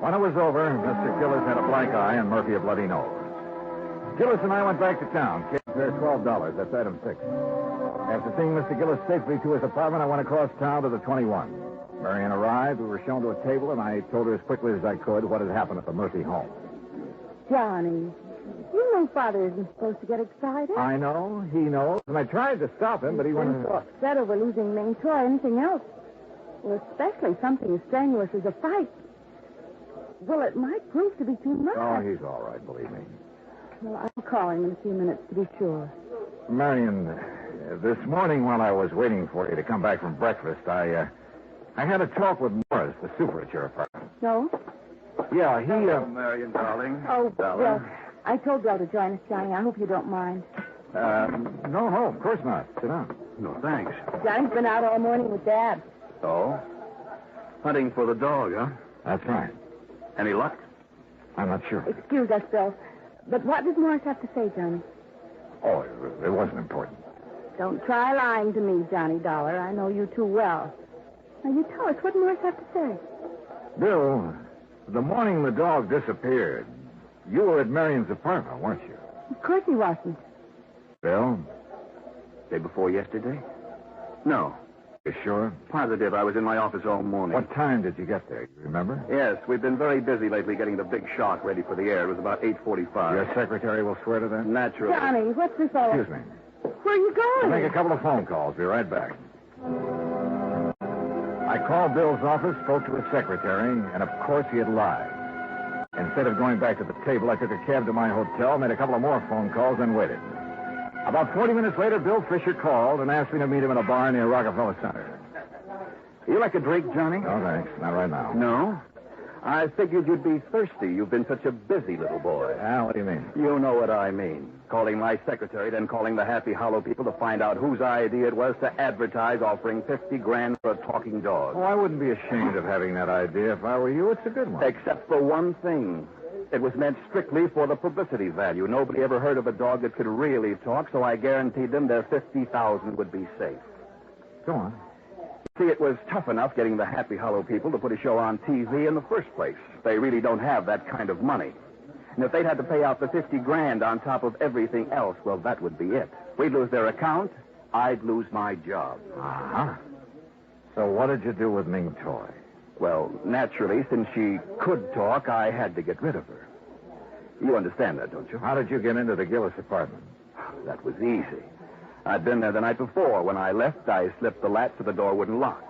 When it was over, Mr. Gillis had a black eye and Murphy a bloody nose. Gillis and I went back to town. Paid there $12. That's item 6. After seeing Mr. Gillis safely to his apartment, I went across town to the 21. Marion arrived. We were shown to a table, and I told her as quickly as I could what had happened at the Murphy home.
Johnny, you know Father isn't supposed to get excited.
I know. He knows. And I tried to stop him, but he went...
so upset over losing Ming Toy or anything else. Well, especially something as strenuous as a fight. Well, it might prove to be too much.
Oh, he's all right, believe me.
Well, I'll call him in a few minutes to be sure.
Marion, this morning while I was waiting for you to come back from breakfast, I had a talk with Morris, the super at your apartment.
No?
Yeah, he...
Marion, darling.
Oh, well, I told Bill to join us, Johnny. I hope you don't mind.
No, of course not. Sit down.
No, thanks.
Johnny's been out all morning with Dad.
Oh? Hunting for the dog, huh?
That's right.
Any luck?
I'm not sure.
Excuse us, Bill. But what does Morris have to say, Johnny?
Oh, it wasn't important.
Don't try lying to me, Johnny Dollar. I know you too well. Now, you tell us what Morris have to say.
Bill, the morning the dog disappeared, you were at Marion's apartment, weren't you?
Of course he wasn't.
Bill?
Day before yesterday? No.
You sure?
Positive. I was in my office all morning.
What time did you get there? You remember?
Yes, we've been very busy lately getting the big shock ready for the air. It was about 8:45.
Your secretary will swear to that?
Naturally.
Johnny, what's this all...
Excuse me.
Where are you going?
I'll make a couple of phone calls. Be right back. I called Bill's office, spoke to his secretary, and of course he had lied. Instead of going back to the table, I took a cab to my hotel, made a couple of more phone calls, and waited. About 40 minutes later, Bill Fisher called and asked me to meet him in a bar near Rockefeller Center.
You like a drink, Johnny?
No, thanks. Not right now.
No? I figured you'd be thirsty. You've been such a busy little boy.
What do you mean?
You know what I mean. Calling my secretary, then calling the Happy Hollow people to find out whose idea it was to advertise offering $50,000 for a talking dog.
Oh, I wouldn't be ashamed of having that idea if I were you. It's a good one.
Except for one thing. It was meant strictly for the publicity value. Nobody ever heard of a dog that could really talk, so I guaranteed them their $50,000 would be safe.
Go on.
See, it was tough enough getting the Happy Hollow people to put a show on TV in the first place. They really don't have that kind of money. And if they'd had to pay out the $50,000 on top of everything else, well, that would be it. We'd lose their account. I'd lose my job.
Uh-huh. So what did you do with Ming Toy?
Well, naturally, since she could talk, I had to get rid of her. You understand that, don't you?
How did you get into the Gillis apartment?
That was easy. I'd been there the night before. When I left, I slipped the latch so the door wouldn't lock.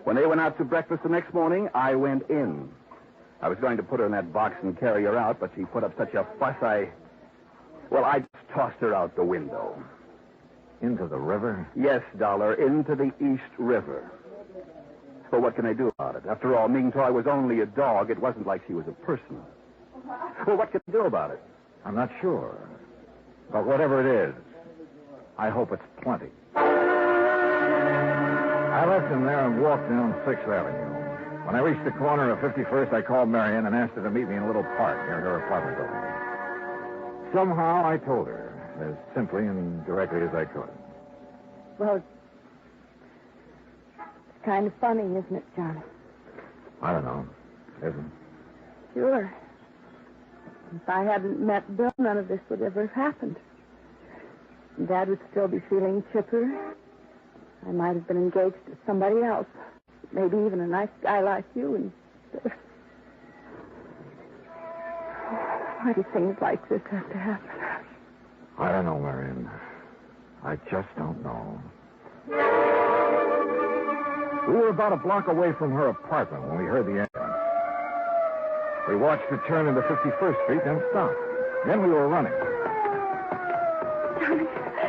When they went out to breakfast the next morning, I went in. I was going to put her in that box and carry her out, but she put up such a fuss, I just tossed her out the window.
Into the river?
Yes, Dollar, into the East River. But what can I do about it? After all, Ming Toy was only a dog. It wasn't like she was a person. Well, what can I do about it?
I'm not sure. But whatever it is, I hope it's plenty. I left him there and walked down 6th Avenue. When I reached the corner of 51st, I called Marion and asked her to meet me in a little park near her apartment building. Somehow I told her, as simply and directly as I could.
Well, it's kind of funny, isn't it, Johnny?
I don't know. Isn't it?
Sure. If I hadn't met Bill, none of this would ever have happened. Dad would still be feeling chipper. I might have been engaged to somebody else. Maybe even a nice guy like you. And why do things like this have to happen?
I don't know, Marion. I just don't know. We were about a block away from her apartment when we heard the ambulance. We watched her turn into 51st Street, then stop. Then we were running.
Johnny,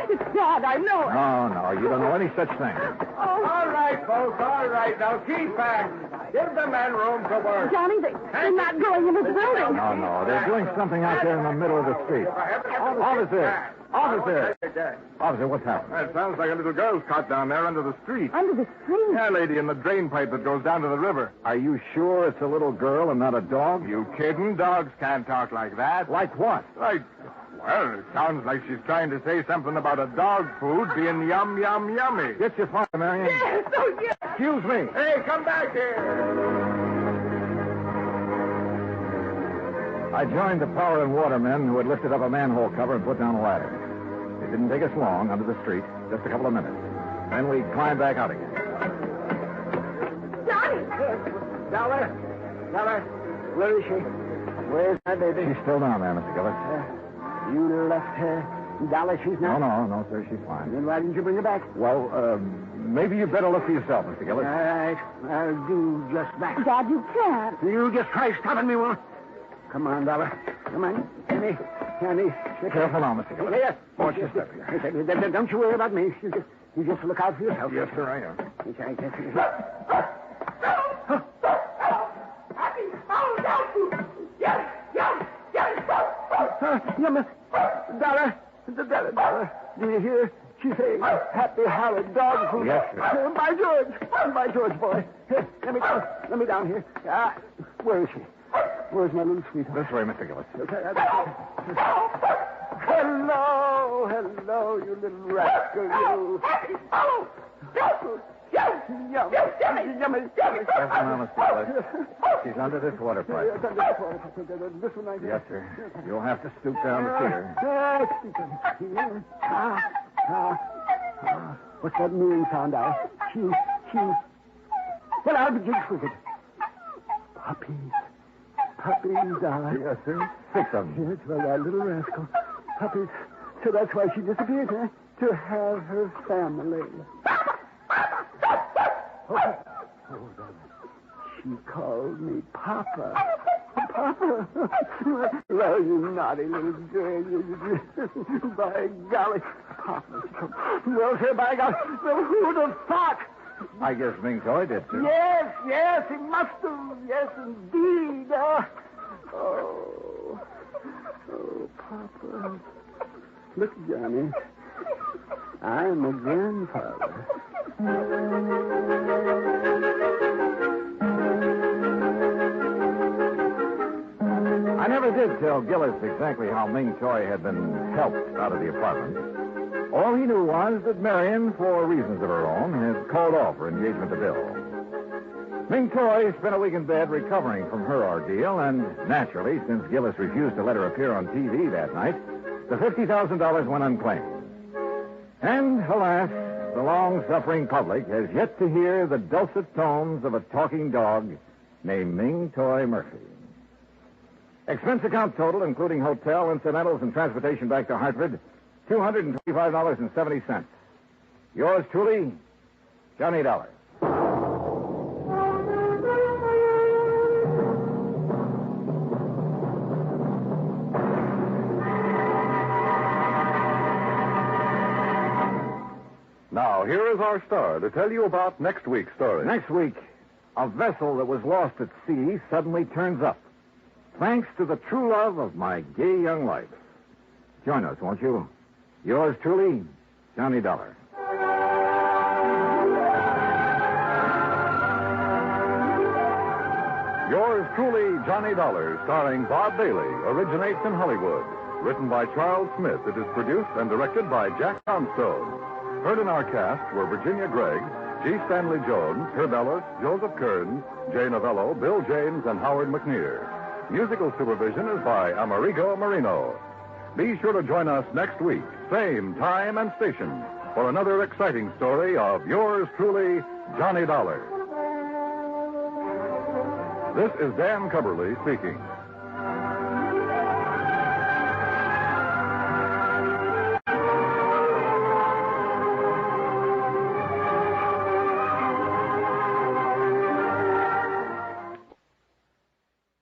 it's Dad, I know it.
No, you don't know any such thing.
Oh. All right, folks, all right. Now keep back. Give the men room to work.
Johnny, they're not going into the building.
No, they're doing something out there in the middle of the street. Officer, what's happened?
It sounds like a little girl's caught down there under the street.
Under the street?
Yeah, lady, in the drain pipe that goes down to the river.
Are you sure it's a little girl and not a dog?
You kidding? Dogs can't talk like that.
Like what?
Well, it sounds like she's trying to say something about a dog food being yum, yum, yummy.
Get your father, Marion.
Yes, oh, yes.
Excuse me.
Hey, come back here.
I joined the power and water men who had lifted up a manhole cover and put down a ladder. It didn't take us long under the street, just a couple of minutes. Then we climbed back out again.
Johnny!
Dollar, where is she? Where's my baby?
She's still down there, Mr. Gillis.
You left her. Dollar, she's not?
No, sir, she's fine.
Then why didn't you bring her back?
Well, maybe you'd better look for yourself, Mr. Gillis.
All right, I'll do just that.
Dad, you can't.
You just try stopping me, won't? Come on, Dollar. Come on. Candy.
Careful now, Mr. Gillis.
Yes.
Watch your step here.
Don't you worry about me. You just look out for yourself.
Yes, sir, I am.
Dollar, do you hear? She's saying happy Howard dog food.
Yes, sir.
By George, boy. Here, let me down here. Where is she? Where's my little sweetheart?
This way, Mr. Gillis.
Hello, you little rascal, you. Yummy.
Careful now, Mr. Gillis. She's under this water pipe.
This one I
Yes, sir. You'll have to stoop down to see her.
What's that meaning sound out? She. Well, I'll be jigs with it. Puppies, Dollar.
Yes, sir. 6 of them.
Yes, well, that little rascal. Puppies. So that's why she disappeared, huh? To have her family. Oh, she called me Papa. Papa. Well, you naughty little girl. By golly. Papa. Well, sir, by golly. Well, who'd have thought?
I guess Ming Toy did, sir.
Yes, he must have. Yes, indeed. Oh, Papa. Look, Johnny. I'm a grandfather.
I never did tell Gillis exactly how Ming Toy had been helped out of the apartment. All he knew was that Marion, for reasons of her own, had called off her engagement to Bill. Ming Toy spent a week in bed recovering from her ordeal, and naturally, since Gillis refused to let her appear on TV that night, the $50,000 went unclaimed. And, alas, the long-suffering public has yet to hear the dulcet tones of a talking dog named Ming Toy Murphy. Expense account total, including hotel, incidentals, and transportation back to Hartford, $225.70. Yours truly, Johnny Dollar.
Now, here is our star to tell you about next week's story.
Next week, a vessel that was lost at sea suddenly turns up. Thanks to the true love of my gay young life. Join us, won't you? Yours truly, Johnny Dollar.
Yours truly, Johnny Dollar, starring Bob Bailey, originates in Hollywood. Written by Charles Smith, it is produced and directed by Jack Johnstone. Heard in our cast were Virginia Gregg, G. Stanley Jones, Herb Ellis, Joseph Kearns, Jay Novello, Bill James, and Howard McNear. Musical supervision is by Amerigo Marino. Be sure to join us next week, same time and station, for another exciting story of yours truly, Johnny Dollar. This is Dan Cubberly speaking.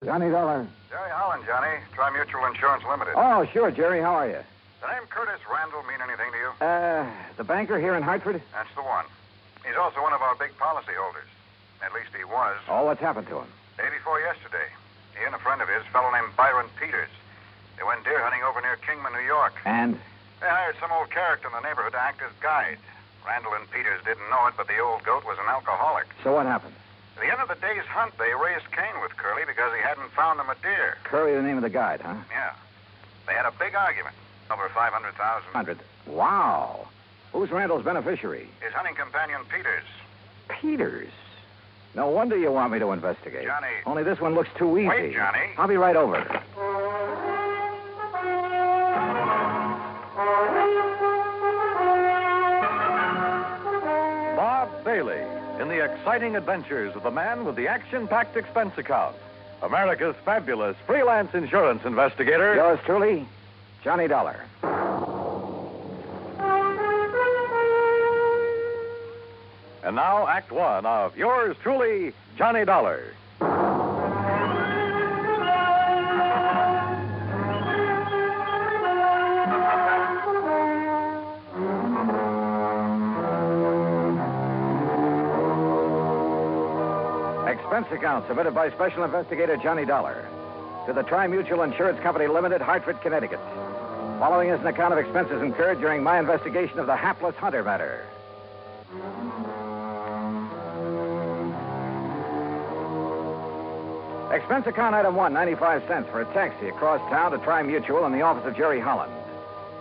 Johnny Dollar.
Jerry Holland, Johnny. Tri-Mutual Insurance Limited.
Oh, sure, Jerry. How are you?
The name Curtis Randall mean anything to you?
The banker here in Hartford?
That's the one. He's also one of our big policyholders. At least he was.
Oh, what's happened to him?
Day before yesterday, he and a friend of his, a fellow named Byron Peters, they went deer hunting over near Kingman, New York.
And?
They hired some old character in the neighborhood to act as guide. Randall and Peters didn't know it, but the old goat was an alcoholic.
So what happened?
At the end of the day's hunt, they raised Cain with Curly because he hadn't found them a deer.
Curly, the name of the guide, huh?
Yeah. They had a big argument. Over 500,000.
100. Wow. Who's Randall's beneficiary?
His hunting companion, Peters.
Peters? No wonder you want me to investigate.
Johnny.
Only this one looks too easy.
Wait, Johnny.
I'll be right over.
Bob Bailey in the exciting adventures of the man with the action-packed expense account. America's fabulous freelance insurance investigator.
Yours truly, Johnny Dollar.
And now, Act One of yours truly, Johnny Dollar.
Expense account submitted by Special Investigator Johnny Dollar to the Tri-Mutual Insurance Company Limited, Hartford, Connecticut. Following is an account of expenses incurred during my investigation of the Hapless Hunter matter. Expense account item 1, 95 cents for a taxi across town to Tri-Mutual in the office of Jerry Holland.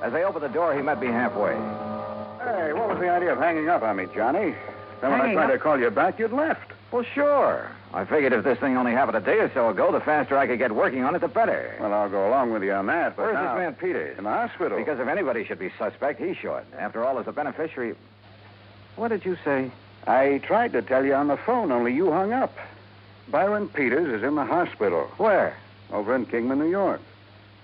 As I opened the door, he met me halfway.
Hey, what was the idea of hanging up on me, Johnny? Then when I tried to call you back, you'd left.
Well, sure. I figured if this thing only happened a day or so ago, the faster I could get working on it, the better.
Well, I'll go along with you on that, but
Where's
now...
this man Peters?
In the hospital.
Because if anybody should be suspect, he should. After all, as a beneficiary... What did you say?
I tried to tell you on the phone, only you hung up. Byron Peters is in the hospital.
Where?
Over in Kingman, New York.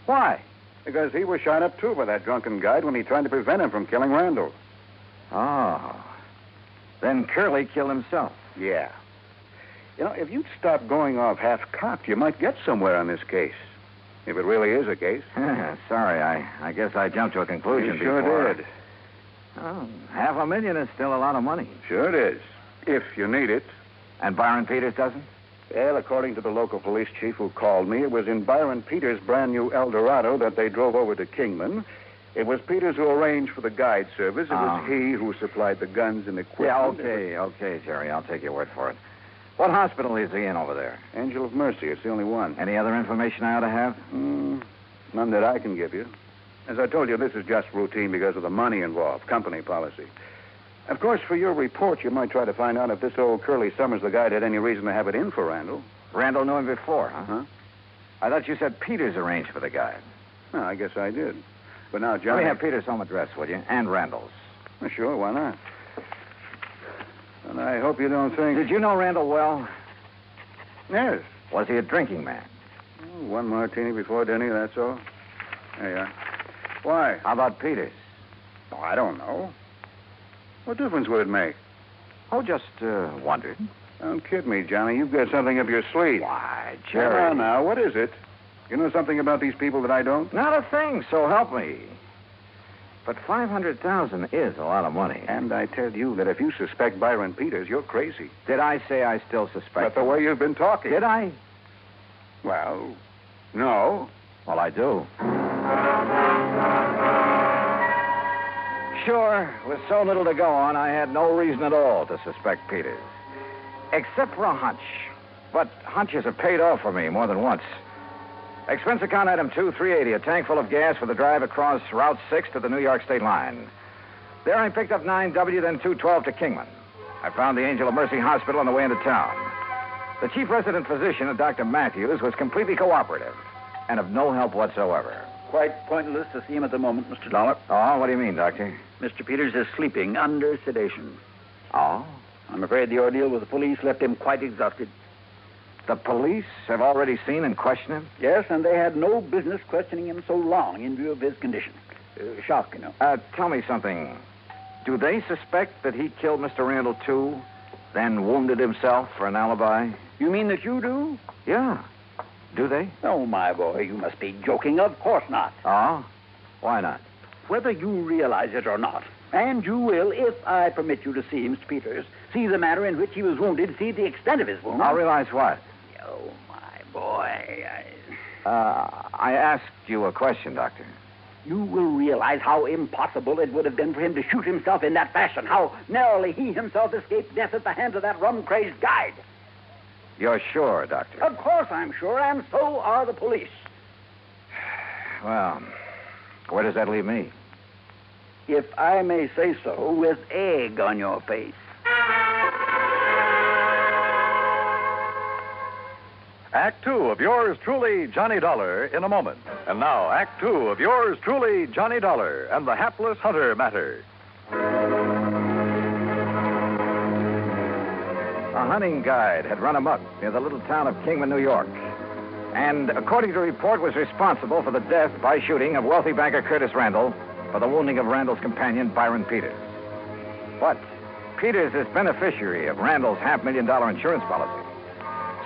Why?
Because he was shot up, too, by that drunken guide when he tried to prevent him from killing Randall.
Oh. Then Curly killed himself.
Yeah. You know, if you'd stop going off half-cocked, you might get somewhere on this case. If it really is a case.
Sorry, I guess I jumped to a conclusion
You
before.
sure did.
Oh, $500,000 is still a lot of money.
Sure it is. If you need it.
And Byron Peters doesn't?
Well, according to the local police chief who called me, it was in Byron Peters' brand new Eldorado that they drove over to Kingman. It was Peters who arranged for the guide service. It was he who supplied the guns and equipment.
Yeah, okay, Jerry. I'll take your word for it. What hospital is he in over there?
Angel of Mercy. It's the only one.
Any other information I ought to have?
None that I can give you. As I told you, this is just routine because of the money involved, company policy. Of course, for your report, you might try to find out if this old Curly Summers, the guide, had any reason to have it in for Randall.
Randall knew him before, huh?
Huh?
I thought you said Peters arranged for the guide.
Well, I guess I did. But now,
Let
Johnny...
me have Peters' home address, will you? And Randall's.
Well, sure, why not? And I hope you don't think...
Did you know Randall well?
Yes.
Was he a drinking man?
One martini before dinner, that's all. There you are. Why?
How about Peters?
Oh, I don't know. What difference would it make?
Oh, just wondered.
Don't kid me, Johnny. You've got something up your sleeve.
Why, Jerry.
Come on now, what is it? You know something about these people that I don't?
Not a thing, so help me. But $500,000 is a lot of money.
And I tell you that if you suspect Byron Peters, you're crazy.
Did I say I still suspect
But the
him?
way you've been talking.
Did I?
Well, no.
Well, I do. Sure, with so little to go on, I had no reason at all to suspect Peters. Except for a hunch. But hunches have paid off for me more than once. Expense account item 2, $380, a tank full of gas for the drive across Route 6 to the New York state line. There I picked up 9W, then 212 to Kingman. I found the Angel of Mercy Hospital on the way into town. The chief resident physician, Dr. Matthews, was completely cooperative and of no help whatsoever.
Quite pointless to see him at the moment, Mr. Dollar.
Oh, what do you mean, Doctor?
Mr. Peters is sleeping under sedation.
Oh?
I'm afraid the ordeal with the police left him quite exhausted.
The police have already seen and questioned him?
Yes, and they had no business questioning him so long in view of his condition. Shock, you know.
Tell me something. Do they suspect that he killed Mr. Randall, too, then wounded himself for an alibi?
You mean that you do?
Yeah. Do they?
Oh, my boy, you must be joking. Of course not.
Oh? Why not?
Whether you realize it or not, and you will, if I permit you to see Mr. Peters, see the manner in which he was wounded, see the extent of his wound.
I'll realize what?
Oh, my boy.
I asked you a question, Doctor.
You will realize how impossible it would have been for him to shoot himself in that fashion, how narrowly he himself escaped death at the hands of that rum-crazed guide.
You're sure, Doctor?
Of course I'm sure, and so are the police.
Well, where does that leave me?
If I may say so, with egg on your face.
Act 2 of yours truly, Johnny Dollar, in a moment. And now, Act 2 of yours truly, Johnny Dollar, and the Hapless Hunter matter.
A hunting guide had run amok near the little town of Kingman, New York, and, according to report, was responsible for the death by shooting of wealthy banker Curtis Randall for the wounding of Randall's companion, Byron Peters. But Peters is beneficiary of Randall's $500,000 insurance policy.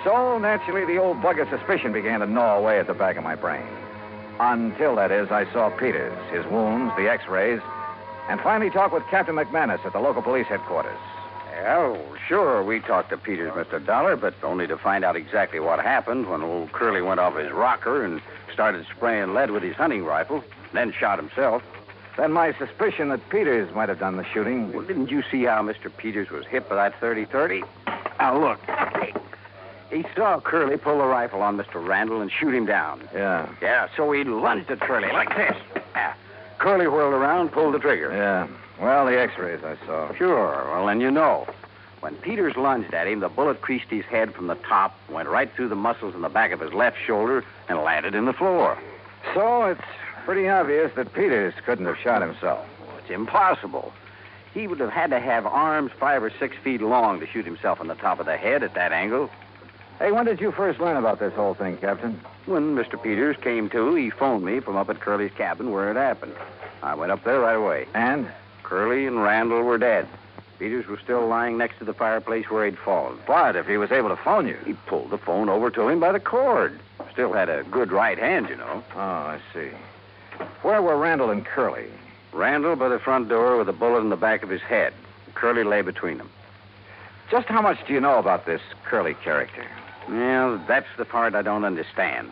So, naturally, the old bug of suspicion began to gnaw away at the back of my brain. Until, that is, I saw Peters, his wounds, the x-rays, and finally talked with Captain McManus at the local police headquarters.
Well, sure, we talked to Peters, Mr. Dollar, but only to find out exactly what happened when old Curly went off his rocker and started spraying lead with his hunting rifle, then shot himself.
Then my suspicion that Peters might have done the shooting.
Well, didn't you see how Mr. Peters was hit by that 30-30? Now, look. He saw Curly pull the rifle on Mr. Randall and shoot him down.
Yeah.
Yeah, so he lunged at Curly like this. Curly whirled around, pulled the trigger.
Yeah. Well, the x-rays I saw.
Sure. Well, then you know. When Peters lunged at him, the bullet creased his head from the top, went right through the muscles in the back of his left shoulder, and landed in the floor.
So it's pretty obvious that Peters couldn't have shot himself.
Well, it's impossible. He would have had to have arms 5 or 6 feet long to shoot himself in the top of the head at that angle.
Hey, when did you first learn about this whole thing, Captain?
When Mr. Peters came to, he phoned me from up at Curly's cabin where it happened. I went up there right away.
And?
Curly and Randall were dead. Peters was still lying next to the fireplace where he'd fallen.
What, if he was able to phone you?
He pulled the phone over to him by the cord. Still had a good right hand, you know.
Oh, I see. Where were Randall and Curly?
Randall by the front door with a bullet in the back of his head. Curly lay between them.
Just how much do you know about this Curly character?
Well, that's the part I don't understand.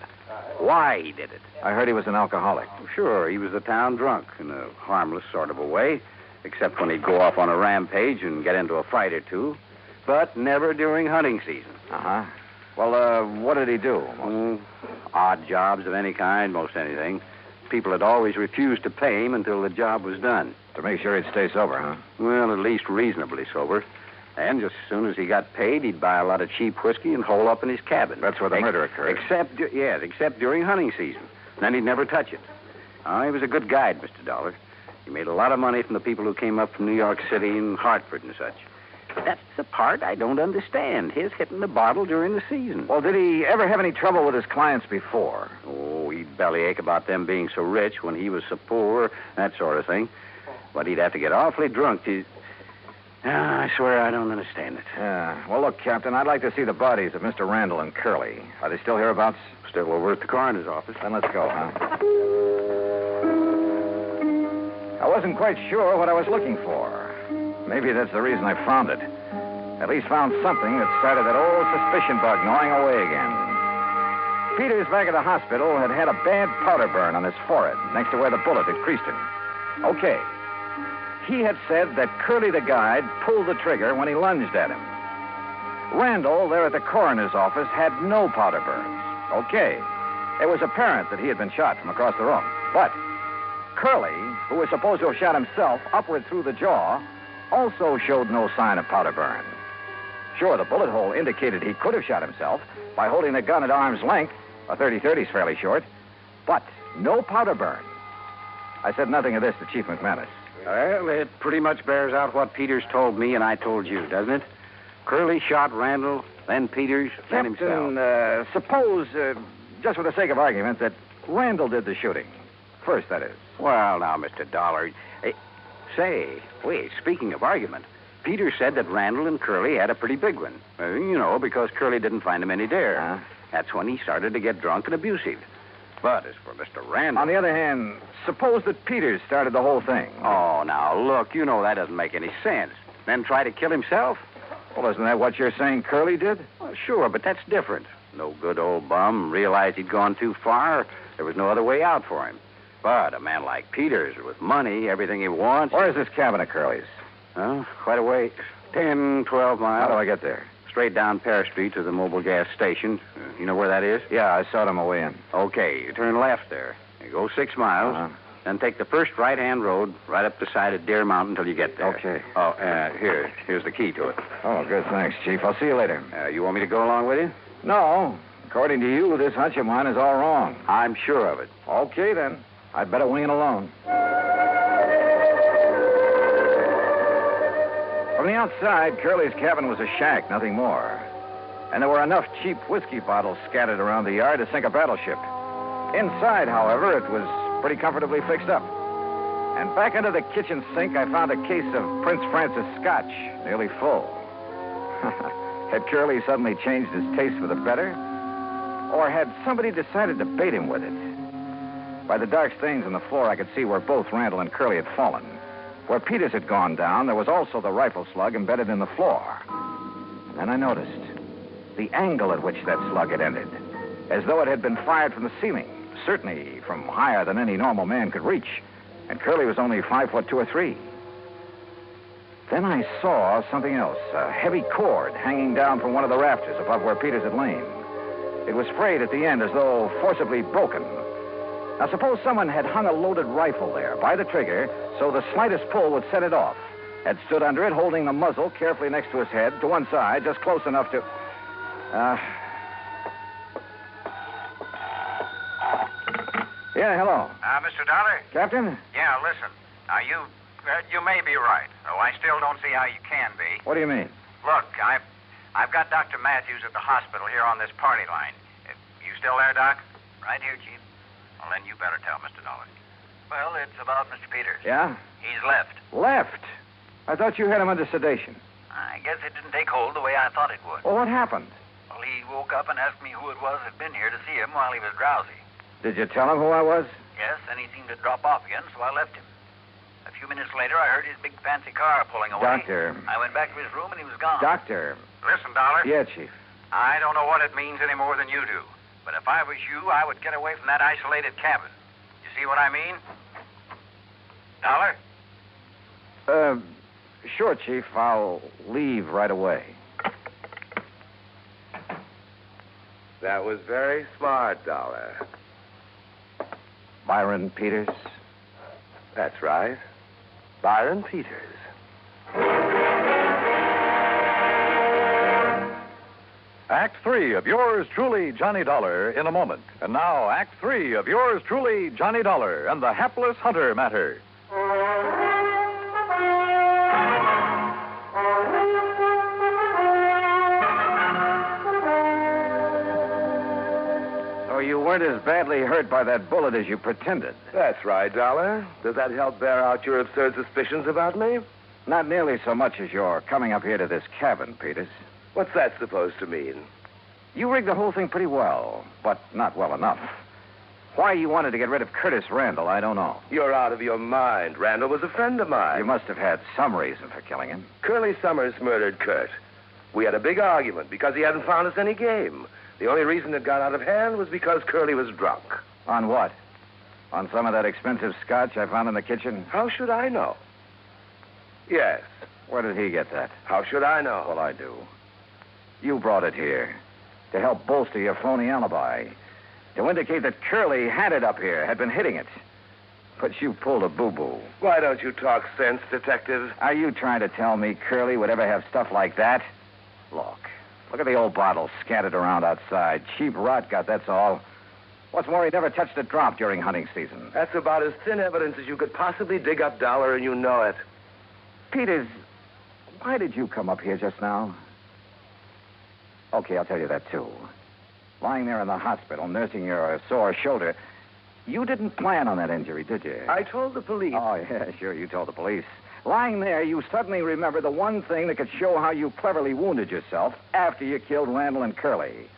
Why he did it.
I heard he was an alcoholic.
Sure, he was a town drunk in a harmless sort of a way, except when he'd go off on a rampage and get into a fight or two, but never during hunting season.
Uh-huh. Well, what did he do?
Odd jobs of any kind, most anything. People had always refused to pay him until the job was done.
To make sure he'd stay sober, huh?
Well, at least reasonably sober. And just as soon as he got paid, he'd buy a lot of cheap whiskey and hole up in his cabin.
That's where the murder occurred.
Except during hunting season. Then he'd never touch it. He was a good guide, Mr. Dollar. He made a lot of money from the people who came up from New York City and Hartford and such. That's the part I don't understand, his hitting the bottle during the season.
Well, did he ever have any trouble with his clients before?
Oh, he'd bellyache about them being so rich when he was so poor, that sort of thing. But he'd have to get awfully drunk to... I swear I don't understand it.
Yeah. Well, look, Captain, I'd like to see the bodies of Mr. Randall and Curly. Are they still hereabouts?
Still over at the coroner's office.
Then let's go, huh? I wasn't wasn't quite sure what I was looking for. Maybe that's the reason I found it. At least found something that started that old suspicion bug gnawing away again. Peters, back at the hospital, had had a bad powder burn on his forehead, next to where the bullet had creased him. Okay. He had said that Curly the guide pulled the trigger when he lunged at him. Randall, there at the coroner's office, had no powder burns. Okay. It was apparent that he had been shot from across the room. But Curly, who was supposed to have shot himself upward through the jaw, also showed no sign of powder burn. Sure, the bullet hole indicated he could have shot himself by holding the gun at arm's length. A .30-30 is fairly short. But no powder burn. I said nothing of this to Chief McManus.
Well, it pretty much bears out what Peters told me and I told you, doesn't it? Curly shot Randall, then Peters, then himself.
Captain, suppose, just for the sake of argument, that Randall did the shooting. First, that is.
Well, now, Mr. Dollar. Wait, speaking of argument, Peters said that Randall and Curly had a pretty big one. Because Curly didn't find him any dare. That's when he started to get drunk and abusive. But as for Mr. Randall...
On the other hand, suppose that Peters started the whole thing.
Oh, now, look, that doesn't make any sense. Then try to kill himself?
Well, isn't that what you're saying Curly did?
Well, sure, but that's different. No good old bum realized he'd gone too far. There was no other way out for him. But a man like Peters, with money, everything he wants...
Where's this cabin of Curly's?
Oh, quite a way. 10, 12 miles.
How do I get there?
Straight down Paris Street to the mobile gas station. You know where that is?
Yeah, I saw it on my way in.
Okay, you turn left there. You go 6 miles, then take the first right-hand road right up the side of Deer Mountain until you get there.
Okay.
Oh, here's the key to it.
Oh, good, thanks, Chief. I'll see you later.
You want me to go along with you?
No. According to you, this hunch of mine is all wrong.
I'm sure of it.
Okay, then. I'd better wing it alone. From the outside, Curly's cabin was a shack, nothing more. And there were enough cheap whiskey bottles scattered around the yard to sink a battleship. Inside, however, it was pretty comfortably fixed up. And back under the kitchen sink, I found a case of Prince Francis Scotch, nearly full. Had Curly suddenly changed his taste for the better? Or had somebody decided to bait him with it? By the dark stains on the floor, I could see where both Randall and Curly had fallen. Where Peters had gone down, there was also the rifle slug embedded in the floor. And then I noticed the angle at which that slug had ended, as though it had been fired from the ceiling, certainly from higher than any normal man could reach. And Curly was only 5 foot 2 or 3. Then I saw something else, a heavy cord hanging down from one of the rafters above where Peters had lain. It was frayed at the end as though forcibly broken. Now, suppose someone had hung a loaded rifle there by the trigger so the slightest pull would set it off, had stood under it holding the muzzle carefully next to his head to one side, just close enough to... Yeah, hello.
Mr. Dollar?
Captain?
Yeah, listen. Now, you may be right, though I still don't see how you can be.
What do you mean?
Look, I've got Dr. Matthews at the hospital here on this party line. You still there, Doc? Right here, Chief. Well, then you better tell Mr. Dollar. Well, it's about Mr. Peters.
Yeah?
He's left.
Left? I thought you had him under sedation.
I guess it didn't take hold the way I thought it would.
Well, what happened?
Well, he woke up and asked me who it was that had been here to see him while he was drowsy.
Did you tell him who I was?
Yes, then he seemed to drop off again, so I left him. A few minutes later, I heard his big fancy car pulling away.
Doctor.
I went back to his room and he was gone.
Doctor.
Listen, Dollar.
Yeah, Chief.
I don't know what it means any more than you do. But if I was you, I would get away from that isolated cabin. You see what I mean? Dollar?
Sure, Chief. I'll leave right away.
That was very smart, Dollar.
Byron Peters?
That's right. Byron Peters.
Act 3 of yours truly, Johnny Dollar, in a moment. And now, Act 3 of yours truly, Johnny Dollar, and the Hapless Hunter matter.
So you weren't as badly hurt by that bullet as you pretended.
That's right, Dollar. Does that help bear out your absurd suspicions about me?
Not nearly so much as your coming up here to this cabin, Peters.
What's that supposed to mean?
You rigged the whole thing pretty well, but not well enough. Why you wanted to get rid of Curtis Randall, I don't know.
You're out of your mind. Randall was a friend of mine.
You must have had some reason for killing him.
Curly Summers murdered Kurt. We had a big argument because he hadn't found us any game. The only reason it got out of hand was because Curly was drunk.
On what? On some of that expensive scotch I found in the kitchen?
How should I know? Yes.
Where did he get that?
How should I know?
Well, I do. You brought it here to help bolster your phony alibi, to indicate that Curly had it up here, had been hitting it. But you pulled a boo-boo.
Why don't you talk sense, Detective?
Are you trying to tell me Curly would ever have stuff like that? Look at the old bottle scattered around outside. Cheap rot gut, that's all. What's more, he never touched a drop during hunting season.
That's about as thin evidence as you could possibly dig up, Dollar, and you know it.
Peters, why did you come up here just now? Okay, I'll tell you that, too. Lying there in the hospital, nursing your sore shoulder, you didn't plan on that injury, did you?
I told the police.
Oh, yeah, sure, you told the police. Lying there, you suddenly remember the one thing that could show how you cleverly wounded yourself after you killed Randall and Curly.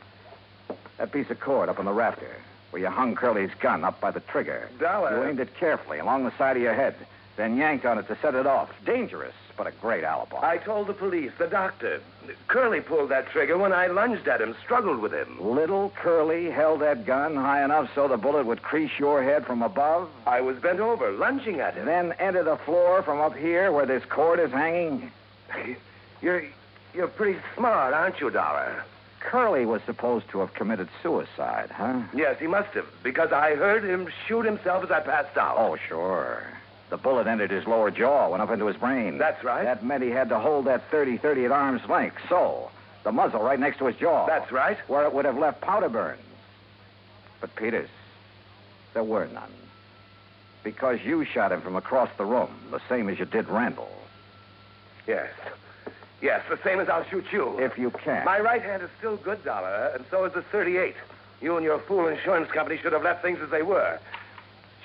That piece of cord up on the rafter, where you hung Curly's gun up by the trigger.
Dollar.
You aimed it carefully along the side of your head, then yanked on it to set it off. Dangerous, but a great alibi.
I told the police, the doctor. Curly pulled that trigger when I lunged at him, struggled with him.
Little Curly held that gun high enough so the bullet would crease your head from above?
I was bent over, lunging at him.
Then enter the floor from up here where this cord is hanging?
You're pretty smart, aren't you, Dollar?
Curly was supposed to have committed suicide, huh?
Yes, he must have, because I heard him shoot himself as I passed out.
Oh, sure. The bullet entered his lower jaw, went up into his brain.
That's right.
That meant he had to hold that 30-30 at arm's length, so the muzzle right next to his jaw.
That's right.
Where it would have left powder burns. But, Peters, there were none. Because you shot him from across the room, the same as you did Randall.
Yes. Yes, the same as I'll shoot you.
If you can.
My right hand is still good, Dollar, and so is the 38. You and your fool insurance company should have left things as they were.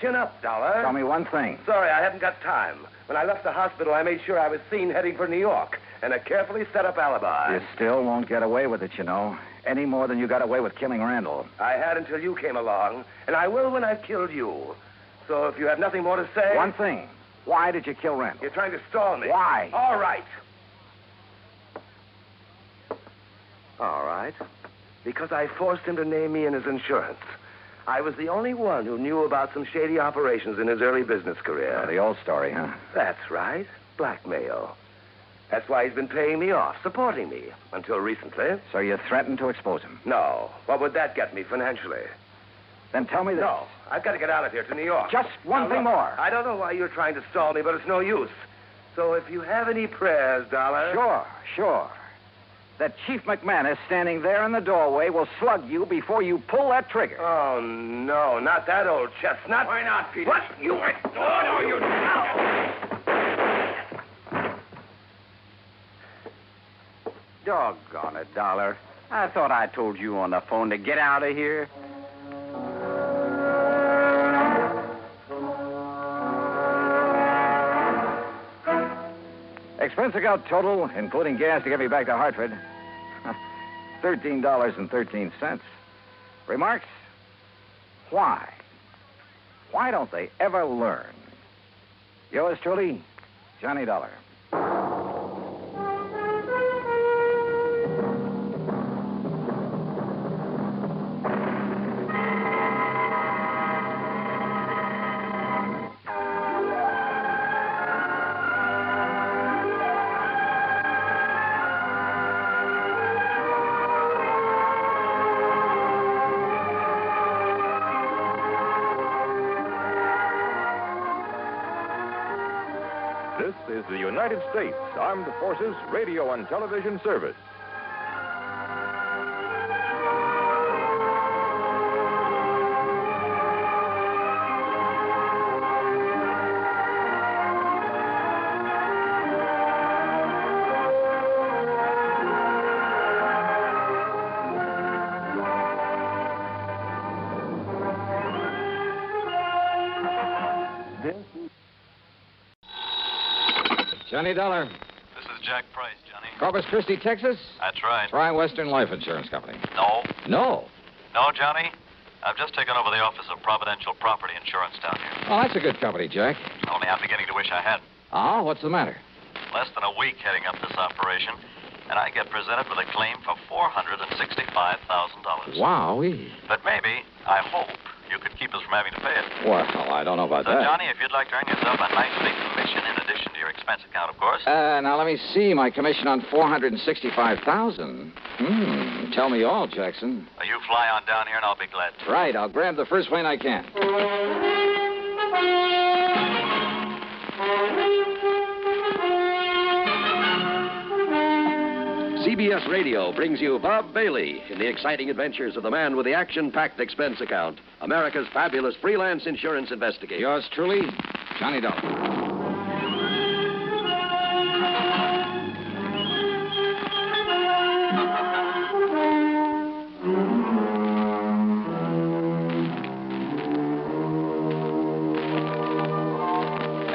Chin up, Dollar.
Tell me one thing.
Sorry, I haven't got time. When I left the hospital, I made sure I was seen heading for New York, and a carefully set up alibi.
You still won't get away with it, you know. Any more than you got away with killing Randall.
I had until you came along, and I will when I've killed you. So if you have nothing more to say...
One thing. Why did you kill Randall?
You're trying to stall me.
Why?
All right. All right. Because I forced him to name me in his insurance. I was the only one who knew about some shady operations in his early business career.
Oh, the old story, huh?
That's right. Blackmail. That's why he's been paying me off, supporting me, until recently.
So you threatened to expose him?
No. What would that get me financially?
Then tell me this.
No. I've got to get out of here to New York.
Just one thing more.
I don't know why you're trying to stall me, but it's no use. So if you have any prayers, Dollar...
Sure. That Chief McManus standing there in the doorway will slug you before you pull that trigger.
Oh, no, not that old chestnut.
Why not, Peter?
What? You... No, you...
Doggone it, Dollar. I thought I told you on the phone to get out of here.
Expense account total, including gas to get me back to Hartford, $13.13. Remarks? Why? Why don't they ever learn? Yours truly, Johnny Dollar.
This is the United States Armed Forces Radio and Television Service.
Johnny Dollar.
This is Jack Price, Johnny.
Corpus Christi, Texas?
That's right.
Try Western Life Insurance Company.
No.
No?
No, Johnny. I've just taken over the office of Providential Property Insurance down here.
Oh, that's a good company, Jack.
Only I'm beginning to wish I hadn't.
Oh, what's the matter?
Less than a week heading up this operation, and I get presented with a claim for $465,000.
Wowee.
But maybe, I hope, you could keep us from having to pay it.
Well, I don't know about
So,
that.
Johnny, if you'd like to earn yourself a nice big commission in addition to your expense account, of course.
Now, let me see. My commission on $465,000. Tell me all, Jackson.
You fly on down here, and I'll be glad to.
Right. I'll grab the first plane I can.
CBS Radio brings you Bob Bailey in the exciting adventures of the man with the action-packed expense account, America's fabulous freelance insurance investigator.
Yours truly, Johnny Dollar.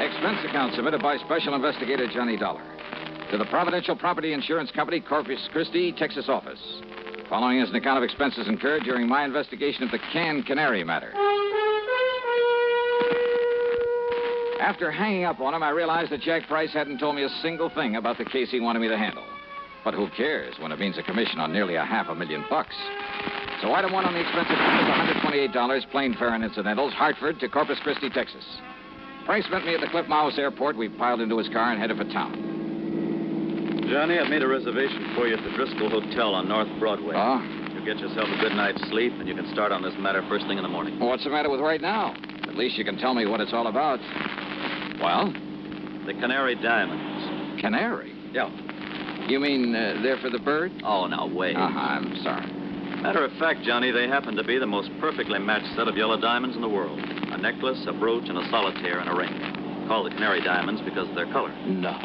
Expense account submitted by Special Investigator Johnny Dollar to the Providential Property Insurance Company, Corpus Christi, Texas office. Following is an account of expenses incurred during my investigation of the Canary matter. After hanging up on him, I realized that Jack Price hadn't told me a single thing about the case he wanted me to handle. But who cares when it means a commission on nearly $500,000? So item one on the expense account is $128, plane fare and incidentals, Hartford to Corpus Christi, Texas. Price met me at the Cliff Mouse Airport. We piled into his car and headed for town.
Johnny, I've made a reservation for you at the Driscoll Hotel on North Broadway.
Oh?
You'll get yourself a good night's sleep, and you can start on this matter first thing in the morning.
Well, what's the matter with right now? At least you can tell me what it's all about. Well?
The Canary diamonds.
Canary?
Yeah.
You mean they're for the bird?
Oh, now, wait.
I'm sorry.
Matter of fact, Johnny, they happen to be the most perfectly matched set of yellow diamonds in the world. A necklace, a brooch, and a solitaire and a ring. Called the Canary diamonds because of their color.
No.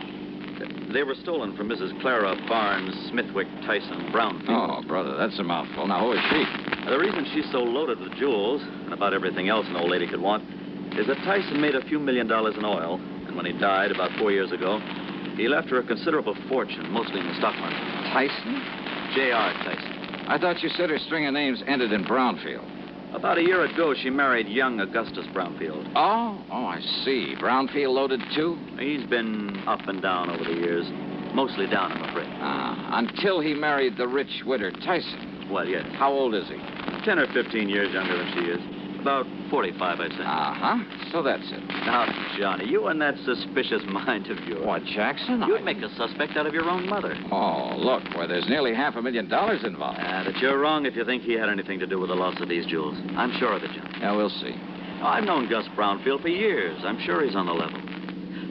They were stolen from Mrs. Clara Barnes Smithwick Tyson Brownfield.
Oh, brother, that's a mouthful. Now, who is she?
The reason she's so loaded with jewels, and about everything else an old lady could want, is that Tyson made a few $1 million in oil, and when he died about 4 years ago, he left her a considerable fortune, mostly in the stock market.
Tyson?
J.R. Tyson.
I thought you said her string of names ended in Brownfield.
About a year ago, she married young Augustus Brownfield.
Oh, I see. Brownfield loaded, too?
He's been up and down over the years. Mostly down, I'm afraid.
Until he married the rich widow Tyson.
Well, yes.
How old is he?
10 or 15 years younger than she is. About 45, I'd say.
So that's it.
Now, Johnny, you and that suspicious mind of yours.
What, Jackson?
You'd make a suspect out of your own mother.
Oh, look, there's nearly $500,000 involved.
But you're wrong if you think he had anything to do with the loss of these jewels. I'm sure of it, Johnny.
Yeah, we'll see.
I've known Gus Brownfield for years. I'm sure he's on the level.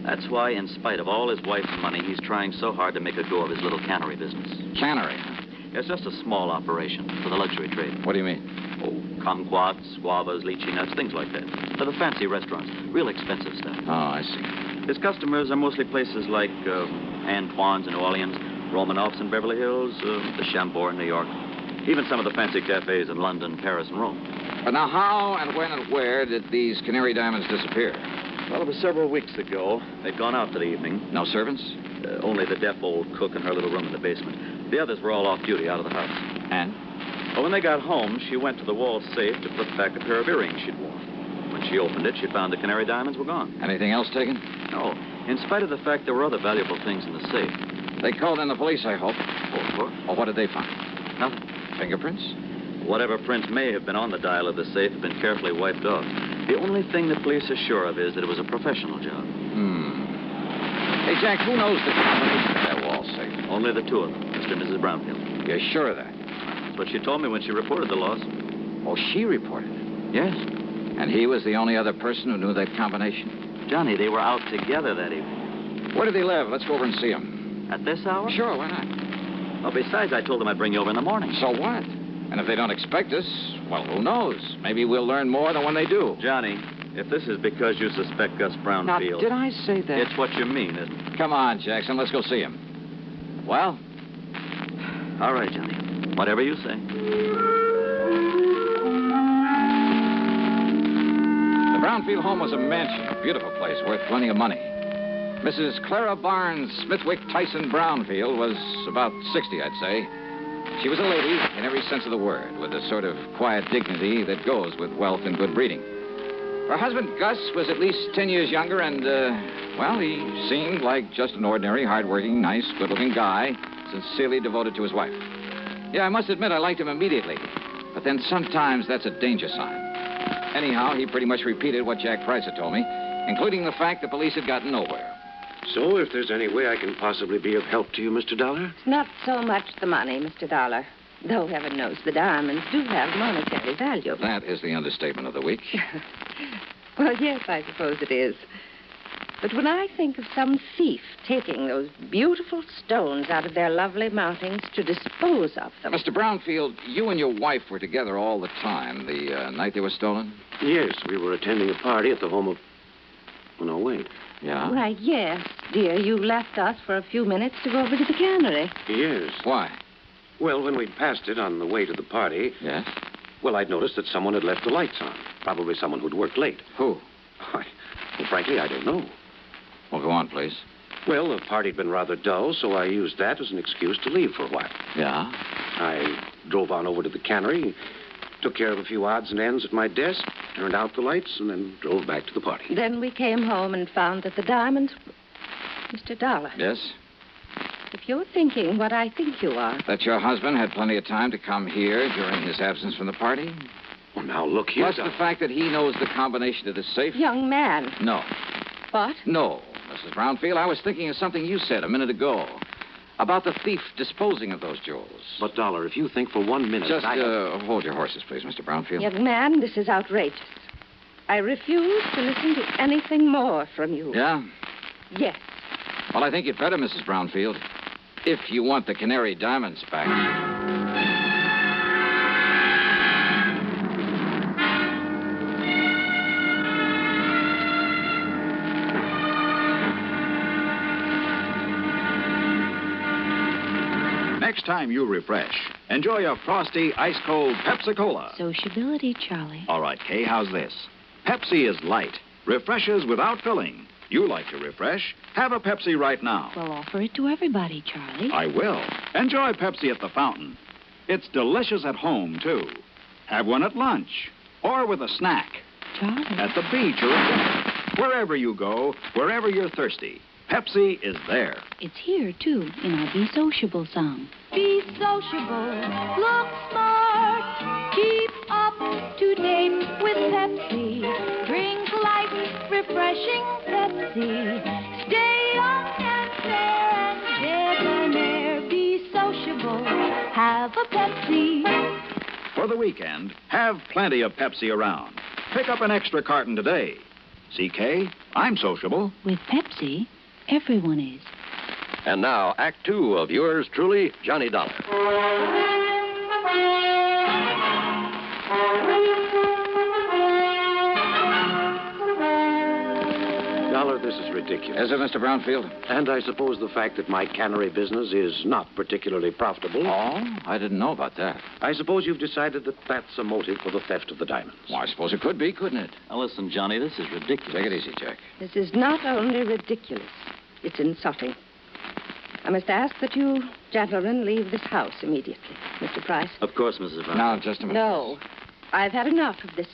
That's why, in spite of all his wife's money, he's trying so hard to make a go of his little cannery business.
Cannery?
It's just a small operation for the luxury trade.
What do you mean?
Oh, kumquats, guavas, lychee nuts, things like that. For the fancy restaurants. Real expensive stuff.
Oh, I see.
His customers are mostly places like Antoine's in New Orleans, Romanoff's in Beverly Hills, the Chambord in New York. Even some of the fancy cafes in London, Paris, and Rome.
But now, how and when and where did these Canary diamonds disappear?
Well, it was several weeks ago. They'd gone out for the evening.
No servants?
Only the deaf old cook in her little room in the basement. The others were all off duty out of the house.
And?
Well, when they got home, she went to the wall safe to put back a pair of earrings she'd worn. When she opened it, she found the Canary diamonds were gone.
Anything else taken?
No. In spite of the fact there were other valuable things in the safe.
They called in the police, I hope.
Oh, of course.
Well, what did they find?
Nothing.
Fingerprints?
Whatever prints may have been on the dial of the safe have been carefully wiped off. The only thing the police are sure of is that it was a professional job.
Hey, Jack, who knows the combination of that wall safe?
Only the two of them, Mr. and Mrs. Brownfield.
You're sure of that?
That's what she told me when she reported the loss.
Oh, she reported it?
Yes.
And he was the only other person who knew that combination?
Johnny, they were out together that evening.
Where did they live? Let's go over and see him.
At this hour?
Sure, why not?
Well, besides, I told them I'd bring you over in the morning.
So what? And if they don't expect us, well, who knows? Maybe we'll learn more than when they do.
Johnny, if this is because you suspect Gus Brownfield...
Now, did I say that?
It's what you mean, isn't it?
Come on, Jackson, let's go see him. Well?
All right, Johnny. Whatever you say.
The Brownfield home was a mansion, a beautiful place, worth plenty of money. Mrs. Clara Barnes Smithwick Tyson Brownfield was about 60, I'd say. She was a lady in every sense of the word, with a sort of quiet dignity that goes with wealth and good breeding. Her husband, Gus, was at least 10 years younger, and, well, he seemed like just an ordinary, hard-working, nice, good-looking guy, sincerely devoted to his wife. Yeah, I must admit I liked him immediately, but then sometimes that's a danger sign. Anyhow, he pretty much repeated what Jack Price had told me, including the fact the police had gotten nowhere.
So, if there's any way I can possibly be of help to you, Mr. Dollar?
It's not so much the money, Mr. Dollar. Though heaven knows the diamonds do have monetary value.
That is the understatement of the week.
Well, yes, I suppose it is. But when I think of some thief taking those beautiful stones out of their lovely mountings to dispose of them...
Mr. Brownfield, you and your wife were together all the time the night they were stolen?
Yes, we were attending a party at the home of... Oh, no, wait.
Yeah?
Why, yes, dear. You left us for a few minutes to go over to the Canary.
Yes.
Why?
Well, when we'd passed it on the way to the party...
Yes?
Well, I'd noticed that someone had left the lights on. Probably someone who'd worked late.
Who?
Well, frankly, I don't know.
Well, go on, please.
Well, the party'd been rather dull, so I used that as an excuse to leave for a while.
Yeah?
I drove on over to the Canary, took care of a few odds and ends at my desk, turned out the lights, and then drove back to the party.
Then we came home and found that the diamonds... Mr. Dollar.
Yes?
If you're thinking what I think you are...
That your husband had plenty of time to come here during his absence from the party?
Well, now, look here,
Plus the fact that he knows the combination to the safe?
Young man.
No.
What?
No, Mrs. Brownfield. I was thinking of something you said a minute ago. About the thief disposing of those jewels.
But, Dollar, if you think for 1 minute...
Just hold your horses, please, Mr. Brownfield.
Young man, this is outrageous. I refuse to listen to anything more from you.
Yeah?
Yes.
Well, I think you'd better, Mrs. Brownfield. If you want the Canary diamonds back.
Next time you refresh, enjoy a frosty, ice-cold Pepsi-Cola.
Sociability, Charlie.
All right, Kay, how's this? Pepsi is light, refreshes without filling. You like to refresh? Have a Pepsi right now.
Well, offer it to everybody, Charlie.
I will. Enjoy Pepsi at the fountain. It's delicious at home, too. Have one at lunch or with a snack.
Charlie.
At the beach or at dinner. Wherever you go, wherever you're thirsty, Pepsi is there.
It's here, too, in our Be Sociable song.
Be sociable, look smart, keep up to date with Pepsi. Drink light, refreshing Pepsi. Stay young and fair and debonair. Be sociable, have a Pepsi.
For the weekend, have plenty of Pepsi around. Pick up an extra carton today. CK, I'm sociable.
With Pepsi, everyone is.
And now, Act Two of yours truly, Johnny Dollar. Dollar, this is ridiculous.
Is it, Mr. Brownfield?
And I suppose the fact that my cannery business is not particularly profitable.
Oh, I didn't know about that.
I suppose you've decided that that's a motive for the theft of the diamonds.
Well, I suppose it could be, couldn't it?
Now, listen, Johnny, this is ridiculous.
Take it easy, Jack.
This is not only ridiculous, it's insulting. I must ask that you gentlemen leave this house immediately. Mr. Price?
Of course, Mrs. Brown.
Now, just a minute.
No. I've had enough of this.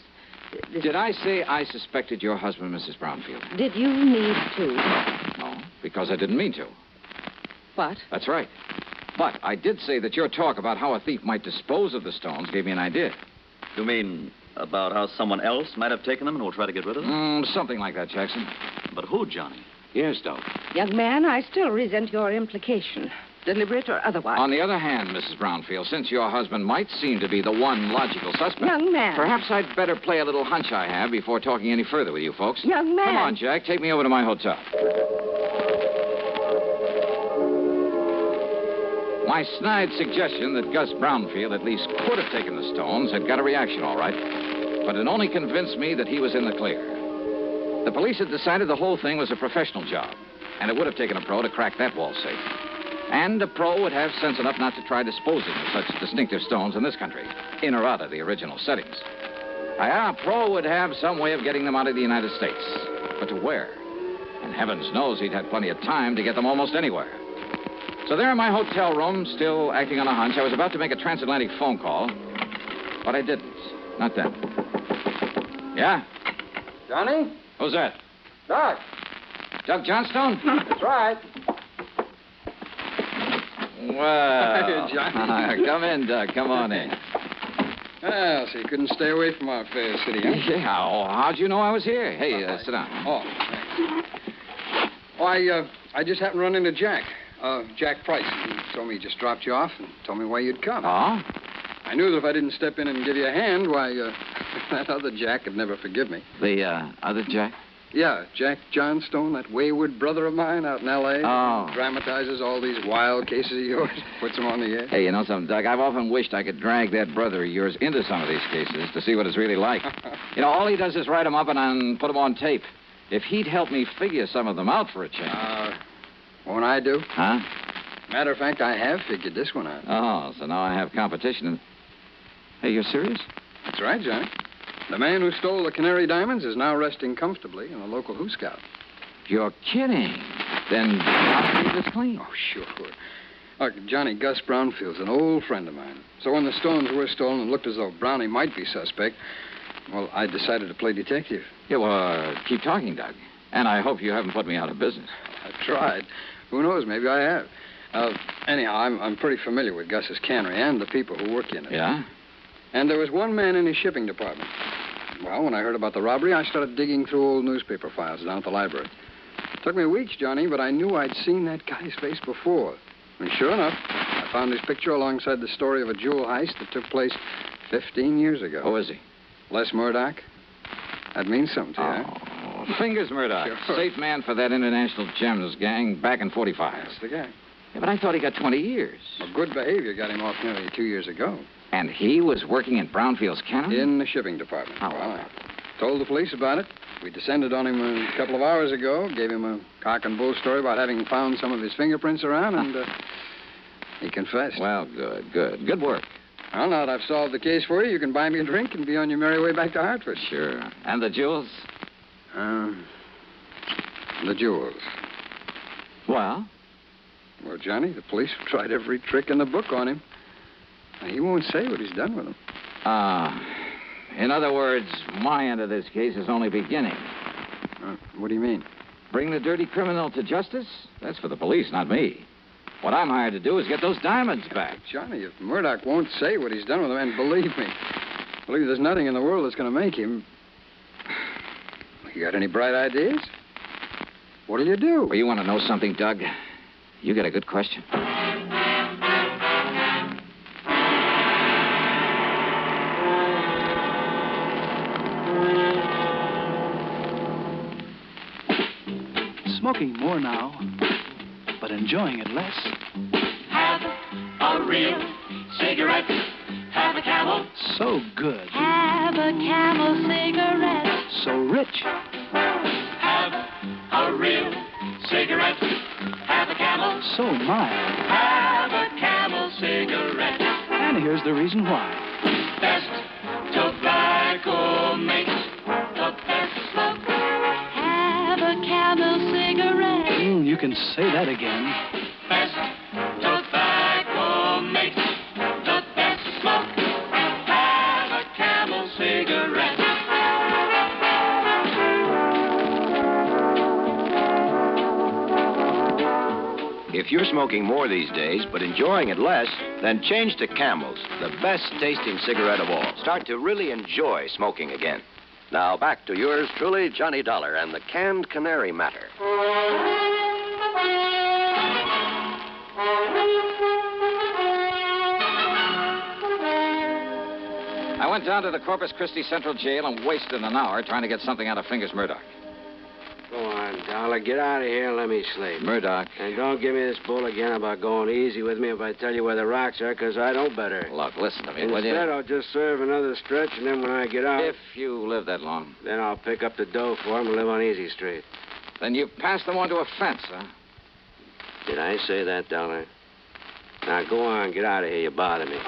Did I say I suspected your husband, Mrs. Brownfield?
Did you need to?
No, because I didn't mean to.
What?
That's right. But I did say that your talk about how a thief might dispose of the stones gave me an idea.
You mean about how someone else might have taken them and will try to get rid of them?
Something like that, Jackson.
But who, Johnny?
Yes, Doc.
Young man, I still resent your implication, deliberate or otherwise.
On the other hand, Mrs. Brownfield, since your husband might seem to be the one logical suspect...
Young man.
Perhaps I'd better play a little hunch I have before talking any further with you folks.
Young man.
Come on, Jack. Take me over to my hotel. My snide suggestion that Gus Brownfield at least could have taken the stones had got a reaction, all right. But it only convinced me that he was in the clear. The police had decided the whole thing was a professional job, and it would have taken a pro to crack that wall safe. And a pro would have sense enough not to try disposing of such distinctive stones in this country, in or out of the original settings. A pro would have some way of getting them out of the United States. But to where? And heavens knows he'd had plenty of time to get them almost anywhere. So there in my hotel room, still acting on a hunch, I was about to make a transatlantic phone call, but I didn't. Not then. Yeah?
Johnny?
Who's that?
Doc.
Doug Johnstone?
That's right.
Well,
Johnny.
Come in, Doug. Come on in.
Well, so you couldn't stay away from our fair city, huh?
Yeah, how'd you know I was here? Hey, sit down.
Oh, thanks. Oh, I just happened to run into Jack. Jack Price. He told me he just dropped you off and told me why you'd come.
Oh?
I knew that if I didn't step in and give you a hand, why, that other Jack would never forgive me.
The, other Jack?
Yeah, Jack Johnstone, that wayward brother of mine out in L.A.
Oh.
Dramatizes all these wild cases of yours, puts them on the air.
Hey, you know something, Doug? I've often wished I could drag that brother of yours into some of these cases to see what it's really like. You know, all he does is write them up and put them on tape. If he'd help me figure some of them out for a change.
Won't I do?
Huh?
Matter of fact, I have figured this one out.
Oh, so now I have competition. Hey, you're serious?
That's right, Johnny. The man who stole the Canary diamonds is now resting comfortably in a local Who Scout.
You're kidding. Then I'll keep this clean.
Oh, sure. Look, Johnny, Gus Brownfield's an old friend of mine. So when the stones were stolen and looked as though Brownie might be suspect, well, I decided to play detective.
Yeah, well, keep talking, Doug. And I hope you haven't put me out of business.
I've tried. Who knows? Maybe I have. Anyhow, I'm pretty familiar with Gus's cannery and the people who work in it.
Yeah?
And there was one man in his shipping department. Well, when I heard about the robbery, I started digging through old newspaper files down at the library. It took me weeks, Johnny, but I knew I'd seen that guy's face before. And sure enough, I found his picture alongside the story of a jewel heist that took place 15 years ago.
Who is he?
Les Murdoch. That means something to you, huh?
Fingers Murdoch.
Sure.
Safe man for that International Gems gang back in 45.
That's the guy.
Yeah, but I thought he got 20 years.
Well, good behavior got him off nearly 2 years ago.
And he was working in Brownfield's cannery?
In the shipping department.
Oh.
Well, I told the police about it. We descended on him a couple of hours ago, gave him a cock and bull story about having found some of his fingerprints around, and he confessed.
Well, good. Good work.
Well, now that I've solved the case for you, you can buy me a drink and be on your merry way back to Hartford.
Sure. And the jewels?
The jewels.
Well?
Well, Johnny, the police have tried every trick in the book on him. Now, he won't say what he's done with them.
In other words, my end of this case is only beginning.
What do you mean?
Bring the dirty criminal to justice? That's for the police, not me. What I'm hired to do is get those diamonds back.
Johnny, if Murdoch won't say what he's done with them, and believe me, there's nothing in the world that's going to make him. You got any bright ideas? What'll you do?
Well, you want to know something, Doug? You got a good question.
Smoking more now, but enjoying it less.
Have a real cigarette. Have a Camel.
So good.
Have a Camel cigarette.
So rich.
Have a real cigarette. Have a Camel.
So mild.
Have a Camel cigarette.
And here's the reason why.
Best tobacco makes the best smoke.
Have a Camel cigarette.
You can say that again.
Best tobacco makes the best smoke. Have a Camel cigarette.
If you're smoking more these days, but enjoying it less, then change to Camels, the best-tasting cigarette of all. Start to really enjoy smoking again. Now, back to yours truly, Johnny Dollar, and the canned Canary matter.
I went down to the Corpus Christi Central Jail and wasted an hour trying to get something out of Fingers Murdoch.
Go on, Dollar. Get out of here and let me sleep.
Murdoch.
And don't give me this bull again about going easy with me if I tell you where the rocks are, because I don't better.
Look, listen to me, will you?
Instead, I'll just serve another stretch, and then when I get out...
If you live that long.
Then I'll pick up the dough for him and live on Easy Street.
Then you passed them on to a fence, huh?
Did I say that, Dollar? Now, go on. Get out of here. You bother me.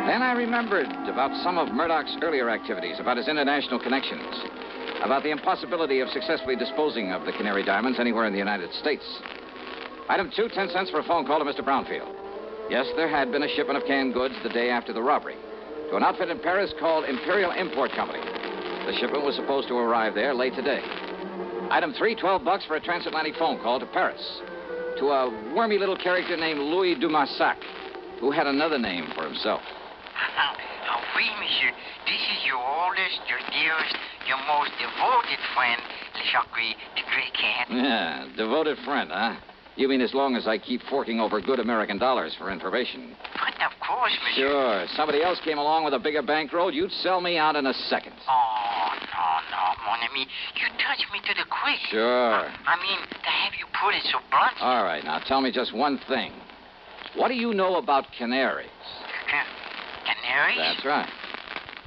Then I remembered about some of Murdoch's earlier activities, about his international connections. about the impossibility of successfully disposing of the Canary diamonds anywhere in the United States. Item 2, 10 cents for a phone call to Mr. Brownfield. Yes, there had been a shipment of canned goods the day after the robbery to an outfit in Paris called Imperial Import Company. The shipment was supposed to arrive there late today. Item 3, $12 for a transatlantic phone call to Paris to a wormy little character named Louis Dumassac, who had another name for himself.
Oui, monsieur. This is your oldest, your dearest, your most devoted friend, Le Jacques the Great Cat.
Yeah, devoted friend, huh? You mean as long as I keep forking over good American dollars for information?
But of course, monsieur.
Sure. If somebody else came along with a bigger bankroll, you'd sell me out in a second.
Oh, no, mon ami. You touch me to the quick.
Sure.
I mean, to have you put it so bluntly.
All right, now tell me just one thing. What do you know about canaries?
Canaries?
That's right.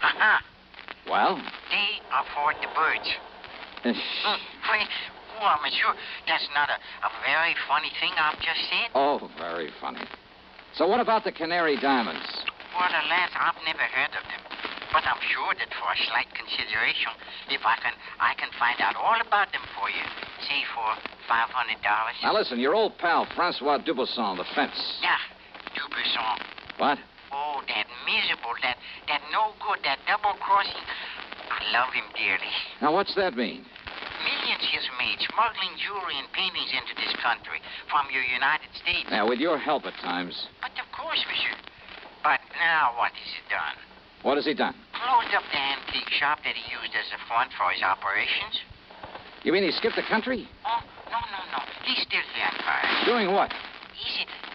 Uh-huh.
Well?
They are for the birds. Wait. Well, monsieur, that's not a very funny thing I've just said.
Oh, very funny. So what about the Canary diamonds?
Well, alas, I've never heard of them. But I'm sure that for a slight consideration, if I can find out all about them for you, say for $500.
Now listen, your old pal, Francois Dubuisson, the fence.
Yeah, Dubuisson.
What?
Oh, that miserable, that no good, that double-crossing. I love him dearly.
Now, what's that mean?
Millions he's made smuggling jewelry and paintings into this country from your United States.
Now, with your help at times.
But of course, monsieur. But now what has he done?
What has he done?
Closed up the antique shop that he used as a front for his operations.
You mean he skipped the country?
Oh, no. He's still here in Paris.
Doing what?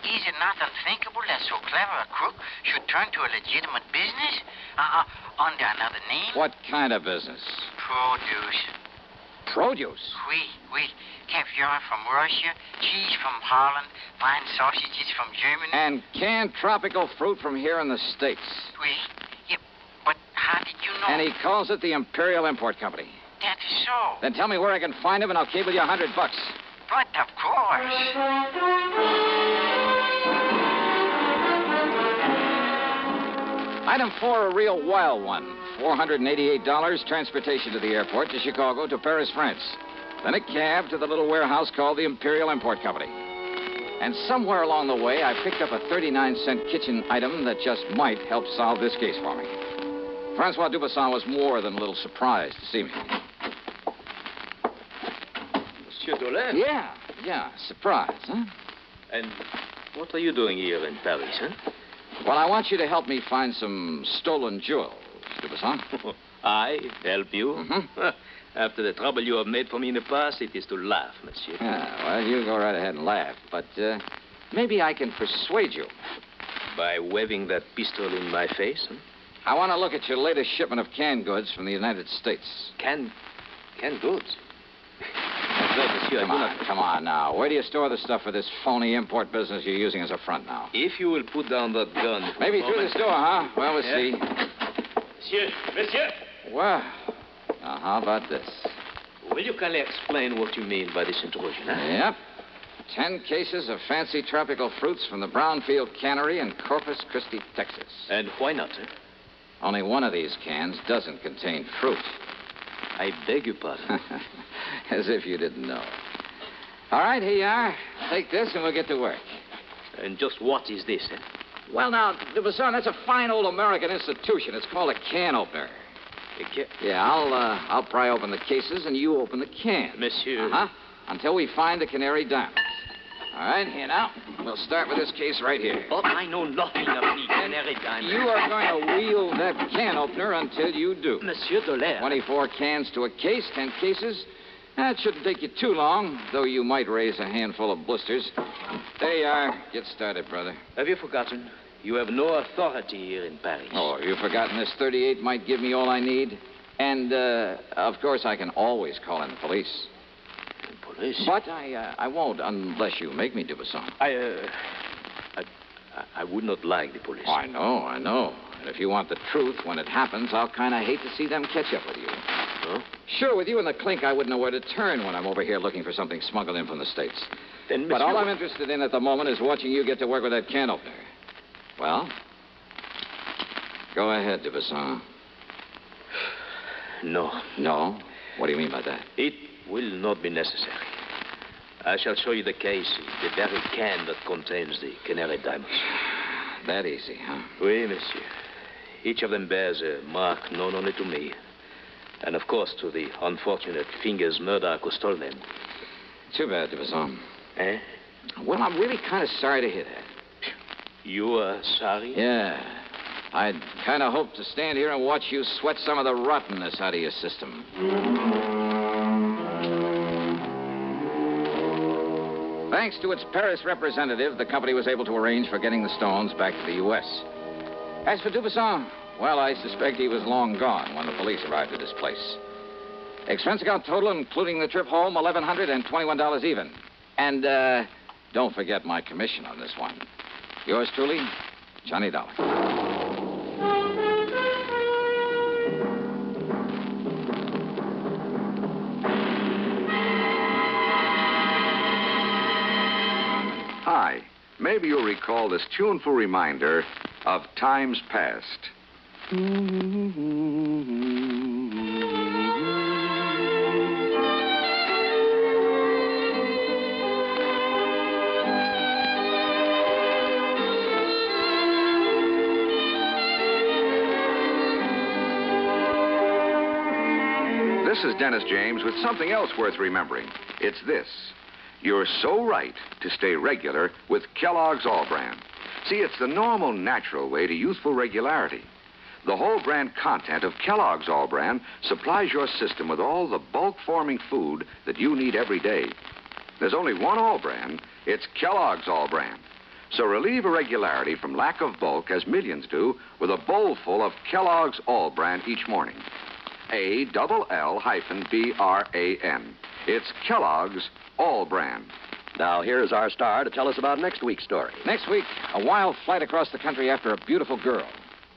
Is it not unthinkable that so clever a crook should turn to a legitimate business? Under another name?
What kind of business?
Produce.
Produce?
Oui. Caviar from Russia, cheese from Holland, fine sausages from Germany.
And canned tropical fruit from here in the States.
Oui. Yeah, but how did you know?
And he calls it the Imperial Import Company.
That is so.
Then tell me where I can find him and I'll cable you $100.
But of course.
Item 4, a real wild one. $488, transportation to the airport, to Chicago, to Paris, France. Then a cab to the little warehouse called the Imperial Import Company. And somewhere along the way, I picked up a 39-cent kitchen item that just might help solve this case for me. Francois Dubuisson was more than a little surprised to see me.
Monsieur Dolin?
Yeah, surprise, huh?
And what are you doing here in Paris, huh?
Well, I want you to help me find some stolen jewels, Dubuisson.
I help you?
Mm-hmm.
After the trouble you have made for me in the past, it is to laugh, monsieur.
Yeah, well, you go right ahead and laugh, but maybe I can persuade you.
By waving that pistol in my face, huh?
I want to look at your latest shipment of canned goods from the United States.
Canned goods? Monsieur,
Come on now. Where do you store the stuff for this phony import business you're using as a front now?
If you will put down that gun...
Maybe through this door, huh? Well, we'll see.
Monsieur!
Well, now, how about this?
Will you kindly explain what you mean by this intrusion, huh?
Yep. 10 cases of fancy tropical fruits from the Brownfield Canary in Corpus Christi, Texas.
And why not, sir?
Only one of these cans doesn't contain fruit.
I beg your pardon.
As if you didn't know. All right, here you are. Take this and we'll get to work.
And just what is this, eh?
Well, now, Dubuisson, that's a fine old American institution. It's called a can opener. Yeah, I'll pry open the cases and you open the can.
Monsieur.
Uh-huh. Until we find the Canary diamonds. All right, here now. We'll start with this case right here.
But I know nothing of the Canary diamonds.
You are going to wield that can opener until you do.
Monsieur Dolin.
24 cans to a case, 10 cases. That shouldn't take you too long, though you might raise a handful of blisters. There you are. Get started, brother.
Have you forgotten? You have no authority here in Paris.
Oh, have you forgotten this 38 might give me all I need? And, of course, I can always call in the police.
Police?
But I won't unless you make me, Dubuisson.
I would not like the police.
Oh, I know. And if you want the truth when it happens, I'll kind of hate to see them catch up with you.
Huh?
Sure, with you and the clink, I wouldn't know where to turn when I'm over here looking for something smuggled in from the States.
Then,
but all I'm interested in at the moment is watching you get to work with that can opener. Well, go ahead, Disbursal.
No.
No? What do you mean by that?
It will not be necessary. I shall show you the case, the very can that contains the Canary diamonds.
That easy, huh?
Oui, monsieur. Each of them bears a mark known only to me. And, of course, to the unfortunate fingers Murdoch who stole them.
Too bad, Disbursal.
Eh?
Well, I'm really kind of sorry to hear that.
You are sorry?
Yeah. I'd kind of hoped to stand here and watch you sweat some of the rottenness out of your system. Thanks to its Paris representative, the company was able to arrange for getting the stones back to the U.S. As for Disbursal, well, I suspect he was long gone when the police arrived at his place. Expense account total, including the trip home, $1,121 even. And, don't forget my commission on this one. Yours truly, Johnny Dollar.
Hi. Maybe you'll recall this tuneful reminder of times past. This is Dennis James with something else worth remembering. It's this. You're so right to stay regular with Kellogg's All Bran. See, it's the normal, natural way to youthful regularity. The whole brand content of Kellogg's All Bran supplies your system with all the bulk-forming food that you need every day. There's only one All Bran. It's Kellogg's All Bran. So relieve irregularity from lack of bulk, as millions do, with a bowl full of Kellogg's All Bran each morning. ALL-BRAN. It's Kellogg's All Bran.
Now, here's our star to tell us about next week's story.
Next week, a wild flight across the country after a beautiful girl,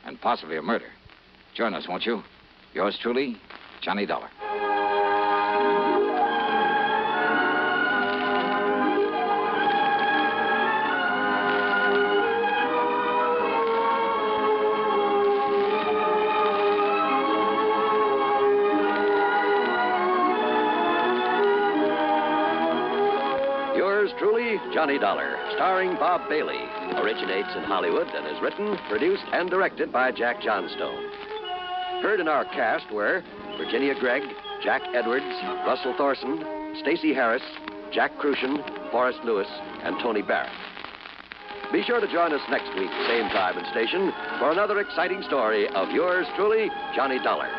and possibly a murder. Join us, won't you? Yours truly, Johnny Dollar.
Truly, Johnny Dollar, starring Bob Bailey, originates in Hollywood and is written, produced, and directed by Jack Johnstone. Heard in our cast were Virginia Gregg, Jack Edwards, Russell Thorson, Stacey Harris, Jack Crucian, Forrest Lewis, and Tony Barrett. Be sure to join us next week, same time and station, for another exciting story of yours truly, Johnny Dollar.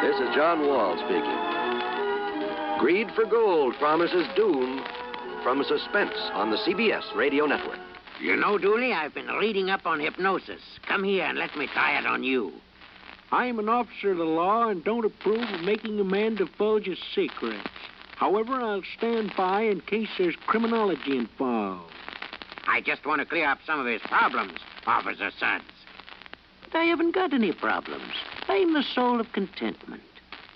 This is John Wall speaking. Greed for gold promises doom from Suspense on the CBS radio network.
You know, Dooley, I've been reading up on hypnosis. Come here and let me try it on you.
I'm an officer of the law and don't approve of making a man divulge his secrets. However, I'll stand by in case there's criminology involved.
I just want to clear up some of his problems, Officer Suggs. But I haven't got any problems. I'm the soul of contentment.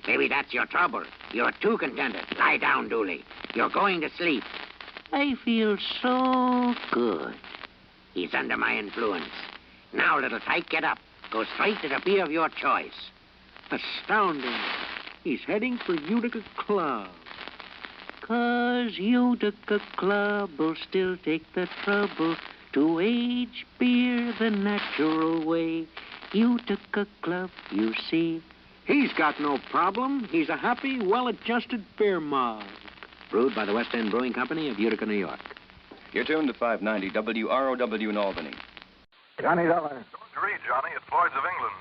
Maybe that's your trouble. You're too contented. Lie down, Dooley. You're going to sleep. I feel so good. He's under my influence. Now, little tyke, get up. Go straight to the beer of your choice.
Astounding. He's heading for Utica Club.
'Cause Utica Club will still take the trouble to age beer the natural way. Utica Club, you see.
He's got no problem. He's a happy, well-adjusted beer mug.
Brewed by the West End Brewing Company of Utica, New York.
You're tuned to 590 WROW in Albany.
Johnny Dollar.
To read, Johnny. It's Lloyd's of England.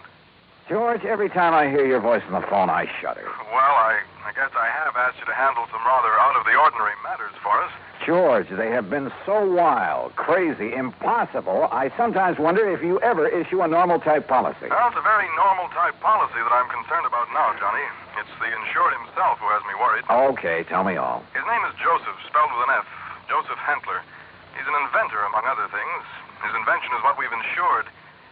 George, every time I hear your voice on the phone, I shudder.
Well, I guess I have asked you to handle some rather out-of-the-ordinary matters for us.
George, they have been so wild, crazy, impossible, I sometimes wonder if you ever issue a normal-type policy.
Well, it's a very normal-type policy that I'm concerned about now, Johnny. It's the insured himself who has me worried.
Okay, tell me all.
His name is Joseph, spelled with an F. Joseph Hentler. He's an inventor, among other things. His invention is what we've insured.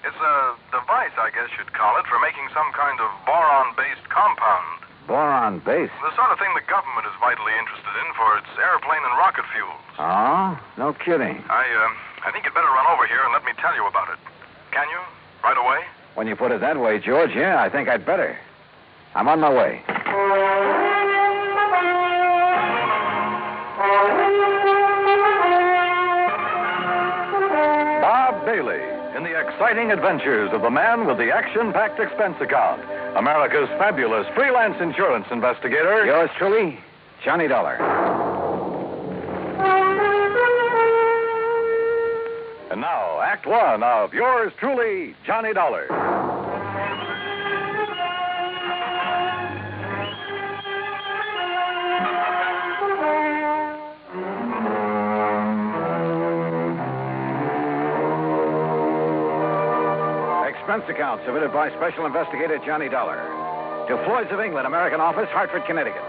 It's a device, I guess you'd call it, for making some kind of boron-based compound.
Boron-based?
The sort of thing the government is vitally interested in for its airplane and rocket fuels.
Oh? No kidding.
I think you'd better run over here and let me tell you about it. Can you? Right away?
When you put it that way, George, yeah, I think I'd better. I'm on my way.
Bob Bailey, in the exciting adventures of the man with the action-packed expense account, America's fabulous freelance insurance investigator.
Yours truly, Johnny Dollar.
And now, Act One of yours truly, Johnny Dollar.
Expense account submitted by Special Investigator Johnny Dollar to Floyd's of England, American Office, Hartford, Connecticut.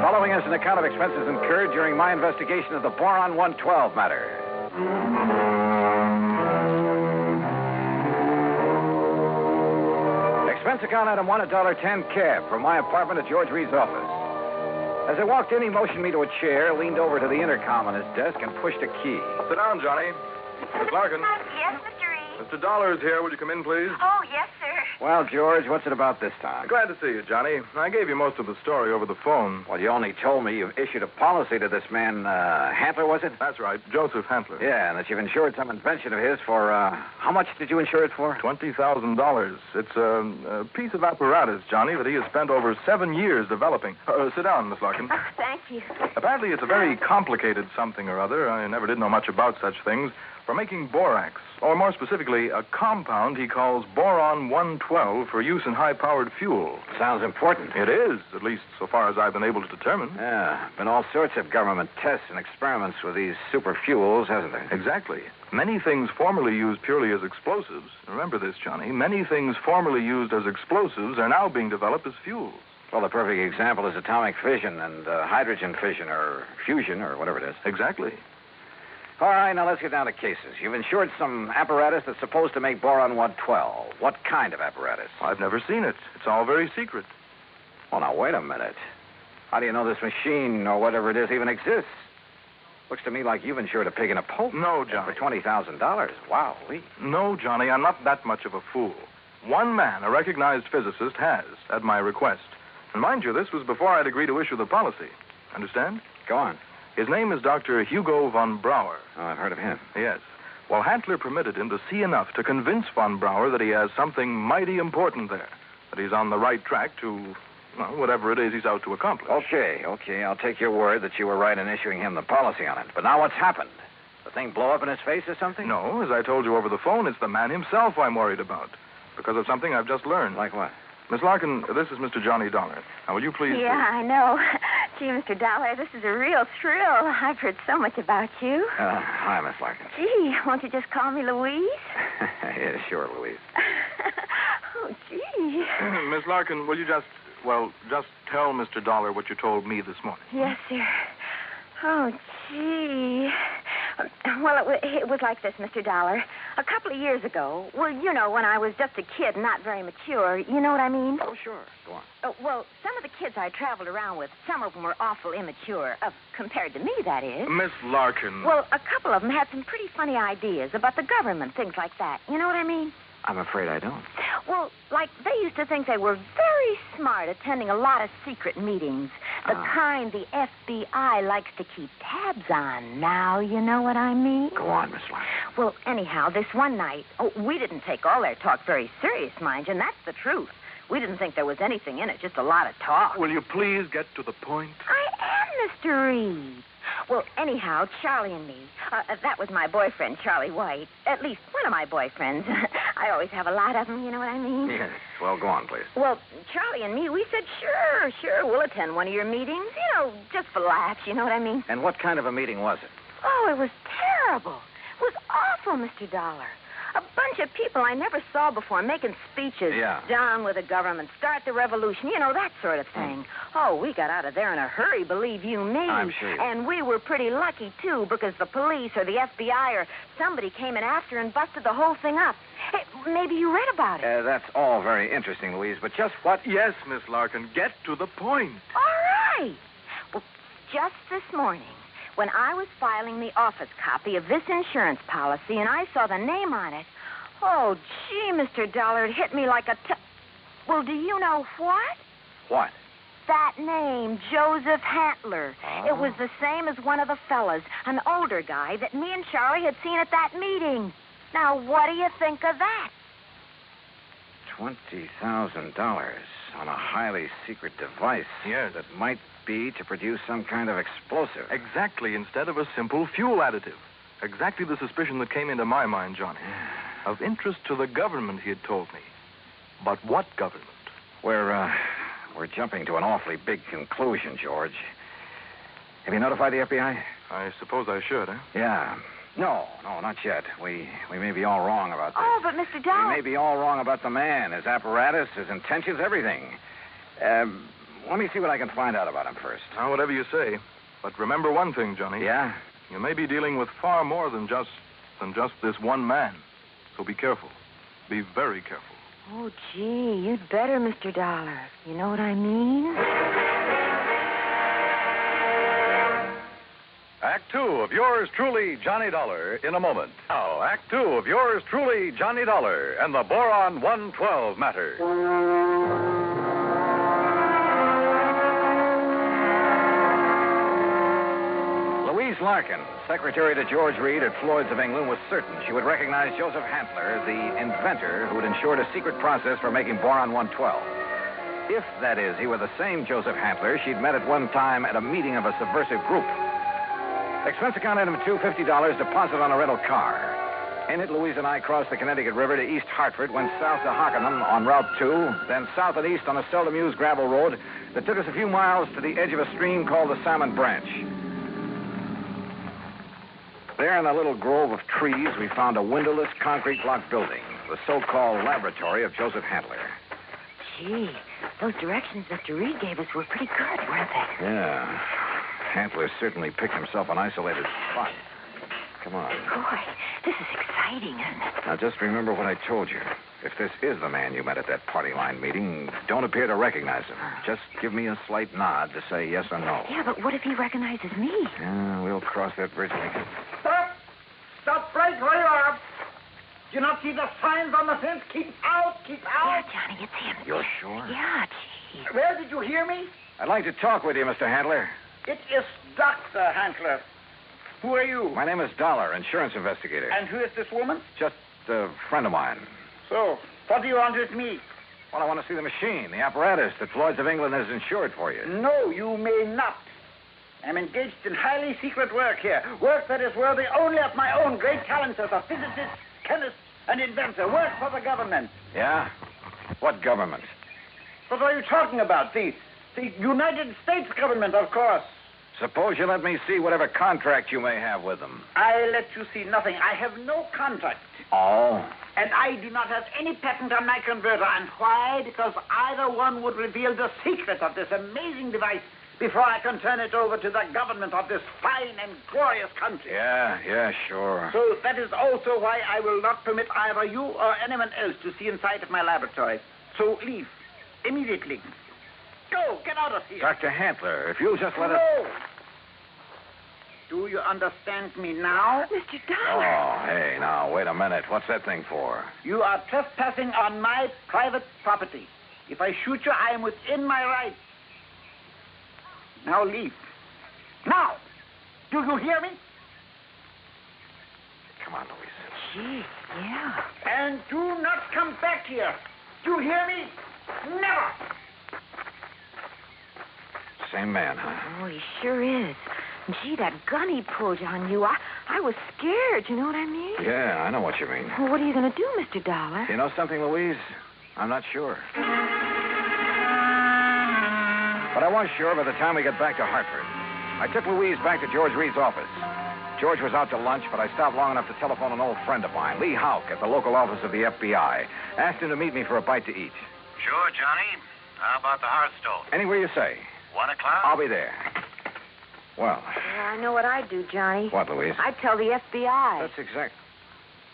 Following is an account of expenses incurred during my investigation of the Boron 112 matter. Expense account item 1, $1.10 cab from my apartment to George Reed's office. As I walked in, he motioned me to a chair, leaned over to the intercom on his desk, and pushed a key.
Sit down, Johnny. Miss Larkin.
Yes, Mr. Reed.
Mr. Dollar is here. Would you come in, please?
Oh, yes, sir.
Well, George, what's it about this time?
Glad to see you, Johnny. I gave you most of the story over the phone.
Well, you only told me you've issued a policy to this man, Hantler, was it?
That's right, Joseph Hantler.
Yeah, and that you've insured some invention of his for, how much did you insure it for?
$20,000. It's a piece of apparatus, Johnny, that he has spent over 7 years developing. Sit down, Miss Larkin.
Oh, thank you.
Apparently, it's a very complicated something or other. I never did know much about such things. For making borax, or more specifically, a compound he calls Boron 112 for use in high-powered fuel.
Sounds important.
It is, at least so far as I've been able to determine.
Yeah, been all sorts of government tests and experiments with these super fuels, hasn't there?
Exactly. Many things formerly used purely as explosives, remember this, Johnny, many things formerly used as explosives are now being developed as fuels.
Well, the perfect example is atomic fission and hydrogen fission or fusion or whatever it is.
Exactly.
All right, now let's get down to cases. You've insured some apparatus that's supposed to make Boron 112. What kind of apparatus?
I've never seen it. It's all very secret.
Well, now, wait a minute. How do you know this machine or whatever it is even exists? Looks to me like you've insured a pig in a poke.
No, Johnny.
For $20,000. Wow,
No, Johnny, I'm not that much of a fool. One man, a recognized physicist, has, at my request. And mind you, this was before I'd agreed to issue the policy. Understand?
Go on.
His name is Dr. Hugo von Brauer.
Oh, I've heard of him.
Yes. Well, Hantler permitted him to see enough to convince von Brauer that he has something mighty important there, that he's on the right track to, well, whatever it is he's out to accomplish.
Okay. I'll take your word that you were right in issuing him the policy on it. But now what's happened? The thing blow up in his face or something?
No, as I told you over the phone, it's the man himself I'm worried about, because of something I've just learned.
Like what?
Miss Larkin, this is Mr. Johnny Dollar. Now, will you please...
Yeah, I know. Gee, Mr. Dollar, this is a real thrill. I've heard so much about you.
Hi, Miss Larkin.
Gee, won't you just call me Louise?
Yeah, sure, Louise.
Oh, gee.
Miss Larkin, will you just tell Mr. Dollar what you told me this morning?
Yes, sir. Oh, gee. Well, it was like this, Mr. Dollar. A couple of years ago, well, you know, when I was just a kid, not very mature, you know what I mean?
Oh, sure. Go on.
Well, some of the kids I traveled around with, some of them were awful immature, compared to me, that is.
Miss Larkin.
Well, a couple of them had some pretty funny ideas about the government, things like that. You know what I mean?
I'm afraid I don't.
Well, like, they used to think they were very smart attending a lot of secret meetings. The kind the FBI likes to keep tabs on. Now, you know what I mean?
Go on, Miss Larkin.
Well, anyhow, this one night, we didn't take all their talk very serious, mind you, and that's the truth. We didn't think there was anything in it, just a lot of talk.
Will you please get to the point?
I am, Mr. Reed. Well, anyhow, Charlie and me, that was my boyfriend, Charlie White. At least one of my boyfriends. I always have a lot of them, you know what I mean?
Yes. Well, go on, please.
Well, Charlie and me, we said, sure, we'll attend one of your meetings. You know, just for laughs, you know what I mean?
And what kind of a meeting was it?
Oh, it was terrible. It was awful, Mr. Dollar. A bunch of people I never saw before making speeches.
Yeah.
Down with the government, start the revolution, you know, that sort of thing. Oh, we got out of there in a hurry, believe you me.
I'm sure.
And we were pretty lucky, too, because the police or the FBI or somebody came in after and busted the whole thing up. maybe you read about it.
That's all very interesting, Louise, but just what...
Yes, Miss Larkin, get to the point.
All right. Well, just this morning, when I was filing the office copy of this insurance policy and I saw the name on it, oh, gee, Mr. Dollar, it hit me like a... Well, do you know what?
What?
That name, Joseph Hantler. It was the same as one of the fellas, an older guy that me and Charlie had seen at that meeting. Now, what do you think of that?
$20,000 on a highly secret device.
Yes.
That might be to produce some kind of explosive.
Exactly, instead of a simple fuel additive. Exactly the suspicion that came into my mind, Johnny. Of interest to the government, he had told me. But what government?
We're jumping to an awfully big conclusion, George. Have you notified the FBI?
I suppose I should, eh?
Yeah. No, not yet. We may be all wrong about this.
Oh, but Mr. Dollar...
We may be all wrong about the man, his apparatus, his intentions, everything. Let me see what I can find out about him first.
Now, whatever you say. But remember one thing, Johnny.
Yeah?
You may be dealing with far more than just this one man. So be careful. Be very careful.
Oh, gee, you'd better, Mr. Dollar. You know what I mean?
Act 2 of yours truly, Johnny Dollar, in a moment. Now, Act 2 of yours truly, Johnny Dollar, and the Boron 112 matter.
Louise Larkin, secretary to George Reed at Floyd's of England, was certain she would recognize Joseph Hantler, the inventor who had ensured a secret process for making Boron 112. If, that is, he were the same Joseph Hantler she'd met at one time at a meeting of a subversive group. Expense account item 2, $50, deposit on a rental car. In it, Louise and I crossed the Connecticut River to East Hartford, went south to Hockenham on Route 2, then south and east on a seldom used gravel road that took us a few miles to the edge of a stream called the Salmon Branch. There in a little grove of trees, we found a windowless concrete block building, the so-called laboratory of Joseph Hantler.
Gee, those directions Mr. Reed gave us were pretty good, weren't they?
Yeah. Hantler certainly picked himself an isolated spot. Come on.
Boy, this is exciting, isn't it?
Now, just remember what I told you. If this is the man you met at that party line meeting, don't appear to recognize him. Just give me a slight nod to say yes or no.
Yeah, but what if he recognizes me?
Yeah, we'll cross that bridge when we get...
Stop! Stop right where you are. Do you not see the signs on the fence? Keep out! Keep out!
Yeah, Johnny, it's him.
You're sure?
Yeah, gee.
Where did you hear me?
I'd like to talk with you, Mr. Hantler.
It is Dr. Hantler. Who are you?
My name is Dollar, insurance investigator.
And who is this woman?
Just a friend of mine.
So, what do you want with me?
Well, I want to see the machine, the apparatus that Floyd's of England has insured for you.
No, you may not. I'm engaged in highly secret work here. Work that is worthy only of my own great talents as a physicist, chemist, and inventor. Work for the government.
Yeah? What government?
What are you talking about? The United States government, of course.
Suppose you let me see whatever contract you may have with them.
I let you see nothing. I have no contract.
Oh?
And I do not have any patent on my converter. And why? Because either one would reveal the secret of this amazing device before I can turn it over to the government of this fine and glorious country.
Yeah, sure.
So that is also why I will not permit either you or anyone else to see inside of my laboratory. So leave. Immediately. Go, get out of here.
Dr. Hantler, if you'll just let us...
No. Do you understand me now?
Mr. Dollar.
Oh, hey, now, wait a minute. What's that thing for?
You are trespassing on my private property. If I shoot you, I am within my rights. Now leave. Now! Do you hear me?
Come on, Louise.
Gee, yeah.
And do not come back here. Do you hear me? Never!
Same man, huh?
Oh, he sure is. And gee, that gun he pulled on you, I was scared, you know what I mean?
Yeah, I know what you mean.
Well, what are you going to do, Mr. Dollar?
You know something, Louise? I'm not sure. But I was sure by the time we got back to Hartford. I took Louise back to George Reed's office. George was out to lunch, but I stopped long enough to telephone an old friend of mine, Lee Houck, at the local office of the FBI. Asked him to meet me for a bite to eat.
Sure, Johnny. How about the Hearthstone?
Anywhere you say.
1 o'clock?
I'll be there. Well.
Yeah, I know what I'd do, Johnny.
What, Louise?
I'd tell the FBI.
That's exact.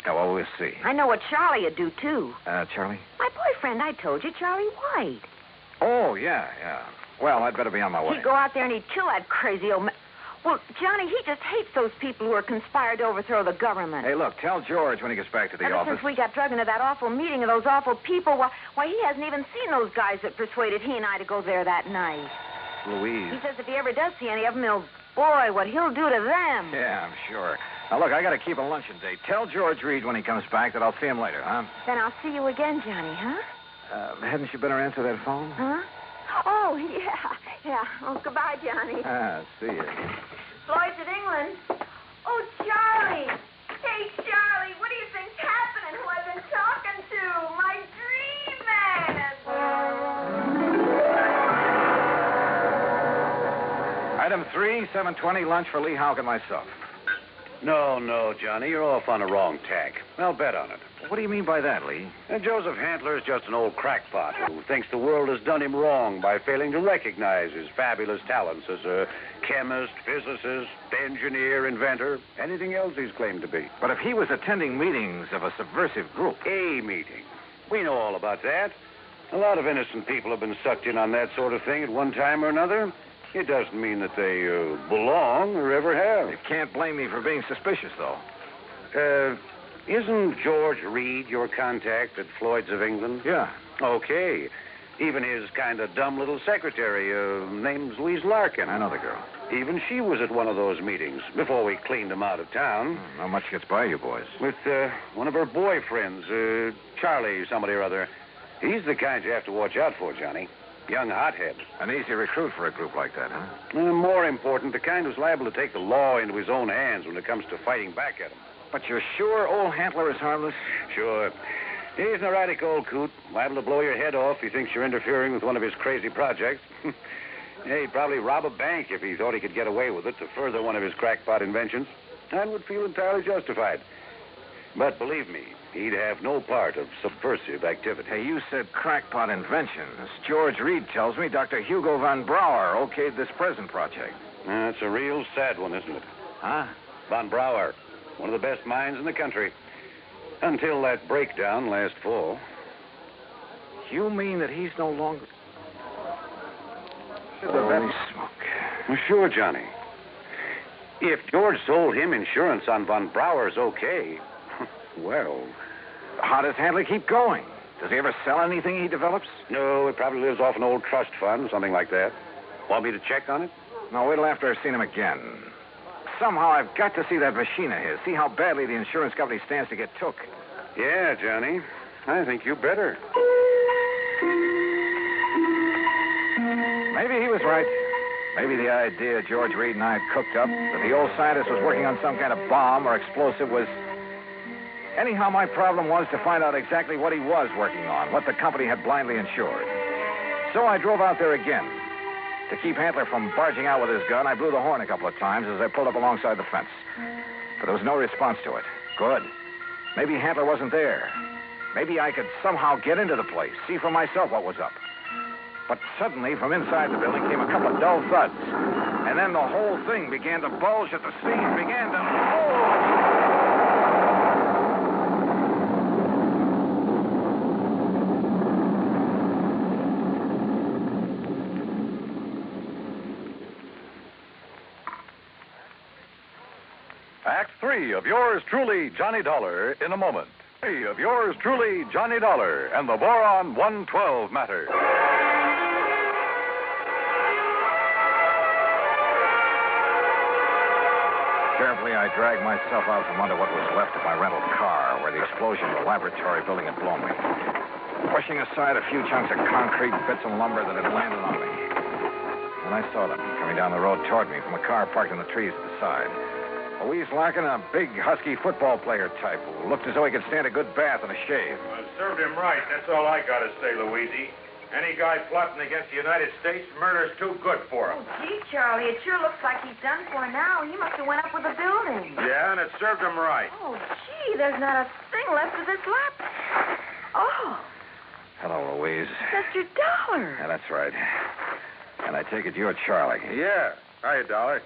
Yeah, well, we'll see.
I know what Charlie would do, too.
Charlie?
My boyfriend, I told you, Charlie White.
Oh, yeah. Well, I'd better be on my way.
He'd go out there and he'd kill that crazy old man. Well, Johnny, he just hates those people who are conspired to overthrow the government.
Hey, look, tell George when he gets back to the
Ever
office.
since we got drugged into that awful meeting of those awful people, why, he hasn't even seen those guys that persuaded he and I to go there that night.
Louise.
He says if he ever does see any of them, boy, what he'll do to them.
Yeah, I'm sure. Now, look, I got to keep a luncheon date. Tell George Reed when he comes back that I'll see him later, huh?
Then I'll see you again, Johnny, huh?
Hadn't you better answer that phone?
Huh? Oh, yeah. Oh, goodbye, Johnny.
See you.
Floyd's in England. Oh, Charlie. Hey, Charlie, what do you think's happening? Who I've been talking to? My dream man.
Item 3, 7:20, lunch for Lee Houck and myself.
No, Johnny, you're off on a wrong tack. I'll bet on it.
What do you mean by that, Lee?
And Joseph Handler is just an old crackpot who thinks the world has done him wrong by failing to recognize his fabulous talents as a chemist, physicist, engineer, inventor, anything else he's claimed to be.
But if he was attending meetings of a subversive group...
A meeting. We know all about that. A lot of innocent people have been sucked in on that sort of thing at one time or another. It doesn't mean that they belong or ever have.
You can't blame me for being suspicious, though.
Isn't George Reed your contact at Floyd's of England?
Yeah.
Okay. Even his kind of dumb little secretary, name's Louise Larkin.
I know the girl.
Even she was at one of those meetings before we cleaned him out of town.
Not much gets by you boys.
With one of her boyfriends, Charlie somebody or other. He's the kind you have to watch out for, Johnny. Young hothead.
An easy recruit for a group like that, huh?
More important, the kind who's liable to take the law into his own hands when it comes to fighting back at him.
But you're sure old Handler is harmless?
Sure. He's an erratic old coot, liable to blow your head off if he thinks you're interfering with one of his crazy projects. He'd probably rob a bank if he thought he could get away with it to further one of his crackpot inventions, and would feel entirely justified. But believe me, he'd have no part of subversive activity.
Hey, you said crackpot inventions. George Reed tells me Dr. Hugo von Brauer okayed this present project.
It's a real sad one, isn't it?
Huh?
Von Brauer, one of the best minds in the country. Until that breakdown last fall.
You mean that he's no longer... Holy smoke.
Well, sure, Johnny. If George sold him insurance on Von Brauer's okay, well...
How does Handler keep going? Does he ever sell anything he develops?
No, it probably lives off an old trust fund, something like that. Want me to check on it?
No, wait till after I've seen him again. Somehow I've got to see that machine of his, see how badly the insurance company stands to get took.
Yeah, Johnny. I think you better.
Maybe he was right. Maybe the idea George Reed and I had cooked up, that the old scientist was working on some kind of bomb or explosive, was... Anyhow, my problem was to find out exactly what he was working on, what the company had blindly insured. So I drove out there again. To keep Handler from barging out with his gun, I blew the horn a couple of times as I pulled up alongside the fence. But there was no response to it. Good. Maybe Handler wasn't there. Maybe I could somehow get into the place, see for myself what was up. But suddenly, from inside the building came a couple of dull thuds. And then the whole thing began to bulge at the seams, began to... Oh!
Act 3 of yours truly, Johnny Dollar, in a moment. 3 of yours truly, Johnny Dollar, and the Boron 112 matter.
Carefully, I dragged myself out from under what was left of my rental car, where the explosion of the laboratory building had blown me, pushing aside a few chunks of concrete, bits of lumber that had landed on me. And I saw them coming down the road toward me from a car parked in the trees at the side. Louise Larkin, a big, husky football player type who looked as though he could stand a good bath and a shave.
Well, served him right. That's all I got to say, Louise. Any guy plotting against the United States, murder's too good for him.
Oh, gee, Charlie, it sure looks like he's done for now. He must have went up with the building.
Yeah, and it served him right.
Oh, gee, there's not a thing left of this lap. Oh.
Hello, Louise.
Mr. Dollar.
Yeah, that's right. And I take it you're Charlie.
Yeah. Hiya, Dollar.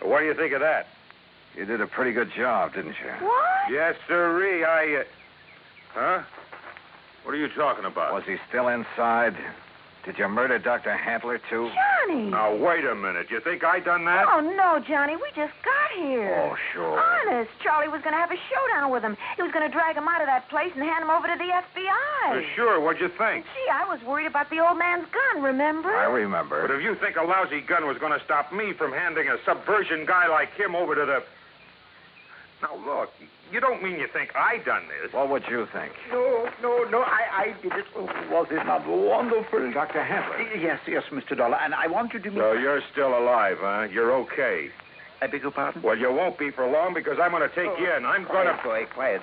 What do you think of that? You did a pretty good job, didn't you?
What?
Yes, sirree. Huh? What are you talking about?
Was he still inside? Did you murder Dr. Handler, too?
Johnny!
Now, wait a minute. You think I done that?
Oh, no, Johnny. We just got here.
Oh, sure.
Honest. Charlie was going to have a showdown with him. He was going to drag him out of that place and hand him over to the FBI.
Sure. What'd you think?
Gee, I was worried about the old man's gun, remember?
I remember.
But if you think a lousy gun was going to stop me from handing a subversion guy like him over to the... Now, look, you don't mean you think I done this.
What would you think?
No, I did it. Oh, was it not wonderful?
Dr. Handler?
Yes, Mr. Dollar, and I want you to meet...
So you're still alive, huh? You're okay.
I beg your pardon?
Well, you won't be for long because I'm going to take you in. I'm going to...
Quiet.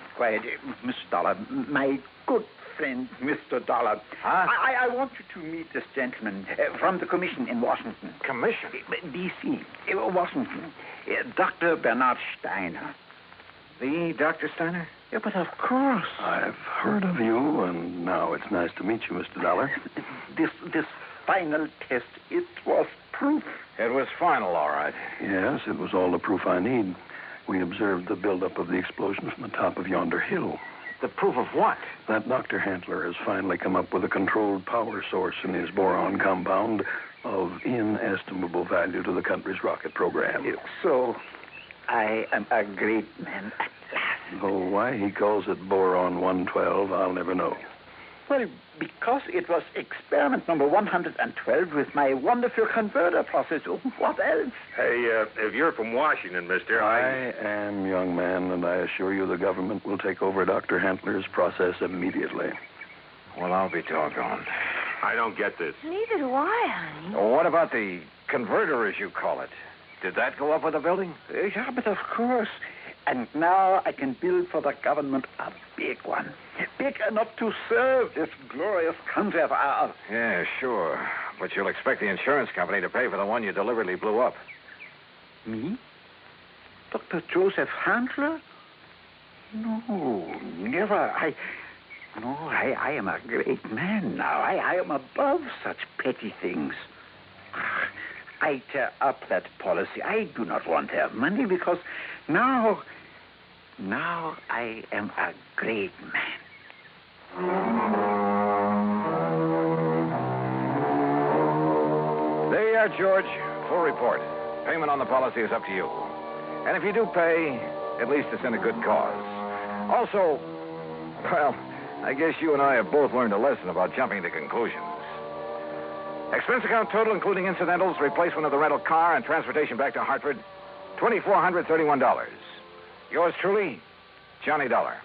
Mr. Dollar, my good friend, Mr. Dollar.
Huh?
I want you to meet this gentleman from the commission in Washington.
Commission?
D.C., Washington. Dr. Bernard Steiner.
The Dr. Steiner?
Yeah, but of course.
I've heard of you, and now it's nice to meet you, Mr. Dollar.
This final test, it was proof.
It was final, all right.
Yes, it was all the proof I need. We observed the buildup of the explosion from the top of yonder hill.
The proof of what?
That Dr. Handler has finally come up with a controlled power source in his boron compound of inestimable value to the country's rocket program.
So, I am a great man at last.
Oh, why he calls it Boron 112, I'll never know.
Well, because it was experiment number 112 with my wonderful converter process. What else?
Hey, if you're from Washington, mister,
I am, young man, and I assure you the government will take over Dr. Handler's process immediately.
Well, I'll be doggone.
I don't get this.
Neither do I, honey.
Well, what about the converter, as you call it? Did that go up with the building?
Yeah, but of course. And now I can build for the government a big one. Big enough to serve this glorious country of ours.
Yeah, sure. But you'll expect the insurance company to pay for the one you deliberately blew up.
Me? Dr. Joseph Handler? No, never. I am a great man now. I am above such petty things. I tear up that policy. I do not want their money because now I am a great man.
There you are, George. Full report. Payment on the policy is up to you. And if you do pay, at least it's in a good cause. Also, well, I guess you and I have both learned a lesson about jumping to conclusions. Expense account total, including incidentals, replacement of the rental car, and transportation back to Hartford, $2,431. Yours truly, Johnny Dollar.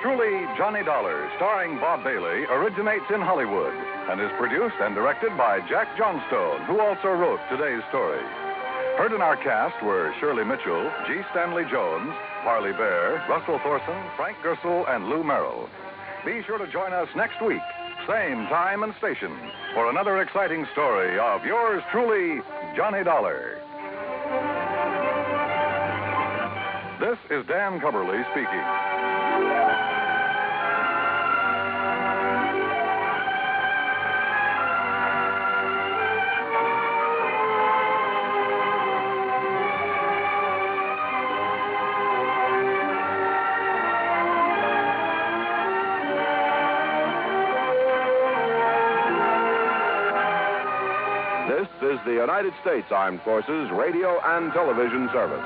Truly, Johnny Dollar, starring Bob Bailey, originates in Hollywood and is produced and directed by Jack Johnstone, who also wrote today's story. Heard in our cast were Shirley Mitchell, G. Stanley Jones, Parley Bear, Russell Thorson, Frank Gersel, and Lou Merrill. Be sure to join us next week, same time and station, for another exciting story of yours truly, Johnny Dollar. This is Dan Cubberly speaking. This is the United States Armed Forces Radio and Television Service.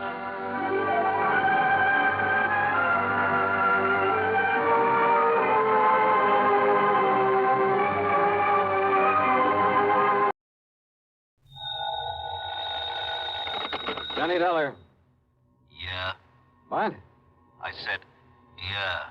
Johnny Dollar.
Yeah?
What?
I said, yeah.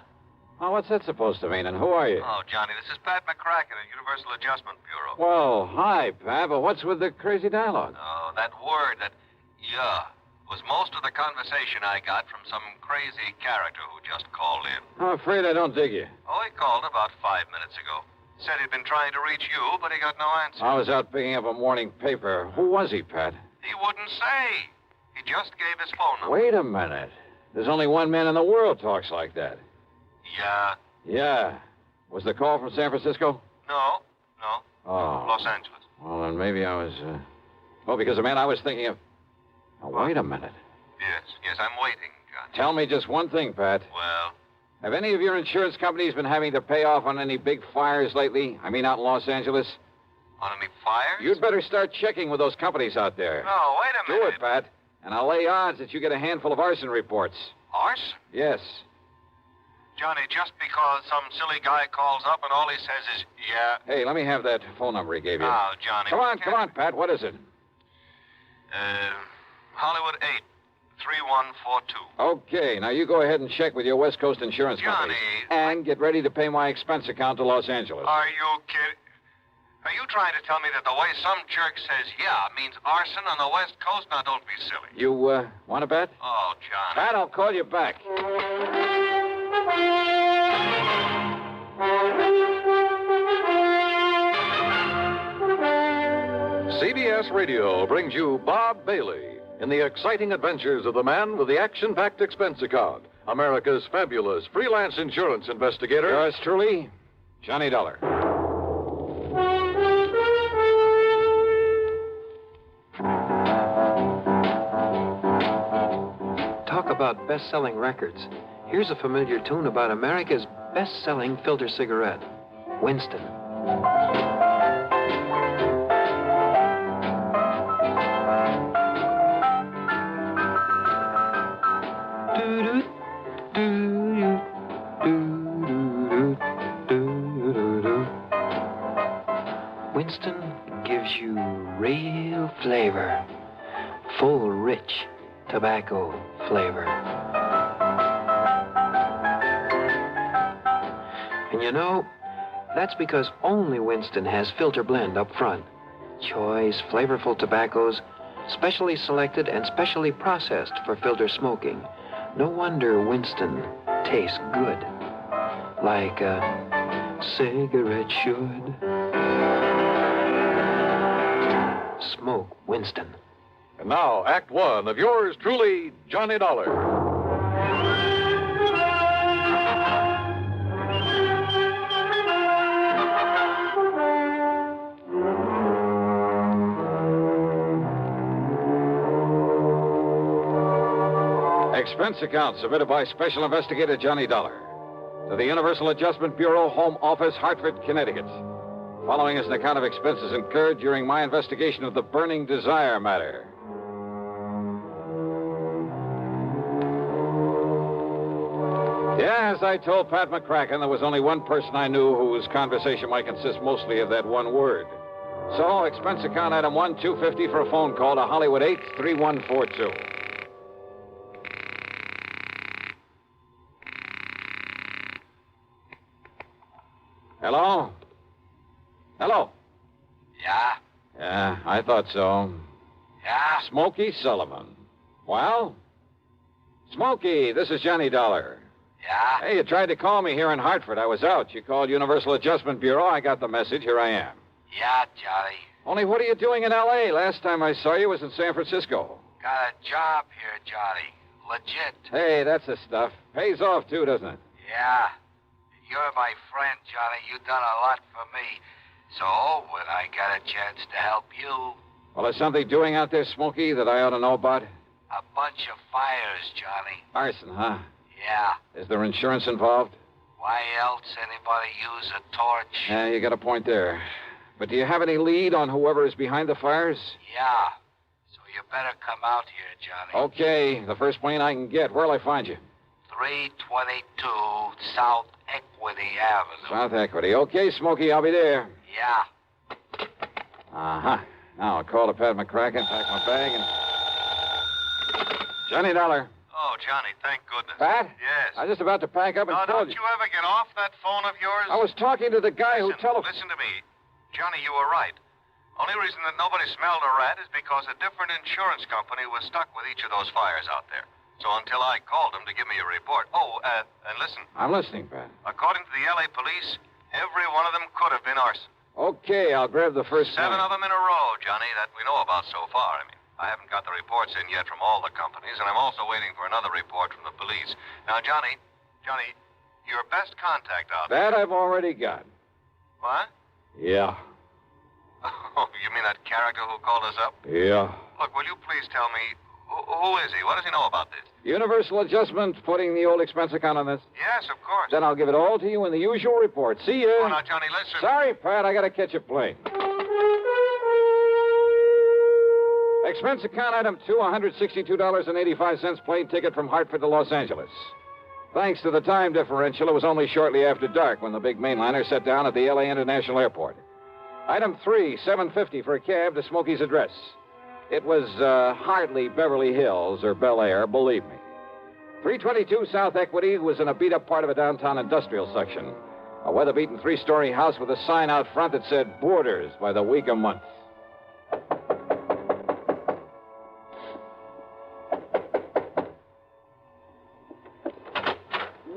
Oh, what's that supposed to mean, and who are you?
Oh, Johnny, this is Pat McCracken at Universal Adjustment Bureau.
Well, hi, Pat, but what's with the crazy dialogue?
Oh, that word, that yeah, was most of the conversation I got from some crazy character who just called in.
I'm afraid I don't dig you.
Oh, he called about 5 minutes ago. Said he'd been trying to reach you, but he got no answer.
I was out picking up a morning paper. Who was he, Pat?
He wouldn't say. He just gave his phone number.
Wait a minute. There's only one man in the world talks like that.
Yeah.
Yeah. Was the call from San Francisco?
No.
Oh.
Los Angeles.
Well, then maybe I was, Oh, because the man I was thinking of... Now, wait a minute.
Yes, I'm waiting, John.
Tell me just one thing, Pat.
Well?
Have any of your insurance companies been having to pay off on any big fires lately? I mean, out in Los Angeles?
On any fires?
You'd better start checking with those companies out there.
No, wait a minute.
Do it, Pat. And I'll lay odds that you get a handful of arson reports.
Arson?
Yes.
Johnny, just because some silly guy calls up and all he says is, yeah.
Hey, let me have that phone number he gave you.
Now, Johnny.
Come on, Pat. What is it?
Hollywood 8, 3142.
Okay, now you go ahead and check with your West Coast insurance company. And get ready to pay my expense account to Los Angeles.
Are you kidding? Are you trying to tell me that the way some jerk says yeah means arson on the West Coast? Now, don't be silly.
You, want to bet?
Oh, Johnny.
Pat, I'll call you back.
CBS Radio brings you Bob Bailey in the exciting adventures of the man with the action-packed expense account, America's fabulous freelance insurance investigator.
Yours truly, Johnny Dollar.
Talk about best-selling records. Here's a familiar tune about America's best-selling filter cigarette, Winston. Winston gives you real flavor, full, rich tobacco flavor. And you know, that's because only Winston has filter blend up front. Choice, flavorful tobaccos, specially selected and specially processed for filter smoking. No wonder Winston tastes good, like a cigarette should. Smoke Winston.
And now, Act One of yours truly, Johnny Dollar.
Expense account submitted by Special Investigator Johnny Dollar to the Universal Adjustment Bureau, Home Office, Hartford, Connecticut. Following is an account of expenses incurred during my investigation of the Burning Desire matter. Yeah, as I told Pat McCracken, there was only one person I knew whose conversation might consist mostly of that one word. So, expense account item 1, $250 for a phone call to Hollywood 8, 3142. Hello? Hello?
Yeah?
Yeah, I thought so.
Yeah?
Smokey Sullivan. Well? Smokey, this is Johnny Dollar.
Yeah?
Hey, you tried to call me here in Hartford. I was out. You called Universal Adjustment Bureau. I got the message. Here I am.
Yeah, Johnny.
Only what are you doing in L.A.? Last time I saw you was in San Francisco.
Got a job here, Johnny. Legit.
Hey, that's the stuff. Pays off, too, doesn't it?
Yeah. You're my friend, Johnny. You've done a lot for me. So, when I got a chance to help you...
Well, is something doing out there, Smokey, that I ought to know about?
A bunch of fires, Johnny.
Arson, huh?
Yeah.
Is there insurance involved?
Why else anybody use a torch?
Yeah, you got a point there. But do you have any lead on whoever is behind the fires?
Yeah. So you better come out here, Johnny.
Okay. The first plane I can get. Where'll I find you?
322 South Equity Avenue.
South Equity. Okay, Smokey, I'll be there.
Yeah.
Uh-huh. Now I'll call to Pat McCracken, pack my bag, and... Johnny Dollar.
Oh, Johnny, thank goodness.
Pat?
Yes.
I was just about to pack up and
No,
call
don't you ever get off that phone of yours?
I was talking to the guy who telephoned...
Listen to me. Johnny, you were right. Only reason that nobody smelled a rat is because a different insurance company was stuck with each of those fires out there. So until I called them to give me a report... Oh, and listen.
I'm listening, Pat.
According to the L.A. police, Every one of them could have been arson.
Okay, I'll grab the first
7 of them in a row, Johnny, that we know about so far. I haven't got the reports in yet from all the companies, and I'm also waiting for another report from the police. Now, Johnny, your best contact out there.
That I've already got.
What?
Yeah.
Oh, you mean that character who called us up?
Yeah.
Look, will you please tell me, who is he? What does he know about this?
Universal Adjustment putting the old expense account on this?
Yes, of course.
Then I'll give it all to you in the usual report. See ya.
Oh, now, Johnny, listen.
Sorry, Pat, I gotta catch a plane. Expense account item 2, $162.85 plane ticket from Hartford to Los Angeles. Thanks to the time differential, it was only shortly after dark when the big mainliner set down at the L.A. International Airport. Item 3, $7.50 for a cab to Smokey's address. It was hardly Beverly Hills or Bel Air, believe me. 322 South Equity was in a beat-up part of a downtown industrial section. A weather-beaten 3-story house with a sign out front that said Boarders by the week a month.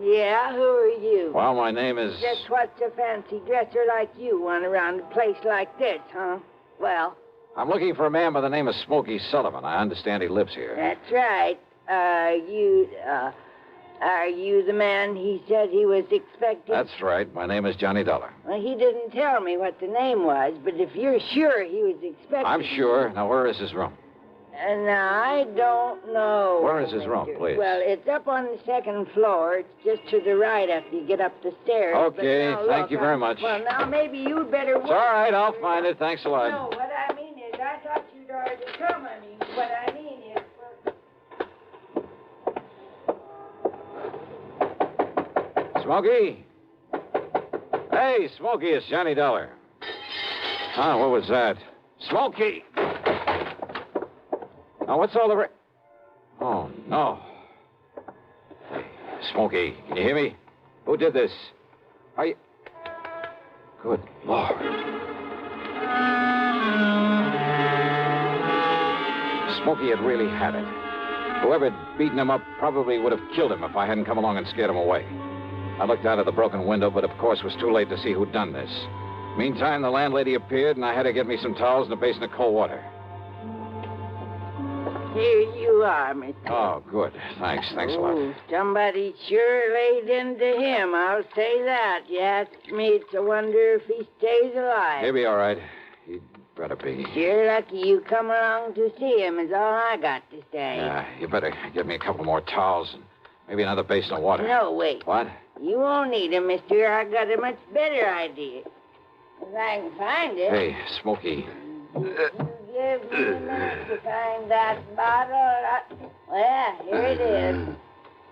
Yeah, who are you?
Well, my name is...
Just what's a fancy dresser like you want around a place like this, huh? Well...
I'm looking for a man by the name of Smokey Sullivan. I understand he lives here.
That's right. Are you the man he said he was expecting?
That's right. My name is Johnny Dollar.
Well, he didn't tell me what the name was, but if you're sure he was expecting...
I'm sure. Now, where is his room?
And I don't know.
Where is his room, please?
Well, it's up on the 2nd floor. It's just to the right after you get up the stairs.
Okay, thank you very much.
Well, now maybe you'd better...
It's all right, I'll find it. Thanks a lot.
No, what I mean is, I thought you'd already come. What I mean is...
Smokey? Hey, Smokey, it's Johnny Dollar. Oh, what was that? Smokey! Now, what's all the... Oh, no. Hey, Smokey, can you hear me? Who did this? Are you... Good Lord. Smokey had really had it. Whoever had beaten him up probably would have killed him if I hadn't come along and scared him away. I looked out of the broken window, but of course it was too late to see who'd done this. Meantime, the landlady appeared, and I had to get me some towels and a basin of cold water.
Here you are, Mr.
Oh, good. Thanks a lot.
Somebody sure laid into him, I'll say that. You ask me, it's a wonder if he stays alive.
He'll be all right. He'd better be.
Sure lucky you come along to see him is all I got to say.
Yeah, you better get me a couple more towels and maybe another basin of water.
No, wait.
What?
You won't need them, mister. I got a much better idea. If I can find it.
Hey, Smokey.
Give me a minute to find that bottle. Well, here it is.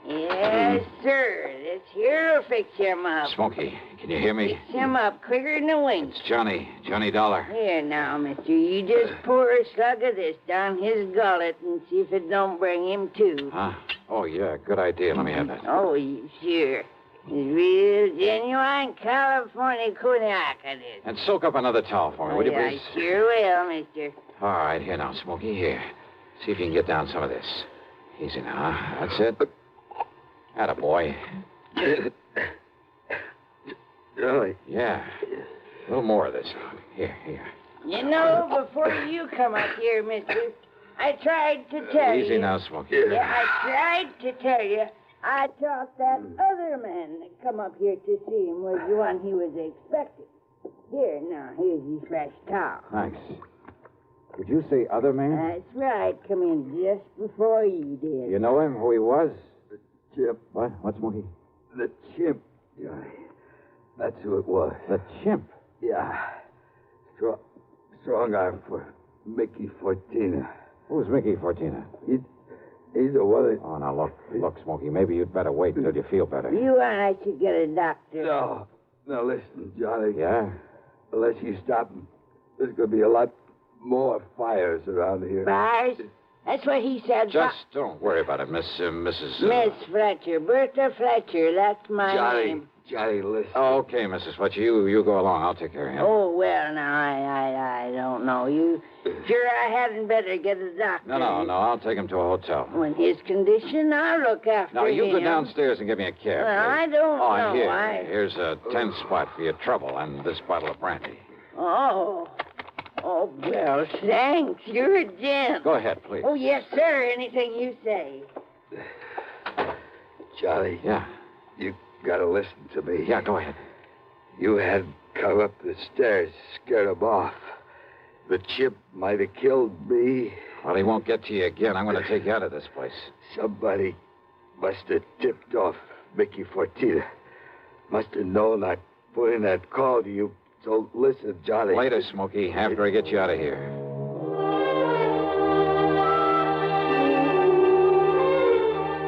Yes, sir. This here'll fix him up.
Smokey, can you hear me?
Fix him up quicker than a wink.
It's Johnny Dollar.
Here now, mister. You just pour a slug of this down his gullet and see if it don't bring him to.
Huh? Oh, yeah, good idea. Let me have that.
Oh, sure. It's real genuine California cognac, it is.
And soak up another towel for me, will you, please?
I sure will, mister.
All right, here now, Smokey, here. See if you can get down some of this. Easy now, huh? That's it. Attaboy.
Really?
Yeah. A little more of this. Here.
You know, before you come up here, mister, I tried to tell you.
Easy now, Smokey.
Yeah, I tried to tell you. I thought that other man that come up here to see him was the one he was expecting. Here, now, here's your fresh towel.
Thanks. Did you say other man?
That's right. Come in just before you did.
You know him, who he was?
The chimp.
What? What, Smokey?
The chimp, Johnny. That's who it was.
The chimp?
Yeah. Strong arm for Mickey Fortina.
Who's Mickey Fortina?
He's the one that...
Oh, now, look, Smokey, maybe you'd better wait until you feel better.
You and I should get a doctor.
No. Now, listen, Johnny.
Yeah?
Unless you stop him, there's going to be a lot more fires around here.
Fires? That's what he said.
Just don't worry about it, Mrs.
Miss Fletcher. Bertha Fletcher. That's my
Johnny,
name.
Johnny, listen.
Oh, okay, Mrs. Fletcher. You go along. I'll take care of him.
Oh, well, now, I don't know. You sure I hadn't better get a doctor?
No. I'll take him to a hotel.
In his condition, I'll look after him.
Now, you go downstairs and get me a cab.
Well, I don't know.
Here's a 10 spot for your trouble and this bottle of brandy.
Oh, well, thanks. You're a gent.
Go ahead, please.
Oh, yes, sir. Anything you say.
Charlie.
Yeah?
You gotta listen to me.
Yeah, go ahead.
You had come up the stairs, scared him off. The chip might have killed me.
Well, he won't get to you again. I'm going to take you out of this place.
Somebody must have tipped off Mickey Fortina. Must have known I'd put in that call to you. So listen, Johnny.
Later, Smokey, after I get you out of here.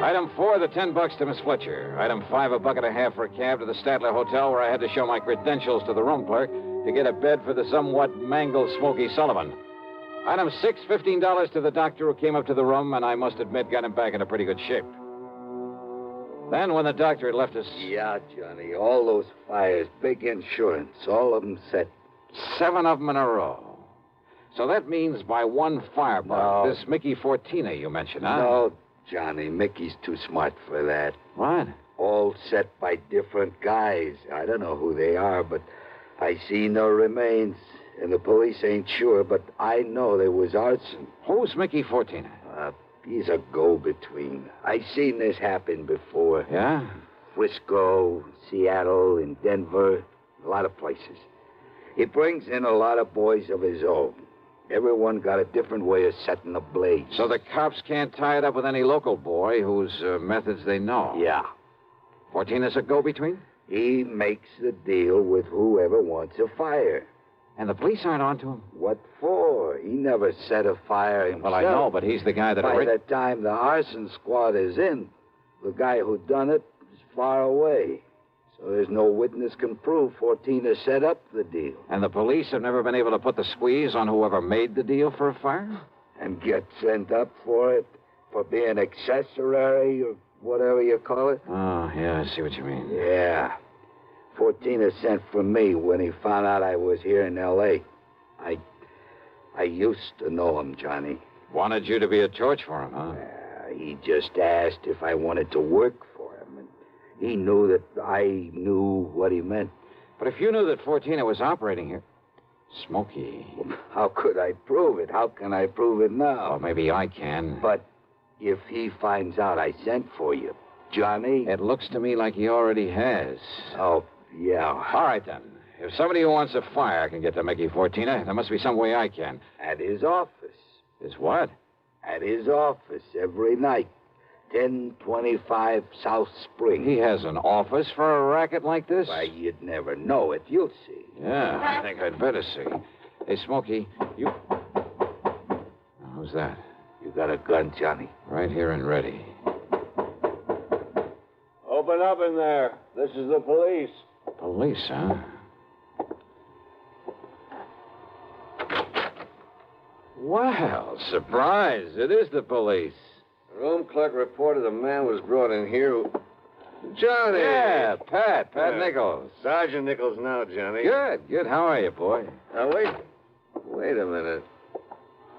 Item 4, the $10 to Miss Fletcher. Item 5, $1.50 for a cab to the Statler Hotel, where I had to show my credentials to the room clerk to get a bed for the somewhat mangled Smokey Sullivan. Item 6, $15 to the doctor who came up to the room, and I must admit got him back in a pretty good shape. Then, when the doctor had left us...
Yeah, Johnny, all those fires, big insurance, all of them set.
7 of them in a row. So that means by one firebug, this Mickey Fortina you mentioned, huh?
No, Johnny, Mickey's too smart for that.
What?
All set by different guys. I don't know who they are, but I see no remains, and the police ain't sure, but I know there was arson.
Who's Mickey Fortina?
He's a go-between. I seen this happen before.
Yeah?
Frisco, Seattle, and Denver, a lot of places. He brings in a lot of boys of his own. Everyone got a different way of setting the blaze.
So the cops can't tie it up with any local boy whose methods they know?
Yeah.
Fortina's a go-between?
He makes the deal with whoever wants a fire.
And the police aren't onto him?
What for? He never set a fire himself.
Well, I know, but he's the guy that...
By the time the arson squad is in, the guy who done it is far away. So there's no witness can prove Fortina set up the deal.
And the police have never been able to put the squeeze on whoever made the deal for a fire?
And get sent up for it? For being accessory or whatever you call it?
Oh, yeah, I see what you mean.
Yeah. Fortina sent for me when he found out I was here in L.A. I used to know him, Johnny.
Wanted you to be a torch for him, huh?
He just asked if I wanted to work for him, and he knew that I knew what he meant.
But if you knew that Fortina was operating here... Smokey...
How could I prove it? How can I prove it now?
Well, maybe I can.
But if he finds out I sent for you, Johnny...
It looks to me like he already has.
Oh, yeah.
All right, then. If somebody who wants a fire can get to Mickey Fortina, there must be some way I can.
At his office.
His what?
At his office every night. 1025 South Spring.
He has an office for a racket like this?
Why, you'd never know it. You'll see.
Yeah, I think I'd better see. Hey, Smokey, you... Who's that?
You got a gun, Johnny?
Right here and ready.
Open up in there. This is the police.
Police, huh? Well, surprise. It is the police.
The room clerk reported a man was brought in here who... Johnny!
Yeah, Pat Nichols.
Sergeant Nichols now, Johnny.
Good. How are you, boy?
Now, wait a minute.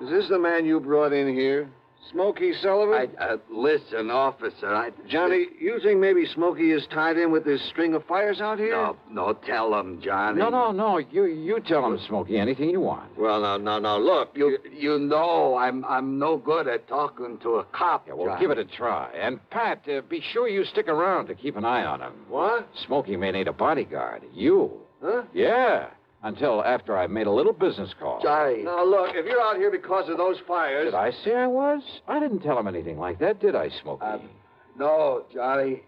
Is this the man you brought in here? Smokey Sullivan?
Listen, officer,
Johnny, you think maybe Smokey is tied in with this string of fires out here?
No, tell him, Johnny.
No. You tell him, Smokey, anything you want.
Well, now, look.
You know I'm no good at talking to a cop,
Yeah, well,
Johnny.
give it a try. And, Pat, be sure you stick around to keep an eye on him.
What?
Smokey may need a bodyguard. You.
Huh?
Yeah. Until after I've made a little business call.
Johnny.
Now, look, if you're out here because of those fires...
Did I say I was? I didn't tell him anything like that, did I, Smokey?
No, Johnny.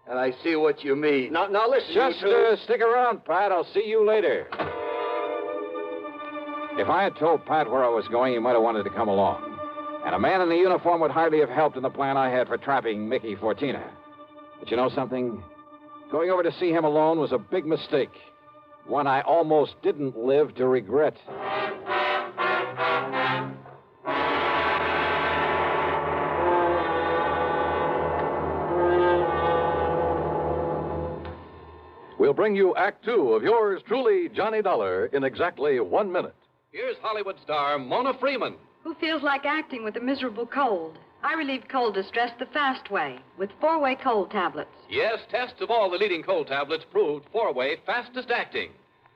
And I see what you mean.
Now listen,
Just
you two.
stick around, Pat. I'll see you later. If I had told Pat where I was going, he might have wanted to come along. And a man in the uniform would hardly have helped in the plan I had for trapping Mickey Fortina. But you know something? Going over to see him alone was a big mistake. One I almost didn't live to regret.
bring you Act Two of yours truly, Johnny Dollar, in exactly 1 minute.
Here's Hollywood star Mona Freeman.
Who feels like acting with a miserable cold? I relieve cold distress the fast way with 4-way cold tablets.
Yes, tests of all the leading cold tablets proved 4-way fastest acting.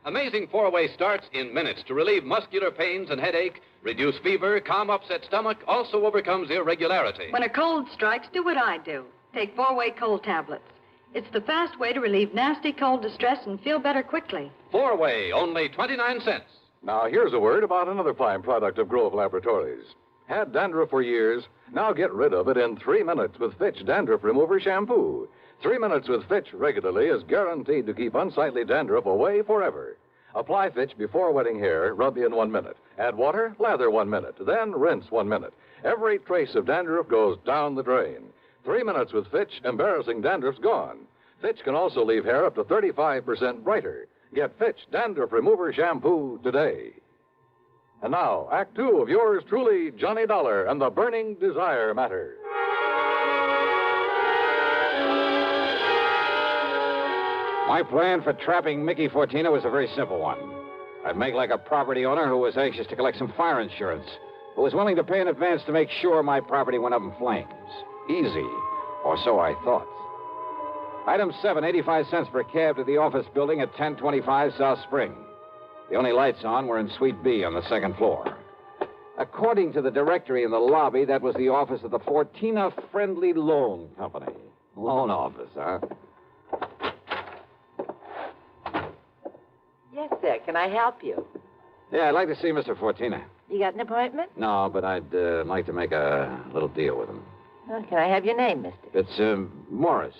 Amazing 4-way starts in minutes to relieve muscular pains and headache, reduce fever, calm upset stomach, also overcomes irregularity.
When a cold strikes, do what I do. Take 4-way cold tablets. It's the fast way to relieve nasty cold distress and feel better quickly.
4-way, only 29 cents.
Now, here's a word about another fine product of Grove Laboratories. Had dandruff for years? Now get rid of it in 3 minutes with Fitch Dandruff Remover Shampoo. 3 minutes with Fitch regularly is guaranteed to keep unsightly dandruff away forever. Apply Fitch before wetting hair, rub in 1 minute. Add water, lather 1 minute, then rinse 1 minute. Every trace of dandruff goes down the drain. 3 minutes with Fitch, embarrassing dandruff's gone. Fitch can also leave hair up to 35% brighter. Get Fitch Dandruff Remover Shampoo today. And now, Act Two of yours truly, Johnny Dollar and the Burning Desire Matter.
My plan for trapping Mickey Fortina was a very simple one. I'd make like a property owner who was anxious to collect some fire insurance, who was willing to pay in advance to make sure my property went up in flames. Easy, or so I thought. Item 7, 85 cents per cab to the office building at 1025 South Spring. The only lights on were in Suite B on the second floor. According to the directory in the lobby, that was the office of the Fortina Friendly Loan Company. Loan office, huh?
Yes, sir. Can I help you?
Yeah, I'd like to see Mr. Fortina.
You got an appointment?
No, but I'd like to make a little deal with him.
Well, can I have your name, mister?
It's Morris,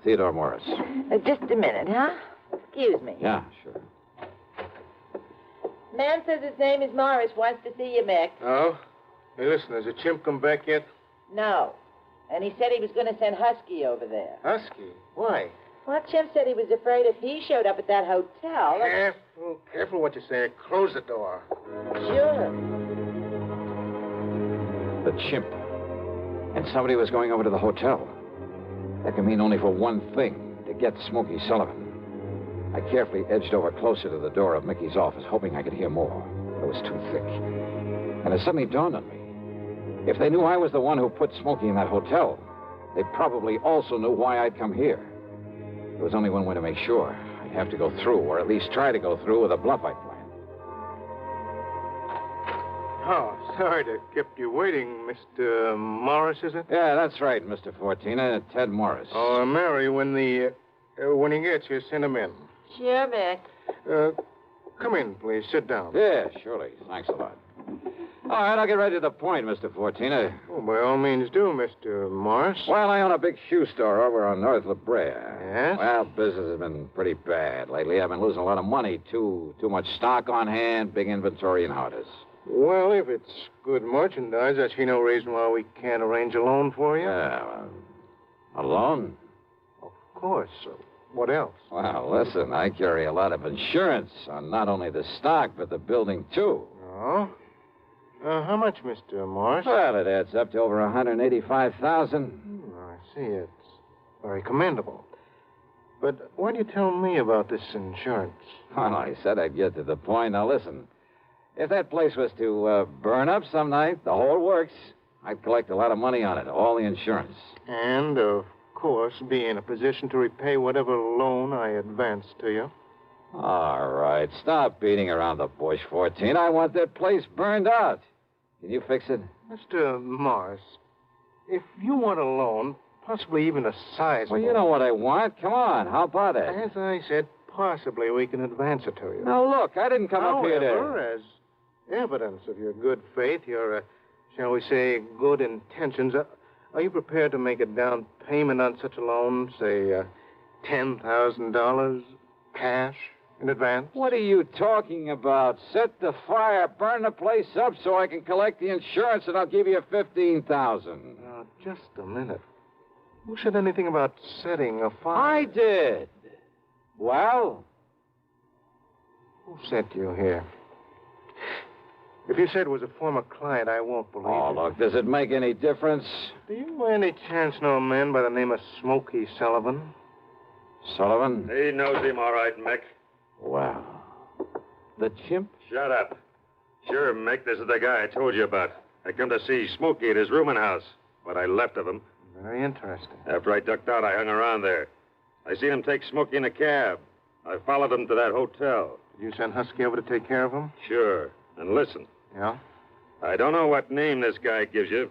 Theodore Morris.
Just a minute, huh? Excuse me.
Yeah, sure.
Man says his name is Morris, wants to see you, Mick.
Oh? Hey, listen, has the chimp come back yet?
No. And he said he was going to send Husky over there.
Husky? Why?
Well, Chimp said he was afraid if he showed up at that hotel...
Careful what you say. Close the door.
Sure.
The chimp. And somebody was going over to the hotel. That can mean only for one thing, to get Smokey Sullivan. I carefully edged over closer to the door of Mickey's office, hoping I could hear more. But it was too thick. And it suddenly dawned on me. If they knew I was the one who put Smokey in that hotel, they probably also knew why I'd come here. There was only one way to make sure. I'd have to go through, or at least try to go through, with a bluff I'd planned.
Oh, sorry to keep you waiting, Mr. Morris, is it?
Yeah, that's right, Mr. Fortina. Ted Morris.
Oh, Mary, when he gets here, send him in.
Sure, Mick.
Come in, please. Sit down.
Yeah, surely. Thanks a lot. All right, I'll get right to the point, Mr. Fortina.
Oh, by all means do, Mr. Morris.
Well, I own a big shoe store over on North La Brea.
Yes?
Well, business has been pretty bad. Lately, I've been losing a lot of money. Too much stock on hand, big inventory, and how it is.
Well, if it's good merchandise, I see no reason why we can't arrange a loan for you.
Yeah, a loan?
Of course. What else?
Well, listen, I carry a lot of insurance on not only the stock, but the building, too.
Oh? How much, Mr. Morris?
Well, it adds up to over $185,000.
I see. It's very commendable. But why do you tell me about this insurance?
Well, I said I'd get to the point. Now, listen. If that place was to burn up some night, the whole works, I'd collect a lot of money on it, all the insurance.
And, of course, be in a position to repay whatever loan I advance to you.
All right, stop beating around the bush, 14. I want that place burned out. Can you fix it?
Mr. Morris, if you want a loan, possibly even a sizable...
Well, you know what I want. Come on, how about it?
As I said, possibly we can advance it to you.
Now, look, I didn't come up here to...
However, as evidence of your good faith, your, shall we say, good intentions, are you prepared to make a down payment on such a loan, say, $10,000 cash in advance?
What are you talking about? Set the fire, burn the place up so I can collect the insurance, and I'll give you $15,000.
Now, just a minute. Who said anything about setting a fire?
I did. Well?
Who sent you here? If you said it was a former client, I won't believe
Oh,
it.
look, does it make any difference?
Do you by any chance know a man by the name of Smokey Sullivan?
Sullivan?
He knows him all right, Mick.
Wow. The chimp?
Shut up. Sure, Mick, this is the guy I told you about. I come to see Smokey at his rooming house. What I left of him.
Very interesting.
After I ducked out, I hung around there. I seen him take Smokey in a cab. I followed him to that hotel.
Did you send Husky over to take care of him?
Sure. And listen.
Yeah?
I don't know what name this guy gives you,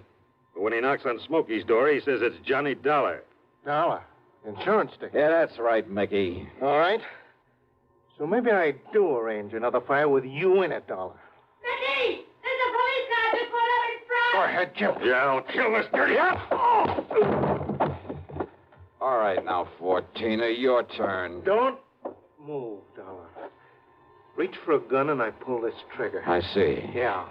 but when he knocks on Smokey's door, he says it's Johnny Dollar.
Dollar? Insurance ticket?
Yeah, that's right, Mickey.
All right. So maybe I do arrange another fire with you in it, Dollar.
Mickey! There's a police car just pulled up in front!
Go ahead, Chimp.
Yeah, I'll kill this dirty
All right, now, 14er, your turn.
Don't move, Dollar. Reach for a gun and I pull this trigger.
I see.
Yeah.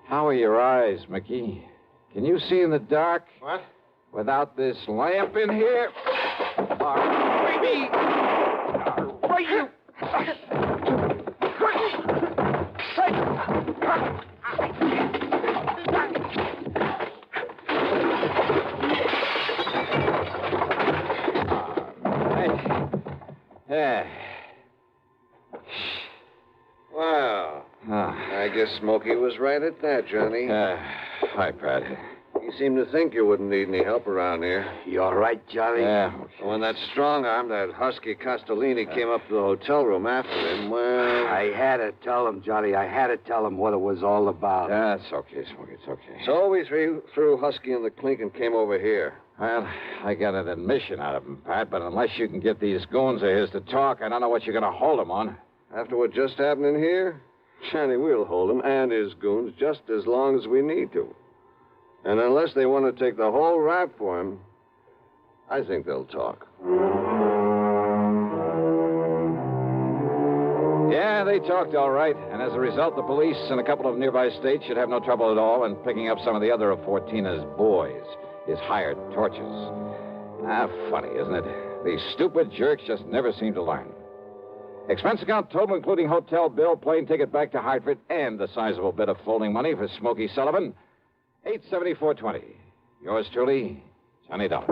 How are your eyes, Mickey? Can you see in the dark?
What?
Without this lamp in here? All righty. All right, you. Yeah.
Wow. I guess Smokey was right at that, Johnny.
Hi, Pat.
You seem to think you wouldn't need any help around here.
You all right, Johnny?
Yeah.
When that strong arm, that husky Castellini, came up to the hotel room after him, well...
I had to tell him, Johnny. I had to tell him what it was all about.
Yeah, it's okay, Smokey. It's okay.
So we threw Husky in the clink and came over here.
Well, I got an admission out of him, Pat, but unless you can get these goons of his to talk, I don't know what you're going to hold them on.
After what just happened in here, Johnny, we'll hold him and his goons just as long as we need to. And unless they want to take the whole rap for him, I think they'll talk.
Yeah, they talked all right. And as a result, the police in a couple of nearby states should have no trouble at all in picking up some of the other of Fortina's boys, his hired torches. Funny, isn't it? These stupid jerks just never seem to learn. Expense account total, including hotel bill, plane ticket back to Hartford, and the sizable bit of folding money for Smokey Sullivan. $874.20. Yours truly, Johnny Dollar.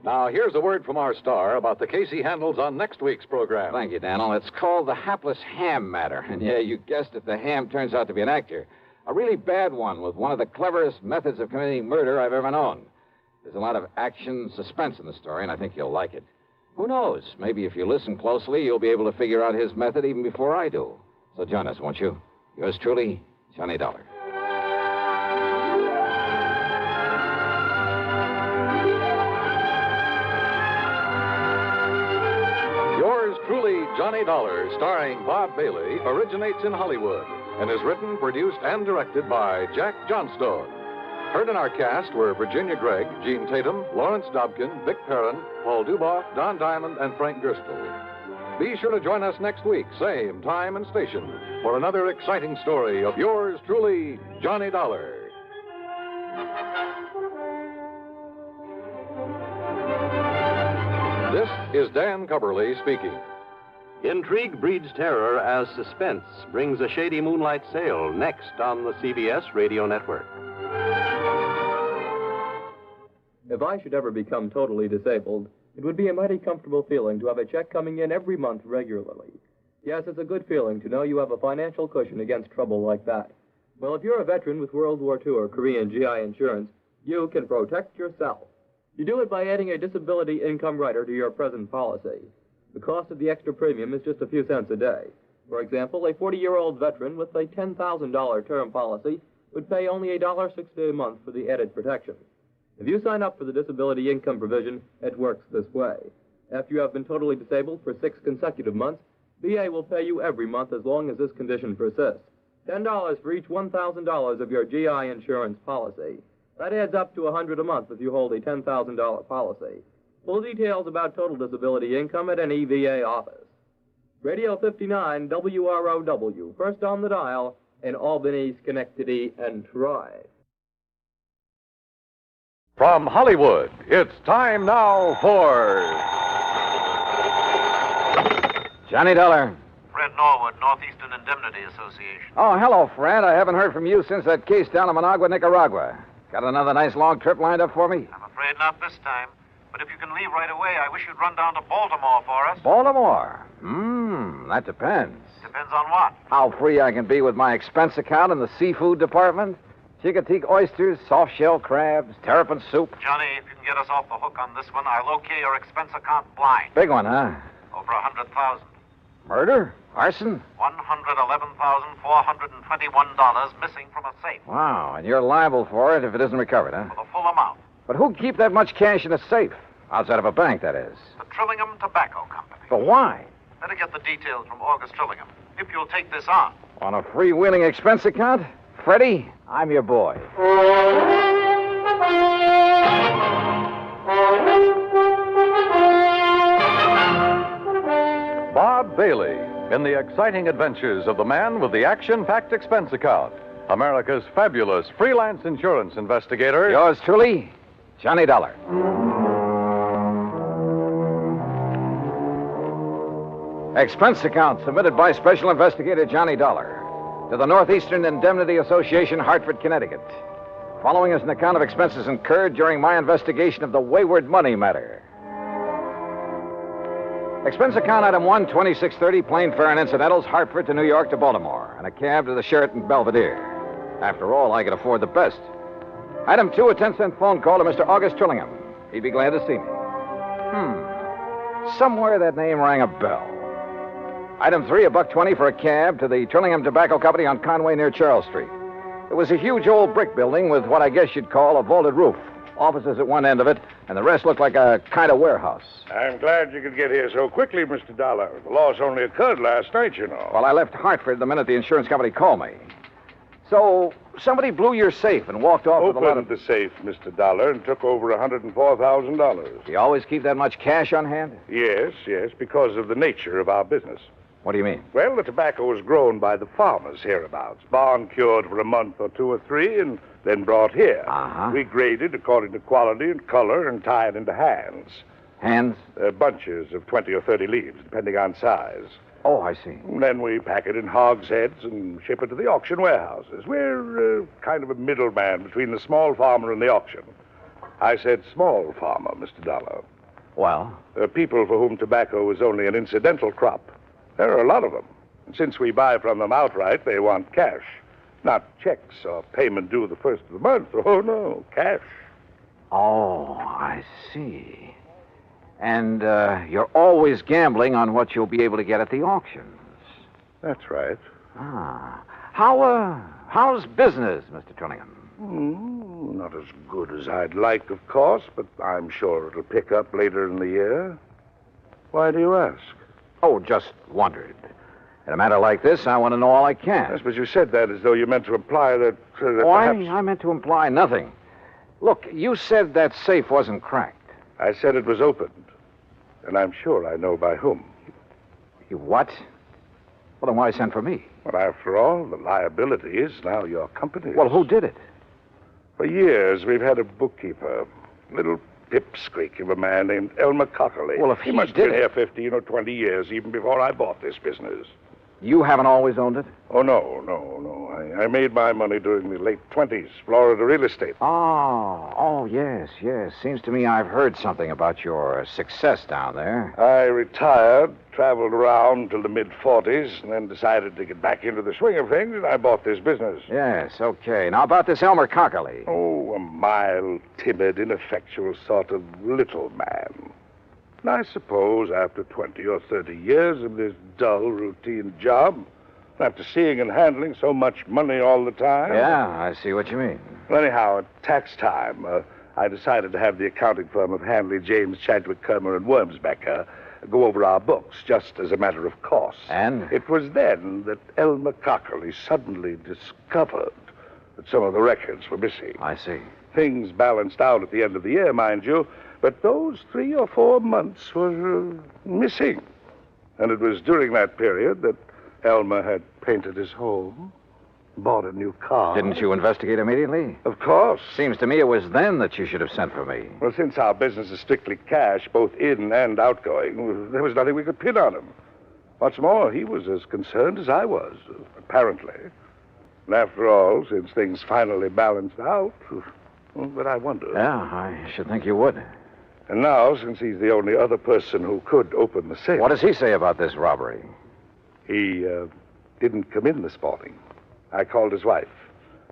Now, here's a word from our star about the case he handles on next week's program.
Thank you, Daniel. It's called the Hapless Ham Matter. And yeah, you guessed it, the ham turns out to be an actor. A really bad one with one of the cleverest methods of committing murder I've ever known. There's a lot of action, suspense in the story, and I think you'll like it. Who knows? Maybe if you listen closely, you'll be able to figure out his method even before I do. So join us, won't you? Yours truly, Johnny Dollar.
Yours truly, Johnny Dollar, starring Bob Bailey, originates in Hollywood and is written, produced, and directed by Jack Johnstone. Heard in our cast were Virginia Gregg, Gene Tatum, Lawrence Dobkin, Vic Perrin, Paul Duboff, Don Diamond, and Frank Gerstle. Be sure to join us next week, same time and station, for another exciting story of yours truly, Johnny Dollar. This is Dan Cubberly speaking.
Intrigue breeds terror as Suspense brings a shady moonlight sail next on the CBS Radio Network.
If I should ever become totally disabled, it would be a mighty comfortable feeling to have a check coming in every month regularly. Yes, it's a good feeling to know you have a financial cushion against trouble like that. Well, if you're a veteran with World War II or Korean GI insurance, you can protect yourself. You do it by adding a disability income rider to your present policy. The cost of the extra premium is just a few cents a day. For example, a 40-year-old veteran with a $10,000 term policy would pay only $1.60 a month for the added protection. If you sign up for the disability income provision, it works this way. After you have been totally disabled for 6 consecutive months, VA will pay you every month as long as this condition persists. $10 for each $1,000 of your GI insurance policy. That adds up to $100 a month if you hold a $10,000 policy. Full details about total disability income at any VA office. Radio 59 WROW, first on the dial in Albany, Schenectady, and Troy.
From Hollywood, it's time now for...
Johnny Dollar.
Fred Norwood, Northeastern Indemnity Association.
Oh, hello, Fred. I haven't heard from you since that case down in Managua, Nicaragua. Got another nice long trip lined up for me?
I'm afraid not this time. But if you can leave right away, I wish you'd run down to Baltimore for us.
Baltimore? That depends.
Depends on what?
How free I can be with my expense account in the seafood department. Chicoteague oysters, soft-shell crabs, terrapin soup.
Johnny, if you can get us off the hook on this one, I'll okay your expense account blind.
Big one, huh?
Over 100,000.
Murder? Arson?
$111,421 missing from a safe.
Wow, and you're liable for it if it isn't recovered, huh?
For the full amount.
But who'd keep that much cash in a safe? Outside of a bank, that is.
The Trillingham Tobacco Company.
But why?
Better get the details from August Trillingham, if you'll take this on.
On a freewheeling expense account? Freddie, I'm your boy.
Bob Bailey in the exciting adventures of the man with the action-packed expense account. America's fabulous freelance insurance investigator.
Yours truly, Johnny Dollar. Expense account submitted by Special Investigator Johnny Dollar to the Northeastern Indemnity Association, Hartford, Connecticut. Following is an account of expenses incurred during my investigation of the Wayward money matter. Expense account item 1, 2630, plane fare and incidentals, Hartford to New York to Baltimore, and a cab to the Sheraton Belvedere. After all, I could afford the best. Item 2, a 10-cent phone call to Mr. August Trillingham. He'd be glad to see me. Somewhere that name rang a bell. Item 3, $1.20 for a cab to the Trillingham Tobacco Company on Conway near Charles Street. It was a huge old brick building with what I guess you'd call a vaulted roof. Offices at one end of it, and the rest looked like a kind of warehouse.
I'm glad you could get here so quickly, Mr. Dollar. The loss only occurred last night, you know.
Well, I left Hartford the minute the insurance company called me. So, somebody blew your safe and walked off with a lot of...
Opened the safe, Mr. Dollar, and took over $104,000.
Do you always keep that much cash on hand?
Yes, because of the nature of our business.
What do you mean?
Well, the tobacco is grown by the farmers hereabouts, barn cured for a month or 2 or 3, and then brought here. We grade it according to quality and color and tie it into hands.
Hands?
Bunches of 20 or 30 leaves, depending on size.
Oh, I see.
And then we pack it in hogsheads and ship it to the auction warehouses. We're kind of a middleman between the small farmer and the auction. I said small farmer, Mr. Dollar.
Well?
People for whom tobacco is only an incidental crop. There are a lot of them. And since we buy from them outright, they want cash. Not checks or payment due the first of the month. Oh, no, cash.
Oh, I see. And you're always gambling on what you'll be able to get at the auctions.
That's right.
How's business, Mr. Trillingham?
Not as good as I'd like, of course, but I'm sure it'll pick up later in the year. Why do you ask?
Oh, just wondered. In a matter like this, I want to know all I can.
Yes, but you said that as though you meant to imply that
perhaps... I meant to imply nothing. Look, you said that safe wasn't cracked.
I said it was opened. And I'm sure I know by whom.
You what? Well, then why send for me?
Well, after all, the liability is now your company's.
Well, who did it?
For years, we've had a bookkeeper. Little pipsqueak of a man named Elmer Cockerly.
Well, if he
must
did
have been here 15 or 20 years, even before I bought this business.
You haven't always owned it?
Oh, no. I made my money during the late 20s, Florida real estate.
Oh, yes. Seems to me I've heard something about your success down there.
I retired, traveled around till the mid-40s, and then decided to get back into the swing of things, and I bought this business.
Yes, okay. Now, about this Elmer Cockerly.
Oh, a mild, timid, ineffectual sort of little man. And I suppose after 20 or 30 years of this dull, routine job, after seeing and handling so much money all the time...
Yeah, I see what you mean.
Well, anyhow, at tax time, I decided to have the accounting firm of Hanley, James, Chadwick, Kermer, and Wormsbecker go over our books, just as a matter of course.
And?
It was then that Elmer Cockerly suddenly discovered that some of the records were missing.
I see.
Things balanced out at the end of the year, mind you, but those 3 or 4 months were missing. And it was during that period that Elmer had painted his home, bought a new car.
Didn't you investigate immediately?
Of course.
Seems to me it was then that you should have sent for me.
Well, since our business is strictly cash, both in and outgoing, there was nothing we could pin on him. What's more, he was as concerned as I was, apparently. And after all, since things finally balanced out, well, but I wonder.
Yeah, I should think you would.
And now, since he's the only other person who could open the safe...
What does he say about this robbery?
He didn't come in this morning. I called his wife.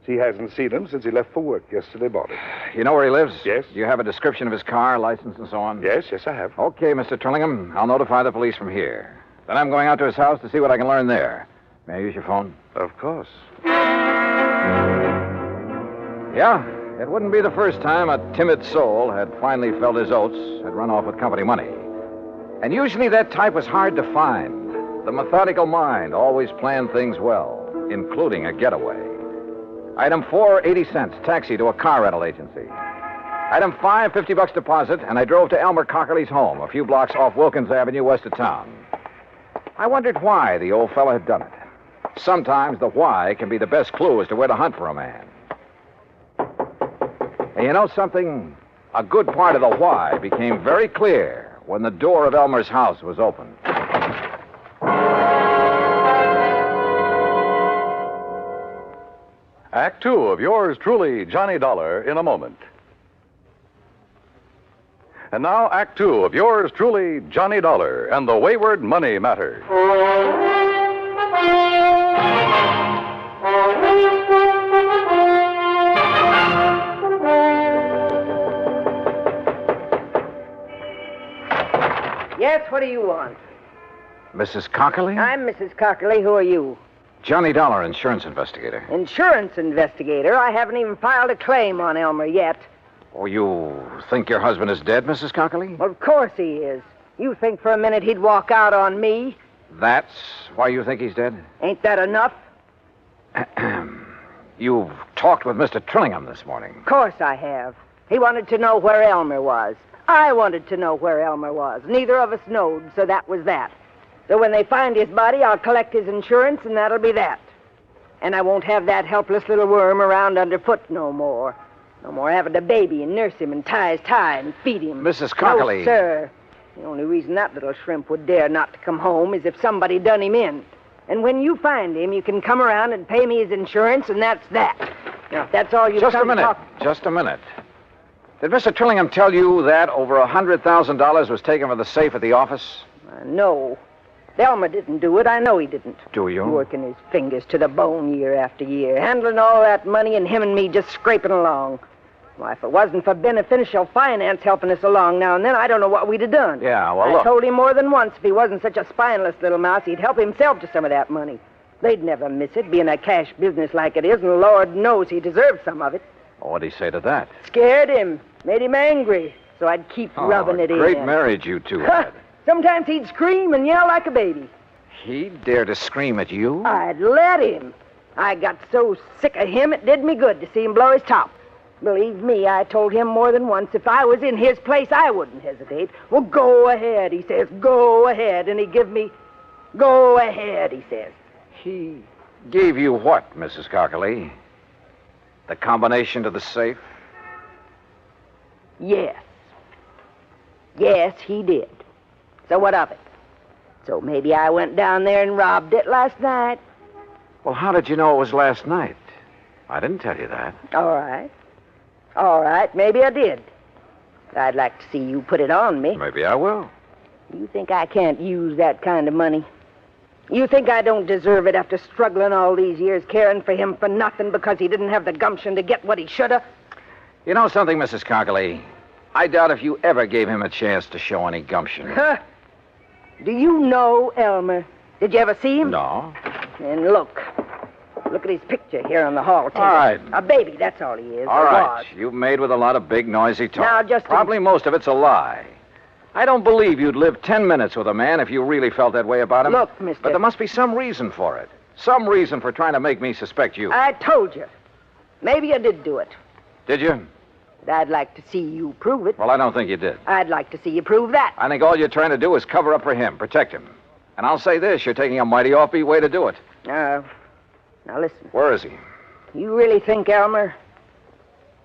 She hasn't seen him since he left for work yesterday morning.
You know where he lives?
Yes.
You have a description of his car, license, and so on?
Yes, I have.
Okay, Mr. Trillingham. I'll notify the police from here. Then I'm going out to his house to see what I can learn there. May I use your phone?
Of course.
Yeah, it wouldn't be the first time a timid soul had finally felt his oats, had run off with company money. And usually that type was hard to find. The methodical mind always planned things well, including a getaway. Item 4, 80 cents, taxi to a car rental agency. Item 5, $50 deposit, and I drove to Elmer Cockerly's home, a few blocks off Wilkins Avenue, west of town. I wondered why the old fellow had done it. Sometimes the why can be the best clue as to where to hunt for a man. And you know something? A good part of the why became very clear when the door of Elmer's house was opened.
Act two of yours truly, Johnny Dollar, in a moment. And now, Act two of yours truly, Johnny Dollar, and the Wayward Money Matter.
Yes, what do you want?
Mrs. Cockerly?
I'm Mrs. Cockerly. Who are you?
Johnny Dollar, insurance investigator.
Insurance investigator? I haven't even filed a claim on Elmer yet.
Oh, you think your husband is dead, Mrs. Cockerly?
Of course he is. You think for a minute he'd walk out on me?
That's why you think he's dead?
Ain't that enough?
You've talked with Mr. Trillingham this morning.
Of course I have. He wanted to know where Elmer was. I wanted to know where Elmer was. Neither of us knowed, so that was that. So when they find his body, I'll collect his insurance, and that'll be that. And I won't have that helpless little worm around underfoot no more. No more having to baby and nurse him and tie his tie and feed him.
Mrs. Cockerly.
No, sir. The only reason that little shrimp would dare not to come home is if somebody done him in. And when you find him, you can come around and pay me his insurance, and that's that. Now, if that's all you've
Just
come
a minute.
to talk...
Just a minute. Did Mr. Trillingham tell you that over $100,000 was taken from the safe at the office?
No. Elmer didn't do it. I know he didn't.
Do you?
Working his fingers to the bone year after year, handling all that money, and him and me just scraping along. Why, if it wasn't for beneficial finance helping us along now and then, I don't know what we'd have done.
Yeah, well,
I
look.
told him more than once if he wasn't such a spineless little mouse, he'd help himself to some of that money. They'd never miss it, being a cash business like it is, and Lord knows he deserves some of it.
What'd he say to that?
Scared him, made him angry, so I'd keep rubbing it in.
Great marriage you two had.
Sometimes he'd scream and yell like a baby.
He dared to scream at you?
I'd let him. I got so sick of him, it did me good to see him blow his top. Believe me, I told him more than once, if I was in his place, I wouldn't hesitate. Well, go ahead, he says, go ahead. And he give me, go ahead, he says.
He gave you what, Mrs. Cockerly? The combination to the safe?
Yes. Yes, he did. So what of it? So maybe I went down there and robbed it last night.
Well, how did you know it was last night? I didn't tell you that.
All right. All right, maybe I did. I'd like to see you put it on me.
Maybe I will.
You think I can't use that kind of money? You think I don't deserve it after struggling all these years, caring for him for nothing because he didn't have the gumption to get what he should have?
You know something, Mrs. Cockerly? I doubt if you ever gave him a chance to show any gumption.
Huh? Do you know Elmer? Did you ever see him?
No.
Then look. Look at his picture here on the hall table.
All right.
A baby, that's all he is.
All
or
right.
was.
You've made with a lot of big, noisy talk.
Now, just
Probably most of it's a lie. I don't believe you'd live 10 minutes with a man if you really felt that way about him.
Look, mister.
But there must be some reason for it. Some reason for trying to make me suspect you.
I told you. Maybe you did do it.
Did you?
But I'd like to see you prove it.
Well, I don't think you did.
I'd like to see you prove that.
I think all you're trying to do is cover up for him, protect him. And I'll say this, you're taking a mighty offbeat way to do it.
Now listen.
Where is he?
You really think Elmer,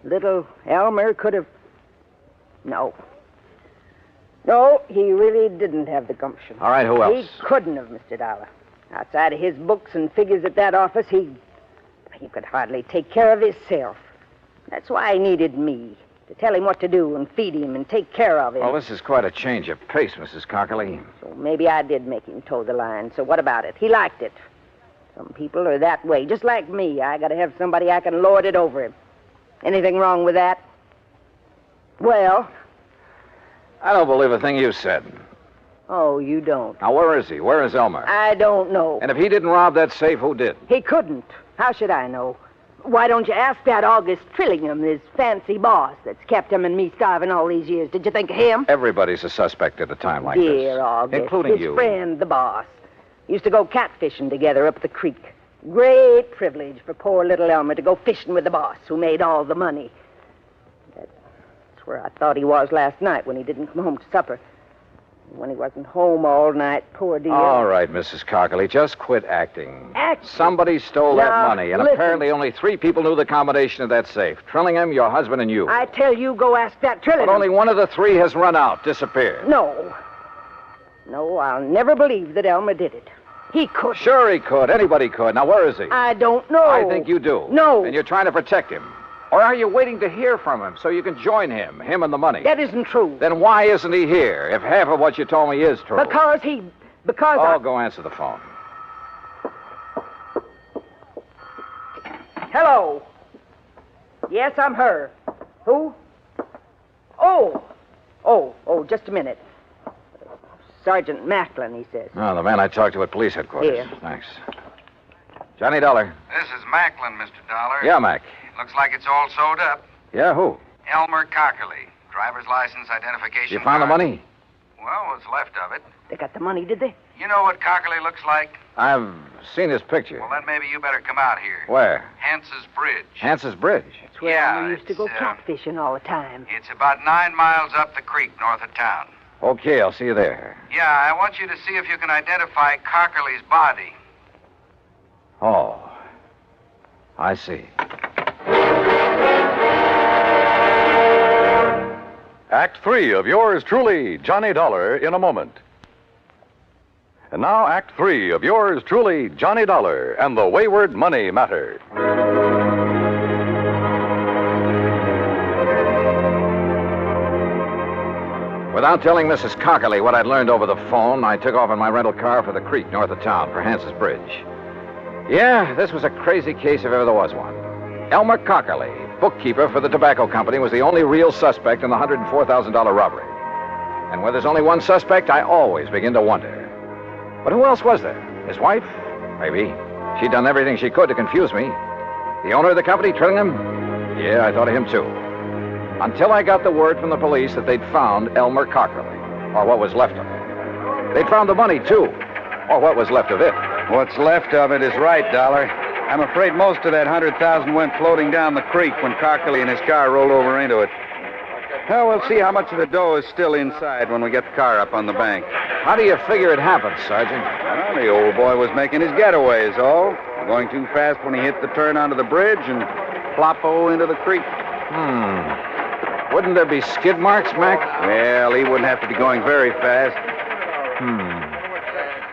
little Elmer, could have... No. No, he really didn't have the gumption.
All right, who else?
He couldn't have, Mr. Dollar. Outside of his books and figures at that office, he could hardly take care of himself. That's why he needed me, to tell him what to do and feed him and take care of him.
Well, this is quite a change of pace, Mrs. Cockerly.
So maybe I did make him toe the line. So what about it? He liked it. Some people are that way, just like me. I gotta have somebody I can lord it over him. Anything wrong with that? Well?
I don't believe a thing you said.
Oh, you don't?
Now, where is he? Where is Elmer?
I don't know.
And if he didn't rob that safe, who did?
He couldn't. How should I know? Why don't you ask that August Trillingham, his fancy boss that's kept him and me starving all these years? Did you think of him?
Everybody's a suspect at a time like this.
Dear August.
Including
his
you.
friend, the boss. Used to go catfishing together up the creek. Great privilege for poor little Elmer to go fishing with the boss who made all the money. That's where I thought he was last night when he didn't come home to supper. When he wasn't home all night, poor dear.
All right, Mrs. Cockerly, just quit acting.
Acting?
Somebody stole that
Now,
money, and
listen.
apparently only 3 people knew the combination of that safe. Trillingham, your husband, and you.
I tell you, go ask that Trillingham.
But only one of the 3 has run out, disappeared.
No. No, I'll never believe that Elmer did it. He could.
Sure he could. Anybody could. Now, where is he?
I don't know.
I think you do.
No.
And you're trying to protect him. Or are you waiting to hear from him so you can join him and the money?
That isn't true.
Then why isn't he here if half of what you told me is true?
Because
Oh, go answer the phone.
Hello. Yes, I'm her. Who? Oh, just a minute. Sergeant Macklin, he says.
Oh, the man I talked to at police headquarters.
Here.
Thanks. Johnny Dollar.
This is Macklin, Mr. Dollar.
Yeah, Mac.
Looks like it's all sewed up.
Yeah, who?
Elmer Cockerly. Driver's license, identification
You found the
card.
money?
Well, what's left of it.
They got the money, did they?
You know what Cockerly looks like?
I've seen his picture.
Well, then maybe you better come out here.
Where?
Hance's Bridge.
Hance's Bridge.
That's where
Yeah,
Elmer used to go catfishing all the time.
It's about 9 miles up the creek north of town.
Okay, I'll see you there.
Yeah, I want you to see if you can identify Cockerly's body.
Oh, I see.
Act 3 of yours truly, Johnny Dollar, in a moment. And now, Act 3 of yours truly, Johnny Dollar, and the Wayward Money Matter.
Without telling Mrs. Cockerly what I'd learned over the phone, I took off in my rental car for the creek north of town for Hance's Bridge. Yeah, this was a crazy case if ever there was one. Elmer Cockerly, bookkeeper for the tobacco company, was the only real suspect in the $104,000 robbery. And where there's only one suspect, I always begin to wonder. But who else was there? His wife? Maybe. She'd done everything she could to confuse me. The owner of the company, Trillingham? Yeah, I thought of him too. Until I got the word from the police that they'd found Elmer Cockerly, or what was left of him. They'd found the money, too, or what was left of it.
What's left of it is right, Dollar. I'm afraid most of that 100,000 went floating down the creek when Cockerly and his car rolled over into it. Well, we'll see how much of the dough is still inside when we get the car up on the bank.
How do you figure it happened, Sergeant?
Well, the old boy was making his getaway is all. Going too fast when he hit the turn onto the bridge and plop-o into the creek.
Wouldn't there be skid marks, Mac?
Well, he wouldn't have to be going very fast.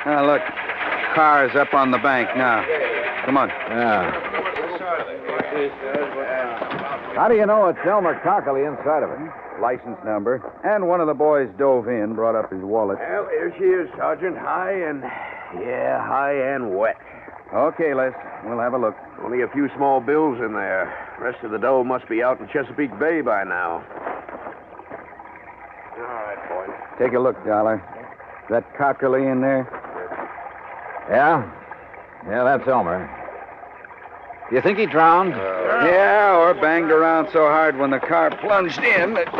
Now, look. Car's up on the bank now. Come on.
Yeah. How do you know it's Elmer Cockerly inside of it?
License number. And one of the boys dove in, brought up his wallet.
Well, here she is, Sergeant. High and wet.
Okay, Les. We'll have a look.
Only a few small bills in there. Rest of the dough must be out in Chesapeake Bay by now. All right, boys.
Take a look, Dollar. Is that Cockerly in there?
Yeah? Yeah, that's Elmer. Do you think he drowned?
Yeah, or banged around so hard when the car plunged in that...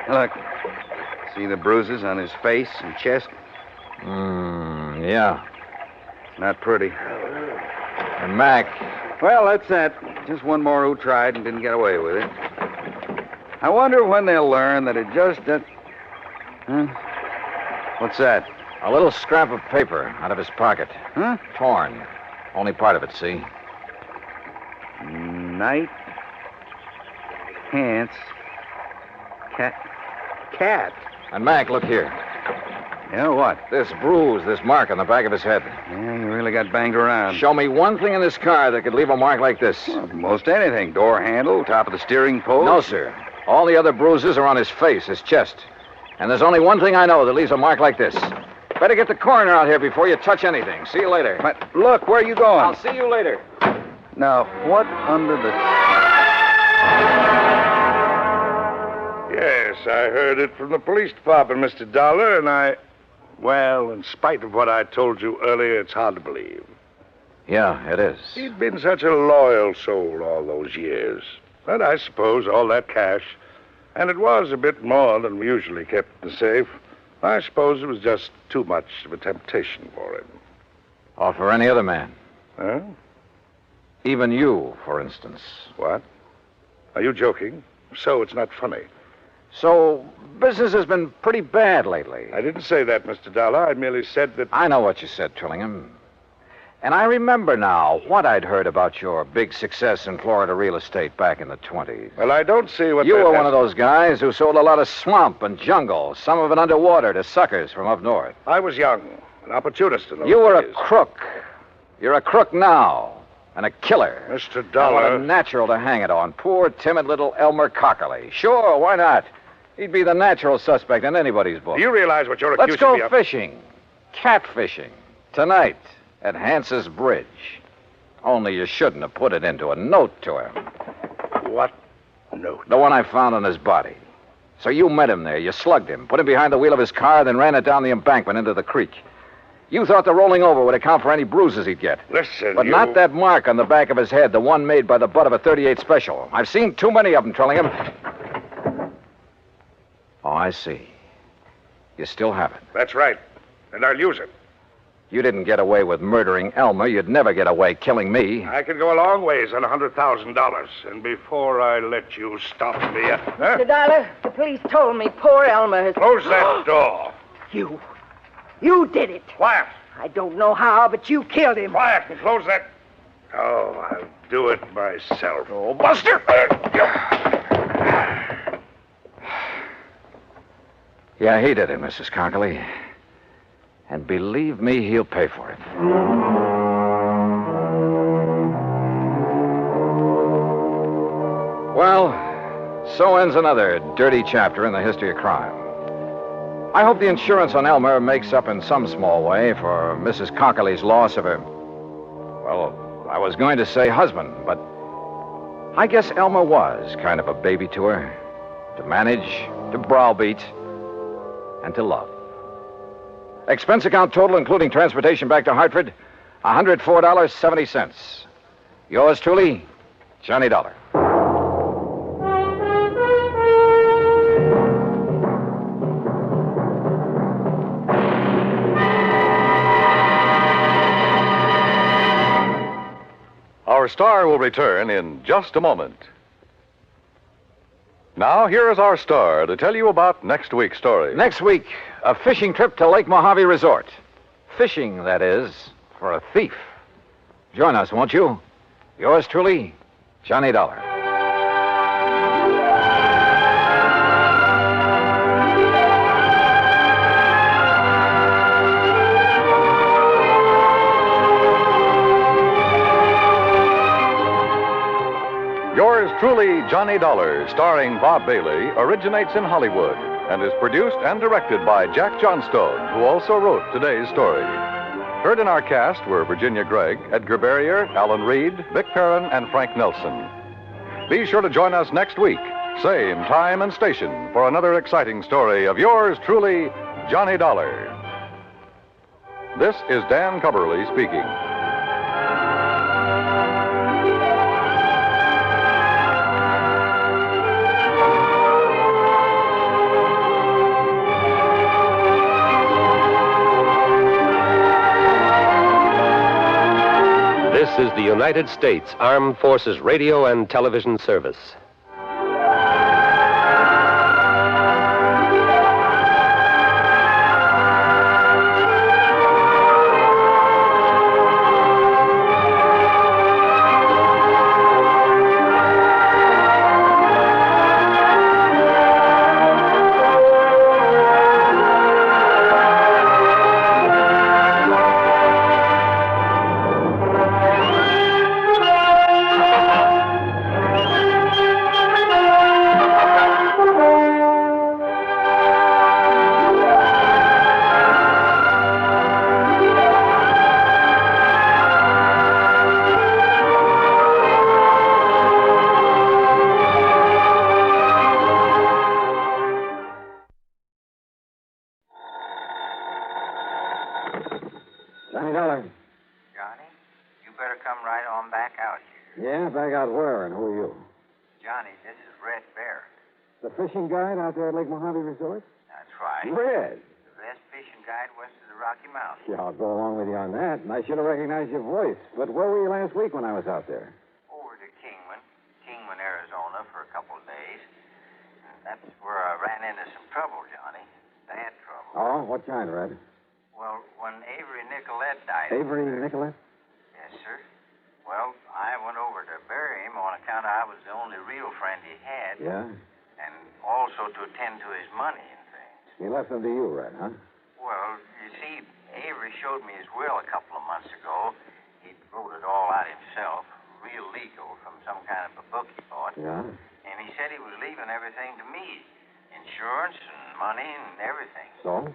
Look. See the bruises on his face and chest?
Yeah.
Not pretty.
And Mac.
Well, that's that. Just one more who tried and didn't get away with it. I wonder when they'll learn that it just... Huh? What's that?
A little scrap of paper out of his pocket.
Huh?
Torn. Only part of it, see?
Night. Hance. Cat?
And Mac, look here.
Yeah, what?
This bruise, this mark on the back of his head.
Yeah, you really got banged around.
Show me one thing in this car that could leave a mark like this.
Well, most anything. Door handle, top of the steering post.
No, sir. All the other bruises are on his face, his chest. And there's only one thing I know that leaves a mark like this. Better get the coroner out here before you touch anything. See you later.
But look, where are you going?
I'll see you later.
Now, what under the...
Yes, I heard it from the police department, Mr. Dollar, and well, in spite of what I told you earlier, it's hard to believe.
Yeah, it is.
He'd been such a loyal soul all those years. But I suppose all that cash, and it was a bit more than we usually kept in the safe, I suppose it was just too much of a temptation for him.
Or for any other man.
Huh?
Even you, for instance.
What? Are you joking? So it's not funny.
So, business has been pretty bad lately.
I didn't say that, Mr. Dollar. I merely said that...
I know what you said, Trillingham. And I remember now what I'd heard about your big success in Florida real estate back in the 20s.
Well, I don't see what
You
that
were
has...
one of those guys who sold a lot of swamp and jungle, some of it underwater, to suckers from up north.
I was young, an opportunist in those
You were
days.
a crook. You're a crook now. And a killer.
Mr.
And
Dollar...
what a natural to hang it on. Poor, timid little Elmer Cockerly. Sure, why not? He'd be the natural suspect in anybody's book.
Do you realize what you're
Let's
accusing me
go
of?
fishing. Catfishing. Tonight at Hance's Bridge. Only you shouldn't have put it into a note to him.
What note?
The one I found on his body. So you met him there. You slugged him, put him behind the wheel of his car, then ran it down the embankment into the creek. You thought the rolling over would account for any bruises he'd get.
Listen,
But not that mark on the back of his head, the one made by the butt of a .38 Special. I've seen too many of them, Trillingham. Oh, I see. You still have it.
That's right. And I'll use it.
You didn't get away with murdering Elmer. You'd never get away killing me.
I can go a long ways on $100,000. And before I let you stop me...
Mr. Dollar, the police told me poor Elmer has...
Close that door.
You did it.
Quiet.
I don't know how, but you killed him.
Quiet and close that... Oh, I'll do it myself.
Oh, Buster! Yeah, he did it, Mrs. Cockerly. And believe me, he'll pay for it. Well, so ends another dirty chapter in the history of crime. I hope the insurance on Elmer makes up in some small way for Mrs. Cockerly's loss of her... Well, I was going to say husband, but I guess Elmer was kind of a baby to her. To manage, to browbeat, and to love. Expense account total, including transportation back to Hartford, $104.70. Yours truly, Johnny Dollar.
Our star will return in just a moment. Now, here is our star to tell you about next week's story.
Next week, a fishing trip to Lake Mojave Resort. Fishing, that is, for a thief. Join us, won't you? Yours truly, Johnny Dollar.
Yours truly, Johnny Dollar, starring Bob Bailey, originates in Hollywood and is produced and directed by Jack Johnstone, who also wrote today's story. Heard in our cast were Virginia Gregg, Edgar Barrier, Alan Reed, Vic Perrin, and Frank Nelson. Be sure to join us next week, same time and station, for another exciting story of yours truly, Johnny Dollar. This is Dan Cubberly speaking.
This is the United States Armed Forces Radio and Television Service.
The fishing guide out there at Lake Mojave Resort?
That's right.
Red.
The best fishing guide west of the Rocky Mountains.
Yeah, I'll go along with you on that, and I should have recognized your voice. But where were you last week when I was out there?
Over to Kingman, Arizona for a couple of days. That's where I ran into some trouble, Johnny. Bad trouble.
Oh, what kind, Red?
Well, when Avery Nicolette died...
Avery Nicolette?
Yes, sir. Well, I went over to bury him on account I was the only real friend he had.
Yeah?
And also to attend to his money and things.
He left them to you, Red, huh?
Well, you see, Avery showed me his will a couple of months ago. He wrote it all out himself, real legal, from some kind of a book he bought.
Yeah?
And he said he was leaving everything to me. Insurance and money and everything.
So?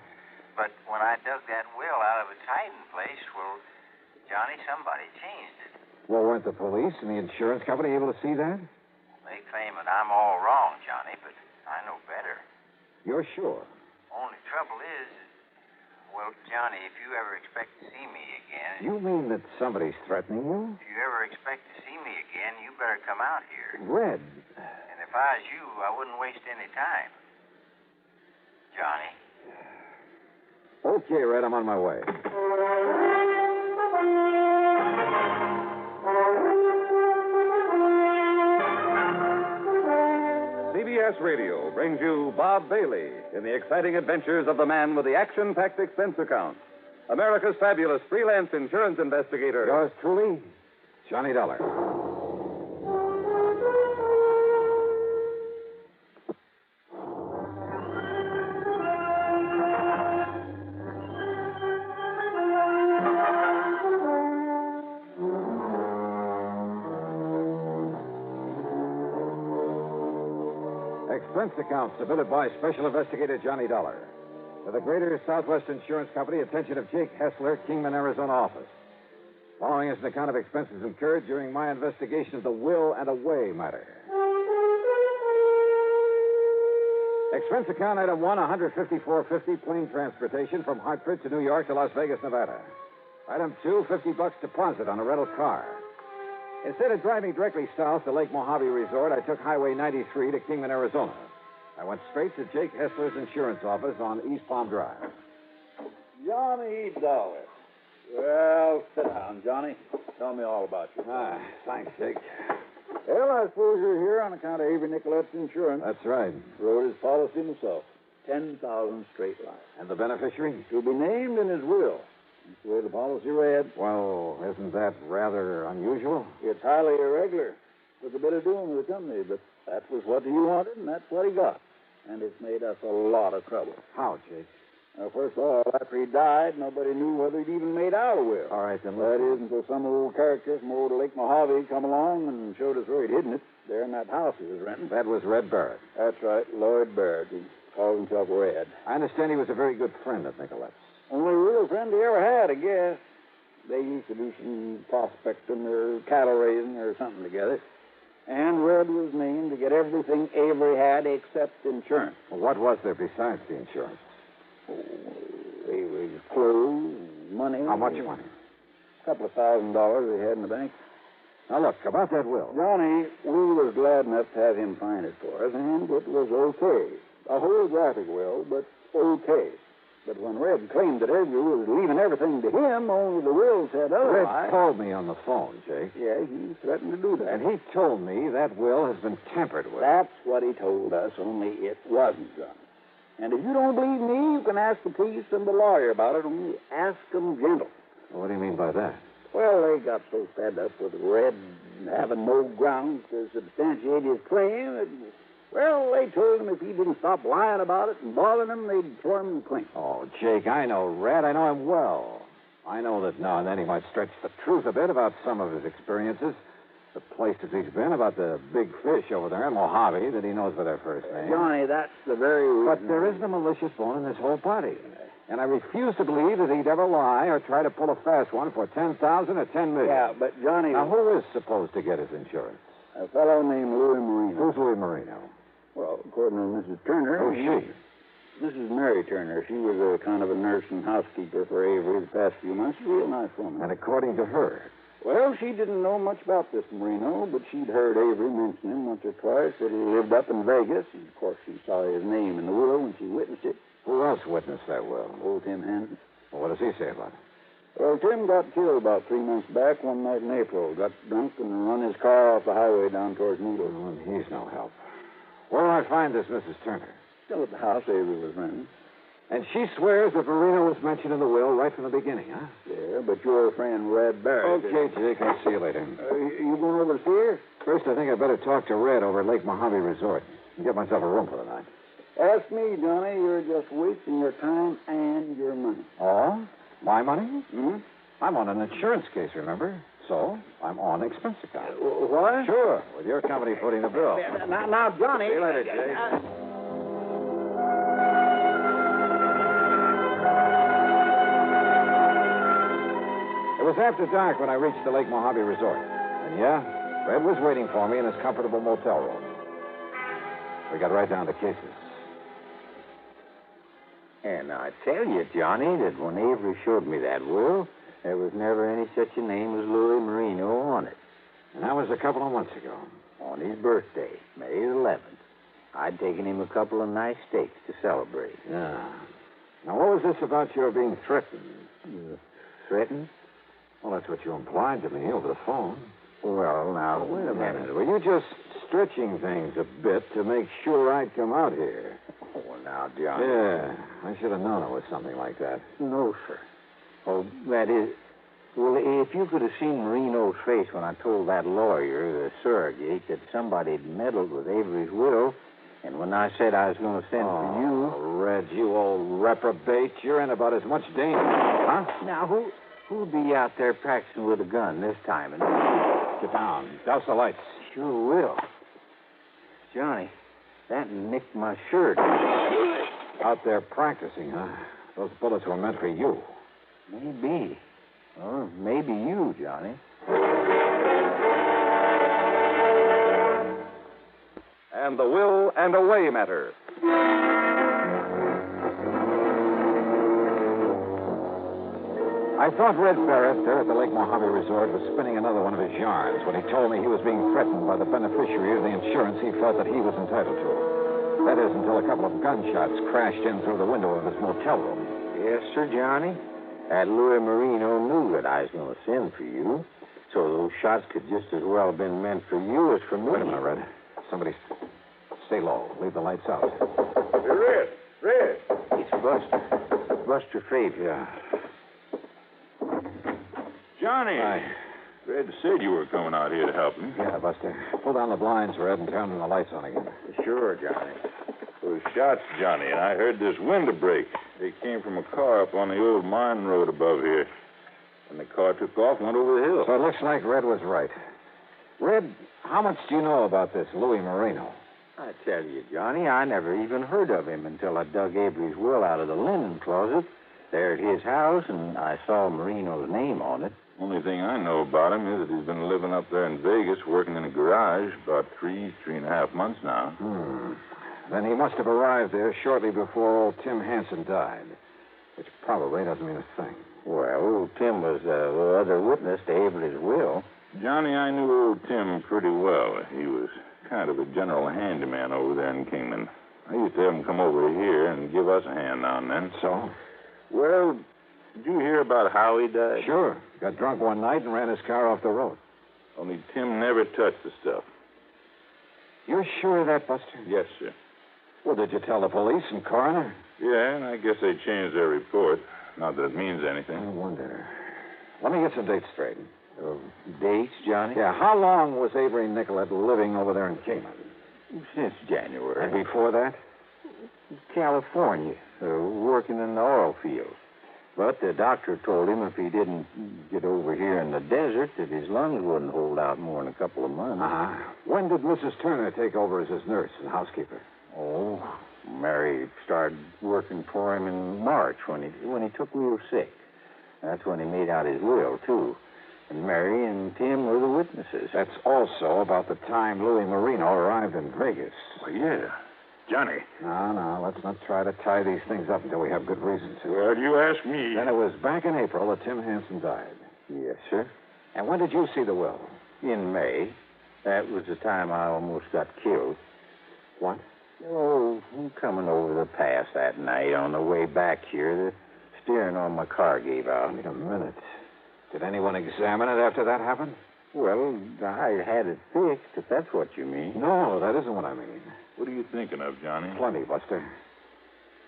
But when I dug that will out of its hiding place, well, Johnny, somebody changed it.
Well, weren't the police and the insurance company able to see that?
They claim that I'm all wrong, Johnny, but I know better.
You're sure?
Only trouble is, well, Johnny, if you ever expect to see me again...
You mean that somebody's threatening you?
If you ever expect to see me again, you better come out here.
Red.
And if I was you, I wouldn't waste any time. Johnny.
Okay, Red, I'm on my way.
CBS Radio brings you Bob Bailey in the exciting adventures of the man with the action-packed expense account. America's fabulous freelance insurance investigator.
Yours truly, Johnny Dollar. Expense account submitted by Special Investigator Johnny Dollar to the Greater Southwest Insurance Company, attention of Jake Hessler, Kingman, Arizona office. Following is an account of expenses incurred during my investigation of the will and away matter. Expense account item 1, $154.50 plane transportation from Hartford to New York to Las Vegas, Nevada. Item 2, $50 deposit on a rental car. Instead of driving directly south to Lake Mojave Resort, I took Highway 93 to Kingman, Arizona. I went straight to Jake Hessler's insurance office on East Palm Drive.
Johnny Dollar. Well, sit down, Johnny. Tell me all about you.
Thanks, Jake.
Well, I suppose you're here on account of Avery Nicolette's insurance.
That's right.
Wrote his policy himself. 10,000 straight line.
And the beneficiary?
To be named in his will. That's the way the policy read.
Well, isn't that rather unusual?
It's highly irregular. Took a bit of doing with the company, but that was what he wanted, and that's what he got. And it's made us a lot of trouble.
How, Jake?
Well, first of all, after he died, nobody knew whether he'd even made out a will.
All right, then.
That is, until some old character from old Lake Mojave come along and showed us where he'd hidden it, there in that house he was renting.
That was Red Barrett.
That's right, Lloyd Barrett. He called himself Red.
I understand he was a very good friend of Nicolette's.
Only real friend he ever had, I guess. They used to do some prospecting or cattle raising or something together. And Red was named to get everything Avery had except insurance.
Well, what was there besides the insurance?
Avery's clothes, money.
How much money?
A couple of $1,000 he had in the bank.
Now, look, about that will.
Johnny, we was glad enough to have him find it for us, and it was okay. A holographic will, but okay. But when Red claimed that Avery was leaving everything to him, only the will said otherwise.
Red called me on the phone, Jake.
Yeah, he threatened to do that.
And he told me that will has been tampered with.
That's what he told us, only it wasn't, Johnny. And if you don't believe me, you can ask the police and the lawyer about it, only ask them gentle.
Well, what do you mean by that?
Well, they got so fed up with Red having no grounds to substantiate his claim that, well, they told him if he didn't stop lying about it and bothering them, they'd throw him in the clink.
Oh, Jake, I know Red. I know him well. I know that now and then he might stretch the truth a bit about some of his experiences, the places he's been, about the big fish over there in Mojave that he knows by their first name.
Johnny, that's the very reason.
But there isn't a malicious bone in his whole body. And I refuse to believe that he'd ever lie or try to pull a fast one for $10,000 or $10 million.
Yeah, but Johnny...
Now, who is supposed to get his insurance?
A fellow named Louis Marino.
Who's Louis Marino?
Well, according to Mrs. Turner...
Who's she?
Mrs. Mary Turner. She was a kind of a nurse and housekeeper for Avery the past few months. A real nice woman.
And according to her?
Well, she didn't know much about this Marino, but she'd heard Avery mention him once or twice, that he lived up in Vegas. And, of course, she saw his name in the will when she witnessed it.
Who else witnessed that will?
Old Tim Hansen.
Well, what does he say about it?
Well, Tim got killed about 3 months back one night in April. Got drunk and run his car off the highway down towards Needles.
Oh, he's no help. Where do I find this Mrs. Turner?
Still at the house Avery was renting.
And she swears that Marino was mentioned in the will right from the beginning, huh?
Yeah, but your friend Red Barrett...
Okay, Jake, I'll see you later.
You going over to see her?
First, I think I'd better talk to Red over at Lake Mojave Resort and get myself a room for the night.
Ask me, Johnny. You're just wasting your time and your money.
Oh? My money?
Hmm?
I'm on an insurance case, remember? So, I'm on expense account.
What?
Sure, with your company footing the bill.
Now, Johnny...
See you later, Jake. It was after dark when I reached the Lake Mojave Resort. And yeah, Red was waiting for me in his comfortable motel room. We got right down to cases.
And I tell you, Johnny, that when Avery showed me that will, there was never any such a name as Louis Marino on it.
And that was a couple of months ago.
On his birthday, May 11th. I'd taken him a couple of nice steaks to celebrate.
Yeah. Now, what was this about your being threatened?
Threatened?
Well, that's what you implied to me over the phone.
Well, now, wait a minute.
Were you just stretching things a bit to make sure I'd come out here?
Oh, now, Johnny.
Yeah, I should have known it was something like that.
No, sir. Oh, that is... Well, if you could have seen Marino's face when I told that lawyer, the surrogate, that somebody had meddled with Avery's will, and when I said I was going to send for you...
Red, you old reprobate. You're in about as much danger, huh?
Now, who'd be out there practicing with a gun this time? And...
Get down. Douse the lights.
Sure will. Johnny, that nicked my shirt.
Out there practicing, huh? Those bullets were meant for you.
Maybe. Or maybe you, Johnny.
And the will and away matter.
I thought Red Barrett there at the Lake Mojave Resort was spinning another one of his yarns when he told me he was being threatened by the beneficiary of the insurance he felt that he was entitled to. That is, until a couple of gunshots crashed in through the window of his motel room.
Yes, sir, Johnny. That Louis Marino knew that I was going to send for you, so those shots could just as well have been meant for you as for me.
Wait a minute, Red. Somebody... Stay low. Leave the lights out.
Hey, Red!
It's Buster. Buster Faith.
Yeah.
Johnny! Red said you were coming out here to help me.
Yeah, Buster. Pull down the blinds, Red, and turn the lights on again.
Sure, Johnny.
Those shots, Johnny, and I heard this window break. They came from a car up on the old mine road above here. And the car took off and went over the hill.
So it looks like Red was right. Red, how much do you know about this Louis Marino?
I tell you, Johnny, I never even heard of him until I dug Avery's will out of the linen closet there at his house, and I saw Marino's name on it.
Only thing I know about him is that he's been living up there in Vegas, working in a garage, about 3.5 months now.
Then he must have arrived there shortly before old Tim Hansen died, which probably doesn't mean a thing.
Well, old Tim was the other witness to Avery's will.
Johnny, I knew old Tim pretty well. He was kind of a general handyman over there in Kingman. I used to have him come over here and give us a hand now and then.
So?
Well, did you hear about how he died?
Sure. Got drunk one night and ran his car off the road.
Only Tim never touched the stuff.
You're sure of that, Buster?
Yes, sir.
Well, did you tell the police and coroner?
Yeah, and I guess they changed their report. Not that it means anything.
I wonder. Let me get some dates straight.
Dates, Johnny?
Yeah, how long was Avery Nicolette living over there in Kingman?
Since January.
And before that?
California, working in the oil fields. But the doctor told him if he didn't get over here in the desert that his lungs wouldn't hold out more than a couple of months.
When did Mrs. Turner take over as his nurse and housekeeper?
Oh, Mary started working for him in March when he took real sick. That's when he made out his will, too. And Mary and Tim were the witnesses.
That's also about the time Louis Marino arrived in Vegas.
Well, yeah. Johnny.
No, let's not try to tie these things up until we have good reason to.
Well, you ask me.
Then it was back in April that Tim Hansen died.
Yes, sir.
And when did you see the will?
In May. That was the time I almost got killed.
What?
Oh, coming over the pass that night on the way back here, the steering on my car gave out.
Wait a minute. Did anyone examine it after that happened?
Well, I had it fixed, if that's what you mean.
No, that isn't what I mean.
What are you thinking of, Johnny?
Plenty, Buster.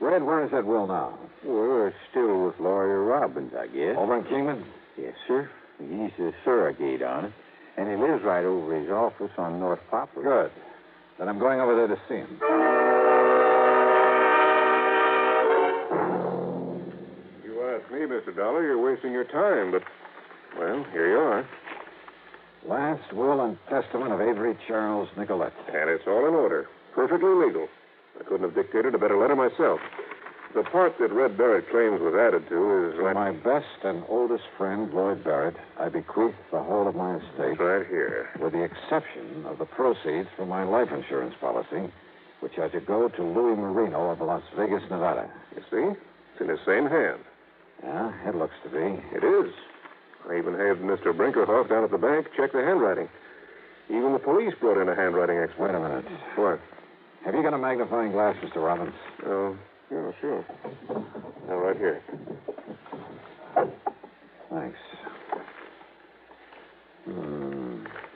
Red, where is that will now?
Well, it's still with Lawyer Robbins, I guess.
Over in Kingman?
Yes, sir. He's the surrogate on it. And he lives right over his office on North Poplar.
Good. Then I'm going over there to see him.
You ask me, Mr. Dollar, you're wasting your time, but, well, here you are.
Last will and testament of Avery Charles Nicolette.
And it's all in order. Perfectly legal. I couldn't have dictated a better letter myself. The part that Red Barrett claims was added to is...
To my best and oldest friend, Lloyd Barrett, I bequeath the whole of my estate.
Right here.
With the exception of the proceeds from my life insurance policy, which are to go to Louis Marino of Las Vegas, Nevada.
You see? It's in his same hand.
Yeah, it looks to be.
It is. I even had Mr. Brinkerhoff down at the bank check the handwriting. Even the police brought in a handwriting expert.
Wait a minute.
What?
Have you got a magnifying glass, Mr. Robbins?
Oh, yeah, sure. Now, right here.
Thanks.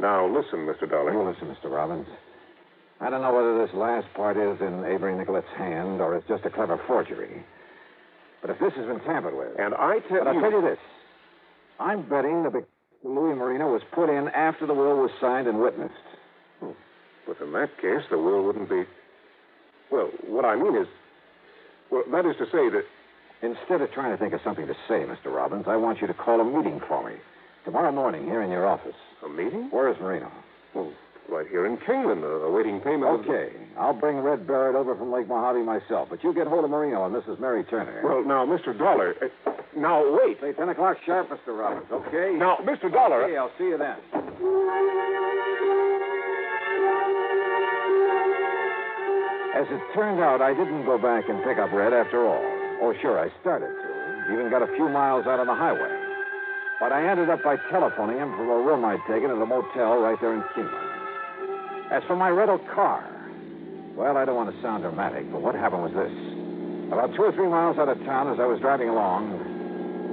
Now, listen, Mr. Dollar.
You listen, Mr. Robbins. I don't know whether this last part is in Avery Nicolette's hand or it's just a clever forgery. But if this has been tampered with...
And I tell you...
But I'll tell you this. I'm betting that Louis Marino was put in after the will was signed and witnessed.
But in that case, the will wouldn't be... Well, what I mean is... Well, that is to say that...
Instead of trying to think of something to say, Mr. Robbins, I want you to call a meeting for me. Tomorrow morning, here in your office.
A meeting?
Where is Marino?
Well, right here in Kingman, awaiting payment.
Okay. I'll bring Red Barrett over from Lake Mojave myself, but you get hold of Marino and Mrs. Mary Turner.
Well, now, Mr. Dollar... now, wait.
Say 10 o'clock sharp, Mr. Robbins, okay?
Now, Mr. Dollar...
Okay, I'll see you then. As it turned out, I didn't go back and pick up Red after all. Oh, sure, I started to. Even got a few miles out on the highway. But I ended up by telephoning him from a room I'd taken at a motel right there in Kingman. As for my rental car, well, I don't want to sound dramatic, but what happened was this. About 2 or 3 miles out of town as I was driving along,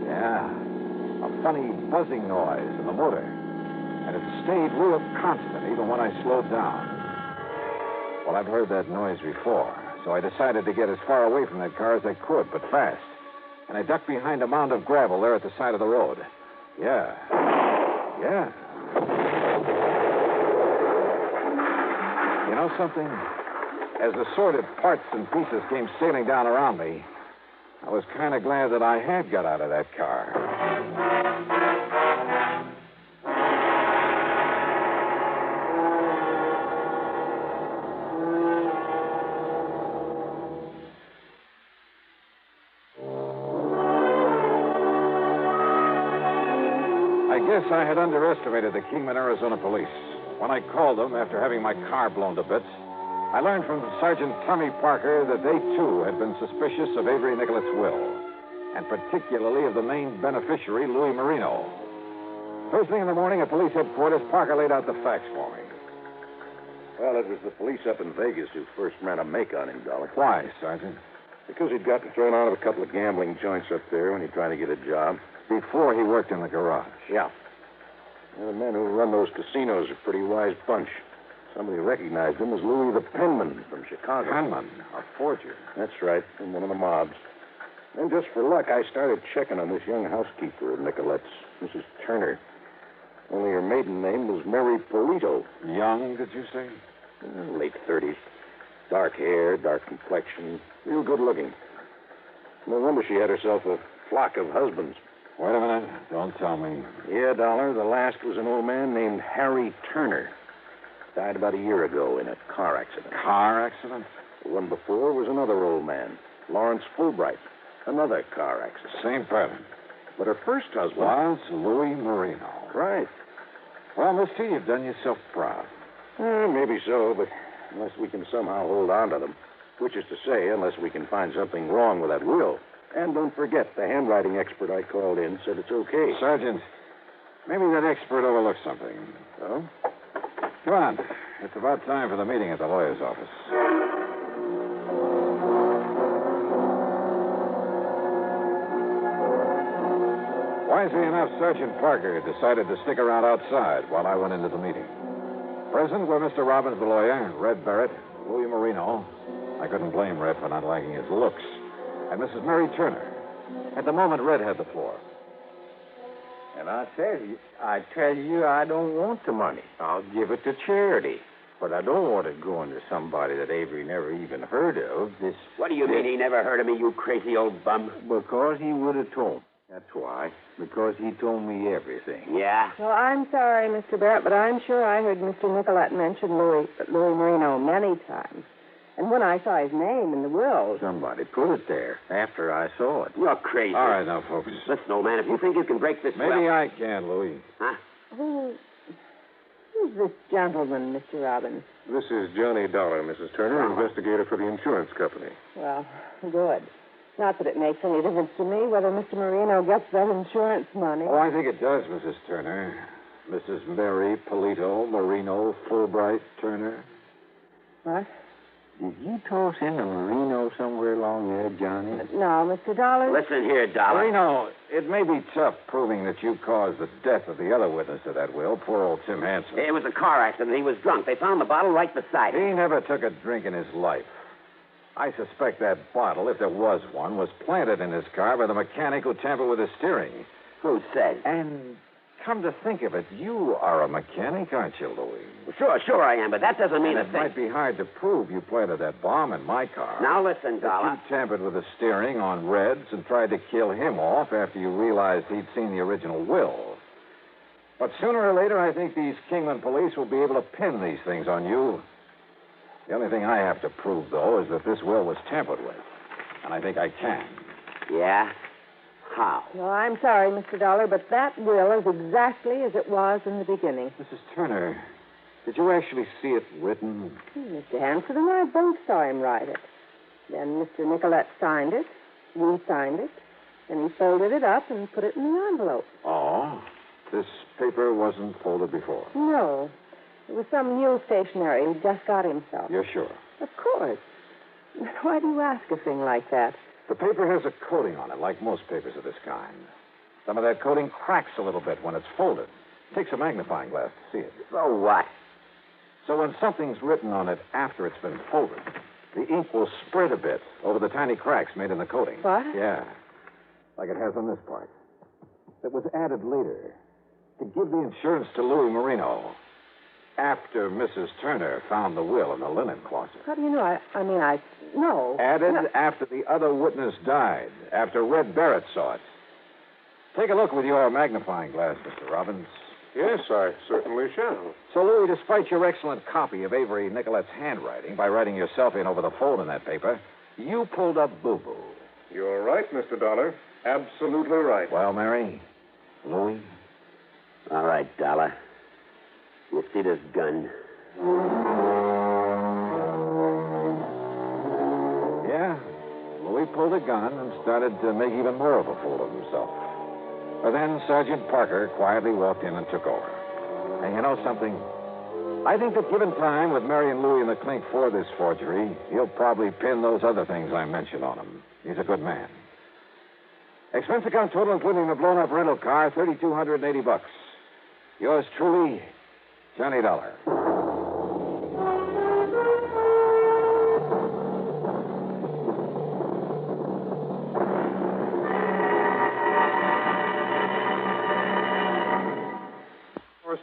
a funny buzzing noise in the motor. And it stayed real constant even when I slowed down. Well, I've heard that noise before, so I decided to get as far away from that car as I could, but fast. And I ducked behind a mound of gravel there at the side of the road. Yeah. You know something? As the sordid parts and pieces came sailing down around me, I was kind of glad that I had got out of that car. I guess I had underestimated the Kingman, Arizona police. When I called them after having my car blown to bits, I learned from Sergeant Tommy Parker that they, too, had been suspicious of Avery Nicolette's will, and particularly of the main beneficiary, Louis Marino. First thing in the morning at police headquarters, Parker laid out the facts for me.
Well, it was the police up in Vegas who first ran a make on him, Dollar.
Why, Sergeant?
Because he'd gotten thrown out of a couple of gambling joints up there when he tried to get a job.
Before he worked in the garage.
Yeah. Well, the men who run those casinos are a pretty wise bunch. Somebody recognized him as Louis the Penman from Chicago.
Penman? A forger?
That's right, from one of the mobs. And just for luck, I started checking on this young housekeeper of Nicolette's, Mrs. Turner. Only her maiden name was Mary Polito.
Young, did you say?
Late 30s. Dark hair, dark complexion, real good looking. No wonder she had herself a flock of husbands.
Wait a minute. Don't tell me.
Yeah, Dollar. The last was an old man named Harry Turner. Died about a year ago in a car accident.
Car accident?
The one before was another old man, Lawrence Fulbright. Another car accident.
Same pattern.
But her first husband...
was Louis Marino.
Right.
Well, mister, you've done yourself proud.
Maybe so, but unless we can somehow hold on to them. Which is to say, unless we can find something wrong with that will. And don't forget, the handwriting expert I called in said it's okay.
Sergeant, Maybe that expert overlooked something.
So?
Come on. It's about time for the meeting at the lawyer's office. Wisely enough, Sergeant Parker decided to stick around outside while I went into the meeting. Present were Mr. Robbins, the lawyer, Red Barrett, Louis Marino. I couldn't blame Red for not liking his looks. And Mrs. Mary Turner. At the moment, Red had the floor.
And I tell you, I don't want the money. I'll give it to charity. But I don't want it going to somebody that Avery never even heard of.
What do you mean he never heard of me, you crazy old bum?
Because he would have told me. That's why. Because he told me everything.
Yeah?
Well, I'm sorry, Mr. Barrett, but I'm sure I heard Mr. Nicolette mention Louis Marino many times. And when I saw his name in the will...
Somebody put it there after I saw it.
You're crazy.
All right, now, folks.
Listen, old man, if you think you can break this...
Maybe I can, Louis.
Huh?
Who's this gentleman, Mr. Robbins?
This is Johnny Dollar, Mrs. Turner, investigator for the insurance company.
Well, good. Not that it makes any difference to me whether Mr. Marino gets that insurance money.
Oh, I think it does, Mrs. Turner. Mrs. Mary Polito Marino Fulbright Turner.
What?
Did you toss in a Marino somewhere along there, Johnny?
No, Mr. Dollar.
Listen here, Dollar.
Marino, it may be tough proving that you caused the death of the other witness to that will, poor old Tim Hanson.
It was a car accident. He was drunk. They found the bottle right beside him.
He never took a drink in his life. I suspect that bottle, if there was one, was planted in his car by the mechanic who tampered with his steering.
Who said?
And come to think of it, you are a mechanic, aren't you, Louis?
Sure I am, but that doesn't mean
and
a
it
thing.
might be hard to prove you planted that bomb in my car.
Now listen,
That
Dollar.
you tampered with the steering on Red's and tried to kill him off after you realized he'd seen the original will. But sooner or later, I think these Kingman police will be able to pin these things on you. The only thing I have to prove, though, is that this will was tampered with. And I think I can.
Yeah? How?
Well, I'm sorry, Mr. Dollar, but that will is exactly as it was in the beginning.
Mrs. Turner, did you actually see it written?
Mr. Hanson and I both saw him write it. Then Mr. Nicolette signed it, we signed it, and he folded it up and put it in the envelope.
Oh? This paper wasn't folded before?
No. It was some new stationery he just got himself.
You're sure?
Of course. Why do you ask a thing like that?
The paper has a coating on it, like most papers of this kind. Some of that coating cracks a little bit when it's folded. It takes a magnifying glass to see it.
So what?
So when something's written on it after it's been folded, the ink will spread a bit over the tiny cracks made in the coating.
What?
Yeah. Like it has on this part. It was added later to give the insurance to Louis Marino after Mrs. Turner found the will in the linen closet.
How do you know? I know.
Added after the other witness died, after Red Barrett saw it. Take a look with your magnifying glass, Mr. Robbins.
Yes, I certainly shall.
So, Louis, despite your excellent copy of Avery Nicolette's handwriting, by writing yourself in over the fold in that paper, you pulled up boo-boo.
You're right, Mr. Dollar. Absolutely right.
Well, Mary, Louis?
All right, Dollar. You see this gun?
Yeah. Louis pulled a gun and started to make even more of a fool of himself. But then Sergeant Parker quietly walked in and took over. And you know something? I think that given time with Mary and Louis in the clink for this forgery, he'll probably pin those other things I mentioned on him. He's a good man. Expense account total, including the blown-up rental car, $3,280. Yours truly, Johnny Dollar.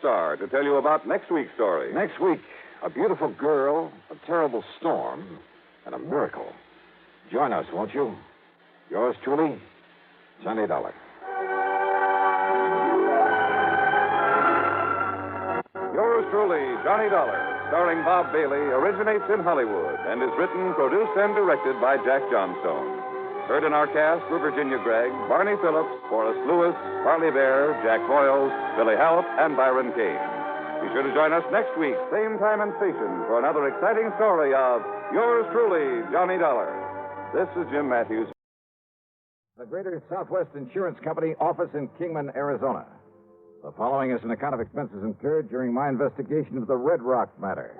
Star to tell you about next week's story.
Next week, a beautiful girl, a terrible storm, and a miracle. Join us, won't you? Yours truly, Johnny Dollar.
Yours truly, Johnny Dollar, starring Bob Bailey, originates in Hollywood and is written, produced, and directed by Jack Johnstone. Heard in our cast were Virginia Gregg, Barney Phillips, Forrest Lewis, Barley Bear, Jack Boyles, Billy Halp, and Byron Kane. Be sure to join us next week, same time and station, for another exciting story of Yours truly, Johnny Dollar. This is Jim Matthews.
The Greater Southwest Insurance Company office in Kingman, Arizona. The following is an account of expenses incurred during my investigation of the Red Rock matter.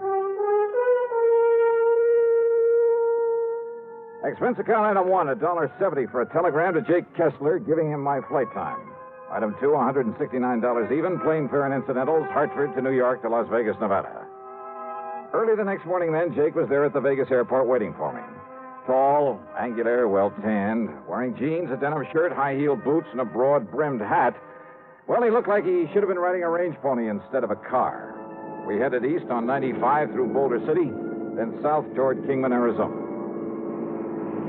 Expense account item 1, $1.70 for a telegram to Jake Kessler giving him my flight time. Item 2, $169 even, plane fare and incidentals, Hartford to New York to Las Vegas, Nevada. Early the next morning then, Jake was there at the Vegas airport waiting for me. Tall, angular, well-tanned, wearing jeans, a denim shirt, high-heeled boots, and a broad-brimmed hat. Well, he looked like he should have been riding a range pony instead of a car. We headed east on 95 through Boulder City, then south toward Kingman, Arizona.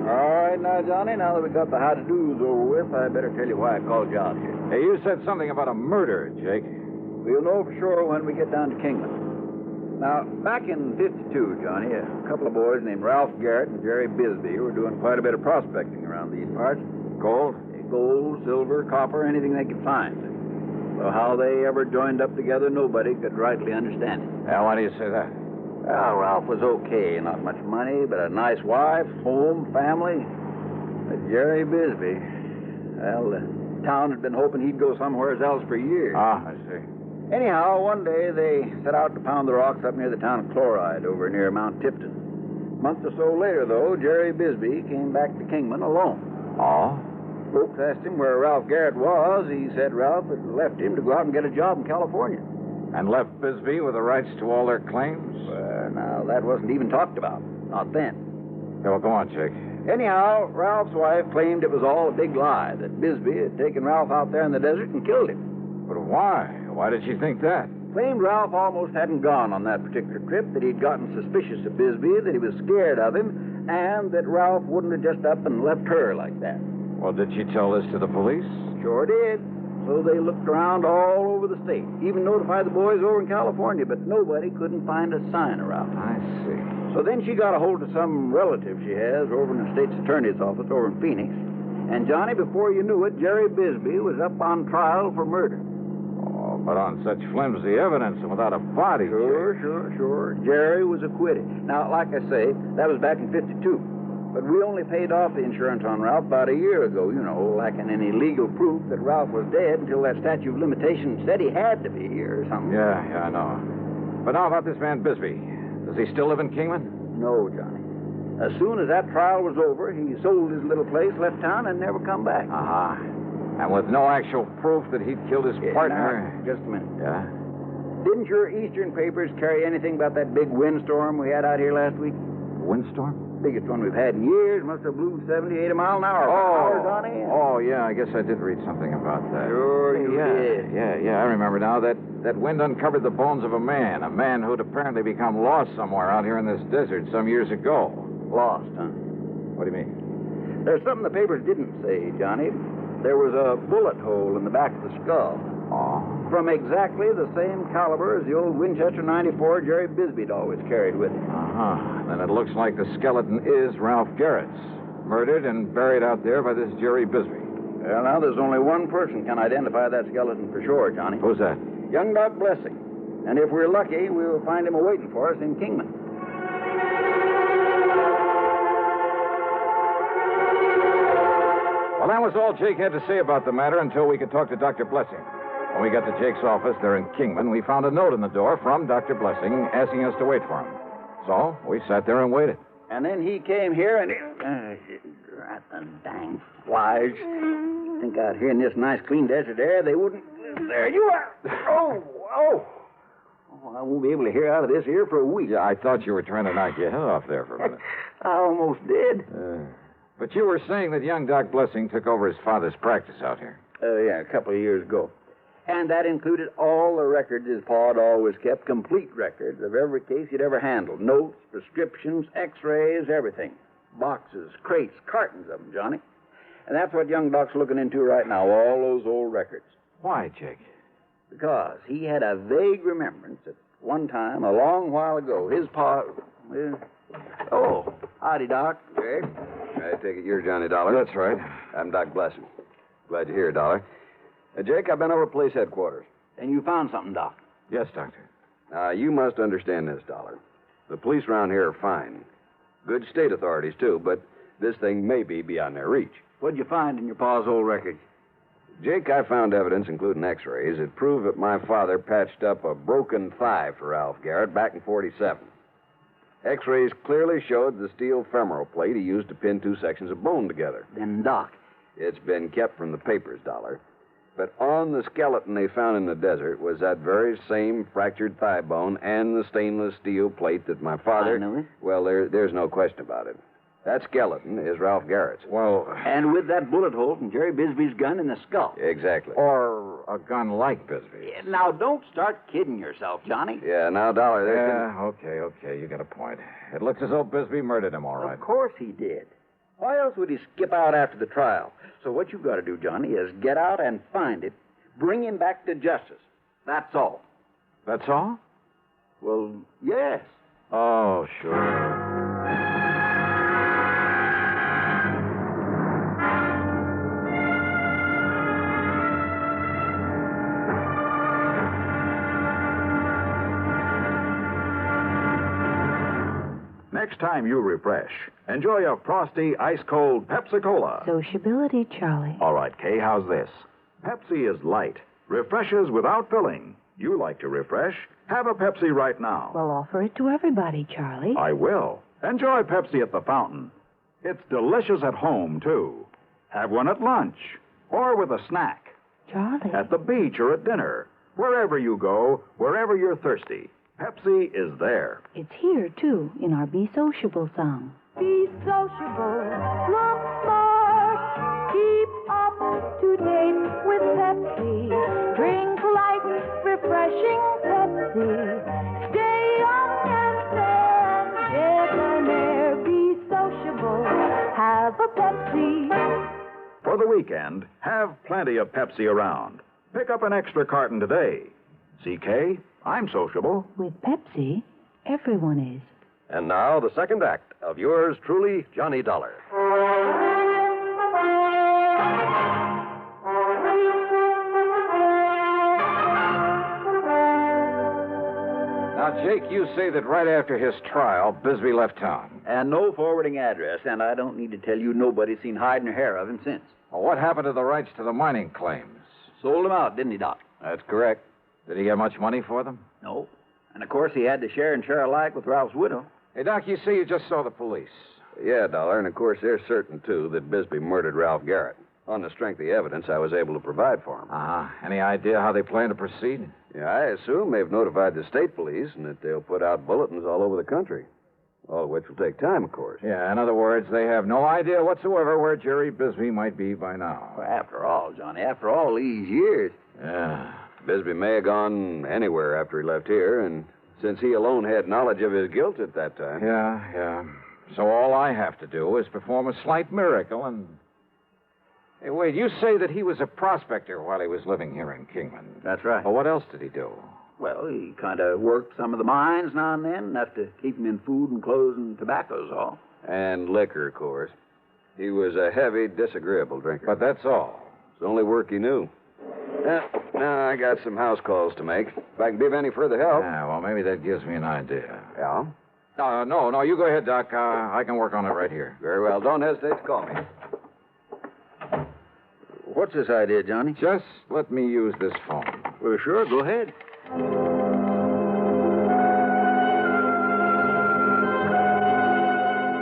All right, now, Johnny, now that we got the how-to-dos over with, I better tell you why I called you out here.
Hey, you said something about a murder, Jake.
We'll know for sure when we get down to Kingman. Now, back in 52, Johnny, a couple of boys named Ralph Garrett and Jerry Bisbee were doing quite a bit of prospecting around these parts.
Gold?
Gold, silver, copper, anything they could find. So how they ever joined up together, nobody could rightly understand it.
Now, why do you say that?
Well, Ralph was okay. Not much money, but a nice wife, home, family. But Jerry Bisbee, well, the town had been hoping he'd go somewhere else for years.
Ah, I see.
Anyhow, one day they set out to pound the rocks up near the town of Chloride over near Mount Tipton. A month or so later, though, Jerry Bisbee came back to Kingman alone.
Oh?
Folks asked him where Ralph Garrett was. He said Ralph had left him to go out and get a job in California.
And left Bisbee with the rights to all their claims?
Now, that wasn't even talked about. Not then.
Yeah, well, go on, Jake.
Anyhow, Ralph's wife claimed it was all a big lie, that Bisbee had taken Ralph out there in the desert and killed him.
But why? Why did she think that?
Claimed Ralph almost hadn't gone on that particular trip, that he'd gotten suspicious of Bisbee, that he was scared of him, and that Ralph wouldn't have just up and left her like that.
Well, did she tell this to the police?
Sure did. So they looked around all over the state, even notified the boys over in California, but nobody couldn't find a sign of Ralph.
I see.
So then she got a hold of some relative she has over in the state's attorney's office over in Phoenix. And, Johnny, before you knew it, Jerry Bisbee was up on trial for murder.
Oh, but on such flimsy evidence and without a body.
Sure. Jerry was acquitted. Now, like I say, that was back in 52. But we only paid off the insurance on Ralph about a year ago, you know, lacking any legal proof that Ralph was dead until that statute of limitations said he had to be here or something.
Yeah, I know. But now about this man Bisbee. Does he still live in Kingman?
No, Johnny. As soon as that trial was over, he sold his little place, left town, and never come back.
And with no actual proof that he'd killed his partner?
Now, just a minute.
Yeah?
Didn't your Eastern papers carry anything about that big windstorm we had out here last week?
Windstorm?
Biggest one we've had in years. Must have blew 78 a mile an hour. Johnny.
Oh, yeah, I guess I did read something about that.
Sure you did.
Yeah, I remember now. That wind uncovered the bones of a man who'd apparently become lost somewhere out here in this desert some years ago.
Lost, huh?
What do you mean?
There's something the papers didn't say, Johnny. There was a bullet hole in the back of the skull.
Oh?
From exactly the same caliber as the old Winchester 94 Jerry Bisbee'd always carried with him.
Then it looks like the skeleton is Ralph Garrett's. Murdered and buried out there by this Jerry Bisbee.
Well, now, there's only one person can identify that skeleton for sure, Johnny.
Who's that?
Young Doc Blessing. And if we're lucky, we'll find him awaiting for us in Kingman.
Well, that was all Jake had to say about the matter until we could talk to Dr. Blessing. When we got to Jake's office there in Kingman, we found a note in the door from Dr. Blessing asking us to wait for him. So we sat there and waited.
And then he came here and... Drat the dang flies. Think out here in this nice, clean desert air, they wouldn't... There you are. Oh, I won't be able to hear out of this here for a week.
Yeah, I thought you were trying to knock your head off there for a minute.
I almost did.
But you were saying that young Doc Blessing took over his father's practice out here.
Yeah, a couple of years ago. And that included all the records his pa had always kept, complete records of every case he'd ever handled. Notes, prescriptions, x-rays, everything. Boxes, crates, cartons of them, Johnny. And that's what young Doc's looking into right now, all those old records.
Why, Jake?
Because he had a vague remembrance that one time, a long while ago, his pa... Oh, howdy, Doc.
Jake, I take it you're Johnny Dollar.
That's right.
I'm Doc Blessing. Glad you're here, Dollar. Jake, I've been over at police headquarters.
And you found something, Doc?
Yes, Doctor.
Now, you must understand this, Dollar. The police around here are fine. Good state authorities, too, but this thing may be beyond their reach.
What'd you find in your pa's old records? Jake, I found evidence, including x-rays, that proved that my father patched up a broken thigh for Ralph Garrett back in 47. X-rays clearly showed the steel femoral plate he used to pin two sections of bone together.
Then, Doc.
It's been kept from the papers, Dollar. But on the skeleton they found in the desert was that very same fractured thigh bone and the stainless steel plate that my father...
I know it.
Well, there's no question about it. That skeleton is Ralph Garrett's.
Well...
And with that bullet hole from Jerry Bisbee's gun in the skull.
Exactly.
Or a gun like Bisbee's.
Yeah, now, don't start kidding yourself, Johnny.
Yeah, now, Dollar, there's...
Okay, you got a point. It looks as though Bisbee murdered him, all right.
Of course he did. Why else would he skip out after the trial? So what you got to do, Johnny, is get out and find it. Bring him back to justice. That's all.
That's all?
Well, yes.
Oh, sure.
Next time you refresh, enjoy a frosty, ice-cold Pepsi-Cola.
Sociability, Charlie.
All right, Kay, how's this? Pepsi is light, refreshes without filling. You like to refresh? Have a Pepsi right now.
Well, offer it to everybody, Charlie.
I will. Enjoy Pepsi at the fountain. It's delicious at home, too. Have one at lunch or with a snack.
Charlie.
At the beach or at dinner. Wherever you go, wherever you're thirsty, Pepsi is there.
It's here, too, in our Be Sociable song. Be sociable, look smart, keep up to date with Pepsi. Drink light, refreshing Pepsi. Stay young and debonair. Be sociable, have a Pepsi.
For the weekend, have plenty of Pepsi around. Pick up an extra carton today. CK, I'm sociable.
With Pepsi, everyone is.
And now, the second act of yours truly, Johnny Dollar.
Now, Jake, you say that right after his trial, Bisbee left town.
And no forwarding address, and I don't need to tell you nobody's seen hide nor hair of him since.
Well, what happened to the rights to the mining claims?
Sold them out, didn't he, Doc?
That's correct. Did he get much money for them?
No. And, of course, he had to share and share alike with Ralph's widow.
Hey, Doc, you say you just saw the police.
Yeah, Dollar, and of course they're certain, too, that Bisbee murdered Ralph Garrett. On the strength of the evidence I was able to provide for him.
Uh-huh. Any idea how they plan to proceed?
Yeah, I assume they've notified the state police and that they'll put out bulletins all over the country. All of which will take time, of course.
Yeah, in other words, they have no idea whatsoever where Jerry Bisbee might be by now.
Well, after all, Johnny, after all these years.
Yeah.
Bisbee may have gone anywhere after he left here, and since he alone had knowledge of his guilt at that time.
Yeah. So all I have to do is perform a slight miracle and... Hey, wait, you say that he was a prospector while he was living here in Kingman.
That's right.
Well, what else did he do?
Well, he kind of worked some of the mines now and then, enough to keep him in food and clothes and tobacco's all.
And liquor, of course. He was a heavy, disagreeable drinker.
But that's all.
It's the only work he knew. Now I got some house calls to make. If I can be of any further help.
Yeah, well, maybe that gives me an idea.
Yeah?
No, you go ahead, Doc. I can work on it right here.
Very well. Don't hesitate to call me.
What's this idea, Johnny?
Just let me use this phone.
Well, sure, go ahead.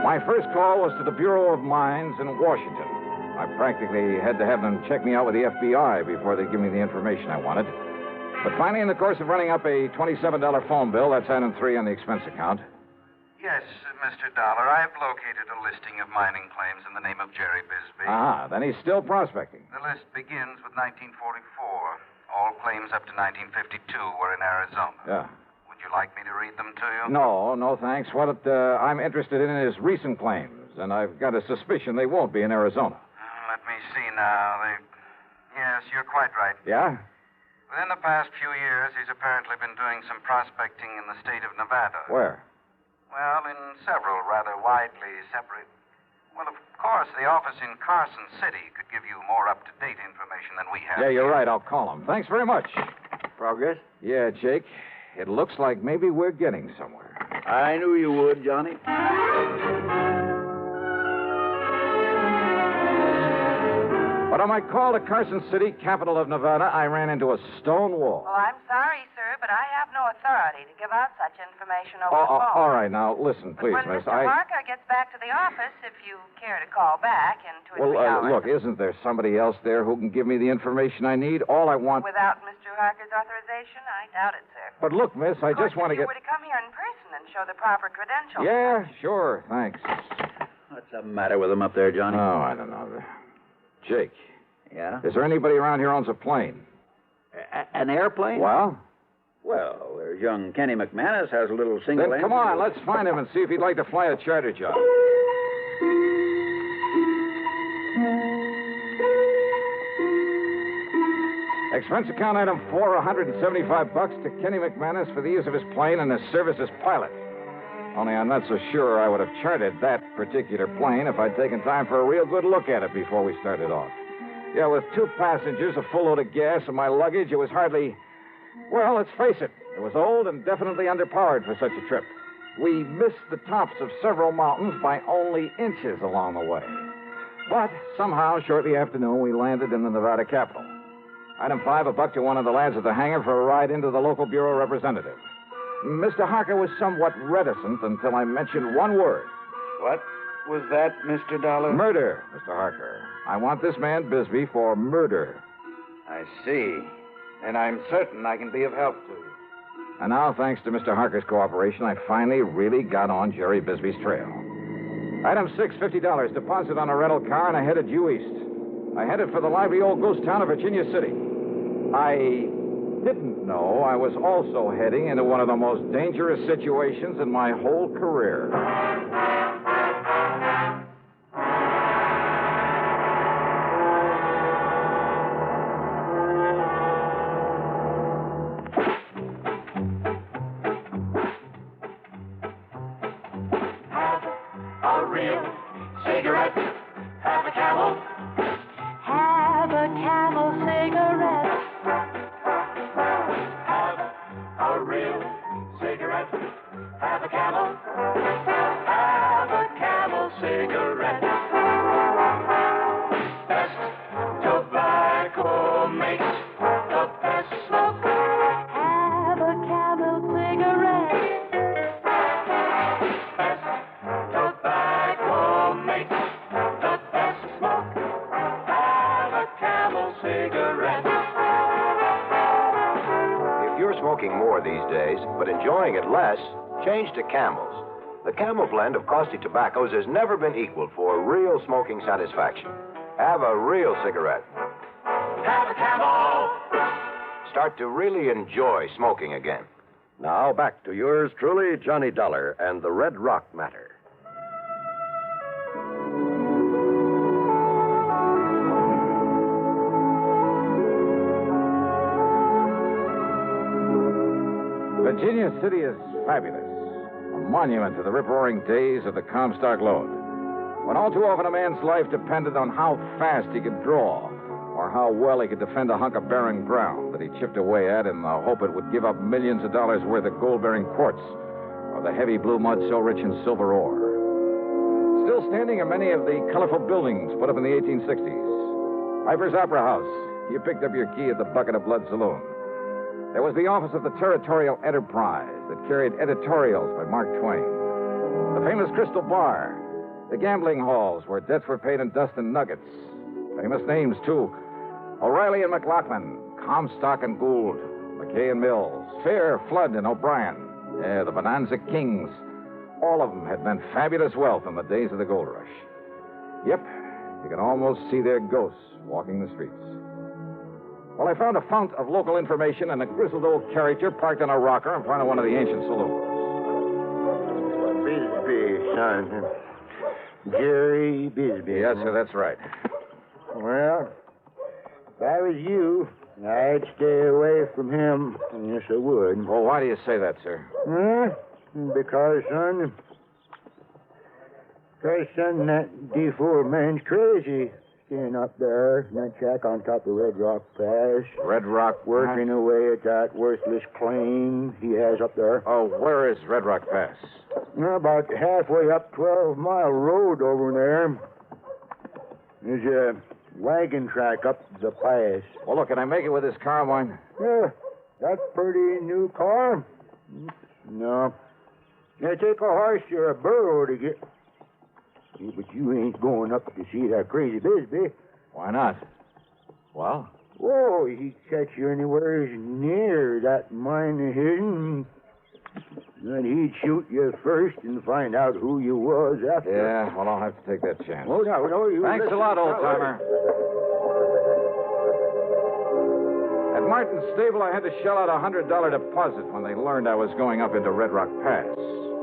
My first call was to the Bureau of Mines in Washington. I practically had to have them check me out with the FBI before they'd give me the information I wanted. But finally, in the course of running up a $27 phone bill, that's adding 3 on the expense account.
Yes, Mr. Dollar, I've located a listing of mining claims in the name of Jerry Bisbee.
Then he's still prospecting.
The list begins with 1944. All claims up to 1952 were in Arizona.
Yeah.
Would you like me to read them to you?
No, thanks. What I'm interested in is recent claims, and I've got a suspicion they won't be in Arizona.
Let me see now. Yes, you're quite right.
Yeah?
Within the past few years, he's apparently been doing some prospecting in the state of Nevada.
Where?
Well, in several rather widely separate... Well, of course, the office in Carson City could give you more up-to-date information than we have.
Yeah, you're right. I'll call him. Thanks very much.
Progress?
Yeah, Jake. It looks like maybe we're getting somewhere.
I knew you would, Johnny.
But From my call to Carson City, capital of Nevada, I ran into a stone wall.
Well, I'm sorry, sir, but I have no authority to give out such information over the phone.
All right, now, listen, please,
When
miss.
Mr. Harker gets back to the office, if you care to call back in 2 or 3 hours.
Look, isn't there somebody else there who can give me the information I need? All I want...
Without Mr. Harker's authorization? I doubt it, sir.
But look, miss, I just want to
If
get...
you were to come here in person and show the proper credentials.
Yeah, sure, thanks.
What's the matter with him up there, Johnny?
Oh, I don't know. Jake.
Yeah?
Is there anybody around here owns a plane?
An airplane?
Well?
Well, there's young Kenny McManus has a little single...
Then come on, let's find him and see if he'd like to fly a charter job. Expense account item 4, $175 to Kenny McManus for the use of his plane and his service as pilot. Only I'm not so sure I would have chartered that particular plane if I'd taken time for a real good look at it before we started off. Yeah, with 2 passengers, a full load of gas, and my luggage, it was hardly... Well, let's face it. It was old and definitely underpowered for such a trip. We missed the tops of several mountains by only inches along the way. But somehow, shortly after noon, we landed in the Nevada capital. Item 5, $1 to one of the lads at the hangar for a ride into the local bureau representative. Mr. Harker was somewhat reticent until I mentioned one word.
What was that, Mr. Dollar?
Murder, Mr. Harker. I want this man Bisbee for murder.
I see. And I'm certain I can be of help to you.
And now, thanks to Mr. Harker's cooperation, I finally really got on Jerry Bisbee's trail. Item 6, $50, deposit on a rental car, and I headed due east. I headed for the lively old ghost town of Virginia City. I didn't know I was also heading into one of the most dangerous situations in my whole career.
A real cigarette, have a Camel. Have a Camel cigarette. Have a real cigarette, have a Camel. Have a Camel cigarette. Best tobacco makes the best smoke. Have a Camel cigarette. Best tobacco makes the best smoke. Have a Camel cigarette.
If you're smoking more these days, but enjoying it less, change to Camels. The Camel blend of costly tobaccos has never been equaled for real smoking satisfaction. Have a real cigarette.
Have a Camel.
Start to really enjoy smoking again.
Now back to yours truly, Johnny Dollar and the Red Rock Matter.
Virginia City is fabulous. A monument to the rip-roaring days of the Comstock Lode. When all too often a man's life depended on how fast he could draw, or how well he could defend a hunk of barren ground that he chipped away at in the hope it would give up millions of dollars worth of gold-bearing quartz, or the heavy blue mud so rich in silver ore. Still standing are many of the colorful buildings put up in the 1860s. Piper's Opera House. You picked up your key at the Bucket of Blood Saloon. There was the office of the Territorial Enterprise that carried editorials by Mark Twain. The famous Crystal Bar. The gambling halls where debts were paid in dust and nuggets. Famous names, too. O'Reilly and McLaughlin, Comstock and Gould, McKay and Mills, Fair, Flood, and O'Brien. Yeah, the Bonanza Kings. All of them had meant fabulous wealth in the days of the gold rush. Yep, you can almost see their ghosts walking the streets. Well, I found a fount of local information and a grizzled old character parked on a rocker in front of one of the ancient saloons.
Bisbee, son. Jerry Bisbee.
Yes, sir, that's right.
Well, if I was you, I'd stay away from him. Yes, I would.
Well, why do you say that, sir?
Because, son, that D4 man's crazy. Staying up there in that shack on top of Red Rock Pass.
Red Rock?
Working away at that worthless claim he has up there.
Oh, where is Red Rock Pass?
About halfway up 12-mile road over there. There's
wagon track up the pass.
Well, look, can I make it with this car of mine?
Yeah, that's pretty new car. No. It take a horse or a burro to get... Yeah, but you ain't going up to see that crazy Bisbee.
Why not? Well?
Whoa, he'd catch you anywhere near that mine of his. Then he'd shoot you first and find out who you was after.
Yeah, well, I'll have to take that chance.
Oh, no, you...
Thanks a lot, old-timer. At Martin's stable, I had to shell out a $100 deposit when they learned I was going up into Red Rock Pass.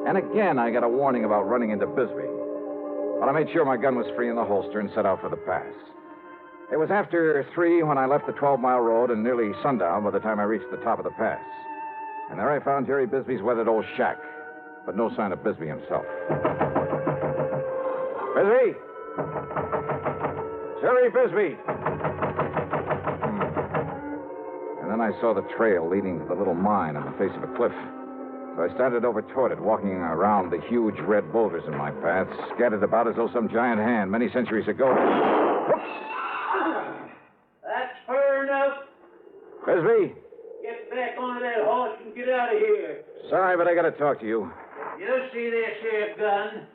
And again, I got a warning about running into Bisbee. But I made sure my gun was free in the holster and set out for the pass. It was after 3 when I left the 12-mile road and nearly sundown by the time I reached the top of the pass. And there I found Jerry Bisbee's weathered old shack, but no sign of Bisbee himself. Bisbee! Jerry Bisbee! And then I saw the trail leading to the little mine on the face of a cliff. So I started over toward it, walking around the huge red boulders in my path, scattered about as though some giant hand many centuries ago.
That's fair enough.
Bisbee!
Get back on that horse and get out of here.
Sorry, but I gotta talk to you.
You see this here gun?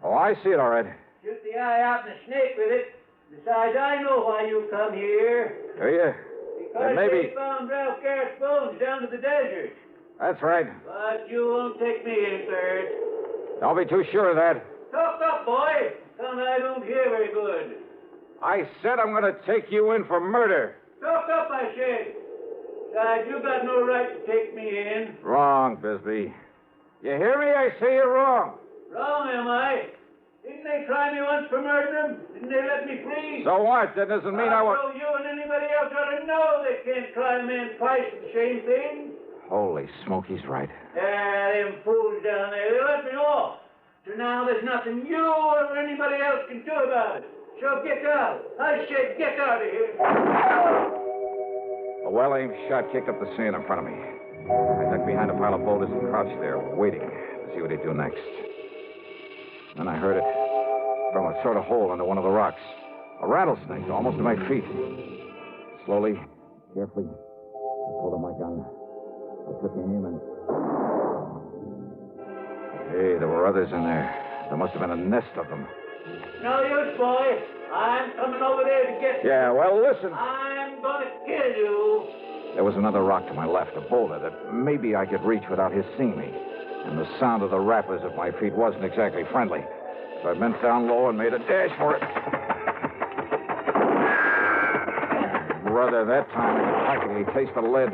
Oh, I see it all right.
Shoot the eye out in the snake with it. Besides, I know why you come here.
Do you?
Because
maybe...
they found Ralph Garrett's bones down to the desert.
That's right.
But you won't take me in third.
Don't be too sure of that.
Talk up, boy. Son, I don't hear very good.
I said I'm going to take you in for murder.
Talk up, I said. Besides, you got no right to take me in.
Wrong, Bisbee. You hear me? I say you're wrong.
Wrong, am I? Didn't they try me once for murdering? Didn't they let me free?
So what? That doesn't mean I
So you and anybody else ought to know they can't try a man twice for the same thing.
Holy smoke, he's right.
Them fools down there, they let me off. So now there's nothing you or anybody else can do about it. So get out. I said get out of here.
A well-aimed shot kicked up the sand in front of me. I ducked behind a pile of boulders and crouched there, waiting to see what he'd do next. Then I heard it from a sort of hole under one of the rocks. A rattlesnake, almost to my feet. Slowly, carefully, I pulled out my gun. I took aim and... Hey, there were others in there. There must have been a nest of them.
No use, boy. I'm coming over there to get you.
Yeah, well, listen.
I'm going to kill you.
There was another rock to my left, a boulder that maybe I could reach without his seeing me. And the sound of the rattlers at my feet wasn't exactly friendly. So I bent down low and made a dash for it. Brother, that time I could practically taste the lead.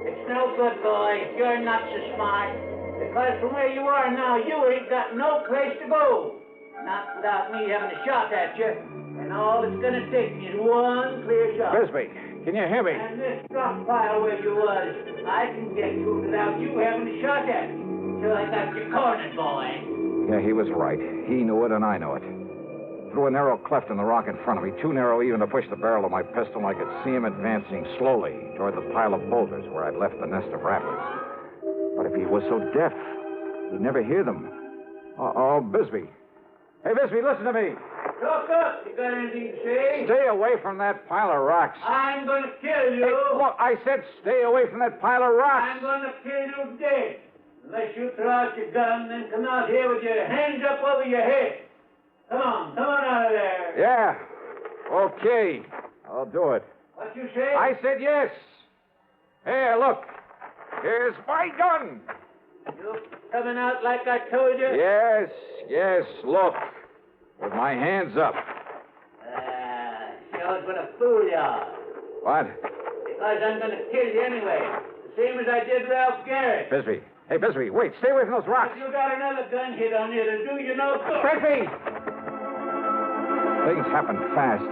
It's no good, boy. You're not so smart. Because from where you are now, you ain't got no place to go. Not without me having a shot at you. And all it's going to take me is one clear shot.
Bisbee, can you hear me?
And this rock pile where you was, I can get to it without you having a shot at me. So I got you cornered, boy.
Yeah, he was right. He knew it and I knew it. Through a narrow cleft in the rock in front of me, too narrow even to push the barrel of my pistol, I could see him advancing slowly toward the pile of boulders where I'd left the nest of rattlers. But if he was so deaf, he'd never hear them. Oh, Bisbee. Hey, Bisbee, listen to me.
Talk up. You got anything to say?
Stay away from that pile of rocks.
I'm going to kill you.
Hey, look, I said stay away from that pile of rocks.
I'm going to kill you dead. Unless you throw out your gun and come out here with your hands up over your head. Come on out of there.
Yeah. Okay. I'll do it.
What you say?
I said yes. Here, look. Here's my gun.
You coming out like I told you?
Yes, look. With my hands up.
Sure going to fool you.
What?
Because I'm going to kill you anyway. The same as I did Ralph Garrett.
Bisbee. Hey, Bisbee, wait. Stay away from those rocks.
If you got another gun hit on you, it'll do you no good.
Bisbee! Things happened fast.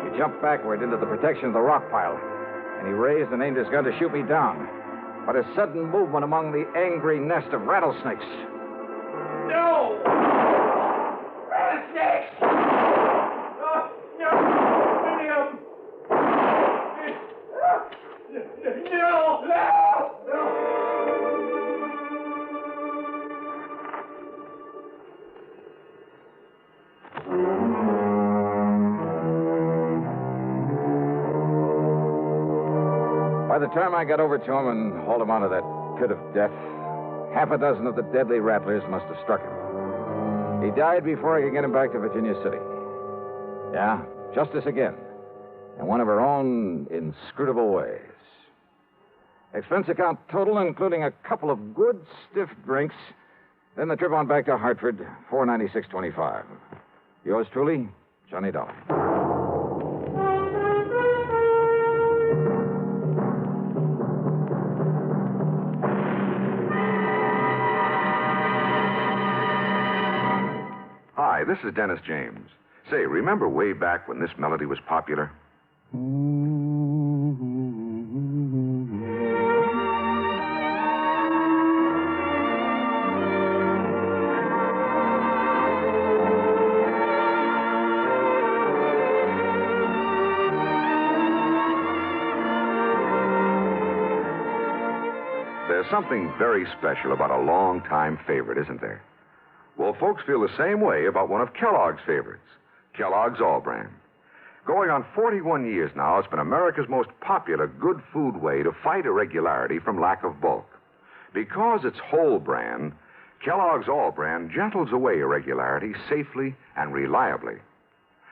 He jumped backward into the protection of the rock pile, and he raised and aimed his gun to shoot me down. But a sudden movement among the angry nest of rattlesnakes.
No! Rattlesnakes! No! Many of them! No!
By the time I got over to him and hauled him out of that pit of death, half a dozen of the deadly rattlers must have struck him. He died before I could get him back to Virginia City. Yeah, justice again. In one of her own inscrutable ways. Expense account total, including a couple of good stiff drinks. Then the trip on back to Hartford, $496.25. Yours truly, Johnny Dollar.
Hi, this is Dennis James. Say, remember way back when this melody was popular? There's something very special about a long-time favorite, isn't there? Well, folks feel the same way about one of Kellogg's favorites, Kellogg's All Brand. Going on 41 years now, it's been America's most popular good food way to fight irregularity from lack of bulk. Because it's whole brand, Kellogg's All Brand gentles away irregularity safely and reliably.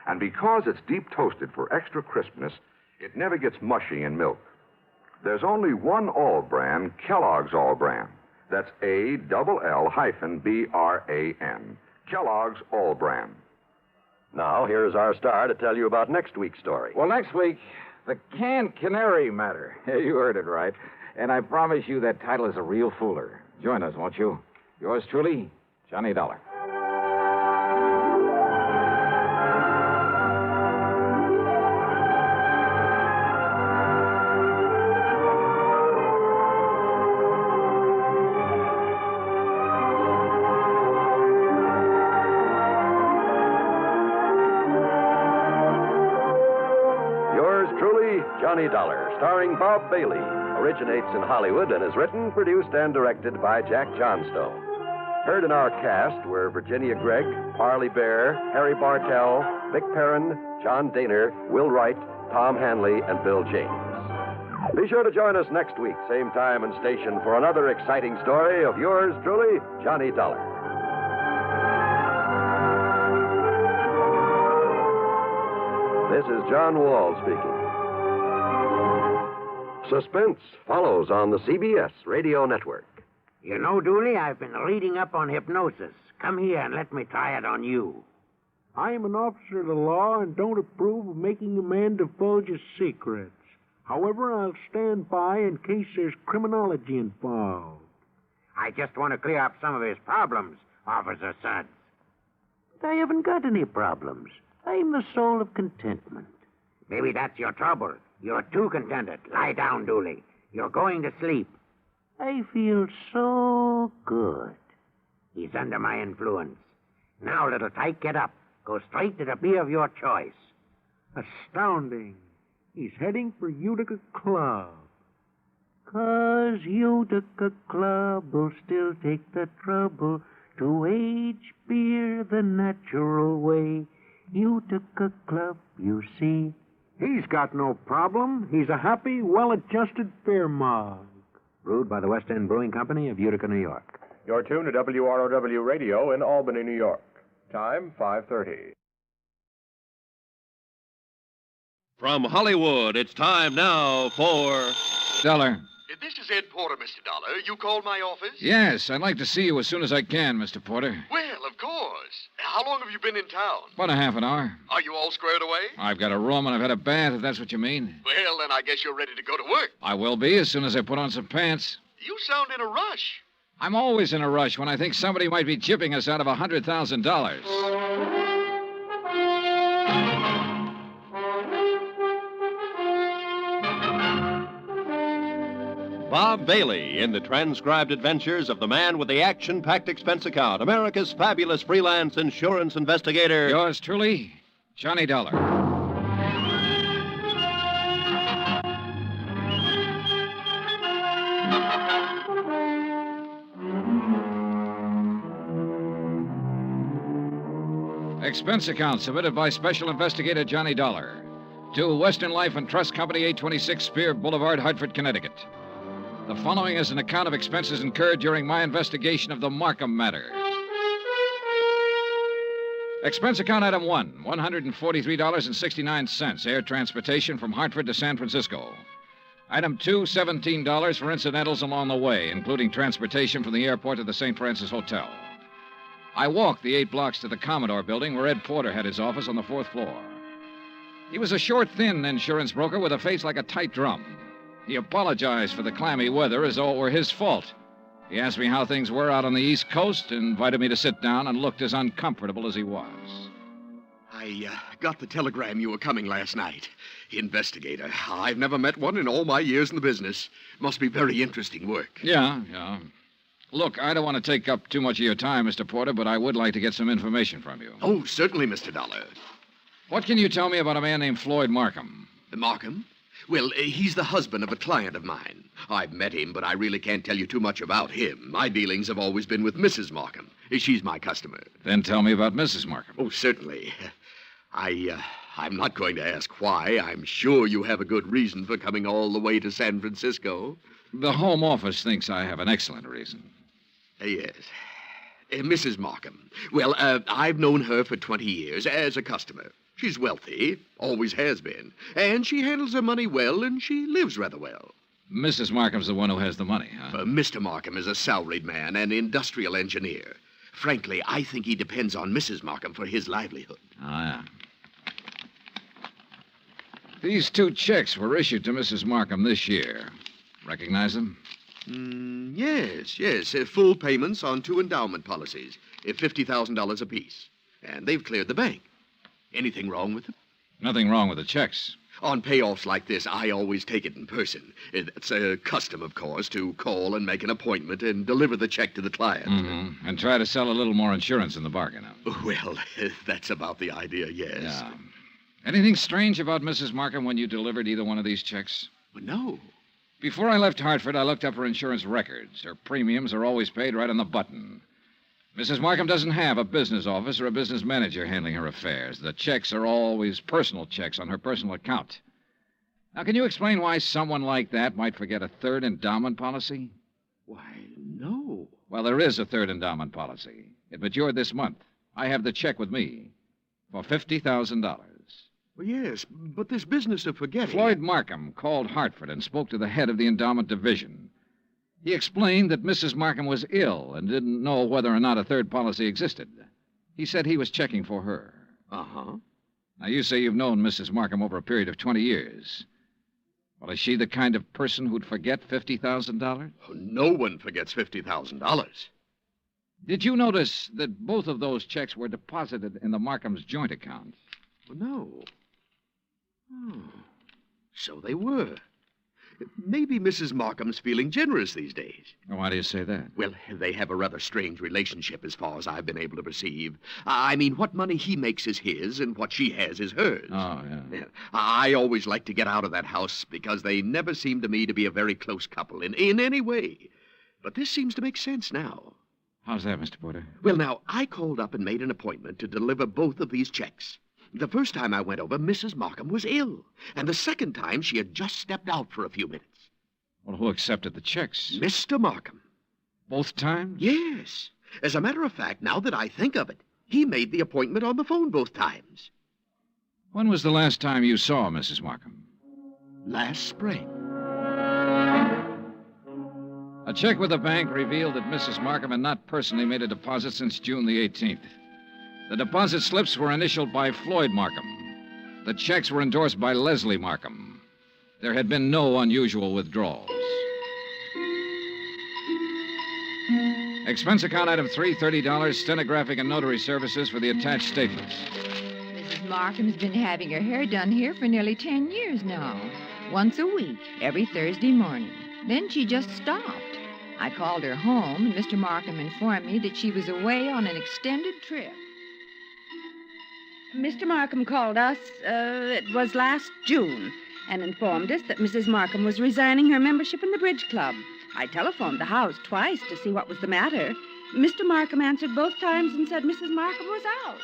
And because it's deep toasted for extra crispness, it never gets mushy in milk. There's only one All Brand, Kellogg's All Brand. That's ALL-BRAN. Kellogg's All Brand.
Now, here's our star to tell you about next week's story.
Well, next week, the canned Canary matter. You heard it right. And I promise you that title is a real fooler. Join us, won't you? Yours truly, Johnny Dollar.
Johnny Dollar, starring Bob Bailey, originates in Hollywood and is written, produced, and directed by Jack Johnstone. Heard in our cast were Virginia Gregg, Parley Bear, Harry Bartell, Vic Perrin, John Daner, Will Wright, Tom Hanley, and Bill James. Be sure to join us next week, same time and station, for another exciting story of yours truly, Johnny Dollar. This is John Wall speaking. Suspense follows on the CBS Radio Network.
You know, Dooley, I've been reading up on hypnosis. Come here and let me try it on you.
I am an officer of the law and don't approve of making a man divulge his secrets. However, I'll stand by in case there's criminology involved.
I just want to clear up some of his problems, Officer Suggs. But I haven't got any problems. I'm the soul of contentment. Maybe that's your trouble. You're too contented. Lie down, Dooley. You're going to sleep. I feel so good. He's under my influence. Now, little tyke, get up. Go straight to the beer of your choice.
Astounding. He's heading for Utica Club.
'Cause Utica Club will still take the trouble to age beer the natural way. Utica Club, you see.
He's got no problem. He's a happy, well-adjusted beer mug.
Brewed by the West End Brewing Company of Utica, New York.
You're tuned to WROW Radio in Albany, New York. Time, 5:30.
From Hollywood, it's time now for...
Dollar.
This is Ed Porter, Mr. Dollar. You called my office?
Yes, I'd like to see you as soon as I can, Mr. Porter.
Well, of course. How long have you been in town?
About a half an hour.
Are you all squared away?
I've got a room and I've had a bath, if that's what you mean.
Well, then I guess you're ready to go to work.
I will be as soon as I put on some pants.
You sound in a rush.
I'm always in a rush when I think somebody might be gypping us out of $100,000.
Bob Bailey in the transcribed adventures of the man with the action-packed expense account, America's fabulous freelance insurance investigator.
Yours truly, Johnny Dollar. Expense account submitted by Special Investigator Johnny Dollar. To Western Life and Trust Company, 826 Spear Boulevard, Hartford, Connecticut. The following is an account of expenses incurred during my investigation of the Markham matter. Expense account item 1, $143.69, air transportation from Hartford to San Francisco. Item 2, $17 for incidentals along the way, including transportation from the airport to the St. Francis Hotel. I walked the 8 blocks to the Commodore building where Ed Porter had his office on the 4th floor. He was a short, thin insurance broker with a face like a tight drum. He apologized for the clammy weather as though it were his fault. He asked me how things were out on the East Coast, invited me to sit down, and looked as uncomfortable as he was.
I got the telegram you were coming last night. Investigator. I've never met one in all my years in the business. Must be very interesting work.
Yeah. Look, I don't want to take up too much of your time, Mr. Porter, but I would like to get some information from you.
Oh, certainly, Mr. Dollar.
What can you tell me about a man named Floyd Markham?
Markham? Well, he's the husband of a client of mine. I've met him, but I really can't tell you too much about him. My dealings have always been with Mrs. Markham. She's my customer.
Then tell me about Mrs. Markham.
Oh, certainly. I'm not going to ask why. I'm sure you have a good reason for coming all the way to San Francisco.
The Home Office thinks I have an excellent reason.
Yes. Mrs. Markham. Well, I've known her for 20 years as a customer. She's wealthy, always has been, and she handles her money well, and she lives rather well.
Mrs. Markham's the one who has the money, huh?
Mr. Markham is a salaried man, an industrial engineer. Frankly, I think he depends on Mrs. Markham for his livelihood.
Yeah. These 2 checks were issued to Mrs. Markham this year. Recognize them?
Yes. Full payments on 2 endowment policies, $50,000 apiece. And they've cleared the bank. Anything wrong with them?
Nothing wrong with the checks.
On payoffs like this, I always take it in person. It's a custom, of course, to call and make an appointment and deliver the check to the client.
Mm-hmm. And try to sell a little more insurance in the bargain.
Well, that's about the idea, yes.
Yeah. Anything strange about Mrs. Markham when you delivered either one of these checks?
Well, no.
Before I left Hartford, I looked up her insurance records. Her premiums are always paid right on the button. Mrs. Markham doesn't have a business office or a business manager handling her affairs. The checks are always personal checks on her personal account. Now, can you explain why someone like that might forget a 3rd endowment policy?
Why, no.
Well, there is a 3rd endowment policy. It matured this month. I have the check with me for $50,000.
Well, yes, but this business of forgetting...
Floyd Markham called Hartford and spoke to the head of the endowment division. He explained that Mrs. Markham was ill and didn't know whether or not a 3rd policy existed. He said he was checking for her.
Uh-huh.
Now, you say you've known Mrs. Markham over a period of 20 years. Well, is she the kind of person who'd forget $50,000?
Oh, no one forgets $50,000.
Did you notice that both of those checks were deposited in the Markham's joint account?
Well, no. Oh, so they were. Maybe Mrs. Markham's feeling generous these days.
Why do you say that?
Well, they have a rather strange relationship as far as I've been able to perceive. I mean, what money he makes is his, and what she has is hers.
Oh, yeah.
I always like to get out of that house because they never seem to me to be a very close couple in any way. But this seems to make sense now.
How's that, Mr. Porter?
Well, now, I called up and made an appointment to deliver both of these checks. The first time I went over, Mrs. Markham was ill. And the second time, she had just stepped out for a few minutes.
Well, who accepted the checks?
Mr. Markham.
Both times?
Yes. As a matter of fact, now that I think of it, he made the appointment on the phone both times.
When was the last time you saw Mrs. Markham?
Last spring.
A check with the bank revealed that Mrs. Markham had not personally made a deposit since June the 18th. The deposit slips were initialed by Floyd Markham. The checks were endorsed by Leslie Markham. There had been no unusual withdrawals. Expense account item 3, $30, stenographic and notary services for the attached statements.
Mrs. Markham's been having her hair done here for nearly 10 years now. Once a week, every Thursday morning. Then she just stopped. I called her home, and Mr. Markham informed me that she was away on an extended trip.
Mr. Markham called us, it was last June, and informed us that Mrs. Markham was resigning her membership in the Bridge Club. I telephoned the house twice to see what was the matter. Mr. Markham answered both times and said Mrs. Markham was out.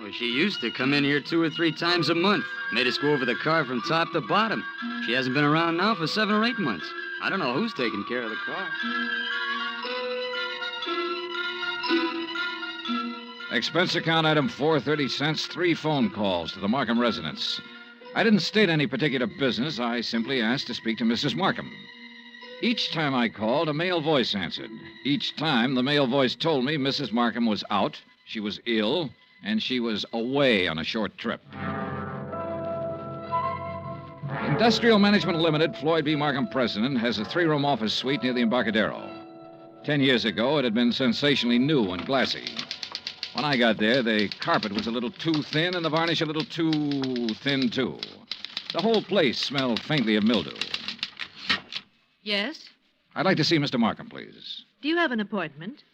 Well, she used to come in here 2 or 3 times a month. Made us go over the car from top to bottom. She hasn't been around now for 7 or 8 months. I don't know who's taking care of the car.
Expense account item 430 cents, 3 phone calls to the Markham residence. I didn't state any particular business. I simply asked to speak to Mrs. Markham. Each time I called, a male voice answered. Each time, the male voice told me Mrs. Markham was out, she was ill, and she was away on a short trip. Industrial Management Limited, Floyd B. Markham president, has a 3-room office suite near the Embarcadero. 10 years ago, it had been sensationally new and glassy. When I got there, the carpet was a little too thin and the varnish a little too thin, too. The whole place smelled faintly of mildew.
Yes?
I'd like to see Mr. Markham, please.
Do you have an appointment?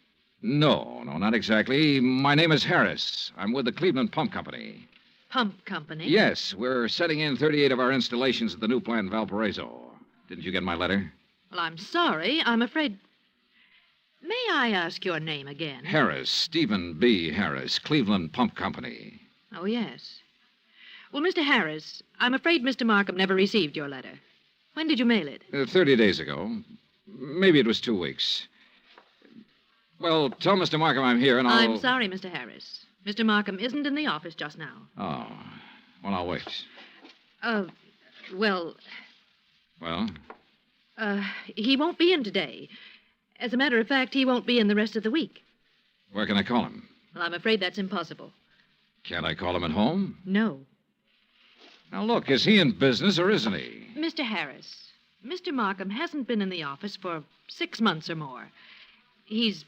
No, not exactly. My name is Harris. I'm with the Cleveland Pump Company.
Pump company?
Yes, we're setting in 38 of our installations at the new plant in Valparaiso. Didn't you get my letter?
Well, I'm sorry. I'm afraid... May I ask your name again?
Harris, Stephen B. Harris, Cleveland Pump Company.
Oh, yes. Well, Mr. Harris, I'm afraid Mr. Markham never received your letter. When did you mail it?
30 days ago. Maybe it was 2 weeks. Well, tell Mr. Markham I'm here and I'll...
I'm sorry, Mr. Harris. Mr. Markham isn't in the office just now.
Oh. Well, I'll wait.
Well...
Well?
He won't be in today. As a matter of fact, he won't be in the rest of the week.
Where can I call him?
Well, I'm afraid that's impossible.
Can't I call him at home?
No.
Now, look, is he in business or isn't he?
Mr. Harris, Mr. Markham hasn't been in the office for 6 months or more. He's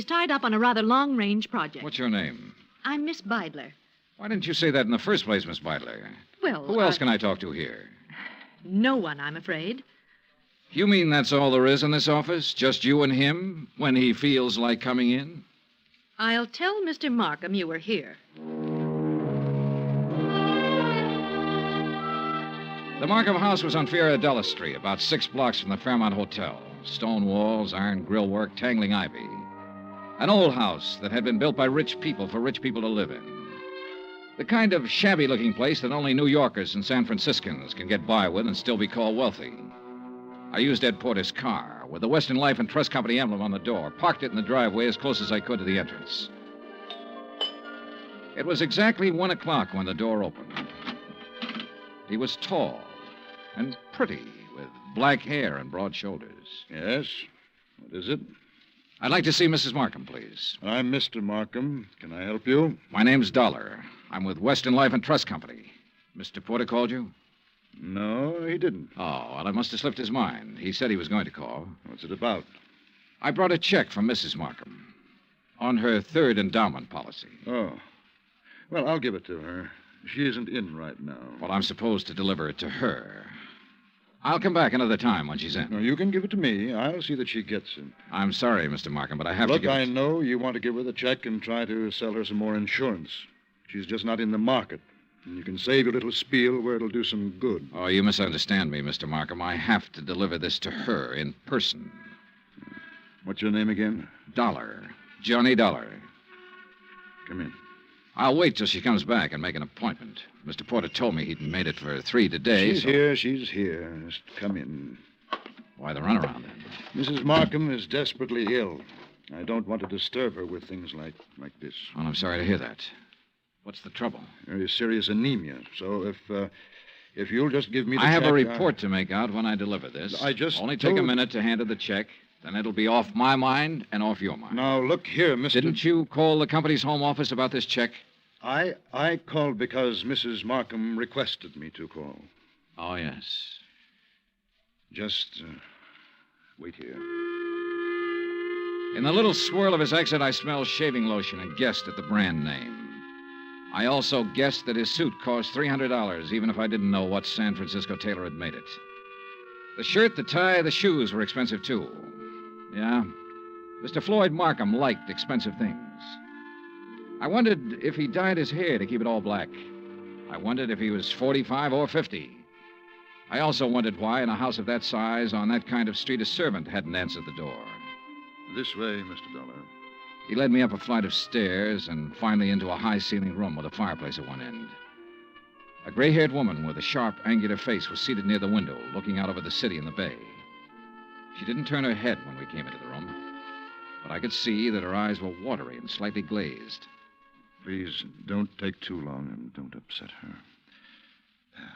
tied up on a rather long-range project.
What's your name?
I'm Miss Beidler.
Why didn't you say that in the first place, Miss Beidler?
Well,
Who else can I talk to here?
No one, I'm afraid.
You mean that's all there is in this office? Just you and him when he feels like coming in?
I'll tell Mr. Markham you were here.
The Markham house was on Fiera Street, about 6 blocks from the Fairmont Hotel. Stone walls, iron grillwork, tangling ivy. An old house that had been built by rich people for rich people to live in. The kind of shabby-looking place that only New Yorkers and San Franciscans can get by with and still be called wealthy. I used Ed Porter's car with the Western Life and Trust Company emblem on the door, parked it in the driveway as close as I could to the entrance. It was exactly 1 o'clock when the door opened. He was tall and pretty, with black hair and broad shoulders.
Yes? What is it?
I'd like to see Mrs. Markham, please.
I'm Mr. Markham. Can I help you?
My name's Dollar. I'm with Western Life and Trust Company. Mr. Porter called you?
No, he didn't.
Oh, well, I must have slipped his mind. He said he was going to call.
What's it about?
I brought a check from Mrs. Markham on her 3rd endowment policy.
Oh. Well, I'll give it to her. She isn't in right now.
Well, I'm supposed to deliver it to her. I'll come back another time when she's in.
No, you can give it to me. I'll see that she gets it.
I'm sorry, Mr. Markham, but I have
Look,
to give
I know you want to give her the check and try to sell her some more insurance. She's just not in the market. And you can save your little spiel where it'll do some good.
Oh, you misunderstand me, Mr. Markham. I have to deliver this to her in person.
What's your name again?
Dollar. Johnny Dollar.
Come in.
I'll wait till she comes back and make an appointment. Mr. Porter told me he'd made it for 3 today.
She's here. Just come in.
Why the runaround, then?
Mrs. Markham is desperately ill. I don't want to disturb her with things like this.
Well, I'm sorry to hear that. What's the trouble?
Very serious anemia. So if you'll just give me the check...
I have a report to make out when I deliver this.
I just
Only take a minute to hand her the check. Then it'll be off my mind and off your mind.
Now, look here, Mr...
Didn't you call the company's home office about this check?
I called because Mrs. Markham requested me to call.
Oh, yes.
Just wait here.
In the little swirl of his exit, I smelled shaving lotion and guessed at the brand name. I also guessed that his suit cost $300, even if I didn't know what San Francisco tailor had made it. The shirt, the tie, the shoes were expensive, too. Yeah, Mr. Floyd Markham liked expensive things. I wondered if he dyed his hair to keep it all black. I wondered if he was 45 or 50. I also wondered why, in a house of that size, on that kind of street, a servant hadn't answered the door.
This way, Mr. Dollar.
He led me up a flight of stairs and finally into a high-ceilinged room with a fireplace at one end. A gray-haired woman with a sharp, angular face was seated near the window, looking out over the city and the bay. She didn't turn her head when we came into the room, but I could see that her eyes were watery and slightly glazed.
Please, don't take too long and don't upset her.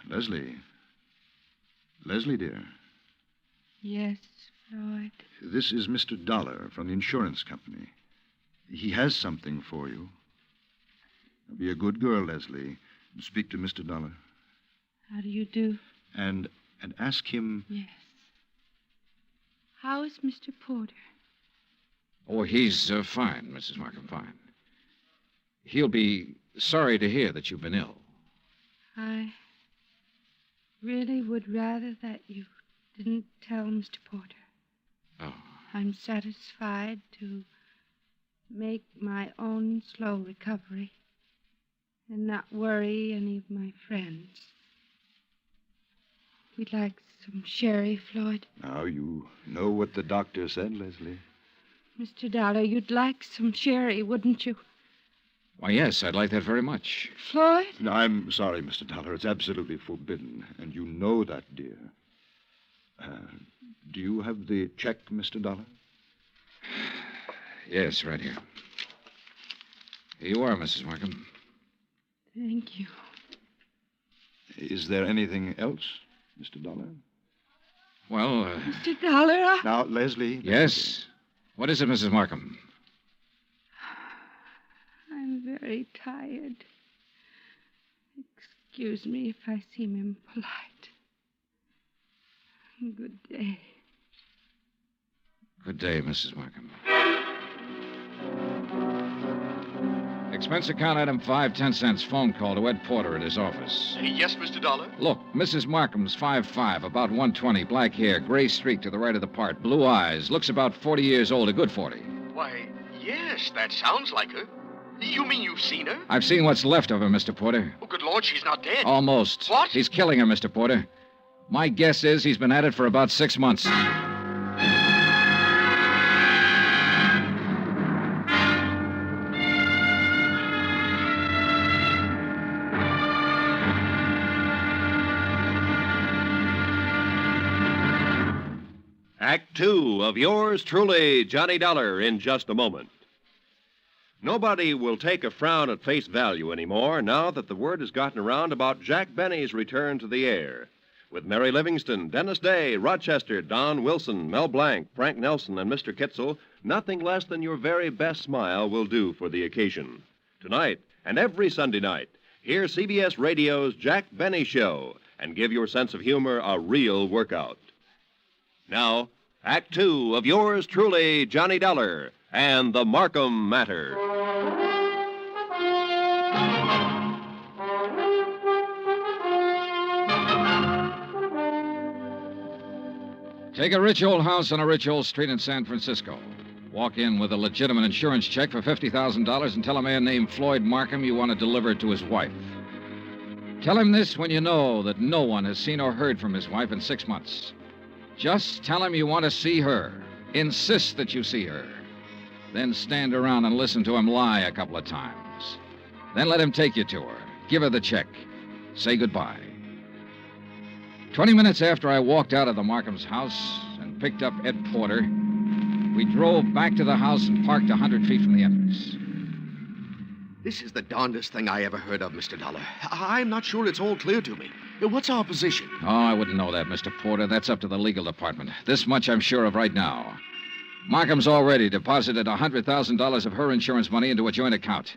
Leslie. Leslie, dear.
Yes, Floyd.
This is Mr. Dollar from the insurance company. He has something for you. Be a good girl, Leslie, and speak to Mr. Dollar.
How do you do?
And ask him...
Yes. How is Mr. Porter?
Oh, he's fine, Mrs. Markham, fine. He'll be sorry to hear that you've been ill.
I really would rather that you didn't tell Mr. Porter.
Oh.
I'm satisfied to make my own slow recovery and not worry any of my friends. We'd like some sherry, Floyd.
Now, you know what the doctor said, Leslie.
Mr. Dollar, you'd like some sherry, wouldn't you?
Why, yes, I'd like that very much.
Floyd?
No, I'm sorry, Mr. Dollar. It's absolutely forbidden, and you know that, dear. Do you have the check, Mr. Dollar?
Yes, right here. Here you are, Mrs. Markham.
Thank you.
Is there anything else, Mr. Dollar?
Well,
Mr. Dollar?
Now, Leslie...
Yes? What is it, Mrs. Markham?
I'm very tired. Excuse me if I seem impolite. Good day.
Good day, Mrs. Markham. Expense account item 5/10 phone call to Ed Porter at his office.
Yes, Mr. Dollar?
Look, Mrs. Markham's 5'5", about 120, black hair, gray streak to the right of the part, blue eyes, looks about 40 years old, a good 40.
Why, yes, that sounds like her. You mean you've seen her?
I've seen what's left of her, Mr. Porter.
Oh, good Lord, she's not dead.
Almost.
What?
He's killing her, Mr. Porter. My guess is he's been at it for about 6 months.
Act 2 of yours truly, Johnny Dollar, in just a moment. Nobody will take a frown at face value anymore now that the word has gotten around about Jack Benny's return to the air. With Mary Livingston, Dennis Day, Rochester, Don Wilson, Mel Blanc, Frank Nelson, and Mr. Kitzel, nothing less than your very best smile will do for the occasion. Tonight and every Sunday night, hear CBS Radio's Jack Benny Show and give your sense of humor a real workout. Now, Act 2 of yours truly, Johnny Dollar, and the Markham Matter.
Take a rich old house on a rich old street in San Francisco. Walk in with a legitimate insurance check for $50,000 and tell a man named Floyd Markham you want to deliver it to his wife. Tell him this when you know that no one has seen or heard from his wife in 6 months. Just tell him you want to see her. Insist that you see her. Then stand around and listen to him lie a couple of times. Then let him take you to her. Give her the check. Say goodbye. 20 minutes after I walked out of the Markham's house and picked up Ed Porter, we drove back to the house and parked 100 feet from the entrance.
This is the darndest thing I ever heard of, Mr. Dollar. I'm not sure it's all clear to me. What's our position?
Oh, I wouldn't know that, Mr. Porter. That's up to the legal department. This much I'm sure of right now. Markham's already deposited $100,000 of her insurance money into a joint account.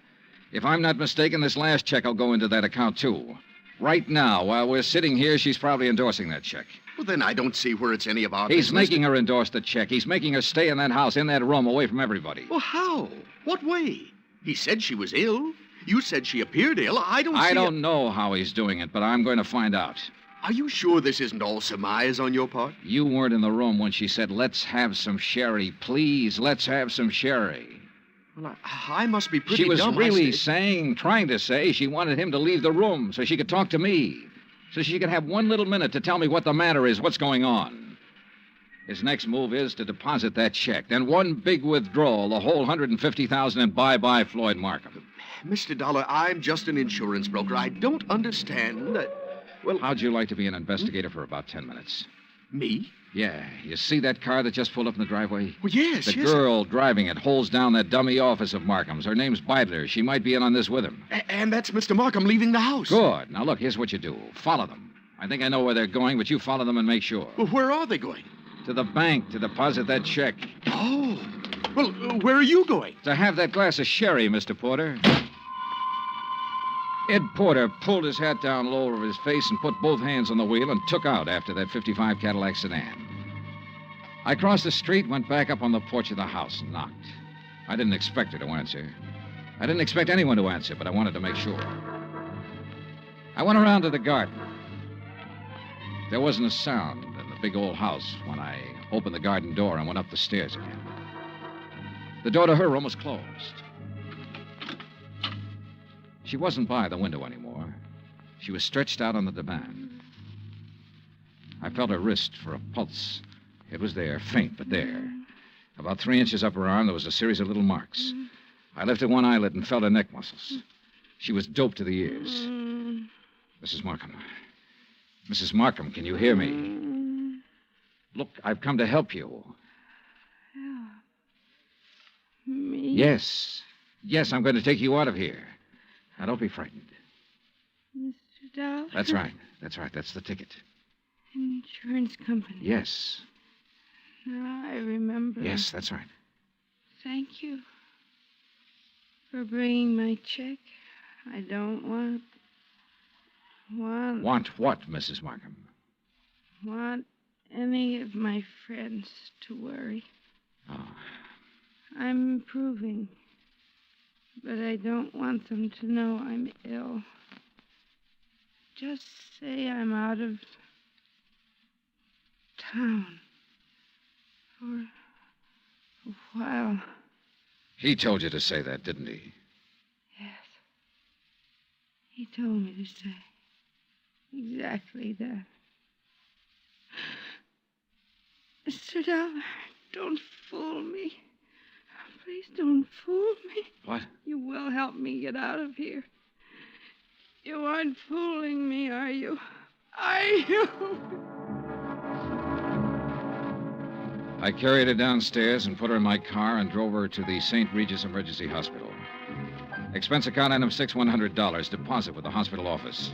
If I'm not mistaken, this last check will go into that account, too. Right now, while we're sitting here, she's probably endorsing that check.
Well, then I don't see where it's any of our
He's
business.
making her endorse the check. He's making her stay in that house, in that room, away from everybody.
Well, how? What way? He said she was ill. You said she appeared ill. I
don't know how he's doing it, but I'm going to find out.
Are you sure this isn't all surmise on your part?
You weren't in the room when she said, "Let's have some sherry. Please, let's have some sherry."
Well, I must be pretty
She was
dumb.
really trying to say she wanted him to leave the room so she could talk to me. So she could have one little minute to tell me what the matter is, what's going on. His next move is to deposit that check. Then one big withdrawal, the whole $150,000, and bye-bye Floyd Markham.
Mr. Dollar, I'm just an insurance broker. I don't understand that. Well,
how'd you like to be an investigator for about 10 minutes?
Me?
Yeah. You see that car that just pulled up in the driveway?
Well, yes,
The
yes.
girl driving it holds down that dummy office of Markham's. Her name's Beidler. She might be in on this with him.
And that's Mr. Markham leaving the house.
Good. Now, look, here's what you do. Follow them. I think I know where they're going, but you follow them and make sure.
Well, where are they going?
To the bank to deposit that check.
Oh. Well, where are you going?
To have that glass of sherry, Mr. Porter. Ed Porter pulled his hat down low over his face and put both hands on the wheel and took out after that '55 Cadillac sedan. I crossed the street, went back up on the porch of the house and knocked. I didn't expect her to answer. I didn't expect anyone to answer, but I wanted to make sure. I went around to the garden. There wasn't a sound in the big old house when I opened the garden door and went up the stairs again. The door to her room was closed. She wasn't by the window anymore. She was stretched out on the divan. I felt her wrist for a pulse. It was there, faint, but there. About 3 inches up her arm, there was a series of little marks. I lifted one eyelid and felt her neck muscles. She was doped to the ears. Mrs. Markham. Mrs. Markham, can you hear me? Look, I've come to help you.
Help me?
Yes. Yes, I'm going to take you out of here. Now, don't be frightened.
Mr. Dollar?
That's right. That's right. That's the ticket.
Insurance company.
Yes.
Now I remember.
Yes, that's right.
Thank you for bringing my check. I don't want
Want what, Mrs. Markham?
Want any of my friends to worry.
Oh.
I'm improving, but I don't want them to know I'm ill. Just say I'm out of town for a while.
He told you to say that, didn't he?
Yes. He told me to say exactly that. Mr. Dollar, don't fool me. Please don't fool me.
What?
You will help me get out of here. You aren't fooling me, are you? Are you?
I carried her downstairs and put her in my car and drove her to the St. Regis Emergency Hospital. Expense account item $100, deposit with the hospital office.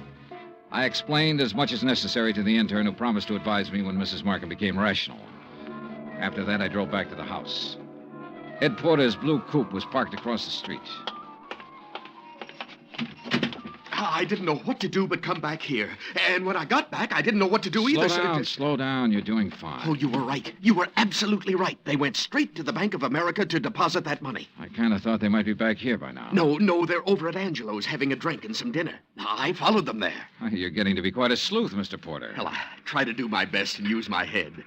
I explained as much as necessary to the intern who promised to advise me when Mrs. Markham became rational. After that, I drove back to the house. Ed Porter's blue coupe was parked across the street.
I didn't know what to do but come back here. And when I got back, I didn't know what to do either.
Slow down. You're doing fine.
Oh, you were right. You were absolutely right. They went straight to the Bank of America to deposit that money.
I kind of thought they might be back here by now.
No, they're over at Angelo's having a drink and some dinner. I followed them there.
You're getting to be quite a sleuth, Mr. Porter.
Well, I try to do my best and use my head.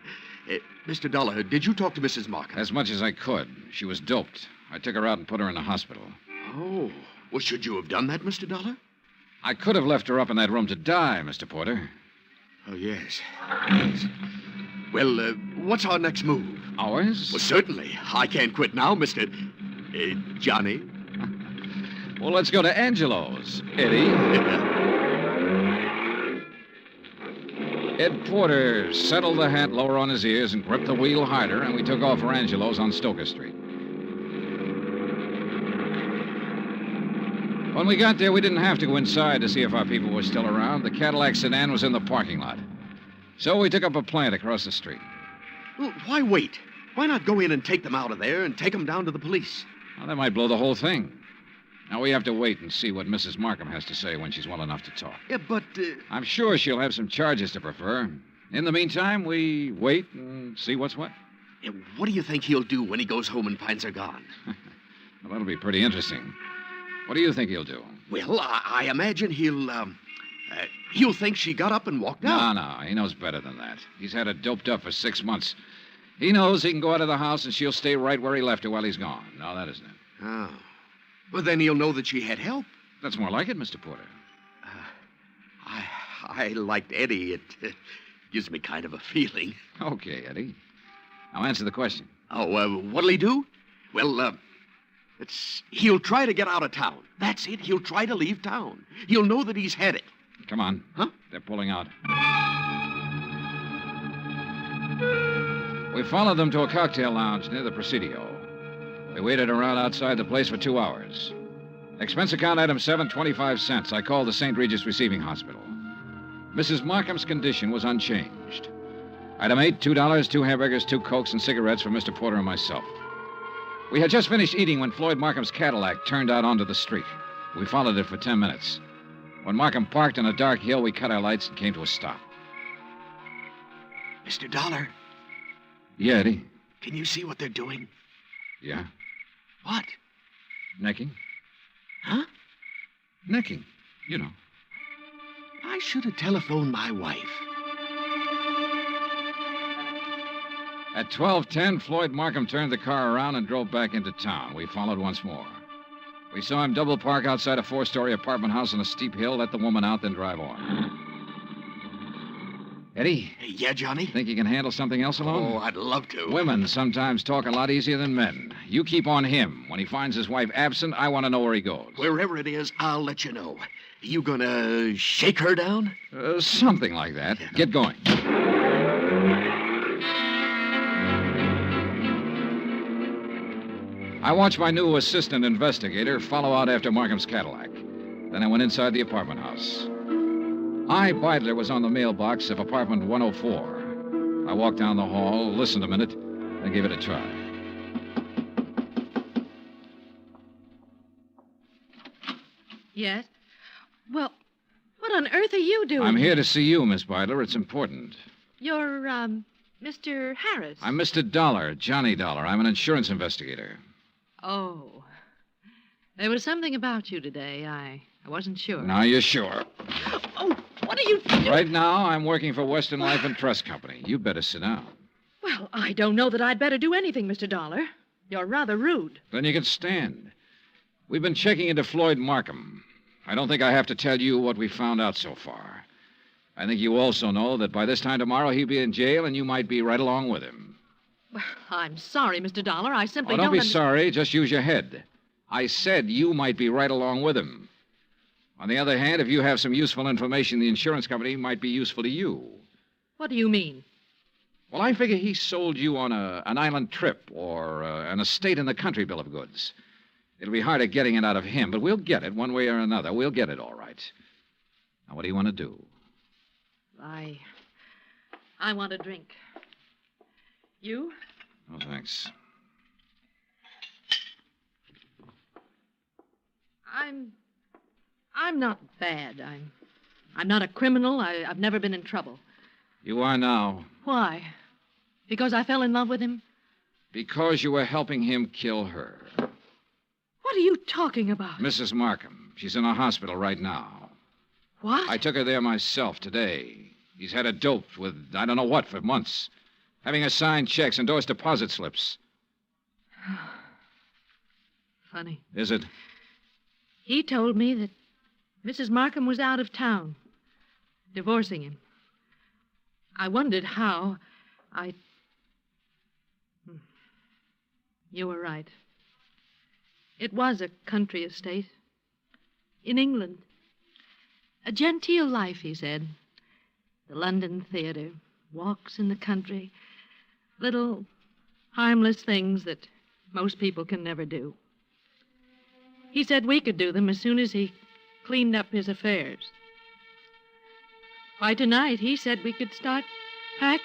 Mr. Dollar, did you talk to Mrs. Markham?
As much as I could. She was doped. I took her out and put her in the hospital.
Oh. Well, should you have done that, Mr. Dollar?
I could have left her up in that room to die, Mr. Porter.
Oh, yes. Yes. Well, what's our next move?
Ours?
Well, certainly. I can't quit now, Mr. Johnny.
Well, let's go to Angelo's, Eddie. Ed Porter settled the hat lower on his ears and gripped the wheel harder, and we took off for Angelo's on Stoker Street. When we got there, we didn't have to go inside to see if our people were still around. The Cadillac sedan was in the parking lot. So we took up a plant across the street.
Well, why wait? Why not go in and take them out of there and take them down to the police?
Well, that might blow the whole thing. Now, we have to wait and see what Mrs. Markham has to say when she's well enough to talk.
Yeah, but...
I'm sure she'll have some charges to prefer. In the meantime, we wait and see what's what.
Yeah, what do you think he'll do when he goes home and finds her gone?
Well, that'll be pretty interesting. What do you think he'll do?
Well, I imagine he'll think she got up and walked out.
No, he knows better than that. He's had her doped up for 6 months. He knows he can go out of the house and she'll stay right where he left her while he's gone. No, that isn't it.
Oh. Well, then he'll know that she had help.
That's more like it, Mr. Porter.
I liked Eddie. It gives me kind of a feeling.
Okay, Eddie. Now answer the question.
Oh, what'll he do? Well, he'll try to get out of town. That's it. He'll try to leave town. He'll know that he's had it.
Come on.
Huh?
They're pulling out. We followed them to a cocktail lounge near the Presidio. We waited around outside the place for 2 hours. Expense account item 7.25 cents. I called the St. Regis Receiving Hospital. Mrs. Markham's condition was unchanged. Item 8, $2, 2 hamburgers, 2 Cokes, and cigarettes for Mr. Porter and myself. We had just finished eating when Floyd Markham's Cadillac turned out onto the street. We followed it for 10 minutes. When Markham parked on a dark hill, we cut our lights and came to a stop.
Mr. Dollar.
Yeah, Eddie?
Can you see what they're doing?
Yeah?
What?
Necking.
Huh?
Necking. You know.
I should have telephoned my wife.
At 12:10, Floyd Markham turned the car around and drove back into town. We followed once more. We saw him double park outside a 4-story apartment house on a steep hill, let the woman out, then drive on. Eddie?
Yeah, Johnny?
Think you can handle something else alone?
Oh, I'd love to.
Women sometimes talk a lot easier than men. You keep on him. When he finds his wife absent, I want to know where he goes.
Wherever it is, I'll let you know. You gonna shake her down?
Something like that. Yeah. Get going. I watched my new assistant investigator follow out after Markham's Cadillac. Then I went inside the apartment house. I, Beidler, was on the mailbox of apartment 104. I walked down the hall, listened a minute, and gave it a try.
Yes? Well, what on earth are you doing?
I'm here to see you, Miss Beidler. It's important.
You're, Mr. Harris.
I'm Mr. Dollar, Johnny Dollar. I'm an insurance investigator.
Oh. There was something about you today. I wasn't sure.
Now you're sure.
Oh, what are you doing?
Right now, I'm working for Western Life and Trust Company. You better sit down.
Well, I don't know that I'd better do anything, Mr. Dollar. You're rather rude.
Then you can stand. We've been checking into Floyd Markham. I don't think I have to tell you what we found out so far. I think you also know that by this time tomorrow he'll be in jail and you might be right along with him.
Well, I'm sorry, Mr. Dollar. I simply
don't be
under-
sorry. Just use your head. I said you might be right along with him. On the other hand, if you have some useful information, the insurance company might be useful to you.
What do you mean?
Well, I figure he sold you on an island trip or an estate in the country bill of goods. It'll be harder getting it out of him, but we'll get it one way or another. We'll get it all right. Now, what do you want to do?
I want a drink. You?
Oh, thanks.
I'm not bad. I'm not a criminal. I've never been in trouble.
You are now.
Why? Because I fell in love with him?
Because you were helping him kill her.
What are you talking about?
Mrs. Markham. She's in a hospital right now.
What?
I took her there myself today. He's had her doped with I don't know what for months. Having her sign checks, endorse deposit slips.
Funny.
Is it?
He told me that Mrs. Markham was out of town, divorcing him. I wondered how. You were right. It was a country estate. In England. A genteel life, he said. The London theater, walks in the country, little harmless things that most people can never do. He said we could do them as soon as he cleaned up his affairs. Why, tonight he said we could start packing.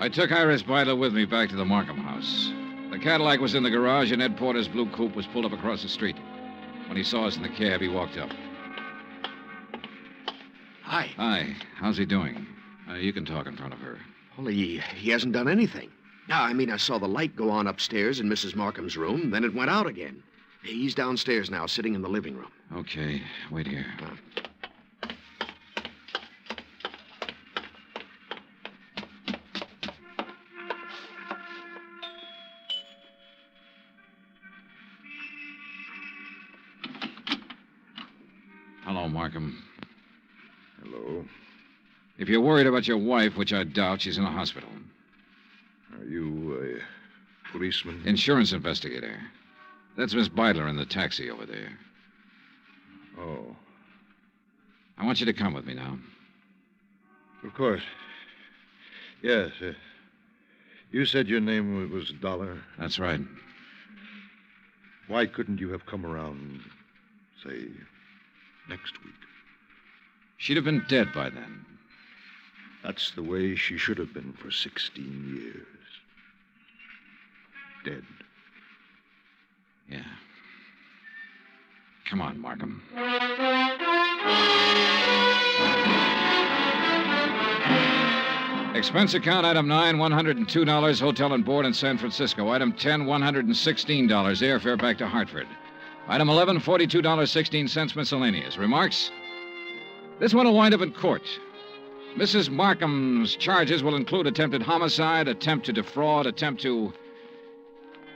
I took Iris Beidler with me back to the Markham house. The Cadillac was in the garage, and Ed Porter's blue coupe was pulled up across the street. When he saw us in the cab, he walked up.
Hi.
Hi. How's he doing? You can talk in front of her.
Well, he hasn't done anything. No, I saw the light go on upstairs in Mrs. Markham's room, then it went out again. He's downstairs now, sitting in the living room.
Okay. Wait here. Markham.
Hello.
If you're worried about your wife, which I doubt, she's in a hospital.
Are you a policeman?
Insurance investigator. That's Miss Beidler in the taxi over there.
Oh.
I want you to come with me now.
Of course. Yes. You said your name was Dollar?
That's right.
Why couldn't you have come around, say, next week?
She'd have been dead by then.
That's the way she should have been for 16 years. Dead.
Yeah. Come on, Markham. Expense account, item 9, $102, hotel and board in San Francisco. Item 10, $116, airfare back to Hartford. Item 11, $42.16 miscellaneous. Remarks? This one will wind up in court. Mrs. Markham's charges will include attempted homicide, attempt to defraud, attempt to...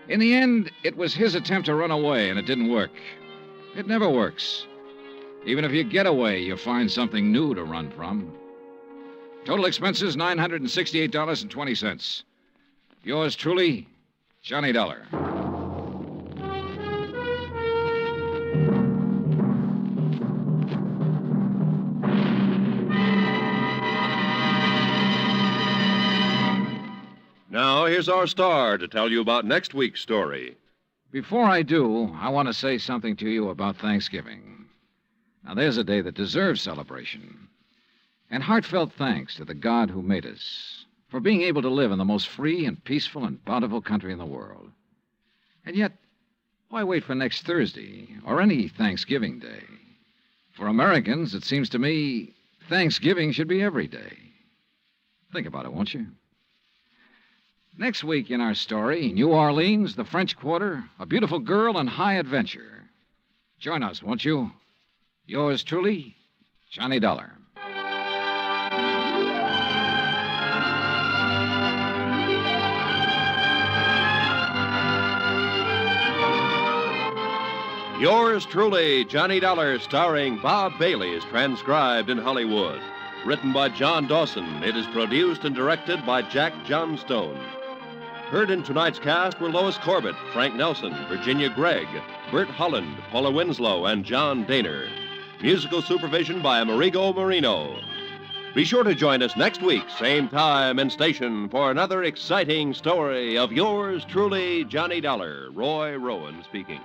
In the end, it was his attempt to run away, and it didn't work. It never works. Even if you get away, you find something new to run from. Total expenses, $968.20. Yours truly, Johnny Dollar.
Now, here's our star to tell you about next week's story.
Before I do, I want to say something to you about Thanksgiving. Now, there's a day that deserves celebration. And heartfelt thanks to the God who made us for being able to live in the most free and peaceful and bountiful country in the world. And yet, why wait for next Thursday or any Thanksgiving Day? For Americans, it seems to me, Thanksgiving should be every day. Think about it, won't you? Next week in our story, New Orleans, the French Quarter, a beautiful girl, and high adventure. Join us, won't you? Yours truly, Johnny Dollar.
Yours truly, Johnny Dollar, starring Bob Bailey, is transcribed in Hollywood. Written by John Dawson, it is produced and directed by Jack Johnstone. Heard in tonight's cast were Lois Corbett, Frank Nelson, Virginia Gregg, Bert Holland, Paula Winslow, and John Daner. Musical supervision by Amerigo Marino. Be sure to join us next week, same time and station, for another exciting story of yours truly, Johnny Dollar. Roy Rowan speaking.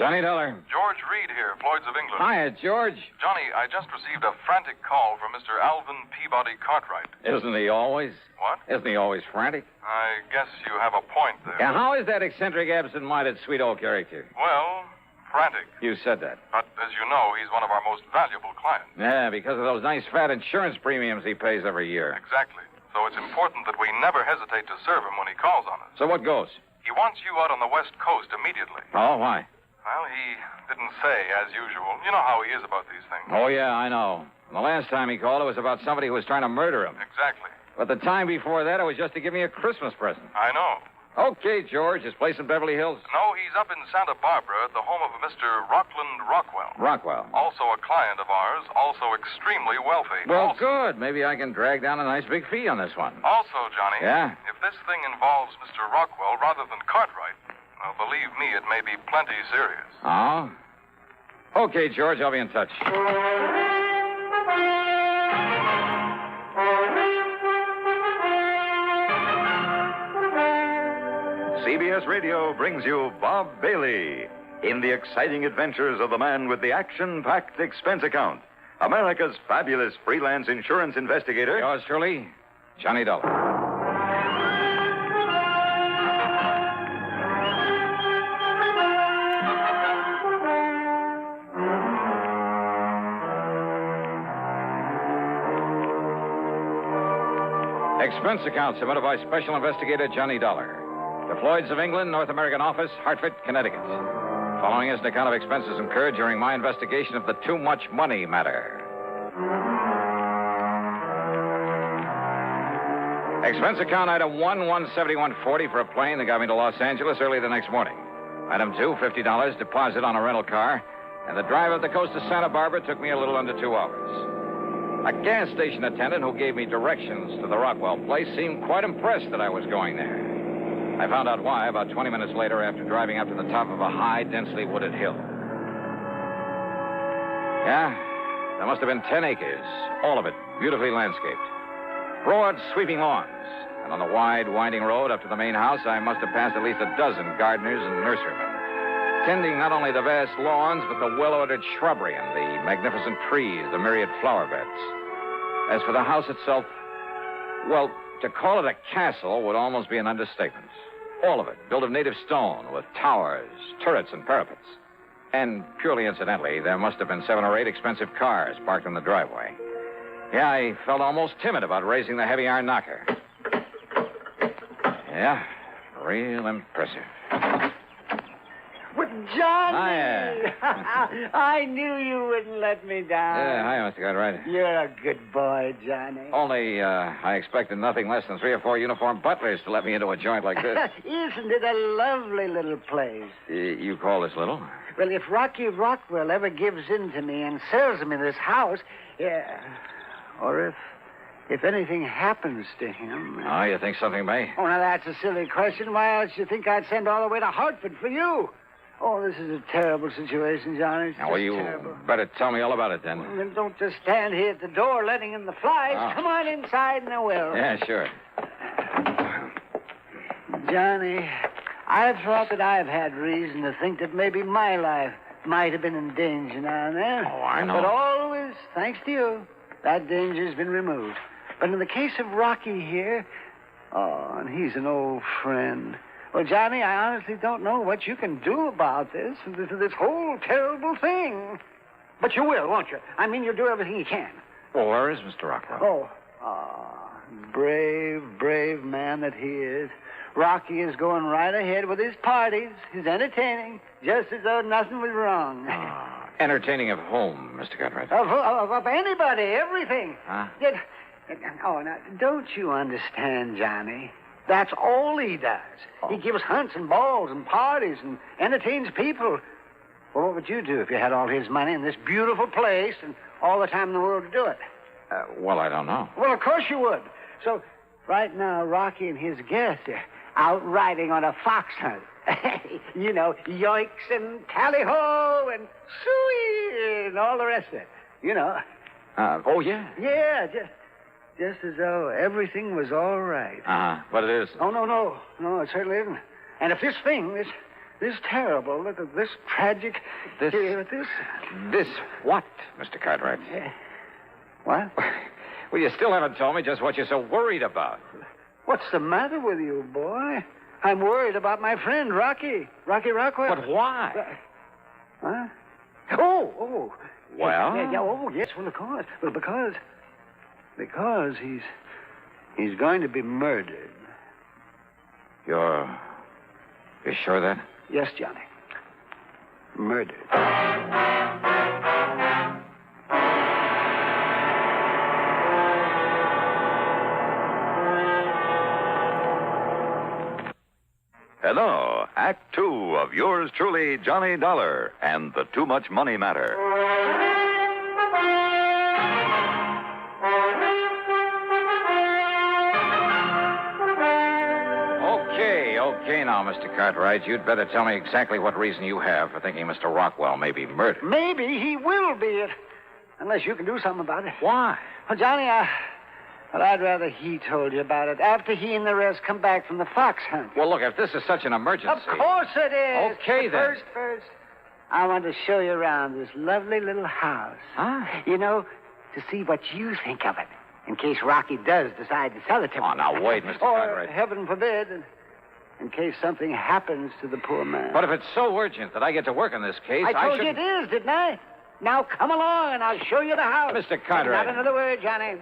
Johnny Dollar.
George Reed here, Floyd's of England.
Hiya, George.
Johnny, I just received a frantic call from Mr. Alvin Peabody Cartwright.
Isn't he always?
What?
Isn't he always frantic?
I guess you have a point there.
Yeah, how is that eccentric, absent-minded, sweet old character?
Well, frantic.
You said that.
But as you know, he's one of our most valuable clients.
Yeah, because of those nice fat insurance premiums he pays every year.
Exactly. So it's important that we never hesitate to serve him when he calls on us.
So what goes?
He wants you out on the West Coast immediately.
Oh, why?
Well, he didn't say, as usual. You know how he is about these things.
Oh, yeah, I know. The last time he called, it was about somebody who was trying to murder him.
Exactly.
But the time before that, it was just to give me a Christmas present.
I know.
Okay, George. His place in Beverly Hills?
No, he's up in Santa Barbara at the home of a Mr. Rockland Rockwell.
Rockwell.
Also a client of ours, also extremely wealthy.
Well, good. Maybe I can drag down a nice big fee on this one.
Also, Johnny.
Yeah?
If this thing involves Mr. Rockwell rather than Cartwright, well, believe me, it may be plenty serious.
Oh? Okay, George. I'll be in touch.
CBS Radio brings you Bob Bailey in the exciting adventures of the man with the action-packed expense account, America's fabulous freelance insurance investigator.
Yours truly, Johnny Dollar. Expense account submitted by Special Investigator Johnny Dollar. The Floyds of England, North American Office, Hartford, Connecticut. Following is an account of expenses incurred during my investigation of the too much money matter. Expense account item 1, $171.40 for a plane that got me to Los Angeles early the next morning. Item 2, $50 deposit on a rental car. And the drive up the coast to Santa Barbara took me a little under 2 hours. A gas station attendant who gave me directions to the Rockwell place seemed quite impressed that I was going there. I found out why about 20 minutes later after driving up to the top of a high, densely wooded hill. Yeah, there must have been 10 acres, all of it beautifully landscaped. Broad, sweeping lawns. And on the wide, winding road up to the main house, I must have passed at least a dozen gardeners and nurserymen, tending not only the vast lawns, but the well-ordered shrubbery and the magnificent trees, the myriad flower beds. As for the house itself, well, to call it a castle would almost be an understatement. All of it, built of native stone, with towers, turrets, and parapets. And purely incidentally, there must have been 7 or 8 expensive cars parked in the driveway. Yeah, I felt almost timid about raising the heavy iron knocker. Yeah, real impressive.
But, Johnny!
Hiya.
I knew you wouldn't let me down.
Yeah, hi, Mr. Cartwright.
You're a good boy, Johnny.
Only, I expected nothing less than 3 or 4 uniformed butlers to let me into a joint like this.
Isn't it a lovely little place?
You call this little?
Well, if Rocky Rockwell ever gives in to me and sells me this house, yeah, or if anything happens to him...
Oh, you think something may?
Oh, now that's a silly question. Why else do you think I'd send all the way to Hartford for you? Oh, this is a terrible situation, Johnny. It's
Now, well, you
terrible.
better tell me all about it, then.
Well, then don't just stand here at the door letting in the flies.
Oh.
Come on inside and I will.
Yeah, sure.
Johnny, I've thought that I've had reason to think that maybe my life might have been in danger now and then.
Oh, I know.
But always, thanks to you, that danger's been removed. But in the case of Rocky here, oh, and he's an old friend. Well, Johnny, I honestly don't know what you can do about this whole terrible thing. But you will, won't you? I mean, you'll do everything you can.
Well, where is Mr. Rockwell?
Brave, brave man that he is. Rocky is going right ahead with his parties, his entertaining, just as though nothing was wrong.
Entertaining of whom, Mr. Cartwright?
Of anybody, everything.
Huh?
Oh, now, don't you understand, Johnny? That's all he does. He gives hunts and balls and parties and entertains people. Well, what would you do if you had all his money in this beautiful place and all the time in the world to do it?
Well, I don't know.
Well, of course you would. So, right now, Rocky and his guests are out riding on a fox hunt. You know, yoinks and tally-ho and suey and all the rest of it. You know.
Oh, yeah?
Yeah, just as though everything was all right.
But it is.
Oh, no. No, it certainly isn't. And if this thing, this terrible, this tragic...
This what, Mr. Cartwright?
What?
Well, you still haven't told me just what you're so worried about.
What's the matter with you, boy? I'm worried about my friend, Rocky Rockwell.
But why?
Huh? Oh.
Well?
Yes, well, of course. Well, because he's going to be murdered.
You're sure of that?
Yes, Johnny. Murdered.
And now, Act Two of yours truly, Johnny Dollar, and the Too Much Money Matter.
Okay, now, Mr. Cartwright, you'd better tell me exactly what reason you have for thinking Mr. Rockwell may be murdered.
Maybe he will be it. Unless you can do something about it.
Why?
Well, Johnny, I'd rather he told you about it after he and the rest come back from the fox hunt.
Well, look, if this is such an emergency...
Of course it is.
Okay,
but
then.
First, I want to show you around this lovely little house.
Huh?
You know, to see what you think of it, in case Rocky does decide to sell it to me.
Oh, now, wait, Mr.
Or,
Cartwright.
heaven forbid, in case something happens to the poor man.
But if it's so urgent that I get to work on this case,
I told you
shouldn't...
it is, didn't I? Now come along and I'll show you the house.
Mr. Cartwright.
Not another word, Johnny.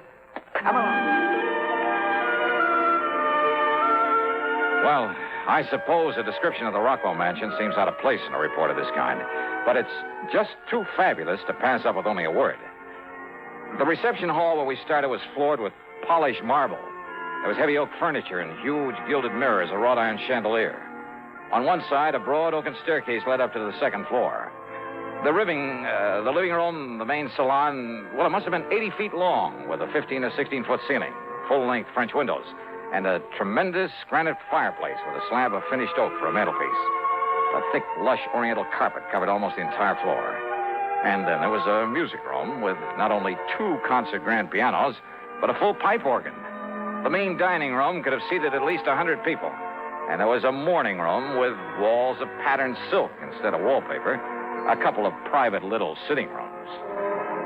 Come along.
Well, I suppose a description of the Rockwell mansion seems out of place in a report of this kind. But it's just too fabulous to pass up with only a word. The reception hall where we started was floored with polished marble. There was heavy oak furniture and huge gilded mirrors, a wrought iron chandelier. On one side, a broad oaken staircase led up to the second floor. The living room, the main salon, well, it must have been 80 feet long with a 15 or 16-foot ceiling, full-length French windows, and a tremendous granite fireplace with a slab of finished oak for a mantelpiece. A thick, lush oriental carpet covered almost the entire floor. And then there was a music room with not only 2 concert grand pianos, but a full pipe organ. The main dining room could have seated at least 100 people. And there was a morning room with walls of patterned silk instead of wallpaper, a couple of private little sitting rooms.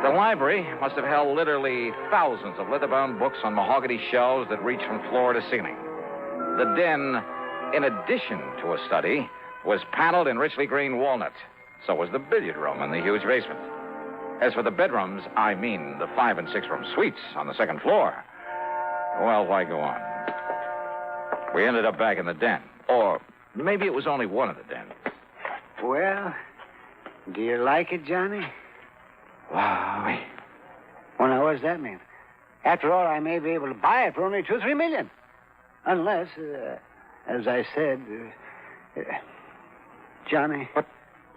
The library must have held literally thousands of leather-bound books on mahogany shelves that reached from floor to ceiling. The den, in addition to a study, was paneled in richly green walnut. So was the billiard room in the huge basement. As for the bedrooms, I mean the 5- and 6-room suites on the second floor. Well, why go on? We ended up back in the den. Or maybe it was only one of the dens.
Well, do you like it, Johnny?
Wow.
Well, now, what does that mean? After all, I may be able to buy it for only $2-3 million. Unless, as I said, Johnny.
But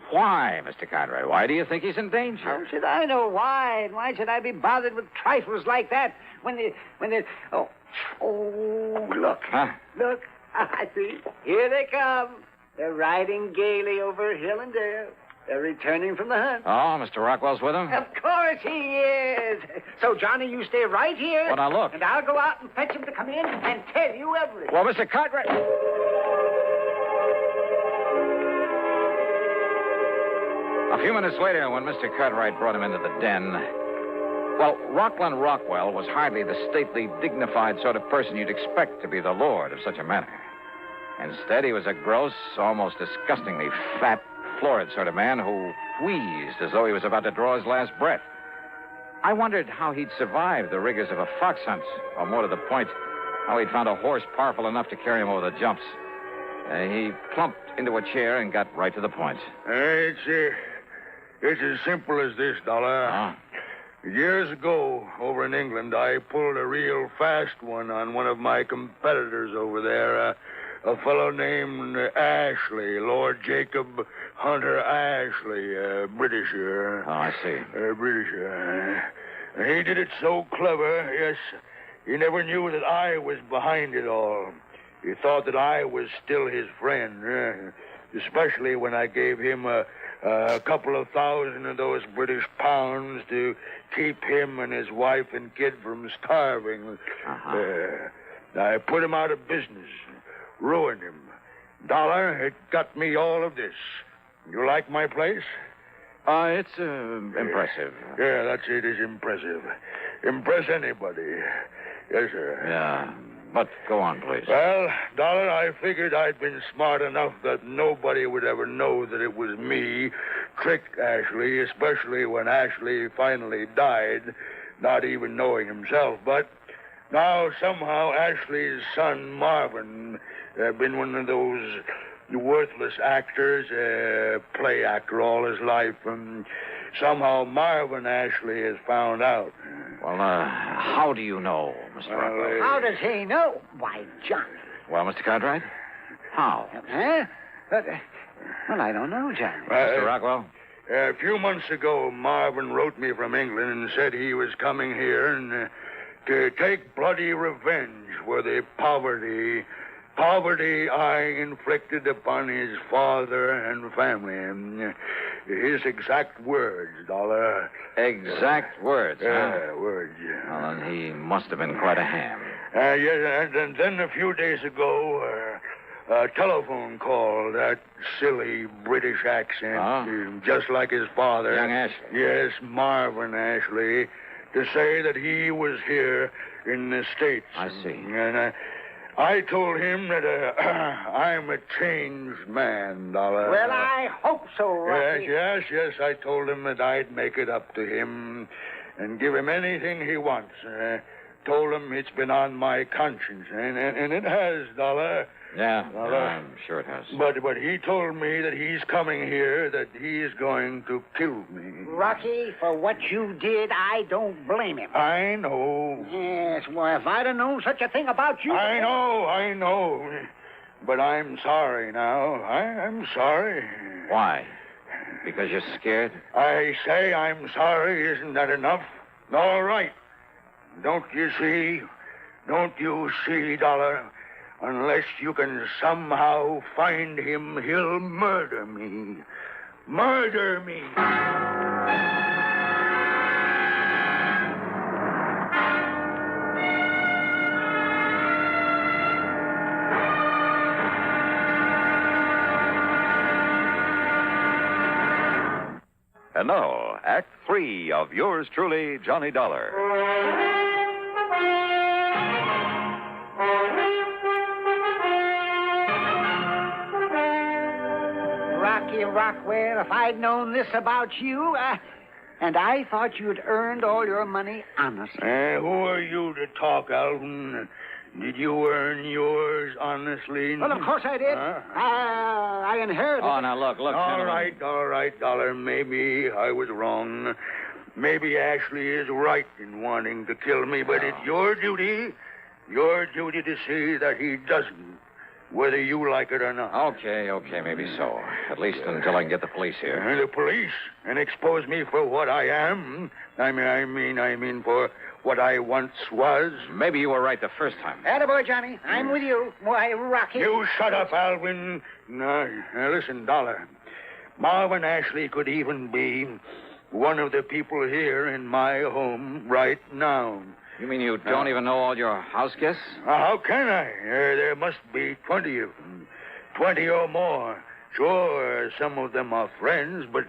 why, Mr. Cartwright? Why do you think he's in danger?
How should I know why? And why should I be bothered with trifles like that when they... Oh, look.
Huh?
Look. I see. Here they come. They're riding gaily over hill and dale. They're returning from the hunt.
Oh, Mr. Rockwell's with them?
Of course he is. So, Johnny, you stay right here.
Well, now, look.
And I'll go out and fetch him to come in and tell you everything.
Well, Mr. Cartwright... A few minutes later, when Mr. Cartwright brought him into the den, well, Rockland Rockwell was hardly the stately, dignified sort of person you'd expect to be the lord of such a manor. Instead, he was a gross, almost disgustingly fat, florid sort of man who wheezed as though he was about to draw his last breath. I wondered how he'd survived the rigors of a fox hunt, or more to the point, how he'd found a horse powerful enough to carry him over the jumps. He plumped into a chair and got right to the point.
It's as simple as this, Dollar. Years ago, over in England, I pulled a real fast one on one of my competitors over there, a fellow named Ashley, Lord Jacob Hunter Ashley, Britisher.
Oh, I see.
Britisher. He did it so clever, yes, he never knew that I was behind it all. He thought that I was still his friend, especially when I gave him a couple of thousand of those British pounds to keep him and his wife and kid from starving. I put him out of business, ruined him. Dollar, it got me all of this. You like my place?
It's impressive.
Yeah, that's it. It's impressive. Impress anybody. Yes, sir.
Yeah. But go on, please.
Well, Dollar, I figured I'd been smart enough that nobody would ever know that it was me tricked Ashley, especially when Ashley finally died, not even knowing himself. But now somehow Ashley's son, Marvin, been one of those worthless actors, play actor all his life, and somehow Marvin Ashley has found out.
Well, how do you know, Mr. Rockwell?
How does he know? Why, Johnny.
Well, Mr. Cartwright? How?
Huh? Well, I don't know, Johnny.
Mr. Rockwell?
A few months ago, Marvin wrote me from England and said he was coming here and to take bloody revenge for the poverty I inflicted upon his father and family. And his exact words, Dollar.
Exact words, huh?
Words.
Well, then he must have been quite a ham.
Yes, and then a few days ago, a telephone call, that silly British accent, just like his father.
Young Ashley.
Yes, Marvin Ashley, to say that he was here in the States.
I see.
And I told him that I'm a changed man, Dollar.
Well, I hope so, Rocky.
Yes. I told him that I'd make it up to him and give him anything he wants. Told him it's been on my conscience, and it has, Dollar.
Yeah,
Dollar.
I'm sure it has.
But he told me that he's coming here, that he's going to kill me.
Rocky, for what you did, I don't blame him.
I know.
Yes, well, if I'd have known such a thing about you...
I know. But I'm sorry now. I'm sorry.
Why? Because you're scared?
I say I'm sorry. Isn't that enough? All right. Don't you see, Dollar? Unless you can somehow find him, he'll murder me. Murder me.
And now, Act 3 of yours truly, Johnny Dollar.
Rocky Rockwell, if I'd known this about you, and I thought you'd earned all your money honestly.
Who are you to talk, Alvin? Did you earn yours honestly?
Well, of course I did. I inherited
Oh,
it.
now, look,
All
gentlemen.
right, Dollar. Maybe I was wrong. Maybe Ashley is right in wanting to kill me, but it's your duty to see that he doesn't, whether you like it or not.
Okay, maybe so. At least until I can get the police here.
The police? And expose me for what I am? I mean for what I once was?
Maybe you were right the first time.
Attaboy, Johnny. I'm with you. Why, Rocky...
You shut up, Alvin. Now, listen, Dollar. Marvin Ashley could even be one of the people here in my home right now.
You mean you don't even know all your house guests?
How can I? There must be 20 of them. 20 or more. Sure, some of them are friends, but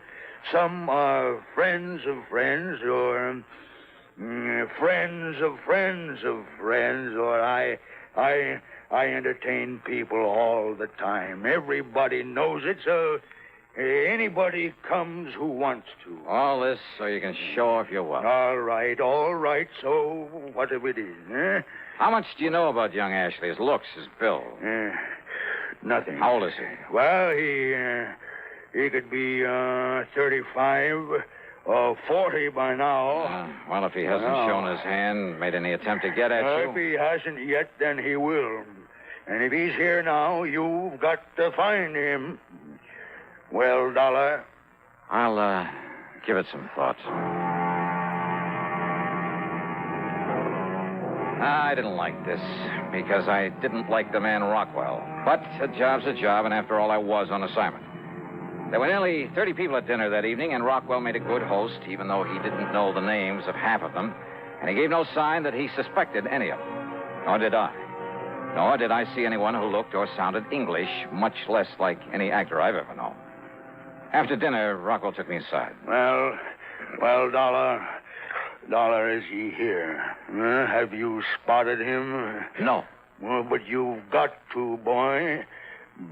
some are friends of friends, or friends of friends of friends, or I entertain people all the time. Everybody knows it, so anybody comes who wants to.
All this so you can show off your wealth.
All right. So what if it is, eh?
How much do you know about young Ashley? His looks, his build?
Nothing.
How old is he?
Well, he could be 35 or 40 by now.
Well, if he hasn't shown his hand, made any attempt to get at you...
If he hasn't yet, then he will. And if he's here now, you've got to find him. Well, Dollar?
I'll give it some thought. I didn't like this because I didn't like the man Rockwell. But a job's a job, and after all, I was on assignment. There were nearly 30 people at dinner that evening, and Rockwell made a good host, even though he didn't know the names of half of them, and he gave no sign that he suspected any of them. Nor did I. Nor did I see anyone who looked or sounded English, much less like any actor I've ever known. After dinner, Rockwell took me aside.
Well, Dollar, is he here? Have you spotted him?
No.
Well, but you've got to, boy.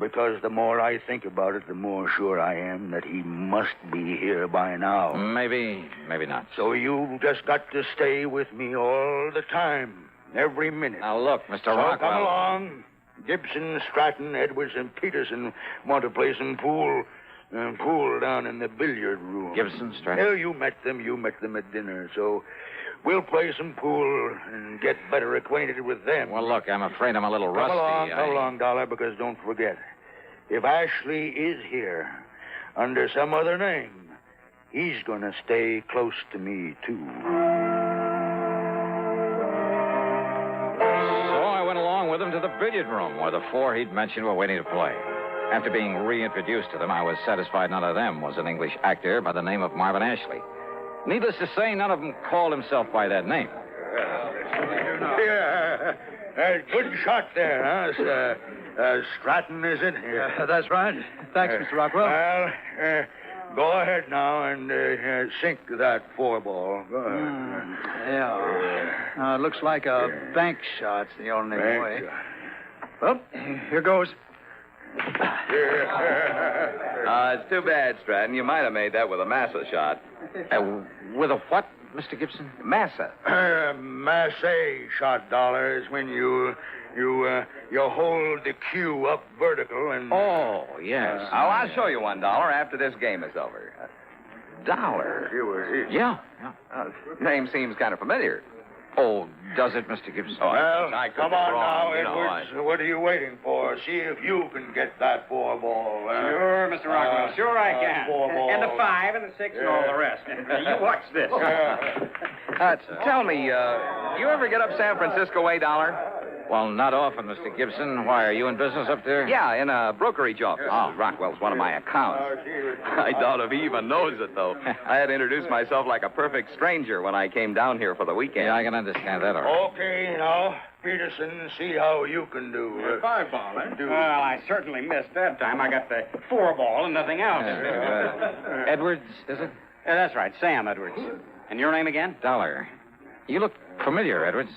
Because the more I think about it, the more sure I am that he must be here by now.
Maybe not.
So you've just got to stay with me all the time, every minute.
Now, look, Mr.
So
Rockwell.
come along. Gibson, Stratton, Edwards, and Peterson want to play some pool. pool down in the billiard room.
Gibson, Stratton?
Well, you met them at dinner, so we'll play some pool and get better acquainted with them.
Well, look, I'm afraid I'm a little rusty.
Come along, Dollar, because don't forget, if Ashley is here under some other name, he's going to stay close to me, too.
So I went along with him to the billiard room where the four he'd mentioned were waiting to play. After being reintroduced to them, I was satisfied none of them was an English actor by the name of Marvin Ashley. Needless to say, none of them called himself by that name.
Yeah, good shot there, huh? Stratton, is it? Yeah.
That's right. Thanks, Mr. Rockwell.
Well, go ahead now and sink that 4-ball. Go ahead.
Yeah. It looks like a bank shot's the only way. Well, here goes.
It's too bad, Stratton. You might have made that with a massa shot.
With a what, Mr. Gibson?
Massa.
Masse shot, Dollar, is when you hold the cue up vertical and...
Oh, yes.
I'll show you $1 after this game is over. Dollar?
Yeah.
Name seems kind of familiar.
Oh, does it, Mr. Gibson?
Well,
I could
come
be
on
wrong,
now, Edwards. What are you waiting for? See if you can get that 4-ball.
Sure, Mr. Rockwell. Sure I can.
4-ball.
And the 5 and the 6 and all the rest. You watch this.
Tell me, you ever get up San Francisco way, Dollar?
Well, not often, Mr. Gibson. Why, are you in business up there?
Yeah, in a brokerage office.
Oh.
Rockwell's one of my accounts. I doubt if he even knows it, though. I had to introduce myself like a perfect stranger when I came down here for the weekend.
Yeah, I can understand that, all right.
Okay, now, Peterson, see how you can do.
5-ball, eh? Well, I certainly missed that time. I got the 4-ball and nothing else.
Edwards, is it?
That's right, Sam Edwards. And your name again?
Dollar. You look familiar, Edwards.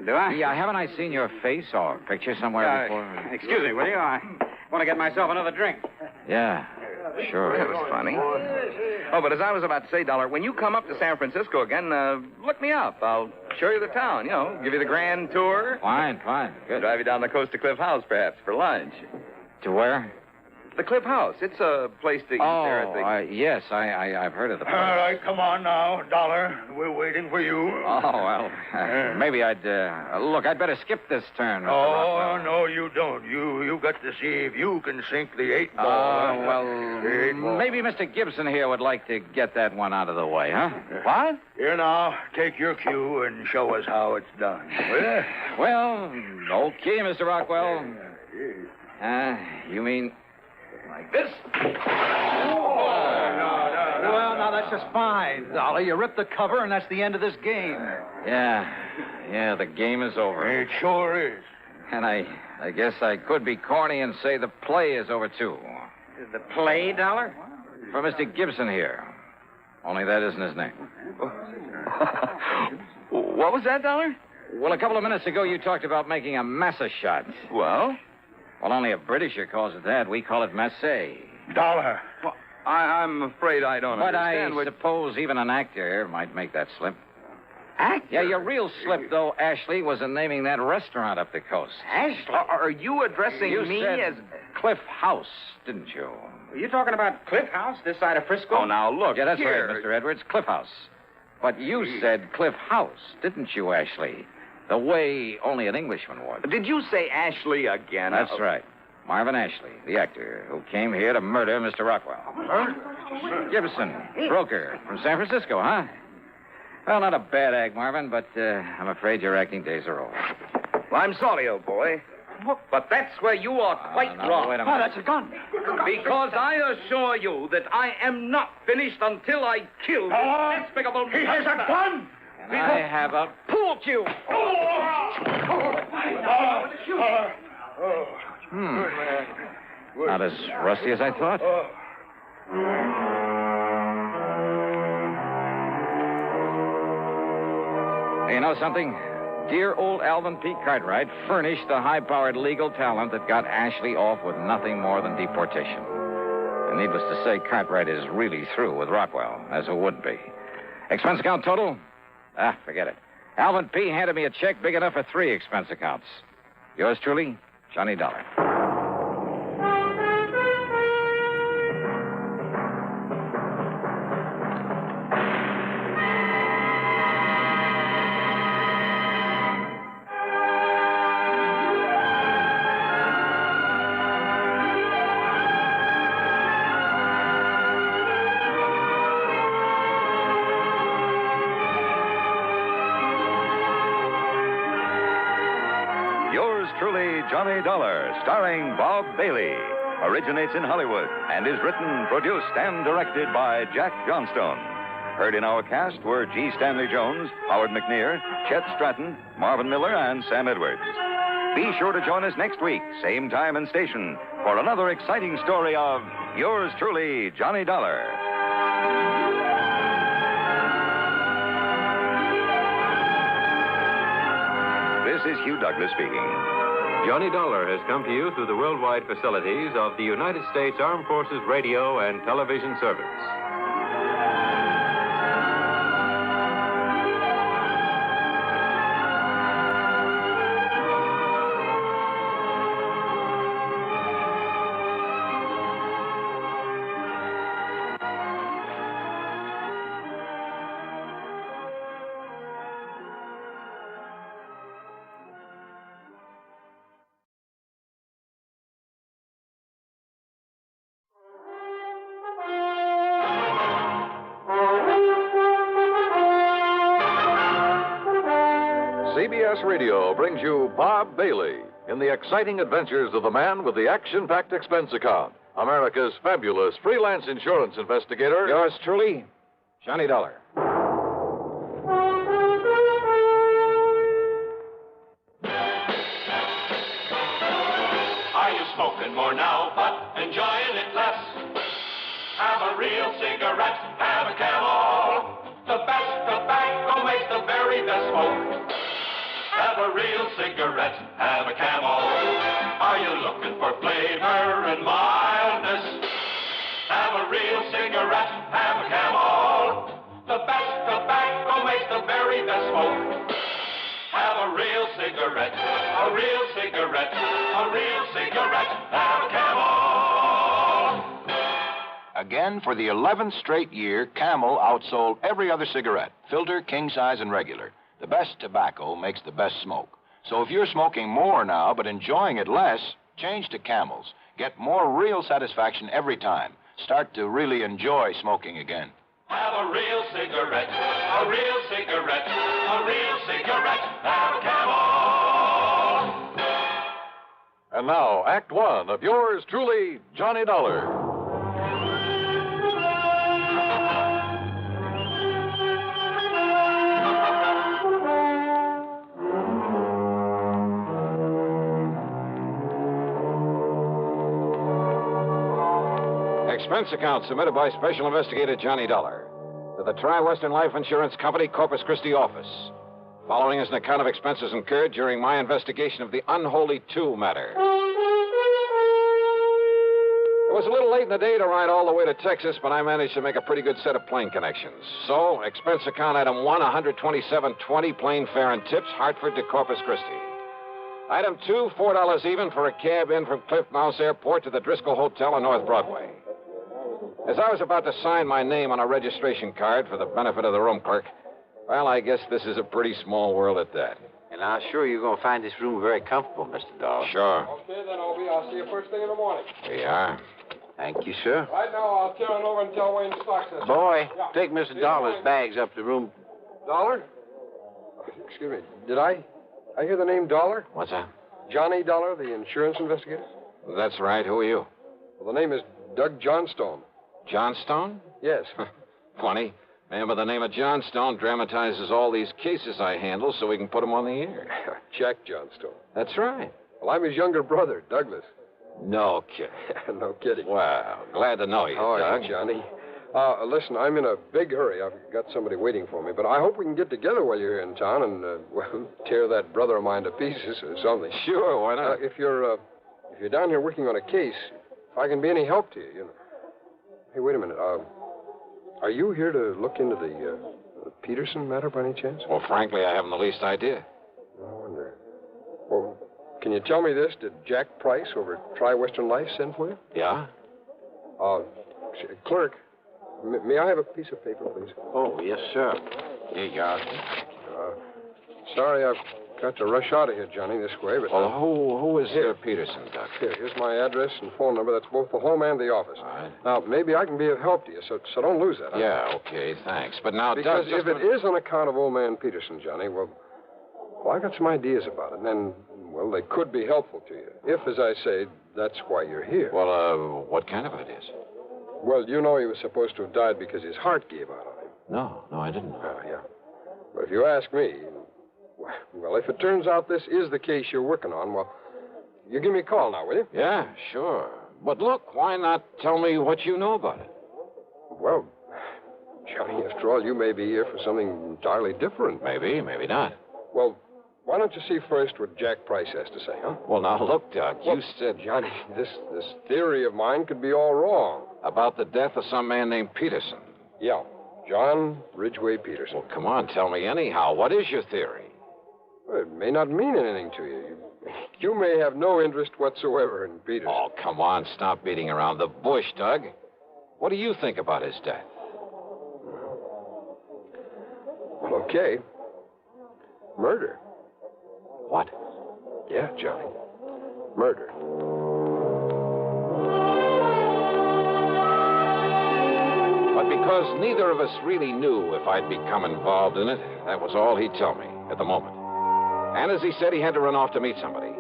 Do I?
Yeah, haven't I seen your face or picture somewhere before?
Excuse me, will you? I want to get myself another drink.
Yeah, sure.
That was funny. Oh, but as I was about to say, Dollar, when you come up to San Francisco again, look me up. I'll show you the town, give you the grand tour.
Fine. Good.
Drive you down the coast to Cliff House, perhaps, for lunch.
To where?
The Cliff House. It's a place to eat there at the...
yes, I've heard of the place.
All right, come on now, Dollar. We're waiting for you.
Oh, well, maybe I'd... look, I'd better skip this turn, Mr. Rockwell.
No, you don't. You got to see if you can sink the 8-ball.
Well, maybe Mr. Gibson here would like to get that one out of the way, huh? What?
Here now, take your cue and show us how it's done.
Well, okay, Mr. Rockwell. You mean... like this?
Well, now, that's just fine, Dollar. You ripped the cover, and that's the end of this game.
Yeah, the game is over.
It sure is.
And I guess I could be corny and say the play is over, too.
The play, Dollar?
For Mr. Gibson here. Only that isn't his name.
What was that, Dollar?
Well, a couple of minutes ago, you talked about making a massa shot.
Well,
only a Britisher calls it that. We call it masse.
Dollar.
Well, I'm afraid I don't understand.
But I suppose even an actor might make that slip.
Actor?
Yeah, your real slip, though, Ashley, was in naming that restaurant up the coast.
Ashley?
Are you addressing me
said
as...
Cliff House, didn't you?
Are you talking about Cliff House, this side of Frisco?
Oh, now, look,
yeah, that's
here.
right, Mr. Edwards. Cliff House. But you said Cliff House, didn't you, Ashley? The way only an Englishman would.
Did you say Ashley again?
That's right. Marvin Ashley, the actor who came here to murder Mr. Rockwell.
Huh?
Gibson, broker from San Francisco, huh? Well, not a bad act, Marvin, but I'm afraid your acting days are over.
Well, I'm sorry, old boy. But that's where you are quite wrong.
Wait a minute.
That's a gun.
Because I assure you that I am not finished until I kill this despicable...
He has a gun!
And I have a pool cue. Not as rusty as I thought. You know something? Dear old Alvin P. Cartwright furnished the high-powered legal talent that got Ashley off with nothing more than deportation. And needless to say, Cartwright is really through with Rockwell, as it would be. Expense account total? Forget it. Alvin P. handed me a check big enough for 3 expense accounts. Yours truly, Johnny Dollar.
Johnny Dollar, starring Bob Bailey, originates in Hollywood and is written, produced, and directed by Jack Johnstone. Heard in our cast were G. Stanley Jones, Howard McNear, Chet Stratton, Marvin Miller, and Sam Edwards. Be sure to join us next week, same time and station, for another exciting story of yours truly, Johnny Dollar. This is Hugh Douglas speaking.
Johnny Dollar has come to you through the worldwide facilities of the United States Armed Forces Radio and Television Service.
CBS Radio brings you Bob Bailey in the exciting adventures of the man with the action-packed expense account, America's fabulous freelance insurance investigator.
Yours truly, Johnny Dollar.
Are you smoking more now, but enjoying it less? Have a real cigarette, have a Camel. The best tobacco makes the very best smoke. Have a real cigarette, have a Camel. Are you looking for flavor and mildness? Have a real cigarette, have a Camel. The best tobacco makes the very best smoke. Have a real cigarette, a real cigarette, a real cigarette, have a Camel.
Again, for the 11th straight year, Camel outsold every other cigarette, filter, king size, and regular. The best tobacco makes the best smoke. So if you're smoking more now but enjoying it less, change to Camels. Get more real satisfaction every time. Start to really enjoy smoking again.
Have a real cigarette, a real cigarette, a real cigarette, have a Camel.
And now, Act One of yours truly, Johnny Dollar.
Expense account submitted by Special Investigator Johnny Dollar to the Tri-Western Life Insurance Company, Corpus Christi office. Following is an account of expenses incurred during my investigation of the Unholy 2 matter. It was a little late in the day to ride all the way to Texas, but I managed to make a pretty good set of plane connections. So, expense account item 1, $127.20 plane fare and tips, Hartford to Corpus Christi. Item 2, $4 even for a cab in from Cliff Mouse Airport to the Driscoll Hotel on North Broadway. As I was about to sign my name on a registration card for the benefit of the room clerk, well, I guess this is a pretty small world at that.
And I'm sure you're going to find this room very comfortable, Mr. Dollar.
Sure.
Okay, then, Obie. I'll see you first thing in the morning.
Here you are.
Thank you, sir.
Right now, I'll turn over and tell Wayne Stocks this.
Boy,
Yeah.
take Mr. Dollar's bags up to room.
Dollar? Excuse me. Did I hear the name Dollar?
What's that?
Johnny Dollar, the insurance investigator?
That's right. Who are you?
Well, the name is Doug Johnstone.
Johnstone?
Yes.
Funny. Man by the name of Johnstone dramatizes all these cases I handle so we can put them on the air.
Jack Johnstone.
That's right.
Well, I'm his younger brother, Douglas.
No kidding.
No kidding.
Well, glad to know you,
How are
Doug.
you, Johnny? Listen, I'm in a big hurry. I've got somebody waiting for me, but I hope we can get together while you're here in town and, well, tear that brother of mine to pieces or something.
Sure, why not?
If you're down here working on a case, if I can be any help to you, you know. Hey, wait a minute. Are you here to look into the Peterson matter by any chance?
Well, frankly, I haven't the least idea.
I wonder. Well, can you tell me this? Did Jack Price over at Tri-Western Life send for you?
Yeah?
Clerk, may I have a piece of paper, please?
Oh, yes, sir. Here you are.
Sorry, I've got to rush out of here, Johnny, this way, but...
Well, who is Peterson, Doc?
Here's my address and phone number. That's both the home and the office.
All right.
Now, maybe I can be of help to you, so don't lose that. Huh?
Yeah, okay, thanks. But now,
because
Doug,
if it is on account of old man Peterson, Johnny, well, I got some ideas about it. And then, well, they could be helpful to you. If, as I say, that's why you're here.
Well, what kind of ideas?
Well, you know he was supposed to have died because his heart gave out on him.
No, I didn't know.
Oh, yeah. But if you ask me, well, if it turns out this is the case you're working on, well, you give me a call now, will you?
Yeah, sure. But look, why not tell me what you know about it?
Well, Johnny, after all, you may be here for something entirely different.
Maybe not.
Well, why don't you see first what Jack Price has to say, huh?
Well, now, look, Doug, you said...
Johnny, this theory of mine could be all wrong.
About the death of some man named Peterson.
Yeah, John Ridgway Peterson.
Well, come on, tell me anyhow. What is your theory?
Well, it may not mean anything to you. You may have no interest whatsoever in Peterson.
Oh, come on, stop beating around the bush, Doug. What do you think about his death?
Well, okay. Murder.
What?
Yeah, Johnny. Murder.
But because neither of us really knew if I'd become involved in it, that was all he'd tell me at the moment. And as he said, he had to run off to meet somebody.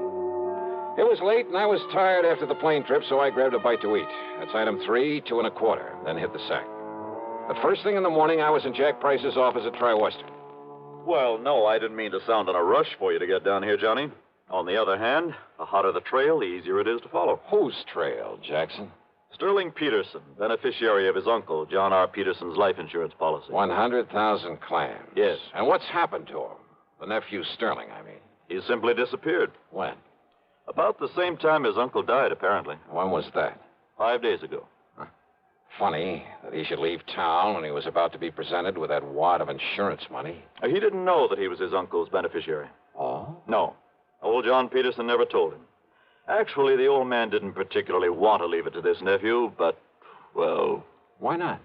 It was late, and I was tired after the plane trip, so I grabbed a bite to eat. That's item 3, 2 1/4, then hit the sack. But first thing in the morning, I was in Jack Price's office at Tri-Western.
Well, no, I didn't mean to sound in a rush for you to get down here, Johnny. On the other hand, the hotter the trail, the easier it is to follow.
Whose trail, Jackson?
Sterling Peterson, beneficiary of his uncle, John R. Peterson's life insurance policy.
100,000 clams.
Yes.
And what's happened to him? The nephew Sterling, I mean.
He simply disappeared.
When?
About the same time his uncle died, apparently.
When was that?
5 days ago.
Funny that he should leave town when he was about to be presented with that wad of insurance money.
He didn't know that he was his uncle's beneficiary.
Oh?
No. Old John Peterson never told him. Actually, the old man didn't particularly want to leave it to this nephew, but, well...
Why not?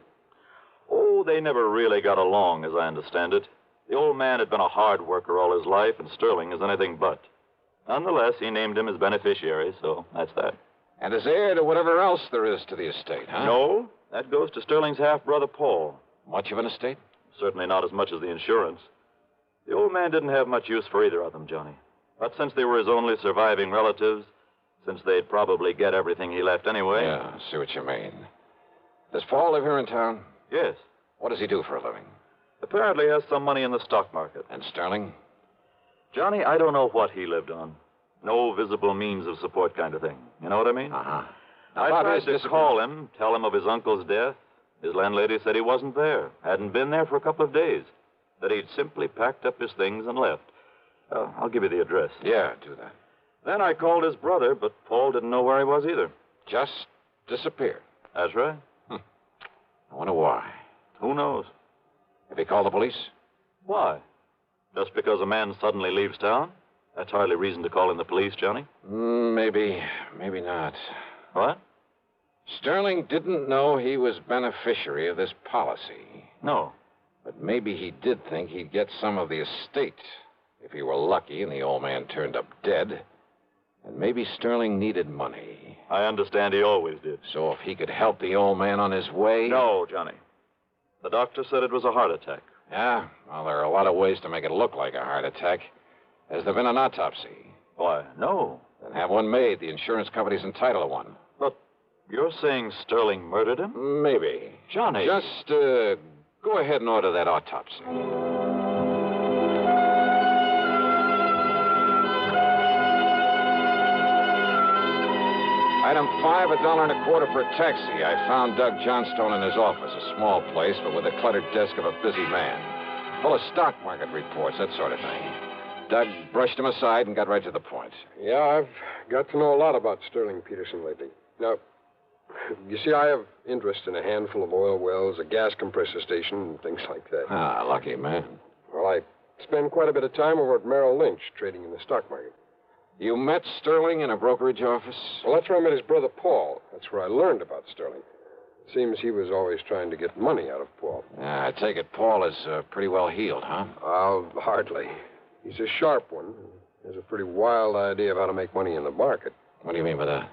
Oh, they never really got along, as I understand it. The old man had been a hard worker all his life, and Sterling is anything but. Nonetheless, he named him his beneficiary, so that's that.
And as heir to whatever else there is to the estate, huh?
No, that goes to Sterling's half-brother, Paul.
Much of an estate?
Certainly not as much as the insurance. The old man didn't have much use for either of them, Johnny. But since they were his only surviving relatives, since they'd probably get everything he left anyway...
Yeah, I see what you mean. Does Paul live here in town?
Yes.
What does he do for a living?
Apparently has some money in the stock market.
And Sterling?
Johnny, I don't know what he lived on. No visible means of support kind of thing. You know what I mean?
Uh-huh.
I tried to call him, tell him of his uncle's death. His landlady said he wasn't there, hadn't been there for a couple of days, that he'd simply packed up his things and left. I'll give you the address.
Yeah, do that.
Then I called his brother, but Paul didn't know where he was either.
Just disappeared.
That's right.
I wonder why.
Who knows?
Have he called the police?
Why? Just because a man suddenly leaves town? That's hardly reason to call in the police, Johnny.
Maybe not.
What?
Sterling didn't know he was beneficiary of this policy.
No.
But maybe he did think he'd get some of the estate if he were lucky and the old man turned up dead. And maybe Sterling needed money.
I understand he always did.
So if he could help the old man on his way...
No, Johnny. The doctor said it was a heart attack.
Yeah? Well, there are a lot of ways to make it look like a heart attack. Has there been an autopsy?
Why, no.
Then have one made. The insurance company's entitled to one.
But you're saying Sterling murdered him?
Maybe.
Johnny.
Just go ahead and order that autopsy. Item 5, $1.25 for a taxi. I found Doug Johnstone in his office, a small place, but with the cluttered desk of a busy man. Full of stock market reports, that sort of thing. Doug brushed him aside and got right to the point.
Yeah, I've got to know a lot about Sterling Peterson lately. Now, you see, I have interest in a handful of oil wells, a gas compressor station, and things like that.
Ah, lucky man.
Well, I spend quite a bit of time over at Merrill Lynch, trading in the stock market.
You met Sterling in a brokerage office?
Well, that's where I met his brother, Paul. That's where I learned about Sterling. It seems he was always trying to get money out of Paul.
I take it Paul is pretty well healed, huh?
Hardly. He's a sharp one. He has a pretty wild idea of how to make money in the market.
What do you mean by that?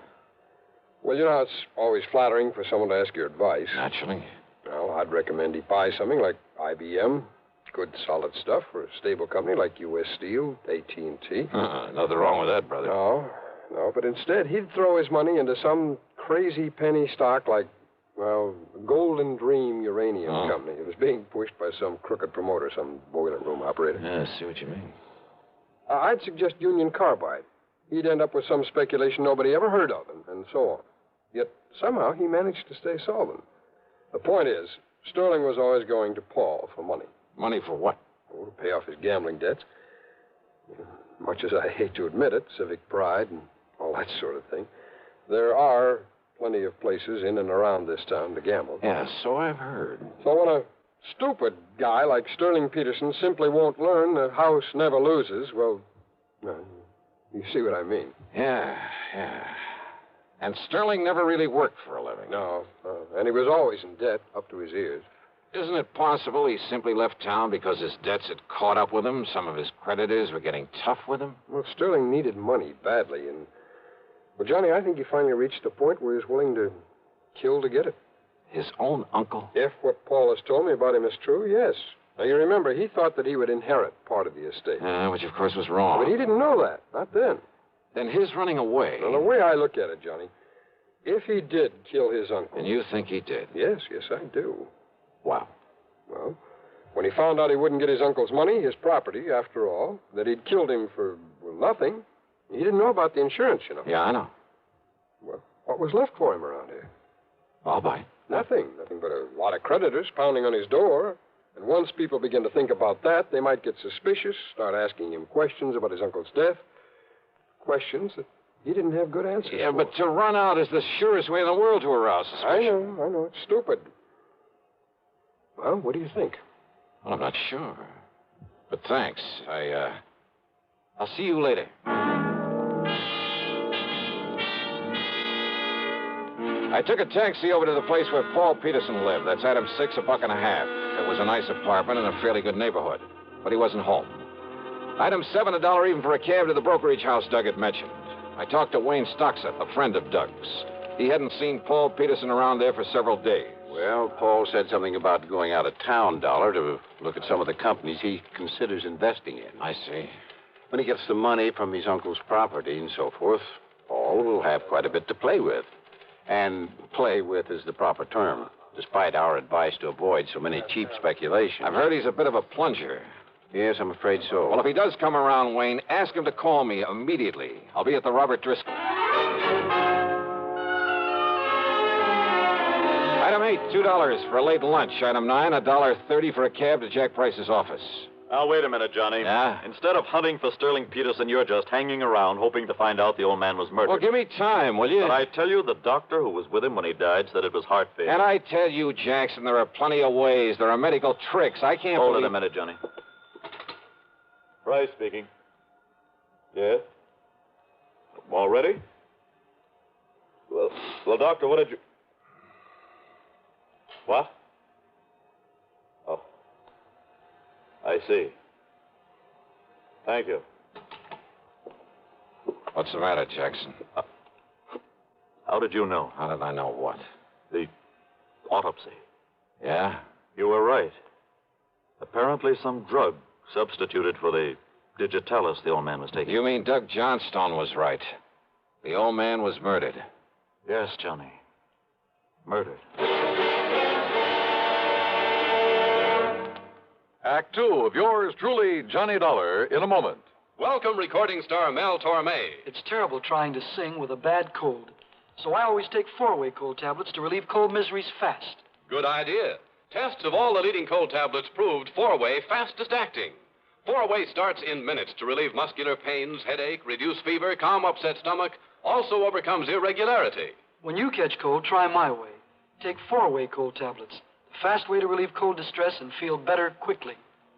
Well, you know how it's always flattering for someone to ask your advice.
Naturally.
Well, I'd recommend he buy something like IBM, Good, solid stuff for a stable company like U.S. Steel, AT&T.
Nothing wrong with that, brother.
No, but instead he'd throw his money into some crazy penny stock like, well, Golden Dream Uranium Company. It was being pushed by some crooked promoter, some boiler room operator.
Yeah, I see what you mean.
I'd suggest Union Carbide. He'd end up with some speculation nobody ever heard of, and so on. Yet somehow he managed to stay solvent. The point is, Sterling was always going to Paul for money.
Money for what?
Oh, to pay off his gambling debts. Much as I hate to admit it, civic pride and all that sort of thing, there are plenty of places in and around this town to gamble.
Yeah, so I've heard.
So when a stupid guy like Sterling Peterson simply won't learn the house never loses, well, you see what I mean.
Yeah. And Sterling never really worked for a living.
No, and he was always in debt up to his ears.
Isn't it possible he simply left town because his debts had caught up with him? Some of his creditors were getting tough with him?
Well, Sterling needed money badly, and... Well, Johnny, I think he finally reached the point where he's willing to kill to get it.
His own uncle?
If what Paul has told me about him is true, yes. Now, you remember, he thought that he would inherit part of the estate.
Which, of course, was wrong.
But he didn't know that. Not then.
Then his running away...
Now, the way I look at it, Johnny, if he did kill his uncle...
And you think he did?
Yes, I do.
Wow.
Well, when he found out he wouldn't get his uncle's money, his property, after all, that he'd killed him for, nothing, he didn't know about the insurance, you know.
Yeah, I know.
Well, what was left for him around here?
I'll buy.
Nothing but a lot of creditors pounding on his door. And once people begin to think about that, they might get suspicious, start asking him questions about his uncle's death. Questions that he didn't have good answers for.
But to run out is the surest way in the world to arouse suspicion.
I know. It's stupid. Well, what do you think?
Well, I'm not sure. But thanks. I'll see you later. I took a taxi over to the place where Paul Peterson lived. That's Adam 6, $1.50. It was a nice apartment in a fairly good neighborhood. But he wasn't home. Item 7, $1 even for a cab to the brokerage house Doug had mentioned. I talked to Wayne Stockseth, a friend of Doug's. He hadn't seen Paul Peterson around there for several days.
Well, Paul said something about going out of town, Dollar, to look at some of the companies he considers investing in.
I see.
When he gets the money from his uncle's property and so forth, Paul will have quite a bit to play with. And play with is the proper term, despite our advice to avoid so many cheap speculations.
I've heard he's a bit of a plunger.
Yes, I'm afraid so.
Well, if he does come around, Wayne, ask him to call me immediately. I'll be at the Robert Driscoll. Item 8, $2 for a late lunch. Item 9, $1.30 for a cab to Jack Price's office.
Now, wait a minute, Johnny.
Yeah?
Instead of hunting for Sterling Peterson, you're just hanging around hoping to find out the old man was murdered.
Well, give me time, will you?
But I tell you, the doctor who was with him when he died said it was heart failure.
And I tell you, Jackson, there are plenty of ways. There are medical tricks. I can't
Hold
believe...
it a minute, Johnny. Price speaking. Yes? All ready? Well, Doctor, what did you... What? Oh. I see. Thank you.
What's the matter, Jackson?
How did you know?
How did I know what?
The autopsy.
Yeah?
You were right. Apparently some drug substituted for the digitalis the old man was taking.
You mean Doug Johnstone was right. The old man was murdered.
Yes, Johnny. Murdered.
Act 2 of yours truly, Johnny Dollar, in a moment.
Welcome, recording star Mel Torme.
It's terrible trying to sing with a bad cold. So I always take 4-way cold tablets to relieve cold miseries fast.
Good idea. Tests of all the leading cold tablets proved 4-way fastest acting. 4-way starts in minutes to relieve muscular pains, headache, reduce fever, calm upset stomach, also overcomes irregularity.
When you catch cold, try my way. Take 4-way cold tablets. The fast way to relieve cold distress and feel better quickly.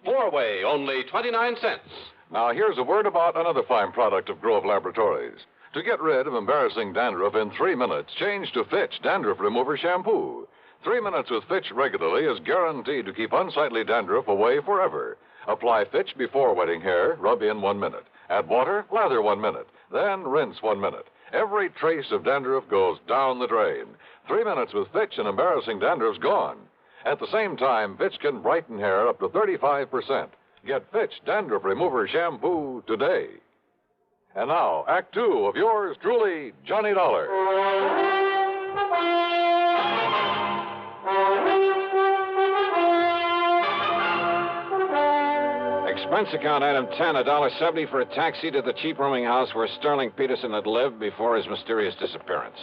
4-way, only 29 cents.
Now, here's a word about another fine product of Grove Laboratories. To get rid of embarrassing dandruff in 3 minutes, change to Fitch Dandruff Remover Shampoo. 3 minutes with Fitch regularly is guaranteed to keep unsightly dandruff away forever. Apply Fitch before wetting hair, rub in 1 minute. Add water, lather 1 minute. Then rinse 1 minute. Every trace of dandruff goes down the drain. 3 minutes with Fitch and embarrassing dandruff's gone. At the same time, Fitch can brighten hair up to 35%. Get Fitch Dandruff Remover Shampoo today. And now, Act Two of yours truly, Johnny Dollar.
Expense account item 10, $1.70 for a taxi to the cheap rooming house where Sterling Peterson had lived before his mysterious disappearance.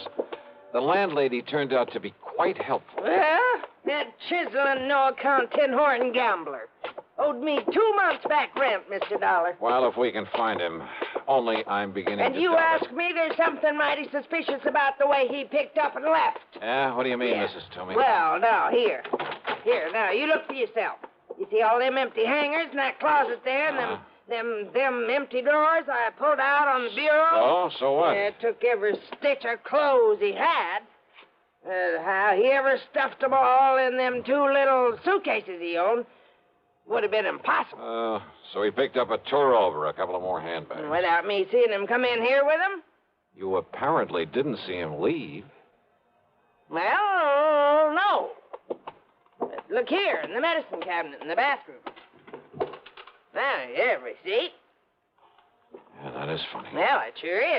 The landlady turned out to be quite helpful.
Well, that chiseling, no-account, tin-horn gambler owed me 2 months back rent, Mr. Dollar.
Well, if we can find him. Only I'm beginning
And
to
you
doubt it.
ask me, there's something mighty suspicious about the way he picked up and left.
Yeah, what do you mean,
Yeah.
Mrs. Toomey?
Well, now, here, now, you look for yourself. You see all them empty hangers in that closet there, and them empty drawers I pulled out on the bureau?
Oh, so what?
Yeah, took every stitch of clothes he had. How he ever stuffed them all in them 2 little suitcases he owned would have been impossible.
So he picked up a tour over, a couple of more handbags.
Without me seeing him come in here with them?
You apparently didn't see him leave.
Well, no. Look here, in the medicine cabinet in the bathroom. Now, here, receipt.
Yeah, that is funny.
Well, it sure is.